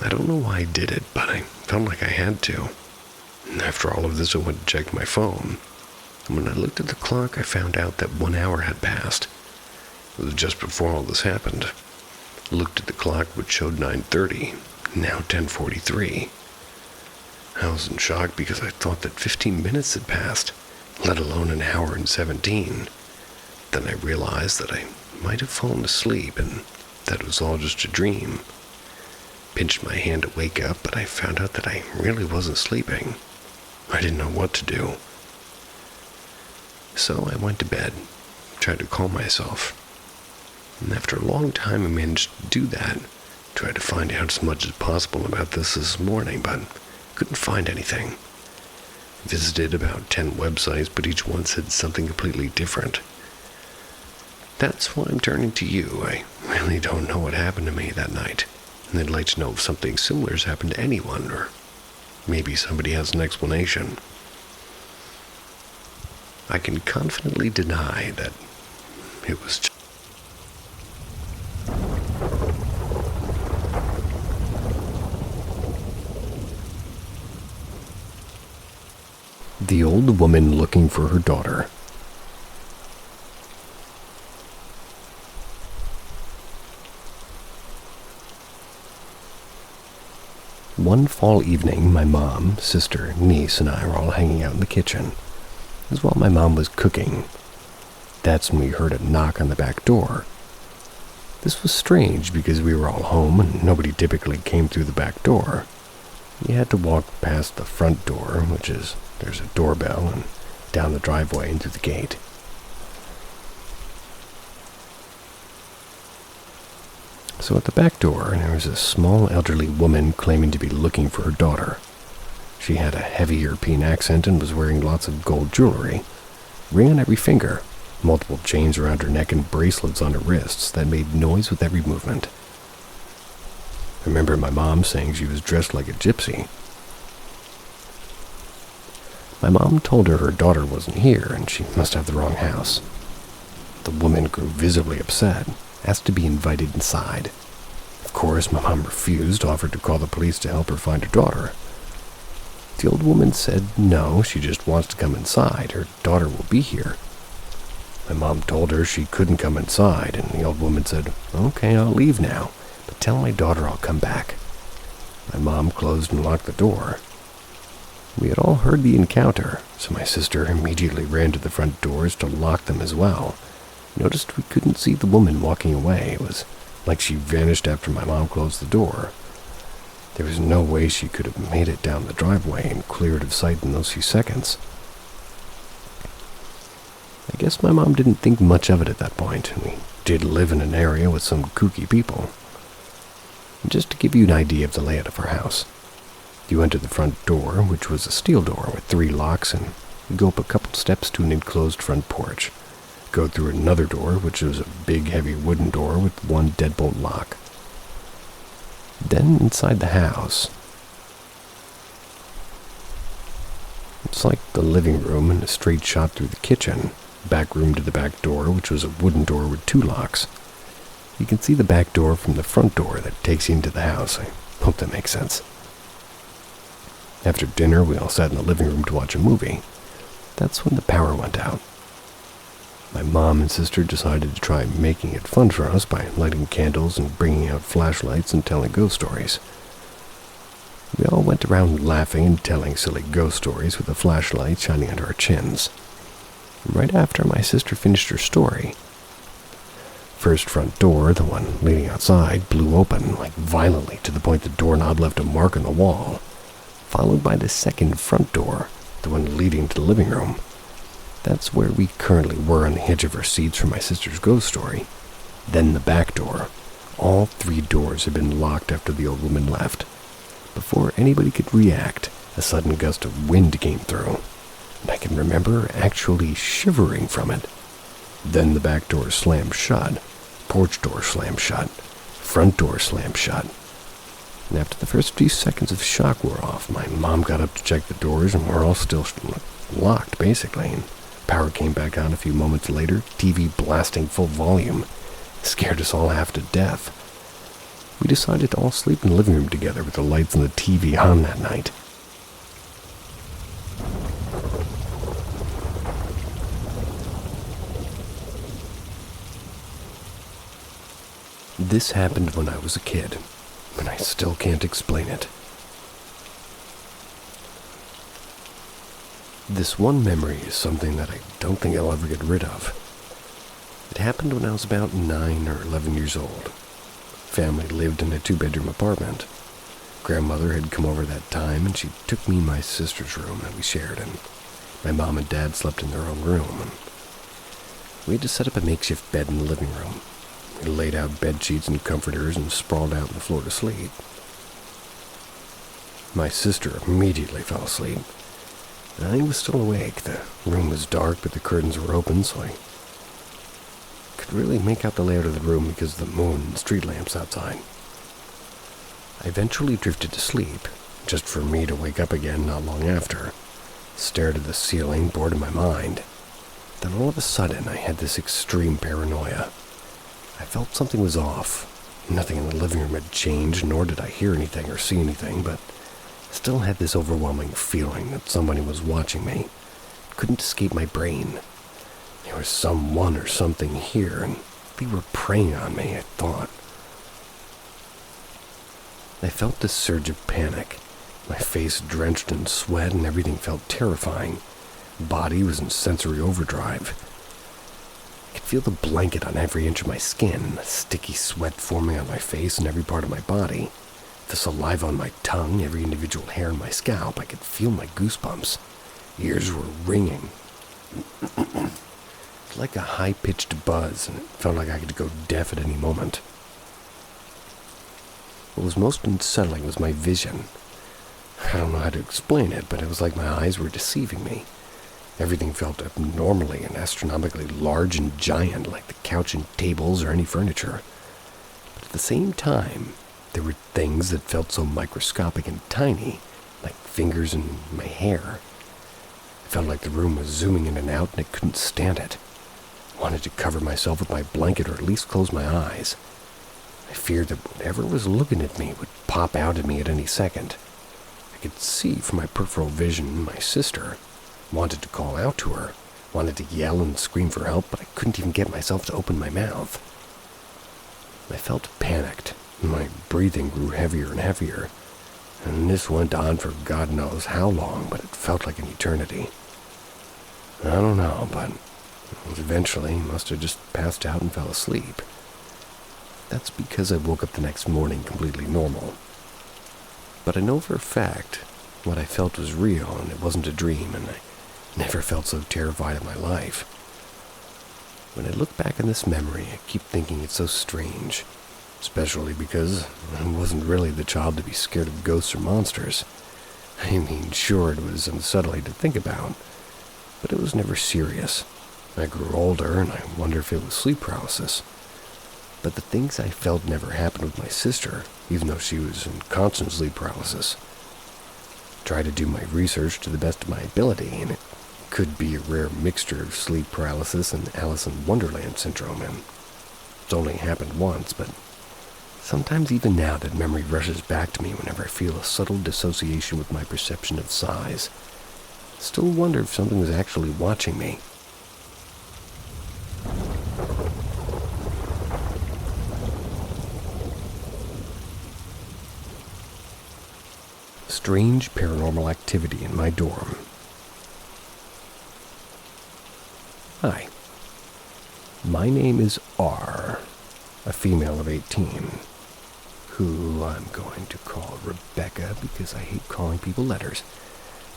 I don't know why I did it, but I felt like I had to. And after all of this, I went to check my phone. And when I looked at the clock, I found out that 1 hour had passed. It was just before all this happened. I looked at the clock, which showed 9:30, now 10:43. I was in shock because I thought that 15 minutes had passed, let alone 1 hour and 17. Then I realized that I might have fallen asleep and that it was all just a dream. Pinched my hand to wake up, but I found out that I really wasn't sleeping. I didn't know what to do. So I went to bed, tried to calm myself. And after a long time, I managed to do that. Tried to find out as much as possible about this morning, but couldn't find anything. Visited about 10 websites, but each one said something completely different. That's why I'm turning to you. I really don't know what happened to me that night. And I'd like to know if something similar has happened to anyone, or maybe somebody has an explanation. I can confidently deny that it was just The Old Woman Looking for Her Daughter. One fall evening, my mom, sister, niece, and I were all hanging out in the kitchen. It was while my mom was cooking. That's when we heard a knock on the back door. This was strange because we were all home and nobody typically came through the back door. You had to walk past the front door, there's a doorbell, and down the driveway and through the gate. So at the back door, there was a small elderly woman claiming to be looking for her daughter. She had a heavy European accent and was wearing lots of gold jewelry, ring on every finger, multiple chains around her neck and bracelets on her wrists that made noise with every movement. I remember my mom saying she was dressed like a gypsy. My mom told her her daughter wasn't here and she must have the wrong house. The woman grew visibly upset, asked to be invited inside. Of course, my mom refused, offered to call the police to help her find her daughter. The old woman said no, she just wants to come inside. Her daughter will be here. My mom told her she couldn't come inside, and the old woman said, "Okay, I'll leave now, but tell my daughter I'll come back." My mom closed and locked the door. We had all heard the encounter, so my sister immediately ran to the front doors to lock them as well. Noticed we couldn't see the woman walking away. It was like she vanished after my mom closed the door. There was no way she could have made it down the driveway and cleared of sight in those few seconds. I guess my mom didn't think much of it at that point. We did live in an area with some kooky people. And just to give you an idea of the layout of our house, you enter the front door, which was a steel door with 3 locks, and you go up a couple steps to an enclosed front porch. Go through another door, which was a big, heavy wooden door with 1 deadbolt lock. Then inside the house, it's like the living room and a straight shot through the kitchen, back room to the back door, which was a wooden door with 2 locks. You can see the back door from the front door that takes you into the house. I hope that makes sense. After dinner, we all sat in the living room to watch a movie. That's when the power went out. My mom and sister decided to try making it fun for us by lighting candles and bringing out flashlights and telling ghost stories. We all went around laughing and telling silly ghost stories with a flashlight shining under our chins. Right after my sister finished her story, first front door, the one leading outside, blew open, like violently, to the point the doorknob left a mark on the wall, followed by the second front door, the one leading to the living room. That's where we currently were on the edge of our seats for my sister's ghost story. Then the back door. All 3 doors had been locked after the old woman left. Before anybody could react, a sudden gust of wind came through, and I can remember actually shivering from it. Then the back door slammed shut, porch door slammed shut, front door slammed shut. And after the first few seconds of shock wore off, my mom got up to check the doors, and we're all still locked, basically. And power came back on a few moments later, TV blasting full volume. Scared us all half to death. We decided to all sleep in the living room together with the lights and the TV on that night. This happened when I was a kid, and I still can't explain it. This one memory is something that I don't think I'll ever get rid of. It happened when I was about 9 or 11 years old. Family lived in a 2-bedroom apartment. Grandmother had come over that time, and she took me in my sister's room that we shared, and my mom and dad slept in their own room. And we had to set up a makeshift bed in the living room. We laid out bed sheets and comforters and sprawled out on the floor to sleep. My sister immediately fell asleep. I was still awake. The room was dark, but the curtains were open, so I could really make out the layout of the room because of the moon and street lamps outside. I eventually drifted to sleep, just for me to wake up again not long after. Stared at the ceiling, bored in my mind. Then all of a sudden, I had this extreme paranoia. I felt something was off. Nothing in the living room had changed, nor did I hear anything or see anything, but still had this overwhelming feeling that somebody was watching me. It couldn't escape my brain. There was someone or something here, and they were preying on me, I thought. I felt this surge of panic. My face drenched in sweat, and everything felt terrifying. Body was in sensory overdrive. I could feel the blanket on every inch of my skin, sticky sweat forming on my face and every part of my body. The saliva on my tongue, every individual hair on my scalp. I could feel my goosebumps. Ears were ringing. It's like a high-pitched buzz, and it felt like I could go deaf at any moment. What was most unsettling was my vision. I don't know how to explain it, but it was like my eyes were deceiving me. Everything felt abnormally and astronomically large and giant, like the couch and tables or any furniture. But at the same time, there were things that felt so microscopic and tiny, like fingers in my hair. It felt like the room was zooming in and out, and I couldn't stand it. I wanted to cover myself with my blanket or at least close my eyes. I feared that whatever was looking at me would pop out at me at any second. I could see from my peripheral vision my sister. Wanted to call out to her, wanted to yell and scream for help, but I couldn't even get myself to open my mouth. I felt panicked, and my breathing grew heavier and heavier, and this went on for God knows how long, but it felt like an eternity. I don't know, but eventually must have just passed out and fell asleep. That's because I woke up the next morning completely normal. But I know for a fact what I felt was real, and it wasn't a dream, and I never felt so terrified in my life. When I look back on this memory, I keep thinking it's so strange, especially because I wasn't really the child to be scared of ghosts or monsters. I mean, sure, it was unsettling to think about, but it was never serious. I grew older, and I wonder if it was sleep paralysis. But the things I felt never happened with my sister, even though she was in constant sleep paralysis. I tried to do my research to the best of my ability, and it could be a rare mixture of sleep paralysis and Alice in Wonderland syndrome, and it's only happened once, but sometimes even now that memory rushes back to me whenever I feel a subtle dissociation with my perception of size. I still wonder if something was actually watching me. Strange paranormal activity in my dorm. Hi. My name is R, a female of 18, who I'm going to call Rebecca because I hate calling people letters,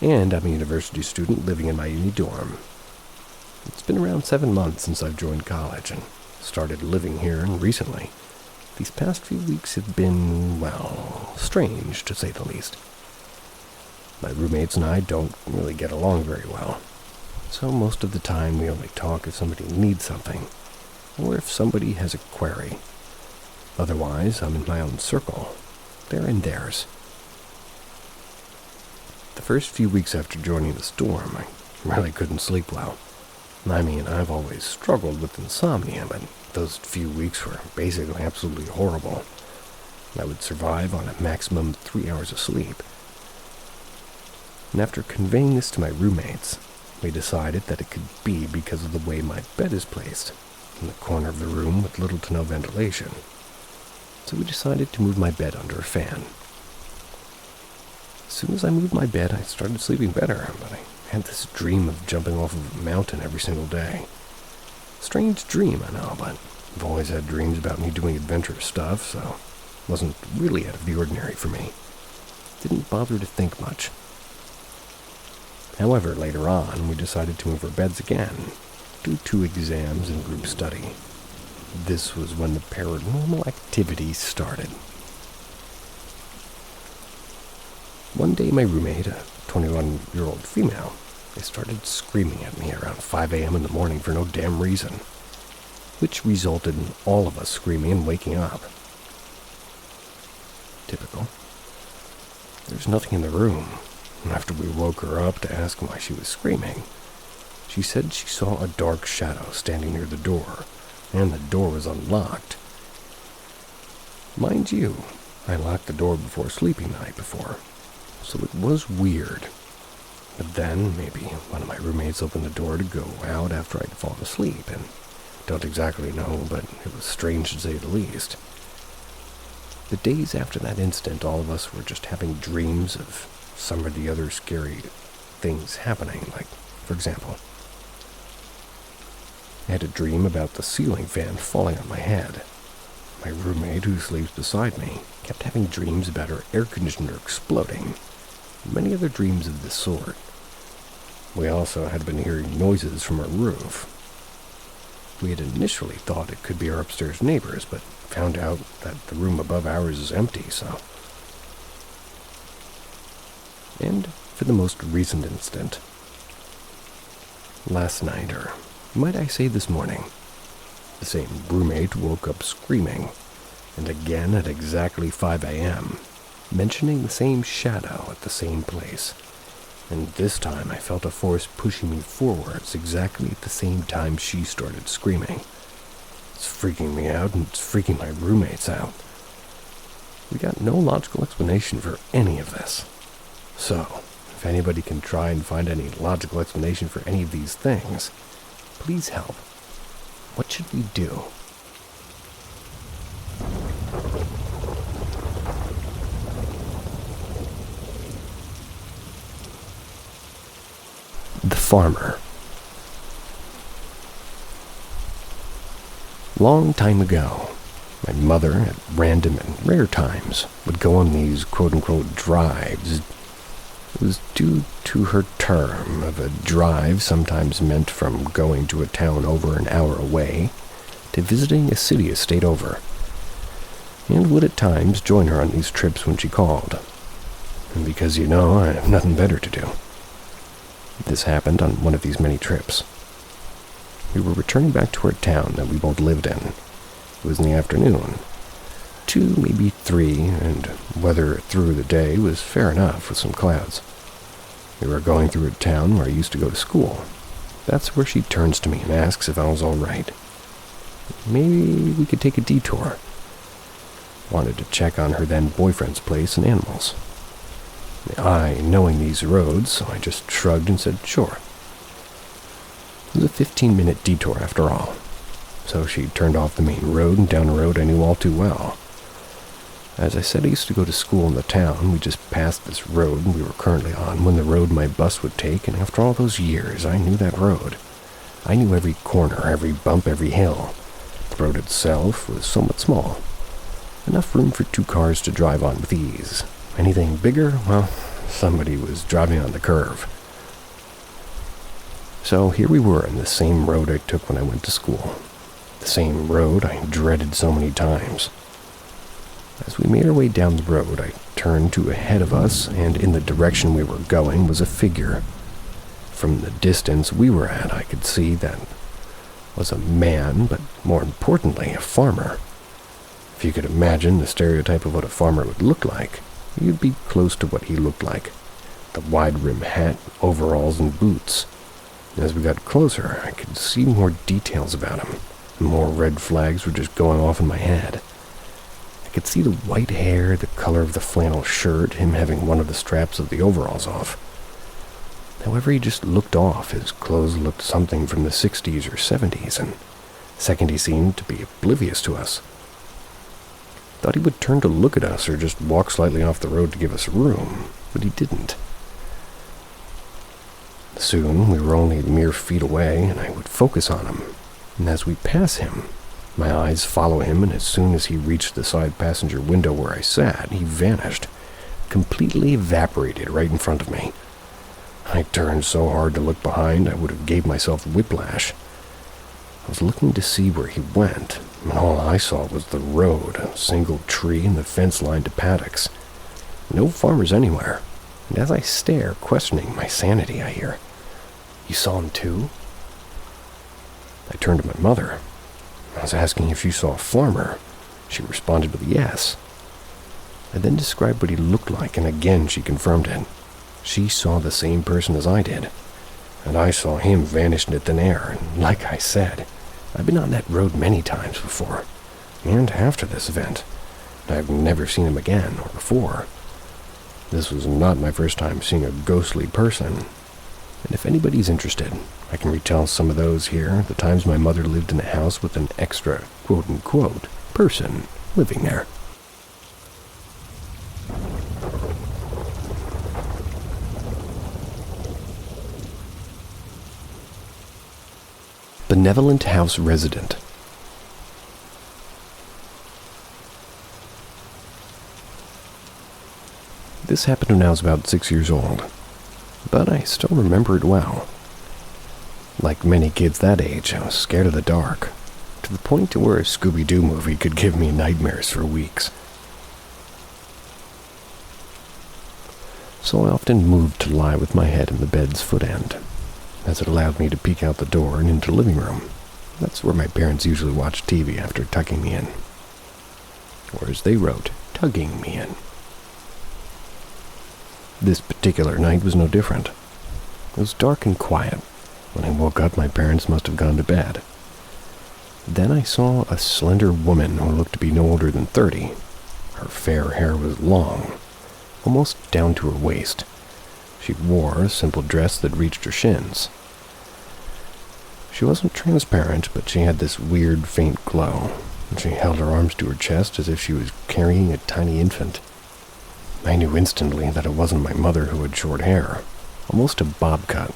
and I'm a university student living in my uni dorm. It's been around 7 months since I've joined college and started living here, and recently, these past few weeks have been, well, strange to say the least. My roommates and I don't really get along very well, so most of the time we only talk if somebody needs something, or if somebody has a query. Otherwise, I'm in my own circle. They're in theirs. The first few weeks after joining the dorm, I really couldn't sleep well. I mean, I've always struggled with insomnia, but those few weeks were basically absolutely horrible. I would survive on a maximum 3 hours of sleep. And after conveying this to my roommates, we decided that it could be because of the way my bed is placed, in the corner of the room with little to no ventilation. So we decided to move my bed under a fan. As soon as I moved my bed, I started sleeping better, but I had this dream of jumping off of a mountain every single day. Strange dream, I know, but I've always had dreams about me doing adventurous stuff, so it wasn't really out of the ordinary for me. Didn't bother to think much. However, later on, we decided to move our beds again, do 2 exams and group study. This was when the paranormal activity started. One day, my roommate, a 21-year-old female, started screaming at me around 5 a.m. in the morning for no damn reason, which resulted in all of us screaming and waking up. Typical. There's nothing in the room. After we woke her up to ask why she was screaming, she said she saw a dark shadow standing near the door, and the door was unlocked. Mind you, I locked the door before sleeping the night before, so it was weird. But then, maybe one of my roommates opened the door to go out after I'd fallen asleep, and don't exactly know, but it was strange to say the least. The days after that incident, all of us were just having dreams of some of the other scary things happening, like, for example, I had a dream about the ceiling fan falling on my head. My roommate, who sleeps beside me, kept having dreams about her air conditioner exploding, and many other dreams of this sort. We also had been hearing noises from our roof. We had initially thought it could be our upstairs neighbors, but found out that the room above ours is empty, so... And for the most recent incident. Last night, or might I say this morning, the same roommate woke up screaming, and again at exactly 5 a.m., mentioning the same shadow at the same place. And this time I felt a force pushing me forwards exactly at the same time she started screaming. It's freaking me out, and it's freaking my roommates out. We got no logical explanation for any of this. So, if anybody can try and find any logical explanation for any of these things, please help. What should we do? The farmer. Long time ago, my mother, at random and rare times, would go on these quote-unquote drives. It was due to her term of a drive sometimes meant from going to a town over an hour away to visiting a city a state over, and would at times join her on these trips when she called. And because I have nothing better to do. This happened on one of these many trips. We were returning back to our town that we both lived in. It was in the afternoon. 2, maybe 3, and weather through the day was fair enough with some clouds. We were going through a town where I used to go to school. That's where she turns to me and asks if I was all right. Maybe we could take a detour. Wanted to check on her then boyfriend's place and animals. I, knowing these roads, so I just shrugged and said, sure. It was a 15-minute detour after all. So she turned off the main road and down a road I knew all too well. As I said, I used to go to school in the town. We just passed this road we were currently on when the road my bus would take, and after all those years, I knew that road. I knew every corner, every bump, every hill. The road itself was somewhat small. Enough room for 2 cars to drive on with ease. Anything bigger? Well, somebody was driving on the curve. So here we were in the same road I took when I went to school. The same road I dreaded so many times. As we made our way down the road, I turned to ahead of us, and in the direction we were going was a figure. From the distance we were at, I could see that was a man, but more importantly, a farmer. If you could imagine the stereotype of what a farmer would look like, you'd be close to what he looked like. The wide-rim hat, overalls, and boots. As we got closer, I could see more details about him. More red flags were just going off in my head. I could see the white hair, the color of the flannel shirt, him having one of the straps of the overalls off. However, he just looked off. His clothes looked something from the 60s or 70s, and second he seemed to be oblivious to us. Thought he would turn to look at us or just walk slightly off the road to give us room, but he didn't. Soon, we were only mere feet away, and I would focus on him. And as we pass him, my eyes follow him, and as soon as he reached the side passenger window where I sat, he vanished, completely evaporated right in front of me. I turned so hard to look behind, I would have gave myself whiplash. I was looking to see where he went, and all I saw was the road, a single tree, and the fence line to paddocks. No farmers anywhere, and as I stare, questioning my sanity, I hear, "You saw him too?" I turned to my mother. I was asking if she saw a farmer. She responded with a yes. I then described what he looked like, and again she confirmed it. She saw the same person as I did, and I saw him vanish into thin air, and like I said, I've been on that road many times before, and after this event, and I've never seen him again or before. This was not my first time seeing a ghostly person, and if anybody's interested, I can retell some of those here, the times my mother lived in a house with an extra, quote-unquote, person living there. Benevolent house resident. This happened when I was about 6 years old. but I still remember it well. Like many kids that age, I was scared of the dark, to the point to where a Scooby-Doo movie could give me nightmares for weeks. So I often moved to lie with my head in the bed's foot end, as it allowed me to peek out the door and into the living room. That's where my parents usually watched TV after tucking me in. Or as they wrote, tugging me in. This particular night was no different. It was dark and quiet. When I woke up, my parents must have gone to bed. Then I saw a slender woman who looked to be no older than 30. Her fair hair was long, almost down to her waist. She wore a simple dress that reached her shins. She wasn't transparent, but she had this weird, faint glow, and she held her arms to her chest as if she was carrying a tiny infant. I knew instantly that it wasn't my mother who had short hair, almost a bob cut.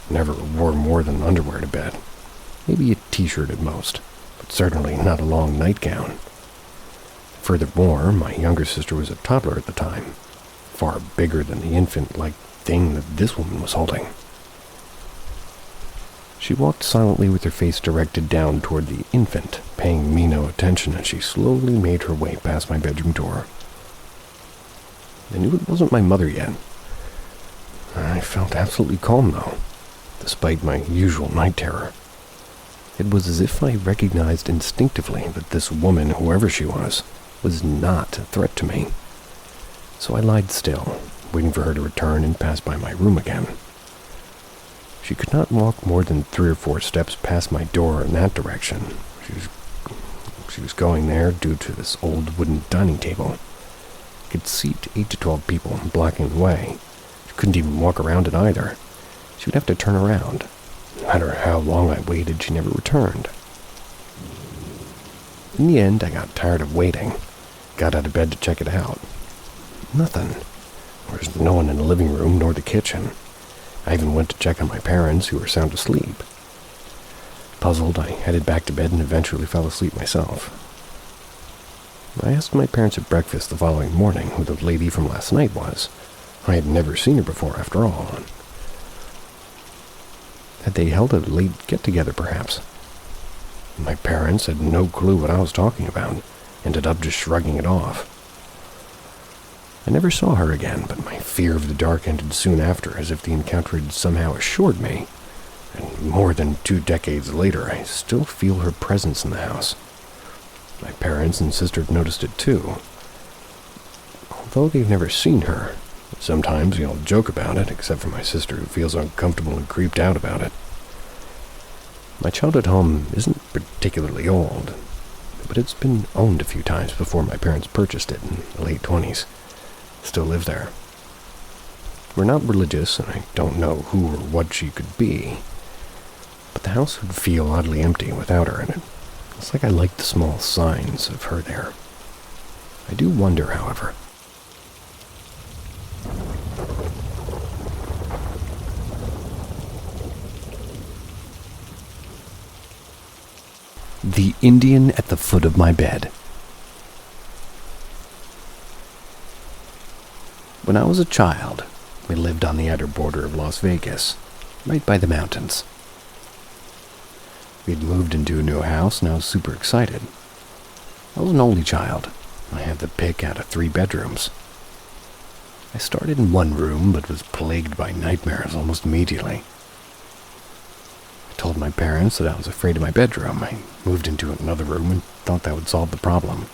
Never wore more than underwear to bed. Maybe a t-shirt at most, but certainly not a long nightgown. Furthermore, my younger sister was a toddler at the time, far bigger than the infant-like thing that this woman was holding. She walked silently with her face directed down toward the infant, paying me no attention as she slowly made her way past my bedroom door. I knew it wasn't my mother yet. I felt absolutely calm, though, despite my usual night terror. It was as if I recognized instinctively that this woman, whoever she was not a threat to me. So I lied still, waiting for her to return and pass by my room again. She could not walk more than 3 or 4 steps past my door in that direction. She was going there due to this old wooden dining table. It could seat 8 to 12 people, blocking the way. She couldn't even walk around it either. She would have to turn around. No matter how long I waited, she never returned. In the end, I got tired of waiting. Got out of bed to check it out. Nothing. There was no one in the living room nor the kitchen. I even went to check on my parents, who were sound asleep. Puzzled, I headed back to bed and eventually fell asleep myself. I asked my parents at breakfast the following morning who the lady from last night was. I had never seen her before, after all. Had they held a late get-together, perhaps? My parents had no clue what I was talking about, ended up just shrugging it off. I never saw her again, but my fear of the dark ended soon after, as if the encounter had somehow assured me. And more than 2 decades later, I still feel her presence in the house. My parents and sister have noticed it too. Although they've never seen her, sometimes we all joke about it, except for my sister, who feels uncomfortable and creeped out about it. My childhood home isn't particularly old, but it's been owned a few times before my parents purchased it in the late 20s. Still live there. We're not religious, and I don't know who or what she could be, but the house would feel oddly empty without her in it. It's like I like the small signs of her there. I do wonder, however. The Indian at the foot of my bed. When I was a child, we lived on the outer border of Las Vegas, right by the mountains. We had moved into a new house, and I was super excited. I was an only child. I had the pick out of 3 bedrooms. I started in one room, but was plagued by nightmares almost immediately. I told my parents that I was afraid of my bedroom. I moved into another room and thought that would solve the problem.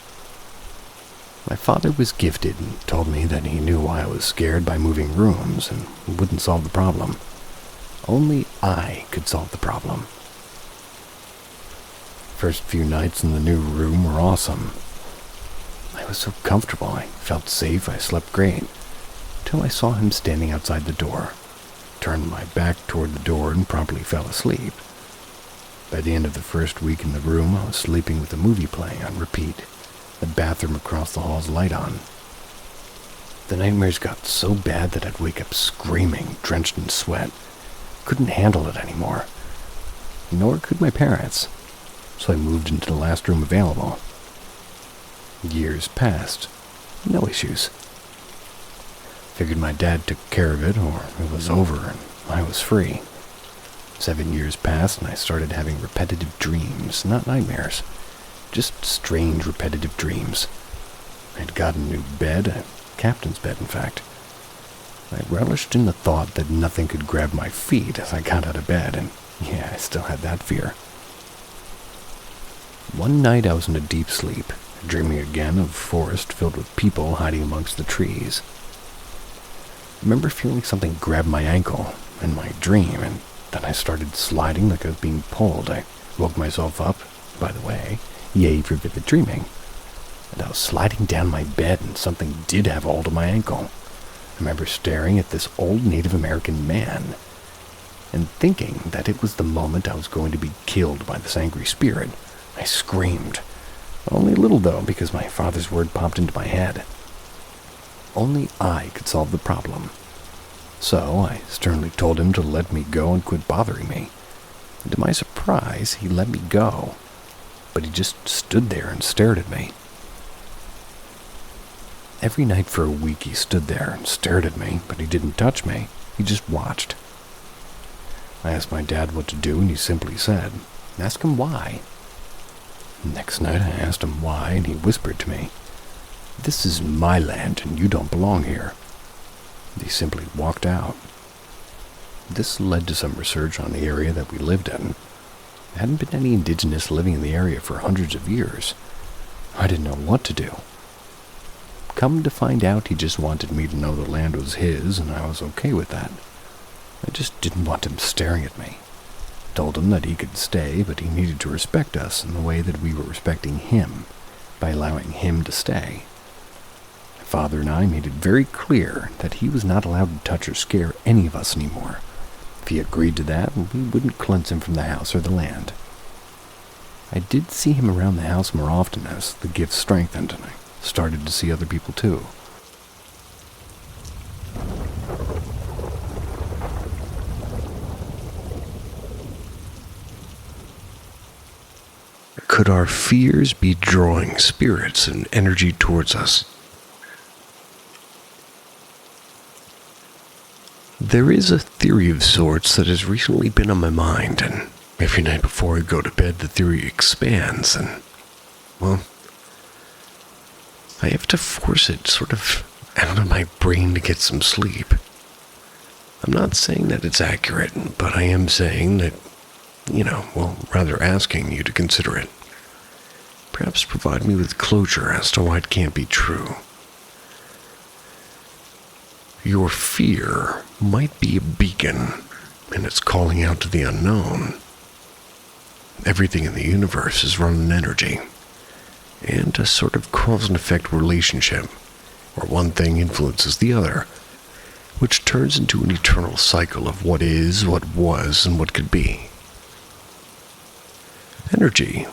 My father was gifted and told me that he knew why I was scared by moving rooms and wouldn't solve the problem. Only I could solve the problem. First few nights in the new room were awesome. I was so comfortable, I felt safe, I slept great, till I saw him standing outside the door. Turned my back toward the door and promptly fell asleep. By the end of the first week in the room, I was sleeping with the movie playing on repeat, the bathroom across the hall's light on. The nightmares got so bad that I'd wake up screaming, drenched in sweat. Couldn't handle it anymore. Nor could my parents. So I moved into the last room available. Years passed. No issues. Figured my dad took care of it, or it was over and I was free. 7 years passed and I started having repetitive dreams, not nightmares. Just strange repetitive dreams. I had gotten a new bed, a captain's bed in fact. I relished in the thought that nothing could grab my feet as I got out of bed, and yeah, I still had that fear. One night I was in a deep sleep, dreaming again of a forest filled with people hiding amongst the trees. I remember feeling something grab my ankle in my dream, and then I started sliding like I was being pulled. I woke myself up, by the way, yay for vivid dreaming. And I was sliding down my bed and something did have hold of my ankle. I remember staring at this old Native American man and thinking that it was the moment I was going to be killed by this angry spirit. I screamed. Only a little though, because my father's word popped into my head. Only I could solve the problem. So I sternly told him to let me go and quit bothering me. And to my surprise, he let me go. But he just stood there and stared at me. Every night for a week he stood there and stared at me, but he didn't touch me. He just watched. I asked my dad what to do, and he simply said, "Ask him why." Next night I asked him why, and he whispered to me, "This is my land, and you don't belong here." He simply walked out. This led to some research on the area that we lived in. There hadn't been any indigenous living in the area for hundreds of years. I didn't know what to do. Come to find out, he just wanted me to know the land was his, and I was okay with that. I just didn't want him staring at me. Told him that he could stay, but he needed to respect us in the way that we were respecting him, by allowing him to stay. My father and I made it very clear that he was not allowed to touch or scare any of us anymore. If he agreed to that, we wouldn't cleanse him from the house or the land. I did see him around the house more often as the gift strengthened, and I started to see other people too. Could our fears be drawing spirits and energy towards us? There is a theory of sorts that has recently been on my mind, and every night before I go to bed the theory expands, and, well, I have to force it sort of out of my brain to get some sleep. I'm not saying that it's accurate, but I am saying that, rather asking you to consider it. Perhaps provide me with closure as to why it can't be true. Your fear might be a beacon, and it's calling out to the unknown. Everything in the universe is run on energy, and a sort of cause and effect relationship, where one thing influences the other, which turns into an eternal cycle of what is, what was, and what could be. Energy,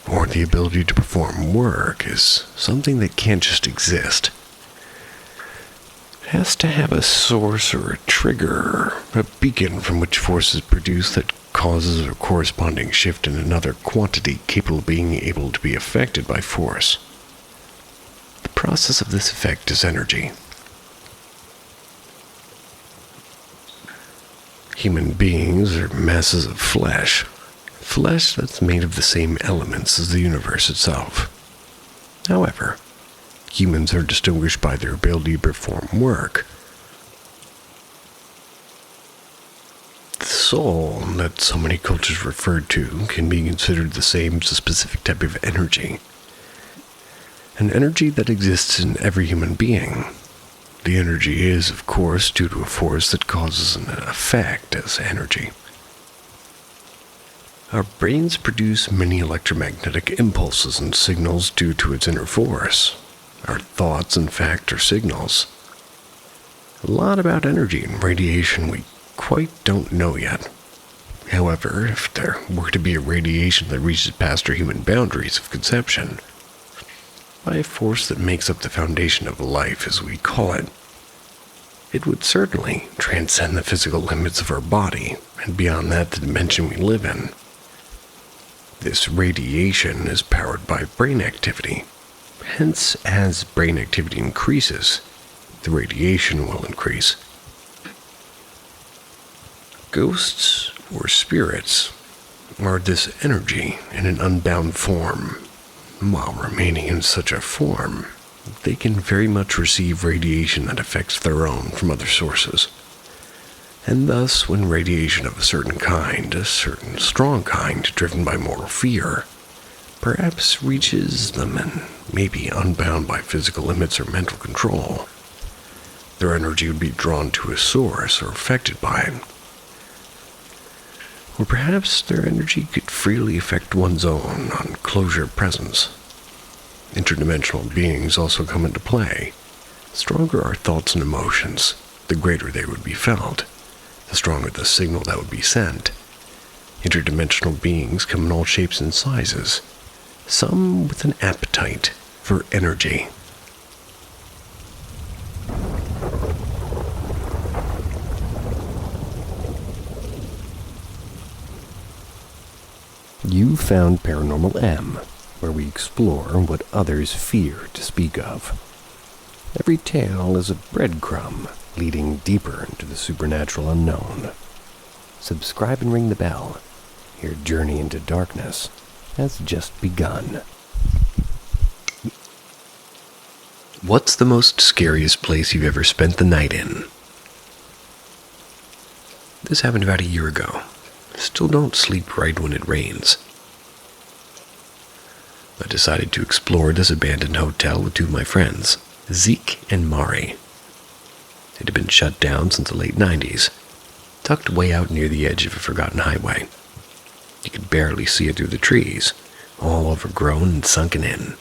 or the ability to perform work, is something that can't just exist. It has to have a source or a trigger, a beacon from which force is produced that causes a corresponding shift in another quantity capable of being able to be affected by force. The process of this effect is energy. Human beings are masses of flesh that's made of the same elements as the universe itself. However, humans are distinguished by their ability to perform work. The soul that so many cultures refer to can be considered the same as a specific type of energy. An energy that exists in every human being. The energy is, of course, due to a force that causes an effect as energy. Our brains produce many electromagnetic impulses and signals due to its inner force. Our thoughts, in fact, are signals. A lot about energy and radiation we quite don't know yet. However, if there were to be a radiation that reaches past our human boundaries of conception, by a force that makes up the foundation of life as we call it, it would certainly transcend the physical limits of our body, and beyond that the dimension we live in. This radiation is powered by brain activity. Hence, as brain activity increases, the radiation will increase. Ghosts or spirits are this energy in an unbound form. While remaining in such a form, they can very much receive radiation that affects their own from other sources. And thus, when radiation of a certain strong kind, driven by mortal fear, perhaps reaches them and may be unbound by physical limits or mental control, their energy would be drawn to a source or affected by it. Or perhaps their energy could freely affect one's own on closure presence. Interdimensional beings also come into play. The stronger our thoughts and emotions, the greater they would be felt, the stronger the signal that would be sent. Interdimensional beings come in all shapes and sizes, some with an appetite for energy. You found Paranormal M, where we explore what others fear to speak of. Every tale is a breadcrumb leading deeper into the supernatural unknown. Subscribe and ring the bell. Your journey into darkness has just begun. What's the most scariest place you've ever spent the night in? This happened about a year ago. Still don't sleep right when it rains. I decided to explore this abandoned hotel with two of my friends, Zeke and Mari. It had been shut down since the late 90s, tucked way out near the edge of a forgotten highway. You could barely see it through the trees, all overgrown and sunken in.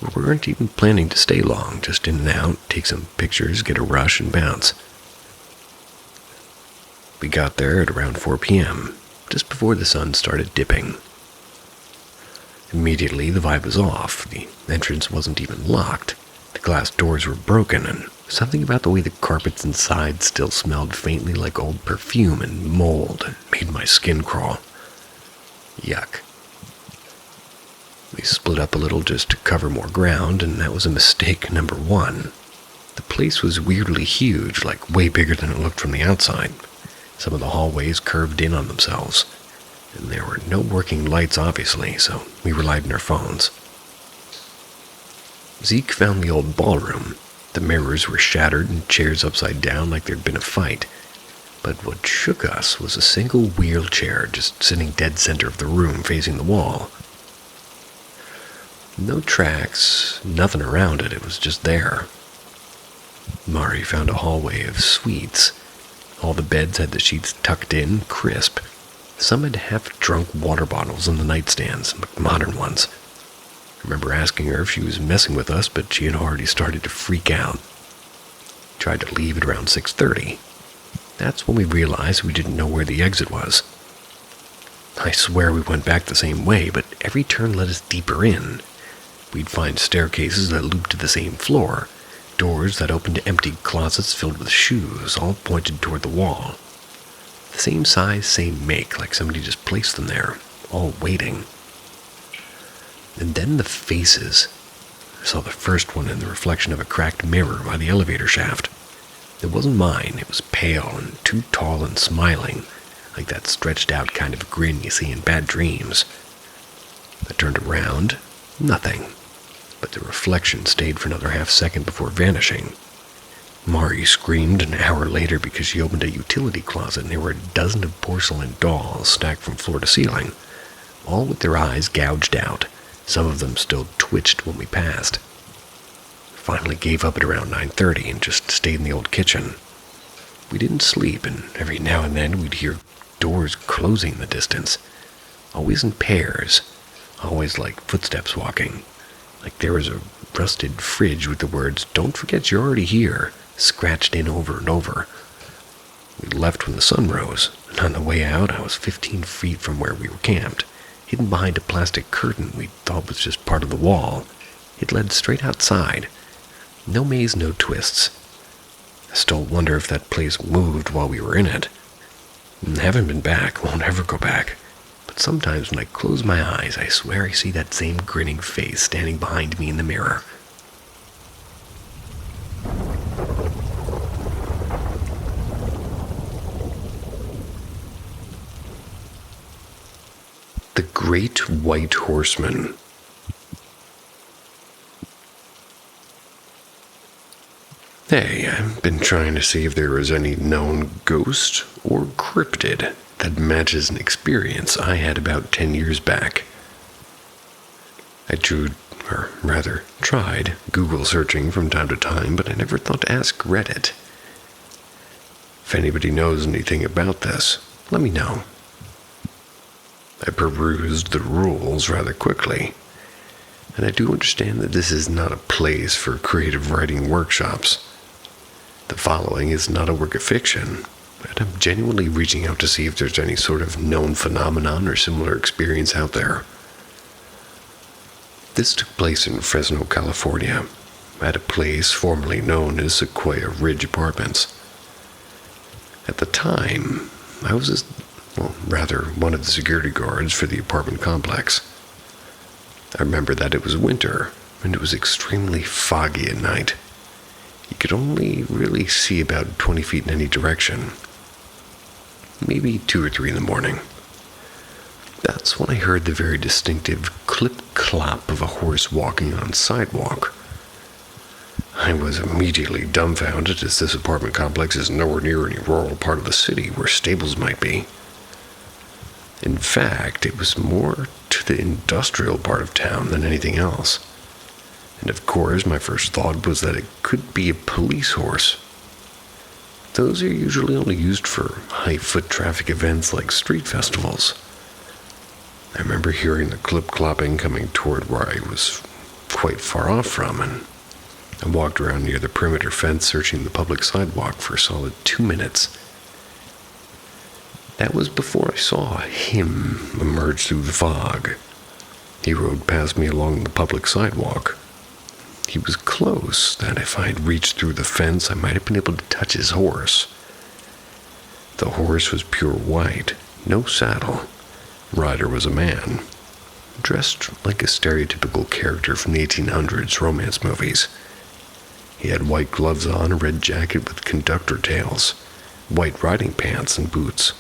We weren't even planning to stay long, just in and out, take some pictures, get a rush, and bounce. We got there at around 4 p.m., just before the sun started dipping. Immediately, the vibe was off. The entrance wasn't even locked. The glass doors were broken, and something about the way the carpets inside still smelled faintly like old perfume and mold made my skin crawl. Yuck. We split up a little just to cover more ground, and that was a mistake number one. The place was weirdly huge, like way bigger than it looked from the outside. Some of the hallways curved in on themselves, and there were no working lights, obviously, so we relied on our phones. Zeke found the old ballroom. The mirrors were shattered and chairs upside down like there'd been a fight. But what shook us was a single wheelchair just sitting dead center of the room facing the wall. No tracks, nothing around it, it was just there. Mari found a hallway of suites. All the beds had the sheets tucked in, crisp. Some had half-drunk water bottles on the nightstands, modern ones. I remember asking her if she was messing with us, but she had already started to freak out. Tried to leave at around 6:30. That's when we realized we didn't know where the exit was. I swear we went back the same way, but every turn led us deeper in. We'd find staircases that looped to the same floor, doors that opened to empty closets filled with shoes, all pointed toward the wall. The same size, same make, like somebody just placed them there, all waiting. And then the faces. I saw the first one in the reflection of a cracked mirror by the elevator shaft. It wasn't mine, it was pale and too tall and smiling, like that stretched out kind of grin you see in bad dreams. I turned around, nothing. But the reflection stayed for another half-second before vanishing. Mari screamed an hour later because she opened a utility closet and there were a dozen of porcelain dolls stacked from floor to ceiling, all with their eyes gouged out. Some of them still twitched when we passed. Finally gave up at around 9:30 and just stayed in the old kitchen. We didn't sleep, and every now and then we'd hear doors closing in the distance, always in pairs, always like footsteps walking. Like there was a rusted fridge with the words, "Don't forget you're already here," scratched in over and over. We left when the sun rose, and on the way out I was 15 feet from where we were camped, hidden behind a plastic curtain we thought was just part of the wall. It led straight outside. No maze, no twists. I still wonder if that place moved while we were in it. Haven't been back, won't ever go back. But sometimes when I close my eyes, I swear I see that same grinning face standing behind me in the mirror. The Great White Horseman. Hey, I've been trying to see if there is any known ghost or cryptid that matches an experience I had about 10 years back. I tried Google searching from time to time, but I never thought to ask Reddit. If anybody knows anything about this, let me know. I perused the rules rather quickly, and I do understand that this is not a place for creative writing workshops. The following is not a work of fiction, but I'm genuinely reaching out to see if there's any sort of known phenomenon or similar experience out there. This took place in Fresno, California, at a place formerly known as Sequoia Ridge Apartments. At the time, I was one of the security guards for the apartment complex. I remember that it was winter, and it was extremely foggy at night. You could only really see about 20 feet in any direction. Maybe 2 or 3 in the morning. That's when I heard the very distinctive clip-clop of a horse walking on sidewalk. I was immediately dumbfounded, as this apartment complex is nowhere near any rural part of the city where stables might be. In fact, it was more to the industrial part of town than anything else. And of course, my first thought was that it could be a police horse. Those are usually only used for high-foot traffic events like street festivals. I remember hearing the clip-clopping coming toward where I was quite far off from, and I walked around near the perimeter fence searching the public sidewalk for a solid 2 minutes. That was before I saw him emerge through the fog. He rode past me along the public sidewalk. He was close, that if I had reached through the fence, I might have been able to touch his horse. The horse was pure white, no saddle. Rider was a man, dressed like a stereotypical character from the 1800s romance movies. He had white gloves on, a red jacket with conductor tails, white riding pants, and boots.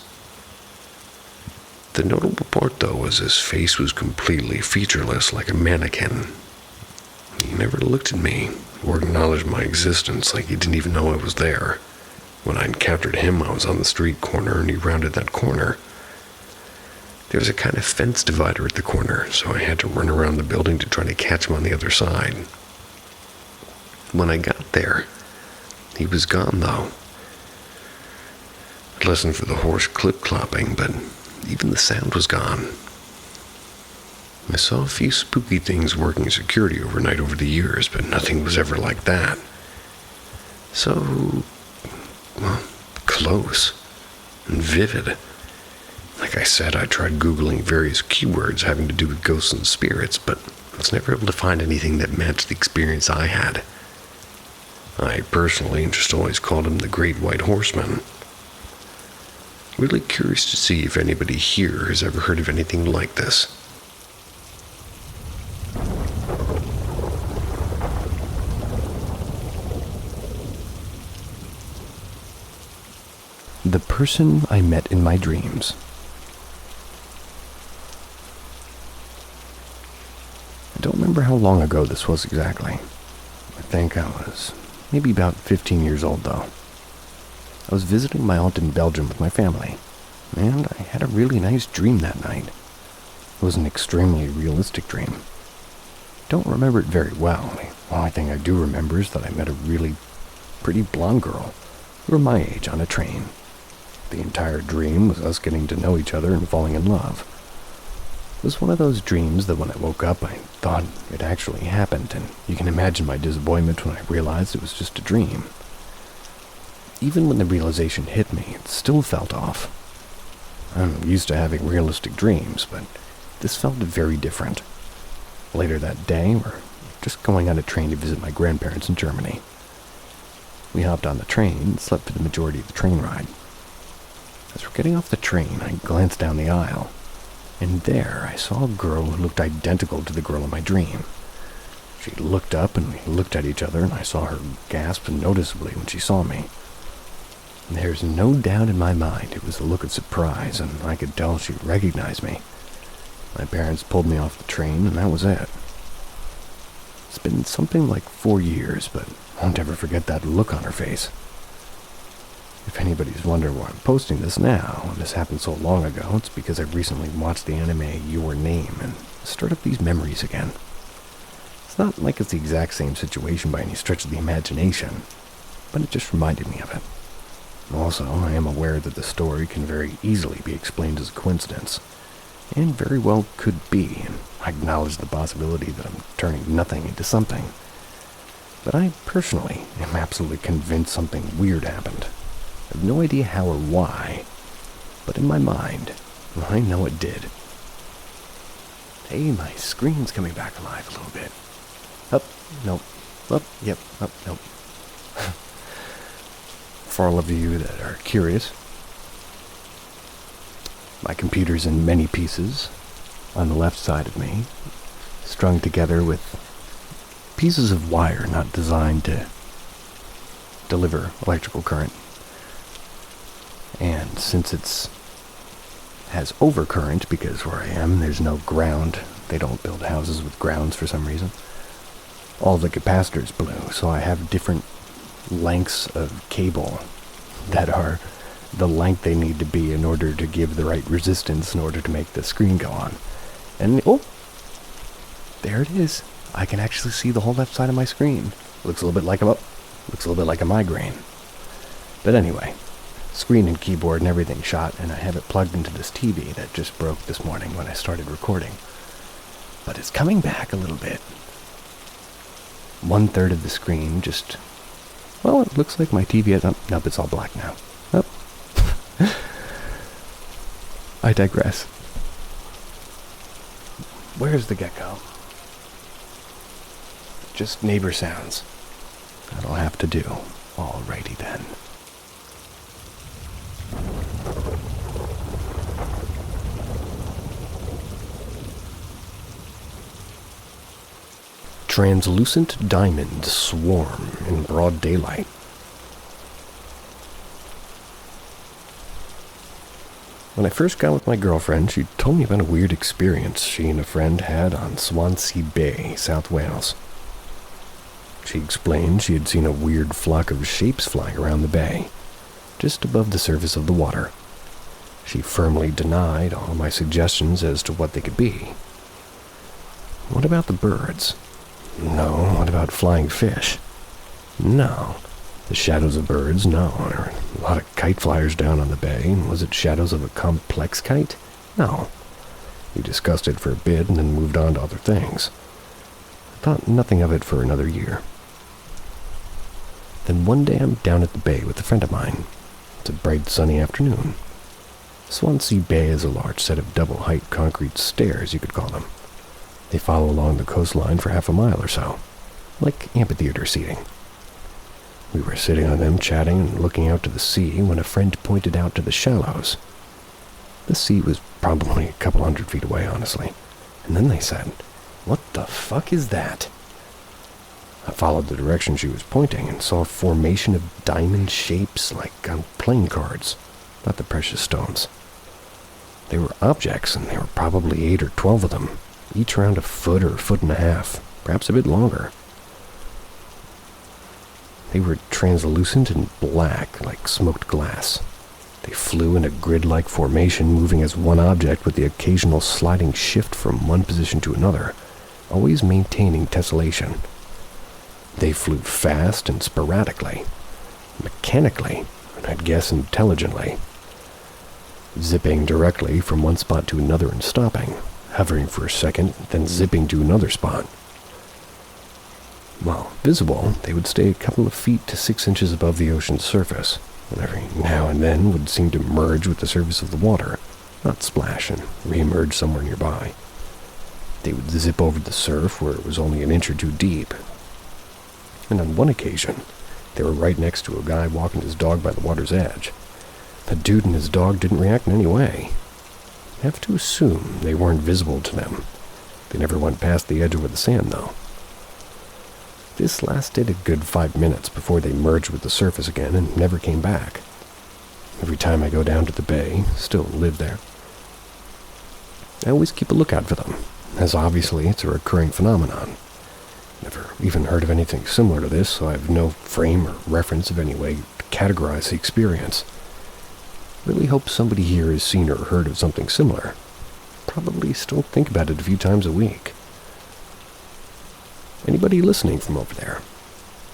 The notable part, though, was his face was completely featureless, like a mannequin. He never looked at me or acknowledged my existence, like he didn't even know I was there. When I encountered him, I was on the street corner, and he rounded that corner. There was a kind of fence divider at the corner, so I had to run around the building to try to catch him on the other side. When I got there, he was gone, though. I listened for the horse clip-clopping, but even the sound was gone. I saw a few spooky things working security overnight over the years, but nothing was ever like that. So, close and vivid. Like I said, I tried Googling various keywords having to do with ghosts and spirits, but I was never able to find anything that matched the experience I had. I personally just always called him the Great White Horseman. Really curious to see if anybody here has ever heard of anything like this. The person I met in my dreams. I don't remember how long ago this was exactly. I think I was maybe about 15 years old, though. I was visiting my aunt in Belgium with my family, and I had a really nice dream that night. It was an extremely realistic dream. Don't remember it very well. The only thing I do remember is that I met a really pretty blonde girl, who was my age, on a train. The entire dream was us getting to know each other and falling in love. It was one of those dreams that when I woke up, I thought it actually happened, and you can imagine my disappointment when I realized it was just a dream. Even when the realization hit me, it still felt off. I'm used to having realistic dreams, but this felt very different. Later that day, we're just going on a train to visit my grandparents in Germany. We hopped on the train and slept for the majority of the train ride. As we're getting off the train, I glanced down the aisle, and there I saw a girl who looked identical to the girl in my dream. She looked up, and we looked at each other, and I saw her gasp noticeably when she saw me. There's no doubt in my mind it was a look of surprise, and I could tell she recognized me. My parents pulled me off the train, and that was it. It's been something like 4 years, but I won't ever forget that look on her face. If anybody's wondering why I'm posting this now, and this happened so long ago, it's because I recently watched the anime Your Name and stirred up these memories again. It's not like it's the exact same situation by any stretch of the imagination, but it just reminded me of it. Also, I am aware that the story can very easily be explained as a coincidence, and very well could be, and I acknowledge the possibility that I'm turning nothing into something. But I personally am absolutely convinced something weird happened. I have no idea how or why, but in my mind, I know it did. Hey, my screen's coming back alive a little bit. Up, nope. Up, yep, up, nope. For all of you that are curious, my computer's in many pieces on the left side of me, strung together with pieces of wire not designed to deliver electrical current. And since has overcurrent, because where I am there's no ground, they don't build houses with grounds for some reason, all the capacitors blew, so I have different lengths of cable that are the length they need to be in order to give the right resistance in order to make the screen go on. And oh, there it is. I can actually see the whole left side of my screen. Looks a little bit like a migraine. But anyway, screen and keyboard and everything shot, and I have it plugged into this TV that just broke this morning when I started recording. But it's coming back a little bit. 1/3 of the screen just, well, it looks like my TV is, nope, it's all black now. Oh. I digress. Where's the gecko? Just neighbor sounds. That'll have to do. Alrighty then. Translucent diamonds swarm in broad daylight. When I first got with my girlfriend, she told me about a weird experience she and a friend had on Swansea Bay, South Wales. She explained she had seen a weird flock of shapes flying around the bay, just above the surface of the water. She firmly denied all my suggestions as to what they could be. What about the birds? No. What about flying fish? No. The shadows of birds? No. There were a lot of kite flyers down on the bay. Was it shadows of a complex kite? No. We discussed it for a bit and then moved on to other things. I thought nothing of it for another year. Then one day I'm down at the bay with a friend of mine. It's a bright sunny afternoon. Swansea Bay is a large set of double-height concrete stairs, you could call them. They follow along the coastline for half a mile or so, like amphitheater seating. We were sitting on them chatting and looking out to the sea when a friend pointed out to the shallows. The sea was probably a couple 100 feet away, honestly. And then they said, "What the fuck is that?" I followed the direction she was pointing and saw a formation of diamond shapes like on playing cards, not the precious stones. They were objects, and there were probably 8 or 12 of them, each around a foot or a foot and a half, perhaps a bit longer. They were translucent and black, like smoked glass. They flew in a grid-like formation, moving as one object with the occasional sliding shift from one position to another, always maintaining tessellation. They flew fast and sporadically, mechanically, and I'd guess intelligently, zipping directly from one spot to another and stopping, hovering for a second, then zipping to another spot. While visible, they would stay a couple of feet to 6 inches above the ocean's surface, and every now and then would seem to merge with the surface of the water, not splash and re-emerge somewhere nearby. They would zip over the surf where it was only an inch or two deep. And on one occasion, they were right next to a guy walking his dog by the water's edge. The dude and his dog didn't react in any way. I have to assume they weren't visible to them. They never went past the edge over the sand, though. This lasted a good 5 minutes before they merged with the surface again and never came back. Every time I go down to the bay, still live there, I always keep a lookout for them, as obviously it's a recurring phenomenon. Never even heard of anything similar to this, so I have no frame or reference of any way to categorize the experience. Really hope somebody here has seen or heard of something similar. Probably still think about it a few times a week. Anybody listening from over there?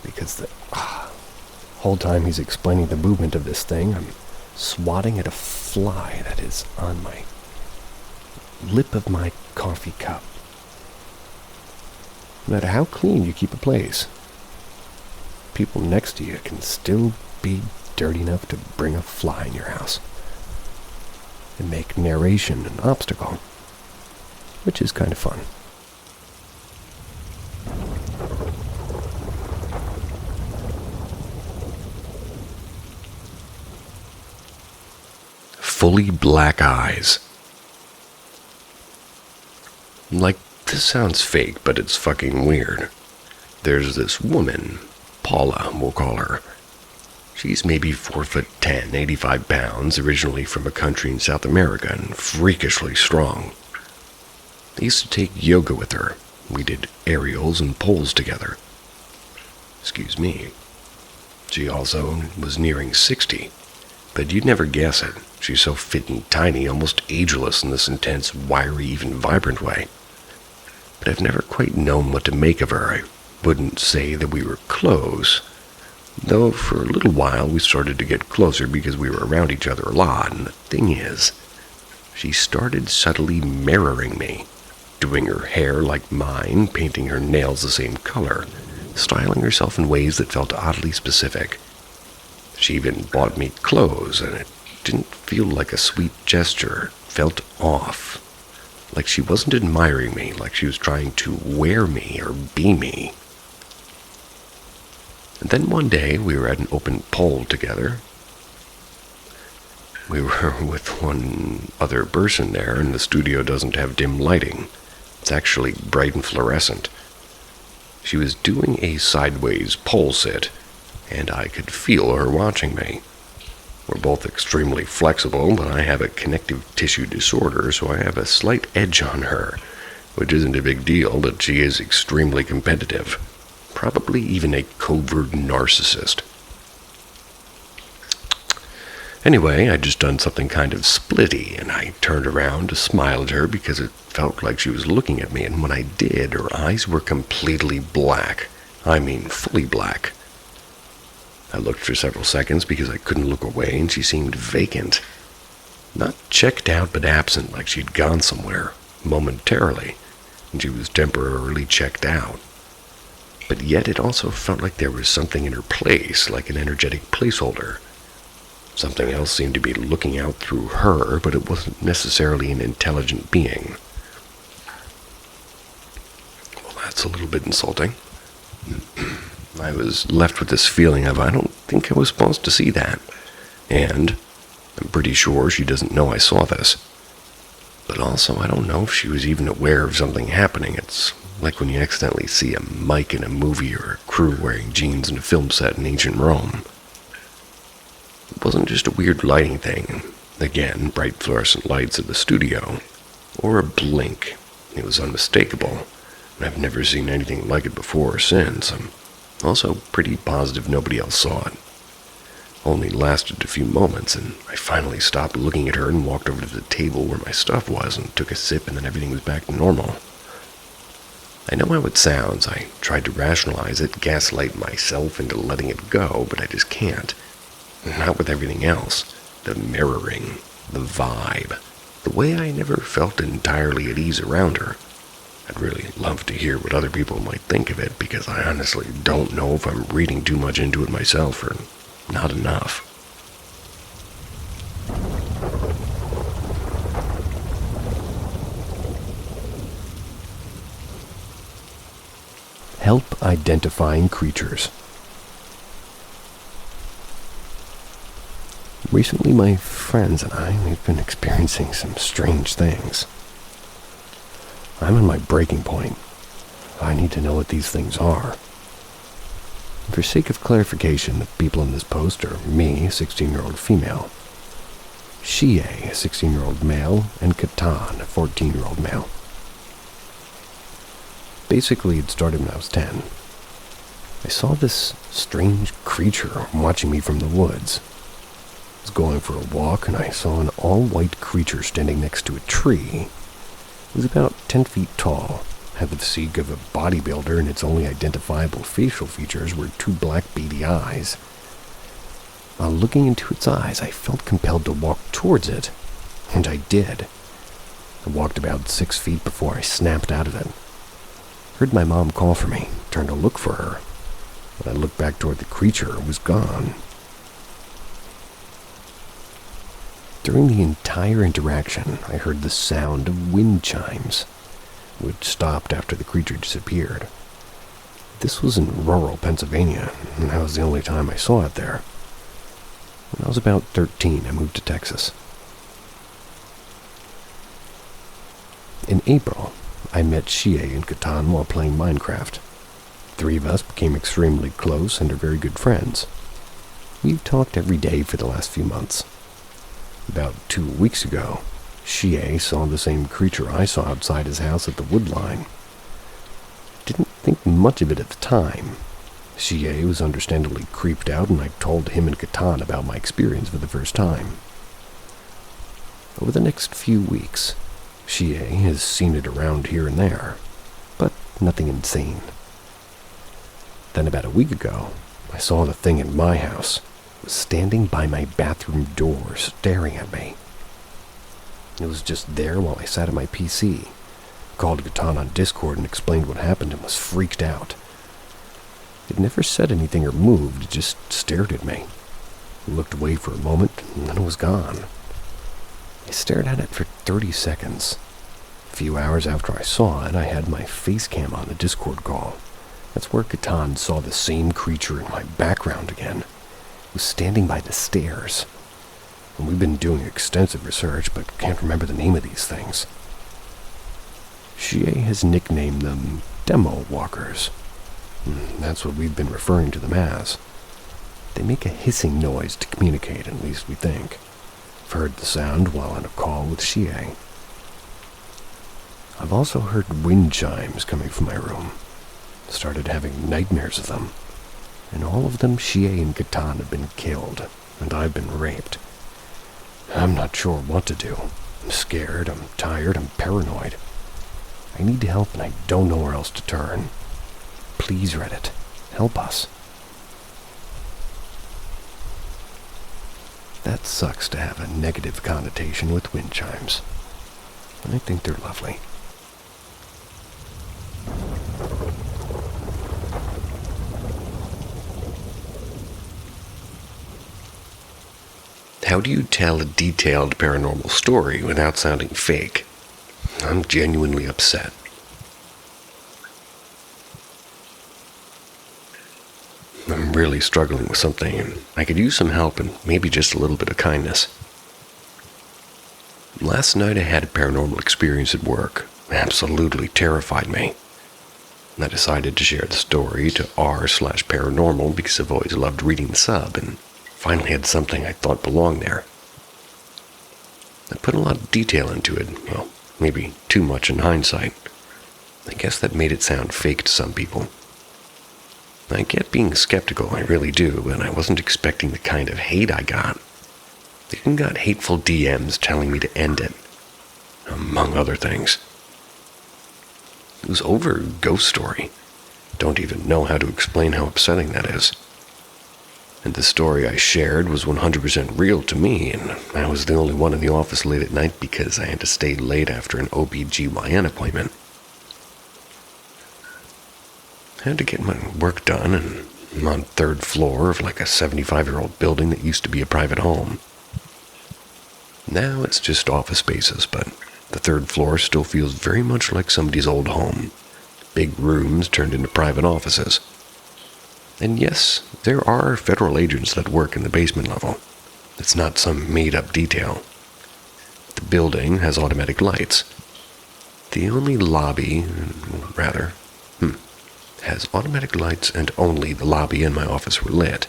Because the whole time he's explaining the movement of this thing, I'm swatting at a fly that is on my lip of my coffee cup. No matter how clean you keep a place, people next to you can still be dirty enough to bring a fly in your house and make narration an obstacle, which is kind of fun. Fully black eyes. Like, this sounds fake, but it's fucking weird. There's this woman, Paula, we'll call her. She's maybe 4'10", 85 pounds, originally from a country in South America, and freakishly strong. I used to take yoga with her. We did aerials and poles together. Excuse me. She also was nearing 60, but you'd never guess it. She's so fit and tiny, almost ageless in this intense, wiry, even vibrant way. But I've never quite known what to make of her. I wouldn't say that we were close, though for a little while we started to get closer because we were around each other a lot, and the thing is, she started subtly mirroring me, doing her hair like mine, painting her nails the same color, styling herself in ways that felt oddly specific. She even bought me clothes, and it didn't feel like a sweet gesture. It felt off. Like she wasn't admiring me, like she was trying to wear me or be me. And then one day, we were at an open pole together. We were with one other person there, and the studio doesn't have dim lighting. It's actually bright and fluorescent. She was doing a sideways pole sit, and I could feel her watching me. We're both extremely flexible, but I have a connective tissue disorder, so I have a slight edge on her, which isn't a big deal, but she is extremely competitive. Probably even a covert narcissist. Anyway, I'd just done something kind of splitty, and I turned around to smile at her because it felt like she was looking at me, and when I did, her eyes were completely black. I mean, fully black. I looked for several seconds because I couldn't look away, and she seemed vacant. Not checked out, but absent, like she'd gone somewhere, momentarily, and she was temporarily checked out. But yet it also felt like there was something in her place, like an energetic placeholder. Something else seemed to be looking out through her, but it wasn't necessarily an intelligent being. Well, that's a little bit insulting. I was left with this feeling of, I don't think I was supposed to see that. And I'm pretty sure she doesn't know I saw this. But also, I don't know if she was even aware of something happening. It's like when you accidentally see a mic in a movie or a crew wearing jeans in a film set in ancient Rome. It wasn't just a weird lighting thing. Again, bright fluorescent lights at the studio. Or a blink. It was unmistakable. And I've never seen anything like it before or since. I'm also pretty positive nobody else saw it. Only lasted a few moments, and I finally stopped looking at her and walked over to the table where my stuff was and took a sip, and then everything was back to normal. I know how it sounds. I tried to rationalize it, gaslight myself into letting it go, but I just can't. Not with everything else. The mirroring, the vibe, the way I never felt entirely at ease around her. I'd really love to hear what other people might think of it, because I honestly don't know if I'm reading too much into it myself or not enough. Help identifying creatures. Recently, my friends and we've been experiencing some strange things. I'm on my breaking point. I need to know what these things are. For sake of clarification, the people in this post are me, 16-year-old female. Shie, a 16-year-old male, and Catan, a 14-year-old male. Basically, it started when I was 10. I saw this strange creature watching me from the woods. I was going for a walk, and I saw an all-white creature standing next to a tree. It was about 10 feet tall, had the physique of a bodybuilder, and its only identifiable facial features were 2 black beady eyes. While looking into its eyes, I felt compelled to walk towards it, and I did. I walked about 6 feet before I snapped out of it. Heard my mom call for me, turned to look for her. When I looked back toward the creature, it was gone. During the entire interaction, I heard the sound of wind chimes, which stopped after the creature disappeared. This was in rural Pennsylvania, and that was the only time I saw it there. When I was about 13, I moved to Texas. In April, I met Shie and Catan while playing Minecraft. 3 of us became extremely close and are very good friends. We've talked every day for the last few months. About 2 weeks ago, Shie saw the same creature I saw outside his house at the wood line. Didn't think much of it at the time. Shie was understandably creeped out, and I told him and Catan about my experience for the first time. Over the next few weeks, Shie has seen it around here and there, but nothing insane. Then about a week ago, I saw the thing in my house. It was standing by my bathroom door, staring at me. It was just there while I sat at my PC. Called Catan on Discord and explained what happened and was freaked out. It never said anything or moved, it just stared at me. It looked away for a moment, and then it was gone. I stared at it for 30 seconds. A few hours after I saw it, I had my face cam on the Discord call. That's where Catan saw the same creature in my background again. It was standing by the stairs. And we've been doing extensive research, but can't remember the name of these things. Shie has nicknamed them demo walkers. That's what we've been referring to them as. They make a hissing noise to communicate, at least we think. I've heard the sound while on a call with Shie. I've also heard wind chimes coming from my room. Started having nightmares of them. And all of them, Shie and Catan have been killed, and I've been raped. I'm not sure what to do. I'm scared, I'm tired, I'm paranoid. I need help, and I don't know where else to turn. Please, Reddit, help us. That sucks to have a negative connotation with wind chimes. I think they're lovely. How do you tell a detailed paranormal story without sounding fake? I'm genuinely upset. I'm really struggling with something, and I could use some help and maybe just a little bit of kindness. Last night I had a paranormal experience at work. It absolutely terrified me. And I decided to share the story to r/paranormal because I've always loved reading the sub and finally had something I thought belonged there. I put a lot of detail into it, well, maybe too much in hindsight. I guess that made it sound fake to some people. I get being skeptical, I really do, but I wasn't expecting the kind of hate I got. I even got hateful DMs telling me to end it, among other things. It was over a ghost story. Don't even know how to explain how upsetting that is. And the story I shared was 100% real to me, and I was the only one in the office late at night because I had to stay late after an OBGYN appointment. I had to get my work done, and I'm on 3rd floor of like a 75-year-old building that used to be a private home. Now it's just office spaces, but the 3rd floor still feels very much like somebody's old home. Big rooms turned into private offices. And yes, there are federal agents that work in the basement level. It's not some made-up detail. The building has automatic lights. The only lobby, has automatic lights, and only the lobby and my office were lit.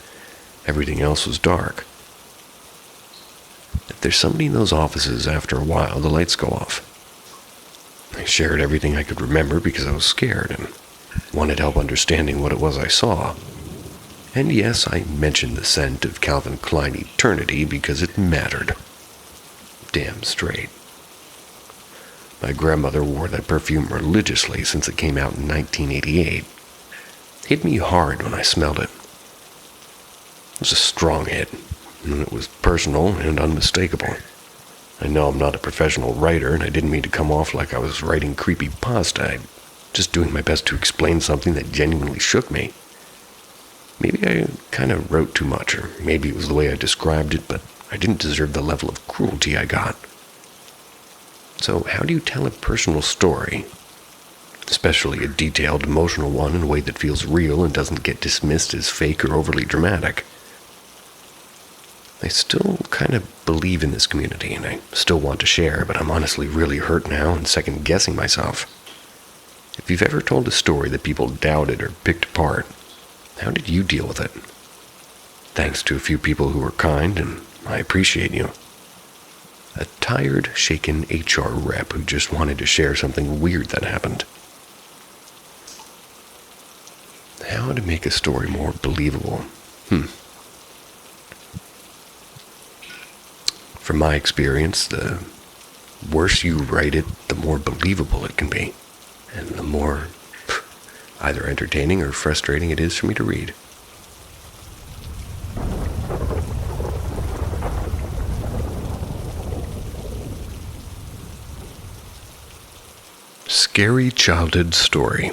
Everything else was dark. If there's somebody in those offices, after a while, the lights go off. I shared everything I could remember because I was scared and wanted help understanding what it was I saw. And yes, I mentioned the scent of Calvin Klein Eternity because it mattered. Damn straight. My grandmother wore that perfume religiously since it came out in 1988. Hit me hard when I smelled it. It was a strong hit, and it was personal and unmistakable. I know I'm not a professional writer, and I didn't mean to come off like I was writing creepypasta. I'm just doing my best to explain something that genuinely shook me. Maybe I kind of wrote too much, or maybe it was the way I described it, but I didn't deserve the level of cruelty I got. So how do you tell a personal story, especially a detailed, emotional one, in a way that feels real and doesn't get dismissed as fake or overly dramatic? I still kind of believe in this community, and I still want to share, but I'm honestly really hurt now and second-guessing myself. If you've ever told a story that people doubted or picked apart, how did you deal with it? Thanks to a few people who were kind, and I appreciate you. A tired, shaken HR rep who just wanted to share something weird that happened. How to make a story more believable? From my experience, the worse you write it, the more believable it can be, and the more either entertaining or frustrating it is for me to read. Scary childhood story.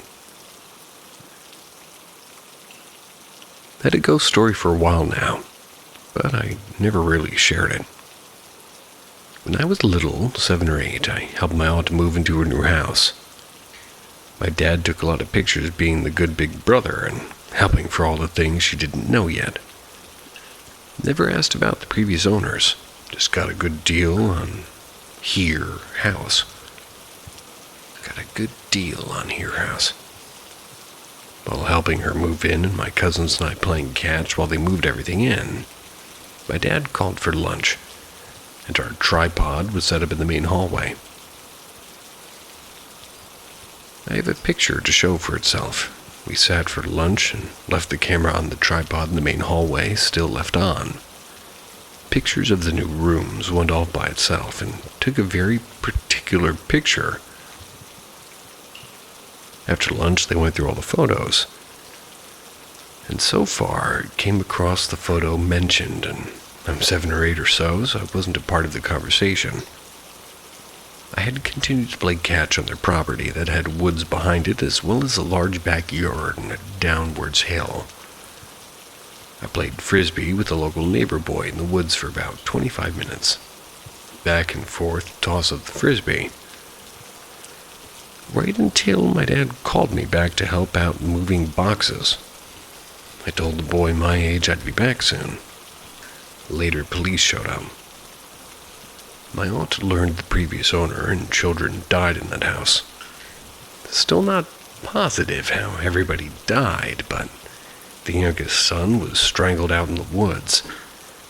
I had a ghost story for a while now, but I never really shared it. When I was little, 7 or 8, I helped my aunt move into her new house. My dad took a lot of pictures being the good big brother and helping for all the things she didn't know yet. Never asked about the previous owners, just got a good deal on here house. Got a good deal on here house. While helping her move in and my cousins and I playing catch while they moved everything in, my dad called for lunch, and our tripod was set up in the main hallway. I have a picture to show for itself. We sat for lunch and left the camera on the tripod in the main hallway, still left on. Pictures of the new rooms went off by itself and took a very particular picture. After lunch, they went through all the photos. And so far, came across the photo mentioned, and I'm 7 or 8 or so I wasn't a part of the conversation. I had continued to play catch on their property that had woods behind it, as well as a large backyard and a downwards hill. I played frisbee with a local neighbor boy in the woods for about 25 minutes. Back and forth toss of the frisbee. Right until my dad called me back to help out moving boxes. I told the boy my age I'd be back soon. Later, police showed up. My aunt learned the previous owner and children died in that house. Still not positive how everybody died, but the youngest son was strangled out in the woods.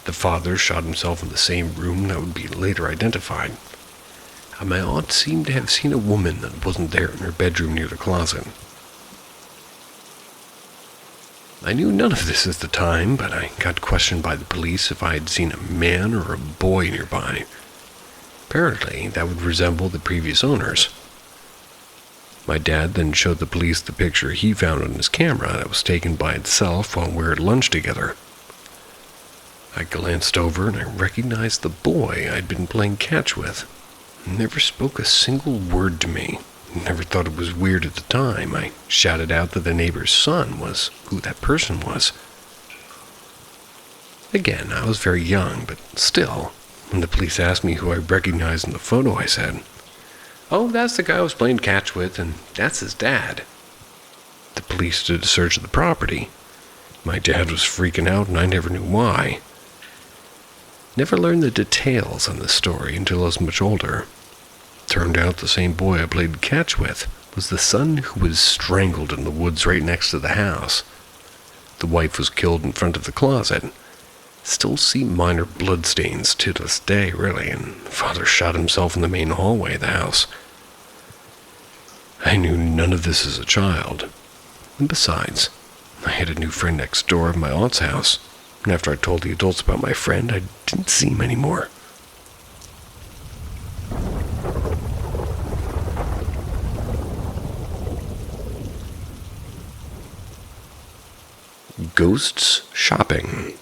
The father shot himself in the same room that would be later identified. And my aunt seemed to have seen a woman that wasn't there in her bedroom near the closet. I knew none of this at the time, but I got questioned by the police if I had seen a man or a boy nearby. Apparently, that would resemble the previous owners. My dad then showed the police the picture he found on his camera that was taken by itself while we were at lunch together. I glanced over and I recognized the boy I'd been playing catch with. He never spoke a single word to me. Never thought it was weird at the time. I shouted out that the neighbor's son was who that person was. Again, I was very young, but still, when the police asked me who I recognized in the photo, I said, "Oh, that's the guy I was playing catch with, and that's his dad." The police did a search of the property. My dad was freaking out, and I never knew why. Never learned the details on the story until I was much older. Turned out the same boy I played catch with was the son who was strangled in the woods right next to the house. The wife was killed in front of the closet. Still see minor bloodstains to this day, really, and Father shot himself in the main hallway of the house. I knew none of this as a child. And besides, I had a new friend next door of my aunt's house, and after I told the adults about my friend, I didn't see him anymore. Ghosts shopping.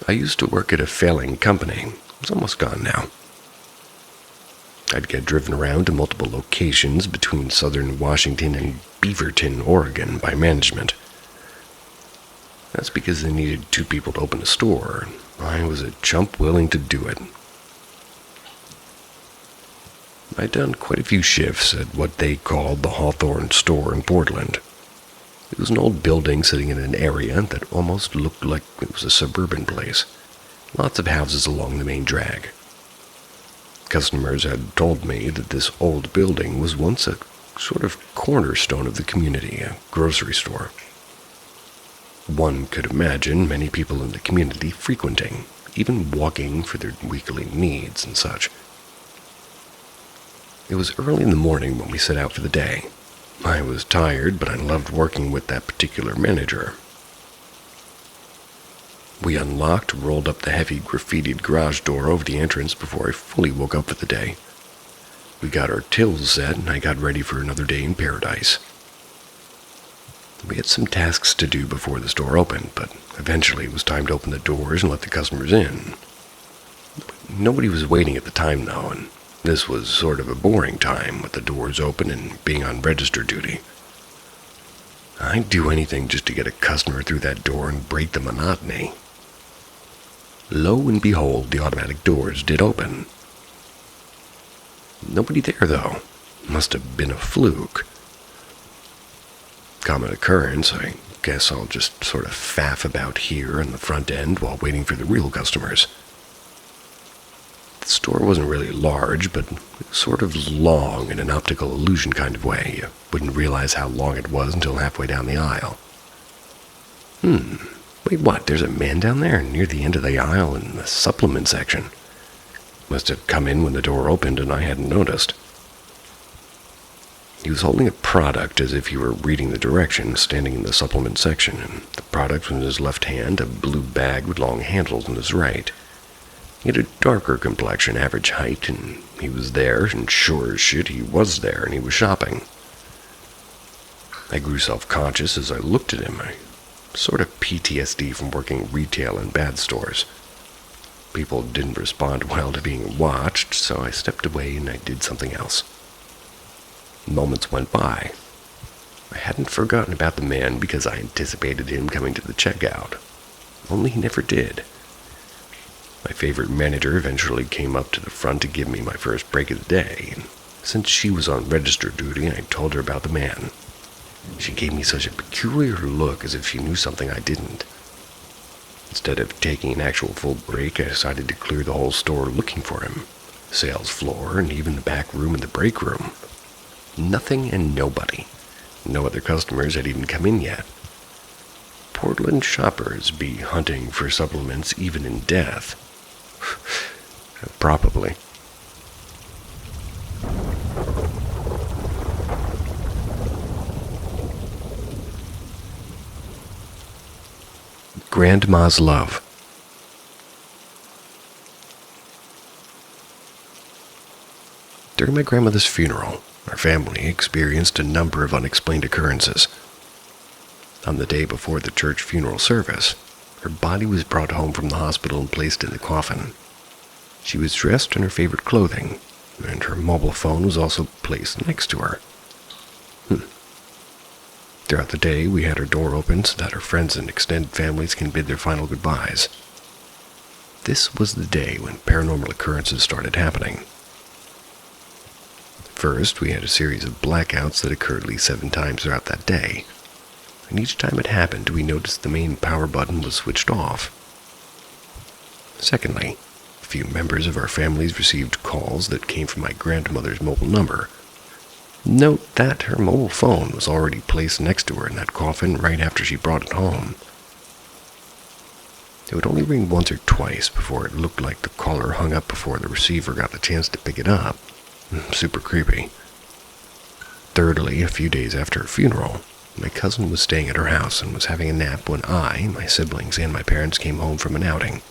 I used to work at a failing company. It's almost gone now. I'd get driven around to multiple locations between southern Washington and Beaverton, Oregon by management. That's because they needed 2 people to open a store. I was a chump willing to do it. I'd done quite a few shifts at what they called the Hawthorne store in Portland. It was an old building sitting in an area that almost looked like it was a suburban place. Lots of houses along the main drag. Customers had told me that this old building was once a sort of cornerstone of the community, a grocery store. One could imagine many people in the community frequenting, even walking for their weekly needs and such. It was early in the morning when we set out for the day. I was tired, but I loved working with that particular manager. We unlocked, rolled up the heavy graffitied garage door over the entrance before I fully woke up for the day. We got our tills set, and I got ready for another day in paradise. We had some tasks to do before the store opened, but eventually it was time to open the doors and let the customers in. Nobody was waiting at the time, though, and this was sort of a boring time with the doors open and being on register duty. I'd do anything just to get a customer through that door and break the monotony. Lo and behold, the automatic doors did open. Nobody there, though. Must have been a fluke. Common occurrence. I guess I'll just sort of faff about here in the front end while waiting for the real customers. The store wasn't really large, but it was sort of long in an optical illusion kind of way. You wouldn't realize how long it was until halfway down the aisle. Wait, what? There's a man down there near the end of the aisle in the supplement section. Must have come in when the door opened and I hadn't noticed. He was holding a product as if he were reading the directions, standing in the supplement section, and the product was in his left hand, a blue bag with long handles in his right. He had a darker complexion, average height, and he was there, and sure as shit he was there, and he was shopping. I grew self-conscious as I looked at him. I sort of PTSD from working retail in bad stores. People didn't respond well to being watched, so I stepped away and I did something else. Moments went by. I hadn't forgotten about the man because I anticipated him coming to the checkout. Only he never did. My favorite manager eventually came up to the front to give me my first break of the day, and since she was on register duty, I told her about the man. She gave me such a peculiar look as if she knew something I didn't. Instead of taking an actual full break, I decided to clear the whole store looking for him. Sales floor, and even the back room and the break room. Nothing and nobody. No other customers had even come in yet. Portland shoppers be hunting for supplements even in death. Probably. Grandma's love. During my grandmother's funeral, our family experienced a number of unexplained occurrences. On the day before the church funeral service, her body was brought home from the hospital and placed in the coffin. She was dressed in her favorite clothing, and her mobile phone was also placed next to her. Throughout the day, we had her door open so that her friends and extended families can bid their final goodbyes. This was the day when paranormal occurrences started happening. First, we had a series of blackouts that occurred at least 7 times throughout that day, and each time it happened, we noticed the main power button was switched off. Secondly, a few members of our families received calls that came from my grandmother's mobile number. Note that her mobile phone was already placed next to her in that coffin right after she brought it home. It would only ring once or twice before it looked like the caller hung up before the receiver got the chance to pick it up. Super creepy. Thirdly, a few days after her funeral, my cousin was staying at her house and was having a nap when I, my siblings, and my parents came home from an outing.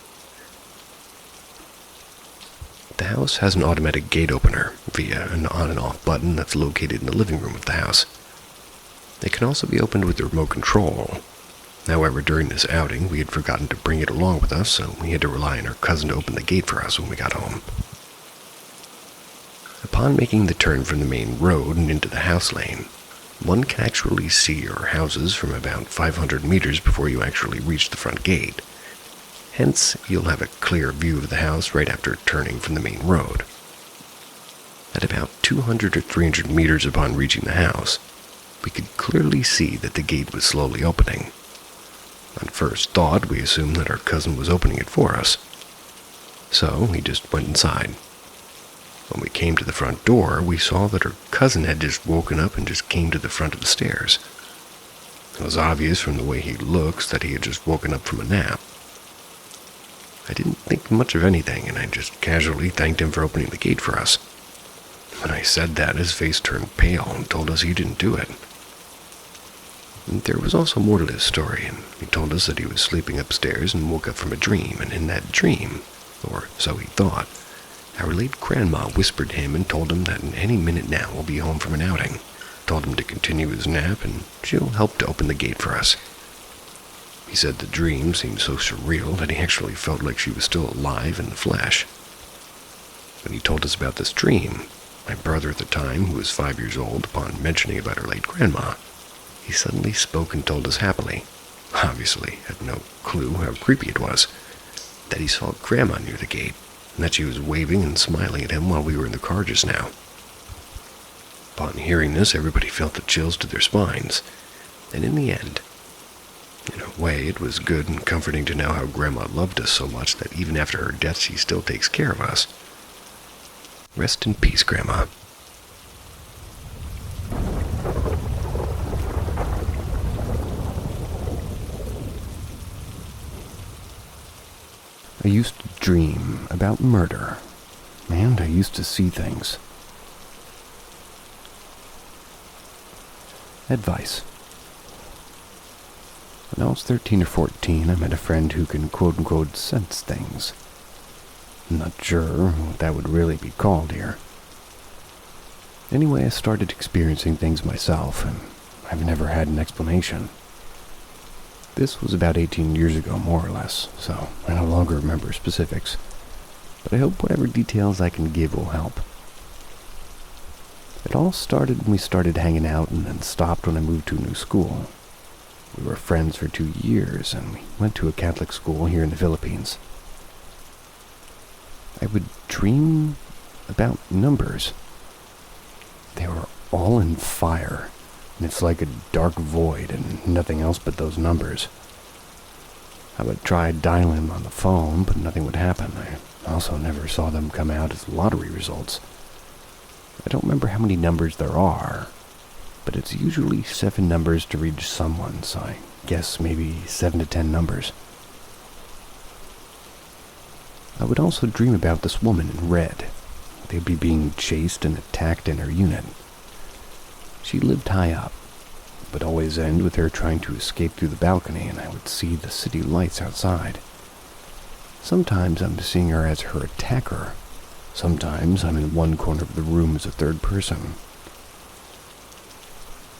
The house has an automatic gate opener via an on and off button that's located in the living room of the house. It can also be opened with the remote control. However, during this outing, we had forgotten to bring it along with us, so we had to rely on our cousin to open the gate for us when we got home. Upon making the turn from the main road and into the house lane, one can actually see your houses from about 500 meters before you actually reach the front gate. Hence, you'll have a clear view of the house right after turning from the main road. At about 200 or 300 meters upon reaching the house, we could clearly see that the gate was slowly opening. On first thought, we assumed that our cousin was opening it for us. So, we just went inside. When we came to the front door, we saw that her cousin had just woken up and just came to the front of the stairs. It was obvious from the way he looks that he had just woken up from a nap. I didn't think much of anything, and I just casually thanked him for opening the gate for us. When I said that, his face turned pale and told us he didn't do it. And there was also more to this story, and he told us that he was sleeping upstairs and woke up from a dream, and in that dream, or so he thought, our late grandma whispered to him and told him that in any minute now we'll be home from an outing, told him to continue his nap, and she'll help to open the gate for us. He said the dream seemed so surreal that he actually felt like she was still alive in the flesh. When he told us about this dream, my brother at the time, who was 5 years old, upon mentioning about her late grandma, he suddenly spoke and told us happily, obviously had no clue how creepy it was, that he saw Grandma near the gate, and that she was waving and smiling at him while we were in the car just now. Upon hearing this, everybody felt the chills to their spines, and in the end, in a way, it was good and comforting to know how Grandma loved us so much that even after her death, she still takes care of us. Rest in peace, Grandma. I used to dream about murder, and I used to see things. Advice. When I was 13 or 14, I met a friend who can quote-unquote sense things. I'm not sure what that would really be called here. Anyway, I started experiencing things myself, and I've never had an explanation. This was about 18 years ago, more or less, so I no longer remember specifics, but I hope whatever details I can give will help. It all started when we started hanging out and then stopped when I moved to a new school. We were friends for 2 years, and we went to a Catholic school here in the Philippines. I would dream about numbers. They were all in fire, and it's like a dark void and nothing else but those numbers. I would try dialing them on the phone, but nothing would happen. I also never saw them come out as lottery results. I don't remember how many numbers there are, but it's usually 7 numbers to reach someone, so I guess maybe 7 to 10 numbers. I would also dream about this woman in red. They'd be being chased and attacked in her unit. She lived high up, but always end with her trying to escape through the balcony, and I would see the city lights outside. Sometimes I'm seeing her as her attacker. Sometimes I'm in one corner of the room as a third person.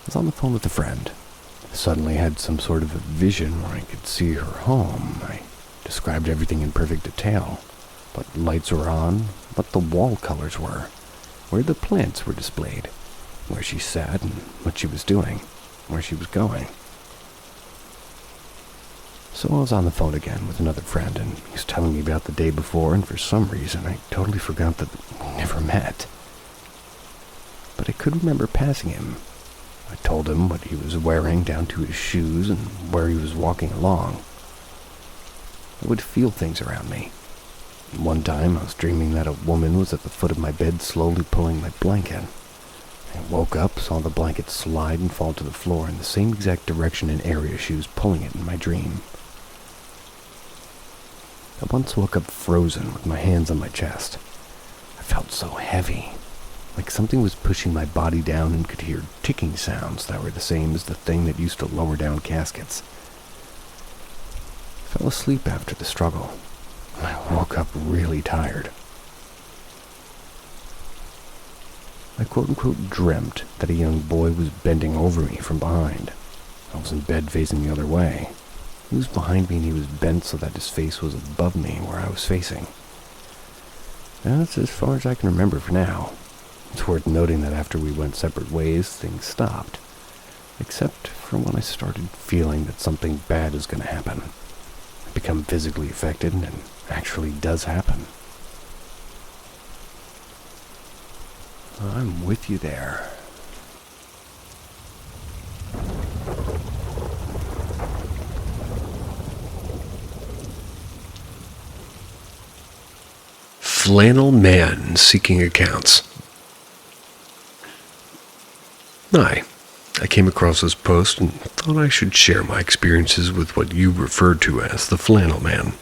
I was on the phone with a friend. I suddenly had some sort of a vision where I could see her home. I described everything in perfect detail. What lights were on, what the wall colors were, where the plants were displayed, where she sat and what she was doing, where she was going. So I was on the phone again with another friend, and he was telling me about the day before, and for some reason I totally forgot that we never met. But I could remember passing him. I told him what he was wearing down to his shoes and where he was walking along. I would feel things around me. One time I was dreaming that a woman was at the foot of my bed slowly pulling my blanket. I woke up, saw the blanket slide and fall to the floor in the same exact direction and area she was pulling it in my dream. I once woke up frozen with my hands on my chest. I felt so heavy, like something was pushing my body down, and could hear ticking sounds that were the same as the thing that used to lower down caskets. I fell asleep after the struggle. I woke up really tired. I quote-unquote dreamt that a young boy was bending over me from behind. I was in bed facing the other way. He was behind me and he was bent so that his face was above me where I was facing. That's as far as I can remember for now. It's worth noting that after we went separate ways, things stopped. Except for when I started feeling that something bad is going to happen. I become physically affected, and it actually does happen. I'm with you there. Flannel man seeking accounts. Hi, I came across this post and thought I should share my experiences with what you referred to as the flannel man.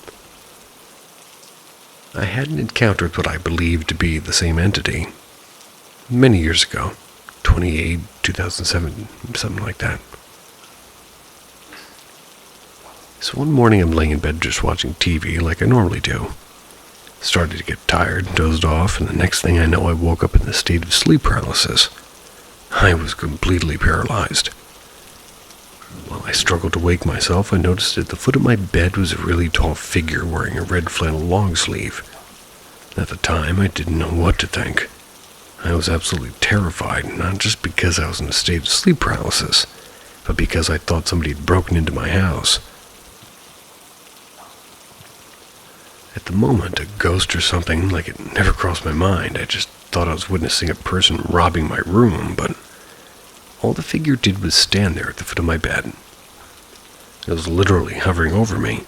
I hadn't encountered what I believed to be the same entity. Many years ago, 2007, something like that. So one morning I'm laying in bed just watching TV like I normally do. Started to get tired, dozed off, and the next thing I know I woke up in a state of sleep paralysis. I was completely paralyzed. While I struggled to wake myself, I noticed at the foot of my bed was a really tall figure wearing a red flannel long sleeve. At the time, I didn't know what to think. I was absolutely terrified, not just because I was in a state of sleep paralysis, but because I thought somebody had broken into my house. At the moment, a ghost or something like it never crossed my mind. I just thought I was witnessing a person robbing my room, but all the figure did was stand there at the foot of my bed. It was literally hovering over me.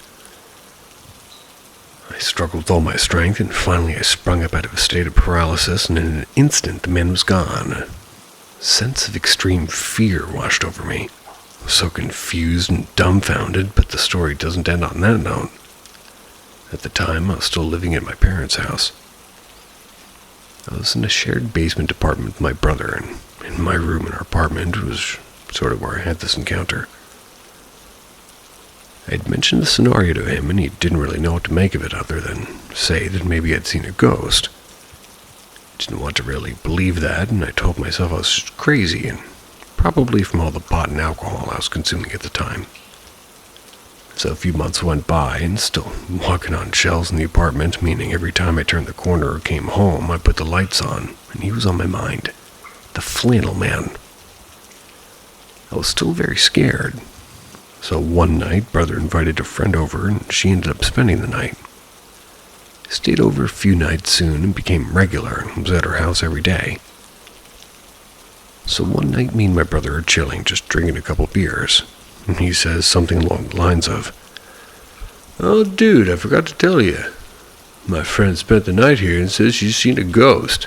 I struggled with all my strength, and finally I sprung up out of a state of paralysis, and in an instant the man was gone. A sense of extreme fear washed over me. I was so confused and dumbfounded, but the story doesn't end on that note. At the time, I was still living at my parents' house. I was in a shared basement apartment with my brother, and in my room in our apartment was sort of where I had this encounter. I had mentioned the scenario to him, and he didn't really know what to make of it other than say that maybe I'd seen a ghost. I didn't want to really believe that, and I told myself I was just crazy, and probably from all the pot and alcohol I was consuming at the time. So a few months went by, and still walking on shells in the apartment, meaning every time I turned the corner or came home, I put the lights on, and he was on my mind. The flannel man. I was still very scared. So one night, brother invited a friend over, and she ended up spending the night. Stayed over a few nights soon and became regular, and was at her house every day. So one night, me and my brother are chilling, just drinking a couple beers. And he says something along the lines of, "Oh, dude, I forgot to tell you. My friend spent the night here and says she's seen a ghost."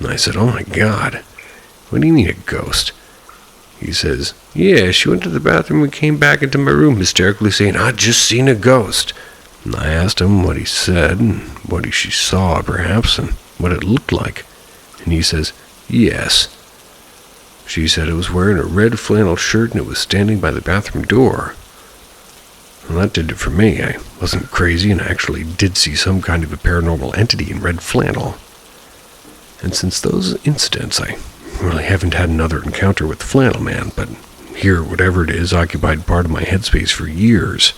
And I said, "Oh my God, what do you mean a ghost?" He says, "Yeah, she went to the bathroom and came back into my room hysterically saying, 'I just seen a ghost.'" And I asked him what he said and what she saw, perhaps, and what it looked like. And he says, "Yes. She said it was wearing a red flannel shirt and it was standing by the bathroom door." Well, that did it for me. I wasn't crazy and I actually did see some kind of a paranormal entity in red flannel. And since those incidents, I really haven't had another encounter with the flannel man, but here, whatever it is, occupied part of my headspace for years.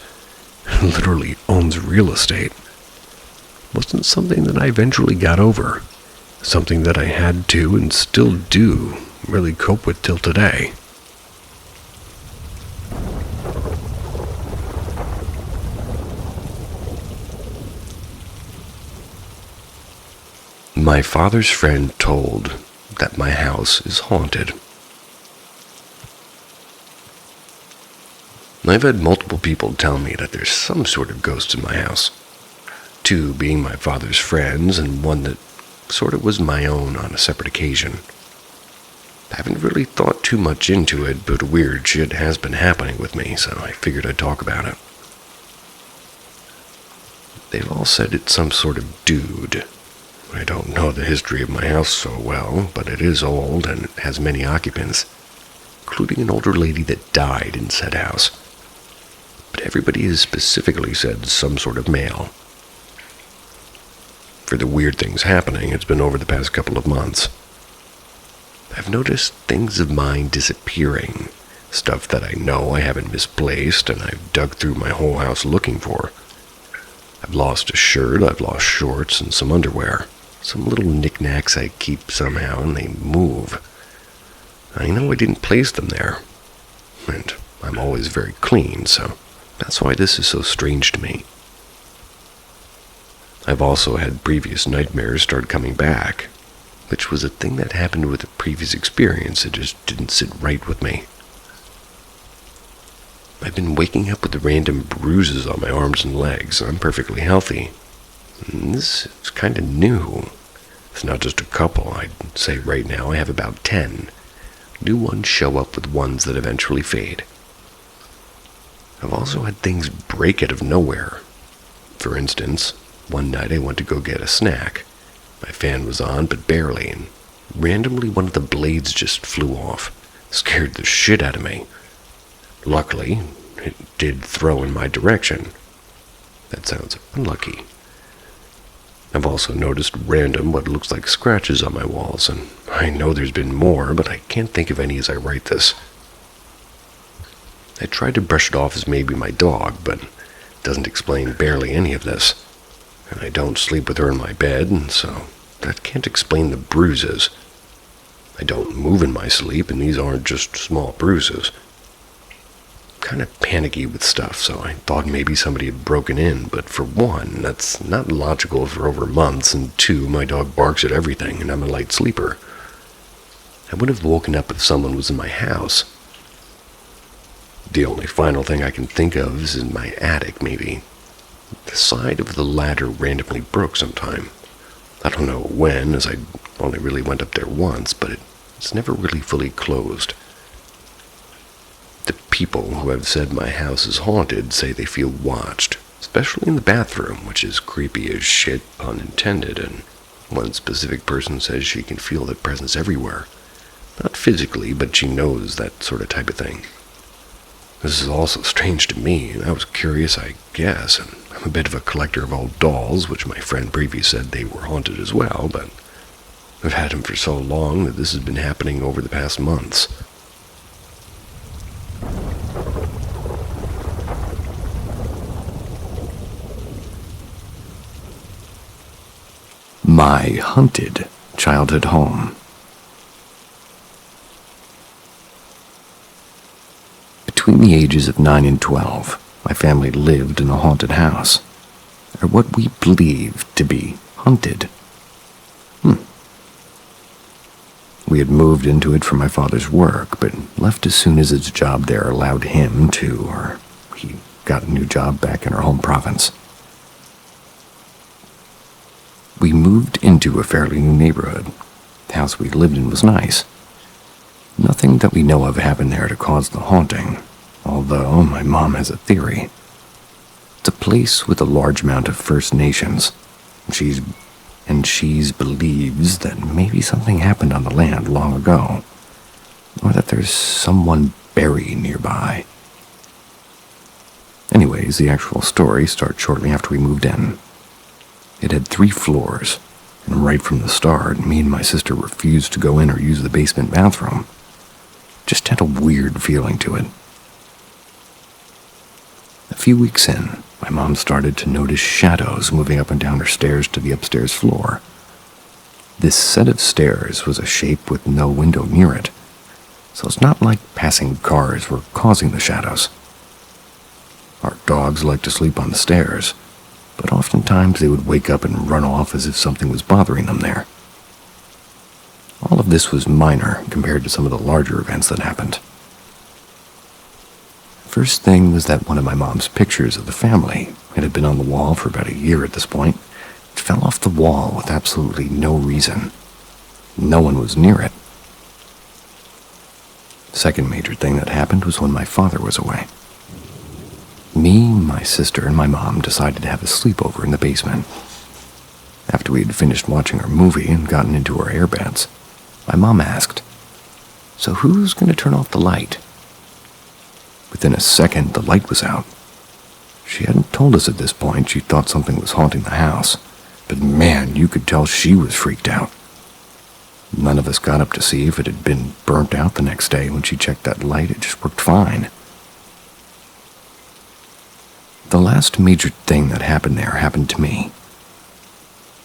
It literally owns real estate. Wasn't something that I eventually got over. Something that I had to and still do really cope with till today. My father's friend told that my house is haunted. I've had multiple people tell me that there's some sort of ghost in my house. 2 being my father's friends, and one that sort of was my own on a separate occasion. I haven't really thought too much into it, but weird shit has been happening with me, so I figured I'd talk about it. They've all said it's some sort of dude. I don't know the history of my house so well, but it is old and it has many occupants, including an older lady that died in said house. But everybody has specifically said some sort of male. For the weird things happening, it's been over the past couple of months. I've noticed things of mine disappearing, stuff that I know I haven't misplaced and I've dug through my whole house looking for. I've lost a shirt, I've lost shorts, and some underwear. Some little knickknacks I keep somehow, and they move. I know I didn't place them there, and I'm always very clean, so that's why this is so strange to me. I've also had previous nightmares start coming back, which was a thing that happened with a previous experience. It just didn't sit right with me. I've been waking up with random bruises on my arms and legs. I'm perfectly healthy. And this is kind of new. It's not just a couple. I'd say right now I have about 10. New ones show up with ones that eventually fade. I've also had things break out of nowhere. For instance, one night I went to go get a snack. My fan was on, but barely, and randomly one of the blades just flew off. Scared the shit out of me. Luckily, it did throw in my direction. That sounds unlucky. I've also noticed random what looks like scratches on my walls, and I know there's been more, but I can't think of any as I write this. I tried to brush it off as maybe my dog, but it doesn't explain barely any of this. And I don't sleep with her in my bed, and so that can't explain the bruises. I don't move in my sleep, and these aren't just small bruises. I'm kind of panicky with stuff, so I thought maybe somebody had broken in, but for one, that's not logical for over months, and two, my dog barks at everything, and I'm a light sleeper. I would have woken up if someone was in my house. The only final thing I can think of is in my attic, maybe. The side of the ladder randomly broke sometime. I don't know when, as I only really went up there once, but it's never really fully closed. The people who have said my house is haunted say they feel watched, especially in the bathroom, which is creepy as shit, pun intended, and one specific person says she can feel that presence everywhere. Not physically, but she knows that sort of type of thing. This is also strange to me, and I was curious, I guess, and I'm a bit of a collector of old dolls, which my friend previously said they were haunted as well, but I've had them for so long that this has been happening over the past months. My haunted childhood home. Between the ages of 9 and 12, my family lived in a haunted house, or what we believed to be haunted. We had moved into it for my father's work, but left as soon as his job there allowed him to, or he got a new job back in our home province. We moved into a fairly new neighborhood. The house we lived in was nice. Nothing that we know of happened there to cause the haunting, although my mom has a theory. It's a place with a large amount of First Nations. She believes that maybe something happened on the land long ago, or that there's someone buried nearby. Anyways, the actual story starts shortly after we moved in. It had 3 floors, and right from the start, me and my sister refused to go in or use the basement bathroom. Just had a weird feeling to it. A few weeks in, my mom started to notice shadows moving up and down her stairs to the upstairs floor. This set of stairs was a shape with no window near it, so it's not like passing cars were causing the shadows. Our dogs liked to sleep on the stairs, but oftentimes they would wake up and run off as if something was bothering them there. All of this was minor compared to some of the larger events that happened. First thing was that one of my mom's pictures of the family, it had been on the wall for about a year at this point, it fell off the wall with absolutely no reason. No one was near it. Second major thing that happened was when my father was away. Me, my sister, and my mom decided to have a sleepover in the basement. After we had finished watching our movie and gotten into our airbeds, my mom asked, "So who's going to turn off the light?" Within a second, the light was out. She hadn't told us at this point she thought something was haunting the house, but man, you could tell she was freaked out. None of us got up to see if it had been burnt out the next day. When she checked that light, it just worked fine. The last major thing that happened there happened to me.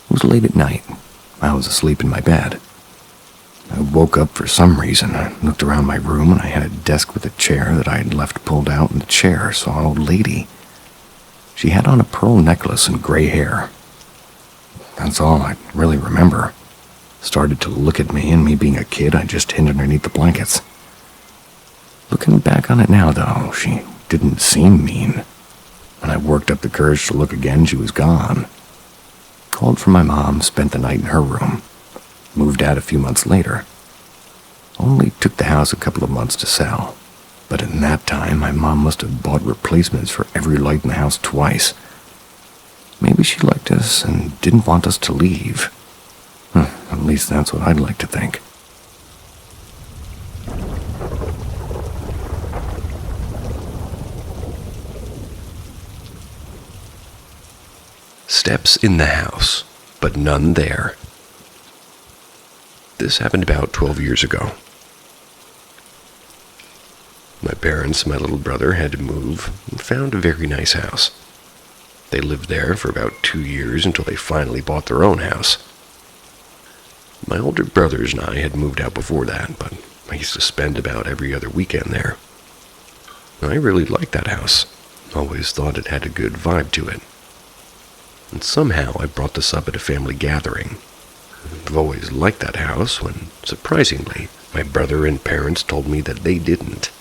It was late at night. I was asleep in my bed. I woke up for some reason. I looked around my room and I had a desk with a chair that I had left pulled out, and the chair saw an old lady. She had on a pearl necklace and gray hair. That's all I really remember. Started to look at me, and me being a kid, I just hid underneath the blankets. Looking back on it now, though, she didn't seem mean. When I worked up the courage to look again, she was gone. Called for my mom, spent the night in her room. Moved out a few months later. Only took the house a couple of months to sell. But in that time, my mom must have bought replacements for every light in the house twice. Maybe she liked us and didn't want us to leave. At least that's what I'd like to think. Steps in the house, but none there. This happened about 12 years ago. My parents and my little brother had to move and found a very nice house. They lived there for about 2 years until they finally bought their own house. My older brothers and I had moved out before that, but I used to spend about every other weekend there. I really liked that house. Always thought it had a good vibe to it. And somehow I brought this up at a family gathering. I've always liked that house when, surprisingly, my brother and parents told me that they didn't.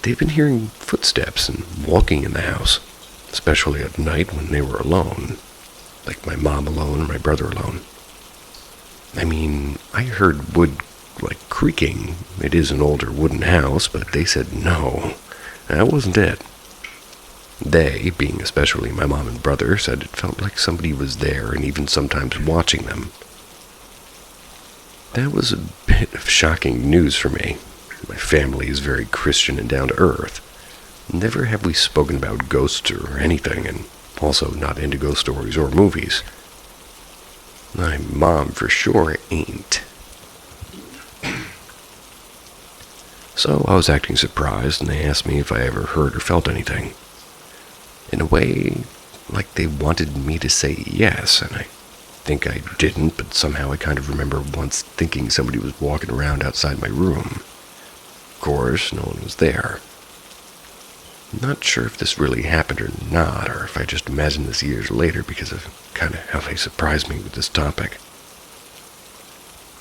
They've been hearing footsteps and walking in the house, especially at night when they were alone, like my mom alone and my brother alone. I mean, I heard wood like creaking. It is an older wooden house, but they said no, that wasn't it. They, being especially my mom and brother, said it felt like somebody was there and even sometimes watching them. That was a bit of shocking news for me. My family is very Christian and down to earth. Never have we spoken about ghosts or anything, and also not into ghost stories or movies. My mom for sure ain't. So I was acting surprised, and they asked me if I ever heard or felt anything. In a way, like they wanted me to say yes, and I think I didn't, but somehow I kind of remember once thinking somebody was walking around outside my room. Of course, no one was there. I'm not sure if this really happened or not, or if I just imagined this years later because of kind of how they surprised me with this topic.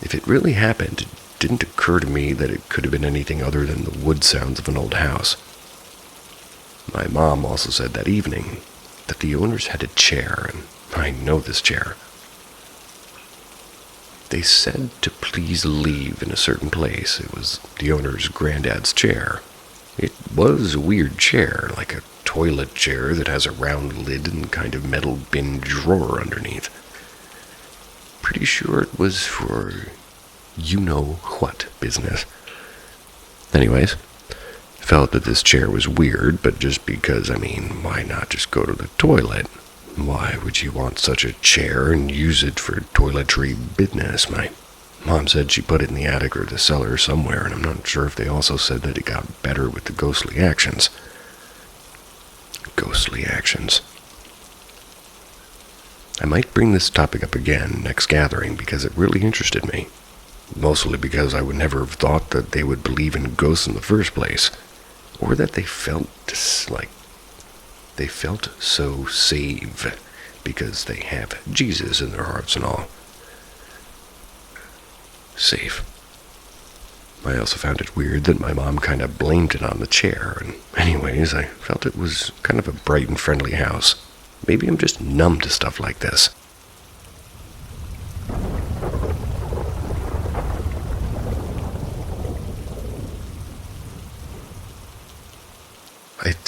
If it really happened, it didn't occur to me that it could have been anything other than the wood sounds of an old house. My mom also said that evening that the owners had a chair, and I know this chair. They said to please leave in a certain place. It was the owner's granddad's chair. It was a weird chair, like a toilet chair that has a round lid and kind of metal bin drawer underneath. Pretty sure it was for you-know-what business. Anyways, felt that this chair was weird, but just because, why not just go to the toilet? Why would you want such a chair and use it for toiletry business? My mom said she put it in the attic or the cellar somewhere, and I'm not sure if they also said that it got better with the ghostly actions. Ghostly actions. I might bring this topic up again next gathering because it really interested me. Mostly because I would never have thought that they would believe in ghosts in the first place. Or that they felt so safe because they have Jesus in their hearts and all. Safe. I also found it weird that my mom kind of blamed it on the chair, and anyways, I felt it was kind of a bright and friendly house. Maybe I'm just numb to stuff like this.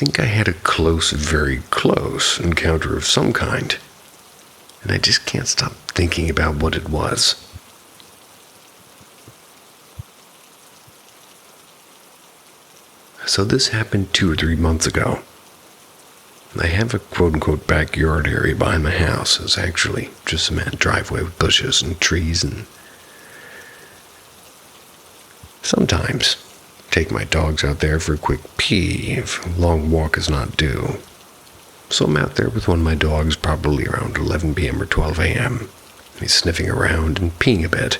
think I had a close, very close encounter of some kind, and I just can't stop thinking about what it was. So this happened 2 or 3 months ago. I have a quote-unquote backyard area behind my house. It's actually just a driveway with bushes and trees, and sometimes take my dogs out there for a quick pee if a long walk is not due. So I'm out there with one of my dogs probably around 11 p.m. or 12 a.m. He's sniffing around and peeing a bit.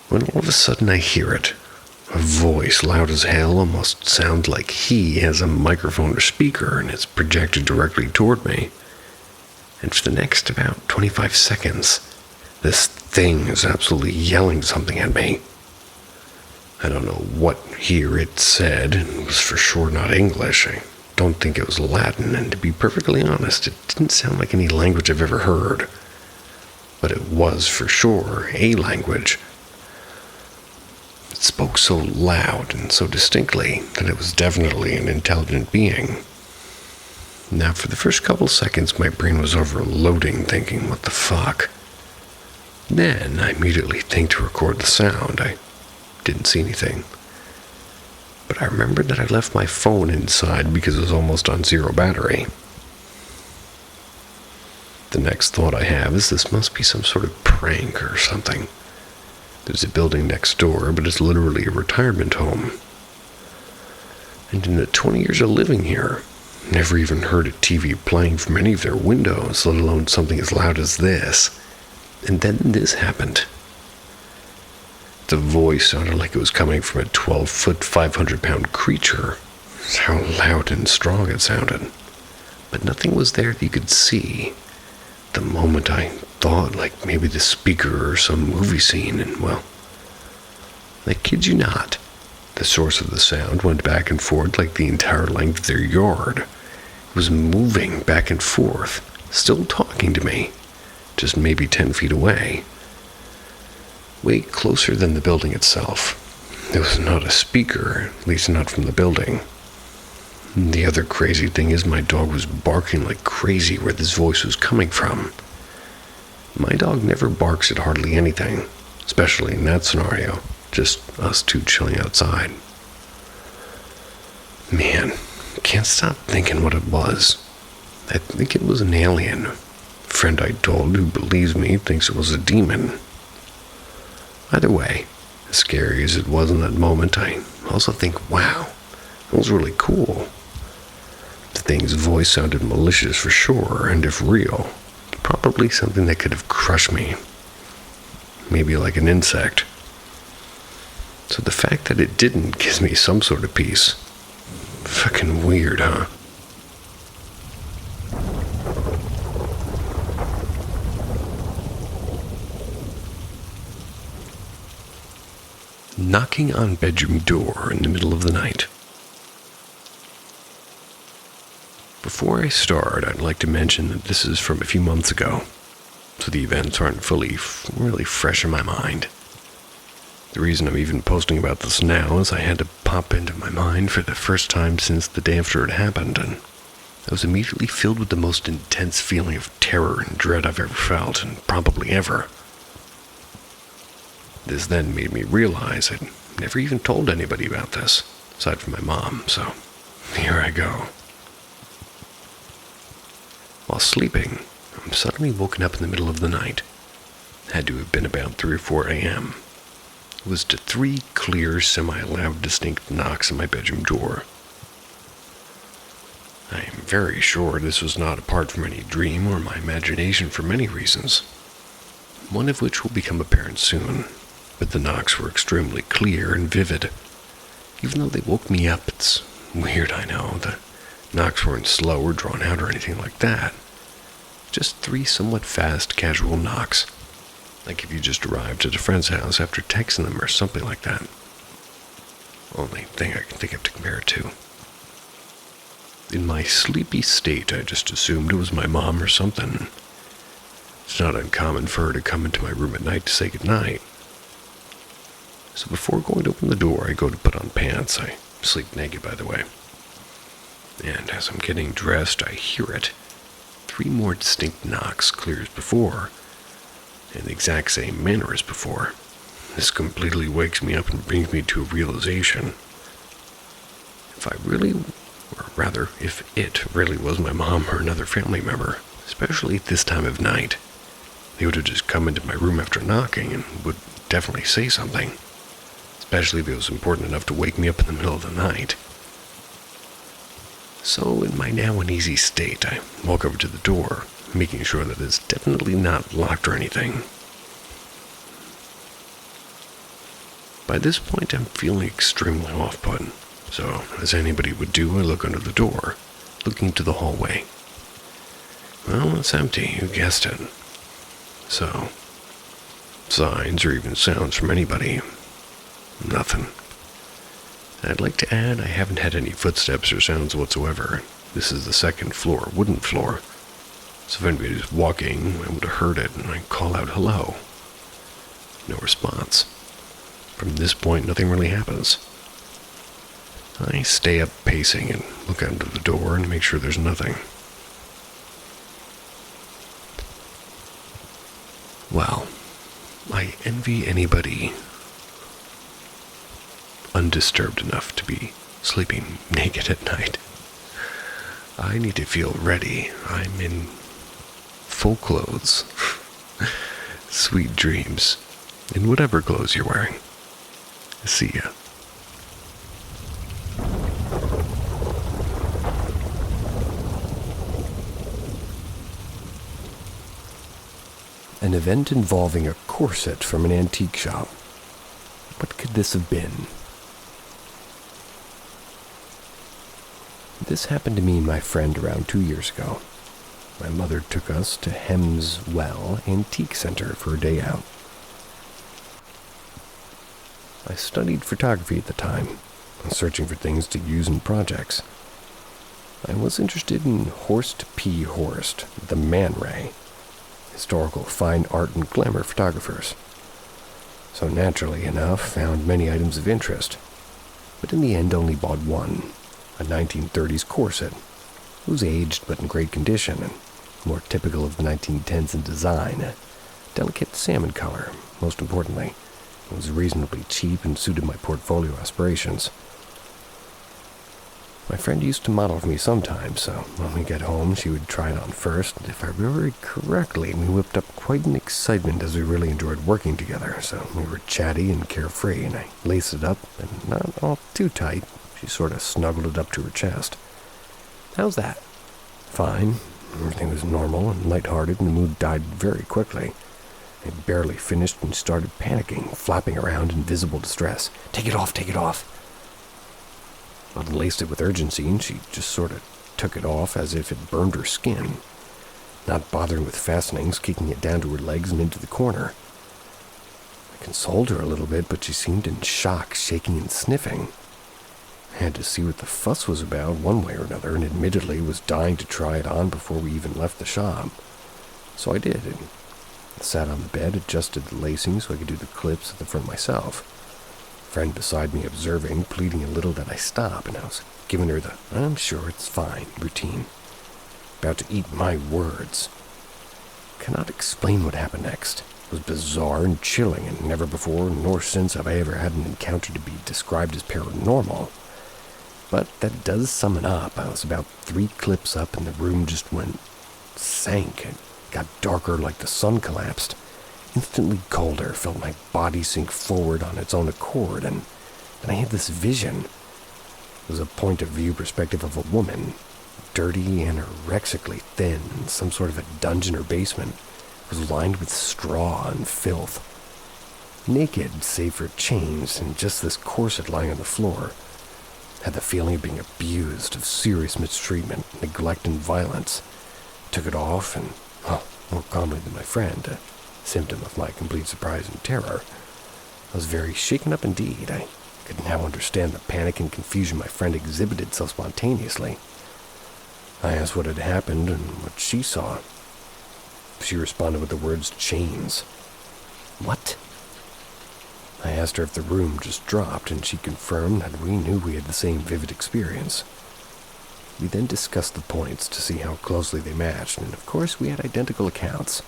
When all of a sudden I hear it. A voice, loud as hell, almost sounds like he has a microphone or speaker and it's projected directly toward me. And for the next about 25 seconds, this thing is absolutely yelling something at me. I don't know what here it said. It was for sure not English. I don't think it was Latin, and to be perfectly honest, it didn't sound like any language I've ever heard. But it was for sure a language. It spoke so loud and so distinctly that it was definitely an intelligent being. Now, for the first couple seconds, my brain was overloading, thinking, what the fuck? Then I immediately think to record the sound. I didn't see anything. But I remembered that I left my phone inside because it was almost on zero battery. The next thought I have is this must be some sort of prank or something. There's a building next door, but it's literally a retirement home. And in the 20 years of living here, never even heard a TV playing from any of their windows, let alone something as loud as this. And then this happened. The voice sounded like it was coming from a 12-foot, 500-pound creature. That's how loud and strong it sounded. But nothing was there that you could see. The moment I thought like maybe the speaker or some movie scene, and well, I kid you not, the source of the sound went back and forth like the entire length of their yard. It was moving back and forth, still talking to me, just maybe 10 feet away. Way closer than the building itself. It was not a speaker, at least not from the building. The other crazy thing is my dog was barking like crazy where this voice was coming from. My dog never barks at hardly anything, especially in that scenario, just us two chilling outside. Man, can't stop thinking what it was. I think it was an alien. A friend I told who believes me thinks it was a demon. Either way, as scary as it was in that moment, I also think, wow, that was really cool. The thing's voice sounded malicious for sure, and if real, probably something that could have crushed me. Maybe like an insect. So the fact that it didn't gives me some sort of peace. Fucking weird, huh? Knocking on bedroom door in the middle of the night. Before I start, I'd like to mention that this is from a few months ago, so the events aren't really fresh in my mind. The reason I'm even posting about this now is I had to pop into my mind for the first time since the day after it happened, and I was immediately filled with the most intense feeling of terror and dread I've ever felt, and probably ever. This then made me realize I'd never even told anybody about this, aside from my mom, so here I go. While sleeping, I'm suddenly woken up in the middle of the night. Had to have been about 3 or 4 a.m. It was to 3 clear, semi-loud, distinct knocks on my bedroom door. I am very sure this was not apart from any dream or my imagination for many reasons, one of which will become apparent soon, but the knocks were extremely clear and vivid. Even though they woke me up, it's weird, I know. The knocks weren't slow or drawn out or anything like that. Just 3 somewhat fast, casual knocks. Like if you just arrived at a friend's house after texting them or something like that. Only thing I can think of to compare it to. In my sleepy state, I just assumed it was my mom or something. It's not uncommon for her to come into my room at night to say goodnight. So before going to open the door, I go to put on pants. I sleep naked, by the way. and as I'm getting dressed, I hear it. 3 more distinct knocks, clear as before, in the exact same manner as before. This completely wakes me up and brings me to a realization. If it really was my mom or another family member, especially at this time of night, they would have just come into my room after knocking and would definitely say something, especially if it was important enough to wake me up in the middle of the night. So, in my now uneasy state, I walk over to the door, making sure that it's definitely not locked or anything. By this point, I'm feeling extremely off-put, so, as anybody would do, I look under the door, looking to the hallway. Well, it's empty, you guessed it. So, signs or even sounds from anybody, nothing. I'd like to add I haven't had any footsteps or sounds whatsoever. This is the 2nd floor, wooden floor. So if anybody was walking, I would have heard it, and I call out hello. No response. From this point, nothing really happens. I stay up pacing and look out into the door and make sure there's nothing. Well, I envy anybody undisturbed enough to be sleeping naked at night. I need to feel ready. I'm in full clothes. Sweet dreams. In whatever clothes you're wearing. See ya. An event involving a corset from an antique shop. What could this have been? This happened to me and my friend around 2 years ago. My mother took us to Hems Well Antique Center for a day out. I studied photography at the time, searching for things to use in projects. I was interested in Horst P. Horst, the Man Ray, historical fine art and glamour photographers. So naturally enough, found many items of interest, but in the end only bought one, a 1930s corset. It was aged but in great condition and more typical of the 1910s in design, a delicate salmon color, most importantly. It was reasonably cheap and suited my portfolio aspirations. My friend used to model for me sometimes, so when we get home, she would try it on first, and if I remember correctly, we whipped up quite an excitement as we really enjoyed working together, so we were chatty and carefree, and I laced it up, and not all too tight. She sort of snuggled it up to her chest. "How's that?" "Fine." Everything was normal and lighthearted, and the mood died very quickly. I barely finished and started panicking, flapping around in visible distress. "Take it off, take it off." I unlaced it with urgency, and she just sort of took it off as if it burned her skin, not bothering with fastenings, kicking it down to her legs and into the corner. I consoled her a little bit, but she seemed in shock, shaking and sniffing. I had to see what the fuss was about one way or another, and admittedly was dying to try it on before we even left the shop. So I did, and sat on the bed, adjusted the lacing so I could do the clips at the front myself. Friend beside me observing, pleading a little that I stop, and I was giving her the "I'm sure it's fine" routine. About to eat my words. Cannot explain what happened next. It was bizarre and chilling, and never before nor since have I ever had an encounter to be described as paranormal. But that does sum it up. I was about 3 clips up, and the room just sank and got darker like the sun collapsed. Instantly colder, felt my body sink forward on its own accord, and then I had this vision. It was a point of view perspective of a woman, dirty, anorexically thin, in some sort of a dungeon or basement. It was lined with straw and filth. Naked, save for chains, and just this corset lying on the floor. Had the feeling of being abused, of serious mistreatment, neglect, and violence. Took it off, and, more calmly than my friend, a symptom of my complete surprise and terror. I was very shaken up indeed. I could now understand the panic and confusion my friend exhibited so spontaneously. I asked what had happened and what she saw. She responded with the words "chains." "What?" I asked her if the room just dropped, and she confirmed that we knew we had the same vivid experience. We then discussed the points to see how closely they matched, and of course we had identical accounts.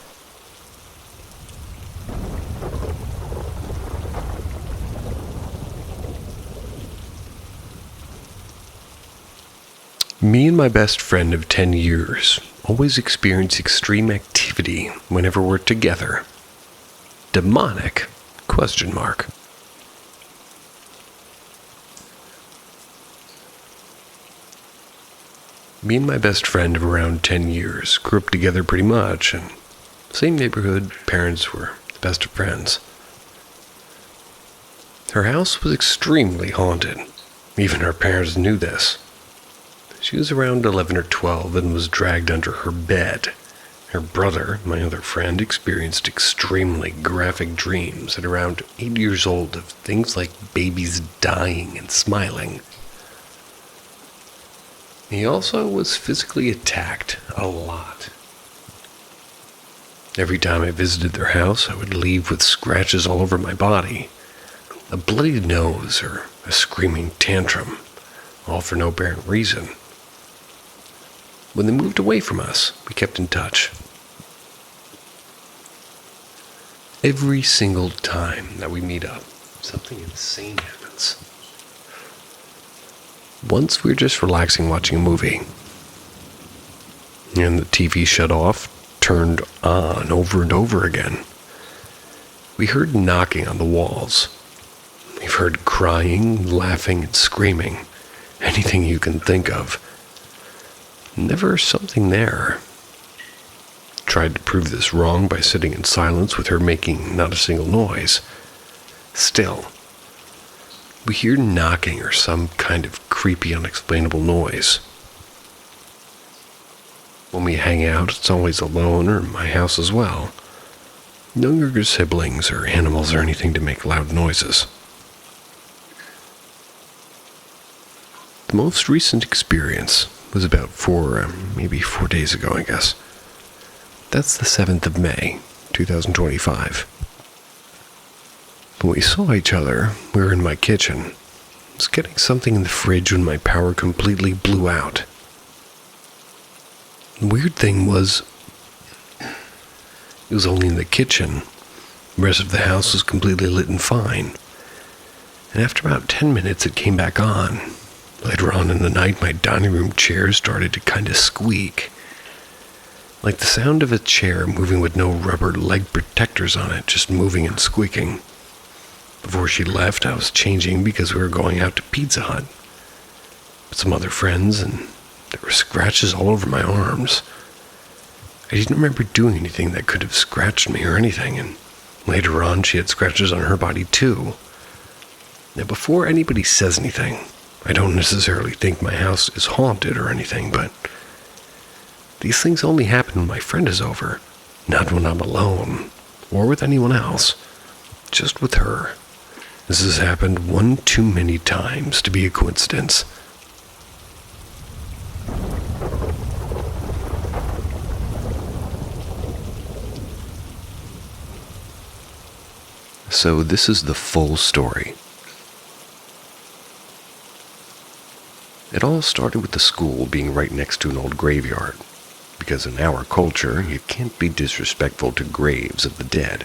Me and my best friend of 10 years always experience extreme activity whenever we're together. Demonic? Question mark. Me and my best friend of around 10 years grew up together pretty much, and same neighborhood, parents were the best of friends. Her house was extremely haunted. Even her parents knew this. She was around 11 or 12 and was dragged under her bed. Her brother, my other friend, experienced extremely graphic dreams at around 8 years old of things like babies dying and smiling. He also was physically attacked a lot. Every time I visited their house, I would leave with scratches all over my body, a bloody nose, or a screaming tantrum, all for no apparent reason. When they moved away from us, we kept in touch. Every single time that we meet up, something insane happens. Once we were just relaxing watching a movie, and the TV shut off, turned on over and over again. We heard knocking on the walls. We've heard crying, laughing, and screaming. Anything you can think of. Never something there. Tried to prove this wrong by sitting in silence with her making not a single noise. Still, we hear knocking or some kind of creepy, unexplainable noise. When we hang out, it's always alone or in my house as well. No younger siblings or animals or anything to make loud noises. The most recent experience was about maybe 4 days ago, I guess. That's the 7th of May, 2025. When we saw each other, we were in my kitchen. I was getting something in the fridge when my power completely blew out. The weird thing was, it was only in the kitchen. The rest of the house was completely lit and fine. And after about 10 minutes, it came back on. Later on in the night, my dining room chair started to kind of squeak. Like the sound of a chair moving with no rubber leg protectors on it, just moving and squeaking. Before she left, I was changing because we were going out to Pizza Hut with some other friends, and there were scratches all over my arms. I didn't remember doing anything that could have scratched me or anything, and later on she had scratches on her body too. Now, before anybody says anything, I don't necessarily think my house is haunted or anything, but these things only happen when my friend is over, not when I'm alone, or with anyone else, just with her. This has happened one too many times to be a coincidence. So this is the full story. It all started with the school being right next to an old graveyard, because in our culture, you can't be disrespectful to graves of the dead,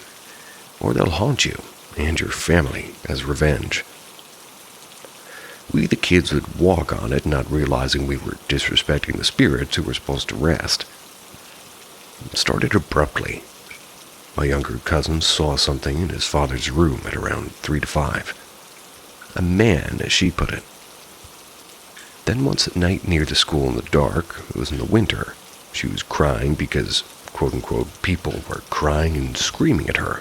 or they'll haunt you and your family as revenge. We, the kids, would walk on it, not realizing we were disrespecting the spirits who were supposed to rest. It started abruptly. My younger cousin saw something in his father's room at around 3 to 5. A man, as she put it. Then once at night near the school in the dark, it was in the winter, she was crying because, quote-unquote, people were crying and screaming at her.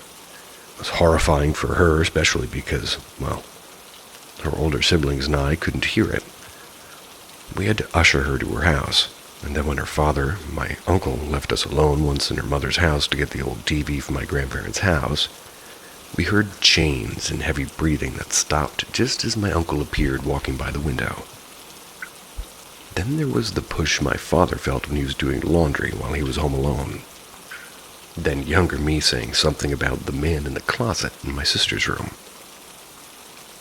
It was horrifying for her, especially because, well, her older siblings and I couldn't hear it. We had to usher her to her house, and then when her father, my uncle, left us alone once in her mother's house to get the old TV from my grandparents' house, we heard chains and heavy breathing that stopped just as my uncle appeared walking by the window. Then there was the push my father felt when he was doing laundry while he was home alone. Then younger me saying something about the man in the closet in my sister's room.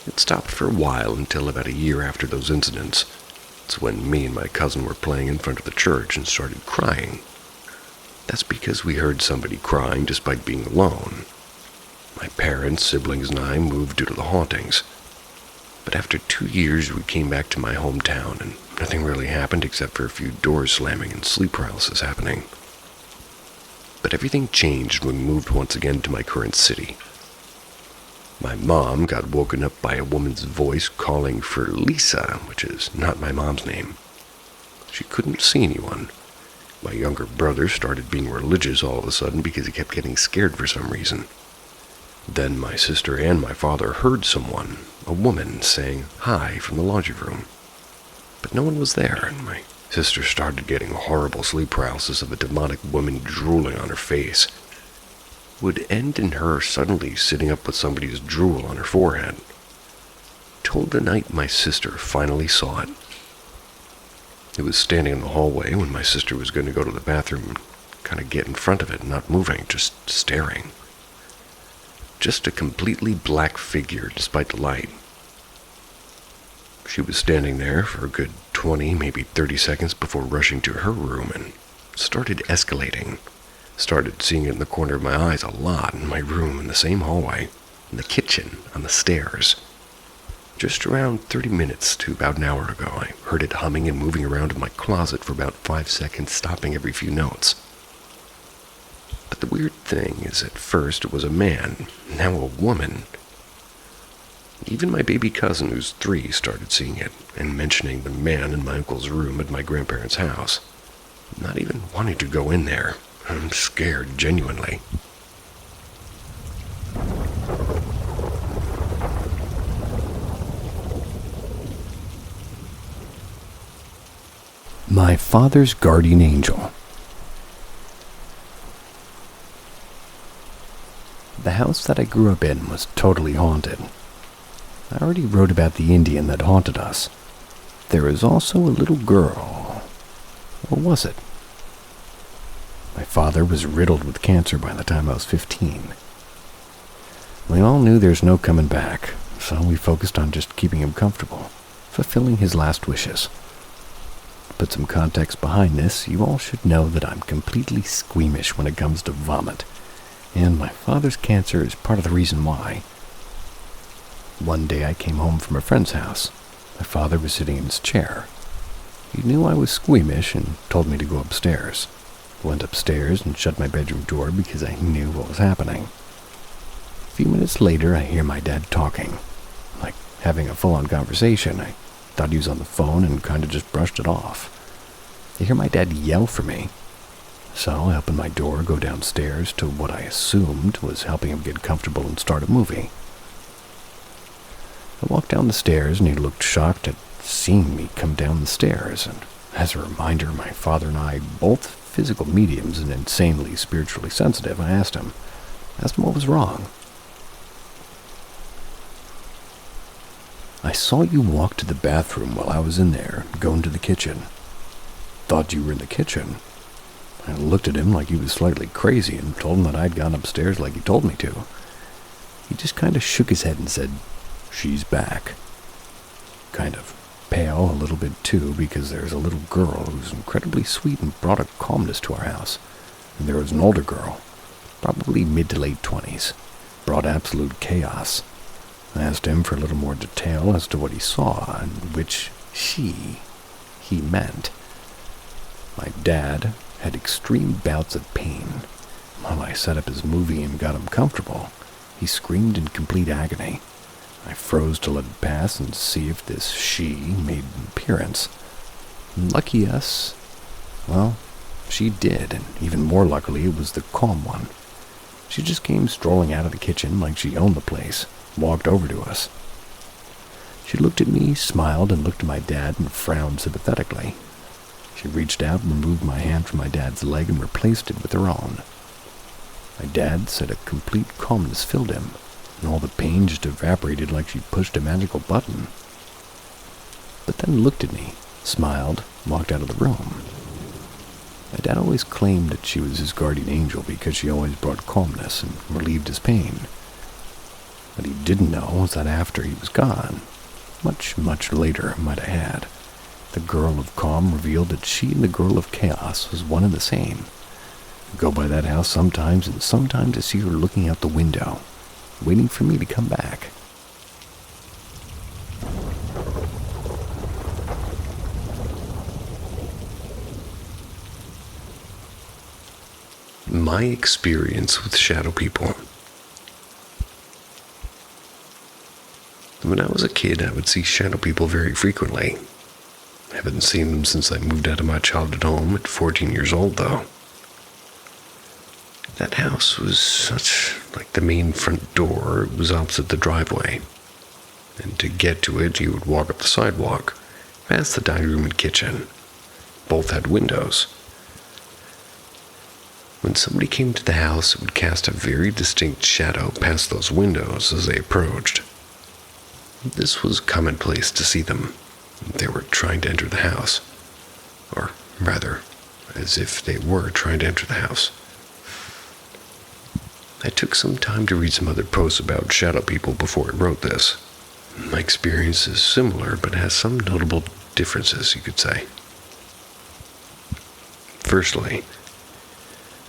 It stopped for a while until about a year after those incidents. It's when me and my cousin were playing in front of the church and started crying. That's because we heard somebody crying despite being alone. My parents, siblings, and I moved due to the hauntings. But after 2 years, we came back to my hometown, and nothing really happened except for a few doors slamming and sleep paralysis happening. But everything changed when we moved once again to my current city. My mom got woken up by a woman's voice calling for Lisa, which is not my mom's name. She couldn't see anyone. My younger brother started being religious all of a sudden because he kept getting scared for some reason. Then my sister and my father heard someone, a woman, saying hi from the laundry room. But no one was there, and my sister started getting horrible sleep paralysis of a demonic woman drooling on her face. It would end in her suddenly sitting up with somebody's drool on her forehead. Till the night my sister finally saw it. It was standing in the hallway when my sister was going to go to the bathroom and kind of get in front of it, not moving, just staring. Just a completely black figure despite the light. She was standing there for a good 20, maybe 30 seconds before rushing to her room and started escalating. Started seeing it in the corner of my eyes a lot, in my room, in the same hallway, in the kitchen, on the stairs. Just around 30 minutes to about an hour ago, I heard it humming and moving around in my closet for about 5 seconds, stopping every few notes. But the weird thing is, at first it was a man, now a woman. Even my baby cousin, who's 3, started seeing it, and mentioning the man in my uncle's room at my grandparents' house. Not even wanting to go in there. I'm scared, genuinely. My father's guardian angel. The house that I grew up in was totally haunted. I already wrote about the Indian that haunted us. There was also a little girl. Or was it? My father was riddled with cancer by the time I was 15. We all knew there's no coming back, so we focused on just keeping him comfortable, fulfilling his last wishes. To put some context behind this, you all should know that I'm completely squeamish when it comes to vomit, and my father's cancer is part of the reason why. One day I came home from a friend's house. My father was sitting in his chair. He knew I was squeamish and told me to go upstairs. I went upstairs and shut my bedroom door because I knew what was happening. A few minutes later, I hear my dad talking, like having a full-on conversation. I thought he was on the phone and kind of just brushed it off. I hear my dad yell for me. So I open my door, go downstairs to what I assumed was helping him get comfortable and start a movie. I walked down the stairs and he looked shocked at seeing me come down the stairs. And as a reminder, my father and I, both physical mediums and insanely spiritually sensitive, I asked him what was wrong. I saw you walk to the bathroom while I was in there, go into the kitchen. Thought you were in the kitchen. I looked at him like he was slightly crazy and told him that I'd gone upstairs like he told me to. He just kind of shook his head and said, "She's back." Kind of pale a little bit too, because there's a little girl who's incredibly sweet and brought a calmness to our house. And there was an older girl, probably mid to late 20s, brought absolute chaos. I asked him for a little more detail as to what he saw, and which he meant. My dad had extreme bouts of pain. While I set up his movie and got him comfortable, he screamed in complete agony. I froze to let it pass and see if this she made an appearance. Lucky us, well, she did, and even more luckily it was the calm one. She just came strolling out of the kitchen like she owned the place, walked over to us. She looked at me, smiled, and looked at my dad and frowned sympathetically. She reached out and removed my hand from my dad's leg and replaced it with her own. My dad said a complete calmness filled him, and all the pain just evaporated like she pushed a magical button. But then looked at me, smiled, walked out of the room. My dad always claimed that she was his guardian angel because she always brought calmness and relieved his pain. What he didn't know was that after he was gone, much, much later, might have had, The girl of calm revealed that she and the girl of chaos was one and the same. I go by that house sometimes, and sometimes I see her looking out the window, waiting for me to come back. My experience with shadow people. When I was a kid, I would see shadow people very frequently. I haven't seen them since I moved out of my childhood home at 14 years old, though. That house was such like the main front door. It was opposite the driveway. And to get to it, you would walk up the sidewalk, past the dining room and kitchen. Both had windows. When somebody came to the house, it would cast a very distinct shadow past those windows as they approached. This was commonplace to see them. They were trying to enter the house. Or rather, as if they were trying to enter the house. I took some time to read some other posts about shadow people before I wrote this. My experience is similar, but has some notable differences, you could say. Firstly,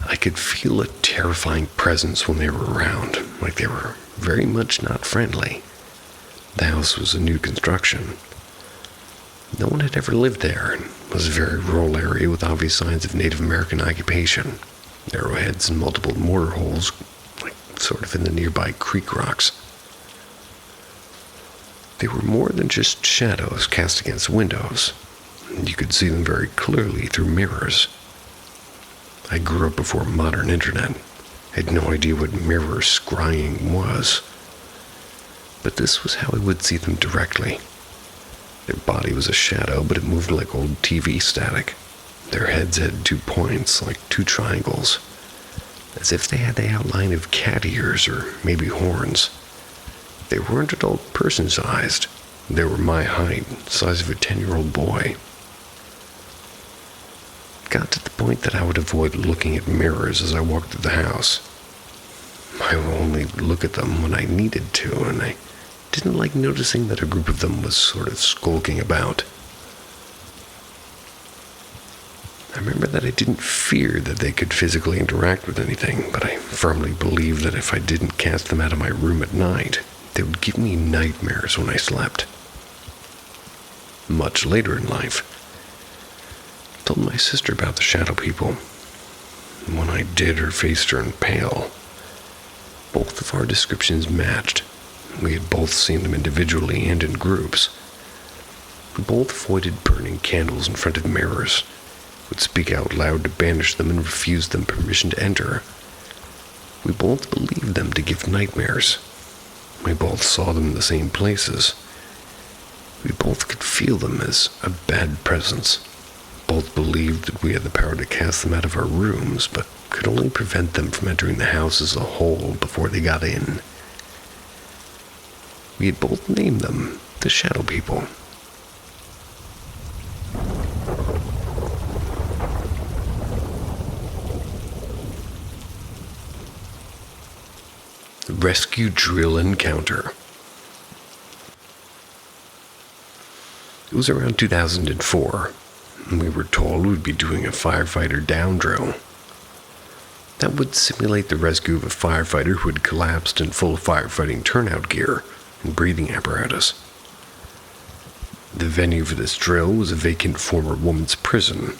I could feel a terrifying presence when they were around, like they were very much not friendly. The house was a new construction. No one had ever lived there, and was a very rural area with obvious signs of Native American occupation. Arrowheads and multiple mortar holes, like sort of in the nearby creek rocks. They were more than just shadows cast against windows. You could see them very clearly through mirrors. I grew up before modern internet. I had no idea what mirror scrying was. But this was how I would see them directly. Their body was a shadow, but it moved like old TV static. Their heads had 2 points, like 2 triangles, as if they had the outline of cat ears or maybe horns. They weren't adult person-sized. They were my height, size of a 10-year-old boy. It got to the point that I would avoid looking at mirrors as I walked through the house. I would only look at them when I needed to, and I didn't like noticing that a group of them was sort of skulking about. I remember that I didn't fear that they could physically interact with anything, but I firmly believed that if I didn't cast them out of my room at night, they would give me nightmares when I slept. Much later in life, I told my sister about the shadow people. When I did, her face turned pale. Both of our descriptions matched. We had both seen them individually and in groups. We both avoided burning candles in front of mirrors, would speak out loud to banish them and refuse them permission to enter. We both believed them to give nightmares. We both saw them in the same places. We both could feel them as a bad presence. Both believed that we had the power to cast them out of our rooms, but could only prevent them from entering the house as a whole before they got in. We had both named them the Shadow People. Rescue drill encounter. It was around 2004, and we were told we'd be doing a firefighter down drill. That would simulate the rescue of a firefighter who had collapsed in full firefighting turnout gear and breathing apparatus. The venue for this drill was a vacant former woman's prison.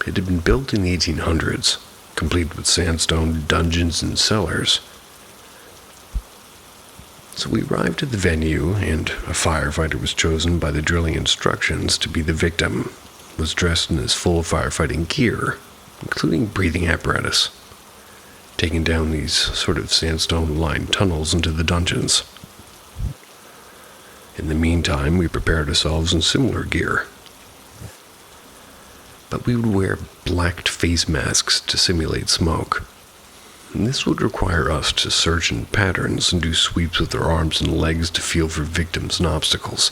It had been built in the 1800s, complete with sandstone dungeons and cellars. So we arrived at the venue, and a firefighter was chosen by the drilling instructions to be the victim. Was dressed in his full firefighting gear, including breathing apparatus, taking down these sort of sandstone-lined tunnels into the dungeons. In the meantime, we prepared ourselves in similar gear. But we would wear blacked face masks to simulate smoke. And this would require us to search in patterns and do sweeps with our arms and legs to feel for victims and obstacles.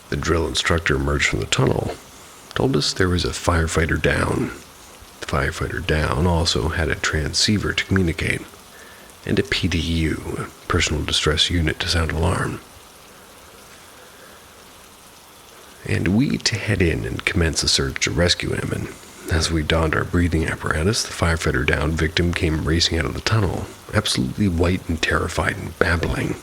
The drill instructor emerged from the tunnel, told us there was a firefighter down. The firefighter down also had a transceiver to communicate, and a PDU, a personal distress unit, to sound alarm. and we to head in and commence a search to rescue him. And as we donned our breathing apparatus, the firefighter downed victim came racing out of the tunnel, absolutely white and terrified and babbling.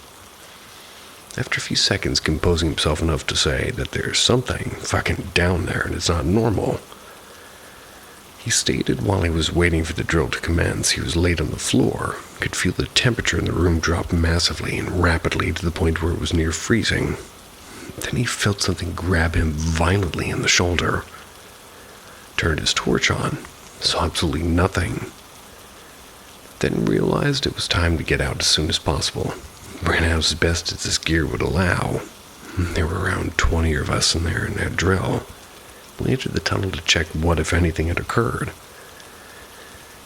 After a few seconds, composing himself enough to say that there's something fucking down there and it's not normal. He stated while he was waiting for the drill to commence, he was laid on the floor, could feel the temperature in the room drop massively and rapidly to the point where it was near freezing. Then he felt something grab him violently in the shoulder. Turned his torch on, saw absolutely nothing. Then realized it was time to get out as soon as possible. Ran out as best as his gear would allow. There were around 20 of us in there in that drill. We entered the tunnel to check what, if anything, had occurred.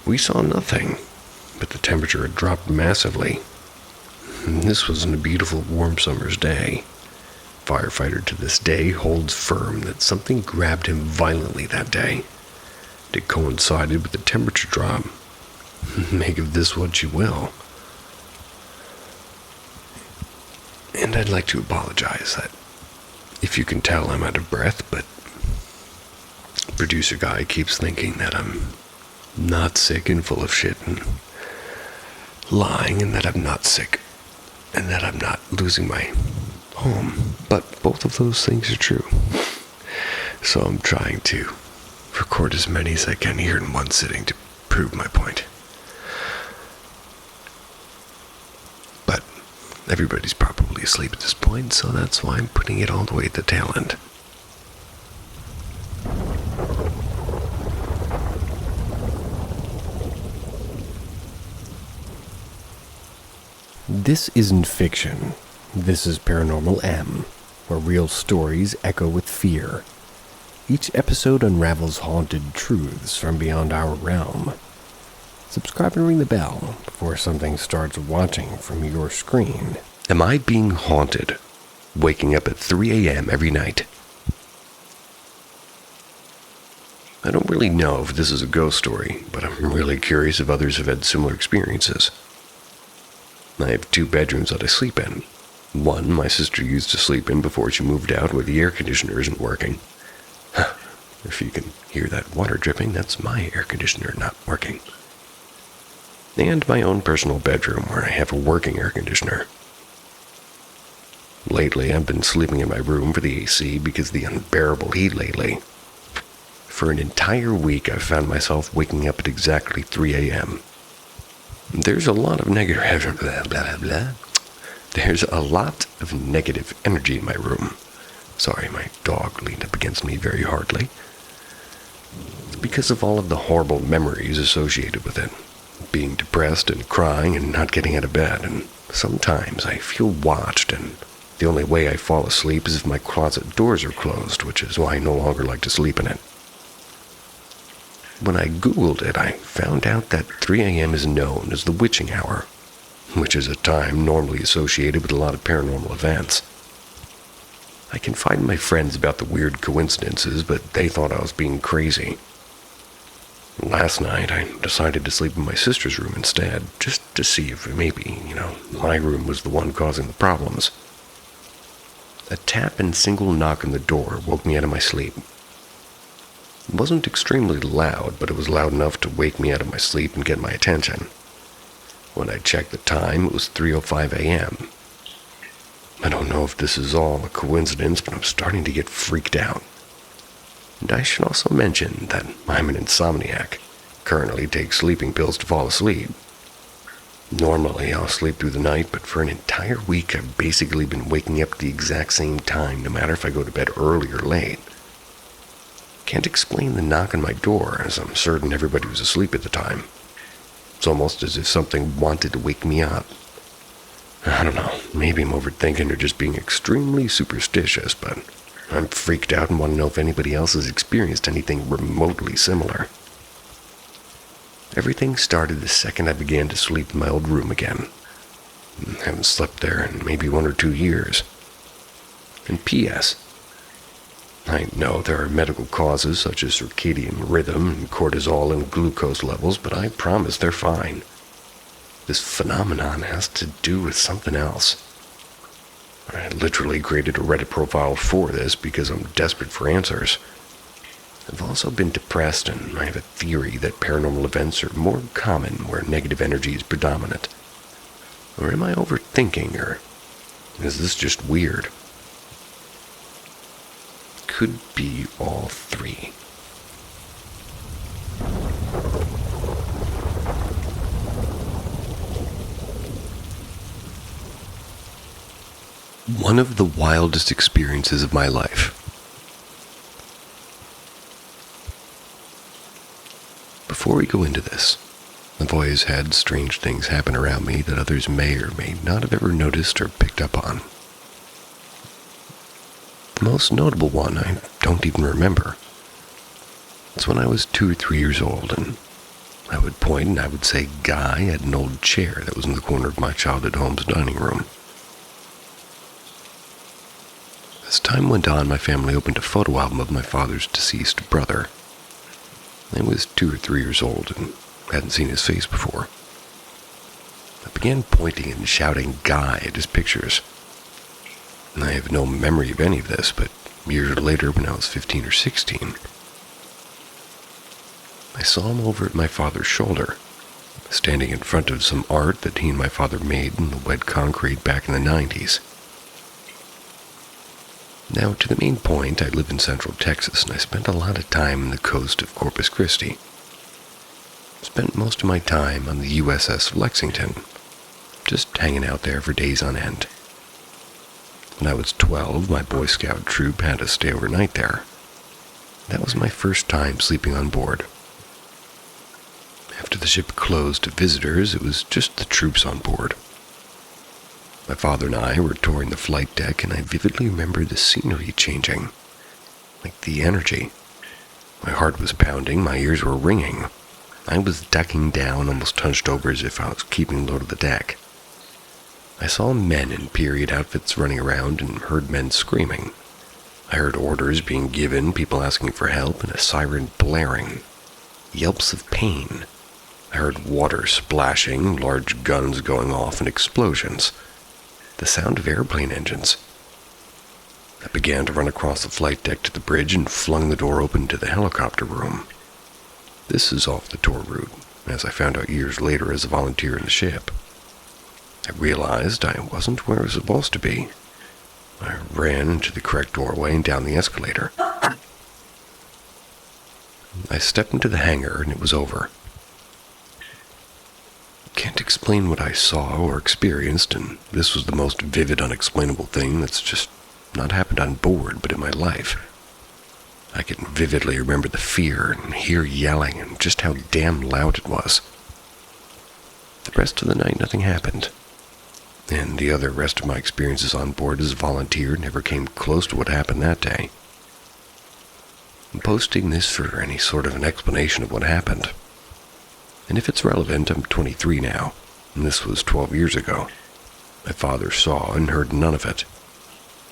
We saw nothing, but the temperature had dropped massively. This was on a beautiful warm summer's day. Firefighter to this day holds firm that something grabbed him violently that day. It coincided with the temperature drop. Make of this what you will. And I'd like to apologize that if you can tell I'm out of breath, but producer guy keeps thinking that I'm not sick and full of shit and lying, and that I'm not sick and that I'm not losing my home. But both of those things are true. So I'm trying to record as many as I can here in one sitting to prove my point. But everybody's probably asleep at this point, so that's why I'm putting it all the way at the tail end. This isn't fiction. This is Paranormal M, where real stories echo with fear. Each episode unravels haunted truths from beyond our realm. Subscribe and ring the bell before something starts watching from your screen. Am I being haunted? Waking up at 3 a.m. every night? I don't really know if this is a ghost story, but I'm really curious if others have had similar experiences. I have 2 bedrooms that I sleep in. One my sister used to sleep in before she moved out, where the air conditioner isn't working. If you can hear that water dripping, that's my air conditioner not working. And my own personal bedroom, where I have a working air conditioner. Lately, I've been sleeping in my room for the AC because of the unbearable heat lately. For an entire week, I've found myself waking up at exactly 3 a.m. There's a lot of negative There's a lot of negative energy in my room. Sorry, my dog leaned up against me very hardly. It's because of all of the horrible memories associated with it. Being depressed and crying and not getting out of bed, and sometimes I feel watched, and the only way I fall asleep is if my closet doors are closed, which is why I no longer like to sleep in it. When I Googled it, I found out that 3 a.m. is known as the witching hour, which is a time normally associated with a lot of paranormal events. I confided my friends about the weird coincidences, but they thought I was being crazy. Last night, I decided to sleep in my sister's room instead, just to see if maybe, my room was the one causing the problems. A tap and single knock on the door woke me out of my sleep. It wasn't extremely loud, but it was loud enough to wake me out of my sleep and get my attention. When I checked the time, it was 3:05 a.m. I don't know if this is all a coincidence, but I'm starting to get freaked out. And I should also mention that I'm an insomniac, currently take sleeping pills to fall asleep. Normally, I'll sleep through the night, but for an entire week, I've basically been waking up at the exact same time, no matter if I go to bed early or late. Can't explain the knock on my door, as I'm certain everybody was asleep at the time. It's almost as if something wanted to wake me up. I don't know, maybe I'm overthinking or just being extremely superstitious, but I'm freaked out and want to know if anybody else has experienced anything remotely similar. Everything started the second I began to sleep in my old room again. I haven't slept there in maybe 1 or 2 years. And P.S. I know there are medical causes such as circadian rhythm and cortisol and glucose levels, but I promise they're fine. This phenomenon has to do with something else. I literally created a Reddit profile for this because I'm desperate for answers. I've also been depressed, and I have a theory that paranormal events are more common where negative energy is predominant. Or am I overthinking, or is this just weird? Could be all three. One of the wildest experiences of my life. Before we go into this, I've always had strange things happen around me that others may or may not have ever noticed or picked up on. The most notable one I don't even remember. It's when I was 2 or 3 years old, and I would point and I would say Guy at an old chair that was in the corner of my childhood home's dining room. As time went on, my family opened a photo album of my father's deceased brother. I was 2 or 3 years old and hadn't seen his face before. I began pointing and shouting Guy at his pictures. And I have no memory of any of this, but years later, when I was 15 or 16, I saw him over at my father's shoulder, standing in front of some art that he and my father made in the wet concrete back in the 90s. Now, to the main point, I live in Central Texas, and I spent a lot of time on the coast of Corpus Christi. Spent most of my time on the USS Lexington, just hanging out there for days on end. When I was 12, my Boy Scout troop had us stay overnight there. That was my first time sleeping on board. After the ship closed to visitors, it was just the troops on board. My father and I were touring the flight deck, and I vividly remember the scenery changing, like the energy. My heart was pounding, my ears were ringing. I was ducking down, almost hunched over as if I was keeping low to the deck. I saw men in period outfits running around and heard men screaming. I heard orders being given, people asking for help, and a siren blaring. Yelps of pain. I heard water splashing, large guns going off, and explosions. The sound of airplane engines. I began to run across the flight deck to the bridge and flung the door open to the helicopter room. This is off the tour route, as I found out years later as a volunteer in the ship. I realized I wasn't where I was supposed to be. I ran into the correct doorway and down the escalator. I stepped into the hangar and it was over. Can't explain what I saw or experienced, and this was the most vivid, unexplainable thing that's just not happened on board, but in my life. I can vividly remember the fear and hear yelling and just how damn loud it was. The rest of the night, nothing happened. And the other rest of my experiences on board as a volunteer never came close to what happened that day. I'm posting this for any sort of an explanation of what happened. And if it's relevant, I'm 23 now, and this was 12 years ago. My father saw and heard none of it.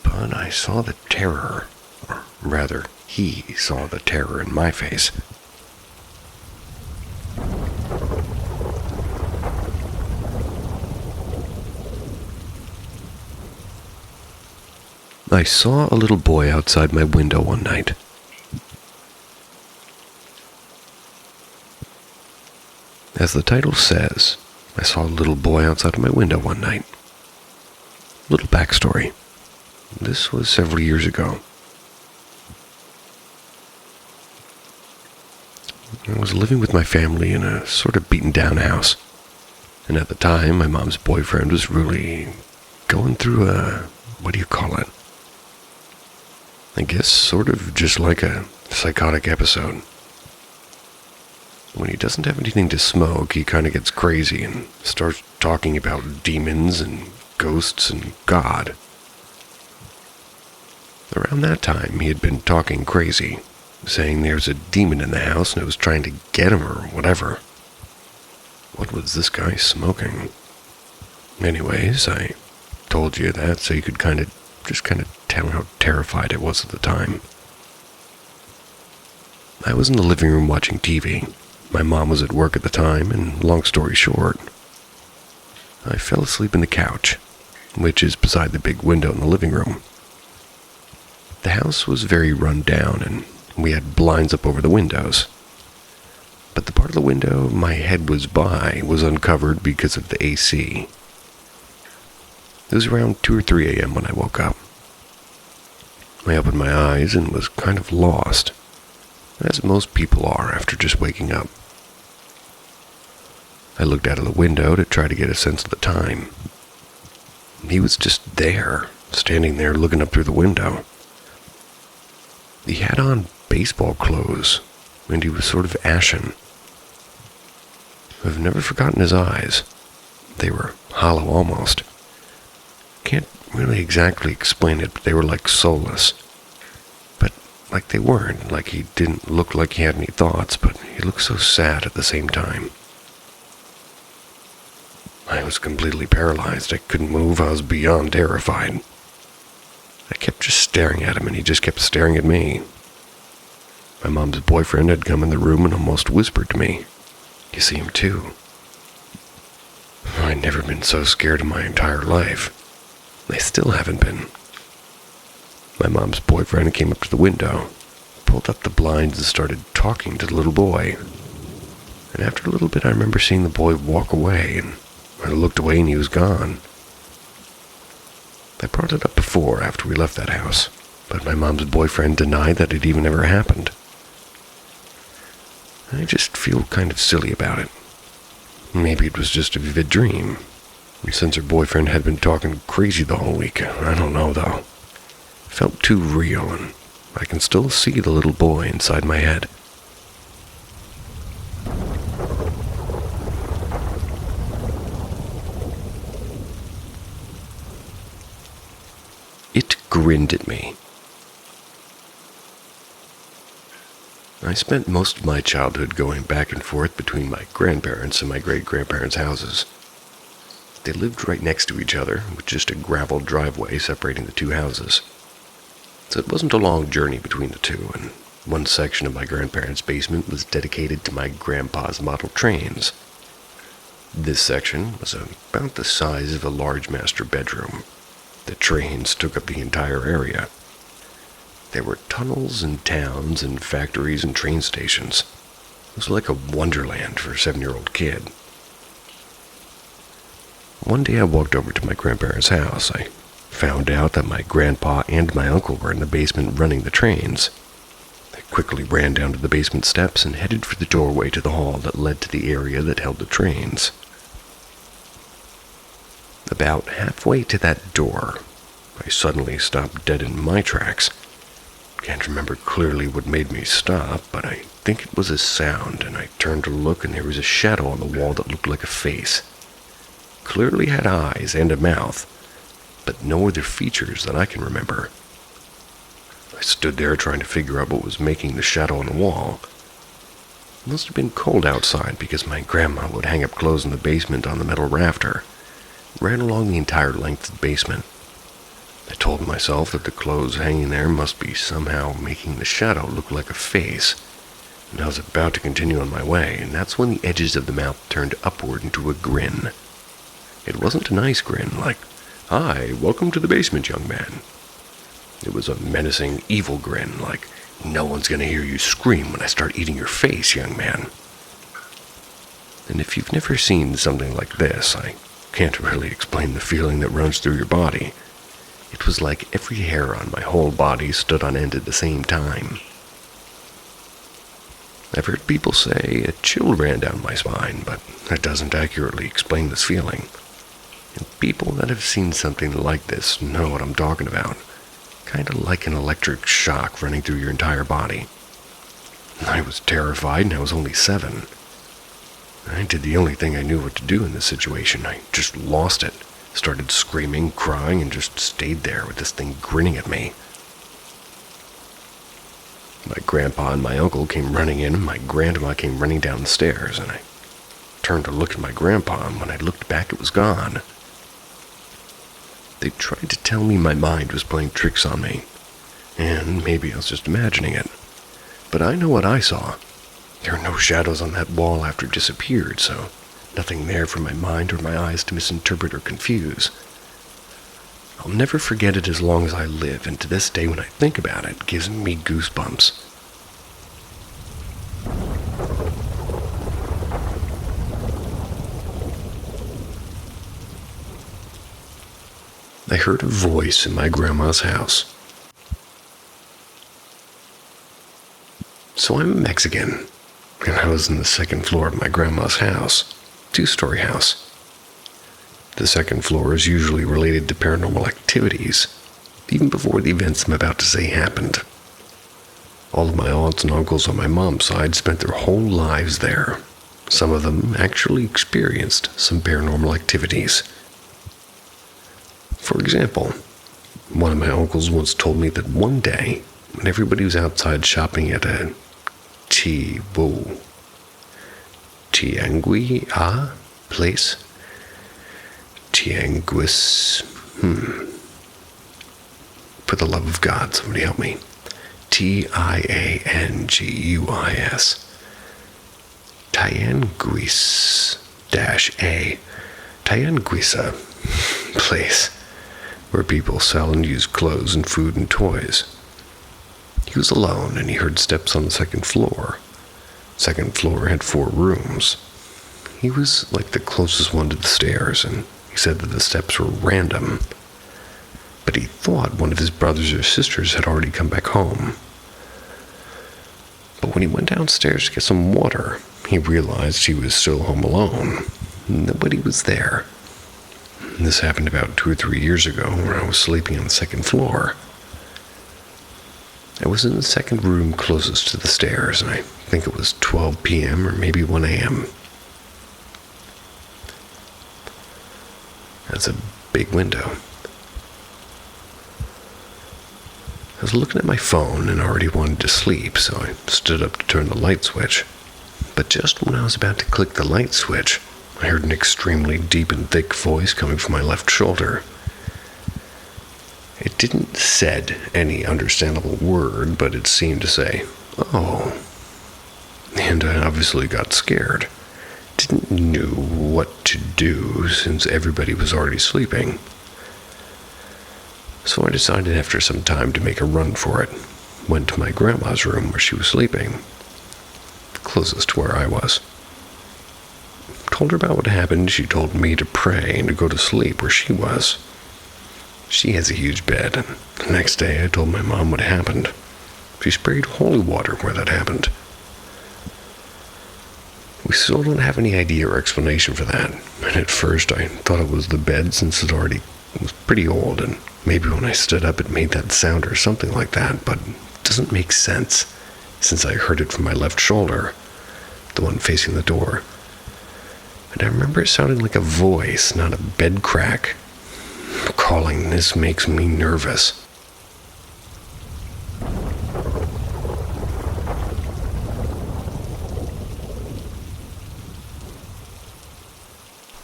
But I saw the terror, or rather, he saw the terror in my face. I saw a little boy outside my window one night. As the title says, I saw a little boy outside of my window one night. Little backstory. This was several years ago. I was living with my family in a sort of beaten-down house. And at the time, my mom's boyfriend was really going through what do you call it? I guess sort of just like a psychotic episode. When he doesn't have anything to smoke, he kind of gets crazy and starts talking about demons and ghosts and God. Around that time, he had been talking crazy, saying there's a demon in the house and it was trying to get him or whatever. What was this guy smoking? Anyways, I told you that so you could kind of tell how terrified I was at the time. I was in the living room watching TV. My mom was at work at the time, and long story short, I fell asleep on the couch, which is beside the big window in the living room. The house was very run down, and we had blinds up over the windows. But the part of the window my head was by was uncovered because of the AC. It was around 2 or 3 a.m. when I woke up. I opened my eyes and was kind of lost, as most people are after just waking up. I looked out of the window to try to get a sense of the time. He was just there, standing there looking up through the window. He had on baseball clothes, and he was sort of ashen. I've never forgotten his eyes. They were hollow almost. Can't really exactly explain it, but they were like soulless. But like they weren't, like he didn't look like he had any thoughts, but he looked so sad at the same time. I was completely paralyzed. I couldn't move. I was beyond terrified. I kept just staring at him, and he just kept staring at me. My mom's boyfriend had come in the room and almost whispered to me, "You see him too?" I'd never been so scared in my entire life. I still haven't been. My mom's boyfriend came up to the window, pulled up the blinds and started talking to the little boy. And after a little bit, I remember seeing the boy walk away, and I looked away and he was gone. I brought it up before, after we left that house, but my mom's boyfriend denied that it even ever happened. I just feel kind of silly about it. Maybe it was just a vivid dream. And since her boyfriend had been talking crazy the whole week, I don't know though. It felt too real, and I can still see the little boy inside my head. It grinned at me. I spent most of my childhood going back and forth between my grandparents' and my great-grandparents' houses. They lived right next to each other, with just a gravel driveway separating the two houses. So it wasn't a long journey between the two, and one section of my grandparents' basement was dedicated to my grandpa's model trains. This section was about the size of a large master bedroom. The trains took up the entire area. There were tunnels and towns and factories and train stations. It was like a wonderland for a 7-year-old kid. One day I walked over to my grandparents' house. I found out that my grandpa and my uncle were in the basement running the trains. I quickly ran down to the basement steps and headed for the doorway to the hall that led to the area that held the trains. About halfway to that door, I suddenly stopped dead in my tracks. Can't remember clearly what made me stop, but I think it was a sound, and I turned to look, and there was a shadow on the wall that looked like a face. Clearly had eyes and a mouth, but no other features that I can remember. I stood there trying to figure out what was making the shadow on the wall. It must have been cold outside because my grandma would hang up clothes in the basement on the metal rafter. It ran along the entire length of the basement. I told myself that the clothes hanging there must be somehow making the shadow look like a face, and I was about to continue on my way, and that's when the edges of the mouth turned upward into a grin. It wasn't a nice grin, like, "Hi, welcome to the basement, young man." It was a menacing, evil grin, like, "No one's gonna hear you scream when I start eating your face, young man." And if you've never seen something like this, I can't really explain the feeling that runs through your body. It was like every hair on my whole body stood on end at the same time. I've heard people say a chill ran down my spine, but that doesn't accurately explain this feeling. And people that have seen something like this know what I'm talking about. Kind of like an electric shock running through your entire body. I was terrified, and I was only 7. I did the only thing I knew what to do in this situation. I just lost it. Started screaming, crying, and just stayed there with this thing grinning at me. My grandpa and my uncle came running in, and my grandma came running down the stairs, and I turned to look at my grandpa, and when I looked back, it was gone. They tried to tell me my mind was playing tricks on me, and maybe I was just imagining it. But I know what I saw. There were no shadows on that wall after it disappeared, so nothing there for my mind or my eyes to misinterpret or confuse. I'll never forget it as long as I live, and to this day when I think about it, it gives me goosebumps. I heard a voice in my grandma's house. So I'm Mexican, and I was in the second floor of my grandma's house, two-story house. The second floor is usually related to paranormal activities, even before the events I'm about to say happened. All of my aunts and uncles on my mom's side spent their whole lives there. Some of them actually experienced some paranormal activities. For example, one of my uncles once told me that one day, when everybody was outside shopping at a Tiangui place, Tianguis, for the love of God, somebody help me. Tianguis. Tianguis-A. Tianguisa place where people sell and use clothes and food and toys. He was alone and he heard steps on the second floor. Second floor had 4 rooms. He was like the closest one to the stairs, and he said that the steps were random. But he thought one of his brothers or sisters had already come back home. But when he went downstairs to get some water, he realized he was still home alone. Nobody was there. This happened about 2 or 3 years ago, when I was sleeping on the second floor. I was in the second room closest to the stairs, and I think it was 12 p.m. or maybe 1 a.m. That's a big window. I was looking at my phone and already wanted to sleep, so I stood up to turn the light switch. But just when I was about to click the light switch, I heard an extremely deep and thick voice coming from my left shoulder. It didn't said any understandable word, but it seemed to say, "Oh." And I obviously got scared. Didn't know what to do since everybody was already sleeping. So I decided after some time to make a run for it. Went to my grandma's room where she was sleeping, closest to where I was. Told her about what happened. She told me to pray and to go to sleep where she was. She has a huge bed, and the next day I told my mom what happened. She sprayed holy water where that happened. We still don't have any idea or explanation for that, and at first I thought it was the bed since it was pretty old, and maybe when I stood up it made that sound or something like that, but it doesn't make sense since I heard it from my left shoulder, the one facing the door. And I remember it sounding like a voice, not a bed crack. Calling this makes me nervous.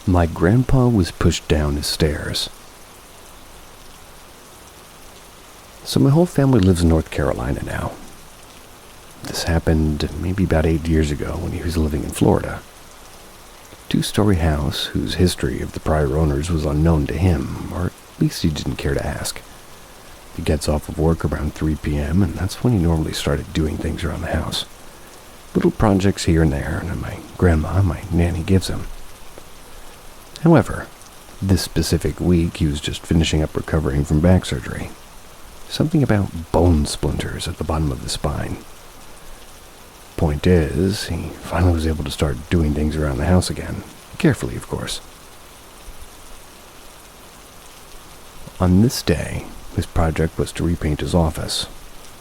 My grandpa was pushed down his stairs. So my whole family lives in North Carolina now. This happened maybe about 8 years ago when he was living in Florida. 2-story house whose history of the prior owners was unknown to him, or at least he didn't care to ask. He gets off of work around 3 p.m., and that's when he normally started doing things around the house. Little projects here and there, and my grandma, my nanny, gives him. However, this specific week he was just finishing up recovering from back surgery. Something about bone splinters at the bottom of the spine. Point is, he finally was able to start doing things around the house again. Carefully, of course. On this day, his project was to repaint his office.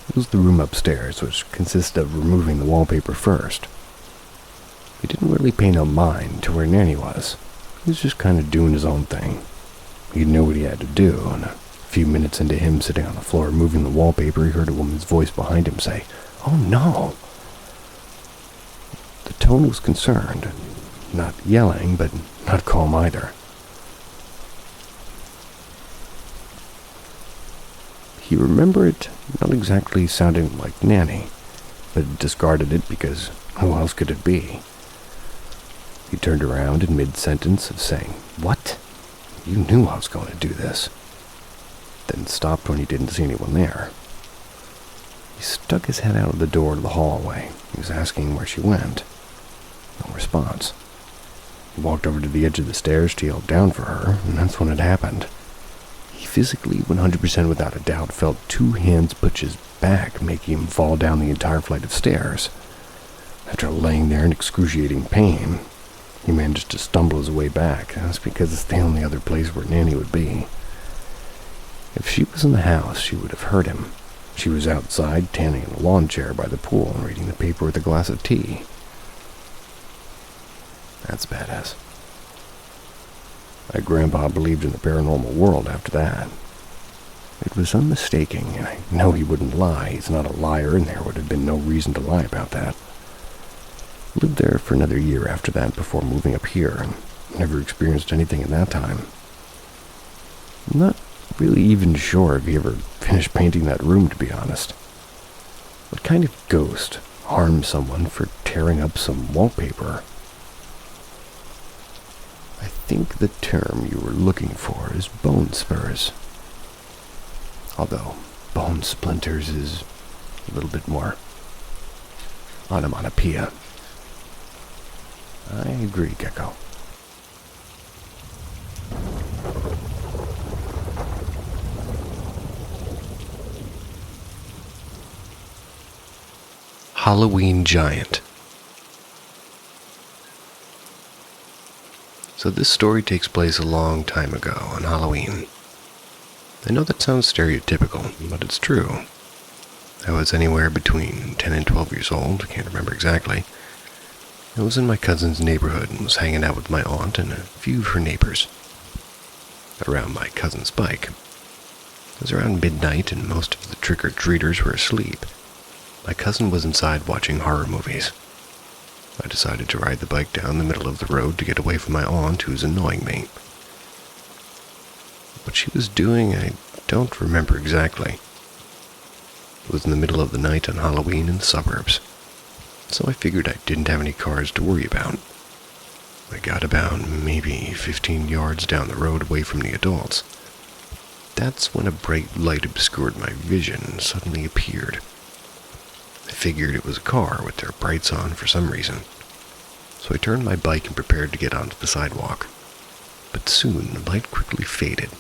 It was the room upstairs, which consisted of removing the wallpaper first. He didn't really pay no mind to where Nanny was. He was just kind of doing his own thing. He knew what he had to do, and a few minutes into him sitting on the floor removing the wallpaper, he heard a woman's voice behind him say, "Oh no!" The tone was concerned, not yelling, but not calm either. He remembered it not exactly sounding like Nanny, but discarded it because who else could it be? He turned around in mid-sentence of saying, "What? You knew I was going to do this." then stopped when he didn't see anyone there. He stuck his head out of the door to the hallway. He was asking where she went. No response. He walked over to the edge of the stairs to yell down for her, and that's when it happened. He physically, 100% without a doubt, felt two hands push his back, making him fall down the entire flight of stairs. After laying there in excruciating pain, he managed to stumble his way back. That's because it's the only other place where Nanny would be. If she was in the house, she would have heard him. She was outside, tanning in a lawn chair by the pool and reading the paper with a glass of tea. That's badass. My grandpa believed in the paranormal world after that. It was unmistaking, and I know he wouldn't lie. He's not a liar, and there would have been no reason to lie about that. Lived there for another year after that before moving up here, and never experienced anything in that time. I'm not really even sure if he ever finished painting that room, to be honest. What kind of ghost harms someone for tearing up some wallpaper? I think the term you were looking for is bone spurs. Although bone splinters is a little bit more onomatopoeia. I agree, Gecko. Halloween Giant. So this story takes place a long time ago on Halloween. I know that sounds stereotypical, but it's true. I was anywhere between 10 and 12 years old, can't remember exactly. I was in my cousin's neighborhood and was hanging out with my aunt and a few of her neighbors around my cousin's bike. It was around midnight and most of the trick-or-treaters were asleep. My cousin was inside watching horror movies. I decided to ride the bike down the middle of the road to get away from my aunt, who's annoying me. What she was doing, I don't remember exactly. It was in the middle of the night on Halloween in the suburbs, so I figured I didn't have any cars to worry about. I got about maybe 15 yards down the road away from the adults. That's when a bright light obscured my vision and suddenly appeared. I figured it was a car with their brights on for some reason, so I turned my bike and prepared to get onto the sidewalk. But soon the light quickly faded.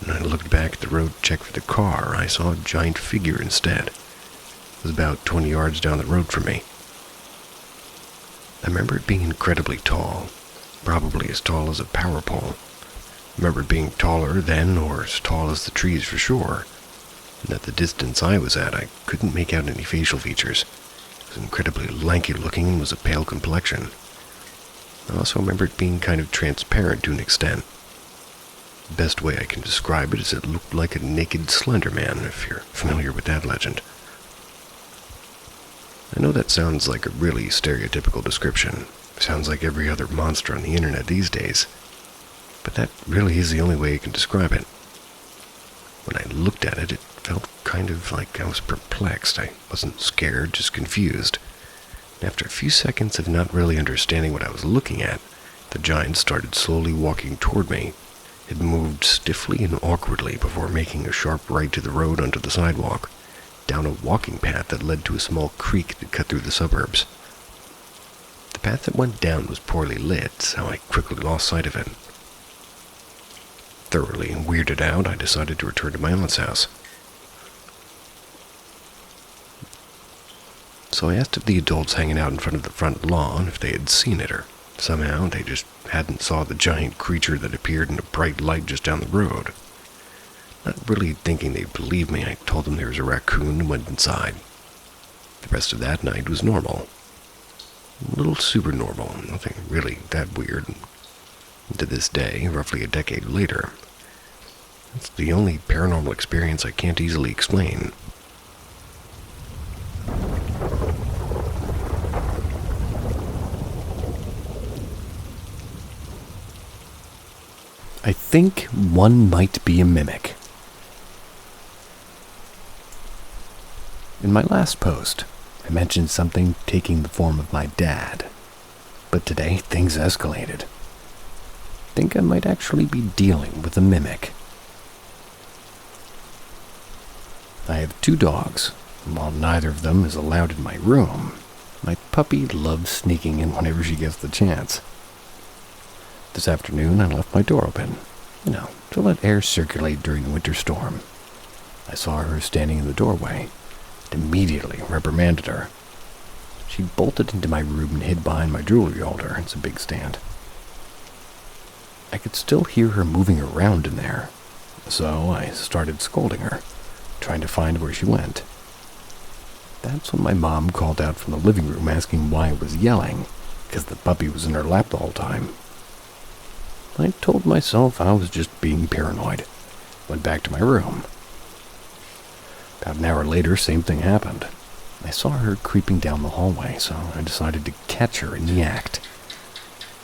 When I looked back at the road to check for the car, I saw a giant figure instead. It was about 20 yards down the road from me. I remember it being incredibly tall, probably as tall as a power pole. I remember it being taller then, or as tall as the trees for sure. And at the distance I was at, I couldn't make out any facial features. It was incredibly lanky looking and was a pale complexion. I also remember it being kind of transparent to an extent. The best way I can describe it is it looked like a naked Slender Man, if you're familiar with that legend. I know that sounds like a really stereotypical description. It sounds like every other monster on the internet these days. But that really is the only way I can describe it. When I looked at it, it felt kind of like I was perplexed. I wasn't scared, just confused. And after a few seconds of not really understanding what I was looking at, the giant started slowly walking toward me. It moved stiffly and awkwardly before making a sharp right to the road onto the sidewalk, down a walking path that led to a small creek that cut through the suburbs. The path that went down was poorly lit, so I quickly lost sight of it. Thoroughly weirded out, I decided to return to my aunt's house. So I asked if the adults hanging out in front of the front lawn if they had seen it, or somehow they just hadn't saw the giant creature that appeared in a bright light just down the road. Not really thinking they'd believe me, I told them there was a raccoon and went inside. The rest of that night was normal. A little super normal, nothing really that weird. To this day, roughly a decade later, it's the only paranormal experience I can't easily explain. I think one might be a mimic. In my last post, I mentioned something taking the form of my dad, but today things escalated. I think I might actually be dealing with a mimic. I have 2 dogs, and while neither of them is allowed in my room, my puppy loves sneaking in whenever she gets the chance. This afternoon, I left my door open, to let air circulate during the winter storm. I saw her standing in the doorway and immediately reprimanded her. She bolted into my room and hid behind my jewelry holder. It's a big stand. I could still hear her moving around in there, so I started scolding her, trying to find where she went. That's when my mom called out from the living room asking why I was yelling, because the puppy was in her lap the whole time. I told myself I was just being paranoid. Went back to my room. About an hour later, same thing happened. I saw her creeping down the hallway, so I decided to catch her in the act.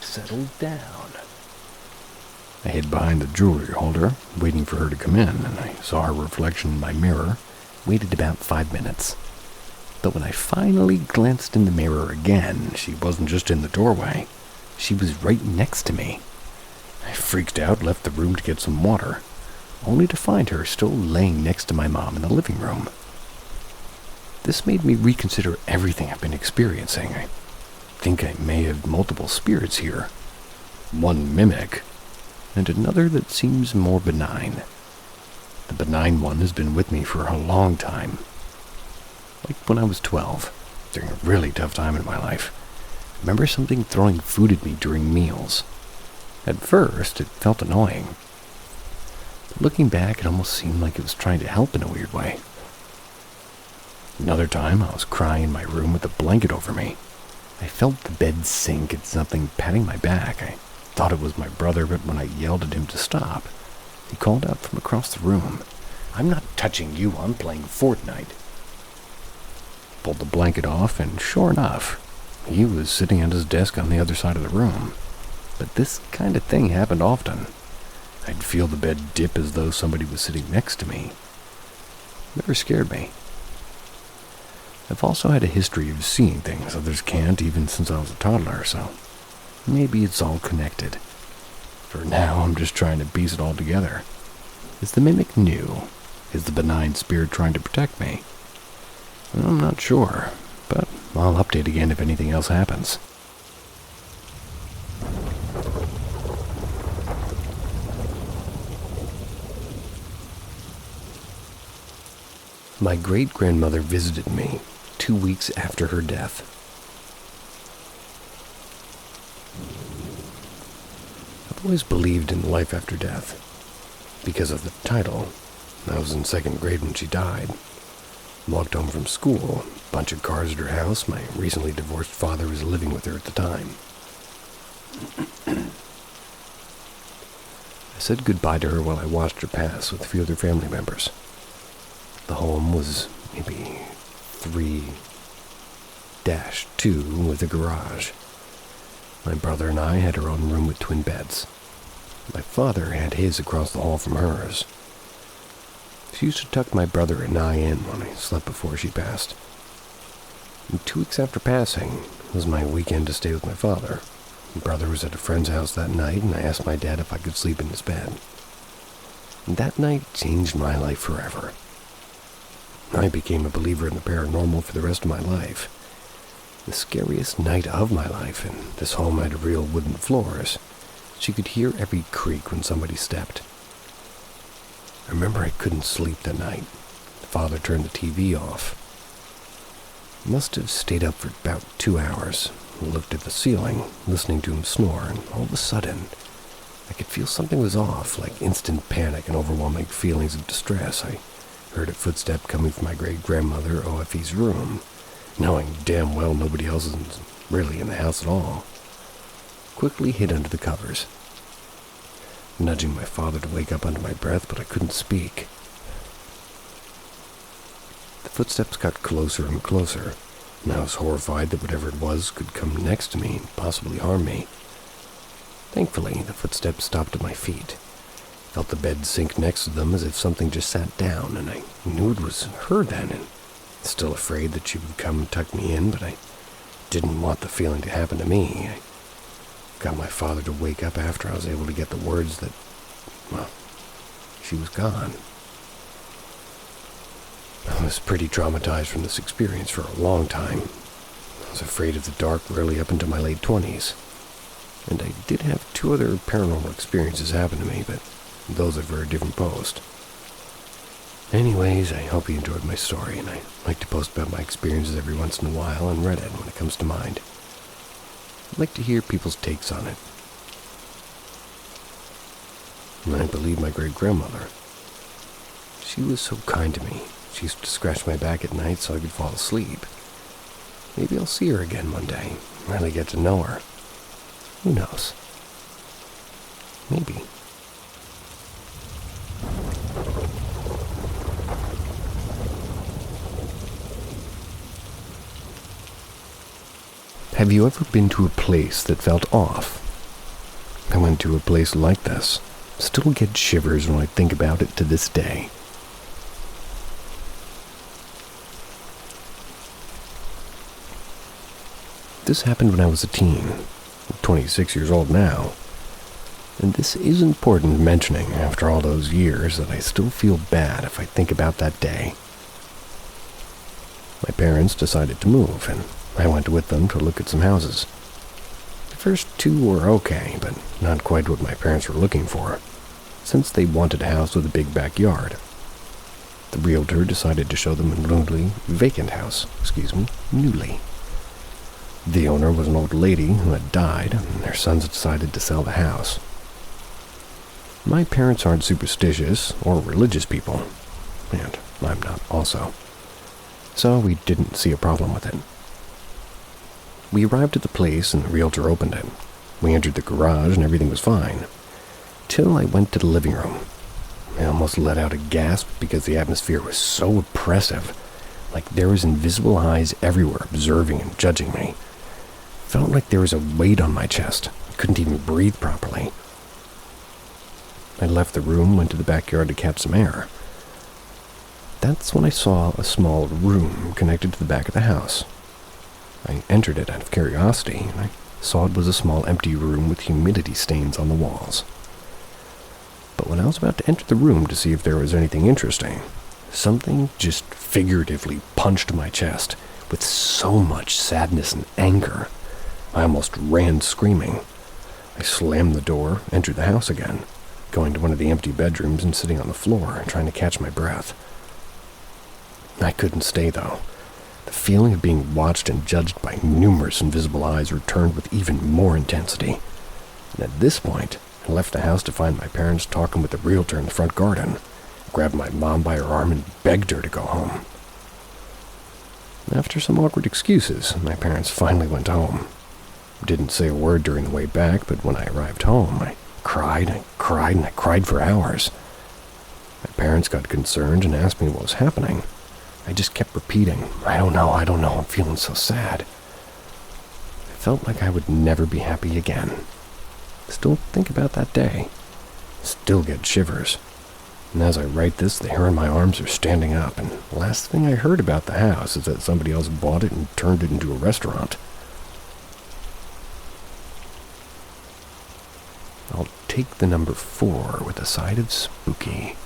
Settle down. I hid behind the jewelry holder, waiting for her to come in, and I saw her reflection in my mirror, waited about 5 minutes. But when I finally glanced in the mirror again, she wasn't just in the doorway. She was right next to me. I freaked out, left the room to get some water, only to find her still laying next to my mom in the living room. This made me reconsider everything I've been experiencing. I think I may have multiple spirits here. One mimic, and another that seems more benign. The benign one has been with me for a long time. Like when I was 12, during a really tough time in my life. I remember something throwing food at me during meals. At first, it felt annoying. But looking back, it almost seemed like it was trying to help in a weird way. Another time, I was crying in my room with a blanket over me. I felt the bed sink and something patting my back. I thought it was my brother, but when I yelled at him to stop, he called out from across the room, "I'm not touching you, I'm playing Fortnite." Pulled the blanket off, and sure enough, he was sitting at his desk on the other side of the room. But this kind of thing happened often. I'd feel the bed dip as though somebody was sitting next to me. It never scared me. I've also had a history of seeing things others can't, even since I was a toddler, so maybe it's all connected. For now, I'm just trying to piece it all together. Is the mimic new? Is the benign spirit trying to protect me? I'm not sure, but I'll update again if anything else happens. My great-grandmother visited me 2 weeks after her death. I've always believed in life after death because of the title. I was in 2nd grade when she died. Walked home from school, a bunch of cars at her house. My recently divorced father was living with her at the time. I said goodbye to her while I watched her pass with a few other family members. The home was maybe 3-2 with a garage. My brother and I had our own room with twin beds. My father had his across the hall from hers. She used to tuck my brother and I in when I slept before she passed. And 2 weeks after passing was my weekend to stay with my father. My brother was at a friend's house that night, and I asked my dad if I could sleep in his bed. And that night changed my life forever. I became a believer in the paranormal for the rest of my life. The scariest night of my life, and this home had real wooden floors. She could hear every creak when somebody stepped. I remember I couldn't sleep that night. Father turned the TV off. I must have stayed up for about 2 hours. I looked at the ceiling, listening to him snore, and all of a sudden, I could feel something was off, like instant panic and overwhelming feelings of distress. I heard a footstep coming from my great-grandmother OFE's room, knowing damn well nobody else is really in the house at all. Quickly hid under the covers, nudging my father to wake up under my breath, but I couldn't speak. The footsteps got closer and closer, and I was horrified that whatever it was could come next to me and possibly harm me. Thankfully, the footsteps stopped at my feet. Felt the bed sink next to them as if something just sat down, and I knew it was her then, and still afraid that she would come and tuck me in, but I didn't want the feeling to happen to me. I got my father to wake up after I was able to get the words that, well, she was gone. I was pretty traumatized from this experience for a long time. I was afraid of the dark really up into my late 20s. And I did have 2 other paranormal experiences happen to me, but those are for a different post. Anyways, I hope you enjoyed my story, and I like to post about my experiences every once in a while on Reddit when it comes to mind. I'd like to hear people's takes on it. And I believe my great-grandmother. She was so kind to me. She used to scratch my back at night so I could fall asleep. Maybe I'll see her again one day, really get to know her. Who knows? Maybe. Have you ever been to a place that felt off? I went to a place like this. Still get shivers when I think about it to this day. This happened when I was a teen. I'm 26 years old now. And this is important mentioning after all those years that I still feel bad if I think about that day. My parents decided to move, and I went with them to look at some houses. The first 2 were okay, but not quite what my parents were looking for, since they wanted a house with a big backyard. The realtor decided to show them a newly vacant house. Newly. The owner was an old lady who had died, and their sons decided to sell the house. My parents aren't superstitious or religious people, and I'm not also. So we didn't see a problem with it. We arrived at the place and the realtor opened it. We entered the garage and everything was fine. Till I went to the living room. I almost let out a gasp because the atmosphere was so oppressive, like there was invisible eyes everywhere observing and judging me. Felt like there was a weight on my chest. I couldn't even breathe properly. I left the room, went to the backyard to catch some air. That's when I saw a small room connected to the back of the house. I entered it out of curiosity, and I saw it was a small empty room with humidity stains on the walls. But when I was about to enter the room to see if there was anything interesting, something just figuratively punched my chest with so much sadness and anger. I almost ran screaming. I slammed the door, entered the house again, going to one of the empty bedrooms and sitting on the floor, trying to catch my breath. I couldn't stay, though. The feeling of being watched and judged by numerous invisible eyes returned with even more intensity. And at this point, I left the house to find my parents talking with the realtor in the front garden, grabbed my mom by her arm and begged her to go home. After some awkward excuses, my parents finally went home. Didn't say a word during the way back, but when I arrived home, I cried, and I cried for hours. My parents got concerned and asked me what was happening. I just kept repeating, I don't know, I'm feeling so sad. I felt like I would never be happy again. Still think about that day. Still get shivers. And as I write this, the hair on my arms are standing up, and the last thing I heard about the house is that somebody else bought it and turned it into a restaurant. I'll take the number 4 with a side of spooky.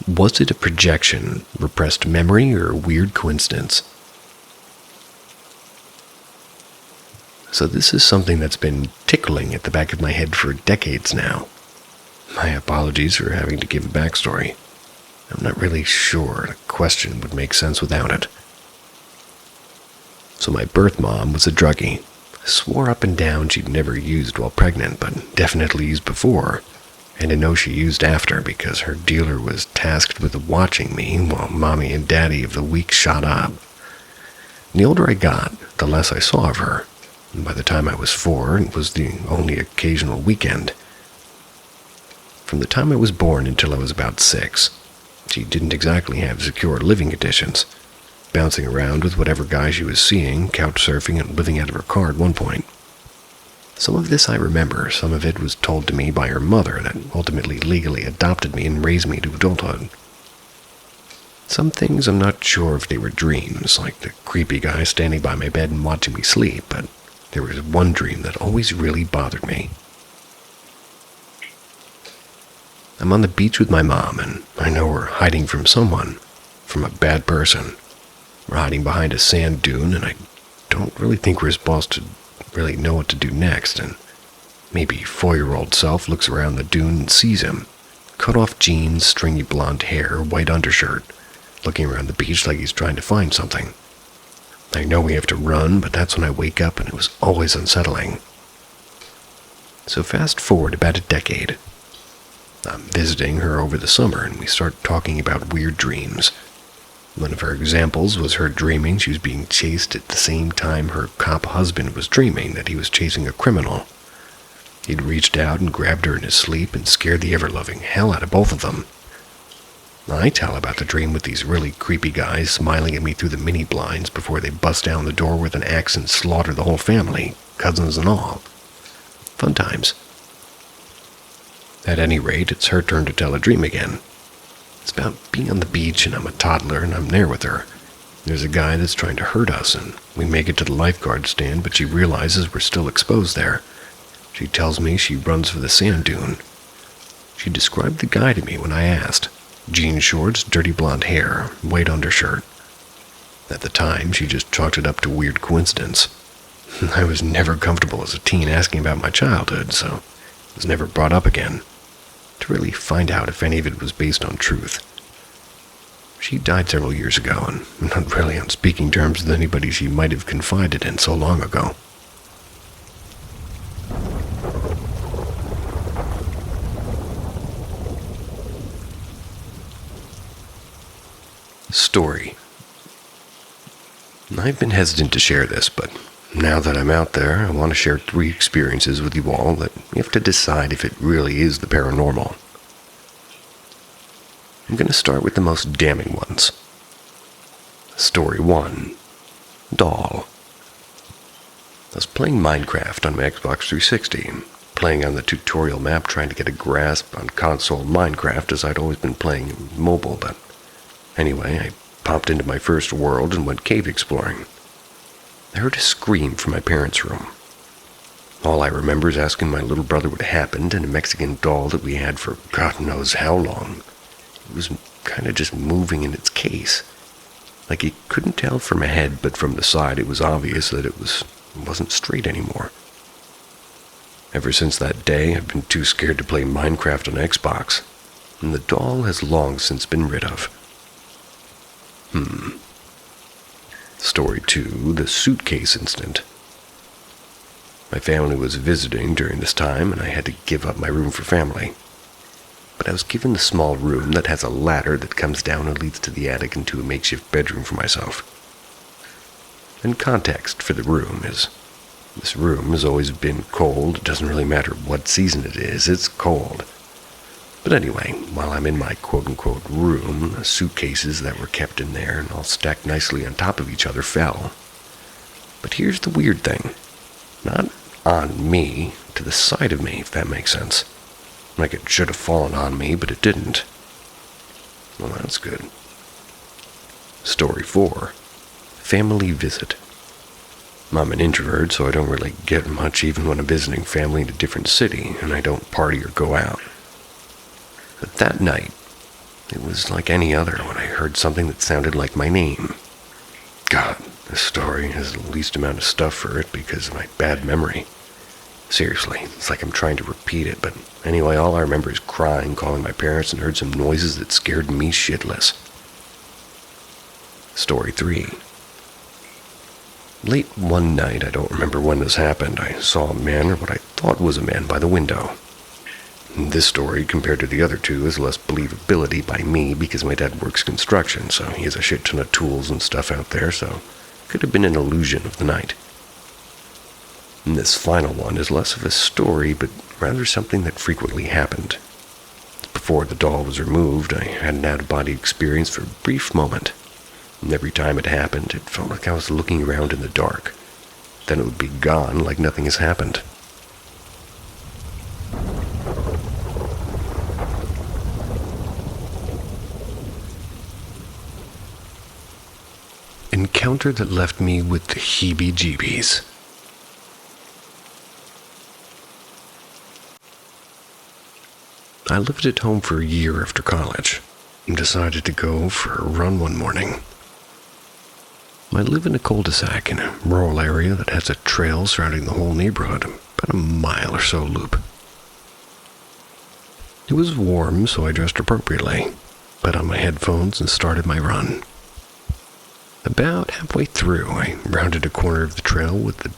Was it a projection, repressed memory, or a weird coincidence? So this is something that's been tickling at the back of my head for decades now. My apologies for having to give a backstory. I'm not really sure the question would make sense without it. So my birth mom was a druggie. Swore up and down she'd never used while pregnant, but definitely used before. And I know she used after because her dealer was tasked with watching me while mommy and daddy of the week shot up. And the older I got, the less I saw of her. And by the time I was 4, it was the only occasional weekend. From the time I was born until I was about 6, she didn't exactly have secure living conditions, bouncing around with whatever guy she was seeing, couch surfing and living out of her car at one point. Some of this I remember, some of it was told to me by her mother that ultimately legally adopted me and raised me to adulthood. Some things I'm not sure if they were dreams, like the creepy guy standing by my bed and watching me sleep, but there was one dream that always really bothered me. I'm on the beach with my mom, and I know we're hiding from someone, from a bad person. We're hiding behind a sand dune, and I don't really think we're supposed to really know what to do next, and maybe 4-year-old self looks around the dune and sees him. Cut-off jeans, stringy blonde hair, white undershirt, looking around the beach like he's trying to find something. I know we have to run, but that's when I wake up, and it was always unsettling. So fast forward about a decade. I'm visiting her over the summer, and we start talking about weird dreams. One of her examples was her dreaming she was being chased at the same time her cop husband was dreaming that he was chasing a criminal. He'd reached out and grabbed her in his sleep and scared the ever-loving hell out of both of them. I tell about the dream with these really creepy guys smiling at me through the mini blinds before they bust down the door with an axe and slaughter the whole family, cousins and all. Fun times. At any rate, it's her turn to tell a dream again. It's about being on the beach, and I'm a toddler, and I'm there with her. There's a guy that's trying to hurt us, and we make it to the lifeguard stand, but she realizes we're still exposed there. She tells me she runs for the sand dune. She described the guy to me when I asked. Jean shorts, dirty blonde hair, white undershirt. At the time, she just chalked it up to weird coincidence. I was never comfortable as a teen asking about my childhood, so it was never brought up again, to really find out if any of it was based on truth. She died several years ago, and I'm not really on speaking terms with anybody she might have confided in so long ago. Story. I've been hesitant to share this, but now that I'm out there, I want to share 3 experiences with you all that you have to decide if it really is the paranormal. I'm going to start with the most damning ones. Story 1. Doll. I was playing Minecraft on my Xbox 360, playing on the tutorial map trying to get a grasp on console Minecraft as I'd always been playing mobile, but anyway, I popped into my first world and went cave exploring. I heard a scream from my parents' room. All I remember is asking my little brother what happened, and a Mexican doll that we had for God knows how long. It was kind of just moving in its case. Like you couldn't tell from ahead, but from the side it was obvious that it wasn't straight anymore. Ever since that day, I've been too scared to play Minecraft on Xbox, and the doll has long since been rid of. Story 2, the suitcase incident. My family was visiting during this time, and I had to give up my room for family. But I was given the small room that has a ladder that comes down and leads to the attic into a makeshift bedroom for myself. And context for the room is, this room has always been cold. It doesn't really matter what season it is, it's cold. But anyway, while I'm in my quote-unquote room, the suitcases that were kept in there and all stacked nicely on top of each other fell. But here's the weird thing. Not on me, to the side of me, if that makes sense. Like it should have fallen on me, but it didn't. Well, that's good. Story 4. Family visit. I'm an introvert, so I don't really get much even when I'm visiting family in a different city, and I don't party or go out. But that night, it was like any other when I heard something that sounded like my name. God, this story has the least amount of stuff for it because of my bad memory. Seriously, it's like I'm trying to repeat it, but anyway, all I remember is crying, calling my parents, and heard some noises that scared me shitless. Story 3. Late one night, I don't remember when this happened, I saw a man, or what I thought was a man, by the window. This story, compared to the other 2, has less believability by me because my dad works construction, so he has a shit ton of tools and stuff out there, so it could have been an illusion of the night. And this final one is less of a story, but rather something that frequently happened. Before the doll was removed, I had an out-of-body experience for a brief moment. And every time it happened, it felt like I was looking around in the dark. Then it would be gone like nothing has happened. Encounter that left me with the heebie-jeebies. I lived at home for a year after college and decided to go for a run one morning. I live in a cul-de-sac in a rural area that has a trail surrounding the whole neighborhood, about a mile or so loop. It was warm, so I dressed appropriately, put on my headphones, and started my run. About halfway through, I rounded a corner of the trail with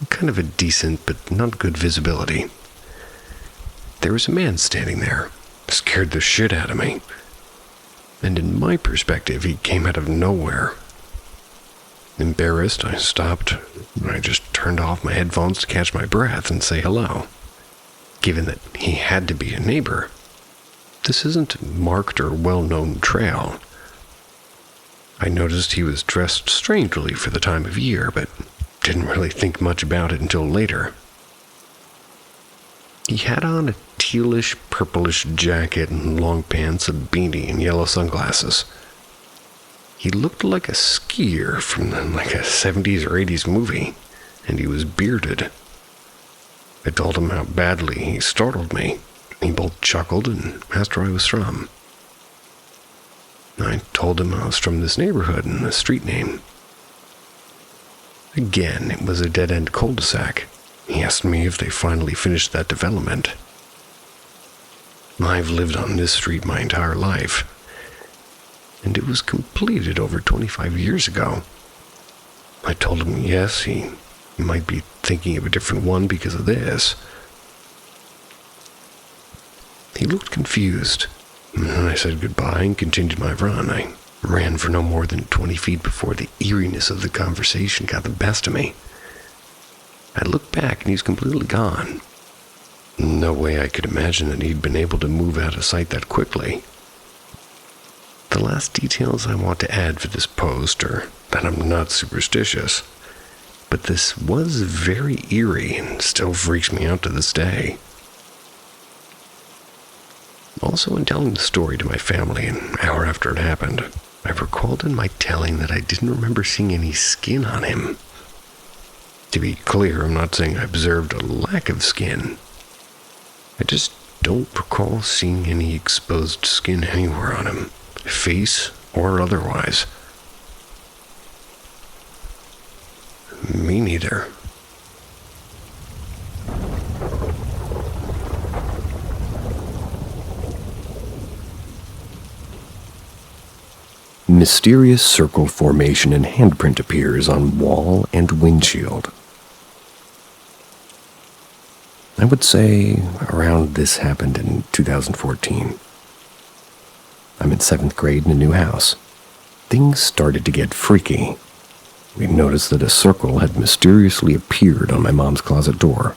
kind of a decent but not good visibility. There was a man standing there, scared the shit out of me. And in my perspective, he came out of nowhere. Embarrassed, I stopped. I just turned off my headphones to catch my breath and say hello. Given that he had to be a neighbor, this isn't a marked or well-known trail. I noticed he was dressed strangely for the time of year, but didn't really think much about it until later. He had on a tealish, purplish jacket and long pants, a beanie, and yellow sunglasses. He looked like a skier from like a 70s or 80s movie, and he was bearded. I told him how badly he startled me. He both chuckled and asked where I was from. I told him I was from this neighborhood and the street name. Again, it was a dead-end cul-de-sac. He asked me if they finally finished that development. I've lived on this street my entire life, and it was completed over 25 years ago. I told him yes, he might be thinking of a different one because of this. He looked confused, and I said goodbye and continued my run. I ran for no more than 20 feet before the eeriness of the conversation got the best of me. I looked back and he's completely gone. No way I could imagine that he'd been able to move out of sight that quickly. The last details I want to add for this post are that I'm not superstitious, but this was very eerie and still freaks me out to this day. Also, in telling the story to my family an hour after it happened, I recalled in my telling that I didn't remember seeing any skin on him. To be clear, I'm not saying I observed a lack of skin. I just don't recall seeing any exposed skin anywhere on him, face or otherwise. Me neither. Mysterious circle formation and handprint appears on wall and windshield. I would say around this happened in 2014. I'm in 7th grade in a new house. Things started to get freaky. We noticed that a circle had mysteriously appeared on my mom's closet door,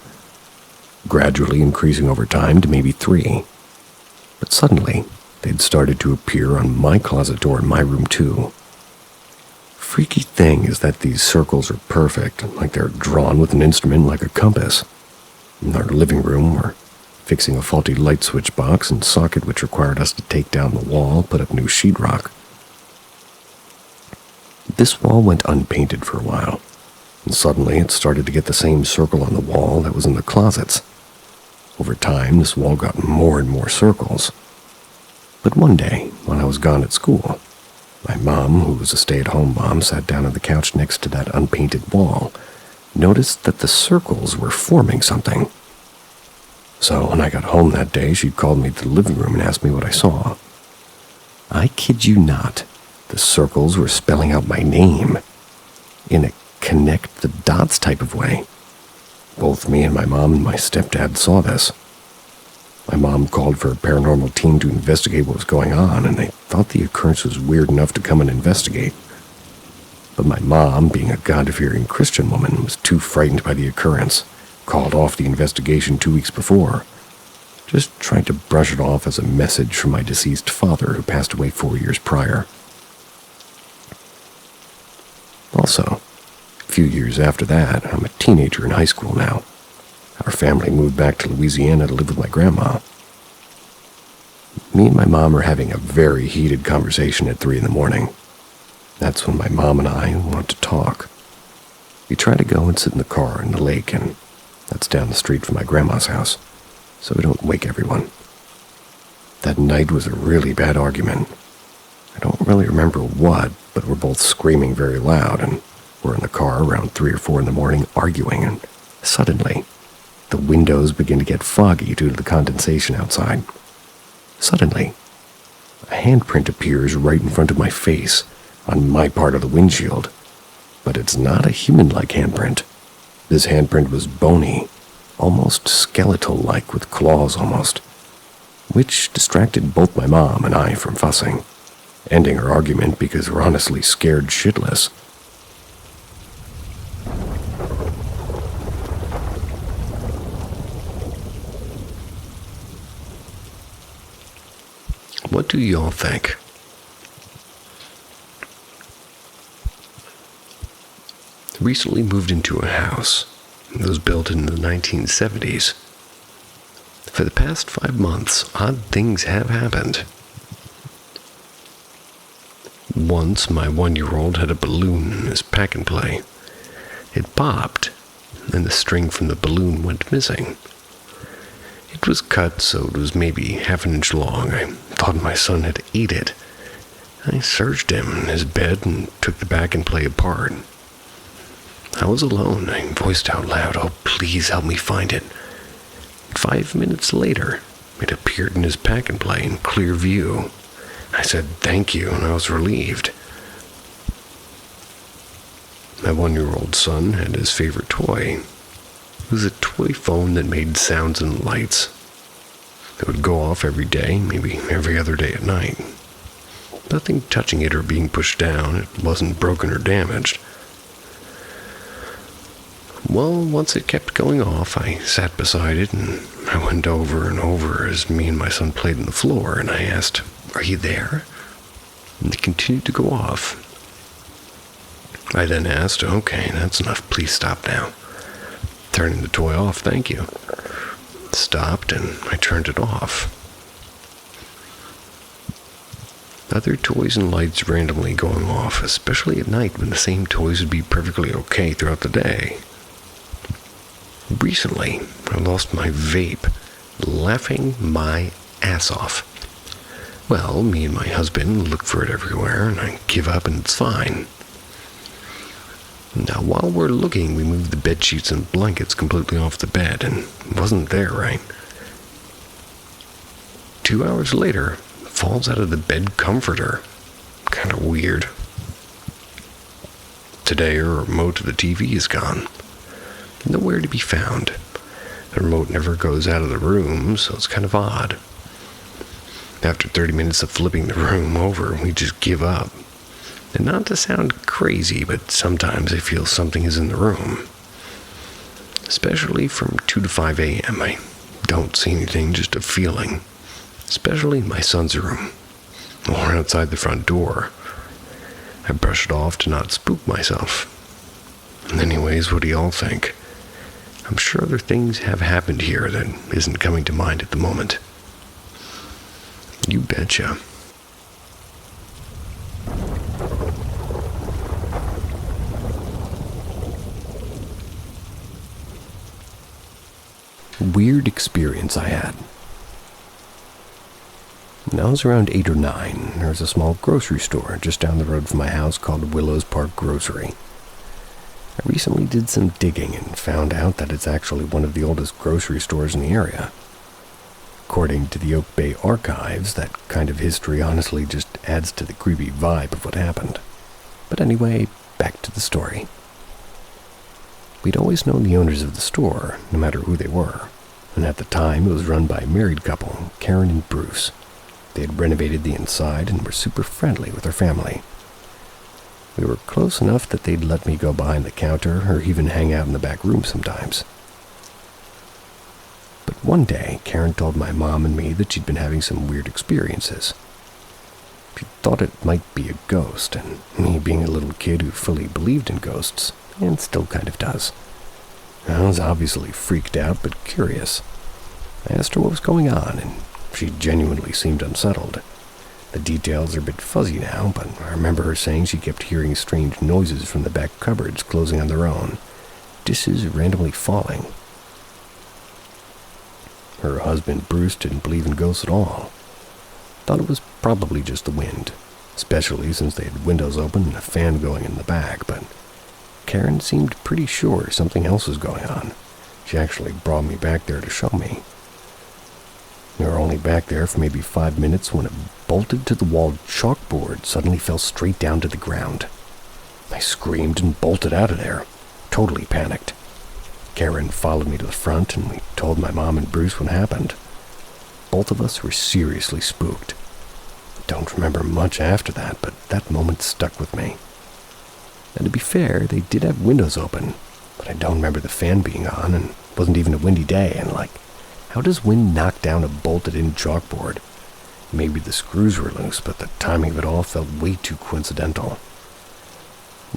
gradually increasing over time to maybe 3. But suddenly, they'd started to appear on my closet door in my room too. Freaky thing is that these circles are perfect, like they're drawn with an instrument like a compass. In our living room, we're fixing a faulty light switch box and socket which required us to take down the wall, put up new sheetrock. This wall went unpainted for a while, and suddenly it started to get the same circle on the wall that was in the closets. Over time, this wall got more and more circles. But one day, when I was gone at school, my mom, who was a stay-at-home mom, sat down on the couch next to that unpainted wall, noticed that the circles were forming something. So when I got home that day, she called me to the living room and asked me what I saw. I kid you not, the circles were spelling out my name in a connect the dots type of way. Both me and my mom and my stepdad saw this. My mom called for a paranormal team to investigate what was going on, and they thought the occurrence was weird enough to come and investigate. But my mom, being a God-fearing Christian woman, was too frightened by the occurrence, called off the investigation 2 weeks before, just trying to brush it off as a message from my deceased father who passed away 4 years prior. Also, a few years after that, I'm a teenager in high school now. Our family moved back to Louisiana to live with my grandma. Me and my mom are having a very heated conversation at 3 a.m. That's when my mom and I want to talk. We try to go and sit in the car in the lake, and that's down the street from my grandma's house, so we don't wake everyone. That night was a really bad argument. I don't really remember what, but we're both screaming very loud, and we're in the car around 3 or 4 in the morning arguing, and suddenly, the windows begin to get foggy due to the condensation outside. Suddenly, a handprint appears right in front of my face, on my part of the windshield. But it's not a human-like handprint. This handprint was bony, almost skeletal-like with claws almost, which distracted both my mom and I from fussing, ending our argument because we're honestly scared shitless. What do y'all think? Recently moved into a house that was built in the 1970s. For the past 5 months, odd things have happened. Once, my 1-year-old had a balloon in his pack-and-play. It popped, and the string from the balloon went missing. It was cut so it was maybe half an inch long. I thought my son had ate it. I searched him in his bed and took the pack-and-play apart. I was alone. I voiced out loud, "Oh, please help me find it." 5 minutes later, it appeared in his pack-and-play in clear view. I said thank you, and I was relieved. My 1-year-old son had his favorite toy. It was a toy phone that made sounds and lights. It would go off every day, maybe every other day at night. Nothing touching it or being pushed down. It wasn't broken or damaged. Well, once it kept going off, I sat beside it and I went over and over as me and my son played on the floor, and I asked, "Are you there?" And it continued to go off. I then asked, "Okay, that's enough. Please stop now." Turning the toy off, "Thank you." It stopped and I turned it off. Other toys and lights randomly going off, especially at night when the same toys would be perfectly okay throughout the day. Recently, I lost my vape, laughing my ass off. Well, me and my husband look for it everywhere, and I give up and it's fine. Now, while we're looking, we move the bed sheets and blankets completely off the bed, and it wasn't there, right? 2 hours later, it falls out of the bed comforter. Kind of weird. Today, our remote to the TV is gone. Nowhere to be found. The remote never goes out of the room, so it's kind of odd. After 30 minutes of flipping the room over, we just give up. And not to sound crazy, but sometimes I feel something is in the room. Especially from 2 to 5 a.m. I don't see anything, just a feeling. Especially in my son's room, or outside the front door. I brush it off to not spook myself. Anyways, what do y'all think? I'm sure other things have happened here that isn't coming to mind at the moment. You betcha. Weird experience I had. When I was around 8 or 9, there was a small grocery store just down the road from my house called Willows Park Grocery. I recently did some digging and found out that it's actually one of the oldest grocery stores in the area. According to the Oak Bay archives, that kind of history honestly just adds to the creepy vibe of what happened. But anyway, back to the story. We'd always known the owners of the store, no matter who they were, and at the time it was run by a married couple, Karen and Bruce. They had renovated the inside and were super friendly with their family. We were close enough that they'd let me go behind the counter or even hang out in the back room sometimes. But one day, Karen told my mom and me that she'd been having some weird experiences. She thought it might be a ghost, and me being a little kid who fully believed in ghosts, and still kind of does, I was obviously freaked out but curious. I asked her what was going on, and she genuinely seemed unsettled. The details are a bit fuzzy now, but I remember her saying she kept hearing strange noises from the back cupboards closing on their own, dishes randomly falling. Her husband, Bruce, didn't believe in ghosts at all. Thought it was probably just the wind, especially since they had windows open and a fan going in the back, but Karen seemed pretty sure something else was going on. She actually brought me back there to show me. We were only back there for maybe 5 minutes when a bolted-to-the-wall chalkboard suddenly fell straight down to the ground. I screamed and bolted out of there, totally panicked. Karen followed me to the front, and we told my mom and Bruce what happened. Both of us were seriously spooked. I don't remember much after that, but that moment stuck with me. And to be fair, they did have windows open, but I don't remember the fan being on, and it wasn't even a windy day, and how does wind knock down a bolted-in chalkboard? Maybe the screws were loose, but the timing of it all felt way too coincidental.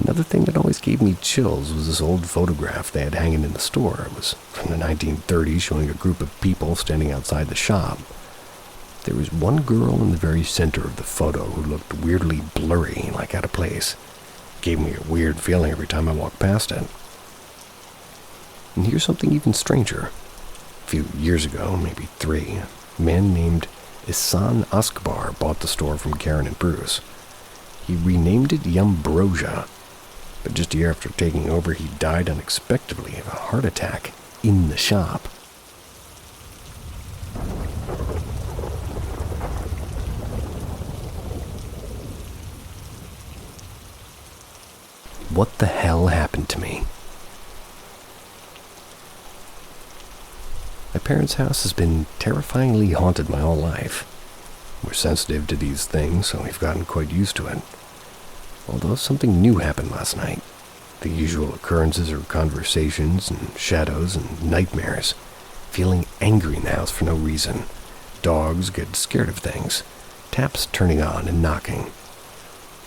Another thing that always gave me chills was this old photograph they had hanging in the store. It was from the 1930s, showing a group of people standing outside the shop. There was one girl in the very center of the photo who looked weirdly blurry, like out of place. It gave me a weird feeling every time I walked past it. And here's something even stranger. A few years ago, maybe 3, a man named Isan Askbar bought the store from Karen and Bruce. He renamed it Yumbrosia, but just a year after taking over, he died unexpectedly of a heart attack in the shop. What the hell happened to me? My parents' house has been terrifyingly haunted my whole life. We're sensitive to these things, so we've gotten quite used to it. Although something new happened last night. The usual occurrences are conversations and shadows and nightmares. Feeling angry in the house for no reason. Dogs get scared of things. Taps turning on and knocking.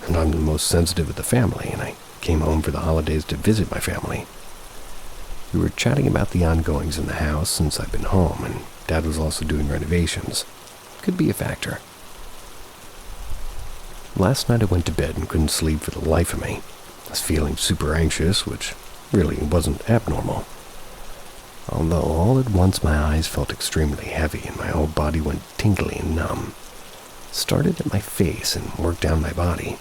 And I'm the most sensitive of the family, and I came home for the holidays to visit my family. We were chatting about the ongoings in the house since I've been home, and Dad was also doing renovations. Could be a factor. Last night I went to bed and couldn't sleep for the life of me. I was feeling super anxious, which really wasn't abnormal. Although all at once my eyes felt extremely heavy and my whole body went tingly and numb. Started at my face and worked down my body.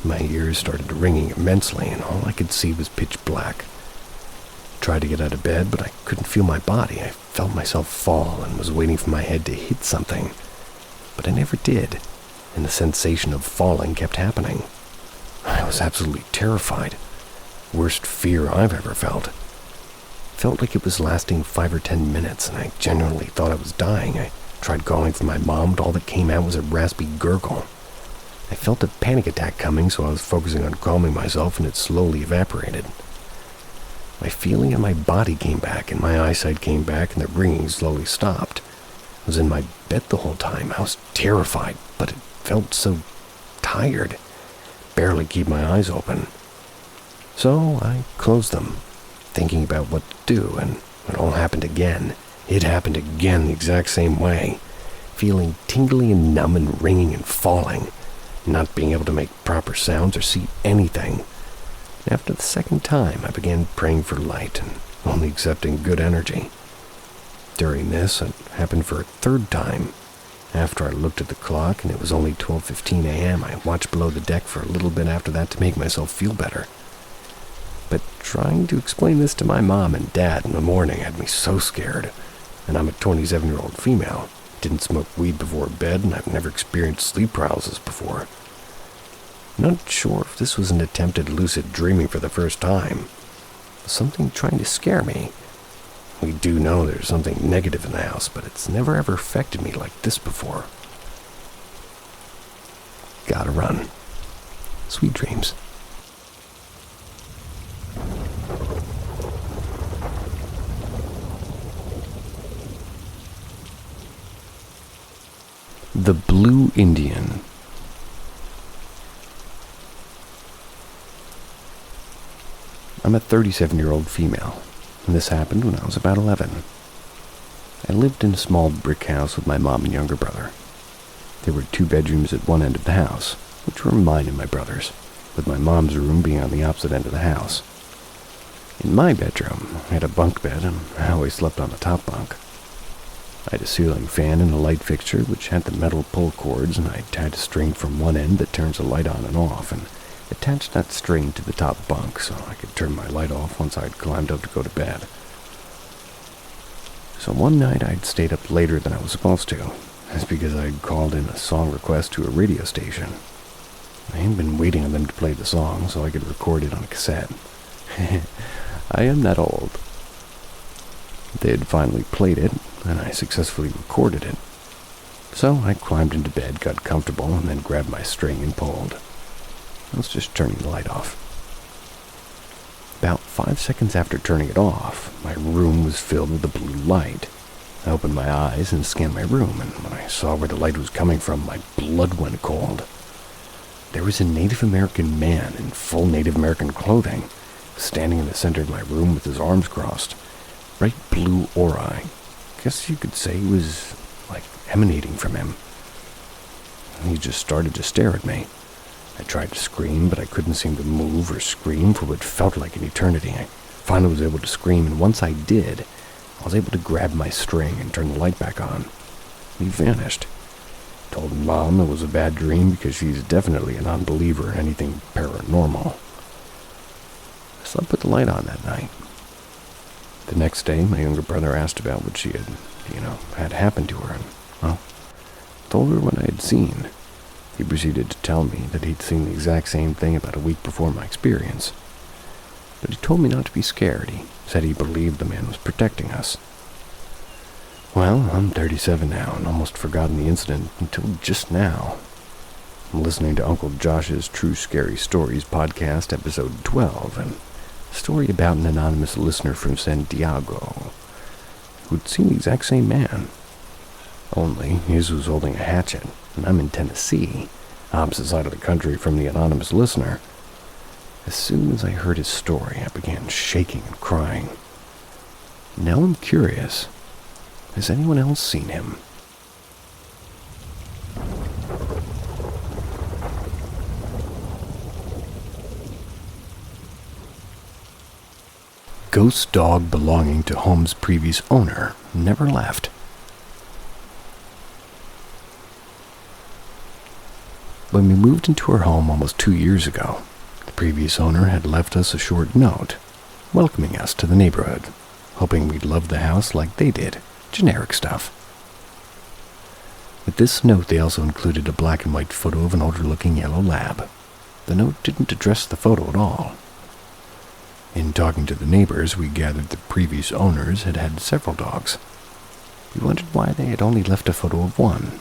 My ears started ringing immensely and all I could see was pitch black. Tried to get out of bed, but I couldn't feel my body. I felt myself fall and was waiting for my head to hit something. But I never did, and the sensation of falling kept happening. I was absolutely terrified. Worst fear I've ever felt. Felt like it was lasting 5 or 10 minutes, and I genuinely thought I was dying. I tried calling for my mom, but all that came out was a raspy gurgle. I felt a panic attack coming, so I was focusing on calming myself, and it slowly evaporated. My feeling in my body came back, and my eyesight came back, and the ringing slowly stopped. I was in my bed the whole time. I was terrified, but it felt so tired. Barely keep my eyes open. So I closed them, thinking about what to do, and it all happened again. It happened again the exact same way. Feeling tingly and numb and ringing and falling. Not being able to make proper sounds or see anything. After the second time, I began praying for light and only accepting good energy. During this, it happened for a third time. After I looked at the clock and it was only 12:15 a.m., I watched below the deck for a little bit after that to make myself feel better. But trying to explain this to my mom and dad in the morning had me so scared. And I'm a 27-year-old female. Didn't smoke weed before bed, and I've never experienced sleep paralysis before. Not sure if this was an attempt at lucid dreaming for the first time. Something trying to scare me. We do know there's something negative in the house, but it's never ever affected me like this before. Gotta run. Sweet dreams. The Blue Indian. I'm a 37-year-old female, and this happened when I was about 11. I lived in a small brick house with my mom and younger brother. There were 2 bedrooms at one end of the house, which were mine and my brother's, with my mom's room being on the opposite end of the house. In my bedroom, I had a bunk bed, and I always slept on the top bunk. I had a ceiling fan and a light fixture which had the metal pull cords, and I tied a string from one end that turns the light on and off, and attached that string to the top bunk so I could turn my light off once I'd climbed up to go to bed. So one night I'd stayed up later than I was supposed to. That's because I'd called in a song request to a radio station. I had been waiting on them to play the song so I could record it on a cassette. I am that old. They had finally played it, and I successfully recorded it. So I climbed into bed, got comfortable, and then grabbed my string and pulled. I was just turning the light off. About 5 seconds after turning it off, my room was filled with a blue light. I opened my eyes and scanned my room, and when I saw where the light was coming from, my blood went cold. There was a Native American man in full Native American clothing, standing in the center of my room with his arms crossed. Bright blue aura. I guess you could say it was like emanating from him. And he just started to stare at me. I tried to scream, but I couldn't seem to move or scream for what felt like an eternity. I finally was able to scream, and once I did, I was able to grab my string and turn the light back on. He vanished. Told Mom it was a bad dream because she's definitely a non-believer in anything paranormal. I slept with the light on that night. The next day, my younger brother asked about what she had happened to her, and, well, told her what I had seen. He proceeded to tell me that he'd seen the exact same thing about a week before my experience. But he told me not to be scared. He said he believed the man was protecting us. Well, I'm 37 now and almost forgotten the incident until just now. I'm listening to Uncle Josh's True Scary Stories podcast, episode 12, and a story about an anonymous listener from San Diego who'd seen the exact same man. Only his was holding a hatchet, and I'm in Tennessee, opposite side of the country from the anonymous listener. As soon as I heard his story, I began shaking and crying. Now I'm curious. Has anyone else seen him? Ghost dog belonging to home's previous owner never left. When we moved into our home almost 2 years ago, the previous owner had left us a short note, welcoming us to the neighborhood, hoping we'd love the house like they did. Generic stuff. With this note, they also included a black and white photo of an older-looking yellow lab. The note didn't address the photo at all. In talking to the neighbors, we gathered the previous owners had had several dogs. We wondered why they had only left a photo of one.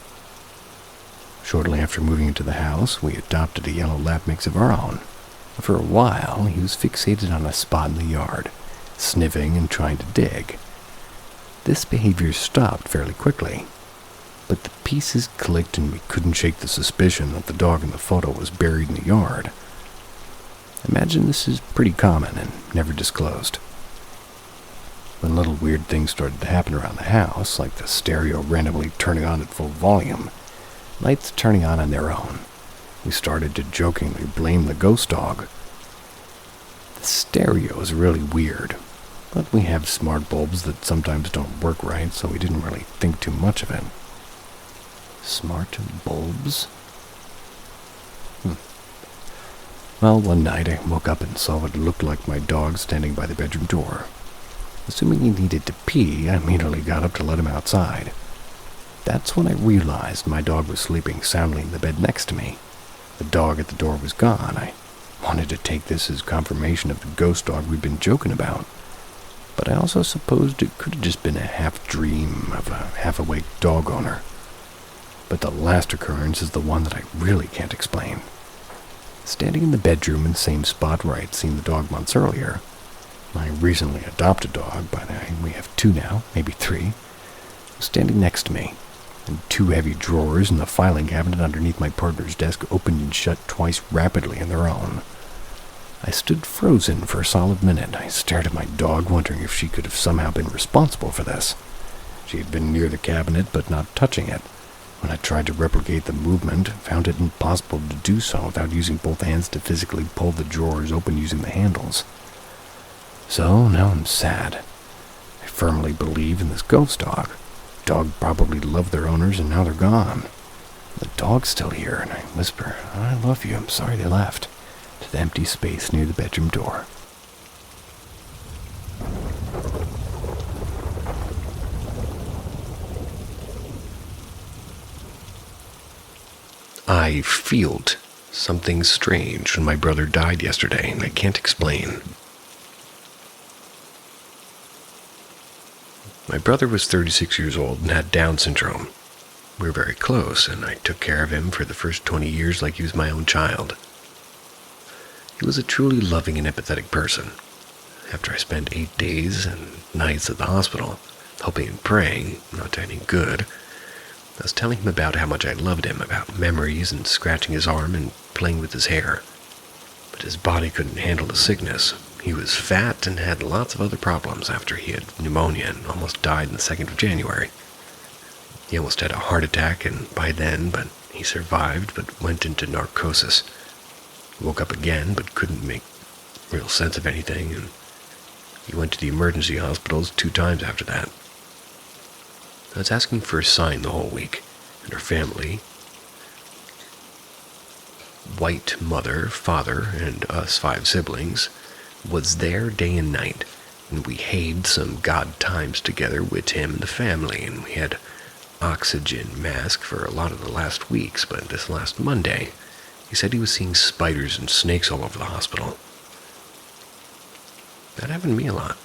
Shortly after moving into the house, we adopted a yellow lab mix of our own. For a while, he was fixated on a spot in the yard, sniffing and trying to dig. This behavior stopped fairly quickly, but the pieces clicked and we couldn't shake the suspicion that the dog in the photo was buried in the yard. Imagine this is pretty common and never disclosed. When little weird things started to happen around the house, like the stereo randomly turning on at full volume, lights turning on their own, we started to jokingly blame the ghost dog. The stereo is really weird, but we have smart bulbs that sometimes don't work right, so we didn't really think too much of it. Smart bulbs? Well, one night I woke up and saw what looked like my dog standing by the bedroom door. Assuming he needed to pee, I immediately got up to let him outside. That's when I realized my dog was sleeping soundly in the bed next to me. The dog at the door was gone. I wanted to take this as confirmation of the ghost dog we'd been joking about, but I also supposed it could have just been a half-dream of a half-awake dog owner. But the last occurrence is the one that I really can't explain. Standing in the bedroom in the same spot where I'd seen the dog months earlier, my recently adopted dog, but we have 2 now, maybe 3, was standing next to me, and 2 heavy drawers in the filing cabinet underneath my partner's desk opened and shut twice rapidly on their own. I stood frozen for a solid minute. I stared at my dog, wondering if she could have somehow been responsible for this. She had been near the cabinet, but not touching it. When I tried to replicate the movement, found it impossible to do so without using both hands to physically pull the drawers open using the handles. So now I'm sad. I firmly believe in this ghost dog. dog probably loved their owners and now they're gone. The dog's still here, and I whisper, I love you, I'm sorry they left, to the empty space near the bedroom door. I felt something strange when my brother died yesterday, and I can't explain. My brother was 36 years old and had Down syndrome. We were very close, and I took care of him for the first 20 years like he was my own child. He was a truly loving and empathetic person. After I spent 8 days and nights at the hospital, hoping and praying, not to any good, I was telling him about how much I loved him, about memories and scratching his arm and playing with his hair. But his body couldn't handle the sickness. He was fat and had lots of other problems after he had pneumonia and almost died on the 2nd of January. He almost had a heart attack, and by then, but he survived but went into narcosis. He woke up again but couldn't make real sense of anything, and he went to the emergency hospitals 2 times after that. I was asking for a sign the whole week, and her family, white mother, father, and us 5 siblings, was there day and night, and we had some God times together with him and the family, and we had oxygen mask for a lot of the last weeks, but this last Monday, he said he was seeing spiders and snakes all over the hospital. That happened to me a lot.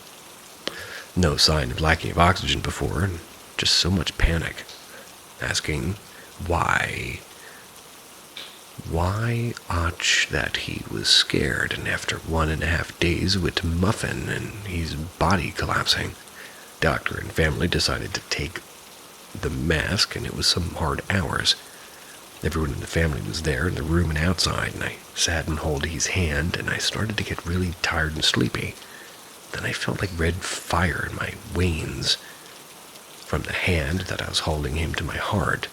No sign of lacking of oxygen before, and just so much panic, asking why ouch that he was scared, and after 1.5 days with Muffin and his body collapsing, doctor and family decided to take the mask, and it was some hard hours. Everyone in the family was there in the room and outside, and I sat and held his hand, and I started to get really tired and sleepy. Then I felt like red fire in my veins from the hand that I was holding him to my heart.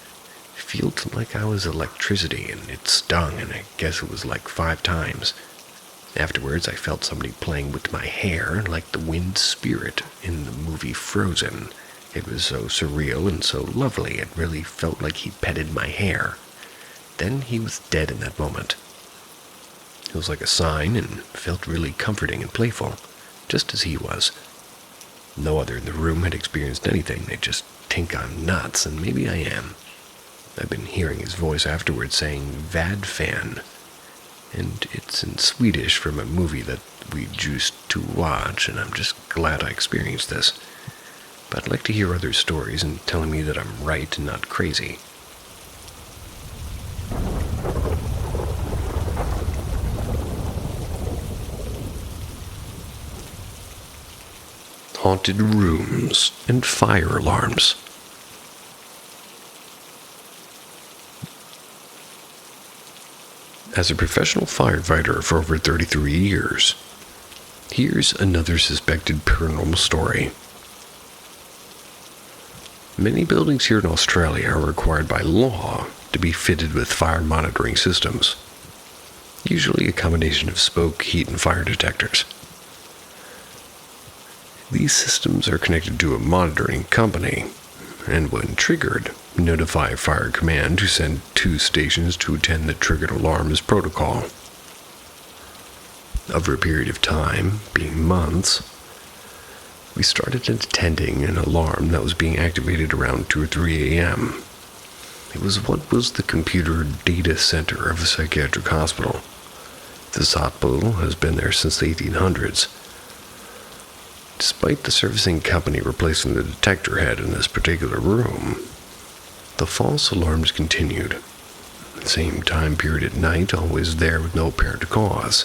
It felt like I was electricity, and it stung, and I guess it was like 5 times. Afterwards, I felt somebody playing with my hair like the wind spirit in the movie Frozen. It was so surreal and so lovely, it really felt like he petted my hair. Then he was dead in that moment. It was like a sign and felt really comforting and playful, just as he was. No other in the room had experienced anything. They just think I'm nuts, and maybe I am. I've been hearing his voice afterwards saying "vad fan," and it's in Swedish from a movie that we used to watch, and I'm just glad I experienced this. But I'd like to hear other stories and telling me that I'm right and not crazy. Haunted rooms and fire alarms. As a professional firefighter for over 33 years, here's another suspected paranormal story. Many buildings here in Australia are required by law to be fitted with fire monitoring systems, usually a combination of smoke, heat, and fire detectors. These systems are connected to a monitoring company, and when triggered, notify Fire Command to send 2 stations to attend the triggered alarms protocol. Over a period of time, being months, we started attending an alarm that was being activated around 2 or 3 a.m. It was what was the computer data center of a psychiatric hospital. This hospital has been there since the 1800s. Despite the servicing company replacing the detector head in this particular room, the false alarms continued. The same time period at night, always there with no apparent cause.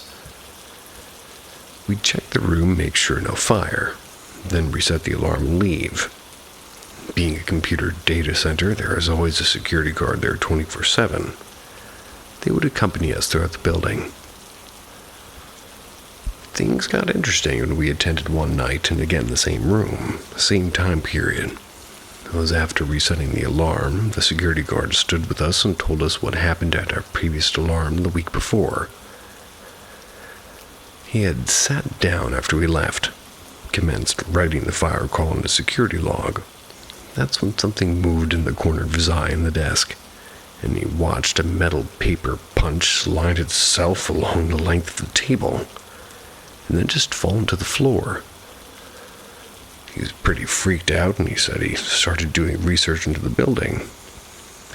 We'd check the room, make sure no fire, then reset the alarm and leave. Being a computer data center, there is always a security guard there 24/7. They would accompany us throughout the building. Things got interesting when we attended one night, and again the same room, same time period. It was after resetting the alarm, the security guard stood with us and told us what happened at our previous alarm the week before. He had sat down after we left, commenced writing the fire call in the security log, That's when something moved in the corner of his eye in the desk, and he watched a metal paper punch slide itself along the length of the table, and then just fall to the floor. He was pretty freaked out, and he said he started doing research into the building.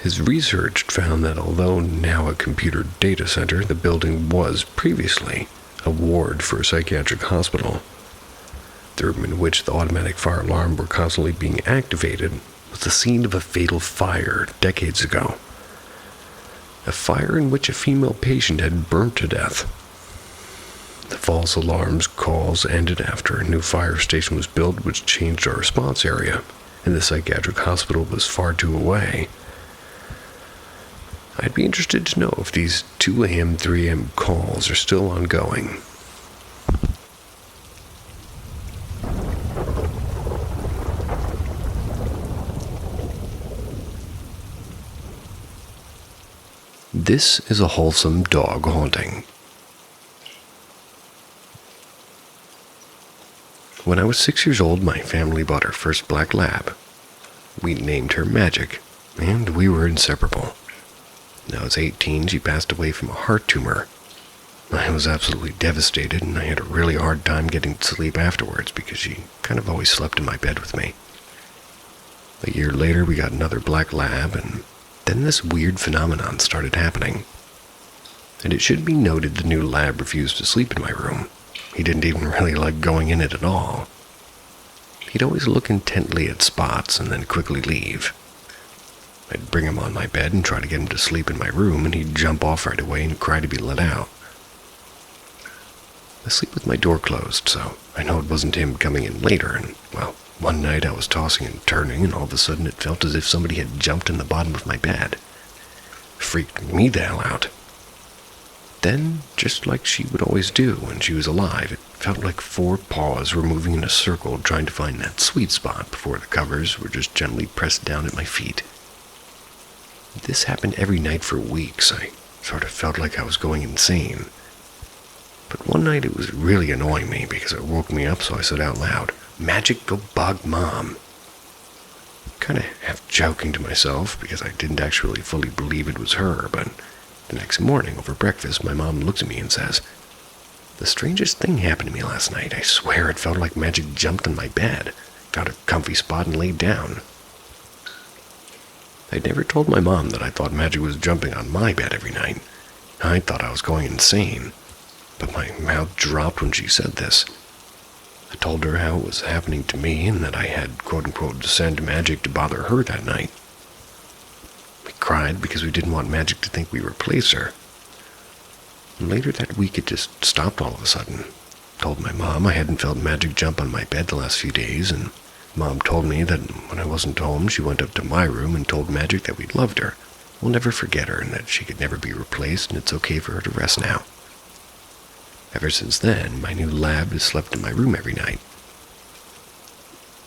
His research found that although now a computer data center, the building was previously a ward for a psychiatric hospital. The room in which the automatic fire alarm were constantly being activated was the scene of a fatal fire decades ago. A fire in which a female patient had burnt to death. The false alarms calls ended after a new fire station was built, which changed our response area, and the psychiatric hospital was far too away. I'd be interested to know if these 2 a.m., 3 a.m. calls are still ongoing. This is a wholesome dog haunting. When I was 6 years old, my family bought our first black lab. We named her Magic, and we were inseparable. When I was 18, she passed away from a heart tumor. I was absolutely devastated, and I had a really hard time getting to sleep afterwards because she kind of always slept in my bed with me. A year later, we got another black lab, and then this weird phenomenon started happening. And it should be noted the new lab refused to sleep in my room. He didn't even really like going in it at all. He'd always look intently at spots and then quickly leave. I'd bring him on my bed and try to get him to sleep in my room, and he'd jump off right away and cry to be let out. I sleep with my door closed, so I know it wasn't him coming in later, and, well, one night I was tossing and turning, and all of a sudden it felt as if somebody had jumped in the bottom of my bed. Freaked me the hell out. Then, just like she would always do when she was alive, it felt like 4 paws were moving in a circle trying to find that sweet spot before the covers were just gently pressed down at my feet. This happened every night for weeks. I sort of felt like I was going insane. But one night it was really annoying me because it woke me up, so I said out loud, "Magic, go bug Mom." Kind of half joking to myself because I didn't actually fully believe it was her, but the next morning over breakfast my mom looks at me and says, "The strangest thing happened to me last night. I swear it felt like Magic jumped on my bed, got a comfy spot and laid down." I'd never told my mom that I thought Magic was jumping on my bed every night. I thought I was going insane, but my mouth dropped when she said this. I told her how it was happening to me and that I had quote-unquote sent Magic to bother her that night. We cried because we didn't want Magic to think we replaced her. And later that week it just stopped all of a sudden. Told my mom I hadn't felt Magic jump on my bed the last few days, and Mom told me that when I wasn't home, she went up to my room and told Magic that we loved her. We'll never forget her and that she could never be replaced, and it's okay for her to rest now. Ever since then, my new lab has slept in my room every night.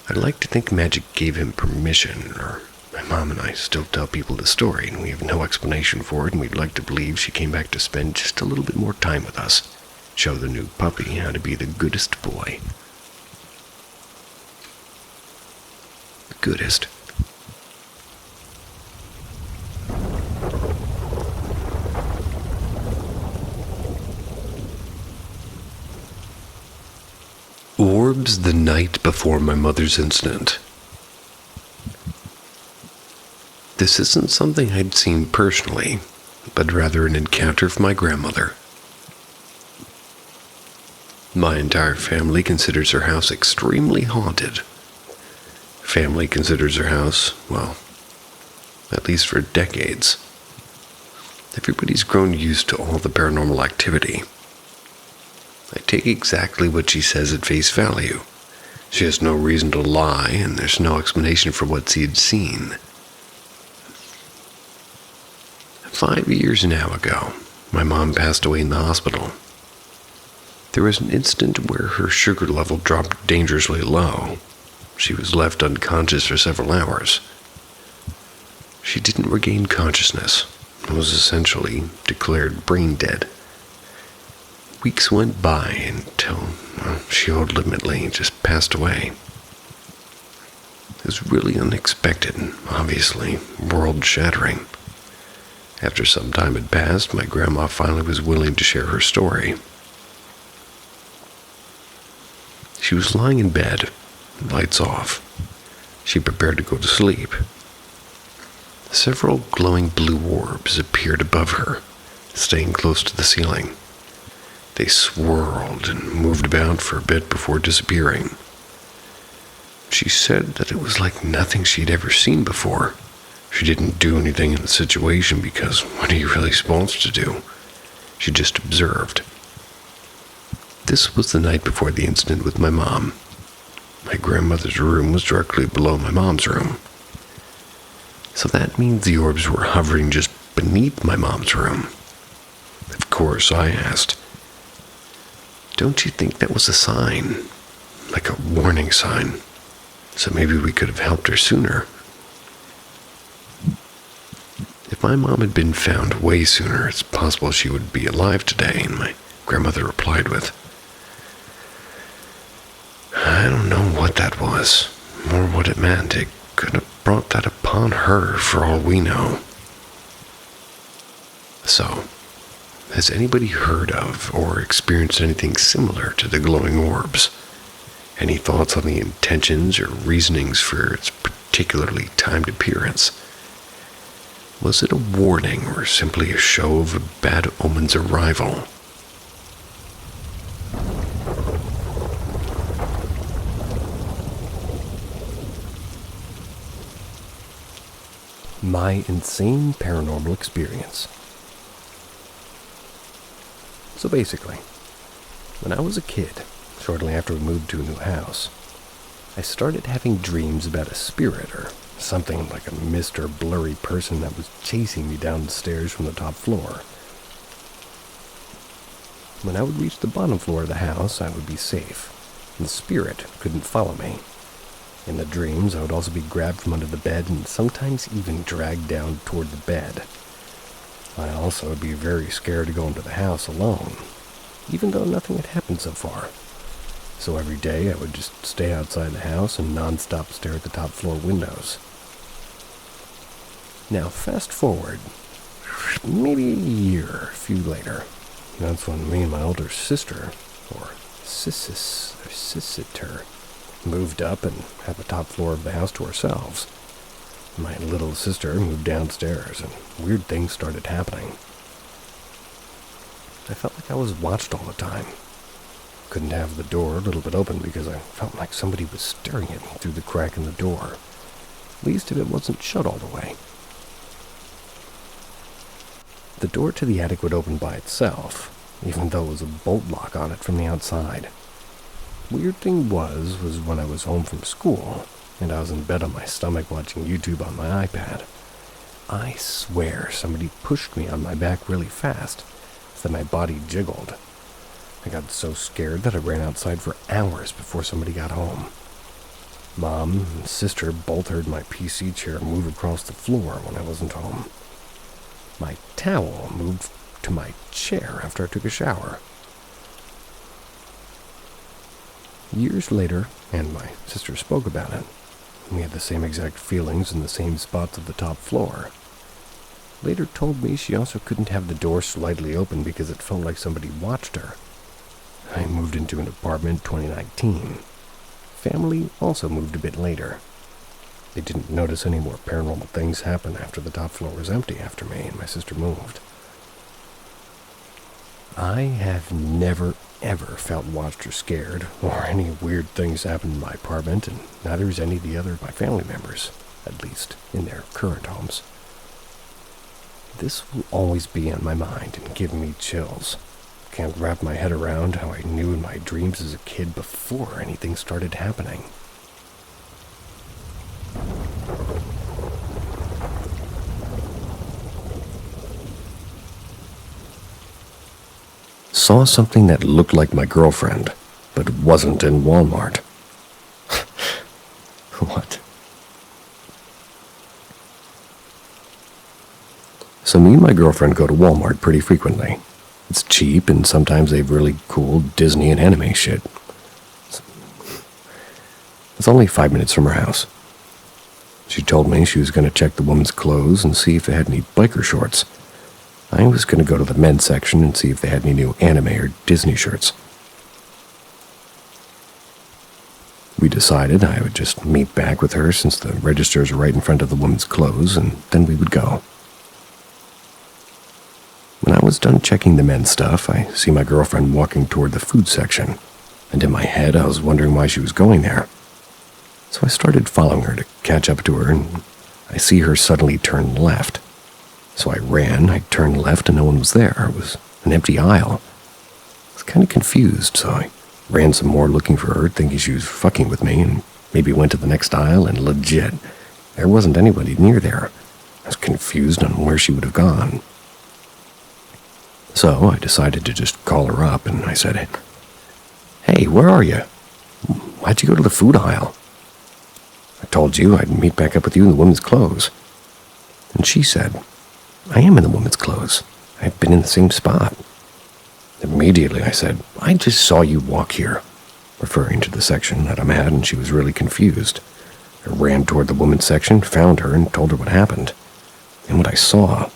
I'd like to think Magic gave him permission, or my mom and I still tell people the story, and we have no explanation for it, and we'd like to believe she came back to spend just a little bit more time with us, show the new puppy how to be the goodest boy. The goodest. Orbs the night before my mother's incident. This isn't something I'd seen personally, but rather an encounter from my grandmother. My entire family considers her house extremely haunted. Family considers her house, well, at least for decades. Everybody's grown used to all the paranormal activity. I take exactly what she says at face value. She has no reason to lie, and there's no explanation for what she had seen. 5 years now ago, my mom passed away in the hospital. There was an incident where her sugar level dropped dangerously low. She was left unconscious for several hours. She didn't regain consciousness and was essentially declared brain dead. Weeks went by until she ultimately just passed away. It was really unexpected and obviously world-shattering. After some time had passed, my grandma finally was willing to share her story. She was lying in bed, lights off. She prepared to go to sleep. Several glowing blue orbs appeared above her, staying close to the ceiling. They swirled and moved about for a bit before disappearing. She said that it was like nothing she'd ever seen before. She didn't do anything in the situation because what are you really supposed to do? She just observed. This was the night before the incident with my mom. My grandmother's room was directly below my mom's room. So that means the orbs were hovering just beneath my mom's room. Of course, I asked, "Don't you think that was a sign? Like a warning sign? So maybe we could have helped her sooner." If my mom had been found way sooner, it's possible she would be alive today, and my grandmother replied with, "I don't know what that was, or what it meant. It could have brought that upon her for all we know." So, has anybody heard of or experienced anything similar to the glowing orbs? Any thoughts on the intentions or reasonings for its particularly timed appearance? Was it a warning or simply a show of a bad omen's arrival? My insane paranormal experience. So basically, when I was a kid, shortly after we moved to a new house, I started having dreams about a spirit or something like a mist or blurry person that was chasing me down the stairs from the top floor. When I would reach the bottom floor of the house, I would be safe, and the spirit couldn't follow me. In the dreams, I would also be grabbed from under the bed and sometimes even dragged down toward the bed. I also would be very scared to go into the house alone, even though nothing had happened so far. So every day I would just stay outside the house and non-stop stare at the top floor windows. Now fast forward, maybe a year, a few later. That's when me and my older sister, or sister, moved up and had the top floor of the house to ourselves. My little sister moved downstairs, and weird things started happening. I felt like I was watched all the time. Couldn't have the door a little bit open because I felt like somebody was staring at me through the crack in the door, at least if it wasn't shut all the way. The door to the attic would open by itself, even though it was a bolt lock on it from the outside. Weird thing was when I was home from school, and I was in bed on my stomach watching YouTube on my iPad, I swear somebody pushed me on my back really fast, so that my body jiggled. I got so scared that I ran outside for hours before somebody got home. Mom and sister both heard my PC chair move across the floor when I wasn't home. My towel moved to my chair after I took a shower. Years later, and my sister spoke about it, we had the same exact feelings in the same spots of the top floor. Later told me she also couldn't have the door slightly open because it felt like somebody watched her. I moved into an apartment in 2019. Family also moved a bit later. They didn't notice any more paranormal things happen after the top floor was empty after me and my sister moved. I have never, ever felt watched or scared, or any weird things happen in my apartment, and neither has any of the other of my family members, at least in their current homes. This will always be on my mind and give me chills. Can't wrap my head around how I knew in my dreams as a kid before anything started happening. Saw something that looked like my girlfriend, but wasn't in Walmart. What? So me and my girlfriend go to Walmart pretty frequently. It's cheap, and sometimes they have really cool Disney and anime shit. It's only 5 minutes from our house. She told me she was going to check the women's clothes and see if they had any biker shorts. I was going to go to the men's section and see if they had any new anime or Disney shirts. We decided I would just meet back with her since the registers are right in front of the women's clothes, and then we would go. When I was done checking the men's stuff, I see my girlfriend walking toward the food section, and in my head I was wondering why she was going there. So I started following her to catch up to her, and I see her suddenly turn left. So I ran, I turned left, and no one was there. It was an empty aisle. I was kind of confused, so I ran some more looking for her, thinking she was fucking with me, and maybe went to the next aisle, and legit, there wasn't anybody near there. I was confused on where she would have gone. So I decided to just call her up, and I said, "Hey, where are you? Why'd you go to the food aisle? I told you I'd meet back up with you in the women's clothes." And she said, "I am in the women's clothes. I've been in the same spot." Immediately I said, "I just saw you walk here," referring to the section that I'm at, and she was really confused. I ran toward the women's section, found her, and told her what happened. And what I saw,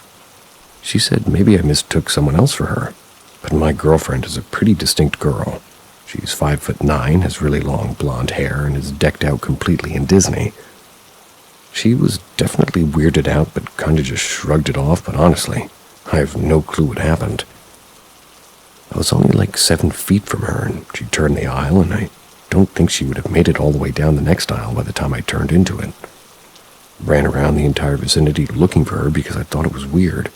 she said maybe I mistook someone else for her, but my girlfriend is a pretty distinct girl. She's 5'9", has really long blonde hair, and is decked out completely in Disney. She was definitely weirded out, but kinda just shrugged it off, but honestly, I have no clue what happened. I was only like 7 feet from her, and she turned the aisle, and I don't think she would have made it all the way down the next aisle by the time I turned into it. Ran around the entire vicinity looking for her because I thought it was weird.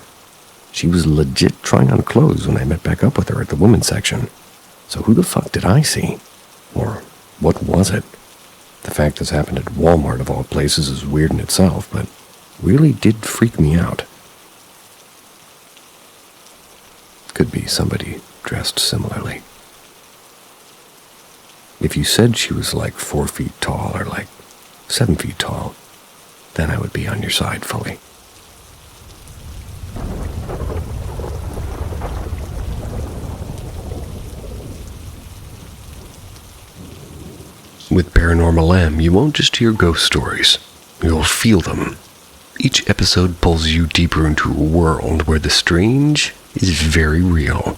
She was legit trying on clothes when I met back up with her at the women's section. So who the fuck did I see? Or what was it? The fact this happened at Walmart of all places is weird in itself, but really did freak me out. Could be somebody dressed similarly. If you said she was like 4 feet tall or like 7 feet tall, then I would be on your side fully. With Paranormal M, you won't just hear ghost stories. You'll feel them. Each episode pulls you deeper into a world where the strange is very real.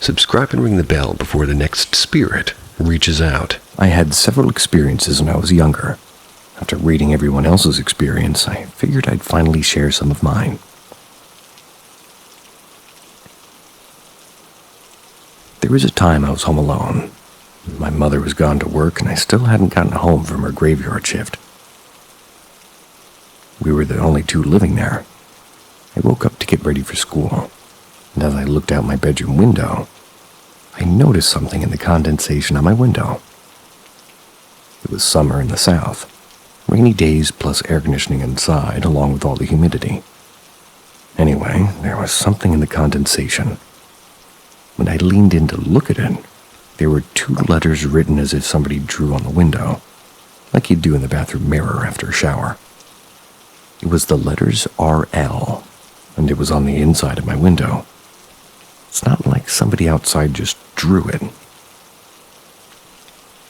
Subscribe and ring the bell before the next spirit reaches out. I had several experiences when I was younger. After reading everyone else's experience, I figured I'd finally share some of mine. There was a time I was home alone. My mother was gone to work, and I still hadn't gotten home from her graveyard shift. We were the only two living there. I woke up to get ready for school, and as I looked out my bedroom window, I noticed something in the condensation on my window. It was summer in the south, rainy days plus air conditioning inside, along with all the humidity. Anyway, there was something in the condensation. When I leaned in to look at it, there were 2 letters written as if somebody drew on the window, like you'd do in the bathroom mirror after a shower. It was the letters RL, and it was on the inside of my window. It's not like somebody outside just drew it.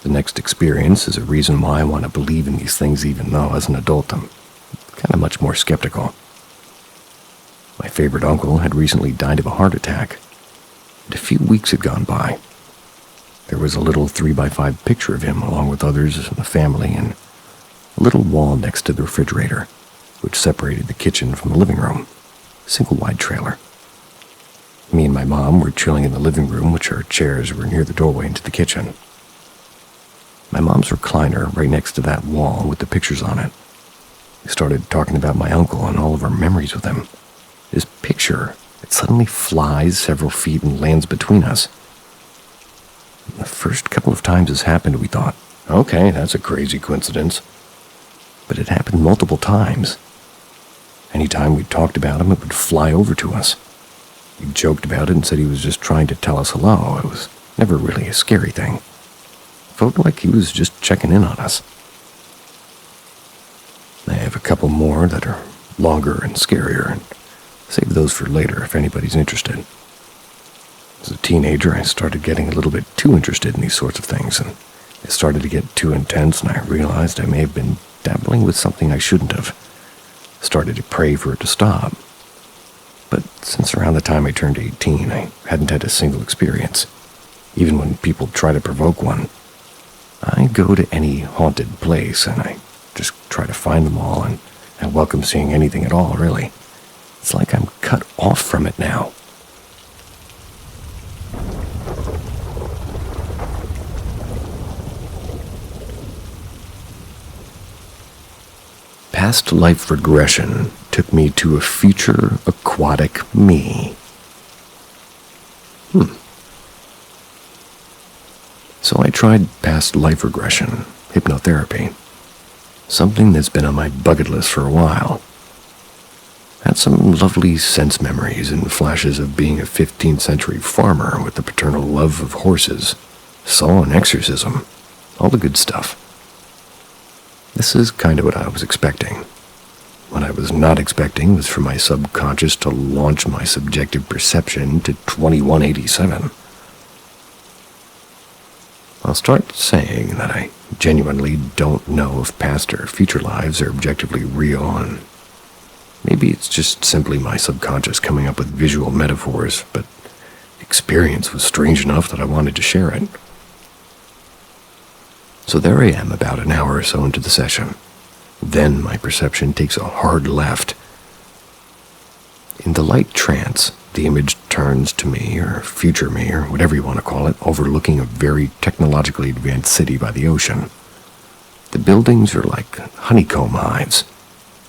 The next experience is a reason why I want to believe in these things, even though as an adult I'm kind of much more skeptical. My favorite uncle had recently died of a heart attack, and a few weeks had gone by. There was a little 3x5 picture of him along with others in the family and a little wall next to the refrigerator, which separated the kitchen from the living room, a single-wide trailer. Me and my mom were chilling in the living room, which our chairs were near the doorway into the kitchen. My mom's recliner right next to that wall with the pictures on it. We started talking about my uncle and all of our memories with him. This picture, it suddenly flies several feet and lands between us. The first couple of times this happened, we thought, okay, that's a crazy coincidence. But it happened multiple times. Anytime we talked about him, it would fly over to us. We joked about it and said he was just trying to tell us hello. It was never really a scary thing. It felt like he was just checking in on us. I have a couple more that are longer and scarier, and save those for later if anybody's interested. As a teenager, I started getting a little bit too interested in these sorts of things, and it started to get too intense, and I realized I may have been dabbling with something I shouldn't have. Started to pray for it to stop. But since around the time I turned 18, I hadn't had a single experience, even when people try to provoke one. I go to any haunted place, and I just try to find them all, and I welcome seeing anything at all, really. It's like I'm cut off from it now. Past life regression took me to a future aquatic me. So I tried past life regression, hypnotherapy, something that's been on my bucket list for a while. Had some lovely sense memories and flashes of being a 15th century farmer with the paternal love of horses, saw an exorcism, all the good stuff. This is kind of what I was expecting. What I was not expecting was for my subconscious to launch my subjective perception to 2187. I'll start saying that I genuinely don't know if past or future lives are objectively real, and maybe it's just simply my subconscious coming up with visual metaphors, but the experience was strange enough that I wanted to share it. So there I am about an hour or so into the session. Then my perception takes a hard left. In the light trance, the image turns to me, or future me, or whatever you want to call it, overlooking a very technologically advanced city by the ocean. The buildings are like honeycomb hives.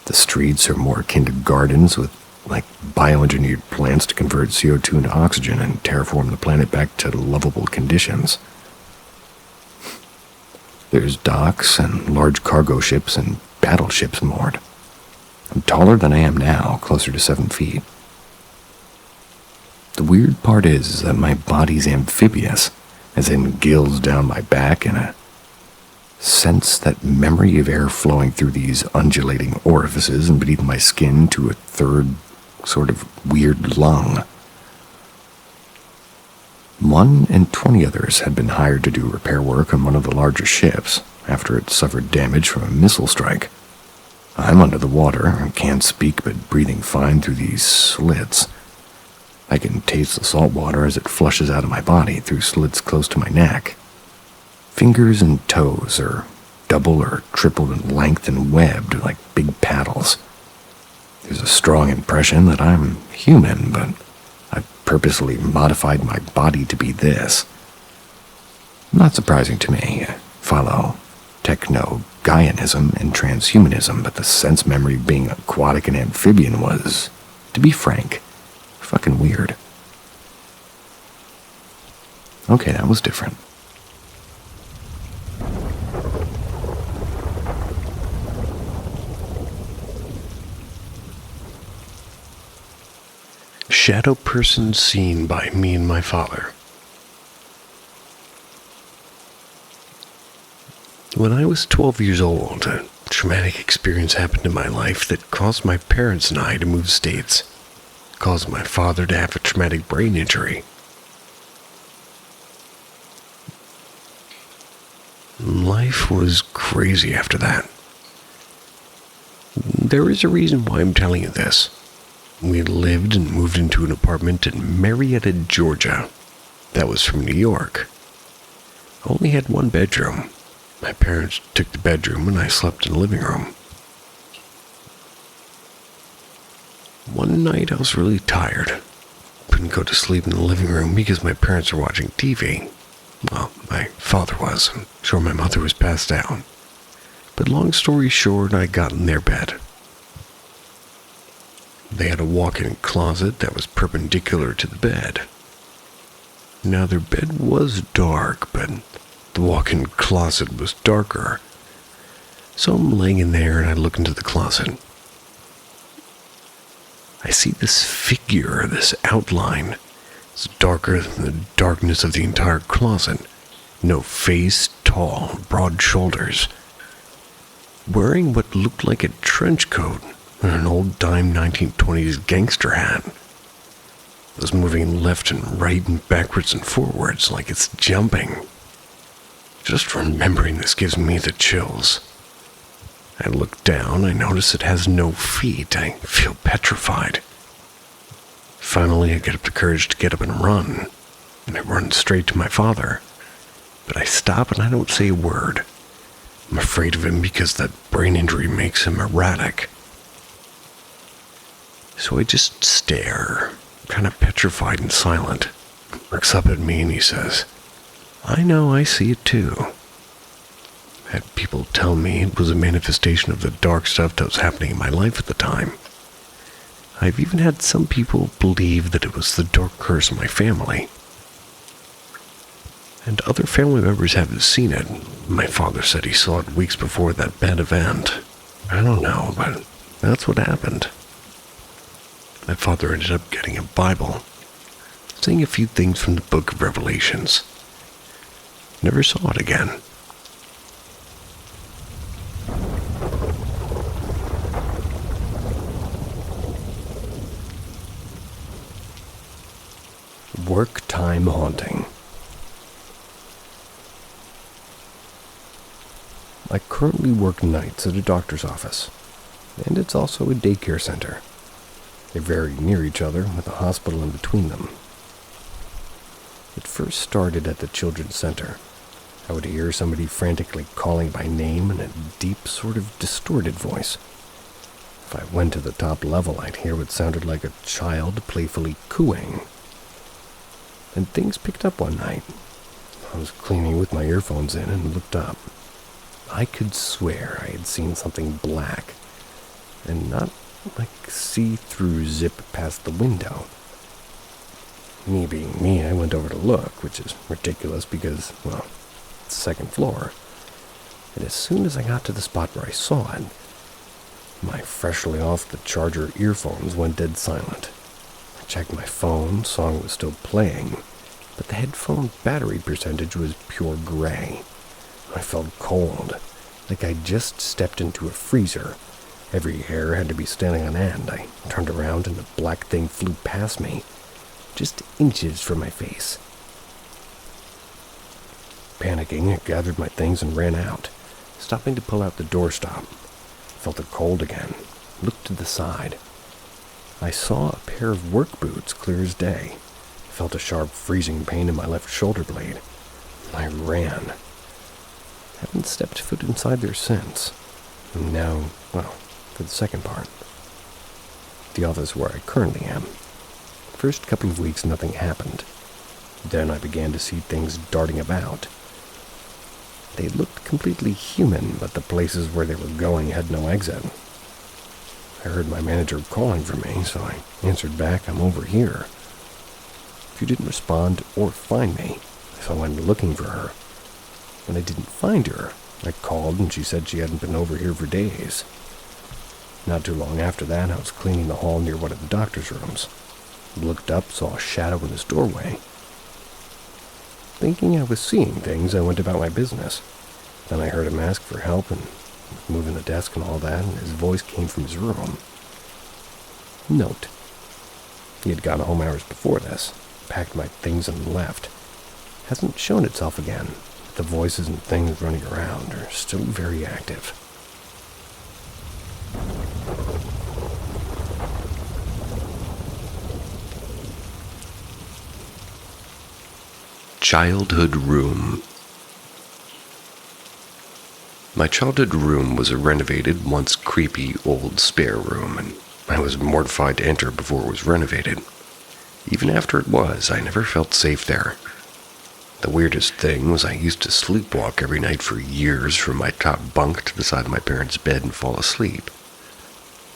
The streets are more akin to gardens with like bioengineered plants to convert CO2 into oxygen and terraform the planet back to lovable conditions. There's docks and large cargo ships and battleships moored. I'm taller than I am now, closer to 7 feet. The weird part is that my body's amphibious, as in gills down my back and a sense that memory of air flowing through these undulating orifices and beneath my skin to a third sort of weird lung. 1 and 20 others had been hired to do repair work on one of the larger ships after it suffered damage from a missile strike. I'm under the water and can't speak but breathing fine through these slits. I can taste the salt water as it flushes out of my body through slits close to my neck. Fingers and toes are double or triple in length and webbed like big paddles. There's a strong impression that I'm human, but I've purposely modified my body to be this. Not surprising to me. I follow techno-Gaianism and transhumanism, but the sense memory of being aquatic and amphibian was, to be frank, fucking weird. Okay, that was different. Shadow person seen by me and my father. When I was 12 years old, a traumatic experience happened in my life that caused my parents and I to move states, caused my father to have a traumatic brain injury. Life was crazy after that. There is a reason why I'm telling you this. We lived and moved into an apartment in Marietta, Georgia. That was from New York. I only had 1 bedroom. My parents took the bedroom and I slept in the living room. One night I was really tired. Couldn't go to sleep in the living room because my parents were watching TV. Well, my father was. I'm sure my mother was passed out. But long story short, I got in their bed. They had a walk-in closet that was perpendicular to the bed. Now their bed was dark, but the walk-in closet was darker. So I'm laying in there and I look into the closet. I see this figure, this outline. It's darker than the darkness of the entire closet. No face, tall, broad shoulders. Wearing what looked like a trench coat and an old dime 1920s gangster hat. It was moving left and right and backwards and forwards like it's jumping. Just remembering this gives me the chills. I look down, I notice it has no feet. I feel petrified. Finally, I get up the courage to get up and run, and I run straight to my father. But I stop and I don't say a word. I'm afraid of him because that brain injury makes him erratic. So I just stare, kind of petrified and silent. He looks up at me and he says, "I know, I see it too." I had people tell me it was a manifestation of the dark stuff that was happening in my life at the time. I've even had some people believe that it was the dark curse of my family. And other family members haven't seen it. My father said he saw it weeks before that bad event. I don't know, but that's what happened. My father ended up getting a Bible, saying a few things from the book of Revelations. Never saw it again. Work time haunting. I currently work nights at a doctor's office, and it's also a daycare center. They're very near each other, with a hospital in between them. It first started at the children's center. I would hear somebody frantically calling by name in a deep, sort of distorted voice. If I went to the top level, I'd hear what sounded like a child playfully cooing. And things picked up one night. I was cleaning with my earphones in and looked up. I could swear I had seen something black, and not like see-through zip past the window. Me being me, I went over to look, which is ridiculous because, well, it's the second floor. And as soon as I got to the spot where I saw it, my freshly off the charger earphones went dead silent. I checked my phone, song was still playing, but the headphone battery percentage was pure gray. I felt cold, like I'd just stepped into a freezer. Every hair had to be standing on end. I turned around and the black thing flew past me, just inches from my face. Panicking, I gathered my things and ran out, stopping to pull out the doorstop. Felt it cold again, looked to the side. I saw a pair of work boots clear as day. Felt a sharp freezing pain in my left shoulder blade. I ran. Haven't stepped foot inside there since. And now, well, for the second part. The office where I currently am. First couple of weeks nothing happened. Then I began to see things darting about. They looked completely human, but the places where they were going had no exit. I heard my manager calling for me, so I answered back, "I'm over here." She didn't respond or find me, so I went looking for her. When I didn't find her, I called and she said she hadn't been over here for days. Not too long after that, I was cleaning the hall near one of the doctor's rooms. Looked up, saw a shadow in his doorway. Thinking I was seeing things, I went about my business. Then I heard him ask for help and moving the desk and all that, and his voice came from his room. Note: he had gone home hours before this, packed my things and left. Hasn't shown itself again. The voices and things running around are still very active. Childhood room. My childhood room was a renovated, once creepy, old spare room, and I was mortified to enter before it was renovated. Even after it was, I never felt safe there. The weirdest thing was I used to sleepwalk every night for years from my top bunk to the side of my parents' bed and fall asleep.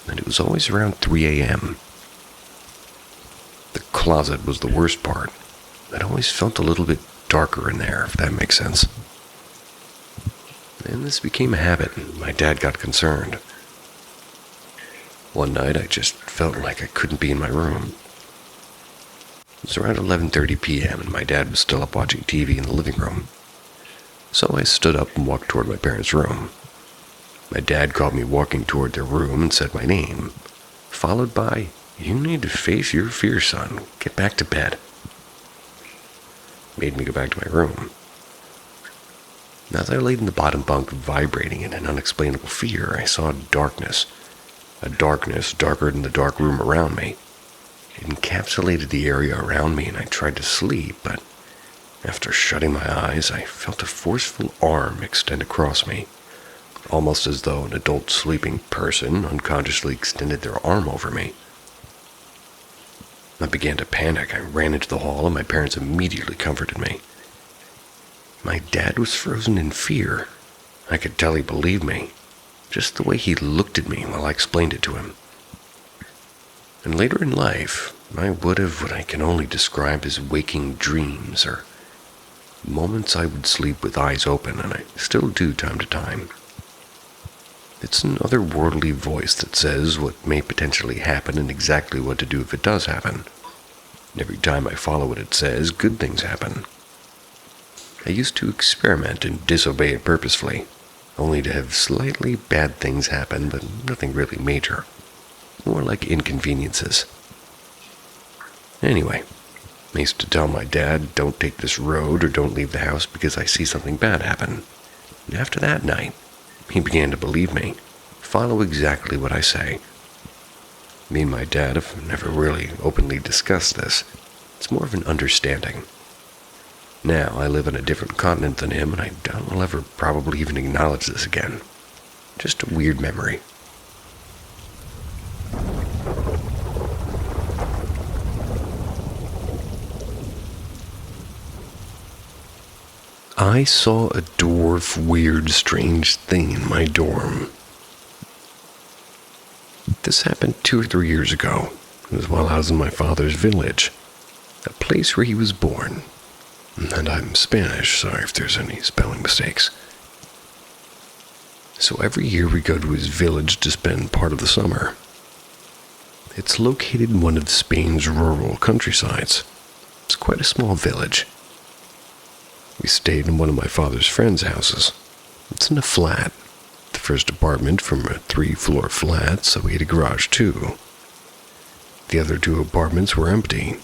And it was always around 3 a.m. The closet was the worst part. It always felt a little bit darker in there, if that makes sense. And this became a habit, and my dad got concerned. One night, I just felt like I couldn't be in my room. It was around 11:30 p.m., and my dad was still up watching TV in the living room. So I stood up and walked toward my parents' room. My dad caught me walking toward their room and said my name, followed by, "You need to face your fear, son. Get back to bed." Made me go back to my room. As I laid in the bottom bunk vibrating in an unexplainable fear, I saw darkness. A darkness darker than the dark room around me. It encapsulated the area around me, and I tried to sleep, but after shutting my eyes, I felt a forceful arm extend across me, almost as though an adult sleeping person unconsciously extended their arm over me. I began to panic. I ran into the hall, and my parents immediately comforted me. My dad was frozen in fear. I could tell he believed me, just the way he looked at me while I explained it to him. And later in life, I would have what I can only describe as waking dreams, or moments I would sleep with eyes open, and I still do time to time. It's an otherworldly voice that says what may potentially happen and exactly what to do if it does happen. And every time I follow what it says, good things happen. I used to experiment and disobey it purposefully, only to have slightly bad things happen, but nothing really major. More like inconveniences. Anyway, I used to tell my dad, don't take this road or don't leave the house because I see something bad happen. And after that night, he began to believe me, follow exactly what I say. Me and my dad have never really openly discussed this. It's more of an understanding. Now I live on a different continent than him, and I doubt I'll ever probably even acknowledge this again. Just a weird memory. I saw a dwarf, weird, strange thing in my dorm. This happened 2 or 3 years ago. It was while I was in my father's village, a place where he was born. And I'm Spanish, sorry if there's any spelling mistakes. So every year we go to his village to spend part of the summer. It's located in one of Spain's rural countrysides. It's quite a small village. We stayed in one of my father's friends' houses. It's in a flat, the first apartment from a 3-floor flat, so we had a garage too. The other 2 apartments were empty,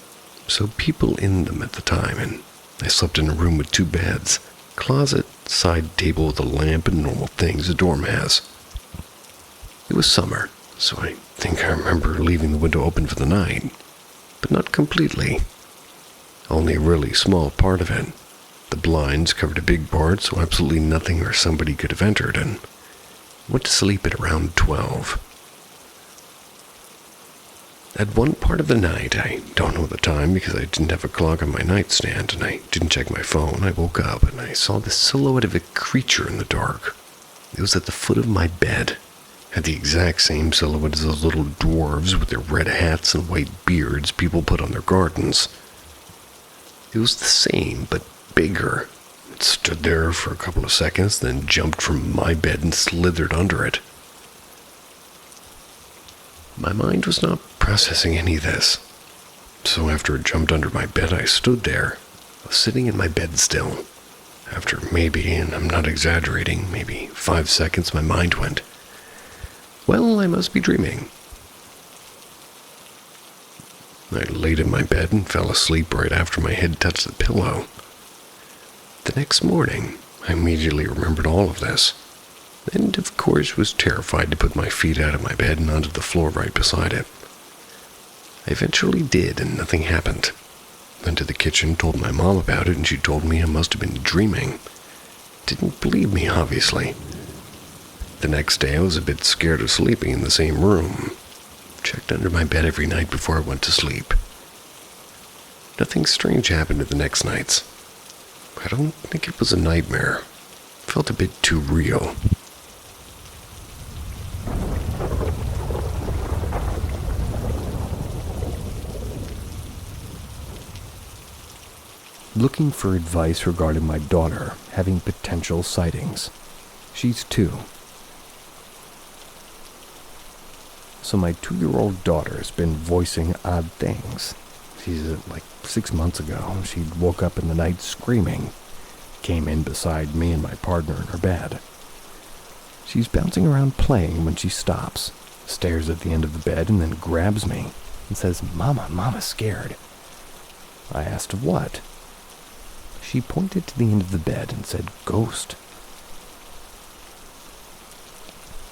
so people in them at the time, and I slept in a room with 2 beds, closet, side table with a lamp, and normal things a dorm has. It was summer, so I think I remember leaving the window open for the night, but not completely. Only a really small part of it. The blinds covered a big part, so absolutely nothing or somebody could have entered, and went to sleep at around 12. At one part of the night, I don't know the time because I didn't have a clock on my nightstand and I didn't check my phone, I woke up and I saw the silhouette of a creature in the dark. It was at the foot of my bed. Had the exact same silhouette as those little dwarves with their red hats and white beards people put on their gardens. It was the same, but bigger. It stood there for a couple of seconds, then jumped from my bed and slithered under it. My mind was not processing any of this. So after it jumped under my bed, I stood there, sitting in my bed still. After maybe, and I'm not exaggerating, maybe 5 seconds, my mind went, well, I must be dreaming. I laid in my bed and fell asleep right after my head touched the pillow. The next morning, I immediately remembered all of this, and of course was terrified to put my feet out of my bed and onto the floor right beside it. I eventually did, and nothing happened. Went to the kitchen, told my mom about it, and she told me I must have been dreaming. Didn't believe me, obviously. The next day, I was a bit scared of sleeping in the same room. Checked under my bed every night before I went to sleep. Nothing strange happened in the next nights. I don't think it was a nightmare. It felt a bit too real. Looking for advice regarding my daughter having potential sightings. She's 2. So my 2-year-old daughter's been voicing odd things. She's like 6 months ago, she woke up in the night screaming. Came in beside me and my partner in her bed. She's bouncing around playing when she stops, stares at the end of the bed and then grabs me and says, Mama's scared. I asked what? She pointed to the end of the bed and said, ghost.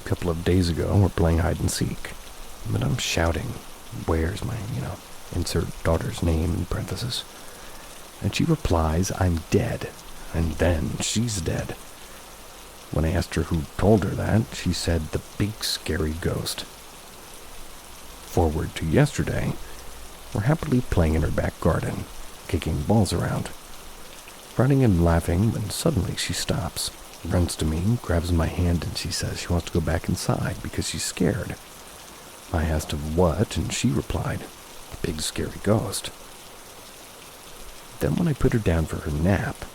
A couple of days ago, we're playing hide and seek, but I'm shouting, "Where's my, insert daughter's name in parentheses." And she replies, "I'm dead," and then she's dead. When I asked her who told her that, she said the big scary ghost. Forward to yesterday, we're happily playing in her back garden, kicking balls around, running and laughing when suddenly she stops, runs to me, grabs my hand, and she says she wants to go back inside because she's scared. I asked of what, and she replied, "The big scary ghost." Then when I put her down for her nap,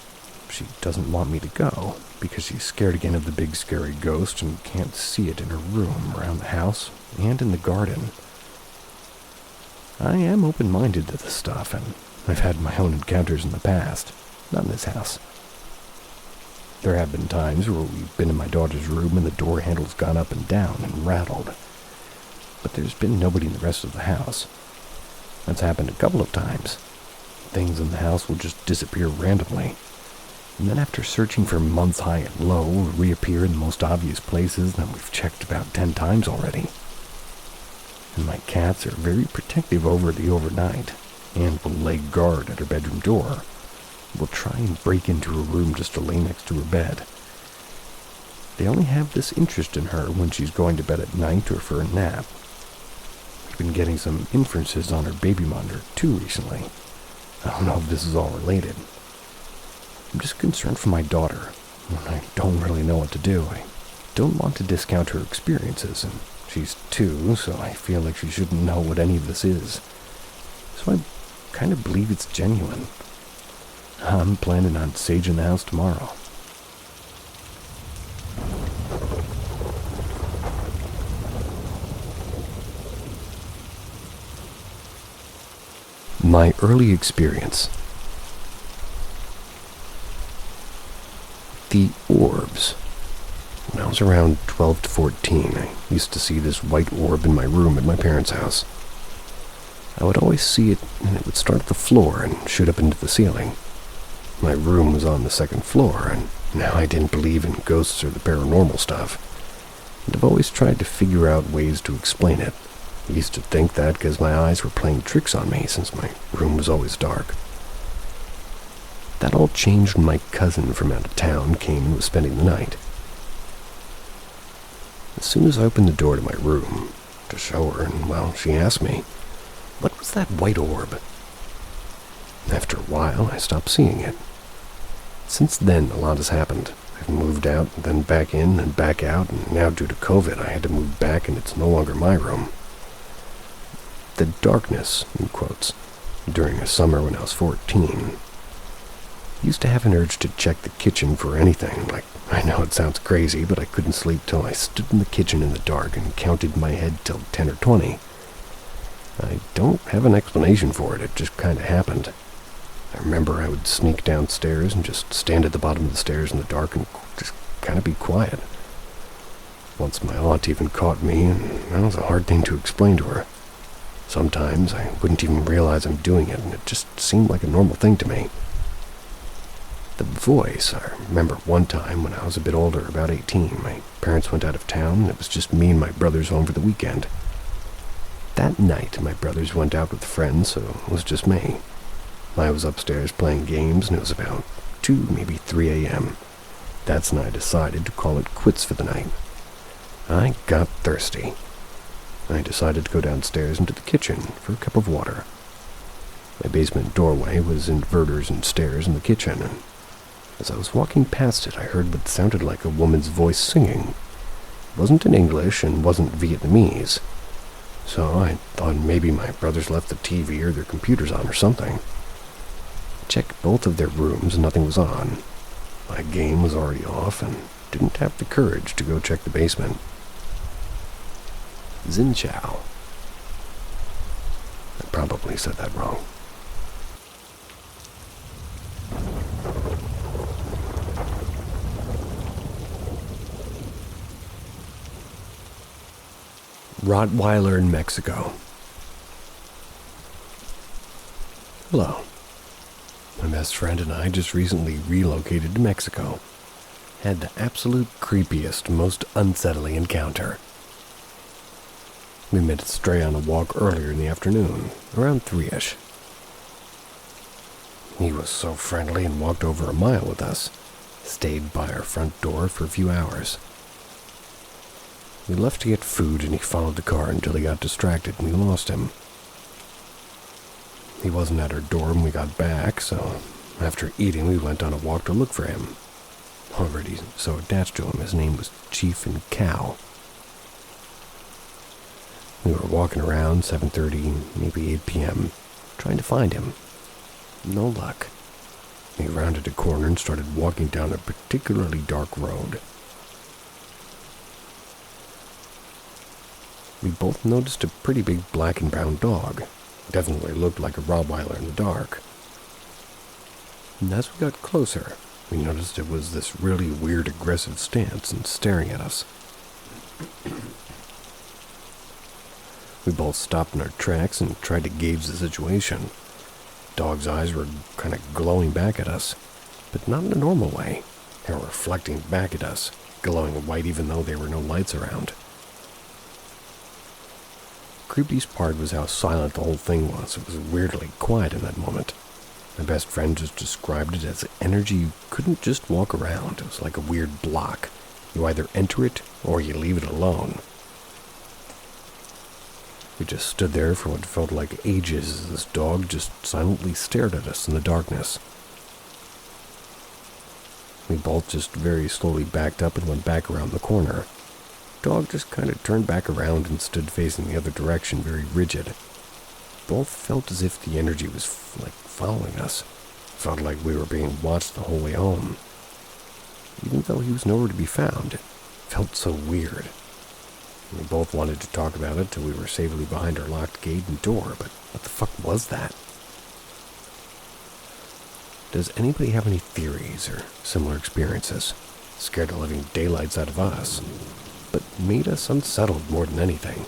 she doesn't want me to go because she's scared again of the big scary ghost and can't see it in her room, around the house, and in the garden. I am open-minded to this stuff, and I've had my own encounters in the past, not in this house. There have been times where we've been in my daughter's room and the door handle's gone up and down and rattled, but there's been nobody in the rest of the house. That's happened a couple of times. Things in the house will just disappear randomly, and then after searching for months high and low, will reappear in the most obvious places that we've checked about 10 times already. And my cats are very protective over the overnight, and will lay guard at her bedroom door. Will try and break into her room just to lay next to her bed. They only have this interest in her when she's going to bed at night or for a nap. We've been getting some inferences on her baby monitor too recently. I don't know if this is all related. I'm just concerned for my daughter, and I don't really know what to do. I don't want to discount her experiences, and she's 2, so I feel like she shouldn't know what any of this is. So I kind of believe it's genuine. I'm planning on saging the house tomorrow. My early experience. The orbs. When I was around 12 to 14, I used to see this white orb in my room at my parents' house. I would always see it, and it would start at the floor and shoot up into the ceiling. My room was on the 2nd floor, and now I didn't believe in ghosts or the paranormal stuff. And I've always tried to figure out ways to explain it. I used to think that because my eyes were playing tricks on me since my room was always dark. That all changed when my cousin from out of town came and was spending the night. As soon as I opened the door to my room to show her, and well, she asked me, "What was that white orb?" After a while, I stopped seeing it. Since then, a lot has happened. I've moved out, then back in, and back out, and now due to COVID, I had to move back, and it's no longer my room. The darkness, in quotes, during a summer when I was 14, used to have an urge to check the kitchen for anything. Like, I know it sounds crazy, but I couldn't sleep till I stood in the kitchen in the dark and counted in my head till 10 or 20. I don't have an explanation for it, it just kind of happened. I remember I would sneak downstairs and just stand at the bottom of the stairs in the dark and just kind of be quiet. Once my aunt even caught me, and that was a hard thing to explain to her. Sometimes I wouldn't even realize I'm doing it, and it just seemed like a normal thing to me. The voice, I remember one time when I was a bit older, about 18, my parents went out of town, and it was just me and my brothers home for the weekend. That night, my brothers went out with friends, so it was just me. I was upstairs playing games, and it was about 2, maybe 3 a.m. That's when I decided to call it quits for the night. I got thirsty. I decided to go downstairs into the kitchen for a cup of water. My basement doorway was inverters and stairs in the kitchen, and as I was walking past it, I heard what sounded like a woman's voice singing. It wasn't in English and wasn't Vietnamese, so I thought maybe my brothers left the TV or their computers on or something. I checked both of their rooms and nothing was on. My game was already off and didn't have the courage to go check the basement. Xin Chao. I probably said that wrong. Rottweiler in Mexico. Hello. My best friend and I just recently relocated to Mexico. had the absolute creepiest, most unsettling encounter. We met Stray on a walk earlier in the afternoon, around 3-ish. He was so friendly and walked over a mile with us, stayed by our front door for a few hours. We left to get food and he followed the car until he got distracted and we lost him. He wasn't at our door when we got back, so after eating we went on a walk to look for him. Already so attached to him, his name was Chief and Cow. We were walking around 7:30, maybe 8 p.m., trying to find him. No luck. We rounded a corner and started walking down a particularly dark road. We both noticed a pretty big black and brown dog. Definitely looked like a Rottweiler in the dark. And as we got closer, we noticed it was this really weird aggressive stance and staring at us. We both stopped in our tracks and tried to gauge the situation. Dog's eyes were kind of glowing back at us, but not in a normal way. They were reflecting back at us, glowing white even though there were no lights around. Creepiest part was how silent the whole thing was. It was weirdly quiet in that moment. My best friend just described it as energy you couldn't just walk around. It was like a weird block. You either enter it or you leave it alone. We just stood there for what felt like ages as this dog just silently stared at us in the darkness. We both just very slowly backed up and went back around the corner. Dog just kind of turned back around and stood facing the other direction, very rigid. Both felt as if the energy was following us. Felt like we were being watched the whole way home. Even though he was nowhere to be found, it felt so weird. We both wanted to talk about it till we were safely behind our locked gate and door, but what the fuck was that? Does anybody have any theories or similar experiences? Scared the living daylights out of us, but made us unsettled more than anything.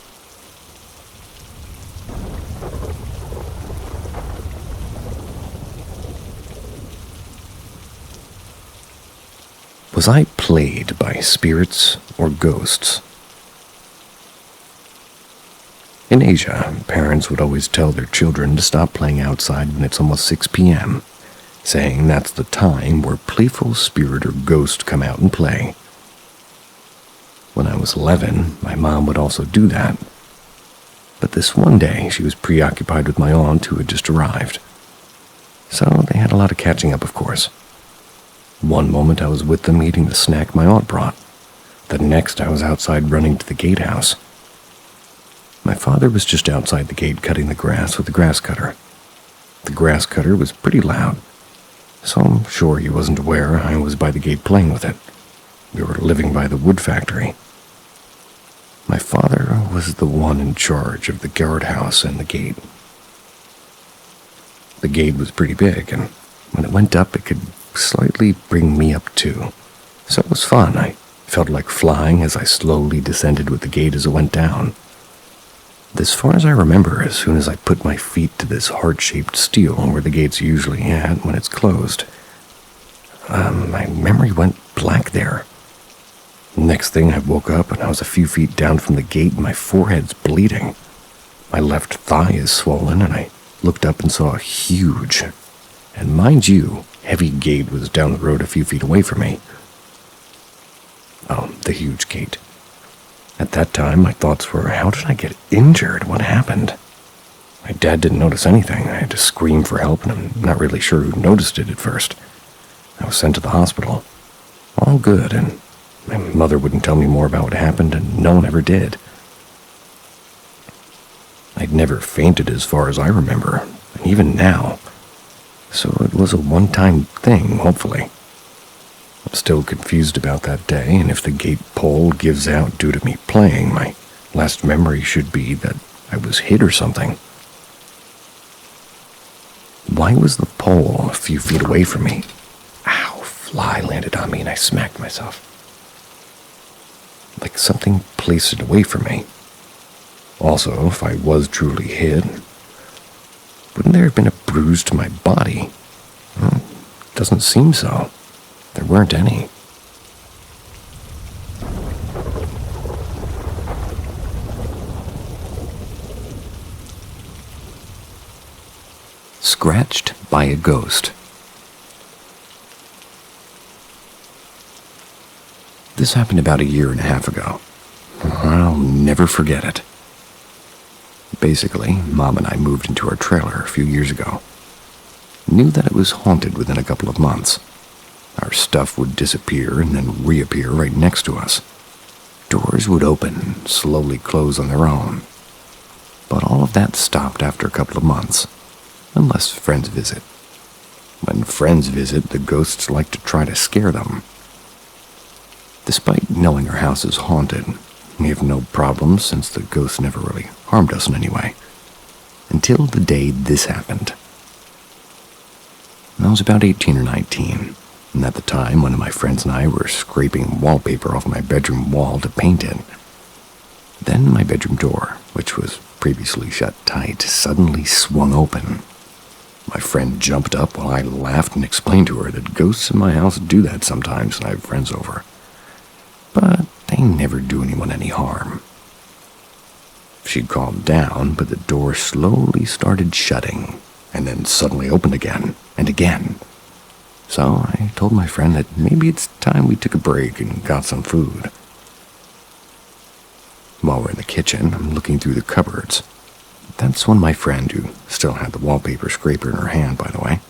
Was I played by spirits or ghosts? In Asia, parents would always tell their children to stop playing outside when it's almost 6 p.m., saying that's the time where playful spirit or ghost come out and play. When I was 11, my mom would also do that. But this one day, she was preoccupied with my aunt who had just arrived. So they had a lot of catching up, of course. One moment I was with them eating the snack my aunt brought. The next I was outside running to the gatehouse. My father was just outside the gate cutting the grass with the grass cutter. The grass cutter was pretty loud, so I'm sure he wasn't aware I was by the gate playing with it. We were living by the wood factory. My father was the one in charge of the guardhouse and the gate. The gate was pretty big, and when it went up, it could slightly bring me up too. So it was fun. I felt like flying as I slowly descended with the gate as it went down. As far as I remember, as soon as I put my feet to this heart-shaped steel where the gate's usually at when it's closed, my memory went blank there. Next thing I woke up and I was a few feet down from the gate and my forehead's bleeding. My left thigh is swollen and I looked up and saw a huge, and mind you, heavy gate was down the road a few feet away from me. Oh, the huge gate. At that time, my thoughts were, how did I get injured? What happened? My dad didn't notice anything. I had to scream for help, and I'm not really sure who noticed it at first. I was sent to the hospital. All good, and my mother wouldn't tell me more about what happened, and no one ever did. I'd never fainted as far as I remember, and even now. So it was a one-time thing, hopefully. I'm still confused about that day, and if the gate pole gives out due to me playing, my last memory should be that I was hit or something. Why was the pole a few feet away from me? Ow, a fly landed on me and I smacked myself. Like something placed it away from me. Also, if I was truly hit, wouldn't there have been a bruise to my body? Well, doesn't seem so. There weren't any. scratched by a ghost. This happened about 1.5 years ago. I'll never forget it. Basically, Mom and I moved into our trailer a few years ago. Knew that it was haunted within a couple of months. Our stuff would disappear and then reappear right next to us. Doors would open and slowly close on their own. But all of that stopped after a couple of months, unless friends visit. When friends visit, the ghosts like to try to scare them. Despite knowing our house is haunted, we have no problems since the ghosts never really harmed us in any way. Until the day this happened. I was about 18 or 19, and at the time one of my friends and I were scraping wallpaper off my bedroom wall to paint it. Then my bedroom door, which was previously shut tight, suddenly swung open. My friend jumped up while I laughed and explained to her that ghosts in my house do that sometimes when I have friends over. But they never do anyone any harm. She calmed down, but the door slowly started shutting, and then suddenly opened again and again. So I told my friend that maybe it's time we took a break and got some food. While we're in the kitchen, I'm looking through the cupboards. That's when my friend, who still had the wallpaper scraper in her hand, by the way,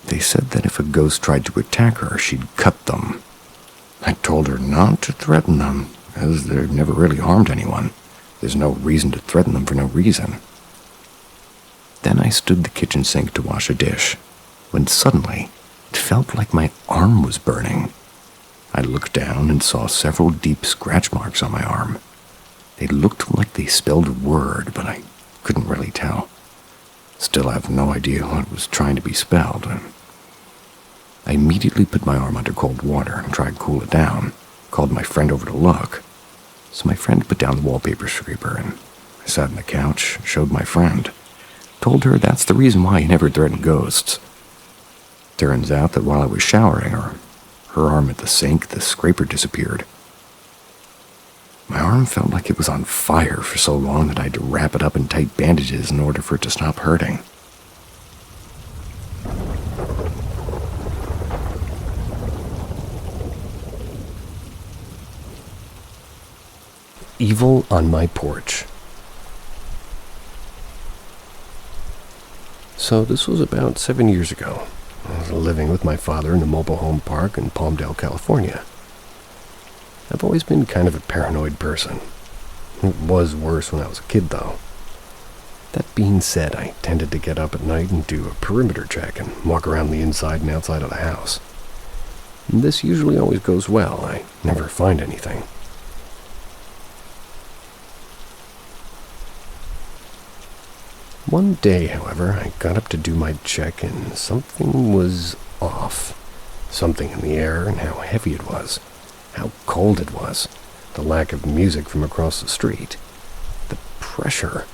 they said that if a ghost tried to attack her, she'd cut them. I told her not to threaten them, as they've never really harmed anyone. There's no reason to threaten them for no reason. Then I stood the kitchen sink to wash a dish, when suddenly it felt like my arm was burning. I looked down and saw several deep scratch marks on my arm. They looked like they spelled a word, but I couldn't really tell. Still have no idea what was trying to be spelled. I immediately put my arm under cold water and tried to cool it down. Called my friend over to look. So my friend put down the wallpaper scraper and I sat on the couch, showed my friend. Told her that's the reason why I never threatened ghosts. Turns out that while I was showering her arm at the sink, the scraper disappeared. My arm felt like it was on fire for so long that I had to wrap it up in tight bandages in order for it to stop hurting. Evil on my porch. So this was about 7 years ago. I was living with my father in a mobile home park in Palmdale, California. I've always been kind of a paranoid person. It was worse when I was a kid, though. That being said, I tended to get up at night and do a perimeter check and walk around the inside and outside of the house. And this usually always goes well. I never find anything. One day, however, I got up to do my check and something was off. Something in the air and how heavy it was. How cold it was. The lack of music from across the street. The pressure.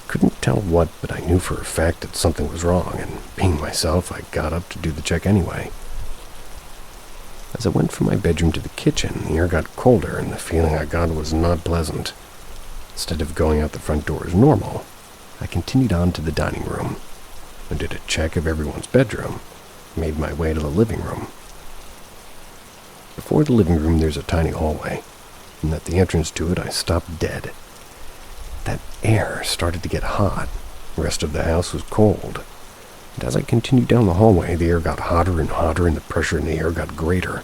Couldn't tell what, but I knew for a fact that something was wrong, and being myself, I got up to do the check anyway. As I went from my bedroom to the kitchen, the air got colder and the feeling I got was not pleasant. Instead of going out the front door as normal, I continued on to the dining room. I did a check of everyone's bedroom, made my way to the living room. Before the living room there's a tiny hallway, and at the entrance to it I stopped dead. That air started to get hot. The rest of the house was cold. And as I continued down the hallway, the air got hotter and hotter and the pressure in the air got greater.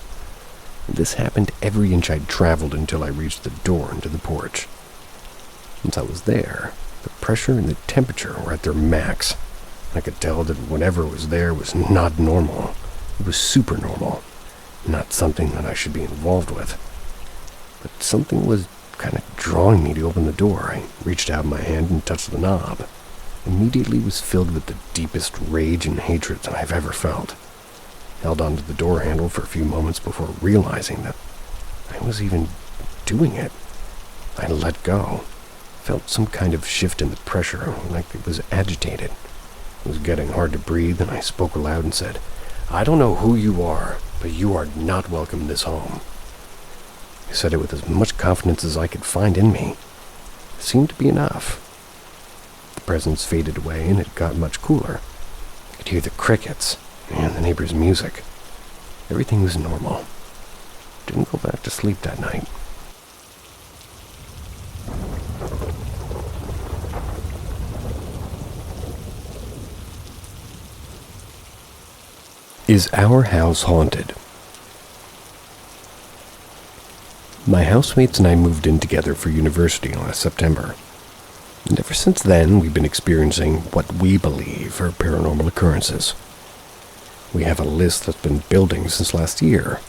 And this happened every inch I'd traveled until I reached the door into the porch. Once I was there, the pressure and the temperature were at their max. I could tell that whatever was there was not normal. It was supernormal. Not something that I should be involved with. But something was kind of drawing me to open the door. I reached out my hand and touched the knob. Immediately was filled with the deepest rage and hatred that I've ever felt. Held onto the door handle for a few moments before realizing that I was even doing it. I let go. Felt some kind of shift in the pressure, like it was agitated. It was getting hard to breathe, and I spoke aloud and said, "I don't know who you are, but you are not welcome in this home." I said it with as much confidence as I could find in me. It seemed to be enough. The presence faded away and it got much cooler. I could hear the crickets and the neighbors' music. Everything was normal. Didn't go back to sleep that night. Is our house haunted? My housemates and I moved in together for university last September. And ever since then, we've been experiencing what we believe are paranormal occurrences. We have a list that's been building since last year.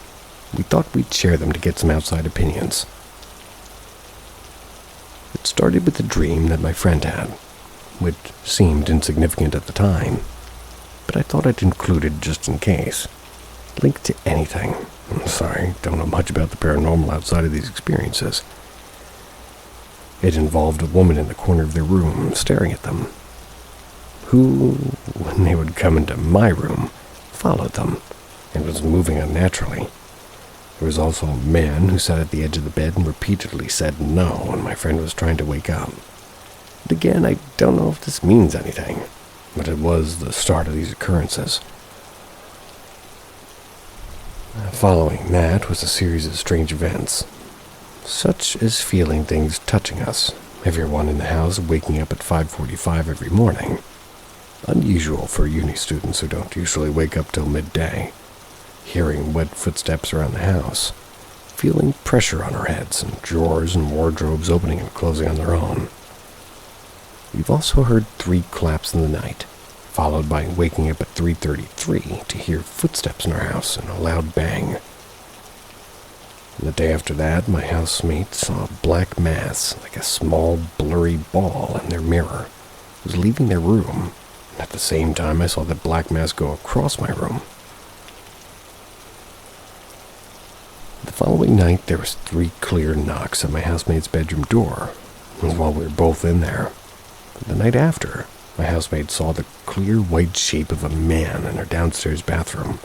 We thought we'd share them to get some outside opinions. It started with a dream that my friend had, which seemed insignificant at the time, but I thought I'd include it just in case. Linked to anything. I'm sorry, don't know much about the paranormal outside of these experiences. It involved a woman in the corner of their room staring at them, who, when they would come into my room, followed them and was moving unnaturally. There was also a man who sat at the edge of the bed and repeatedly said no when my friend was trying to wake up. And again, I don't know if this means anything, but it was the start of these occurrences. Following that was a series of strange events, such as feeling things touching us, everyone in the house waking up at 5:45 every morning. Unusual for uni students who don't usually wake up till midday. Hearing wet footsteps around the house. Feeling pressure on our heads and drawers and wardrobes opening and closing on their own. We've also heard 3 claps in the night, followed by waking up at 3:33 to hear footsteps in our house and a loud bang. And the day after that, my housemate saw a black mass, like a small blurry ball in their mirror. It was leaving their room. At the same time, I saw the black mass go across my room. The following night, there was 3 clear knocks at my housemate's bedroom door. It was while we were both in there. The night after, my housemate saw the clear white shape of a man in her downstairs bathroom.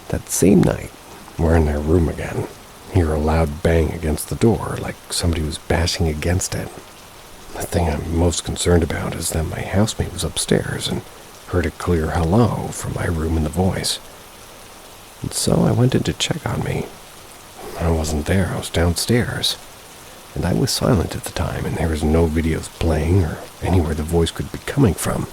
That same night, we're in their room again. Hear a loud bang against the door, like somebody was bashing against it. The thing I'm most concerned about is that my housemate was upstairs and heard a clear hello from my room in the voice. And so I went in to check on me. I wasn't there, I was downstairs. And I was silent at the time, and there was no videos playing or anywhere the voice could be coming from.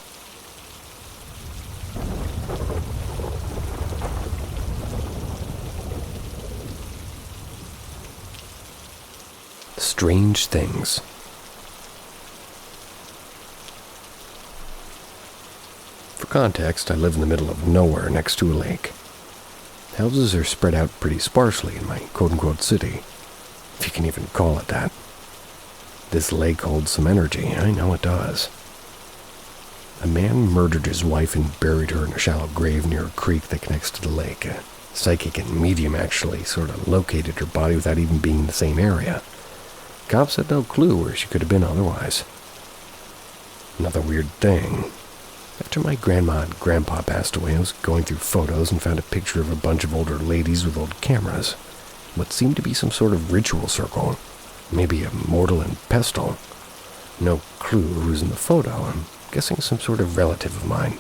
Strange things. For context, I live in the middle of nowhere next to a lake. Houses are spread out pretty sparsely in my quote-unquote city, if you can even call it that. This lake holds some energy, I know it does. A man murdered his wife and buried her in a shallow grave near a creek that connects to the lake. A psychic and medium actually sort of located her body without even being in the same area. Cops had no clue where she could have been otherwise. Another weird thing. After my grandma and grandpa passed away, I was going through photos and found a picture of a bunch of older ladies with old cameras. What seemed to be some sort of ritual circle. Maybe a mortal and pestle. No clue who's in the photo. I'm guessing some sort of relative of mine.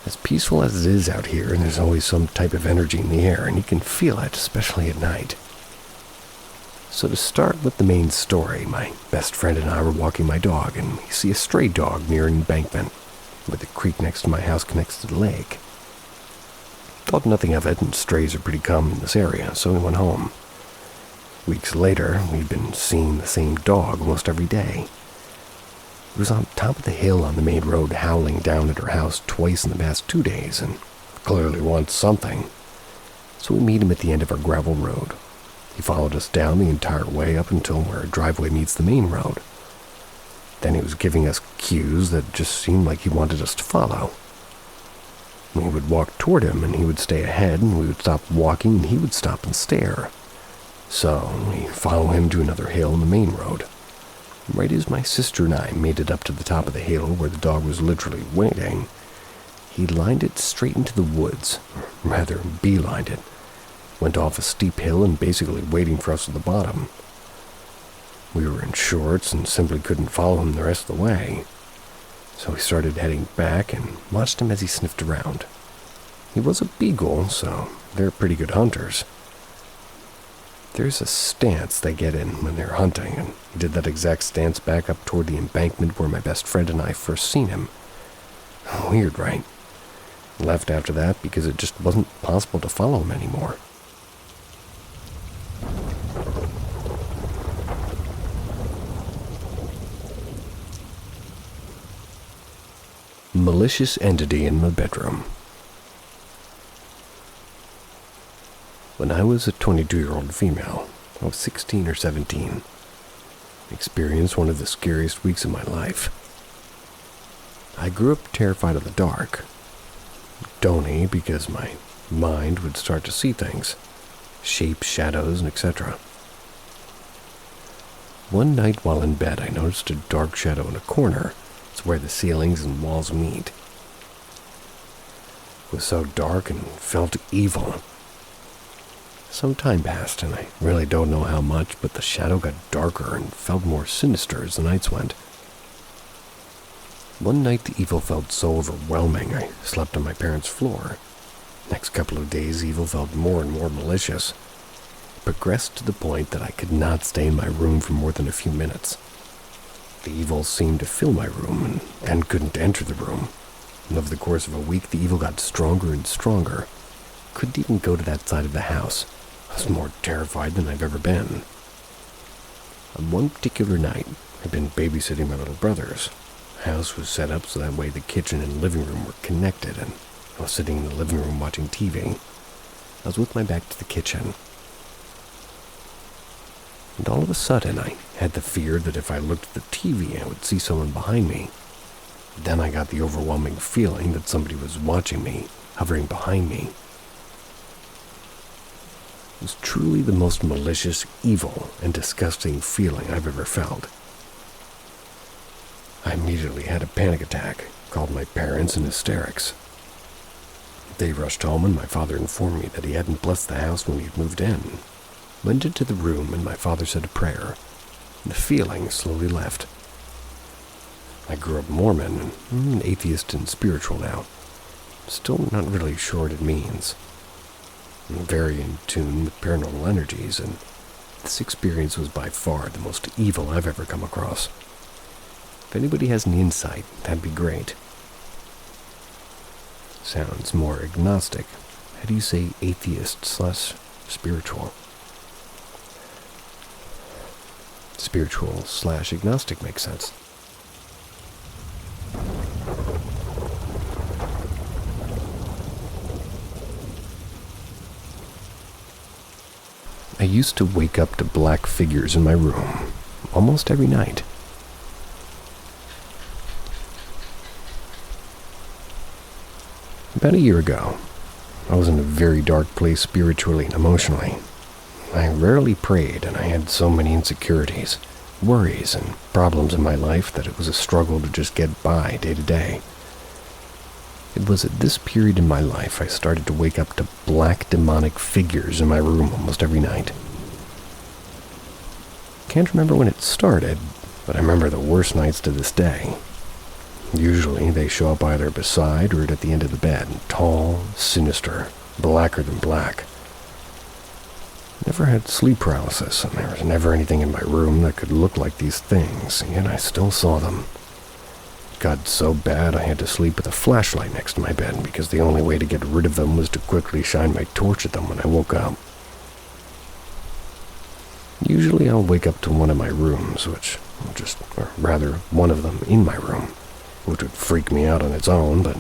As peaceful as it is out here, and there's always some type of energy in the air, and you can feel it, especially at night. So to start with the main story, my best friend and I were walking my dog, and we see a stray dog near an embankment, where the creek next to my house connects to the lake. Thought nothing of it, and strays are pretty common in this area, so we went home. Weeks later, we'd been seeing the same dog almost every day. It was on top of the hill on the main road, howling down at our house twice in the past 2 days, and clearly wants something. So we meet him at the end of our gravel road. He followed us down the entire way up until where our driveway meets the main road. Then he was giving us cues that just seemed like he wanted us to follow. We would walk toward him, and he would stay ahead, and we would stop walking, and he would stop and stare. So we follow him to another hill on the main road. Right as my sister and I made it up to the top of the hill where the dog was literally waiting, he lined it straight into the woods, or rather beelined it. Went off a steep hill and basically waiting for us at the bottom. We were in shorts and simply couldn't follow him the rest of the way. So we started heading back and watched him as he sniffed around. He was a beagle, so they're pretty good hunters. There's a stance they get in when they're hunting, and he did that exact stance back up toward the embankment where my best friend and I first seen him. Weird, right? Left after that because it just wasn't possible to follow him anymore. Malicious entity in my bedroom. When I was a 22-year-old female, I was 16 or 17, experienced one of the scariest weeks of my life. I grew up terrified of the dark. Donny, because my mind would start to see things, shapes, shadows, and etc. One night while in bed, I noticed a dark shadow in a corner. It's where the ceilings and walls meet. It was so dark and felt evil. Some time passed, and I really don't know how much, but the shadow got darker and felt more sinister as the nights went. One night the evil felt so overwhelming, I slept on my parents' floor. Next couple of days, evil felt more and more malicious. It progressed to the point that I could not stay in my room for more than a few minutes. The evil seemed to fill my room and couldn't enter the room. And over the course of a week, the evil got stronger and stronger. Couldn't even go to that side of the house. I was more terrified than I've ever been. On one particular night, I'd been babysitting my little brothers. The house was set up so that way the kitchen and living room were connected, and I was sitting in the living room watching TV. I was with my back to the kitchen. And all of a sudden, I had the fear that if I looked at the TV, I would see someone behind me. Then I got the overwhelming feeling that somebody was watching me, hovering behind me. It was truly the most malicious, evil, and disgusting feeling I've ever felt. I immediately had a panic attack, called my parents in hysterics. They rushed home and my father informed me that he hadn't blessed the house when he had moved in. Went into the room and my father said a prayer. The feeling slowly left. I grew up Mormon and I'm an atheist and spiritual now. Still not really sure what it means. I'm very in tune with paranormal energies, and this experience was by far the most evil I've ever come across. If anybody has any insight, that'd be great. Sounds more agnostic. How do you say atheist/spiritual? Spiritual/agnostic makes sense. I used to wake up to black figures in my room almost every night. About a year ago, I was in a very dark place spiritually and emotionally. I rarely prayed, and I had so many insecurities, worries, and problems in my life that it was a struggle to just get by day to day. It was at this period in my life I started to wake up to black demonic figures in my room almost every night. Can't remember when it started, but I remember the worst nights to this day. Usually they show up either beside or at the end of the bed, tall, sinister, blacker than black. Never had sleep paralysis, and there was never anything in my room that could look like these things, yet I still saw them. It got so bad I had to sleep with a flashlight next to my bed because the only way to get rid of them was to quickly shine my torch at them when I woke up. Usually I'll wake up to one of my rooms, or rather one of them in my room, which would freak me out on its own, but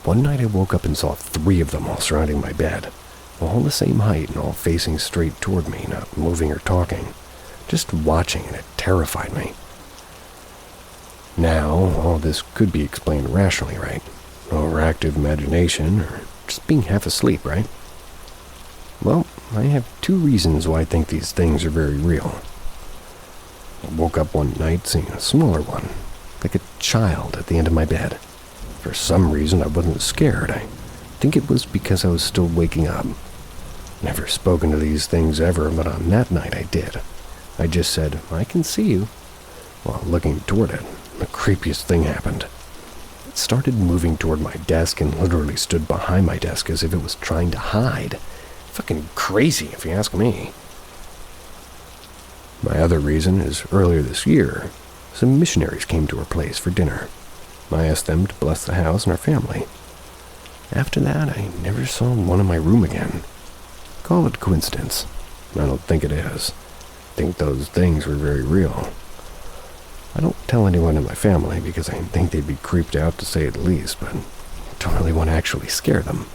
one night I woke up and saw 3 of them all surrounding my bed, all the same height and all facing straight toward me, not moving or talking, just watching, and it terrified me. Now, all this could be explained rationally, right? Overactive imagination, or just being half asleep, right? Well, I have 2 reasons why I think these things are very real. I woke up one night seeing a smaller one, like a child at the end of my bed. For some reason, I wasn't scared. I think it was because I was still waking up. Never spoken to these things ever, but on that night I did. I just said, "I can see you." While looking toward it, the creepiest thing happened. It started moving toward my desk and literally stood behind my desk as if it was trying to hide. Fucking crazy, if you ask me. My other reason is earlier this year, some missionaries came to our place for dinner. I asked them to bless the house and our family. After that, I never saw one in my room again. Call it coincidence. I don't think it is. I think those things were very real. I don't tell anyone in my family because I think they'd be creeped out to say the least, but I don't really want to actually scare them.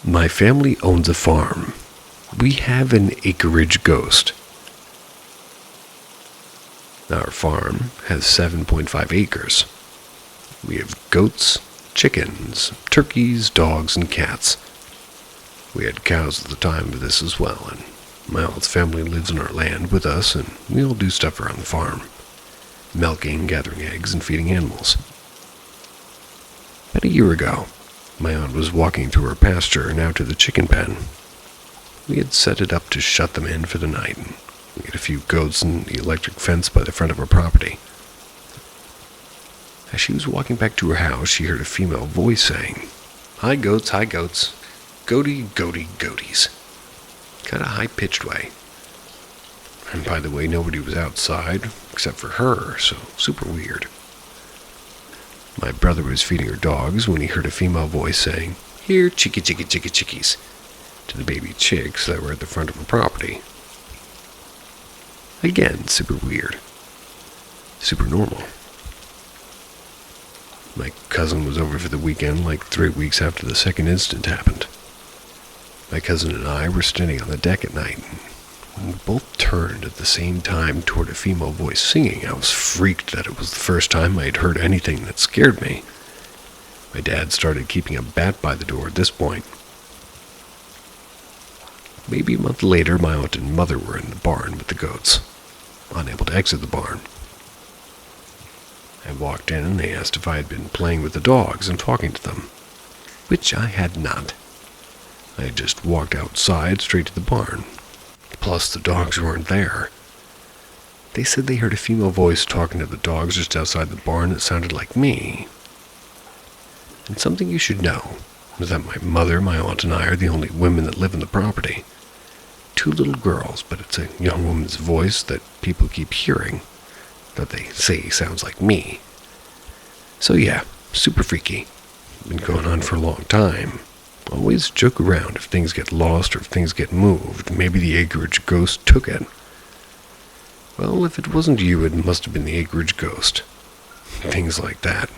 My family owns a farm. We have an acreage ghost. Our farm has 7.5 acres. We have goats, chickens, turkeys, dogs, and cats. We had cows at the time of this as well, and my aunt's family lives on our land with us, and we all do stuff around the farm. Milking, gathering eggs, and feeding animals. About a year ago, my aunt was walking through her pasture and out to the chicken pen. We had set it up to shut them in for the night, and we had a few goats and the electric fence by the front of her property. As she was walking back to her house, she heard a female voice saying, "Hi goats, hi goats. Goaty, goaty, goaties." Kind of high-pitched way. And by the way, nobody was outside except for her, so super weird. My brother was feeding her dogs when he heard a female voice saying, "Here, chickie, chickie, chickie, chickies," to the baby chicks that were at the front of her property. Again, super weird. Super normal. My cousin was over for the weekend like 3 weeks after the second incident happened. My cousin and I were standing on the deck at night, and we both turned at the same time toward a female voice singing. I was freaked that it was the first time I had heard anything that scared me. My dad started keeping a bat by the door at this point. Maybe a month later, my aunt and mother were in the barn with the goats, unable to exit the barn. I walked in and they asked if I had been playing with the dogs and talking to them, which I had not. I had just walked outside straight to the barn. Plus, the dogs weren't there. They said they heard a female voice talking to the dogs just outside the barn that sounded like me. And something you should know is that my mother, my aunt, and I are the only women that live on the property. 2 little girls, but it's a young woman's voice that people keep hearing, that they say sounds like me. So yeah, super freaky. Been going on for a long time. Always joke around if things get lost or if things get moved. Maybe the acreage ghost took it. Well, if it wasn't you, it must have been the acreage ghost. Things like that.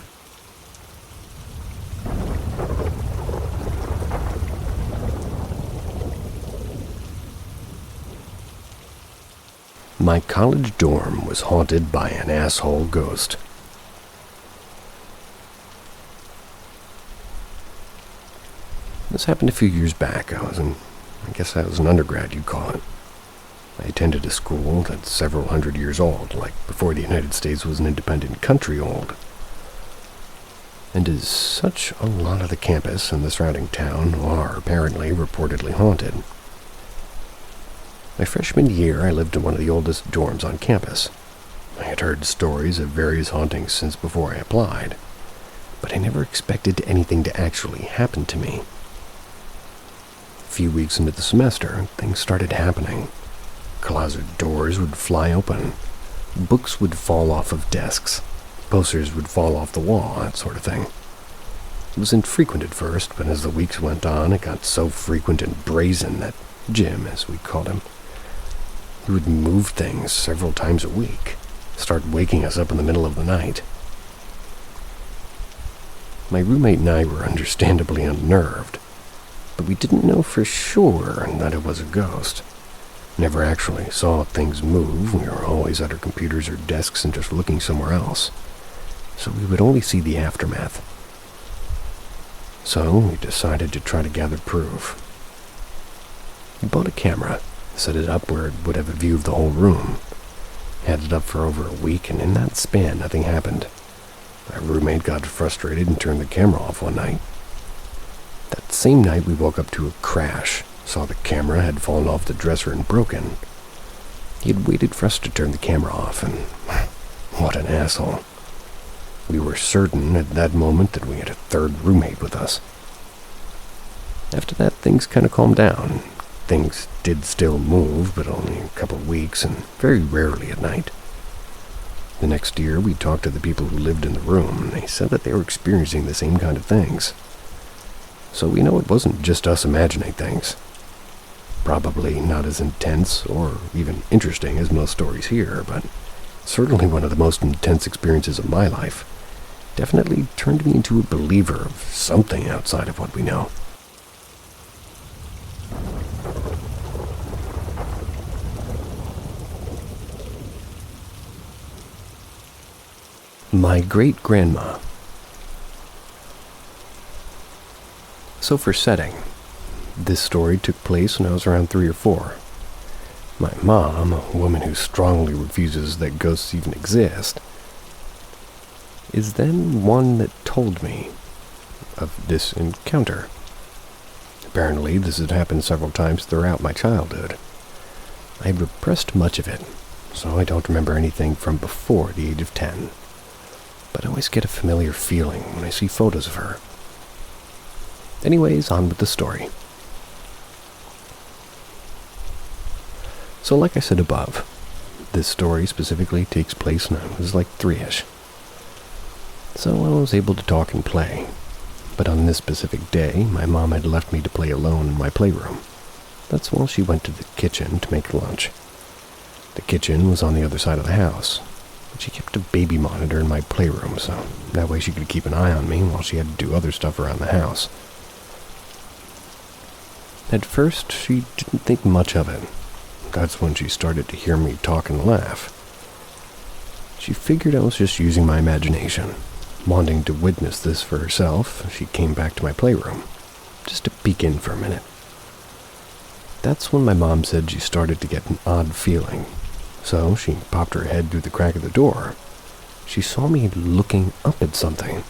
My college dorm was haunted by an asshole ghost. This happened a few years back. I guess I was an undergrad, you'd call it. I attended a school that's several hundred years old, like before the United States was an independent country old. And as such, a lot of the campus and the surrounding town are apparently reportedly haunted. My freshman year, I lived in one of the oldest dorms on campus. I had heard stories of various hauntings since before I applied, but I never expected anything to actually happen to me. A few weeks into the semester, things started happening. Closet doors would fly open. Books would fall off of desks. Posters would fall off the wall, that sort of thing. It was infrequent at first, but as the weeks went on, it got so frequent and brazen that Jim, as we called him, he would move things several times a week, start waking us up in the middle of the night. My roommate and I were understandably unnerved, but we didn't know for sure that it was a ghost. Never actually saw things move. We were always at our computers or desks and just looking somewhere else, so we would only see the aftermath. So we decided to try to gather proof. We bought a camera, set it up where it would have a view of the whole room. Had it up for over a week, and in that span, nothing happened. My roommate got frustrated and turned the camera off one night. That same night, we woke up to a crash, saw the camera had fallen off the dresser and broken. He had waited for us to turn the camera off, and what an asshole. We were certain at that moment that we had a third roommate with us. After that, things kind of calmed down. Things did still move, but only a couple of weeks, and very rarely at night. The next year, we talked to the people who lived in the room, and they said that they were experiencing the same kind of things. So we know it wasn't just us imagining things. Probably not as intense or even interesting as most stories here, but certainly one of the most intense experiences of my life. Definitely turned me into a believer of something outside of what we know. My great-grandma. So for setting, this story took place when I was around 3 or 4. My mom, a woman who strongly refuses that ghosts even exist, is then one that told me of this encounter. Apparently, this had happened several times throughout my childhood. I had repressed much of it, so I don't remember anything from before the age of 10. But I always get a familiar feeling when I see photos of her. Anyways, on with the story. So like I said above, this story specifically takes place when I was like 3-ish. So I was able to talk and play. But on this specific day, my mom had left me to play alone in my playroom. That's while she went to the kitchen to make lunch. The kitchen was on the other side of the house, but she kept a baby monitor in my playroom, so that way she could keep an eye on me while she had to do other stuff around the house. At first, she didn't think much of it. That's when she started to hear me talk and laugh. She figured I was just using my imagination. Wanting to witness this for herself, she came back to my playroom, just to peek in for a minute. That's when my mom said she started to get an odd feeling, so she popped her head through the crack of the door. She saw me looking up at something.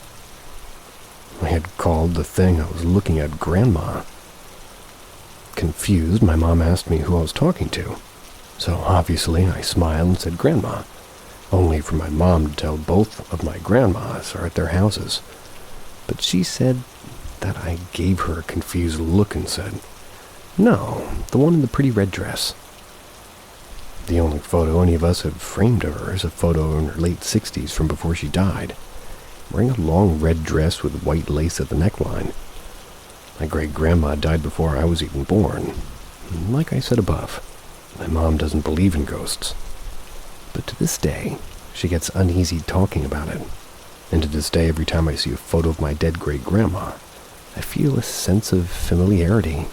I had called the thing I was looking at Grandma. Confused, my mom asked me who I was talking to, so obviously I smiled and said Grandma, only for my mom to tell both of my grandmas are at their houses. But she said that I gave her a confused look and said, "No, the one in the pretty red dress." The only photo any of us have framed of her is a photo in her late 60s from before she died, wearing a long red dress with white lace at the neckline. My great-grandma died before I was even born. And like I said above, my mom doesn't believe in ghosts. But to this day, she gets uneasy talking about it. And to this day, every time I see a photo of my dead great-grandma, I feel a sense of familiarity,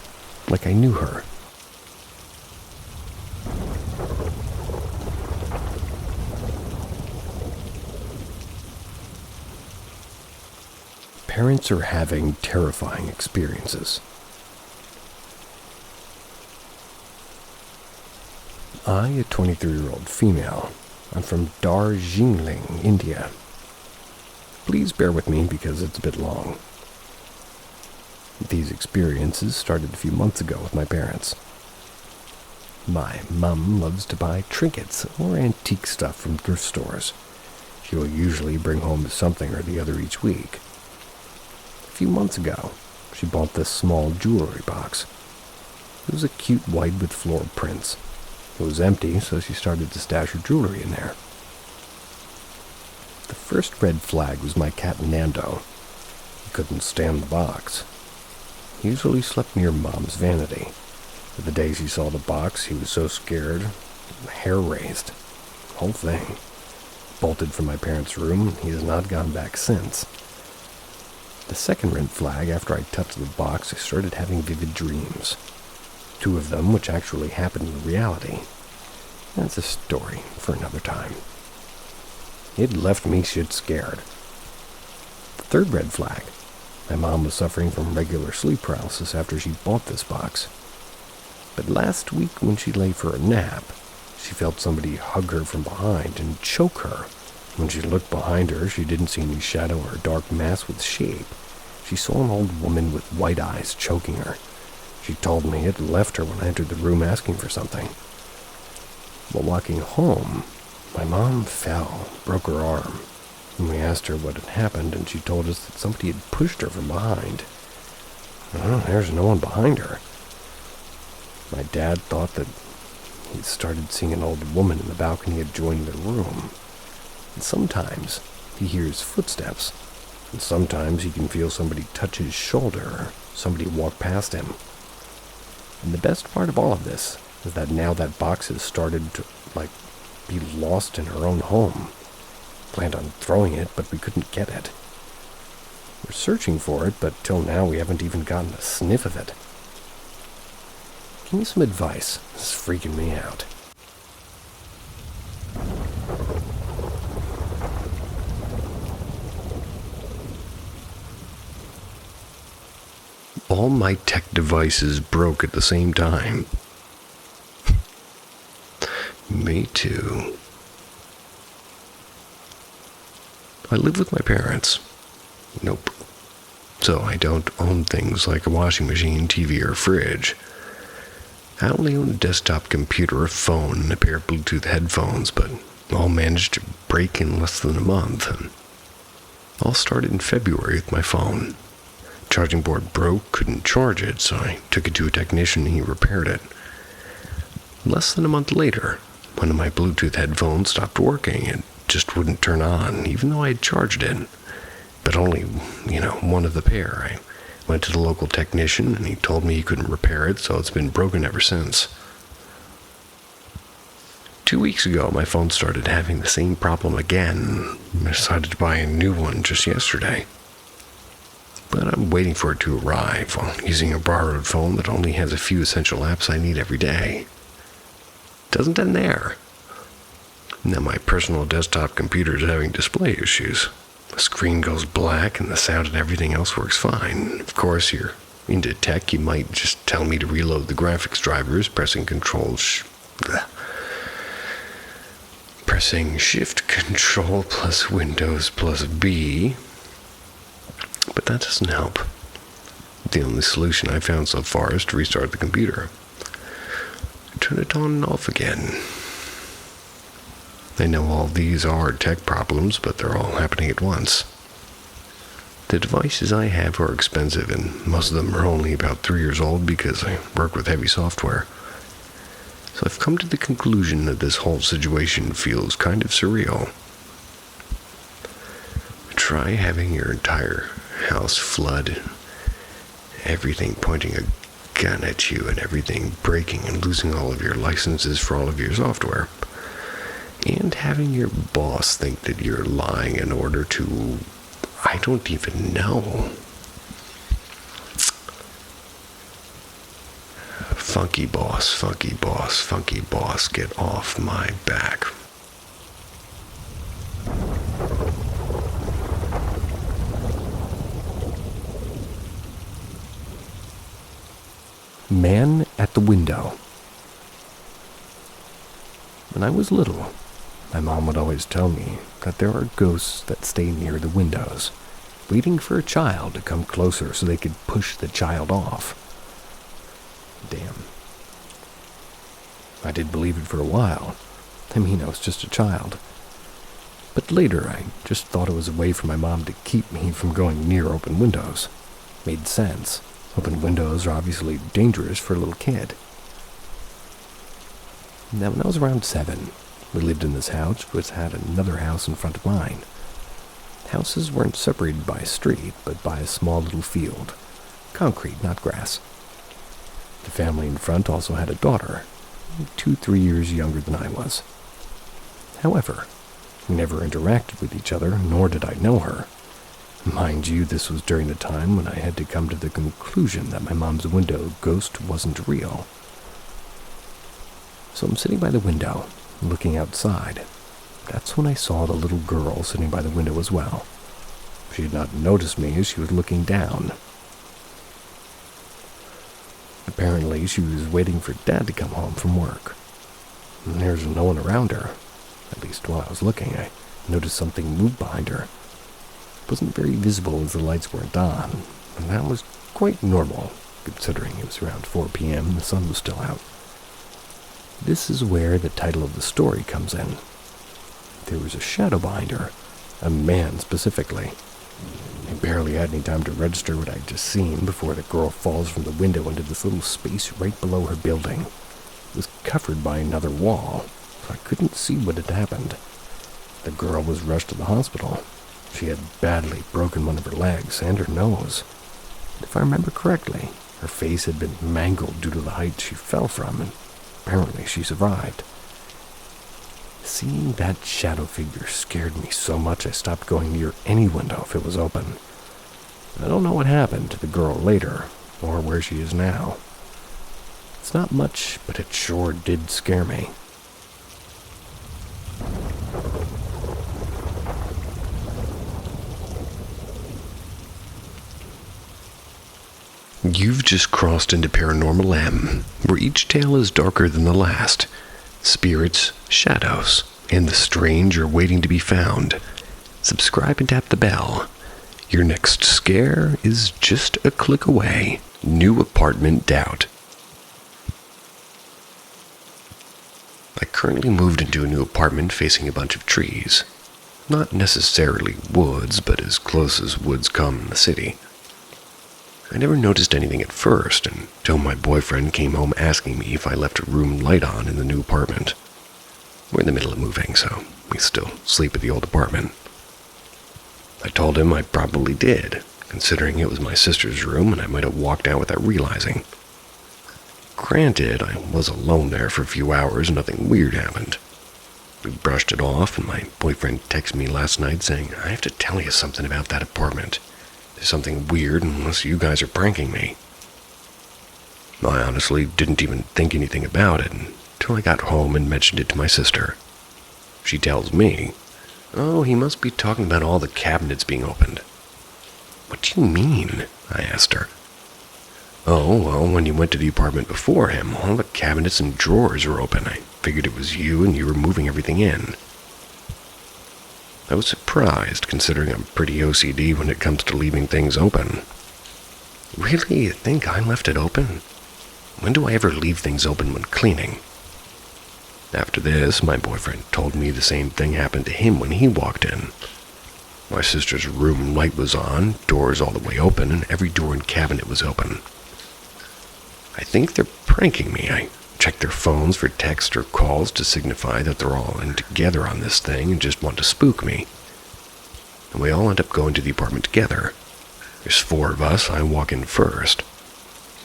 like I knew her. Parents are having terrifying experiences. I, a 23-year-old female, I'm from Darjeeling, India. Please bear with me because it's a bit long. These experiences started a few months ago with my parents. My mum loves to buy trinkets or antique stuff from thrift stores. She will usually bring home something or the other each week. A few months ago, she bought this small jewelry box. It was a cute white with floral prints. It was empty, so she started to stash her jewelry in there. The first red flag was my cat Nando. He couldn't stand the box. He usually slept near Mom's vanity. But the day he saw the box, he was so scared, hair raised. The whole thing. Bolted from my parents' room, he has not gone back since. The second red flag, after I touched the box, I started having vivid dreams. 2 of them which actually happened in reality. That's a story for another time. It left me shit scared. The third red flag. My mom was suffering from regular sleep paralysis after she bought this box. But last week when she lay for a nap, she felt somebody hug her from behind and choke her When she looked behind her, she didn't see any shadow or dark mass with shape. She saw an old woman with white eyes choking her. She told me it left her when I entered the room asking for something. While walking home, my mom fell, broke her arm. And we asked her what had happened, and she told us that somebody had pushed her from behind. There's no one behind her. My dad thought that he started seeing an old woman in the balcony adjoining the room. And sometimes he hears footsteps, and sometimes he can feel somebody touch his shoulder or somebody walk past him. And the best part of all of this is that now that box has started to, be lost in her own home. Planned on throwing it, but we couldn't get it. We're searching for it, but till now we haven't even gotten a sniff of it. Give me some advice. This is freaking me out. All my tech devices broke at the same time. Me too. I live with my parents. Nope. So I don't own things like a washing machine, TV, or fridge. I only own a desktop computer, a phone, and a pair of Bluetooth headphones, but all managed to break in less than a month. And all started in February with my phone. Charging board broke, couldn't charge it, so I took it to a technician and he repaired it. Less than a month later, one of my Bluetooth headphones stopped working. It just wouldn't turn on, even though I had charged it. But only, one of the pair. I went to the local technician and he told me he couldn't repair it, so it's been broken ever since. 2 weeks ago, my phone started having the same problem again. I decided to buy a new one just yesterday. But I'm waiting for it to arrive while using a borrowed phone that only has a few essential apps I need every day. Doesn't end there. Now my personal desktop computer is having display issues. The screen goes black and the sound and everything else works fine. Of course, you're into tech, you might just tell me to reload the graphics drivers, pressing Shift Control plus Windows plus B. But that doesn't help. The only solution I've found so far is to restart the computer. Turn it on and off again. I know all these are tech problems, but they're all happening at once. The devices I have are expensive, and most of them are only about 3 years old because I work with heavy software. So I've come to the conclusion that this whole situation feels kind of surreal. Try having your entire house flood, everything pointing a gun at you and everything breaking and losing all of your licenses for all of your software. And having your boss think that you're lying in order to, I don't even know. Funky boss, funky boss, funky boss, get off my back. Man at the window. When I was little, my mom would always tell me that there are ghosts that stay near the windows, waiting for a child to come closer so they could push the child off. Damn. I did believe it for a while. I was just a child. But later, I just thought it was a way for my mom to keep me from going near open windows. Made sense. Open windows are obviously dangerous for a little kid. Now, when I was around 7, we lived in this house, which had another house in front of mine. Houses weren't separated by a street, but by a small little field. Concrete, not grass. The family in front also had a daughter, 2-3 years younger than I was. However, we never interacted with each other, nor did I know her. Mind you, this was during the time when I had to come to the conclusion that my mom's window ghost wasn't real. So I'm sitting by the window, looking outside. That's when I saw the little girl sitting by the window as well. She had not noticed me as she was looking down. Apparently, she was waiting for Dad to come home from work. And there's no one around her. At least while I was looking, I noticed something move behind her. It wasn't very visible as the lights weren't on, and that was quite normal, considering it was around 4 p.m. and the sun was still out. This is where the title of the story comes in. There was a shadow behind her, a man specifically. I barely had any time to register what I'd just seen before the girl falls from the window into this little space right below her building. It was covered by another wall, so I couldn't see what had happened. The girl was rushed to the hospital. She had badly broken one of her legs and her nose. If I remember correctly, her face had been mangled due to the height she fell from, and apparently she survived. Seeing that shadow figure scared me so much I stopped going near any window if it was open. I don't know what happened to the girl later, or where she is now. It's not much, but it sure did scare me. You've just crossed into Paranormal M, where each tale is darker than the last. Spirits, shadows, and the strange are waiting to be found. Subscribe and tap the bell. Your next scare is just a click away. New apartment doubt. I currently moved into a new apartment facing a bunch of trees. Not necessarily woods, but as close as woods come in the city. I never noticed anything at first until my boyfriend came home asking me if I left a room light on in the new apartment. We're in the middle of moving, so we still sleep at the old apartment. I told him I probably did, considering it was my sister's room and I might have walked out without realizing. Granted, I was alone there for a few hours and nothing weird happened. We brushed it off and my boyfriend texted me last night saying, "I have to tell you something about that apartment. There's something weird unless you guys are pranking me." I honestly didn't even think anything about it until I got home and mentioned it to my sister. She tells me, "Oh, he must be talking about all the cabinets being opened." "What do you mean?" I asked her. "Oh, well, when you went to the apartment before him, all the cabinets and drawers were open. I figured it was you and you were moving everything in." I was surprised, considering I'm pretty OCD when it comes to leaving things open. "Really? You think I left it open? When do I ever leave things open when cleaning?" After this, my boyfriend told me the same thing happened to him when he walked in. My sister's room light was on, doors all the way open, and every door and cabinet was open. I think they're pranking me. I check their phones for texts or calls to signify that they're all in together on this thing and just want to spook me. And we all end up going to the apartment together. There's 4 of us. I walk in first,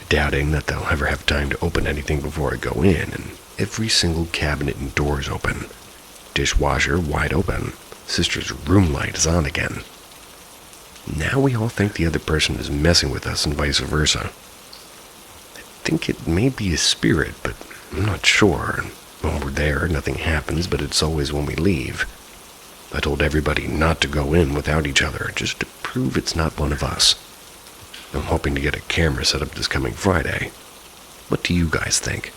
doubting that they'll ever have time to open anything before I go in, and every single cabinet and door is open. Dishwasher wide open. Sister's room light is on again. Now we all think the other person is messing with us and vice versa. I think it may be a spirit, but I'm not sure. When we're there, nothing happens, but it's always when we leave. I told everybody not to go in without each other, just to prove it's not one of us. I'm hoping to get a camera set up this coming Friday. What do you guys think?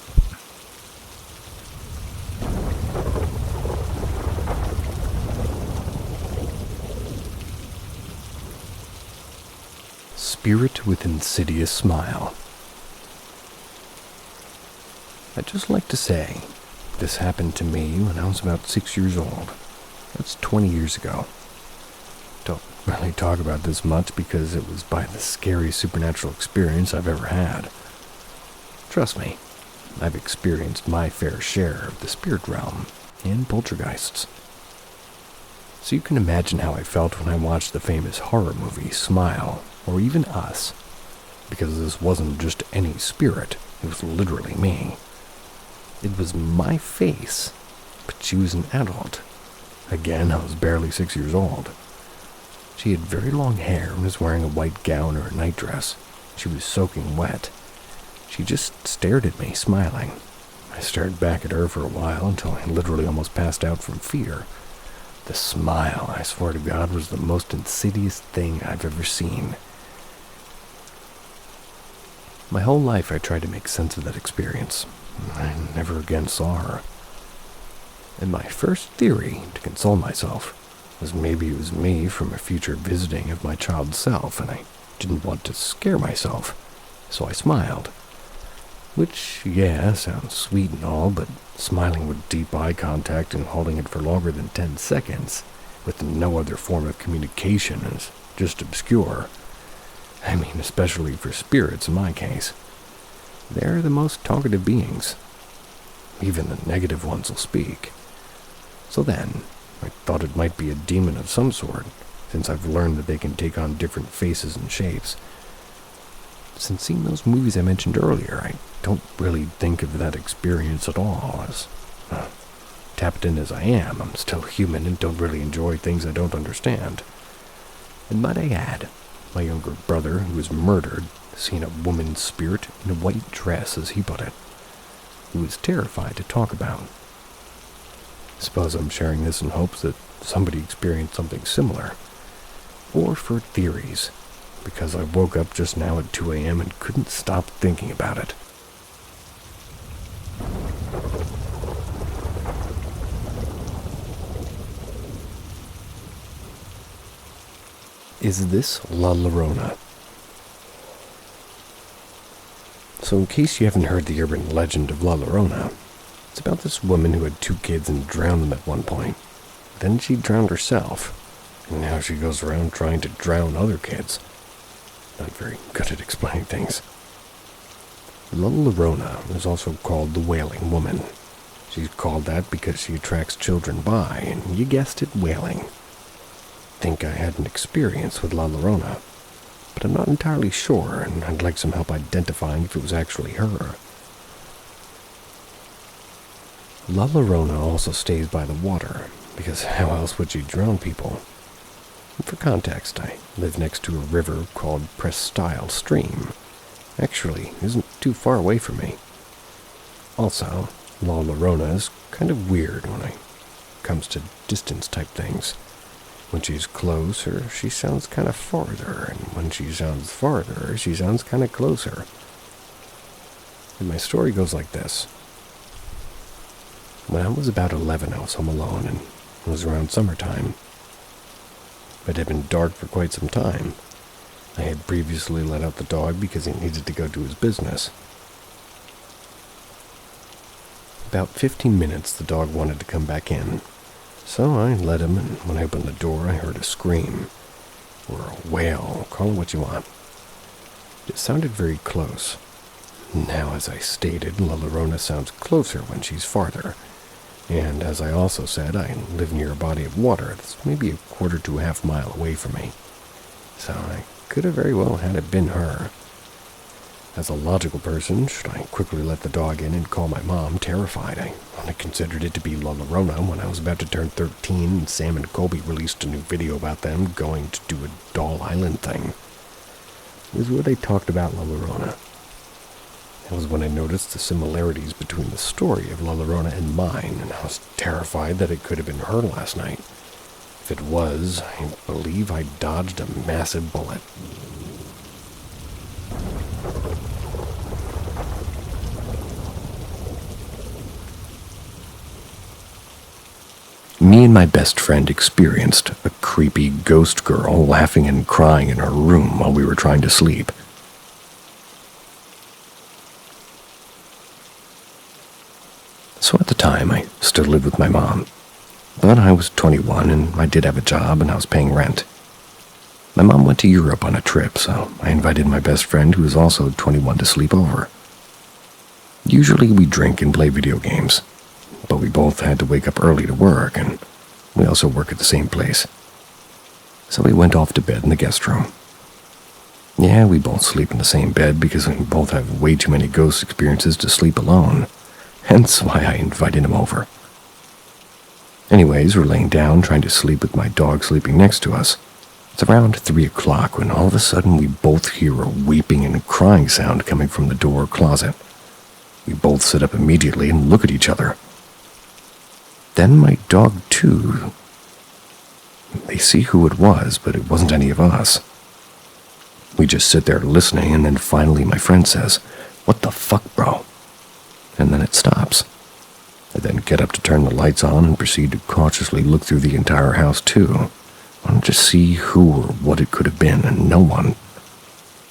Spirit with insidious smile. I'd just like to say, this happened to me when I was about 6 years old. That's 20 years ago. Don't really talk about this much because it was by the scariest supernatural experience I've ever had. Trust me, I've experienced my fair share of the spirit realm and poltergeists. So you can imagine how I felt when I watched the famous horror movie Smile, or even Us, because this wasn't just any spirit, it was literally me. It was my face, but she was an adult. Again, I was barely 6 years old. She had very long hair and was wearing a white gown or a nightdress. She was soaking wet. She just stared at me, smiling. I stared back at her for a while until I literally almost passed out from fear. The smile, I swear to God, was the most insidious thing I've ever seen. My whole life I tried to make sense of that experience. I never again saw her. And my first theory, to console myself, as maybe it was me from a future visiting of my child self, and I didn't want to scare myself, so I smiled. Which, yeah, sounds sweet and all, but smiling with deep eye contact and holding it for longer than 10 seconds, with no other form of communication, is just obscure. I mean, especially for spirits in my case. They're the most talkative beings. Even the negative ones will speak. So then, I thought it might be a demon of some sort, since I've learned that they can take on different faces and shapes. Since seeing those movies I mentioned earlier, I don't really think of that experience at all as tapped in as I am. I'm still human and don't really enjoy things I don't understand. And might I add, my younger brother, who was murdered, seen a woman's spirit in a white dress, as he put it, who was terrified to talk about. Suppose I'm sharing this in hopes that somebody experienced something similar, or for theories, because I woke up just now at 2 a.m. and couldn't stop thinking about it. Is this La Llorona? So in case you haven't heard the urban legend of La Llorona, it's about this woman who had 2 kids and drowned them at one point. Then she drowned herself, and now she goes around trying to drown other kids. Not very good at explaining things. La Llorona is also called the Wailing Woman. She's called that because she attracts children by, and you guessed it, wailing. Think I had an experience with La Llorona, but I'm not entirely sure, and I'd like some help identifying if it was actually her. La Llorona also stays by the water, because how else would she drown people? And for context, I live next to a river called Prestile Stream. Actually, isn't too far away from me. Also, La Llorona is kind of weird when it comes to distance type things. When she's closer, she sounds kind of farther, and when she sounds farther, she sounds kind of closer. And my story goes like this. When I was about 11, I was home alone, and it was around summertime. It had been dark for quite some time. I had previously let out the dog because he needed to go do his business. About 15 minutes, the dog wanted to come back in. So I let him, and when I opened the door, I heard a scream, or a wail, call it what you want. It sounded very close. Now, as I stated, La Llorona sounds closer when she's farther. And as I also said, I live near a body of water that's maybe a quarter to a half mile away from me. So I could have very well had it been her. As a logical person, should I quickly let the dog in and call my mom, terrified? I only considered it to be La Llorona when I was about to turn 13 and Sam and Colby released a new video about them going to do a Doll Island thing. It was where they talked about La Llorona. That was when I noticed the similarities between the story of La Llorona and mine, and I was terrified that it could have been her last night. If it was, I believe I dodged a massive bullet. Me and my best friend experienced a creepy ghost girl laughing and crying in our room while we were trying to sleep. So at the time, I still lived with my mom. But I was 21 and I did have a job and I was paying rent. My mom went to Europe on a trip, so I invited my best friend, who was also 21, to sleep over. Usually we drink and play video games, but we both had to wake up early to work, and we also work at the same place. So we went off to bed in the guest room. Yeah, we both sleep in the same bed because we both have way too many ghost experiences to sleep alone. Hence why I invited him over. Anyways, we're laying down trying to sleep with my dog sleeping next to us. It's around 3 o'clock when all of a sudden we both hear a weeping and crying sound coming from the door or closet. We both sit up immediately and look at each other. Then my dog too. They see who it was, but it wasn't any of us. We just sit there listening, and then finally my friend says, "What the fuck, bro?" And then it stops. I then get up to turn the lights on and proceed to cautiously look through the entire house too. I wanted to see who or what it could have been, and no one.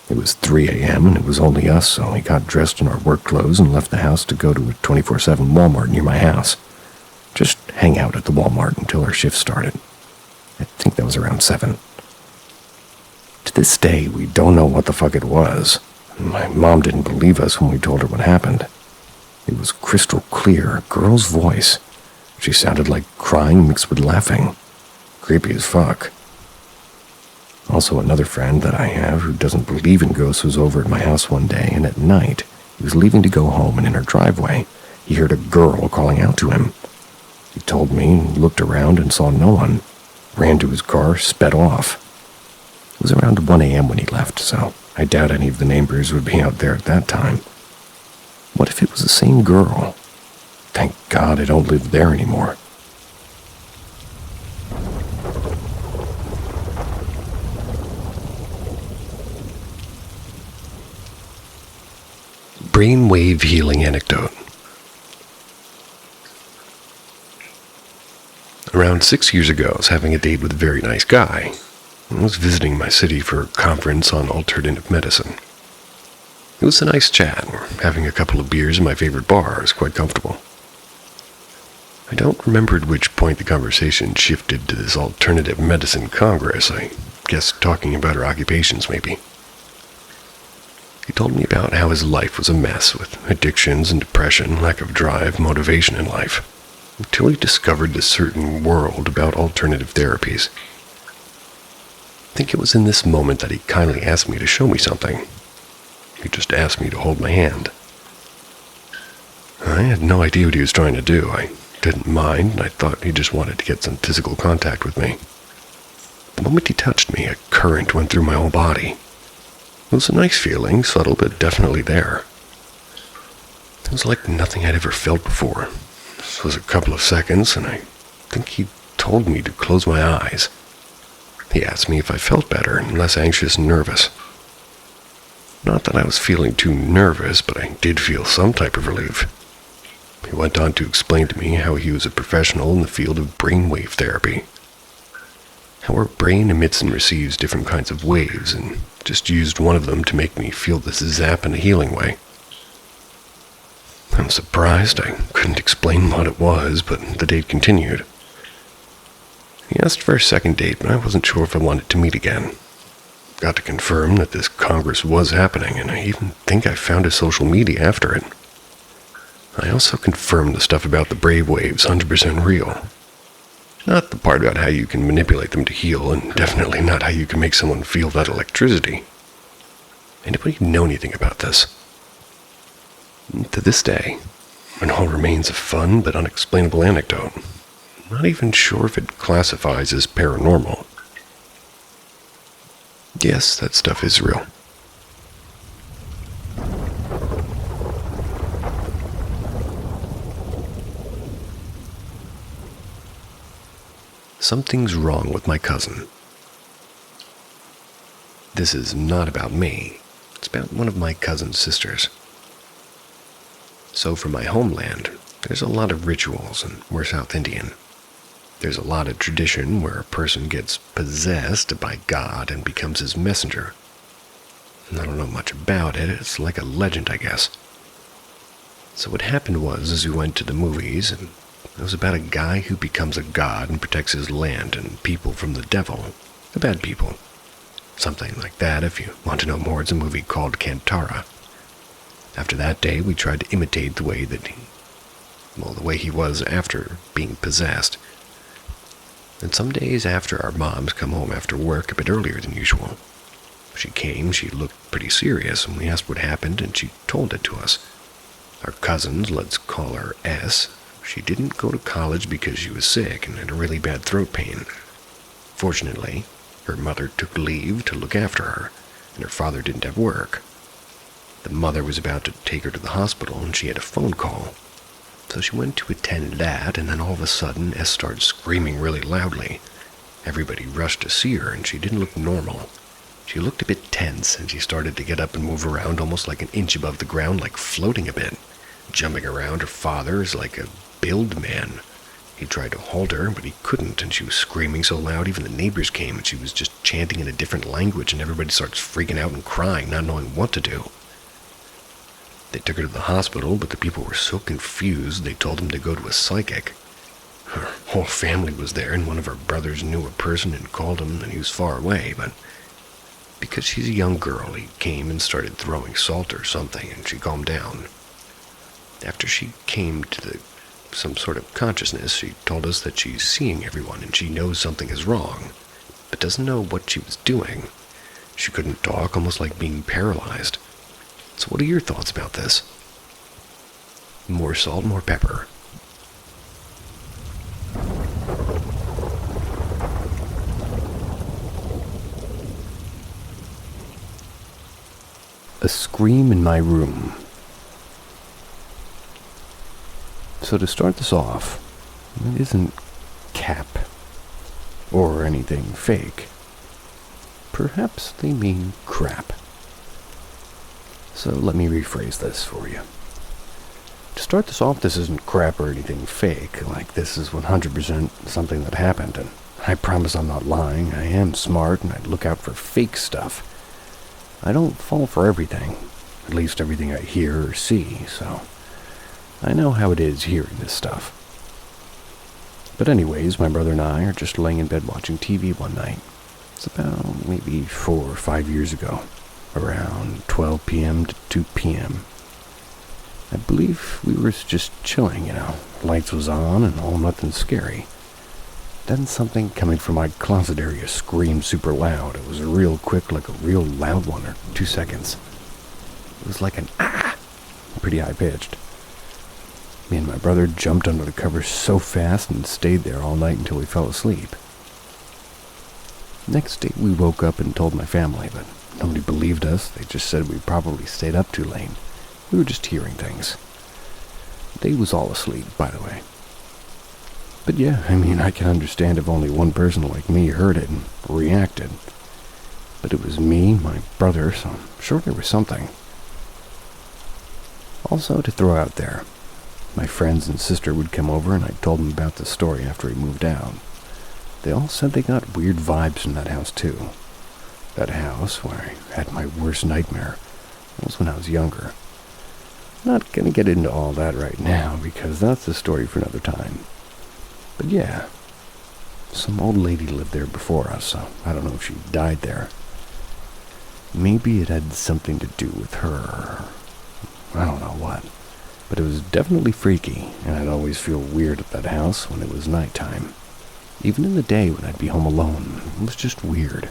It was 3 a.m. and it was only us, so we got dressed in our work clothes and left the house to go to a 24/7 Walmart near my house. Just hang out at the Walmart until our shift started. I think that was around 7. To this day, we don't know what the fuck it was. My mom didn't believe us when we told her what happened. It was crystal clear, a girl's voice. She sounded like crying mixed with laughing. Creepy as fuck. Also, another friend that I have who doesn't believe in ghosts was over at my house one day, and at night, he was leaving to go home, and in our driveway, he heard a girl calling out to him. He told me, looked around and saw no one, ran to his car, sped off. It was around 1 a.m. when he left, so I doubt any of the neighbors would be out there at that time. What if it was the same girl? Thank God I don't live there anymore. Brainwave healing anecdote. Around 6 years ago, I was having a date with a very nice guy. I was visiting my city for a conference on alternative medicine. It was a nice chat. We're having a couple of beers in my favorite bar. It was quite comfortable. I don't remember at which point the conversation shifted to this alternative medicine congress. I guess talking about our occupations, maybe. He told me about how his life was a mess with addictions and depression, lack of drive, motivation in life, until he discovered this certain world about alternative therapies. I think it was in this moment that he kindly asked me to show me something. He just asked me to hold my hand. I had no idea what he was trying to do. I didn't mind, and I thought he just wanted to get some physical contact with me. The moment he touched me, a current went through my whole body. It was a nice feeling, subtle but definitely there. It was like nothing I'd ever felt before. This was a couple of seconds, and I think he told me to close my eyes. He asked me if I felt better and less anxious and nervous. Not that I was feeling too nervous, but I did feel some type of relief. He went on to explain to me how he was a professional in the field of brainwave therapy. How our brain emits and receives different kinds of waves, and just used one of them to make me feel this zap in a healing way. I'm surprised. I couldn't explain what it was, but the date continued. He asked for a second date, but I wasn't sure if I wanted to meet again. Got to confirm that this congress was happening, and I even think I found his social media after it. I also confirmed the stuff about the brave waves 100% real. Not the part about how you can manipulate them to heal, and definitely not how you can make someone feel that electricity. Anybody know anything about this? To this day, it all remains a fun but unexplainable anecdote. I'm not even sure if it classifies as paranormal. Yes, that stuff is real. Something's wrong with my cousin. This is not about me. It's about one of my cousin's sisters. So from my homeland, there's a lot of rituals, and we're South Indian. There's a lot of tradition where a person gets possessed by God and becomes his messenger. I don't know much about it. It's like a legend, I guess. So what happened was we went to the movies, and it was about a guy who becomes a god and protects his land and people from the devil, the bad people. Something like that. If you want to know more, it's a movie called Kantara. After that day, we tried to imitate the way he was after being possessed. And some days after, our moms come home after work a bit earlier than usual. She came, she looked pretty serious, and we asked what happened, and she told it to us. Our cousins, let's call her S, she didn't go to college because she was sick and had a really bad throat pain. Fortunately, her mother took leave to look after her, and her father didn't have work. The mother was about to take her to the hospital, and she had a phone call. So she went to attend that, and then all of a sudden, S started screaming really loudly. Everybody rushed to see her, and she didn't look normal. She looked a bit tense, and she started to get up and move around almost like an inch above the ground, like floating a bit, jumping around. Her father is like a build man. He tried to halt her, but he couldn't, and she was screaming so loud even the neighbors came, and she was just chanting in a different language, and everybody starts freaking out and crying, not knowing what to do. They took her to the hospital, but the people were so confused they told him to go to a psychic. Her whole family was there, and one of her brothers knew a person and called him, and he was far away, but because she's a young girl, he came and started throwing salt or something, and she calmed down. After she came to some sort of consciousness, she told us that she's seeing everyone, and she knows something is wrong, but doesn't know what she was doing. She couldn't talk, almost like being paralyzed. So what are your thoughts about this? More salt, more pepper. A scream in my room. So to start this off, it isn't cap or anything fake. Perhaps they mean crap. So let me rephrase this for you. To start this off, this isn't crap or anything fake. Like, this is 100% something that happened, and I promise I'm not lying. I am smart, and I look out for fake stuff. I don't fall for everything, at least everything I hear or see, so I know how it is hearing this stuff. But anyways, my brother and I are just laying in bed watching TV one night. It's about maybe 4 or 5 years ago, around 12 p.m. to 2 p.m. I believe we were just chilling, lights was on and all nothing scary. Then something coming from my closet area screamed super loud. It was real quick, like a real loud one, or 2 seconds. It was like an ah, pretty high-pitched. Me and my brother jumped under the covers so fast and stayed there all night until we fell asleep. Next day we woke up and told my family, but nobody believed us. They just said we probably stayed up too late. We were just hearing things. They was all asleep, by the way. But yeah, I can understand if only one person like me heard it and reacted. But it was me, my brother, so I'm sure there was something. Also, to throw out there, my friends and sister would come over and I told them about the story after we moved out. They all said they got weird vibes from that house too. That house where I had my worst nightmare was when I was younger. Not gonna get into all that right now because that's a story for another time. But yeah, some old lady lived there before us, so I don't know if she died there. Maybe it had something to do with her. I don't know what. But it was definitely freaky, and I'd always feel weird at that house when it was nighttime. Even in the day when I'd be home alone, it was just weird.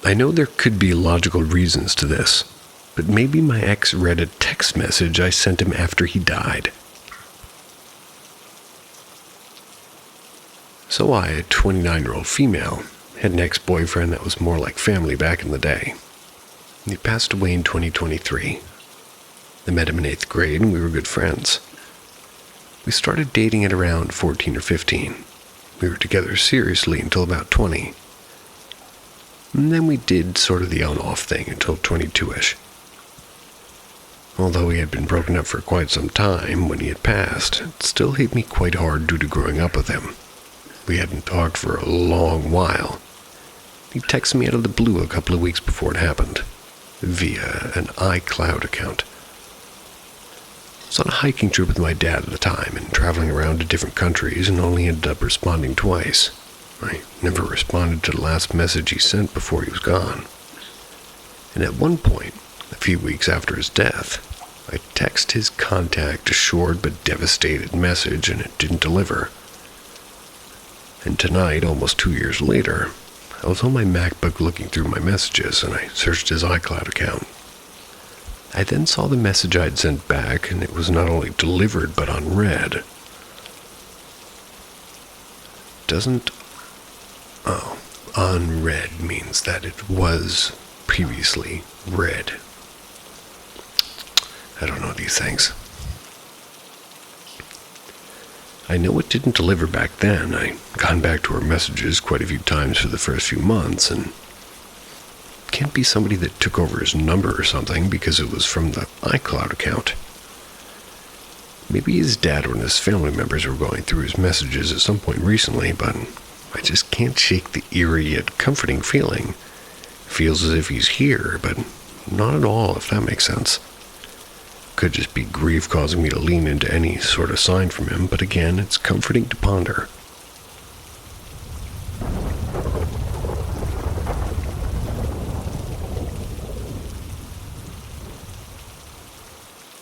I know there could be logical reasons to this, but maybe my ex read a text message I sent him after he died. So I, a 29-year-old female, had an ex-boyfriend that was more like family back in the day. He passed away in 2023. I met him in 8th grade and we were good friends. We started dating at around 14 or 15. We were together seriously until about 20. And then we did sort of the on-off thing until 22-ish. Although we had been broken up for quite some time when he had passed, it still hit me quite hard due to growing up with him. We hadn't talked for a long while. He texted me out of the blue a couple of weeks before it happened, via an iCloud account. I was on a hiking trip with my dad at the time and traveling around to different countries and only ended up responding twice. I never responded to the last message he sent before he was gone. And at one point, a few weeks after his death, I texted his contact a short but devastated message and it didn't deliver. And tonight, almost 2 years later, I was on my MacBook looking through my messages and I searched his iCloud account. I then saw the message I'd sent back and it was not only delivered but unread. Unread means that it was previously read. I don't know these things. I know it didn't deliver back then. I'd gone back to her messages quite a few times for the first few months, and can't be somebody that took over his number or something because it was from the iCloud account. Maybe his dad or his family members were going through his messages at some point recently, but I just can't shake the eerie yet comforting feeling. Feels as if he's here, but not at all, if that makes sense. Could just be grief causing me to lean into any sort of sign from him, but again, it's comforting to ponder.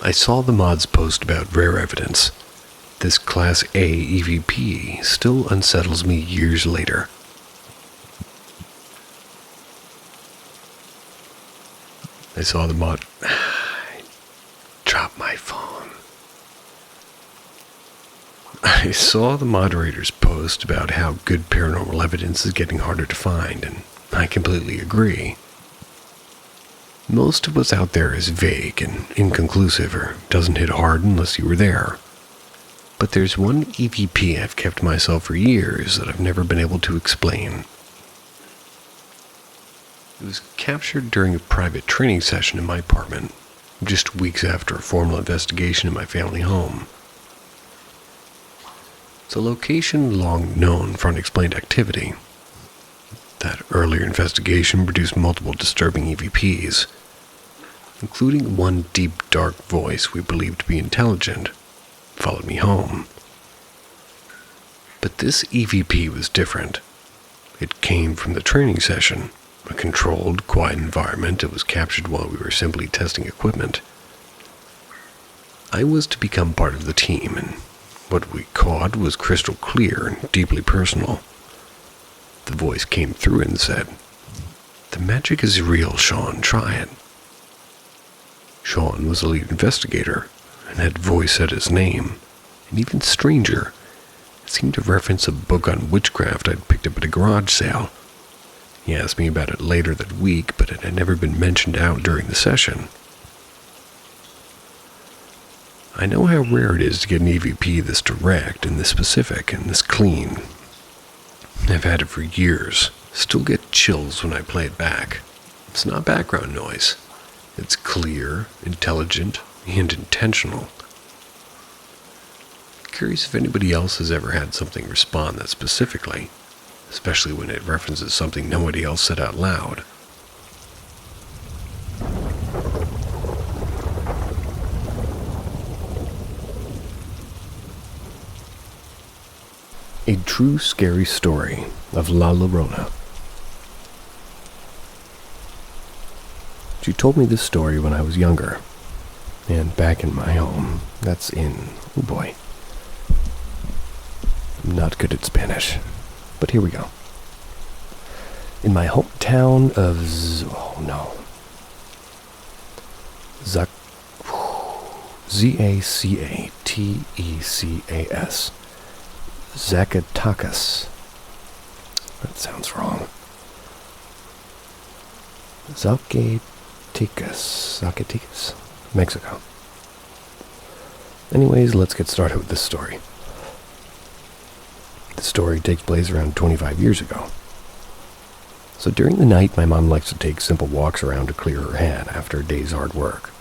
I saw the mod's post about rare evidence. This Class A EVP still unsettles me years later. I saw the mod... I dropped my phone. I saw the moderator's post about how good paranormal evidence is getting harder to find, and I completely agree. Most of what's out there is vague and inconclusive or doesn't hit hard unless you were there. But there's one EVP I've kept to myself for years that I've never been able to explain. It was captured during a private training session in my apartment, just weeks after a formal investigation in my family home. It's a location long known for unexplained activity. That earlier investigation produced multiple disturbing EVPs, including one deep, dark voice we believed to be intelligent, followed me home. But this EVP was different. It came from the training session, a controlled, quiet environment that was captured while we were simply testing equipment. I was to become part of the team, and what we caught was crystal clear and deeply personal. The voice came through and said, "The magic is real, Sean. Try it." Sean was the lead investigator and had voice at his name, and even stranger, it seemed to reference a book on witchcraft I'd picked up at a garage sale. He asked me about it later that week, but it had never been mentioned out during the session. I know how rare it is to get an EVP this direct and this specific and this clean. I've had it for years. Still get chills when I play it back. It's not background noise. It's clear, intelligent, and intentional. Curious if anybody else has ever had something respond that specifically, especially when it references something nobody else said out loud. A true scary story of La Llorona. She told me this story when I was younger, and back in my home. That's in, oh boy, I'm not good at Spanish, but here we go. In my hometown of Zacatecas. Zacatecas. That sounds wrong. Zacatecas, Mexico. Anyways, let's get started with this story. The story takes place around 25 years ago. So during the night, my mom likes to take simple walks around to clear her head after a day's hard work.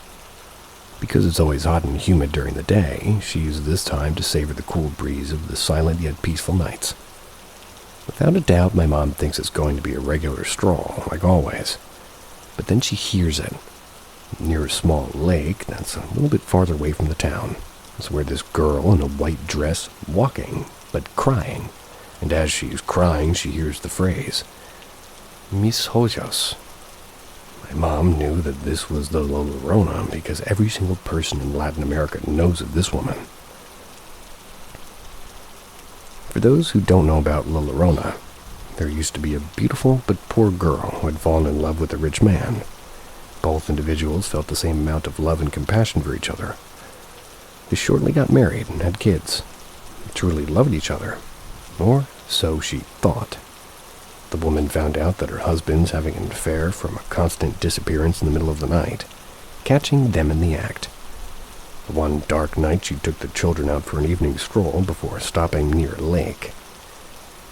Because it's always hot and humid during the day, she uses this time to savor the cool breeze of the silent yet peaceful nights. Without a doubt, my mom thinks it's going to be a regular stroll, like always. But then she hears it. Near a small lake that's a little bit farther away from the town. It's where this girl in a white dress, walking, but crying. And as she's crying, she hears the phrase, "Mis ojos." My mom knew that this was the La Llorona because every single person in Latin America knows of this woman. For those who don't know about La Llorona, there used to be a beautiful but poor girl who had fallen in love with a rich man. Both individuals felt the same amount of love and compassion for each other. They shortly got married and had kids. They truly loved each other, or so she thought. The woman found out that her husband's having an affair from a constant disappearance in the middle of the night, catching them in the act. One dark night, she took the children out for an evening stroll before stopping near a lake.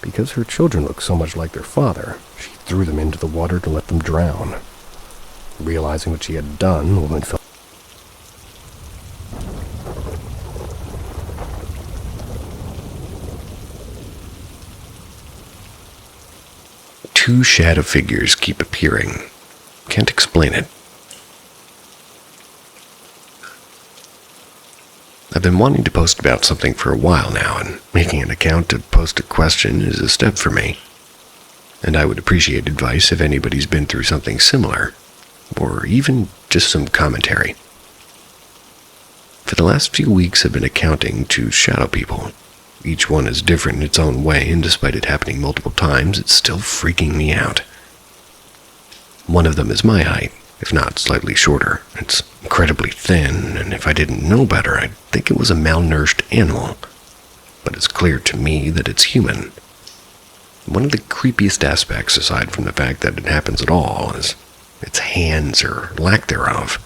Because her children looked so much like their father, she threw them into the water to let them drown. Realizing what she had done, the woman felt two shadow figures keep appearing. Can't explain it. I've been wanting to post about something for a while now, and making an account to post a question is a step for me. And I would appreciate advice if anybody's been through something similar, or even just some commentary. For the last few weeks I've been accounting to shadow people. Each one is different in its own way, and despite it happening multiple times, it's still freaking me out. One of them is my height, if not slightly shorter. It's incredibly thin, and if I didn't know better, I'd think it was a malnourished animal. But it's clear to me that it's human. One of the creepiest aspects, aside from the fact that it happens at all, is its hands or lack thereof.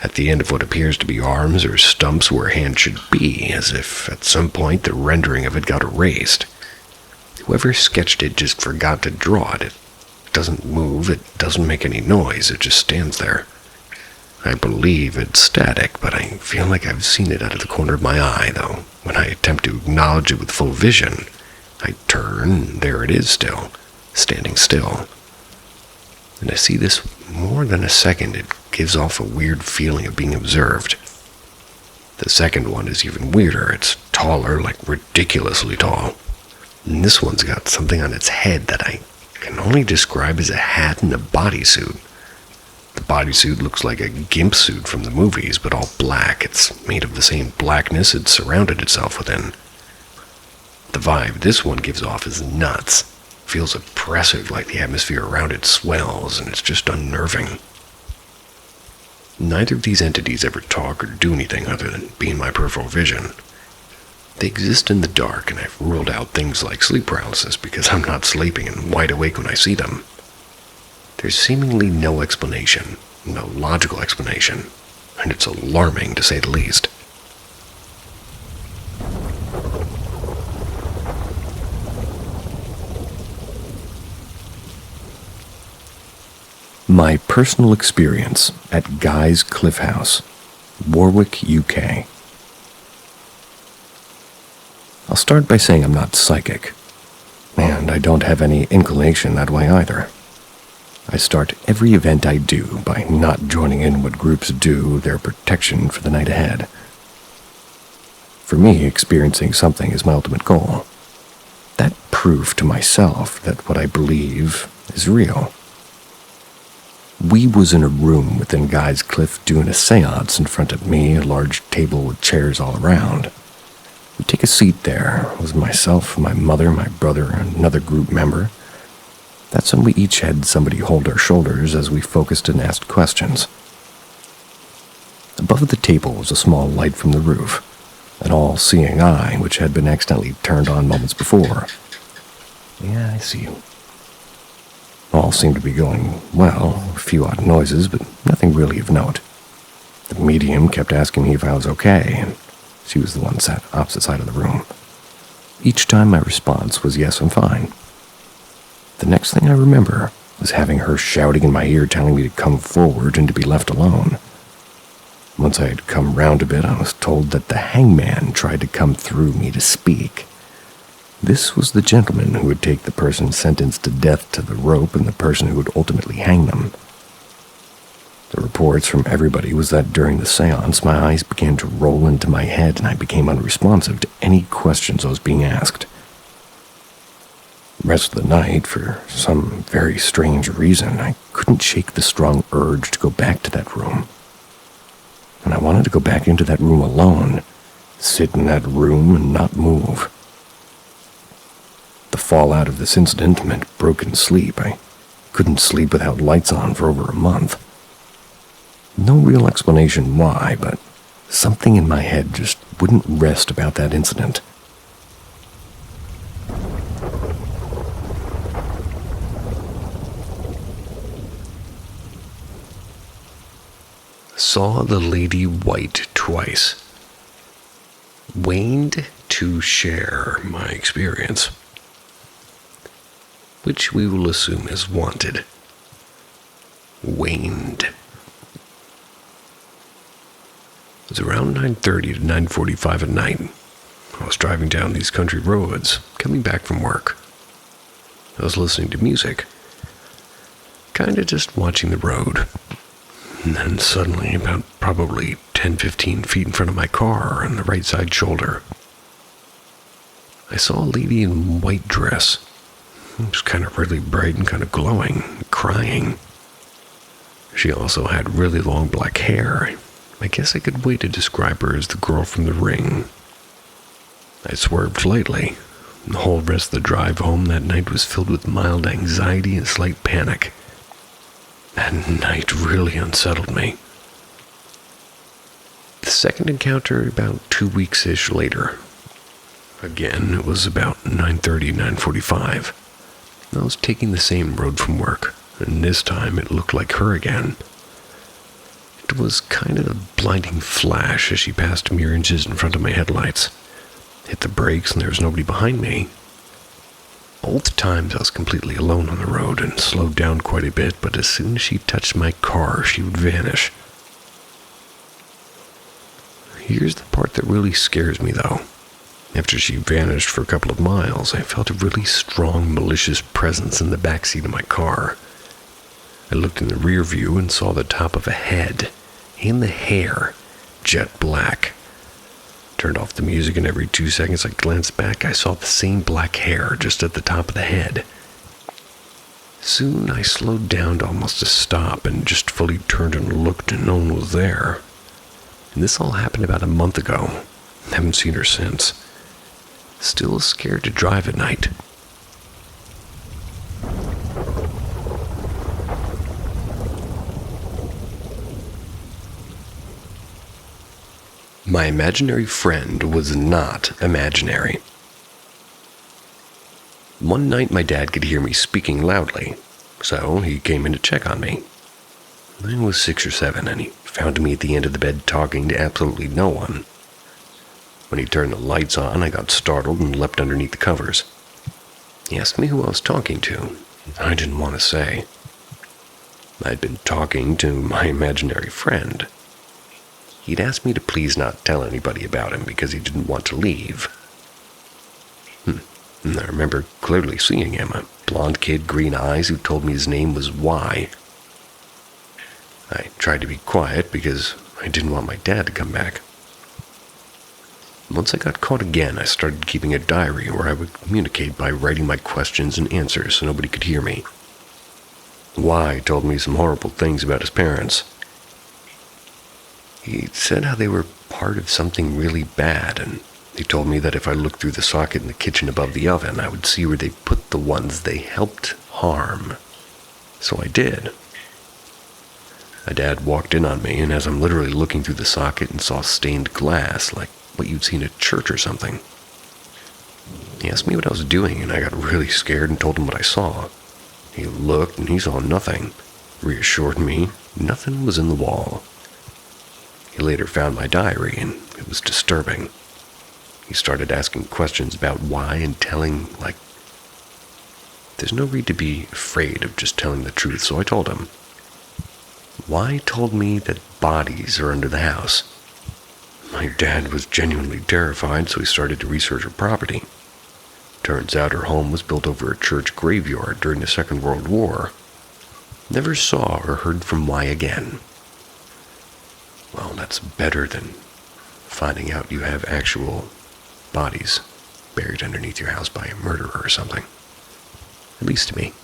At the end of what appears to be arms or stumps where hands should be, as if at some point the rendering of it got erased. Whoever sketched it just forgot to draw it. It doesn't move, it doesn't make any noise, it just stands there. I believe it's static, but I feel like I've seen it out of the corner of my eye, though. When I attempt to acknowledge it with full vision, I turn, and there it is still, standing still. And I see this more than a second. It gives off a weird feeling of being observed. The second one is even weirder. It's taller, like ridiculously tall. And this one's got something on its head that I can only describe as a hat and a bodysuit. The bodysuit looks like a gimp suit from the movies, but all black. It's made of the same blackness it surrounded itself within. The vibe this one gives off is nuts. Feels oppressive, like the atmosphere around it swells, and it's just unnerving. Neither of these entities ever talk or do anything other than be in my peripheral vision. They exist in the dark, and I've ruled out things like sleep paralysis because I'm not sleeping and wide awake when I see them. There's seemingly no explanation, no logical explanation, and it's alarming to say the least. My personal experience at Guy's Cliff House, Warwick, UK. I'll start by saying I'm not psychic, and I don't have any inclination that way either. I start every event I do by not joining in what groups do their protection for the night ahead. For me, experiencing something is my ultimate goal. That proof to myself that what I believe is real. We was in a room within Guy's Cliff doing a seance in front of me, a large table with chairs all around. We take a seat there. It was myself, my mother, my brother, and another group member. That's when we each had somebody hold our shoulders as we focused and asked questions. Above the table was a small light from the roof, an all-seeing eye which had been accidentally turned on moments before. Yeah, I see you. All seemed to be going well, a few odd noises, but nothing really of note. The medium kept asking me if I was okay, and she was the one sat opposite side of the room. Each time my response was yes, I'm fine. The next thing I remember was having her shouting in my ear telling me to come forward and to be left alone. Once I had come round a bit, I was told that the hangman tried to come through me to speak. This was the gentleman who would take the person sentenced to death to the rope and the person who would ultimately hang them. The reports from everybody was that during the seance, my eyes began to roll into my head and I became unresponsive to any questions I was being asked. The rest of the night, for some very strange reason, I couldn't shake the strong urge to go back to that room. And I wanted to go back into that room alone, sit in that room and not move. The fallout of this incident meant broken sleep. I couldn't sleep without lights on for over a month. No real explanation why, but something in my head just wouldn't rest about that incident. Saw the lady white twice. Waned to share my experience, which we will assume is wanted. waned. It was around 9:30 to 9:45 at night. I was driving down these country roads, coming back from work. I was listening to music, kinda just watching the road. And then suddenly, about probably 10-15 feet in front of my car on the right side shoulder, I saw a lady in a white dress. It was kind of really bright and kind of glowing, crying. She also had really long black hair. I guess I could wait to describe her as the girl from The Ring. I swerved slightly. The whole rest of the drive home that night was filled with mild anxiety and slight panic. That night really unsettled me. The second encounter about 2 weeks-ish later. Again, it was about 9:30, 9:45. I was taking the same road from work, and this time it looked like her again. It was kind of a blinding flash as she passed a mere inches in front of my headlights. Hit the brakes and there was nobody behind me. Both times I was completely alone on the road and slowed down quite a bit, but as soon as she touched my car, she would vanish. Here's the part that really scares me, though. After she vanished for a couple of miles, I felt a really strong, malicious presence in the backseat of my car. I looked in the rear view and saw the top of a head, and the hair, jet black. Turned off the music, and every 2 seconds I glanced back, I saw the same black hair just at the top of the head. Soon I slowed down to almost a stop and just fully turned and looked, and no one was there. And this all happened about a month ago. Haven't seen her since. Still scared to drive at night. My imaginary friend was not imaginary. One night my dad could hear me speaking loudly, so he came in to check on me. I was 6 or 7, and he found me at the end of the bed talking to absolutely no one. When he turned the lights on, I got startled and leapt underneath the covers. He asked me who I was talking to. I didn't want to say. I'd been talking to my imaginary friend. He'd asked me to please not tell anybody about him because he didn't want to leave. And I remember clearly seeing him, a blonde kid, green eyes, who told me his name was Y. I tried to be quiet because I didn't want my dad to come back. Once I got caught again, I started keeping a diary where I would communicate by writing my questions and answers so nobody could hear me. Y told me some horrible things about his parents. He said how they were part of something really bad, and he told me that if I looked through the socket in the kitchen above the oven, I would see where they put the ones they helped harm. So I did. My dad walked in on me, and as I'm literally looking through the socket and saw stained glass, like what you'd see in a church or something, he asked me what I was doing, and I got really scared and told him what I saw. He looked, and he saw nothing. Reassured me nothing was in the wall. He later found my diary, and it was disturbing. He started asking questions about why and telling, like, there's no need to be afraid of just telling the truth, so I told him. Why told me that bodies are under the house. My dad was genuinely terrified, so he started to research her property. Turns out her home was built over a church graveyard during the Second World War. Never saw or heard from Y again. Well, that's better than finding out you have actual bodies buried underneath your house by a murderer or something. At least to me.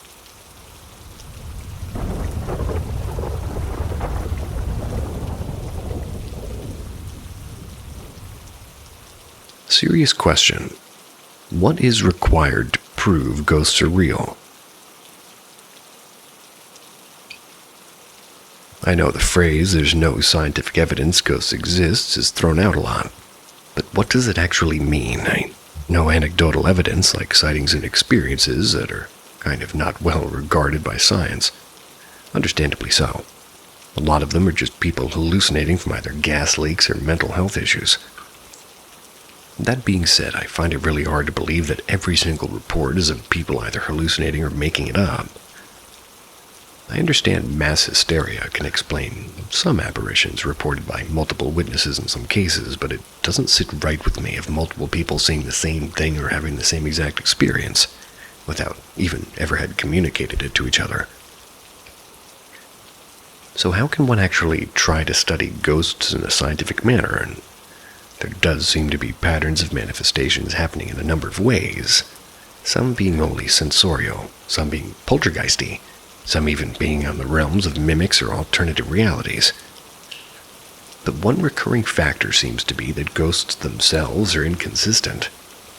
Serious question. What is required to prove ghosts are real? I know the phrase, there's no scientific evidence ghosts exist, is thrown out a lot. But what does it actually mean? I know anecdotal evidence like sightings and experiences that are kind of not well regarded by science. Understandably so. A lot of them are just people hallucinating from either gas leaks or mental health issues. That being said, I find it really hard to believe that every single report is of people either hallucinating or making it up. I understand mass hysteria can explain some apparitions reported by multiple witnesses in some cases, but it doesn't sit right with me if multiple people seeing the same thing or having the same exact experience without even ever had communicated it to each other. So how can one actually try to study ghosts in a scientific manner? And there does seem to be patterns of manifestations happening in a number of ways, some being only sensorial, some being poltergeisty, some even being on the realms of mimics or alternative realities. The one recurring factor seems to be that ghosts themselves are inconsistent.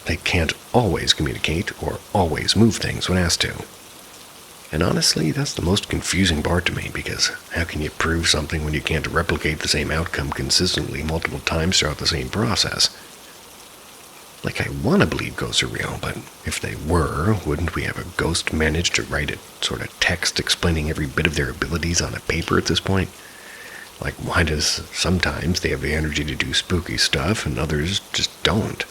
They can't always communicate or always move things when asked to. And honestly, that's the most confusing part to me, because how can you prove something when you can't replicate the same outcome consistently multiple times throughout the same process? Like, I want to believe ghosts are real, but if they were, wouldn't we have a ghost manage to write a sort of text explaining every bit of their abilities on a paper at this point? Like, why does sometimes they have the energy to do spooky stuff and others just don't?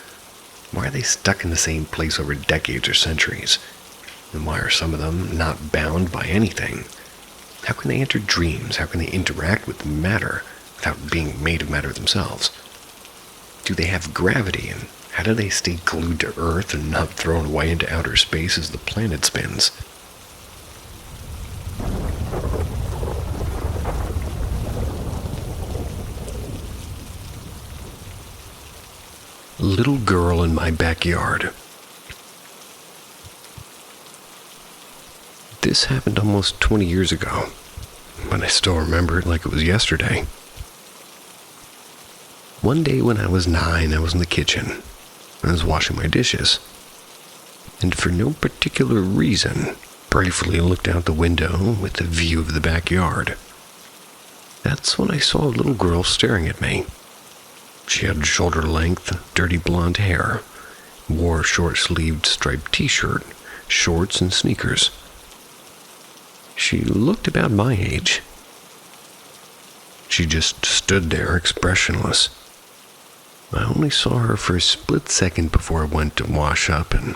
Why are they stuck in the same place over decades or centuries? And why are some of them not bound by anything? How can they enter dreams? How can they interact with matter without being made of matter themselves? Do they have gravity, and how do they stay glued to Earth and not thrown away into outer space as the planet spins? Little girl in my backyard. This happened almost 20 years ago, but I still remember it like it was yesterday. One day when I was 9, I was in the kitchen. I was washing my dishes, and for no particular reason, briefly looked out the window with a view of the backyard. That's when I saw a little girl staring at me. She had shoulder-length, dirty blonde hair, wore a short-sleeved striped t-shirt, shorts, and sneakers. She looked about my age. She just stood there expressionless. I only saw her for a split second before I went to wash up, and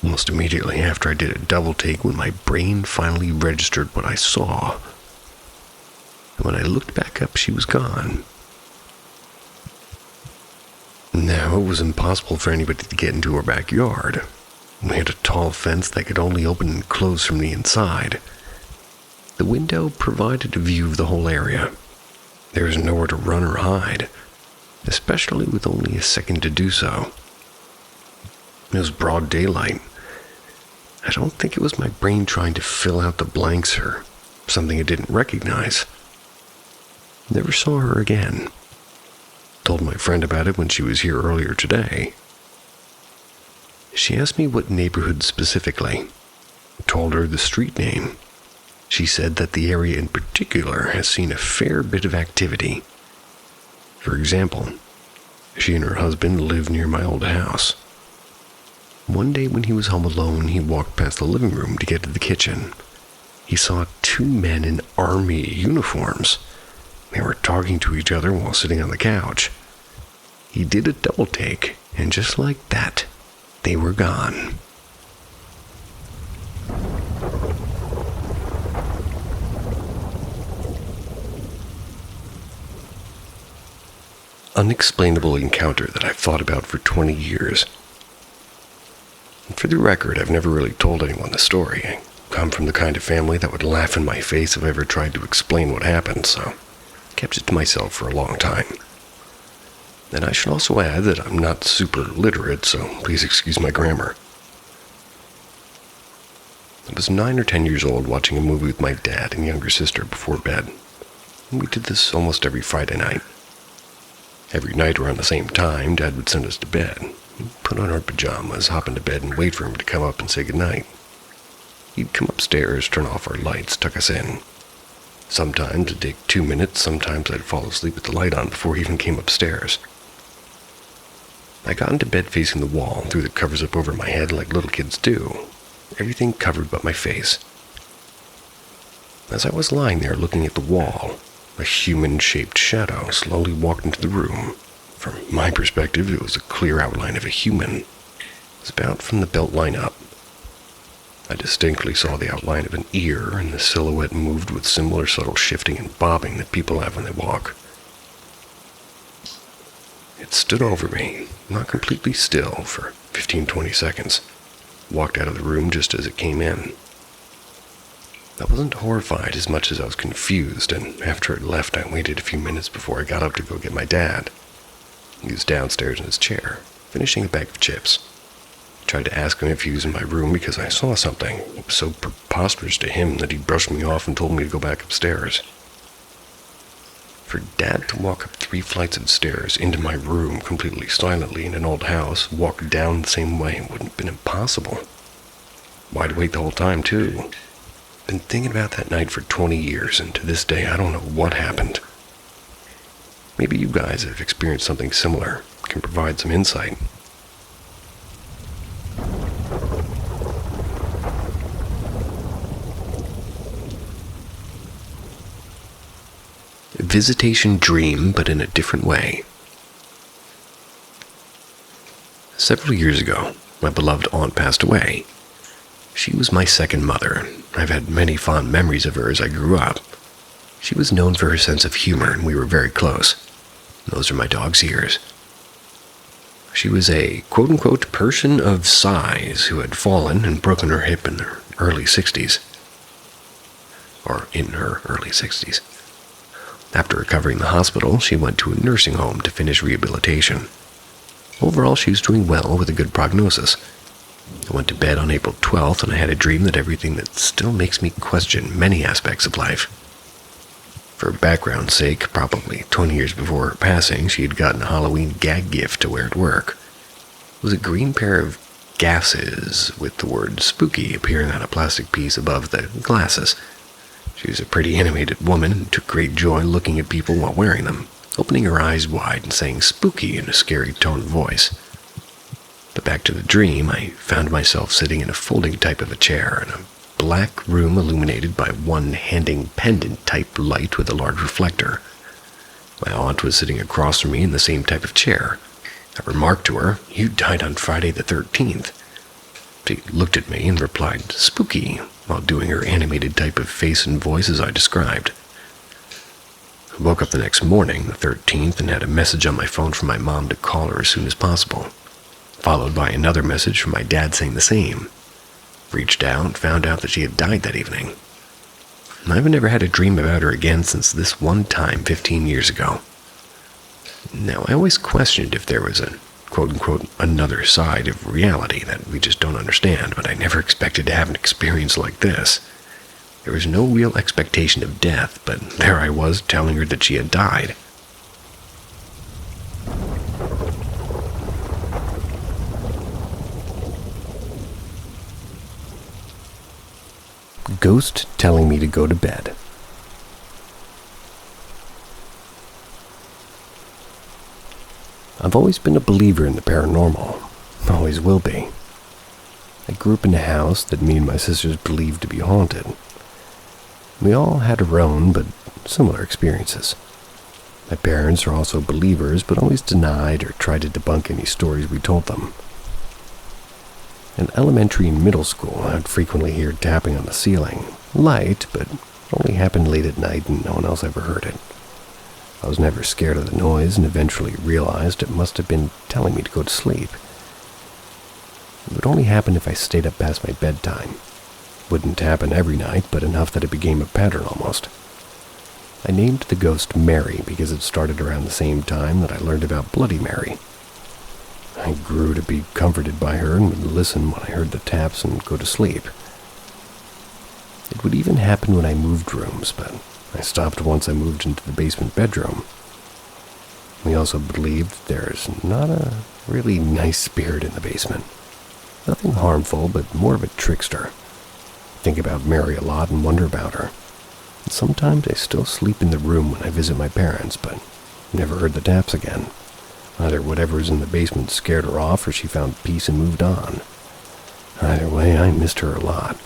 almost immediately after I did a double take when my brain finally registered what I saw. And when I looked back up, she was gone. Now, it was impossible for anybody to get into her backyard. We had a tall fence that could only open and close from the inside. The window provided a view of the whole area. There was nowhere to run or hide, especially with only a second to do so. It was broad daylight. I don't think it was my brain trying to fill out the blanks or something it didn't recognize. Never saw her again. Told my friend about it when she was here earlier today. She asked me what neighborhood specifically. Told her the street name. She said that the area in particular has seen a fair bit of activity. For example, she and her husband live near my old house. One day when he was home alone, he walked past the living room to get to the kitchen. He saw 2 men in army uniforms. They were talking to each other while sitting on the couch. He did a double take, and just like that, they were gone. Unexplainable encounter that I've thought about for 20 years. For the record, I've never really told anyone the story. I come from the kind of family that would laugh in my face if I ever tried to explain what happened, so I kept it to myself for a long time. And I should also add that I'm not super literate, so please excuse my grammar. I was 9 or 10 years old watching a movie with my dad and younger sister before bed. And we did this almost every Friday night. Every night around the same time, Dad would send us to bed. We'd put on our pajamas, hop into bed, and wait for him to come up and say goodnight. He'd come upstairs, turn off our lights, tuck us in. Sometimes it'd take 2 minutes, sometimes I'd fall asleep with the light on before he even came upstairs. I got into bed facing the wall and threw the covers up over my head like little kids do. Everything covered but my face. As I was lying there looking at the wall, a human-shaped shadow slowly walked into the room. From my perspective, it was a clear outline of a human. It was about from the belt line up. I distinctly saw the outline of an ear, and the silhouette moved with similar subtle shifting and bobbing that people have when they walk. It stood over me, not completely still, for 15-20 seconds. Walked out of the room just as it came in. I wasn't horrified as much as I was confused, and after it left, I waited a few minutes before I got up to go get my dad. He was downstairs in his chair, finishing a bag of chips. I tried to ask him if he was in my room because I saw something. It was so preposterous to him that he brushed me off and told me to go back upstairs. For Dad to walk up 3 flights of stairs into my room completely silently in an old house, walk down the same way, wouldn't have been impossible. Wide awake the whole time, too. Been thinking about that night for 20 years, and to this day I don't know what happened. Maybe you guys have experienced something similar, can provide some insight. Visitation dream, but in a different way. Several years ago, my beloved aunt passed away. She was my second mother. I've had many fond memories of her as I grew up. She was known for her sense of humor, and we were very close. Those are my dog's ears. She was a quote-unquote person of size who had fallen and broken her hip in her early 60s. Or in her early 60s. After recovering in the hospital, she went to a nursing home to finish rehabilitation. Overall, she was doing well with a good prognosis. I went to bed on April 12th, and I had a dream that everything that still makes me question many aspects of life. For background's sake, probably 20 years before her passing, she had gotten a Halloween gag gift to wear at work. It was a green pair of glasses with the word spooky appearing on a plastic piece above the glasses. She was a pretty animated woman and took great joy looking at people while wearing them, opening her eyes wide and saying spooky in a scary tone of voice. But back to the dream, I found myself sitting in a folding type of a chair in a black room illuminated by one handing pendant type light with a large reflector. My aunt was sitting across from me in the same type of chair. I remarked to her, "You died on Friday the 13th. She looked at me and replied, "Spooky," while doing her animated type of face and voice as I described. I woke up the next morning, the 13th, and had a message on my phone from my mom to call her as soon as possible, followed by another message from my dad saying the same. Reached out and found out that she had died that evening. I've never had a dream about her again since this one time 15 years ago. Now, I always questioned if there was a quote-unquote another side of reality that we just don't understand, but I never expected to have an experience like this. There was no real expectation of death, but there I was telling her that she had died. Ghost telling me to go to bed. I've always been a believer in the paranormal. Always will be. I grew up in a house that me and my sisters believed to be haunted. We all had our own, but similar experiences. My parents are also believers, but always denied or tried to debunk any stories we told them. In elementary and middle school, I'd frequently hear tapping on the ceiling. Light, but only happened late at night and no one else ever heard it. I was never scared of the noise and eventually realized it must have been telling me to go to sleep. It would only happen if I stayed up past my bedtime. Wouldn't happen every night, but enough that it became a pattern almost. I named the ghost Mary because it started around the same time that I learned about Bloody Mary. I grew to be comforted by her and would listen when I heard the taps and go to sleep. It would even happen when I moved rooms, but I stopped once I moved into the basement bedroom. We also believed there's not a really nice spirit in the basement. Nothing harmful, but more of a trickster. I think about Mary a lot and wonder about her. And sometimes I still sleep in the room when I visit my parents, but never heard the taps again. Either whatever's in the basement scared her off or she found peace and moved on. Either way, I missed her a lot.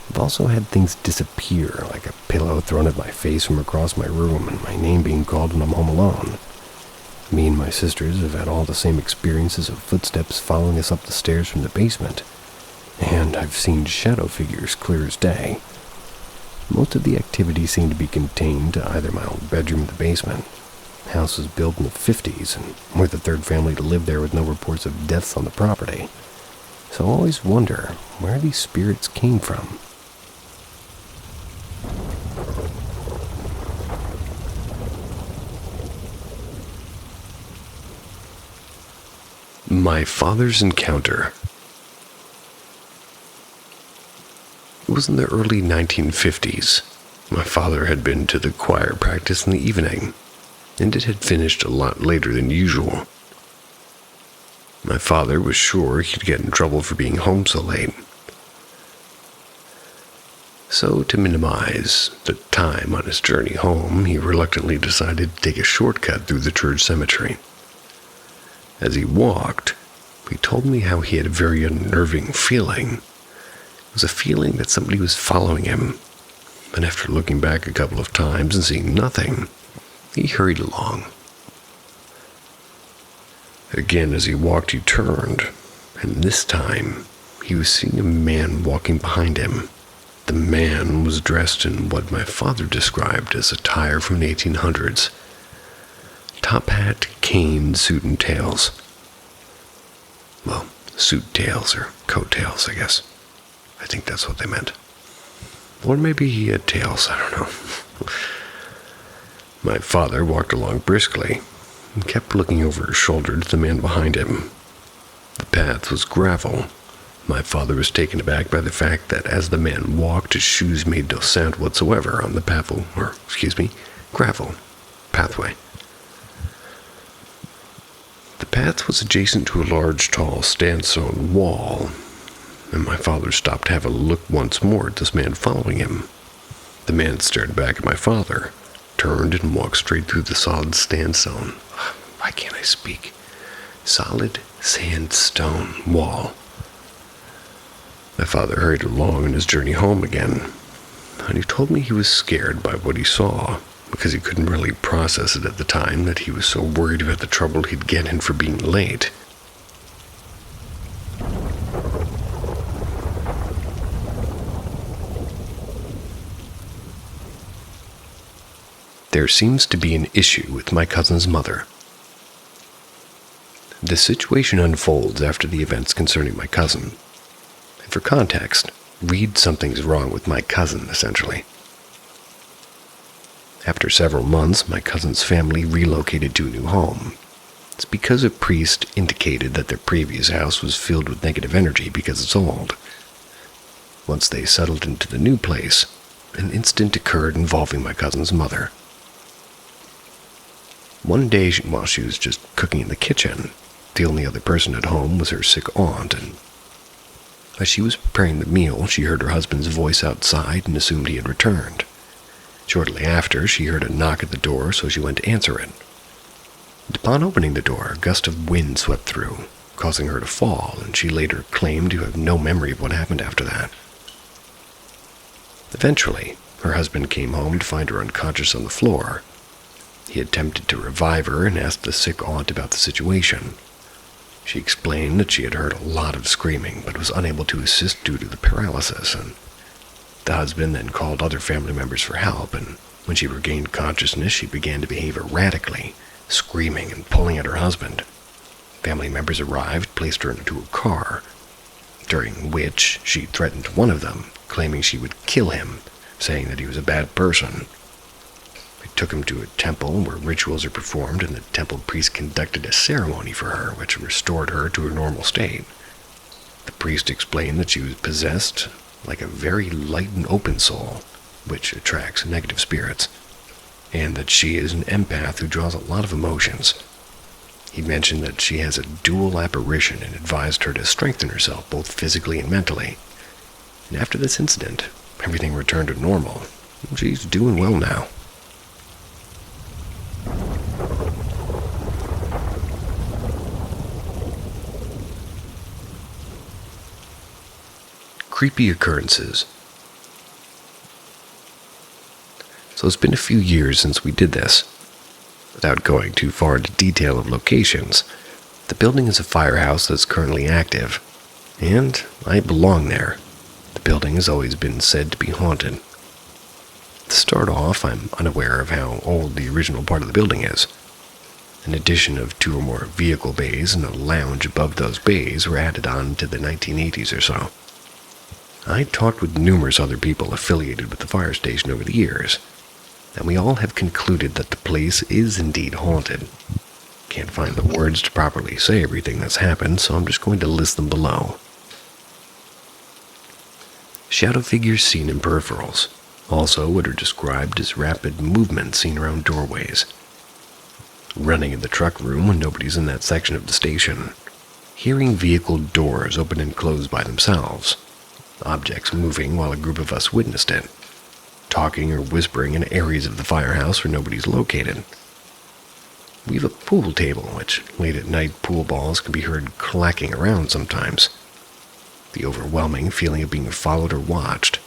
I've also had things disappear, like a pillow thrown at my face from across my room and my name being called when I'm home alone. Me and my sisters have had all the same experiences of footsteps following us up the stairs from the basement. and I've seen shadow figures clear as day. Most of the activity seemed to be contained to either my old bedroom or the basement. The house was built in the 50s, and we're the third family to live there with no reports of deaths on the property. So I always wonder where these spirits came from. My father's encounter. It was in the early 1950s. My father had been to the choir practice in the evening, and it had finished a lot later than usual. My father was sure he'd get in trouble for being home so late. So, to minimize the time on his journey home, he reluctantly decided to take a shortcut through the church cemetery. As he walked, he told me how he had a very unnerving feeling. It was a feeling that somebody was following him, and after looking back a couple of times and seeing nothing, he hurried along. Again, as he walked, he turned, and this time, he was seeing a man walking behind him. The man was dressed in what my father described as attire from the 1800s. Top hat, cane, suit and tails. Well, suit tails or coat tails, I guess. I think that's what they meant. Or maybe he had tails, I don't know. My father walked along briskly and kept looking over his shoulder to the man behind him. The path was gravel. My father was taken aback by the fact that as the man walked, his shoes made no sound whatsoever on the gravel pathway. The path was adjacent to a large, tall, sandstone wall, and my father stopped to have a look once more at this man following him. The man stared back at my father, turned and walked straight through the solid sandstone. Why can't I speak? Solid sandstone wall. My father hurried along on his journey home again, and he told me he was scared by what he saw, because he couldn't really process it at the time that he was so worried about the trouble he'd get in for being late. There seems to be an issue with my cousin's mother. The situation unfolds after the events concerning my cousin. And for context, read something's wrong with my cousin, essentially. After several months, my cousin's family relocated to a new home. It's because a priest indicated that their previous house was filled with negative energy because it's old. Once they settled into the new place, an incident occurred involving my cousin's mother. One day, while she was just cooking in the kitchen, the only other person at home was her sick aunt, and as she was preparing the meal, she heard her husband's voice outside and assumed he had returned. Shortly after, she heard a knock at the door, so she went to answer it. Upon opening the door, a gust of wind swept through, causing her to fall, and she later claimed to have no memory of what happened after that. Eventually, her husband came home to find her unconscious on the floor. He attempted to revive her and asked the sick aunt about the situation. She explained that she had heard a lot of screaming, but was unable to assist due to the paralysis, and the husband then called other family members for help, and when she regained consciousness, she began to behave erratically, screaming and pulling at her husband. Family members arrived, placed her into a car, during which she threatened one of them, claiming she would kill him, saying that he was a bad person. They took him to a temple where rituals are performed, and the temple priest conducted a ceremony for her, which restored her to her normal state. The priest explained that she was possessed like a very light and open soul, which attracts negative spirits, and that she is an empath who draws a lot of emotions. He mentioned that she has a dual apparition and advised her to strengthen herself both physically and mentally. And after this incident, everything returned to normal. She's doing well now. Creepy occurrences. So it's been a few years since we did this. Without going too far into detail of locations, the building is a firehouse that's currently active. And I belong there. The building has always been said to be haunted. To start off, I'm unaware of how old the original part of the building is. An addition of 2 or more vehicle bays and a lounge above those bays were added on to the 1980s or so. I talked with numerous other people affiliated with the fire station over the years, and we all have concluded that the place is indeed haunted. Can't find the words to properly say everything that's happened, so I'm just going to list them below. Shadow figures seen in peripherals. Also what are described as rapid movement seen around doorways. Running in the truck room when nobody's in that section of the station. Hearing vehicle doors open and close by themselves. Objects moving while a group of us witnessed it. Talking or whispering in areas of the firehouse where nobody's located. We have a pool table, which late at night pool balls can be heard clacking around sometimes. The overwhelming feeling of being followed or watched.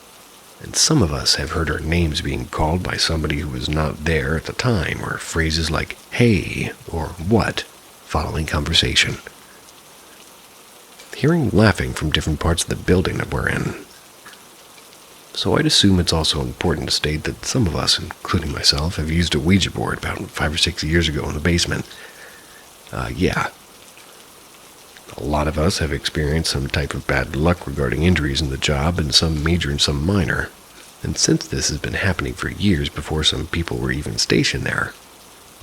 And some of us have heard our names being called by somebody who was not there at the time, or phrases like, "hey," or "what," following conversation. Hearing laughing from different parts of the building that we're in. So I'd assume it's also important to state that some of us, including myself, have used a Ouija board about 5 or 6 years ago in the basement. Yeah. A lot of us have experienced some type of bad luck regarding injuries in the job, and some major and some minor. And since this has been happening for years before some people were even stationed there,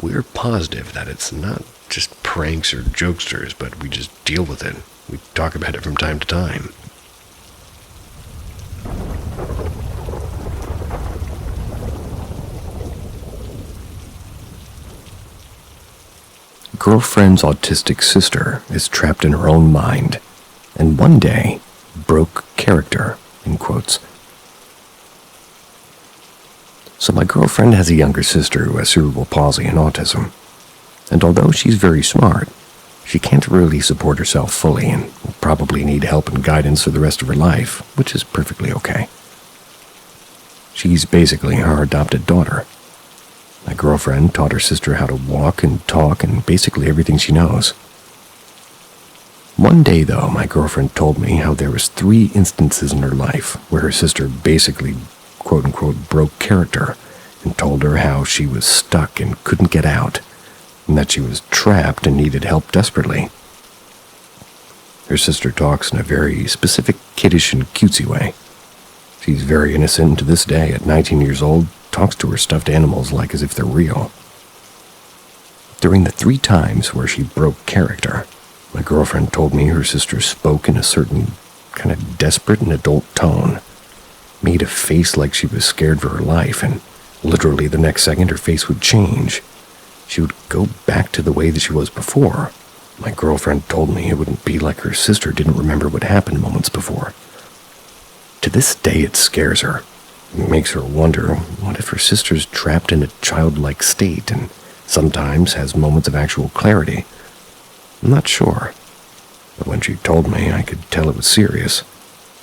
we're positive that it's not just pranks or jokesters, but we just deal with it. We talk about it from time to time. Girlfriend's autistic sister is trapped in her own mind, and one day broke character, in quotes. So my girlfriend has a younger sister who has cerebral palsy and autism, and although she's very smart, she can't really support herself fully and will probably need help and guidance for the rest of her life, which is perfectly okay. She's basically our adopted daughter. My girlfriend taught her sister how to walk and talk and basically everything she knows. One day, though, my girlfriend told me how there was 3 instances in her life where her sister basically, quote-unquote, broke character and told her how she was stuck and couldn't get out, and that she was trapped and needed help desperately. Her sister talks in a very specific kiddish and cutesy way. She's very innocent, and to this day, at 19 years old, talks to her stuffed animals like as if they're real. During the 3 times where she broke character, my girlfriend told me her sister spoke in a certain kind of desperate and adult tone, made a face like she was scared for her life, and literally the next second her face would change. She would go back to the way that she was before. My girlfriend told me it wouldn't be like her sister didn't remember what happened moments before. To this day it scares her. It makes her wonder, what if her sister's trapped in a childlike state and sometimes has moments of actual clarity? I'm not sure. But when she told me, I could tell it was serious.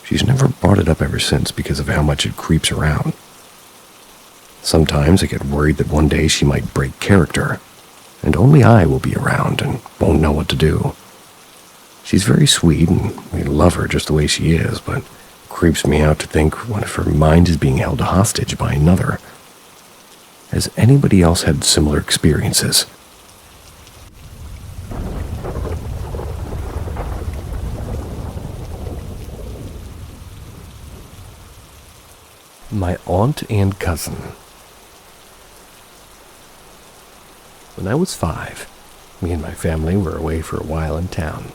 She's never brought it up ever since because of how much it creeps her out. Sometimes I get worried that one day she might break character, and only I will be around and won't know what to do. She's very sweet, and we love her just the way she is, but it creeps me out to think, what if her mind is being held hostage by another? Has anybody else had similar experiences? My aunt and cousin. When I was 5, me and my family were away for a while in town.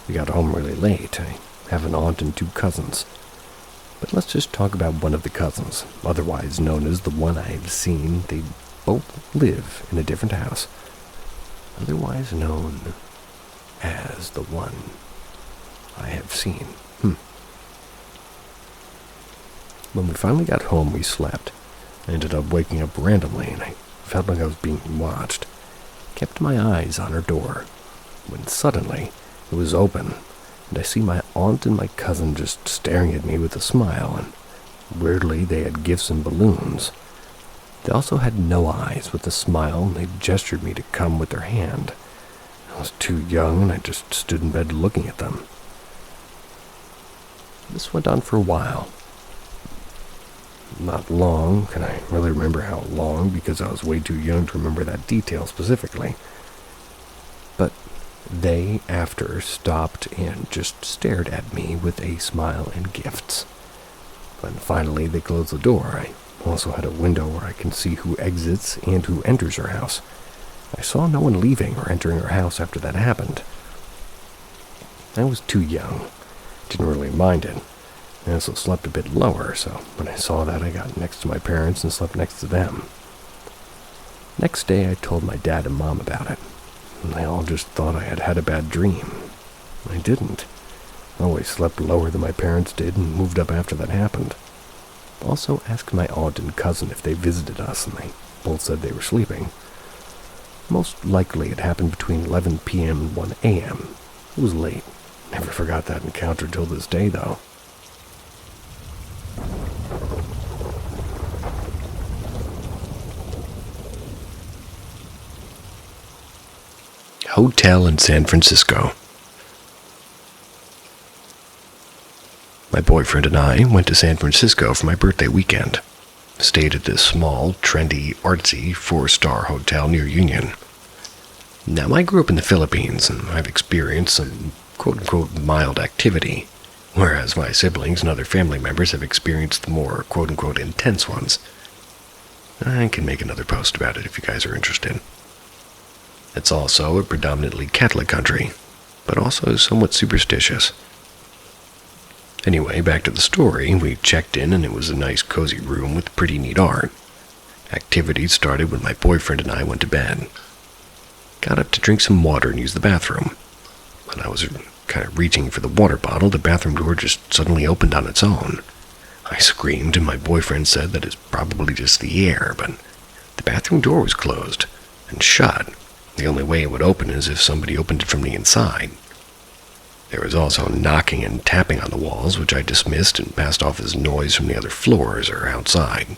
We got home really late. I have an aunt and 2 cousins. But let's just talk about one of the cousins, otherwise known as the one I've seen. They both live in a different house, otherwise known as the one I have seen. When we finally got home, we slept. I ended up waking up randomly, and I felt like I was being watched. Kept my eyes on her door, when suddenly it was open, and I see my aunt and my cousin just staring at me with a smile, and weirdly they had gifts and balloons. They also had no eyes with a smile, and they gestured me to come with their hand. I was too young, and I just stood in bed looking at them. This went on for a while. Not long. Can I really remember how long? Because I was way too young to remember that detail specifically. But they, after, stopped and just stared at me with a smile and gifts. When finally they closed the door, I also had a window where I can see who exits and who enters our house. I saw no one leaving or entering our house after that happened. I was too young. Didn't really mind it. I also slept a bit lower, so when I saw that, I got next to my parents and slept next to them. Next day, I told my dad and mom about it. And they all just thought I had had a bad dream. I didn't. I always slept lower than my parents did and moved up after that happened. Also asked my aunt and cousin if they visited us, and they both said they were sleeping. Most likely it happened between 11 p.m. and 1 a.m. It was late. Never forgot that encounter till this day, though. Hotel in San Francisco. My boyfriend and I went to San Francisco for my birthday weekend. Stayed at this small, trendy, artsy 4-star hotel near Union. Now, I grew up in the Philippines, and I've experienced some quote-unquote mild activity, whereas my siblings and other family members have experienced the more quote-unquote intense ones. I can make another post about it if you guys are interested. It's also a predominantly Catholic country, but also somewhat superstitious. Anyway, back to the story. We checked in and it was a nice cozy room with pretty neat art. Activities started when my boyfriend and I went to bed. Got up to drink some water and use the bathroom. When I was kind of reaching for the water bottle, the bathroom door just suddenly opened on its own. I screamed and my boyfriend said that it's probably just the air, but the bathroom door was closed and shut. The only way it would open is if somebody opened it from the inside. There was also knocking and tapping on the walls, which I dismissed and passed off as noise from the other floors or outside.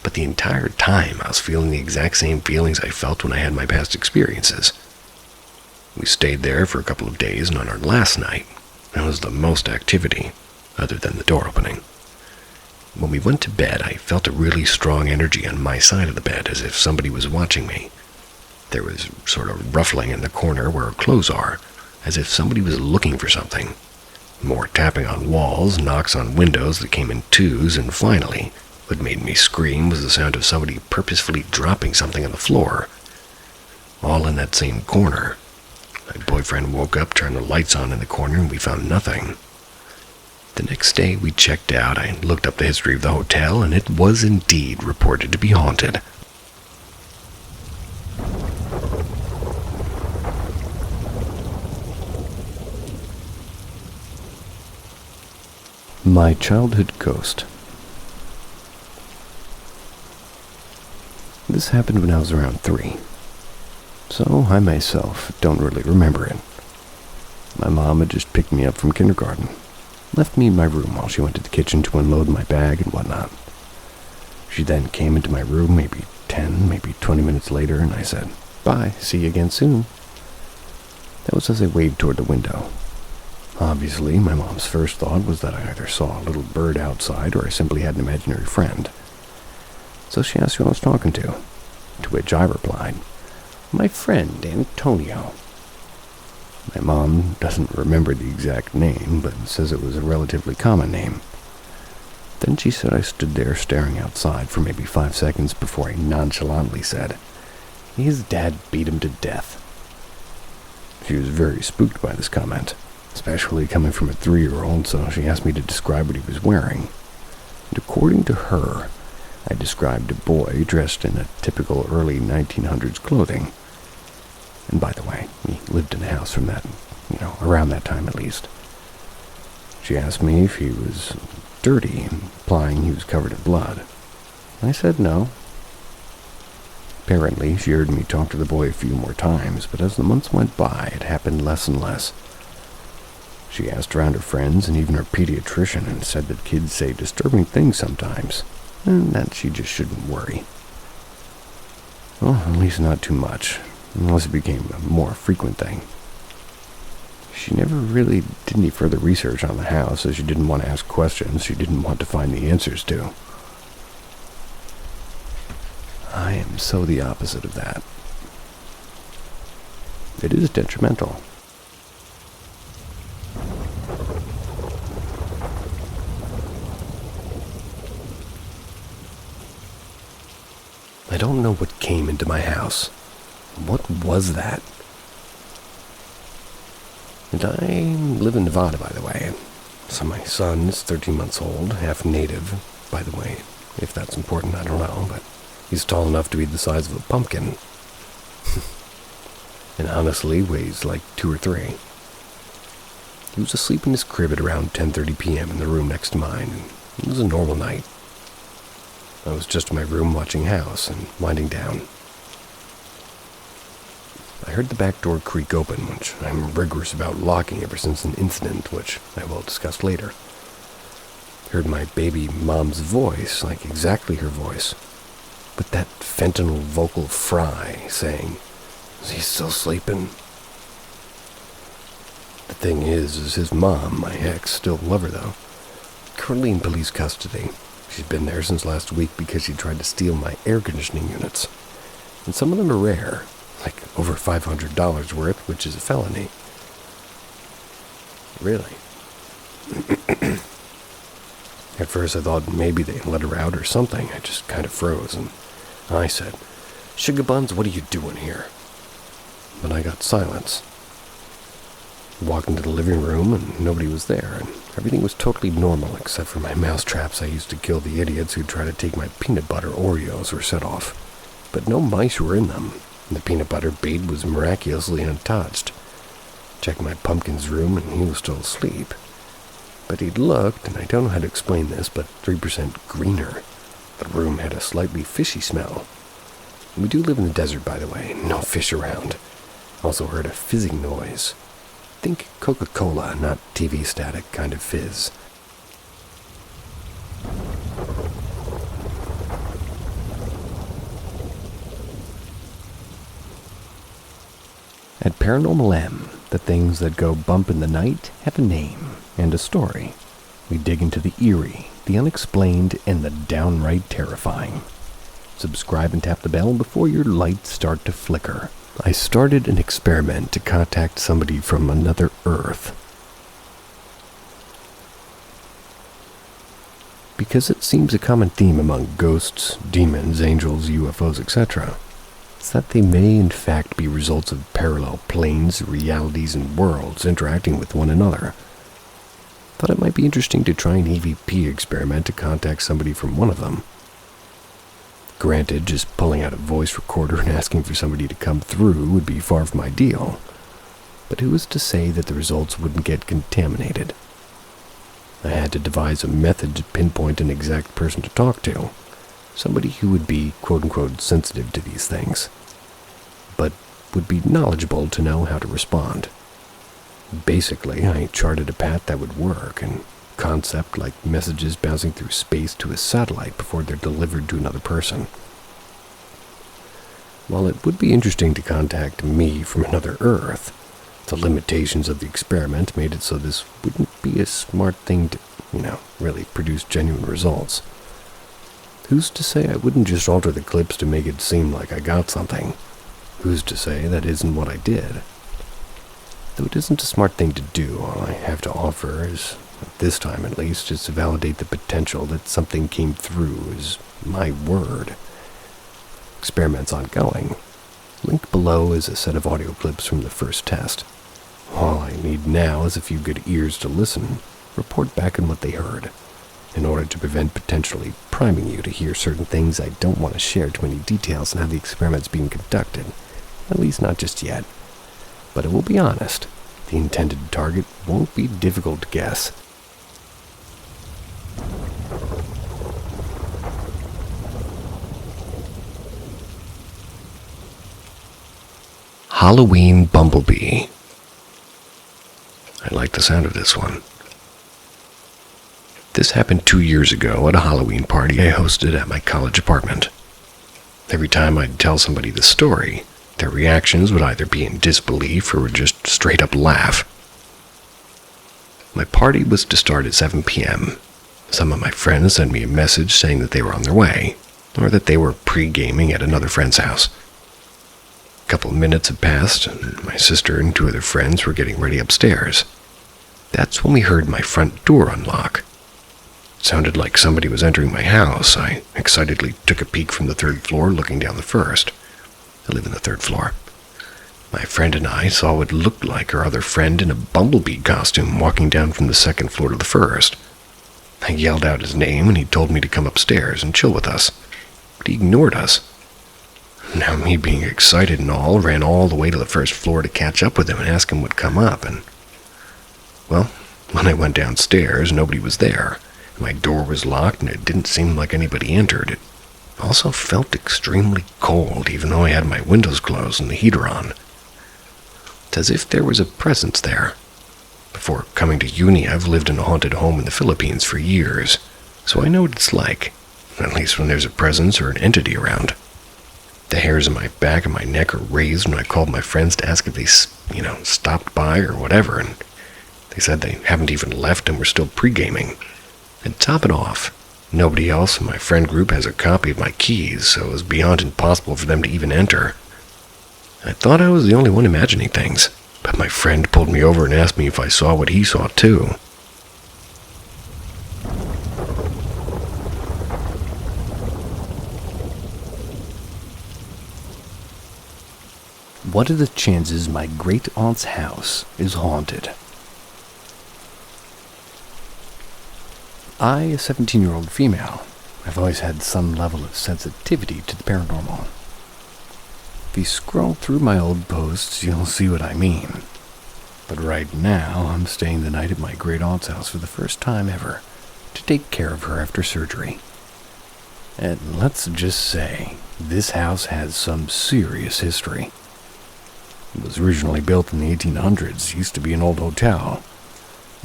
But the entire time, I was feeling the exact same feelings I felt when I had my past experiences. We stayed there for a couple of days, and on our last night, it was the most activity, other than the door opening. When we went to bed, I felt a really strong energy on my side of the bed, as if somebody was watching me. There was sort of ruffling in the corner where our clothes are, as if somebody was looking for something. More tapping on walls, knocks on windows that came in twos, and finally, what made me scream was the sound of somebody purposefully dropping something on the floor. All in that same corner. My boyfriend woke up, turned the lights on in the corner, and we found nothing. The next day we checked out. I looked up the history of the hotel, and it was indeed reported to be haunted. My childhood ghost. This happened when I was around 3, so I myself don't really remember it. My mom had just picked me up from kindergarten, left me in my room while she went to the kitchen to unload my bag and whatnot. She then came into my room maybe 10, maybe 20 minutes later, and I said, "Bye, see you again soon." That was as I waved toward the window. Obviously, my mom's first thought was that I either saw a little bird outside or I simply had an imaginary friend. So she asked who I was talking to which I replied, "My friend, Antonio." My mom doesn't remember the exact name, but says it was a relatively common name. Then she said I stood there staring outside for maybe 5 seconds before I nonchalantly said, "His dad beat him to death." She was very spooked by this comment, especially coming from a 3-year-old, so she asked me to describe what he was wearing. And according to her, I described a boy dressed in a typical early 1900s clothing. And by the way, he lived in a house from that, around that time at least. She asked me if he was dirty, implying he was covered in blood. I said no. Apparently, she heard me talk to the boy a few more times, but as the months went by, it happened less and less. She asked around her friends and even her pediatrician and said that kids say disturbing things sometimes, and that she just shouldn't worry. Well, at least not too much, unless it became a more frequent thing. She never really did any further research on the house, as she didn't want to ask questions she didn't want to find the answers to. I am so the opposite of that. It is detrimental. I don't know what came into my house. What was that? And I live in Nevada, by the way. So my son is 13 months old, half native, by the way. If that's important, I don't know, but he's tall enough to be the size of a pumpkin. And honestly weighs like 2 or 3. He was asleep in his crib at around 10:30 p.m. in the room next to mine. It was a normal night. I was just in my room watching House and winding down. I heard the back door creak open, which I'm rigorous about locking ever since an incident, which I will discuss later. Heard my baby mom's voice, like exactly her voice, with that fentanyl vocal fry saying, "Is he still sleeping?" The thing is his mom, my ex, still love her though, currently in police custody. She's been there since last week because she tried to steal my air conditioning units. And some of them are rare, like over $500 worth, which is a felony. Really? At first I thought maybe they let her out or something. I just kind of froze, and I said, "Sugar Buns, what are you doing here?" But I got silence. Walked into the living room and nobody was there, and everything was totally normal except for my mouse traps I used to kill the idiots who'd try to take my peanut butter Oreos were set off. But no mice were in them, and the peanut butter bait was miraculously untouched. Checked my pumpkin's room and he was still asleep. But he'd looked, and I don't know how to explain this, but 3% greener. The room had a slightly fishy smell. We do live in the desert, by the way, no fish around. Also heard a fizzing noise. Think Coca-Cola, not TV static kind of fizz. At Paranormal M, the things that go bump in the night have a name and a story. We dig into the eerie, the unexplained, and the downright terrifying. Subscribe and tap the bell before your lights start to flicker. I started an experiment to contact somebody from another Earth. Because it seems a common theme among ghosts, demons, angels, UFOs, etc. It's that they may in fact be results of parallel planes, realities, and worlds interacting with one another. Thought it might be interesting to try an EVP experiment to contact somebody from one of them. Granted, just pulling out a voice recorder and asking for somebody to come through would be far from ideal. But who is to say that the results wouldn't get contaminated? I had to devise a method to pinpoint an exact person to talk to. Somebody who would be, quote-unquote, sensitive to these things, but would be knowledgeable to know how to respond. Basically, I charted a path that would work, and concept like messages bouncing through space to a satellite before they're delivered to another person. While it would be interesting to contact me from another Earth, the limitations of the experiment made it so this wouldn't be a smart thing to, really produce genuine results. Who's to say I wouldn't just alter the clips to make it seem like I got something? Who's to say that isn't what I did? Though it isn't a smart thing to do, all I have to offer is, at this time at least, is to validate the potential that something came through is my word. Experiment's ongoing. Link below is a set of audio clips from the first test. All I need now is a few good ears to listen, report back on what they heard, in order to prevent potentially priming you to hear certain things. I don't want to share too many details on how the experiment's being conducted, at least not just yet. But I will be honest, the intended target won't be difficult to guess. Halloween Bumblebee. I like the sound of this one. This happened 2 years ago at a Halloween party I hosted at my college apartment. Every time I'd tell somebody the story, their reactions would either be in disbelief or would just straight up laugh. My party was to start at 7 p.m. Some of my friends sent me a message saying that they were on their way, or that they were pre-gaming at another friend's house. A couple of minutes had passed, and my sister and two other friends were getting ready upstairs. That's when we heard my front door unlock. It sounded like somebody was entering my house. I excitedly took a peek from the third floor, looking down the first. I live in the third floor. My friend and I saw what looked like our other friend in a bumblebee costume walking down from the second floor to the first. I yelled out his name and he told me to come upstairs and chill with us, but he ignored us. Now me being excited and all, ran all the way to the first floor to catch up with him and ask him what come up, and, well, when I went downstairs, nobody was there. My door was locked and it didn't seem like anybody entered. It also felt extremely cold, even though I had my windows closed and the heater on. It's as if there was a presence there. Before coming to uni, I've lived in a haunted home in the Philippines for years, so I know what it's like, at least when there's a presence or an entity around. The hairs on my back and my neck are raised when I called my friends to ask if they, stopped by or whatever, and they said they haven't even left and we're still pre-gaming. And top it off, nobody else in my friend group has a copy of my keys, so it was beyond impossible for them to even enter. I thought I was the only one imagining things, but my friend pulled me over and asked me if I saw what he saw too. What are the chances my great-aunt's house is haunted? I, a 17-year-old female, have always had some level of sensitivity to the paranormal. If you scroll through my old posts, you'll see what I mean. But right now, I'm staying the night at my great-aunt's house for the first time ever, to take care of her after surgery. And let's just say, this house has some serious history. It was originally built in the 1800s, used to be an old hotel,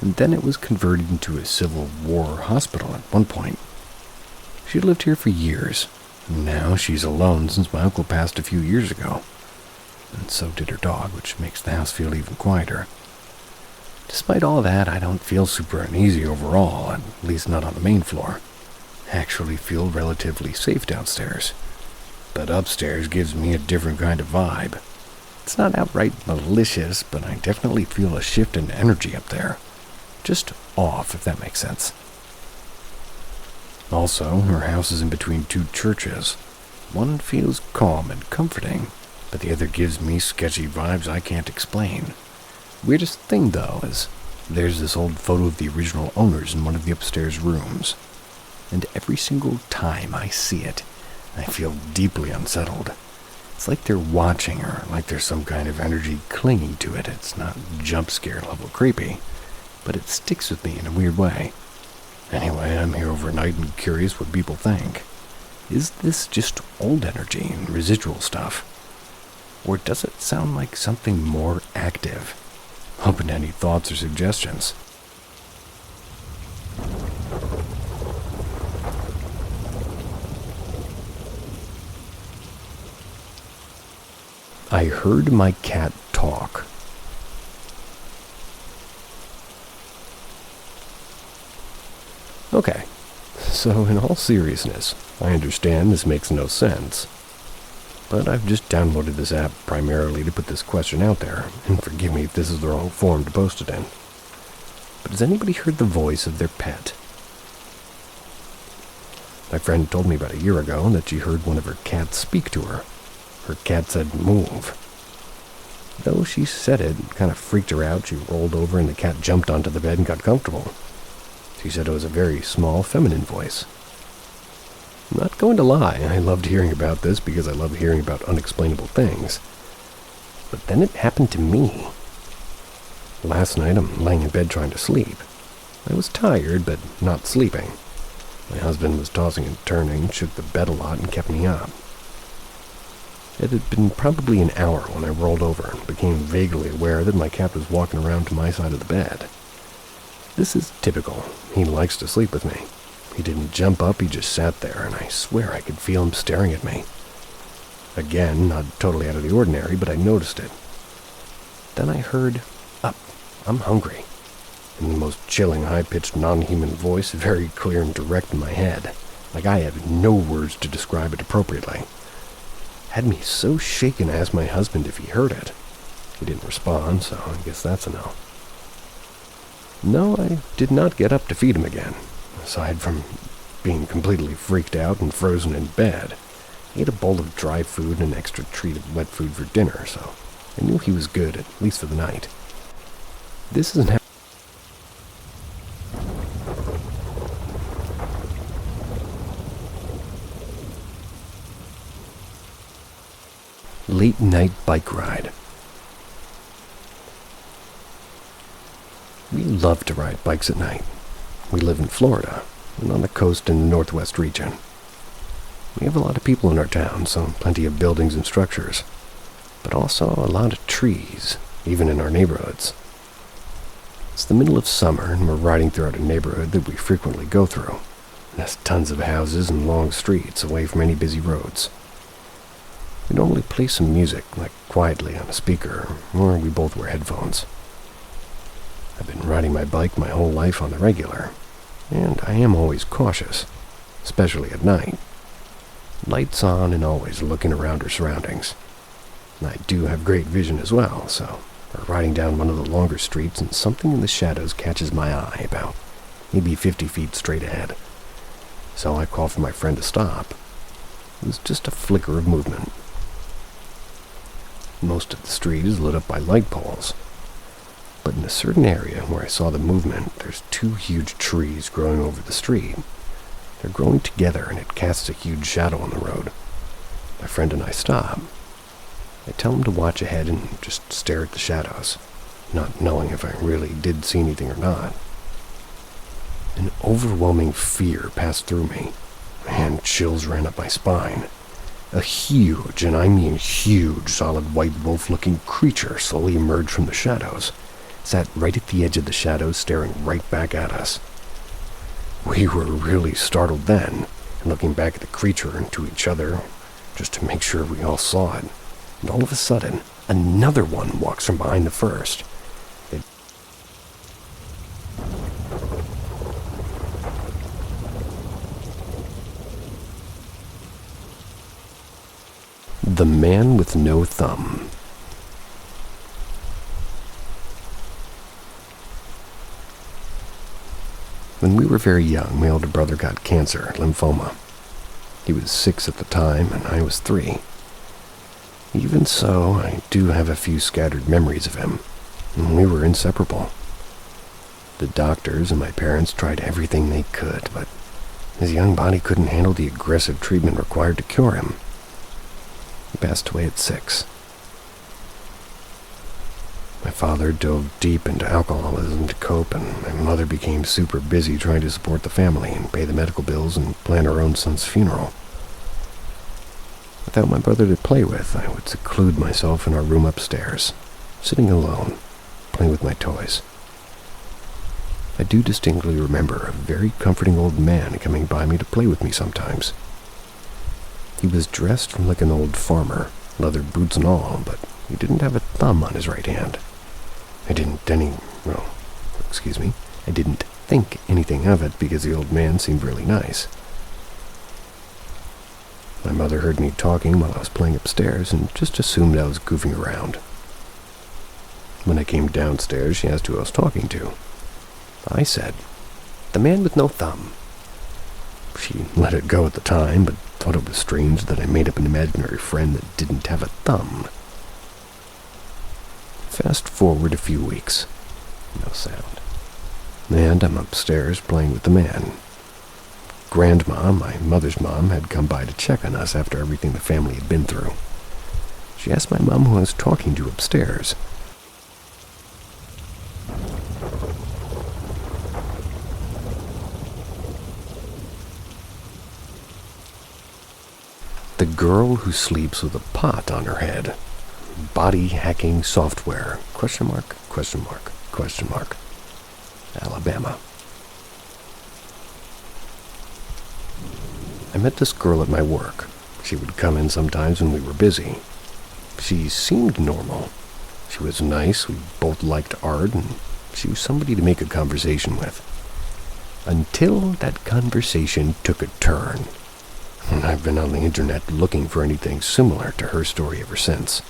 and then it was converted into a Civil War hospital at one point. She lived here for years, and now she's alone since my uncle passed a few years ago, and so did her dog, which makes the house feel even quieter. Despite all that, I don't feel super uneasy overall, at least not on the main floor. I actually feel relatively safe downstairs, but upstairs gives me a different kind of vibe. It's not outright malicious, but I definitely feel a shift in energy up there. Just off, if that makes sense. Also, her house is in between two churches. One feels calm and comforting, but the other gives me sketchy vibes I can't explain. Weirdest thing, though, is there's this old photo of the original owners in one of the upstairs rooms. And every single time I see it, I feel deeply unsettled. It's like they're watching, or like there's some kind of energy clinging to it. It's not jump scare level creepy, but it sticks with me in a weird way. Anyway, I'm here overnight and curious what people think. Is this just old energy and residual stuff? Or does it sound like something more active? Open to any thoughts or suggestions. I heard my cat talk. Okay, so in all seriousness, I understand this makes no sense. But I've just downloaded this app primarily to put this question out there, and forgive me if this is the wrong form to post it in. But has anybody heard the voice of their pet? My friend told me about a year ago that she heard one of her cats speak to her. Her cat said, "Move." Though she said it kind of freaked her out, she rolled over and the cat jumped onto the bed and got comfortable. She said it was a very small, feminine voice. I'm not going to lie, I loved hearing about this because I love hearing about unexplainable things. But then it happened to me. Last night I'm laying in bed trying to sleep. I was tired, but not sleeping. My husband was tossing and turning, shook the bed a lot, and kept me up. It had been probably an hour when I rolled over and became vaguely aware that my cat was walking around to my side of the bed. This is typical. He likes to sleep with me. He didn't jump up, he just sat there, and I swear I could feel him staring at me. Again, not totally out of the ordinary, but I noticed it. Then I heard, "Up, I'm hungry." in the most chilling, high-pitched, non-human voice, very clear and direct in my head, like I had no words to describe it appropriately. Had me so shaken I asked my husband if he heard it. He didn't respond, so I guess that's a no. No, I did not get up to feed him again, aside from being completely freaked out and frozen in bed. I ate a bowl of dry food and an extra treat of wet food for dinner, so I knew he was good, at least for the night. This isn't how... Late night bike ride. We love to ride bikes at night. We live in Florida, and on the coast in the northwest region. We have a lot of people in our town, so plenty of buildings and structures, but also a lot of trees, even in our neighborhoods. It's the middle of summer, and we're riding throughout a neighborhood that we frequently go through. It has tons of houses and long streets away from any busy roads. We normally play some music, like quietly on a speaker, or we both wear headphones. I've been riding my bike my whole life on the regular, and I am always cautious, especially at night. Lights on and always looking around our surroundings. And I do have great vision as well, so we're riding down one of the longer streets and something in the shadows catches my eye about maybe 50 feet straight ahead. So I call for my friend to stop. It was just a flicker of movement. Most of the street is lit up by light poles, but in a certain area where I saw the movement, there's 2 huge trees growing over the street. They're growing together, and it casts a huge shadow on the road. My friend and I stop. I tell him to watch ahead and just stare at the shadows, not knowing if I really did see anything or not. An overwhelming fear passed through me, and chills ran up my spine. A huge, and I mean huge, solid white wolf-looking creature slowly emerged from the shadows, sat right at the edge of the shadows, staring right back at us. We were really startled then, and looking back at the creature and to each other, just to make sure we all saw it. And all of a sudden, another one walks from behind the first. The Man with No Thumb. When we were very young, my older brother got cancer, lymphoma. He was 6 at the time, and I was 3. Even so, I do have a few scattered memories of him, and we were inseparable. The doctors and my parents tried everything they could, but his young body couldn't handle the aggressive treatment required to cure him. He passed away at 6. My father dove deep into alcoholism to cope, and my mother became super busy trying to support the family and pay the medical bills and plan her own son's funeral. Without my brother to play with, I would seclude myself in our room upstairs, sitting alone, playing with my toys. I do distinctly remember a very comforting old man coming by me to play with me sometimes. He was dressed like an old farmer, leather boots and all, but he didn't have a thumb on his right hand. I didn't think anything of it because the old man seemed really nice. My mother heard me talking while I was playing upstairs and just assumed I was goofing around. When I came downstairs, she asked who I was talking to. I said, "The man with no thumb." She let it go at the time, but thought it was strange that I made up an imaginary friend that didn't have a thumb. Fast forward a few weeks. No sound. And I'm upstairs playing with the man. Grandma, my mother's mom, had come by to check on us after everything the family had been through. She asked my mom who I was talking to upstairs. The girl who sleeps with a pot on her head. Body hacking software, ? Alabama. I met this girl at my work. She would come in sometimes when we were busy. She seemed normal. She was nice, we both liked art, and She was somebody to make a conversation with. Until that conversation took a turn. And I've been on the internet looking for anything similar to her story ever since.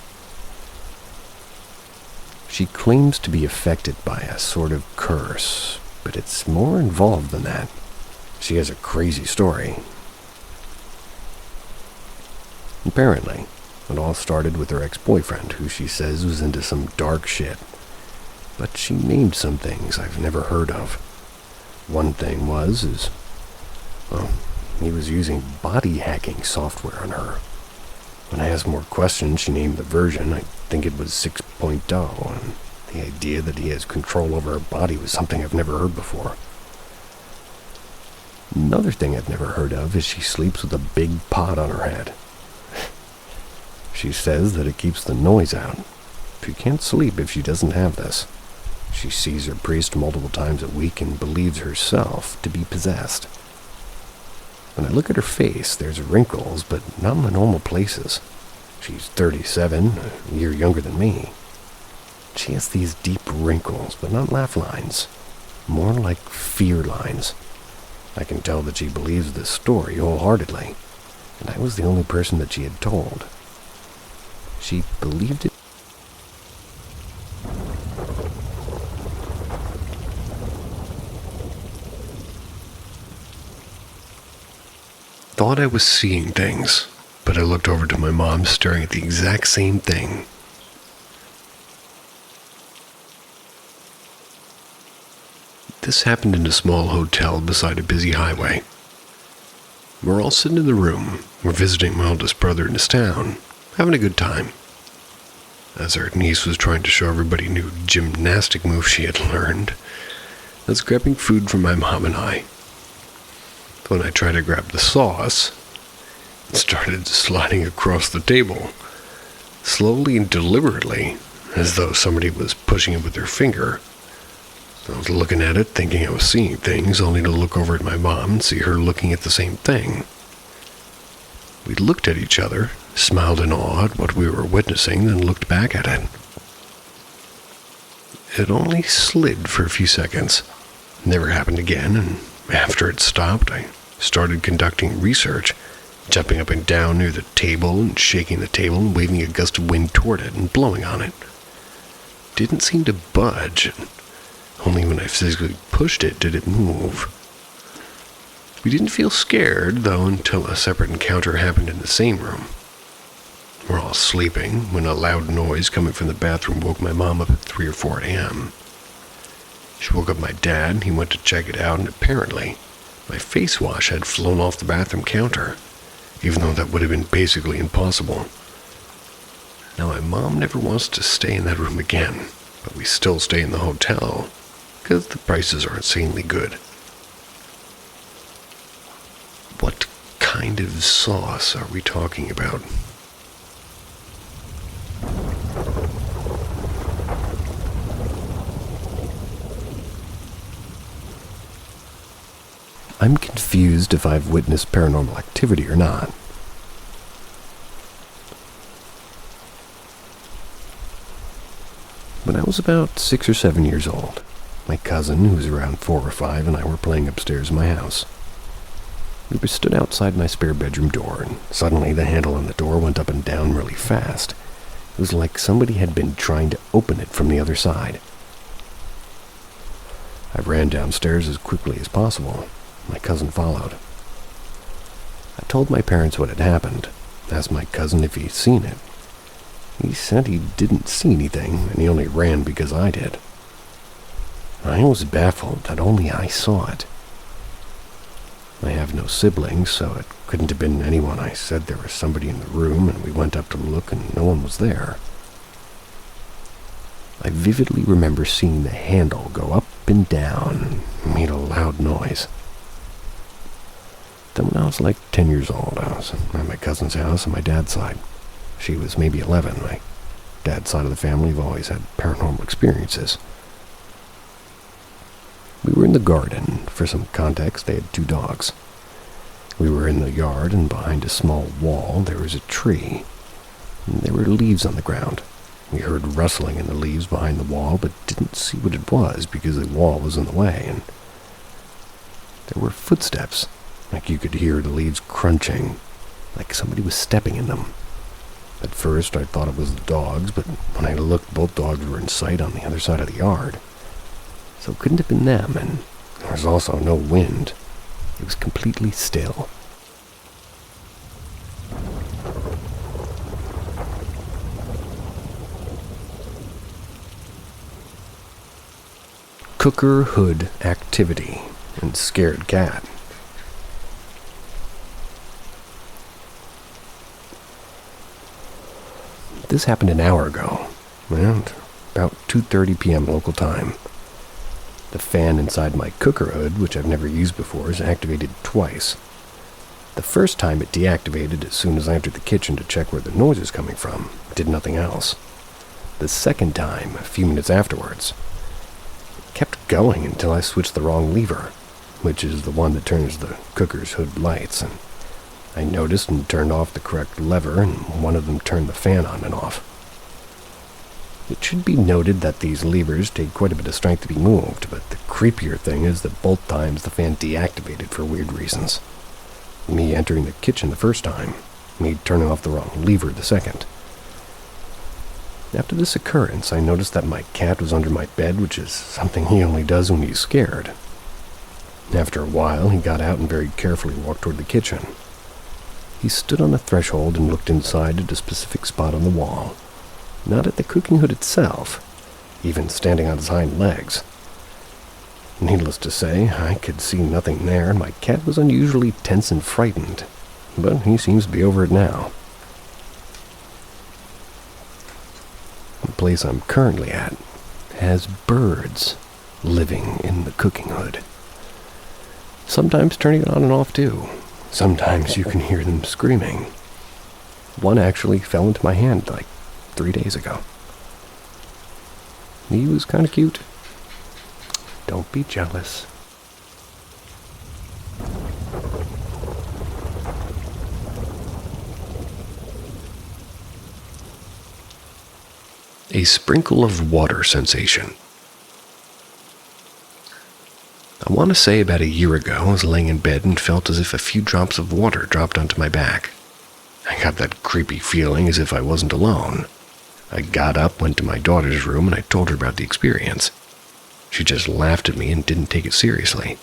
She claims to be affected by a sort of curse, but it's more involved than that. She has a crazy story. Apparently, it all started with her ex-boyfriend, who she says was into some dark shit. But she named some things I've never heard of. One thing he was using body hacking software on her. When I asked more questions, she named the version. I think it was 6.0, and the idea that he has control over her body was something I've never heard before. Another thing I've never heard of is she sleeps with a big pot on her head. She says that it keeps the noise out. She can't sleep if she doesn't have this. She sees her priest multiple times a week and believes herself to be possessed. When I look at her face, there's wrinkles, but not in the normal places. She's 37, a year younger than me. She has these deep wrinkles, but not laugh lines. More like fear lines. I can tell that she believes this story wholeheartedly, and I was the only person that she had told. She believed it. Thought I was seeing things, but I looked over to my mom staring at the exact same thing. This happened in a small hotel beside a busy highway. We're all sitting in the room. We're visiting my oldest brother in his town, having a good time. As our niece was trying to show everybody new gymnastic moves she had learned, I was grabbing food from my mom and I. When I tried to grab the sauce, it started sliding across the table, slowly and deliberately, as though somebody was pushing it with their finger. I was looking at it, thinking I was seeing things, only to look over at my mom and see her looking at the same thing. We looked at each other, smiled in awe at what we were witnessing, then looked back at it. It only slid for a few seconds. Never happened again, and after it stopped, I started conducting research, jumping up and down near the table and shaking the table and waving a gust of wind toward it and blowing on it. Didn't seem to budge. Only when I physically pushed it did it move. We didn't feel scared, though, until a separate encounter happened in the same room. We're all sleeping when a loud noise coming from the bathroom woke my mom up at 3 or 4 a.m. She woke up my dad, and he went to check it out, and apparently my face wash had flown off the bathroom counter, even though that would have been basically impossible. Now, my mom never wants to stay in that room again, but we still stay in the hotel, because the prices are insanely good. What kind of sauce are we talking about? I'm confused if I've witnessed paranormal activity or not. When I was about 6 or 7 years old, my cousin, who was around 4 or 5, and I were playing upstairs in my house. We were stood outside my spare bedroom door, and suddenly the handle on the door went up and down really fast. It was like somebody had been trying to open it from the other side. I ran downstairs as quickly as possible. My cousin followed. I told my parents what had happened, asked my cousin if he'd seen it. He said he didn't see anything, and he only ran because I did. I was baffled that only I saw it. I have no siblings, so it couldn't have been anyone. I said there was somebody in the room, and we went up to look, and no one was there. I vividly remember seeing the handle go up and down and made a loud noise. Then when I was like 10 years old, I was at my cousin's house on my dad's side. She was maybe 11. My dad's side of the family have always had paranormal experiences. We were in the garden. For some context, they had 2 dogs. We were in the yard, and behind a small wall there was a tree. And there were leaves on the ground. We heard rustling in the leaves behind the wall, but didn't see what it was because the wall was in the way, and there were footsteps, like you could hear the leaves crunching, like somebody was stepping in them. At first, I thought it was the dogs, but when I looked, both dogs were in sight on the other side of the yard. So it couldn't have been them, and there was also no wind. It was completely still. Cooker hood activity and scared cat. This happened an hour ago, and about 2:30 p.m. local time. The fan inside my cooker hood, which I've never used before, is activated twice. The first time it deactivated as soon as I entered the kitchen to check where the noise is coming from. It did nothing else. The second time, a few minutes afterwards, it kept going until I switched the wrong lever, which is the one that turns the cooker's hood lights, and I noticed and turned off the correct lever, and one of them turned the fan on and off. It should be noted that these levers take quite a bit of strength to be moved, but the creepier thing is that both times the fan deactivated for weird reasons. Me entering the kitchen the first time, me turning off the wrong lever the second. After this occurrence, I noticed that my cat was under my bed, which is something he only does when he's scared. After a while, he got out and very carefully walked toward the kitchen. He stood on the threshold and looked inside at a specific spot on the wall, not at the cooking hood itself, even standing on his hind legs. Needless to say, I could see nothing there, and my cat was unusually tense and frightened, but he seems to be over it now. The place I'm currently at has birds living in the cooking hood. Sometimes turning it on and off too. Sometimes you can hear them screaming. One actually fell into my hand like 3 days ago. He was kind of cute. Don't be jealous. A sprinkle of water sensation. I want to say about a year ago, I was laying in bed and felt as if a few drops of water dropped onto my back. I got that creepy feeling as if I wasn't alone. I got up, went to my daughter's room, and I told her about the experience. She just laughed at me and didn't take it seriously.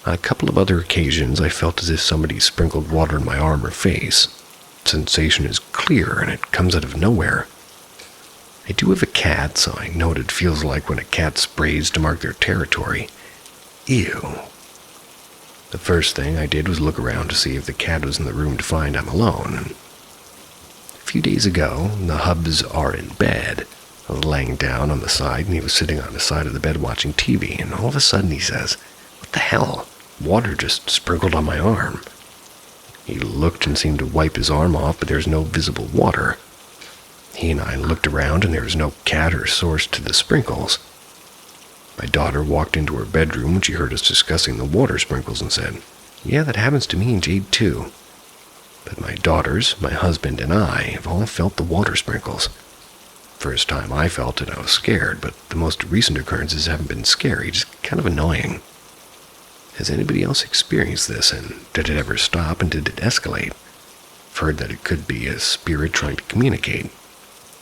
On a couple of other occasions, I felt as if somebody sprinkled water in my arm or face. The sensation is clear and it comes out of nowhere. I do have a cat, so I know what it feels like when a cat sprays to mark their territory. Ew. The first thing I did was look around to see if the cat was in the room to find I'm alone. And a few days ago, the hubs are in bed. I was laying down on the side and he was sitting on the side of the bed watching TV, and all of a sudden he says, "What the hell? Water just sprinkled on my arm." He looked and seemed to wipe his arm off, but there's no visible water. He and I looked around and there was no cat or source to the sprinkles. My daughter walked into her bedroom when she heard us discussing the water sprinkles and said, "Yeah, that happens to me and Jade too." But my daughters, my husband, and I have all felt the water sprinkles. First time I felt it, I was scared, but the most recent occurrences haven't been scary, just kind of annoying. Has anybody else experienced this, and did it ever stop, and did it escalate? I've heard that it could be a spirit trying to communicate.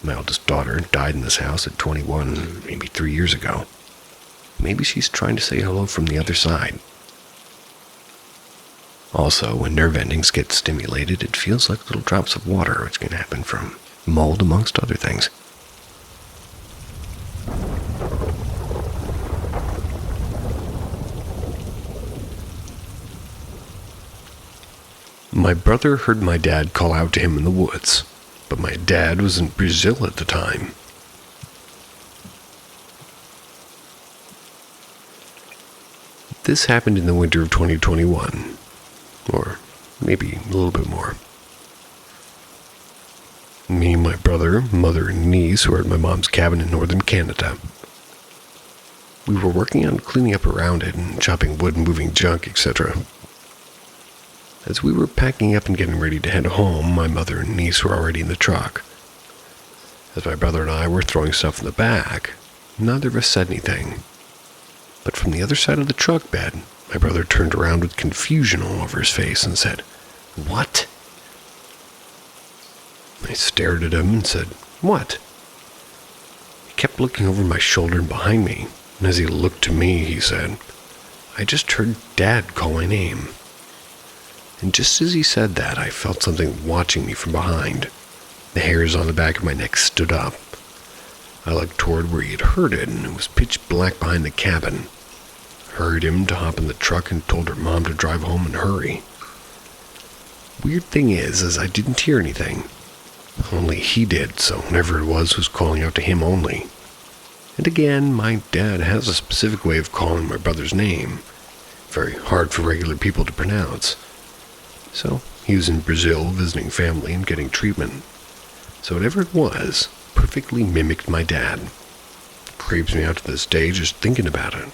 My eldest daughter died in this house at 21, maybe 3 years ago. Maybe she's trying to say hello from the other side. Also, when nerve endings get stimulated, it feels like little drops of water, which can happen from mold amongst other things. My brother heard my dad call out to him in the woods, but my dad was in Brazil at the time. This happened in the winter of 2021, or maybe a little bit more. Me, my brother, mother, and niece were at my mom's cabin in northern Canada. We were working on cleaning up around it and chopping wood and moving junk, etc. As we were packing up and getting ready to head home, my mother and niece were already in the truck. As my brother and I were throwing stuff in the back, neither of us said anything. But from the other side of the truck bed, my brother turned around with confusion all over his face and said, "What?" I stared at him and said, "What?" He kept looking over my shoulder and behind me, and as he looked to me, he said, "I just heard Dad call my name." And just as he said that, I felt something watching me from behind. The hairs on the back of my neck stood up. I looked toward where he had heard it, and it was pitch black behind the cabin. I hurried him to hop in the truck and told her mom to drive home and hurry. Weird thing is I didn't hear anything. Only he did, so whatever it was calling out to him only. And again, my dad has a specific way of calling my brother's name. Very hard for regular people to pronounce. So he was in Brazil visiting family and getting treatment. So whatever it was, perfectly mimicked my dad. Creeps me out to this day just thinking about it.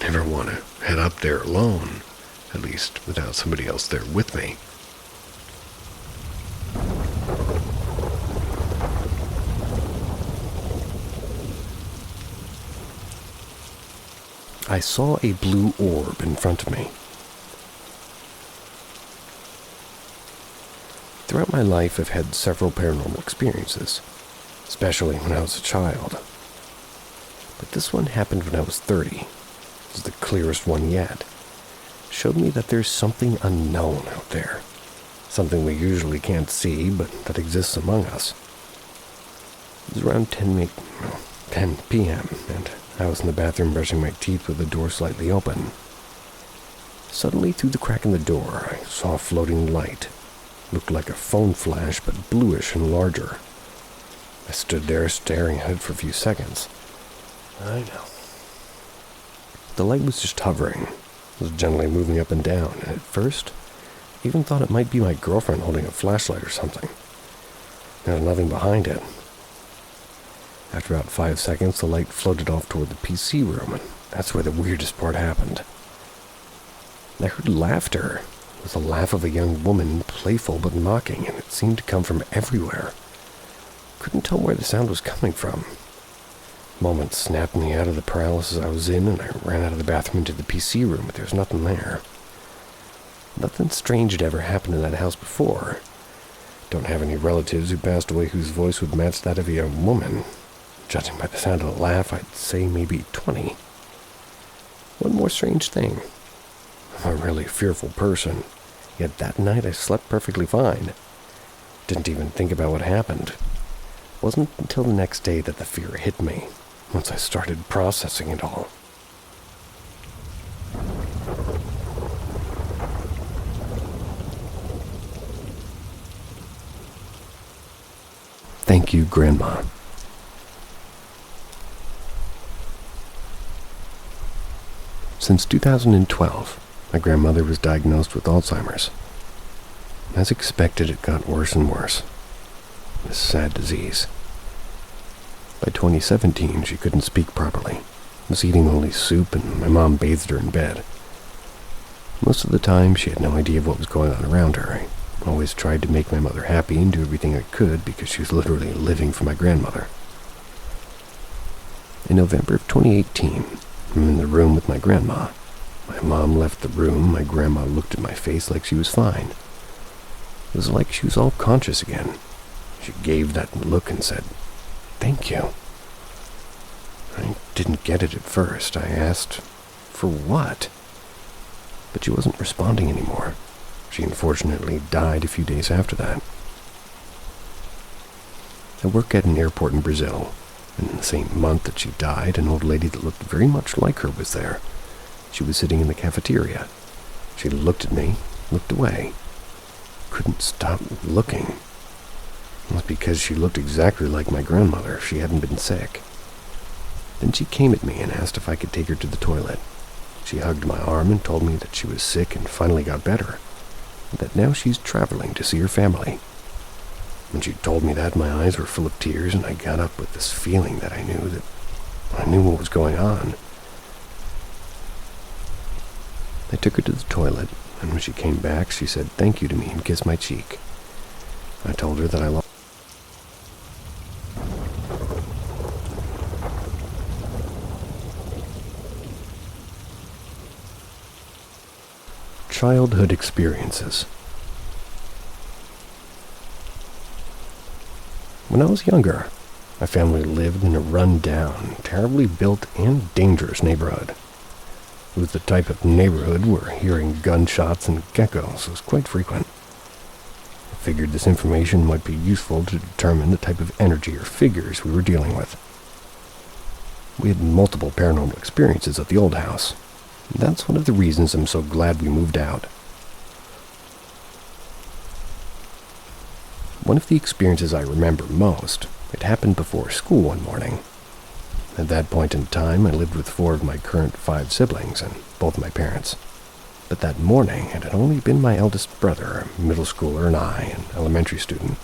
Never want to head up there alone, at least without somebody else there with me. I saw a blue orb in front of me. Throughout my life, I've had several paranormal experiences, especially when I was a child. But this one happened when I was 30. It was the clearest one yet. It showed me that there's something unknown out there. Something we usually can't see, but that exists among us. It was around 10 p.m., and I was in the bathroom brushing my teeth with the door slightly open. Suddenly, through the crack in the door, I saw a floating light. It looked like a phone flash, but bluish and larger. I stood there staring at it for a few seconds. I know. The light was just hovering. It was gently moving up and down, and at first, I even thought it might be my girlfriend holding a flashlight or something. There was nothing behind it. After about 5 seconds, the light floated off toward the PC room, and that's where the weirdest part happened. I heard laughter. It was the laugh of a young woman, playful but mocking, and it seemed to come from everywhere. Couldn't tell where the sound was coming from. Moment snapped me out of the paralysis I was in, and I ran out of the bathroom into the PC room, but there was nothing there. Nothing strange had ever happened in that house before. Don't have any relatives who passed away whose voice would match that of a young woman. Judging by the sound of the laugh, I'd say maybe 20. One more strange thing. I'm a really fearful person, yet that night I slept perfectly fine. Didn't even think about what happened. Wasn't until the next day that the fear hit me, once I started processing it all. Thank you, Grandma. Since 2012, my grandmother was diagnosed with Alzheimer's. As expected, it got worse and worse. This sad disease. By 2017, she couldn't speak properly, was eating only soup, and my mom bathed her in bed. Most of the time, she had no idea of what was going on around her. I always tried to make my mother happy and do everything I could because she was literally living for my grandmother. In November of 2018, I'm in the room with my grandma. My mom left the room. My grandma looked at my face like she was fine. It was like she was all conscious again. She gave that look and said, "Thank you." I didn't get it at first. I asked, "For what?" But she wasn't responding anymore. She unfortunately died a few days after that. I work at an airport in Brazil. And in the same month that she died, an old lady that looked very much like her was there. She was sitting in the cafeteria. She looked at me, looked away. Couldn't stop looking. It was because she looked exactly like my grandmother if she hadn't been sick. Then she came at me and asked if I could take her to the toilet. She hugged my arm and told me that she was sick and finally got better, and that now she's traveling to see her family. When she told me that, my eyes were full of tears, and I got up with this feeling that I knew what was going on. I took her to the toilet, and when she came back, she said thank you to me and kissed my cheek. I told her that I loved her. childhood experiences. When I was younger, my family lived in a run-down, terribly built, and dangerous neighborhood. It was the type of neighborhood where hearing gunshots and geckos was quite frequent. I figured this information might be useful to determine the type of energy or figures we were dealing with. We had multiple paranormal experiences at the old house. That's one of the reasons I'm so glad we moved out. One of the experiences I remember most, it happened before school one morning. At that point in time, I lived with 4 of my current 5 siblings and both my parents. But that morning, it had only been my eldest brother, a middle schooler, and I, an elementary student.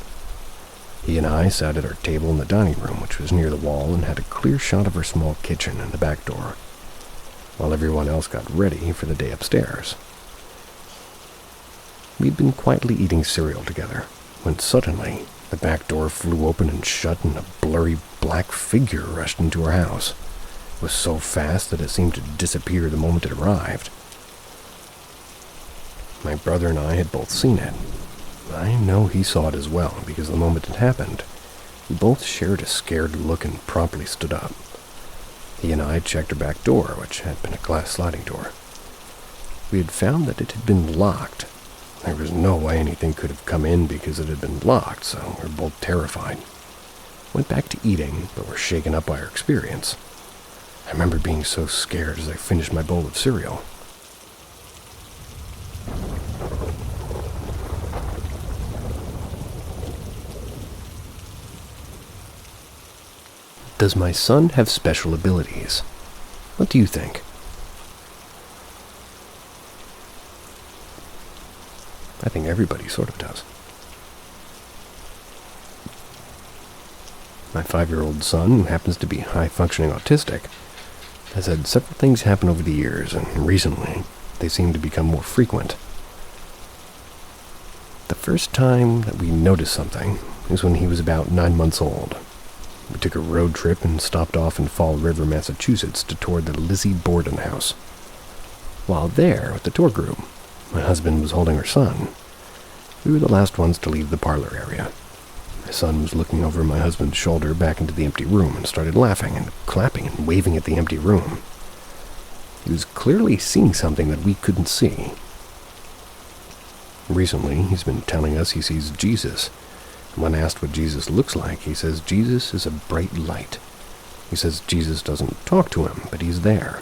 He and I sat at our table in the dining room, which was near the wall and had a clear shot of our small kitchen and the back door, while everyone else got ready for the day upstairs. We'd been quietly eating cereal together, when suddenly the back door flew open and shut and a blurry black figure rushed into our house. It was so fast that it seemed to disappear the moment it arrived. My brother and I had both seen it. I know he saw it as well, because the moment it happened, we both shared a scared look and promptly stood up. He and I checked our back door, which had been a glass sliding door. We had found that it had been locked. There was no way anything could have come in because it had been locked, so we were both terrified. Went back to eating, but were shaken up by our experience. I remember being so scared as I finished my bowl of cereal. Does my son have special abilities? What do you think? I think everybody sort of does. My 5-year-old son, who happens to be high-functioning autistic, has had several things happen over the years, and recently they seem to become more frequent. The first time that we noticed something was when he was about 9 months old. We took a road trip and stopped off in Fall River, Massachusetts to tour the Lizzie Borden house. While there with the tour group, my husband was holding her son. We were the last ones to leave the parlor area. My son was looking over my husband's shoulder back into the empty room and started laughing and clapping and waving at the empty room. He was clearly seeing something that we couldn't see. Recently, he's been telling us he sees Jesus. When asked what Jesus looks like, he says Jesus is a bright light. He says Jesus doesn't talk to him, but he's there.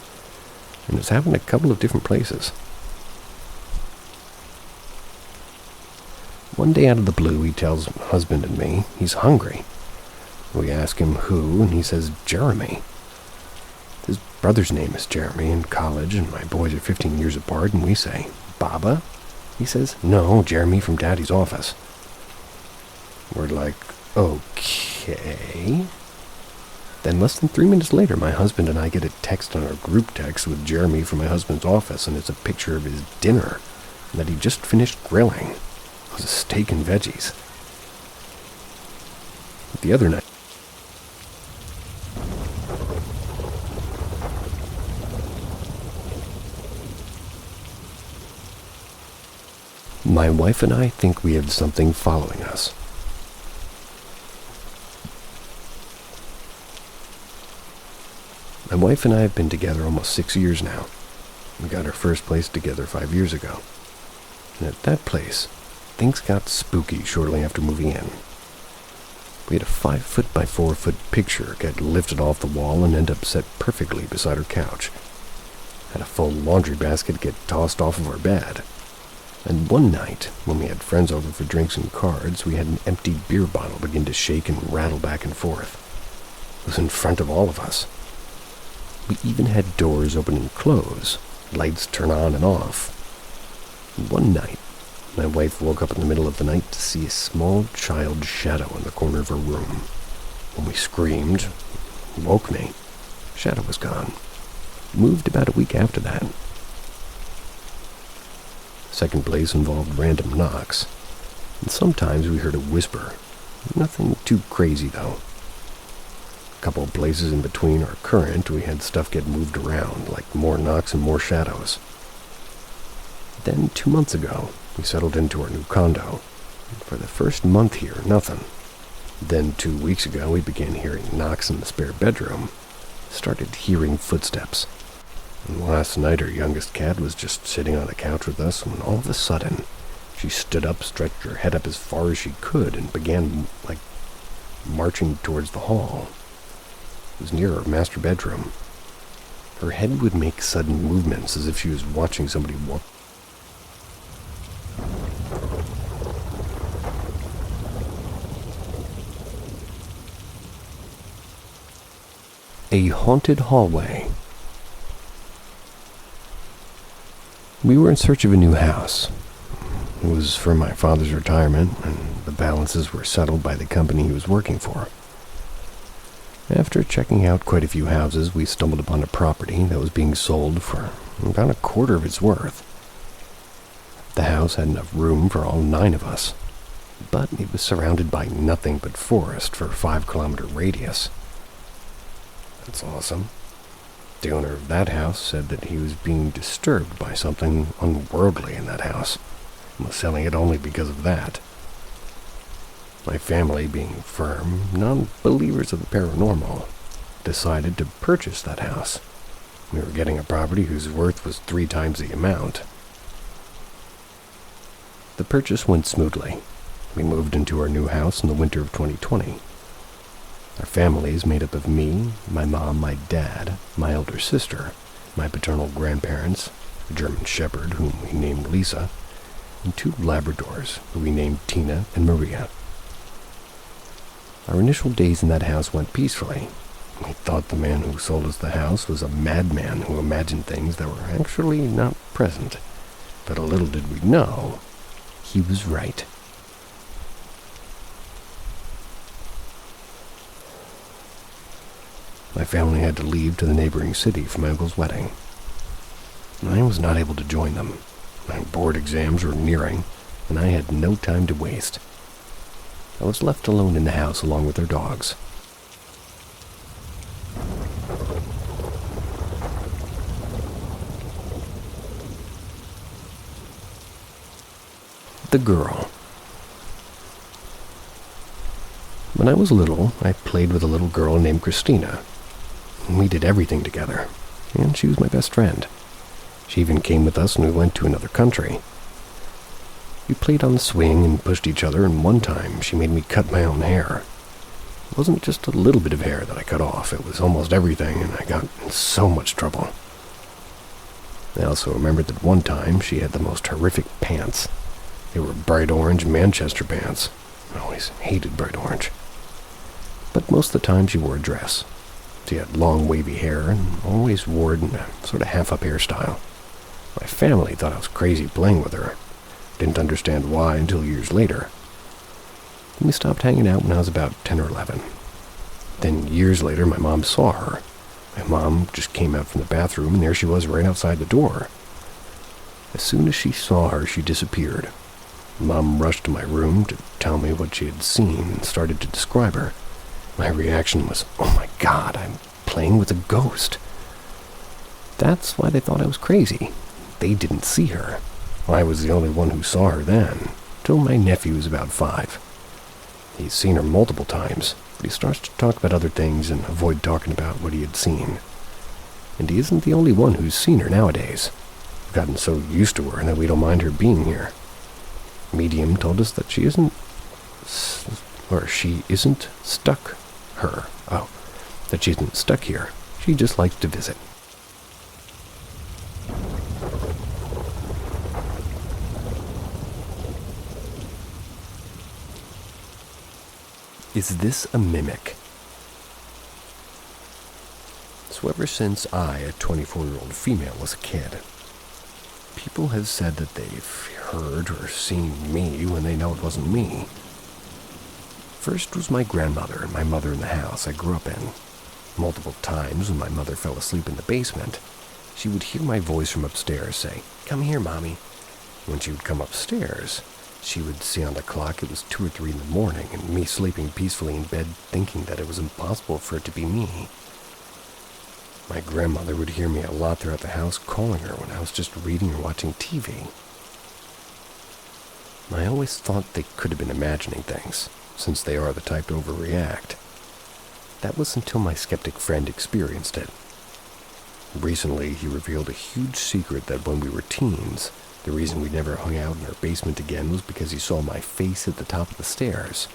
And it's happened a couple of different places. One day out of the blue, he tells my husband and me he's hungry. We ask him who, and he says Jeremy. His brother's name is Jeremy in college, and my boys are 15 years apart, and we say, Baba? He says, no, Jeremy from Daddy's office. We're like, okay. Then less than 3 minutes later, my husband and I get a text on our group text with Jeremy from my husband's office, and it's a picture of his dinner that he just finished grilling. It was a steak and veggies. The other night, my wife and I think we have something following us. My wife and I have been together almost 6 years now. We got our first place together 5 years ago. And at that place, things got spooky shortly after moving in. We had a 5-foot by 4-foot picture get lifted off the wall and end up set perfectly beside our couch. Had a full laundry basket get tossed off of our bed. And one night, when we had friends over for drinks and cards, we had an empty beer bottle begin to shake and rattle back and forth. It was in front of all of us. We even had doors open and close, lights turn on and off. One night, my wife woke up in the middle of the night to see a small child's shadow in the corner of her room. When we screamed, it woke me. Shadow was gone. Moved about a week after that. Second place involved random knocks, and sometimes we heard a whisper. Nothing too crazy, though. A couple of places in between our current, we had stuff get moved around, like more knocks and more shadows. Then 2 months ago, we settled into our new condo. For the first month here, nothing. Then 2 weeks ago, we began hearing knocks in the spare bedroom. Started hearing footsteps. And last night, our youngest cat was just sitting on the couch with us when all of a sudden, she stood up, stretched her head up as far as she could, and began, marching towards the hall. It was near our master bedroom. Her head would make sudden movements as if she was watching somebody walk. A haunted hallway. We were in search of a new house. It was for my father's retirement, and the balances were settled by the company he was working for. After checking out quite a few houses, we stumbled upon a property that was being sold for about a quarter of its worth. The house had enough room for all 9 of us, but it was surrounded by nothing but forest for a 5-kilometer radius. That's awesome. The owner of that house said that he was being disturbed by something unworldly in that house, and was selling it only because of that. My family, being firm, non-believers of the paranormal, decided to purchase that house. We were getting a property whose worth was 3 times the amount. The purchase went smoothly. We moved into our new house in the winter of 2020. Our family is made up of me, my mom, my dad, my elder sister, my paternal grandparents, a German shepherd whom we named Lisa, and 2 Labradors who we named Tina and Maria. Our initial days in that house went peacefully. We thought the man who sold us the house was a madman who imagined things that were actually not present. But a little did we know, he was right. My family had to leave to the neighboring city for my uncle's wedding. I was not able to join them. My board exams were nearing, and I had no time to waste. I was left alone in the house along with their dogs. The girl. When I was little, I played with a little girl named Christina. We did everything together, and she was my best friend. She even came with us when we went to another country. We played on the swing and pushed each other, and one time she made me cut my own hair. It wasn't just a little bit of hair that I cut off, it was almost everything, and I got in so much trouble. I also remembered that one time she had the most horrific pants. They were bright orange Manchester pants. I always hated bright orange. But most of the time she wore a dress. She had long wavy hair and always wore it in a sort of half-up hairstyle. My family thought I was crazy playing with her. Didn't understand why until years later. We stopped hanging out when I was about 10 or 11. Then years later my mom saw her. My mom just came out from the bathroom and there she was right outside the door. As soon as she saw her, she disappeared. Mom rushed to my room to tell me what she had seen and started to describe her. My reaction was, "Oh my God, I'm playing with a ghost." That's why they thought I was crazy. They didn't see her. I was the only one who saw her then, till my nephew was about 5. He's seen her multiple times, but he starts to talk about other things and avoid talking about what he had seen. And he isn't the only one who's seen her nowadays. We've gotten so used to her that we don't mind her being here. Medium told us that she isn't stuck that she isn't stuck here. She just likes to visit. Is this a mimic? So ever since I, a 24-year-old female, was a kid, people have said that they've heard or seen me when they know it wasn't me. First was my grandmother and my mother in the house I grew up in. Multiple times when my mother fell asleep in the basement, she would hear my voice from upstairs say, "Come here, Mommy." When she would come upstairs, she would see on the clock it was 2 or 3 in the morning and me sleeping peacefully in bed thinking that it was impossible for it to be me. My grandmother would hear me a lot throughout the house calling her when I was just reading or watching TV. I always thought they could have been imagining things, since they are the type to overreact. That was until my skeptic friend experienced it. Recently, he revealed a huge secret that when we were teens, the reason we never hung out in our basement again was because he saw my face at the top of the stairs.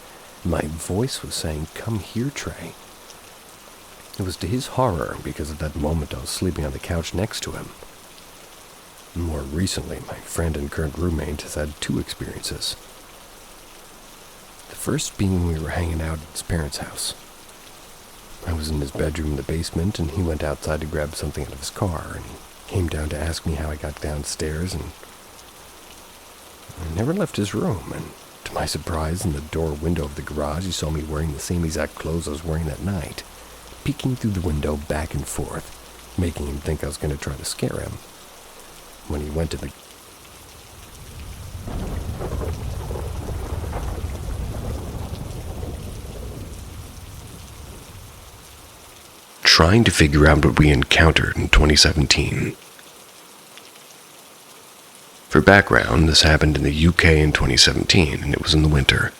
My voice was saying, "Come here, Trey." It was to his horror because at that moment I was sleeping on the couch next to him. More recently, my friend and current roommate has had two experiences. The first being when we were hanging out at his parents' house. I was in his bedroom in the basement, and he went outside to grab something out of his car, and he came down to ask me how I got downstairs, and I never left his room, and to my surprise, in the door window of the garage, he saw me wearing the same exact clothes I was wearing that night, peeking through the window back and forth, making him think I was going to try to scare him. When he went to the Trying to figure out what we encountered in 2017. For background, this happened in the UK in 2017, and it was in the winter.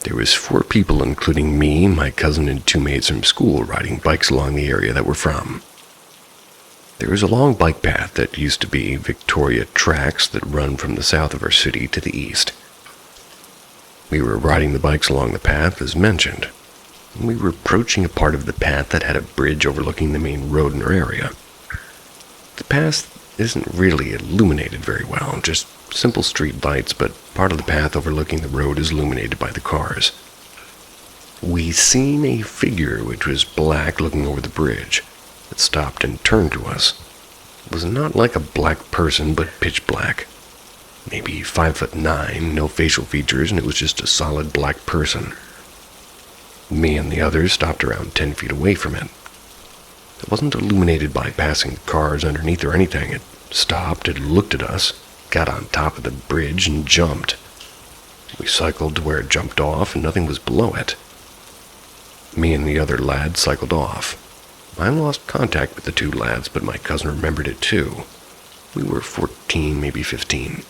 There was 4 people, including me, my cousin, and 2 mates from school, riding bikes along the area that we're from. There is a long bike path that used to be Victoria tracks that run from the south of our city to the east. We were riding the bikes along the path, as mentioned. We were approaching a part of the path that had a bridge overlooking the main road in our area. The path isn't really illuminated very well, just simple street lights, but part of the path overlooking the road is illuminated by the cars. We seen a figure which was black looking over the bridge. It stopped and turned to us. It was not like a black person, but pitch black. Maybe 5'9", no facial features, and it was just a solid black person. Me and the others stopped around 10 feet away from it. It wasn't illuminated by passing cars underneath or anything. It stopped, it looked at us, got on top of the bridge, and jumped. We cycled to where it jumped off, and nothing was below it. Me and the other lad cycled off. I lost contact with the 2 lads, but my cousin remembered it too. We were 14, maybe 15.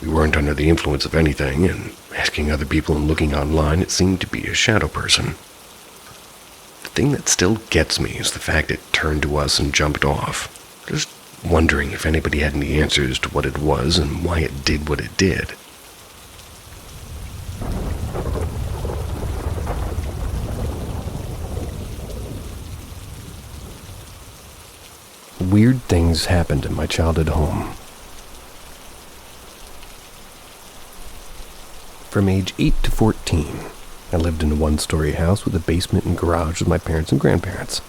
We weren't under the influence of anything, and asking other people and looking online, it seemed to be a shadow person. The thing that still gets me is the fact it turned to us and jumped off. Just wondering if anybody had any answers to what it was and why it did what it did. Weird things happened in my childhood home. From age 8 to 14, I lived in a 1-story house with a basement and garage with my parents and grandparents.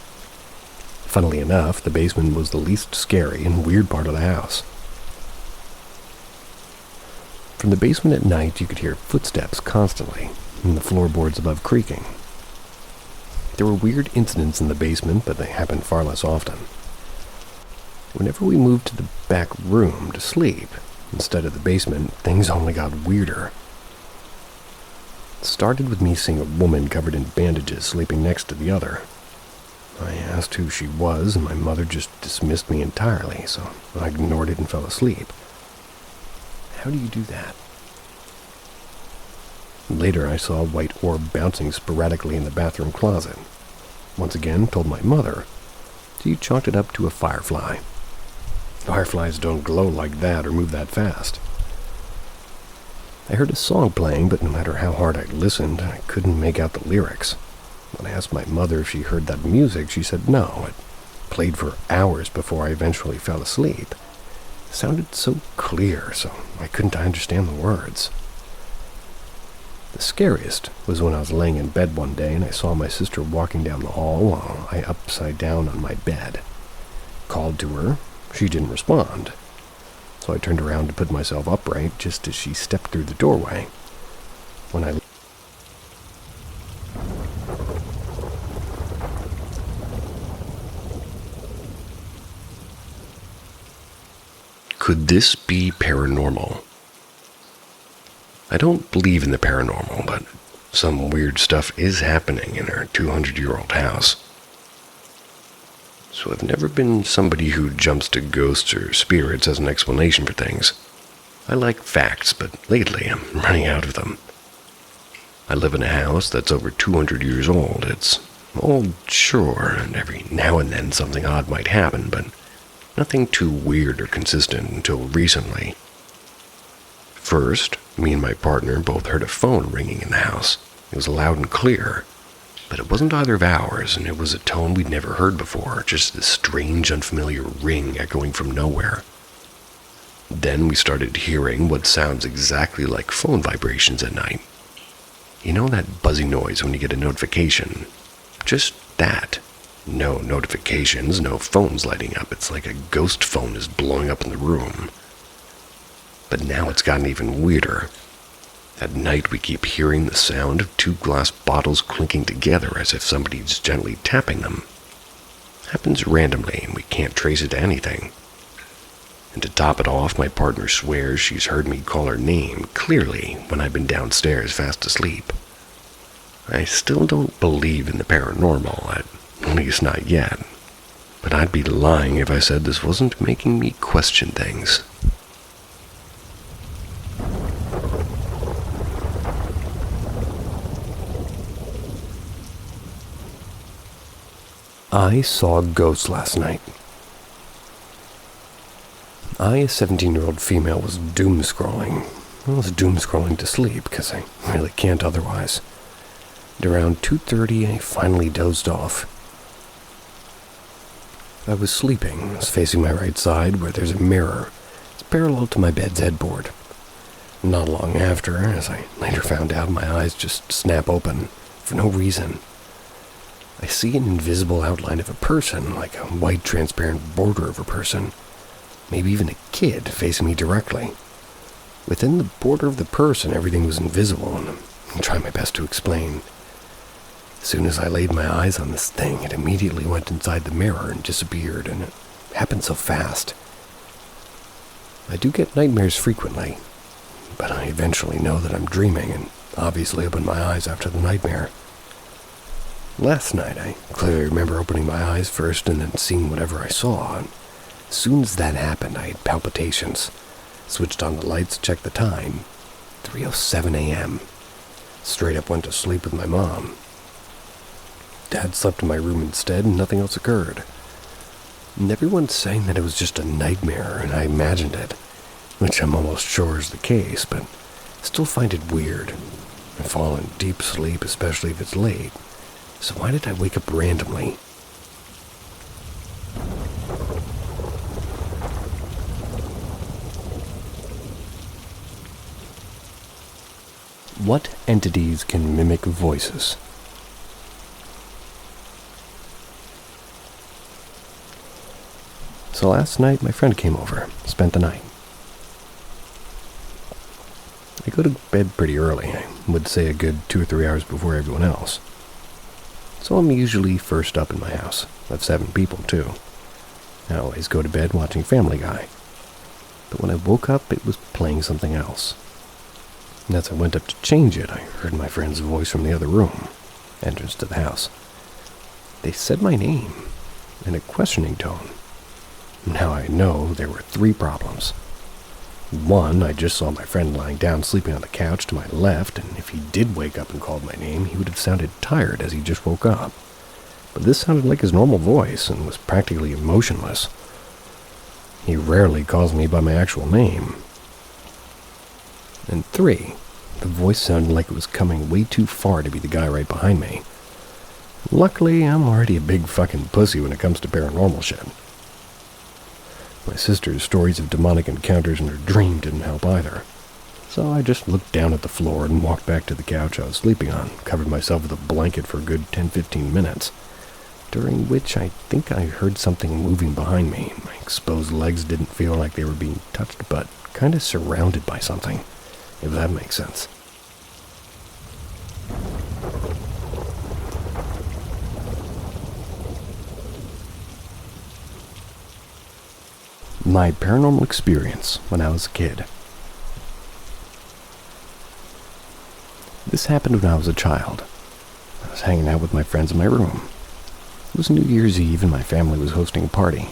Funnily enough, the basement was the least scary and weird part of the house. From the basement at night, you could hear footsteps constantly, and the floorboards above creaking. There were weird incidents in the basement, but they happened far less often. Whenever we moved to the back room to sleep, instead of the basement, things only got weirder. It started with me seeing a woman covered in bandages sleeping next to the other. I asked who she was, and my mother just dismissed me entirely, so I ignored it and fell asleep. How do you do that? Later, I saw a white orb bouncing sporadically in the bathroom closet. Once again, told my mother, so you chalked it up to a firefly. Fireflies don't glow like that or move that fast. I heard a song playing, but no matter how hard I listened, I couldn't make out the lyrics. When I asked my mother if she heard that music, she said no. It played for hours before I eventually fell asleep. It sounded so clear, so I couldn't understand the words. The scariest was when I was laying in bed one day and I saw my sister walking down the hall while I upside down on my bed. Called to her. She didn't respond. So I turned around to put myself upright just as she stepped through the doorway. When I Could this be paranormal? I don't believe in the paranormal, but some weird stuff is happening in our 200-year-old house. So I've never been somebody who jumps to ghosts or spirits as an explanation for things. I like facts, but lately I'm running out of them. I live in a house that's over 200 years old. It's old, sure, and every now and then something odd might happen, but nothing too weird or consistent until recently. First, me and my partner both heard a phone ringing in the house. It was loud and clear, but it wasn't either of ours, and it was a tone we'd never heard before, just this strange, unfamiliar ring echoing from nowhere. Then we started hearing what sounds exactly like phone vibrations at night. You know that buzzing noise when you get a notification? Just that. No notifications, no phones lighting up. It's like a ghost phone is blowing up in the room. But now it's gotten even weirder. At night we keep hearing the sound of 2 glass bottles clinking together as if somebody's gently tapping them. Happens randomly and we can't trace it to anything. And to top it off, my partner swears she's heard me call her name clearly when I've been downstairs fast asleep. I still don't believe in the paranormal, at least not yet. But I'd be lying if I said this wasn't making me question things. I saw ghosts last night. I, a 17-year-old female, was doom-scrolling. I was doom-scrolling to sleep, because I really can't otherwise. At around 2:30, I finally dozed off. I was sleeping. I was facing my right side, where there's a mirror. It's parallel to my bed's headboard. Not long after, as I later found out, my eyes just snap open, for no reason. I see an invisible outline of a person, like a white transparent border of a person. Maybe even a kid facing me directly. Within the border of the person, everything was invisible, and I'm trying my best to explain. As soon as I laid my eyes on this thing, it immediately went inside the mirror and disappeared, and it happened so fast. I do get nightmares frequently, but I eventually know that I'm dreaming, and obviously open my eyes after the nightmare. Last night, I clearly remember opening my eyes first and then seeing whatever I saw, and as soon as that happened, I had palpitations. Switched on the lights, checked the time. 3:07 a.m. Straight up went to sleep with my mom. Dad slept in my room instead, and nothing else occurred. And everyone's saying that it was just a nightmare, and I imagined it, which I'm almost sure is the case, but I still find it weird. I fall in deep sleep, especially if it's late. So why did I wake up randomly? What entities can mimic voices? So last night, my friend came over, spent the night. I go to bed pretty early. I would say a good 2 or 3 hours before everyone else. So I'm usually first up in my house. I have 7 people, too. I always go to bed watching Family Guy. But when I woke up, it was playing something else. And as I went up to change it, I heard my friend's voice from the other room, entrance to the house. They said my name, in a questioning tone. Now I know there were 3 problems. 1, I just saw my friend lying down sleeping on the couch to my left, and if he did wake up and called my name, he would have sounded tired as he just woke up. But this sounded like his normal voice and was practically emotionless. He rarely calls me by my actual name. And 3, the voice sounded like it was coming way too far to be the guy right behind me. Luckily, I'm already a big fucking pussy when it comes to paranormal shit. My sister's stories of demonic encounters in her dream didn't help either. So I just looked down at the floor and walked back to the couch I was sleeping on, covered myself with a blanket for a good 10-15 minutes, during which I think I heard something moving behind me. My exposed legs didn't feel like they were being touched, but kind of surrounded by something, if that makes sense. My paranormal experience when I was a kid. This happened when I was a child. I was hanging out with my friends in my room. It was New Year's Eve and my family was hosting a party.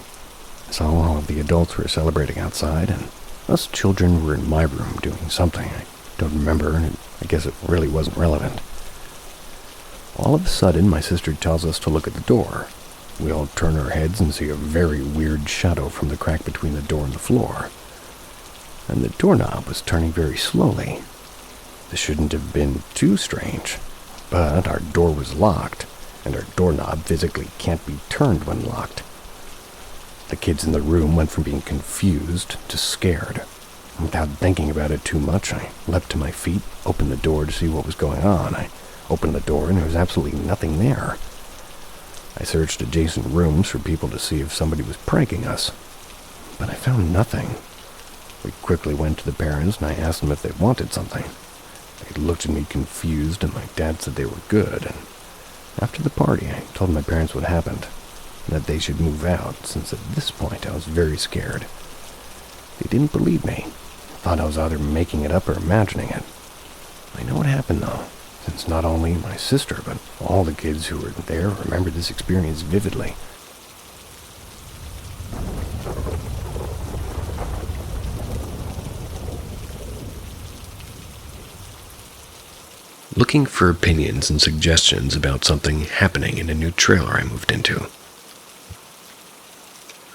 So all of the adults were celebrating outside, and Us children were in my room doing something. I don't remember, and I guess it really wasn't relevant. All of a sudden, my sister tells us to look at the door. We all turn our heads and see a very weird shadow from the crack between the door and the floor. And the doorknob was turning very slowly. This shouldn't have been too strange, but our door was locked, and our doorknob physically can't be turned when locked. The kids in the room went from being confused to scared. Without thinking about it too much, I leapt to my feet, opened the door to see what was going on. I opened the door and there was absolutely nothing there. I searched adjacent rooms for people to see if somebody was pranking us, but I found nothing. We quickly went to the parents and I asked them if they wanted something. They looked at me confused and my dad said they were good. And after the party, I told my parents what happened, and that they should move out, since at this point I was very scared. They didn't believe me. Thought I was either making it up or imagining it. I know what happened though, since not only my sister, but all the kids who were there remember this experience vividly. Looking for opinions and suggestions about something happening in a new trailer I moved into.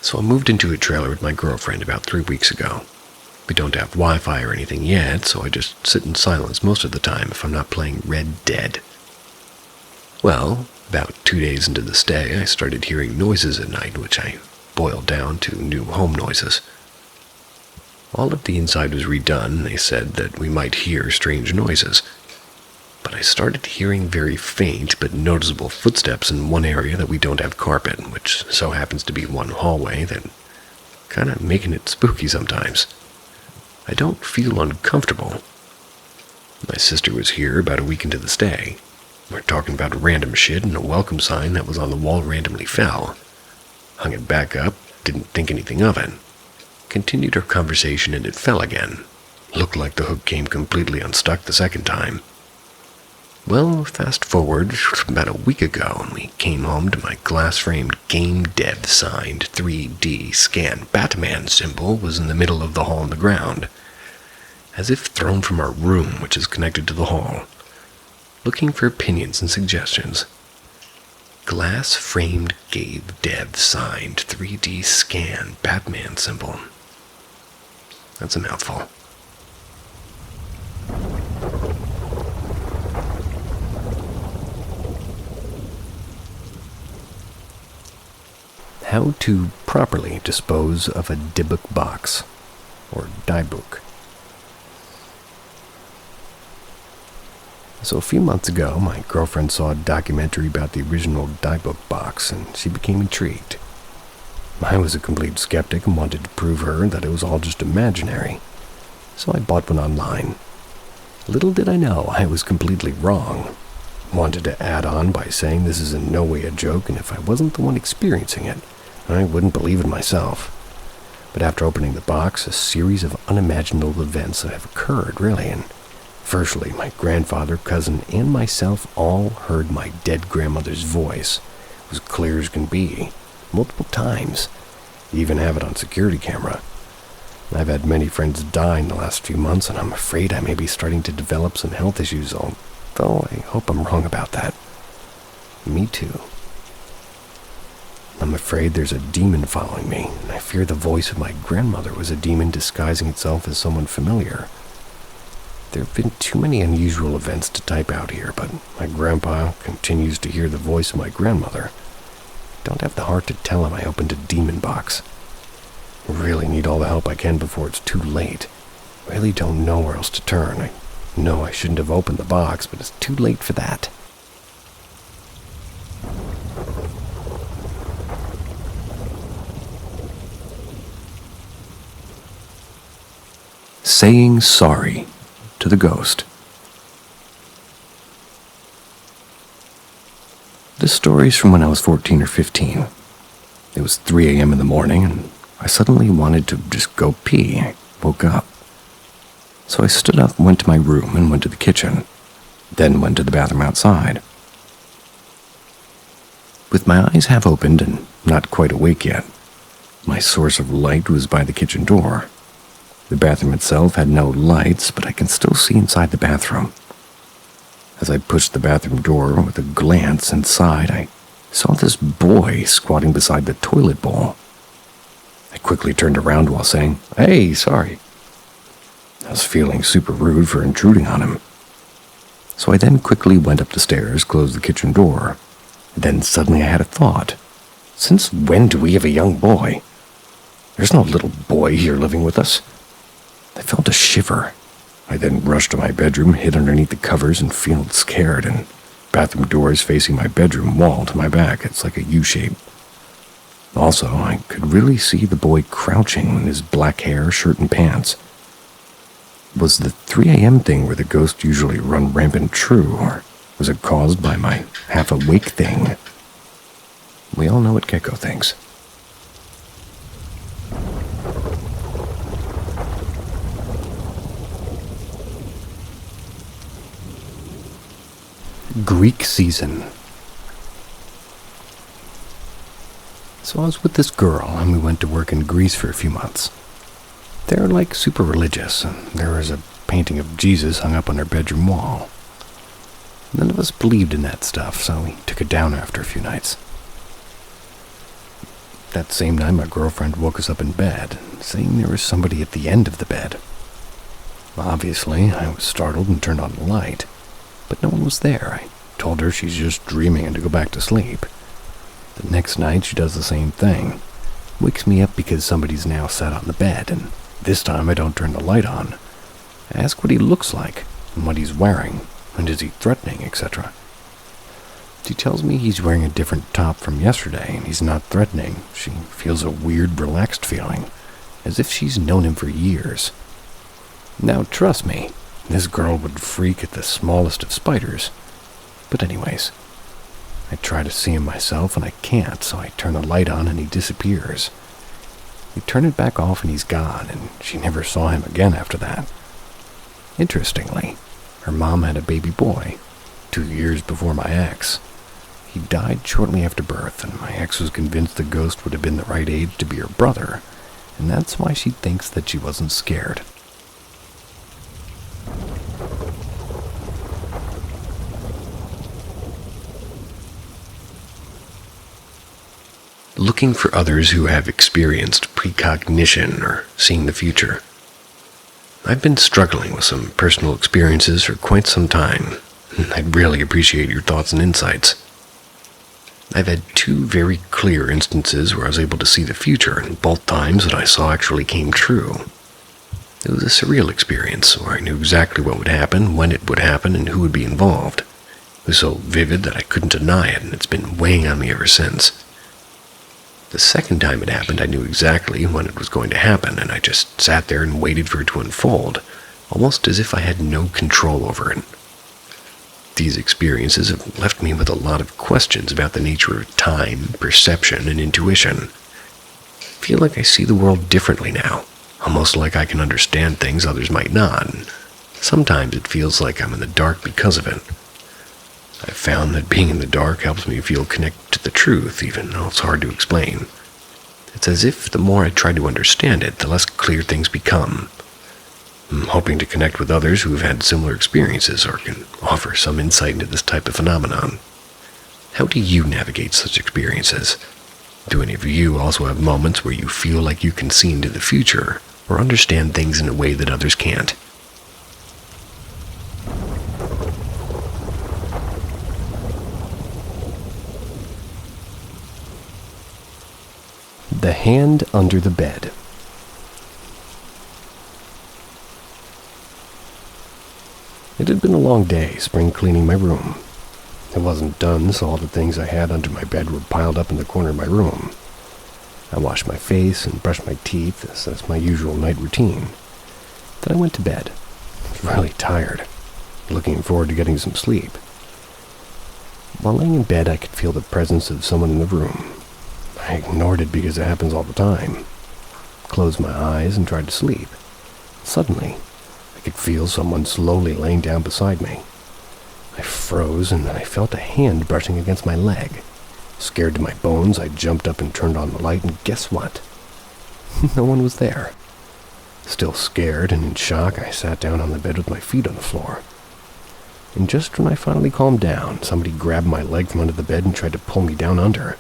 So I moved into a trailer with my girlfriend about 3 weeks ago. We don't have Wi-Fi or anything yet, so I just sit in silence most of the time if I'm not playing Red Dead. Well, about 2 days into the stay, I started hearing noises at night, which I boiled down to new home noises. All of the inside was redone, and they said that we might hear strange noises. But I started hearing very faint but noticeable footsteps in one area that we don't have carpet, which so happens to be one hallway, that kind of making it spooky sometimes. I don't feel uncomfortable. My sister was here about a week into the stay. We're talking about random shit, and a welcome sign that was on the wall randomly fell. Hung it back up, didn't think anything of it. Continued our conversation and it fell again. Looked like the hook came completely unstuck the second time. Well, fast forward about a week ago, and we came home to my glass-framed game dev signed 3D scan Batman symbol was in the middle of the hall on the ground, as if thrown from our room, which is connected to the hall. Looking for opinions and suggestions. Glass-framed game dev signed 3D scan Batman symbol. That's a mouthful. How to properly dispose of a dybbuk box, or dybbuk. So a few months ago, my girlfriend saw a documentary about the original dybbuk box, and she became intrigued. I was a complete skeptic and wanted to prove her that it was all just imaginary, so I bought one online. Little did I know I was completely wrong. Wanted to add on by saying this is in no way a joke, and if I wasn't the one experiencing it, I wouldn't believe it myself. But after opening the box, a series of unimaginable events have occurred, really, and firstly, my grandfather, cousin, and myself all heard my dead grandmother's voice. It was clear as can be, multiple times. You even have it on security camera. I've had many friends die in the last few months, and I'm afraid I may be starting to develop some health issues, although I hope I'm wrong about that. Me too. I'm afraid there's a demon following me, and I fear the voice of my grandmother was a demon disguising itself as someone familiar. There have been too many unusual events to type out here, but my grandpa continues to hear the voice of my grandmother. Don't have the heart to tell him I opened a demon box. I really need all the help I can before it's too late. Really don't know where else to turn. I know I shouldn't have opened the box, but it's too late for that. Saying sorry to the ghost. This story's from when I was 14 or 15. It was 3 a.m. in the morning, and I suddenly wanted to just go pee. I woke up. So I stood up, went to my room, and went to the kitchen, then went to the bathroom outside. With my eyes half opened and not quite awake yet, my source of light was by the kitchen door. The bathroom itself had no lights, but I can still see inside the bathroom. As I pushed the bathroom door with a glance inside, I saw this boy squatting beside the toilet bowl. I quickly turned around while saying, "Hey, sorry." I was feeling super rude for intruding on him. So I then quickly went up the stairs, closed the kitchen door. Then suddenly I had a thought. Since when do we have a young boy? There's no little boy here living with us. I felt a shiver. I then rushed to my bedroom, hid underneath the covers, and feeling scared, and bathroom door is facing my bedroom wall to my back. It's like a U-shape. Also, I could really see the boy crouching in his black hair, shirt, and pants. Was the 3 a.m. thing where the ghosts usually run rampant true, or was it caused by my half-awake thing? We all know what Gecko thinks. Greek season. So I was with this girl, and we went to work in Greece for a few months. They're like super religious, and there was a painting of Jesus hung up on their bedroom wall. None of us believed in that stuff, so we took it down after a few nights. That same night, my girlfriend woke us up in bed, saying there was somebody at the end of the bed. Obviously, I was startled and turned on the light, but no one was there. I told her she's just dreaming and to go back to sleep. The next night, she does the same thing. Wakes me up because somebody's now sat on the bed, and this time I don't turn the light on. I ask what he looks like, and what he's wearing, and is he threatening, etc. She tells me he's wearing a different top from yesterday, and he's not threatening. She feels a weird, relaxed feeling, as if she's known him for years. Now, trust me, this girl would freak at the smallest of spiders. But anyways, I try to see him myself, and I can't, so I turn the light on, and he disappears. We turn it back off, and he's gone, and she never saw him again after that. Interestingly, her mom had a baby boy, 2 years before my ex. He died shortly after birth, and my ex was convinced the ghost would have been the right age to be her brother, and that's why she thinks that she wasn't scared. Looking for others who have experienced precognition or seeing the future. I've been struggling with some personal experiences for quite some time, and I'd really appreciate your thoughts and insights. I've had 2 very clear instances where I was able to see the future, and both times that I saw actually came true. It was a surreal experience where I knew exactly what would happen, when it would happen, and who would be involved. It was so vivid that I couldn't deny it, and it's been weighing on me ever since. The second time it happened, I knew exactly when it was going to happen, and I just sat there and waited for it to unfold, almost as if I had no control over it. These experiences have left me with a lot of questions about the nature of time, perception, and intuition. I feel like I see the world differently now, almost like I can understand things others might not, and sometimes it feels like I'm in the dark because of it. I've found that being in the dark helps me feel connected to the truth, even though it's hard to explain. It's as if the more I try to understand it, the less clear things become. I'm hoping to connect with others who have had similar experiences or can offer some insight into this type of phenomenon. How do you navigate such experiences? Do any of you also have moments where you feel like you can see into the future or understand things in a way that others can't? The hand under the bed. It had been a long day, spring cleaning my room. It wasn't done, so all the things I had under my bed were piled up in the corner of my room. I washed my face and brushed my teeth, as that's my usual night routine. Then I went to bed. I was really tired, looking forward to getting some sleep. While laying in bed, I could feel the presence of someone in the room. I ignored it because it happens all the time. Closed my eyes and tried to sleep. Suddenly, I could feel someone slowly laying down beside me. I froze, and then I felt a hand brushing against my leg. Scared to my bones, I jumped up and turned on the light, and guess what? No one was there. Still scared and in shock, I sat down on the bed with my feet on the floor. And just when I finally calmed down, somebody grabbed my leg from under the bed and tried to pull me down under.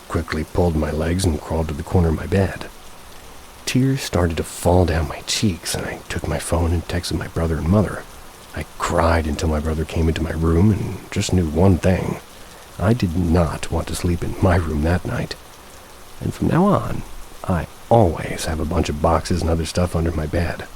Quickly pulled my legs and crawled to the corner of my bed. Tears started to fall down my cheeks, and I took my phone and texted my brother and mother. I cried until my brother came into my room and just knew one thing. I did not want to sleep in my room that night. And from now on, I always have a bunch of boxes and other stuff under my bed.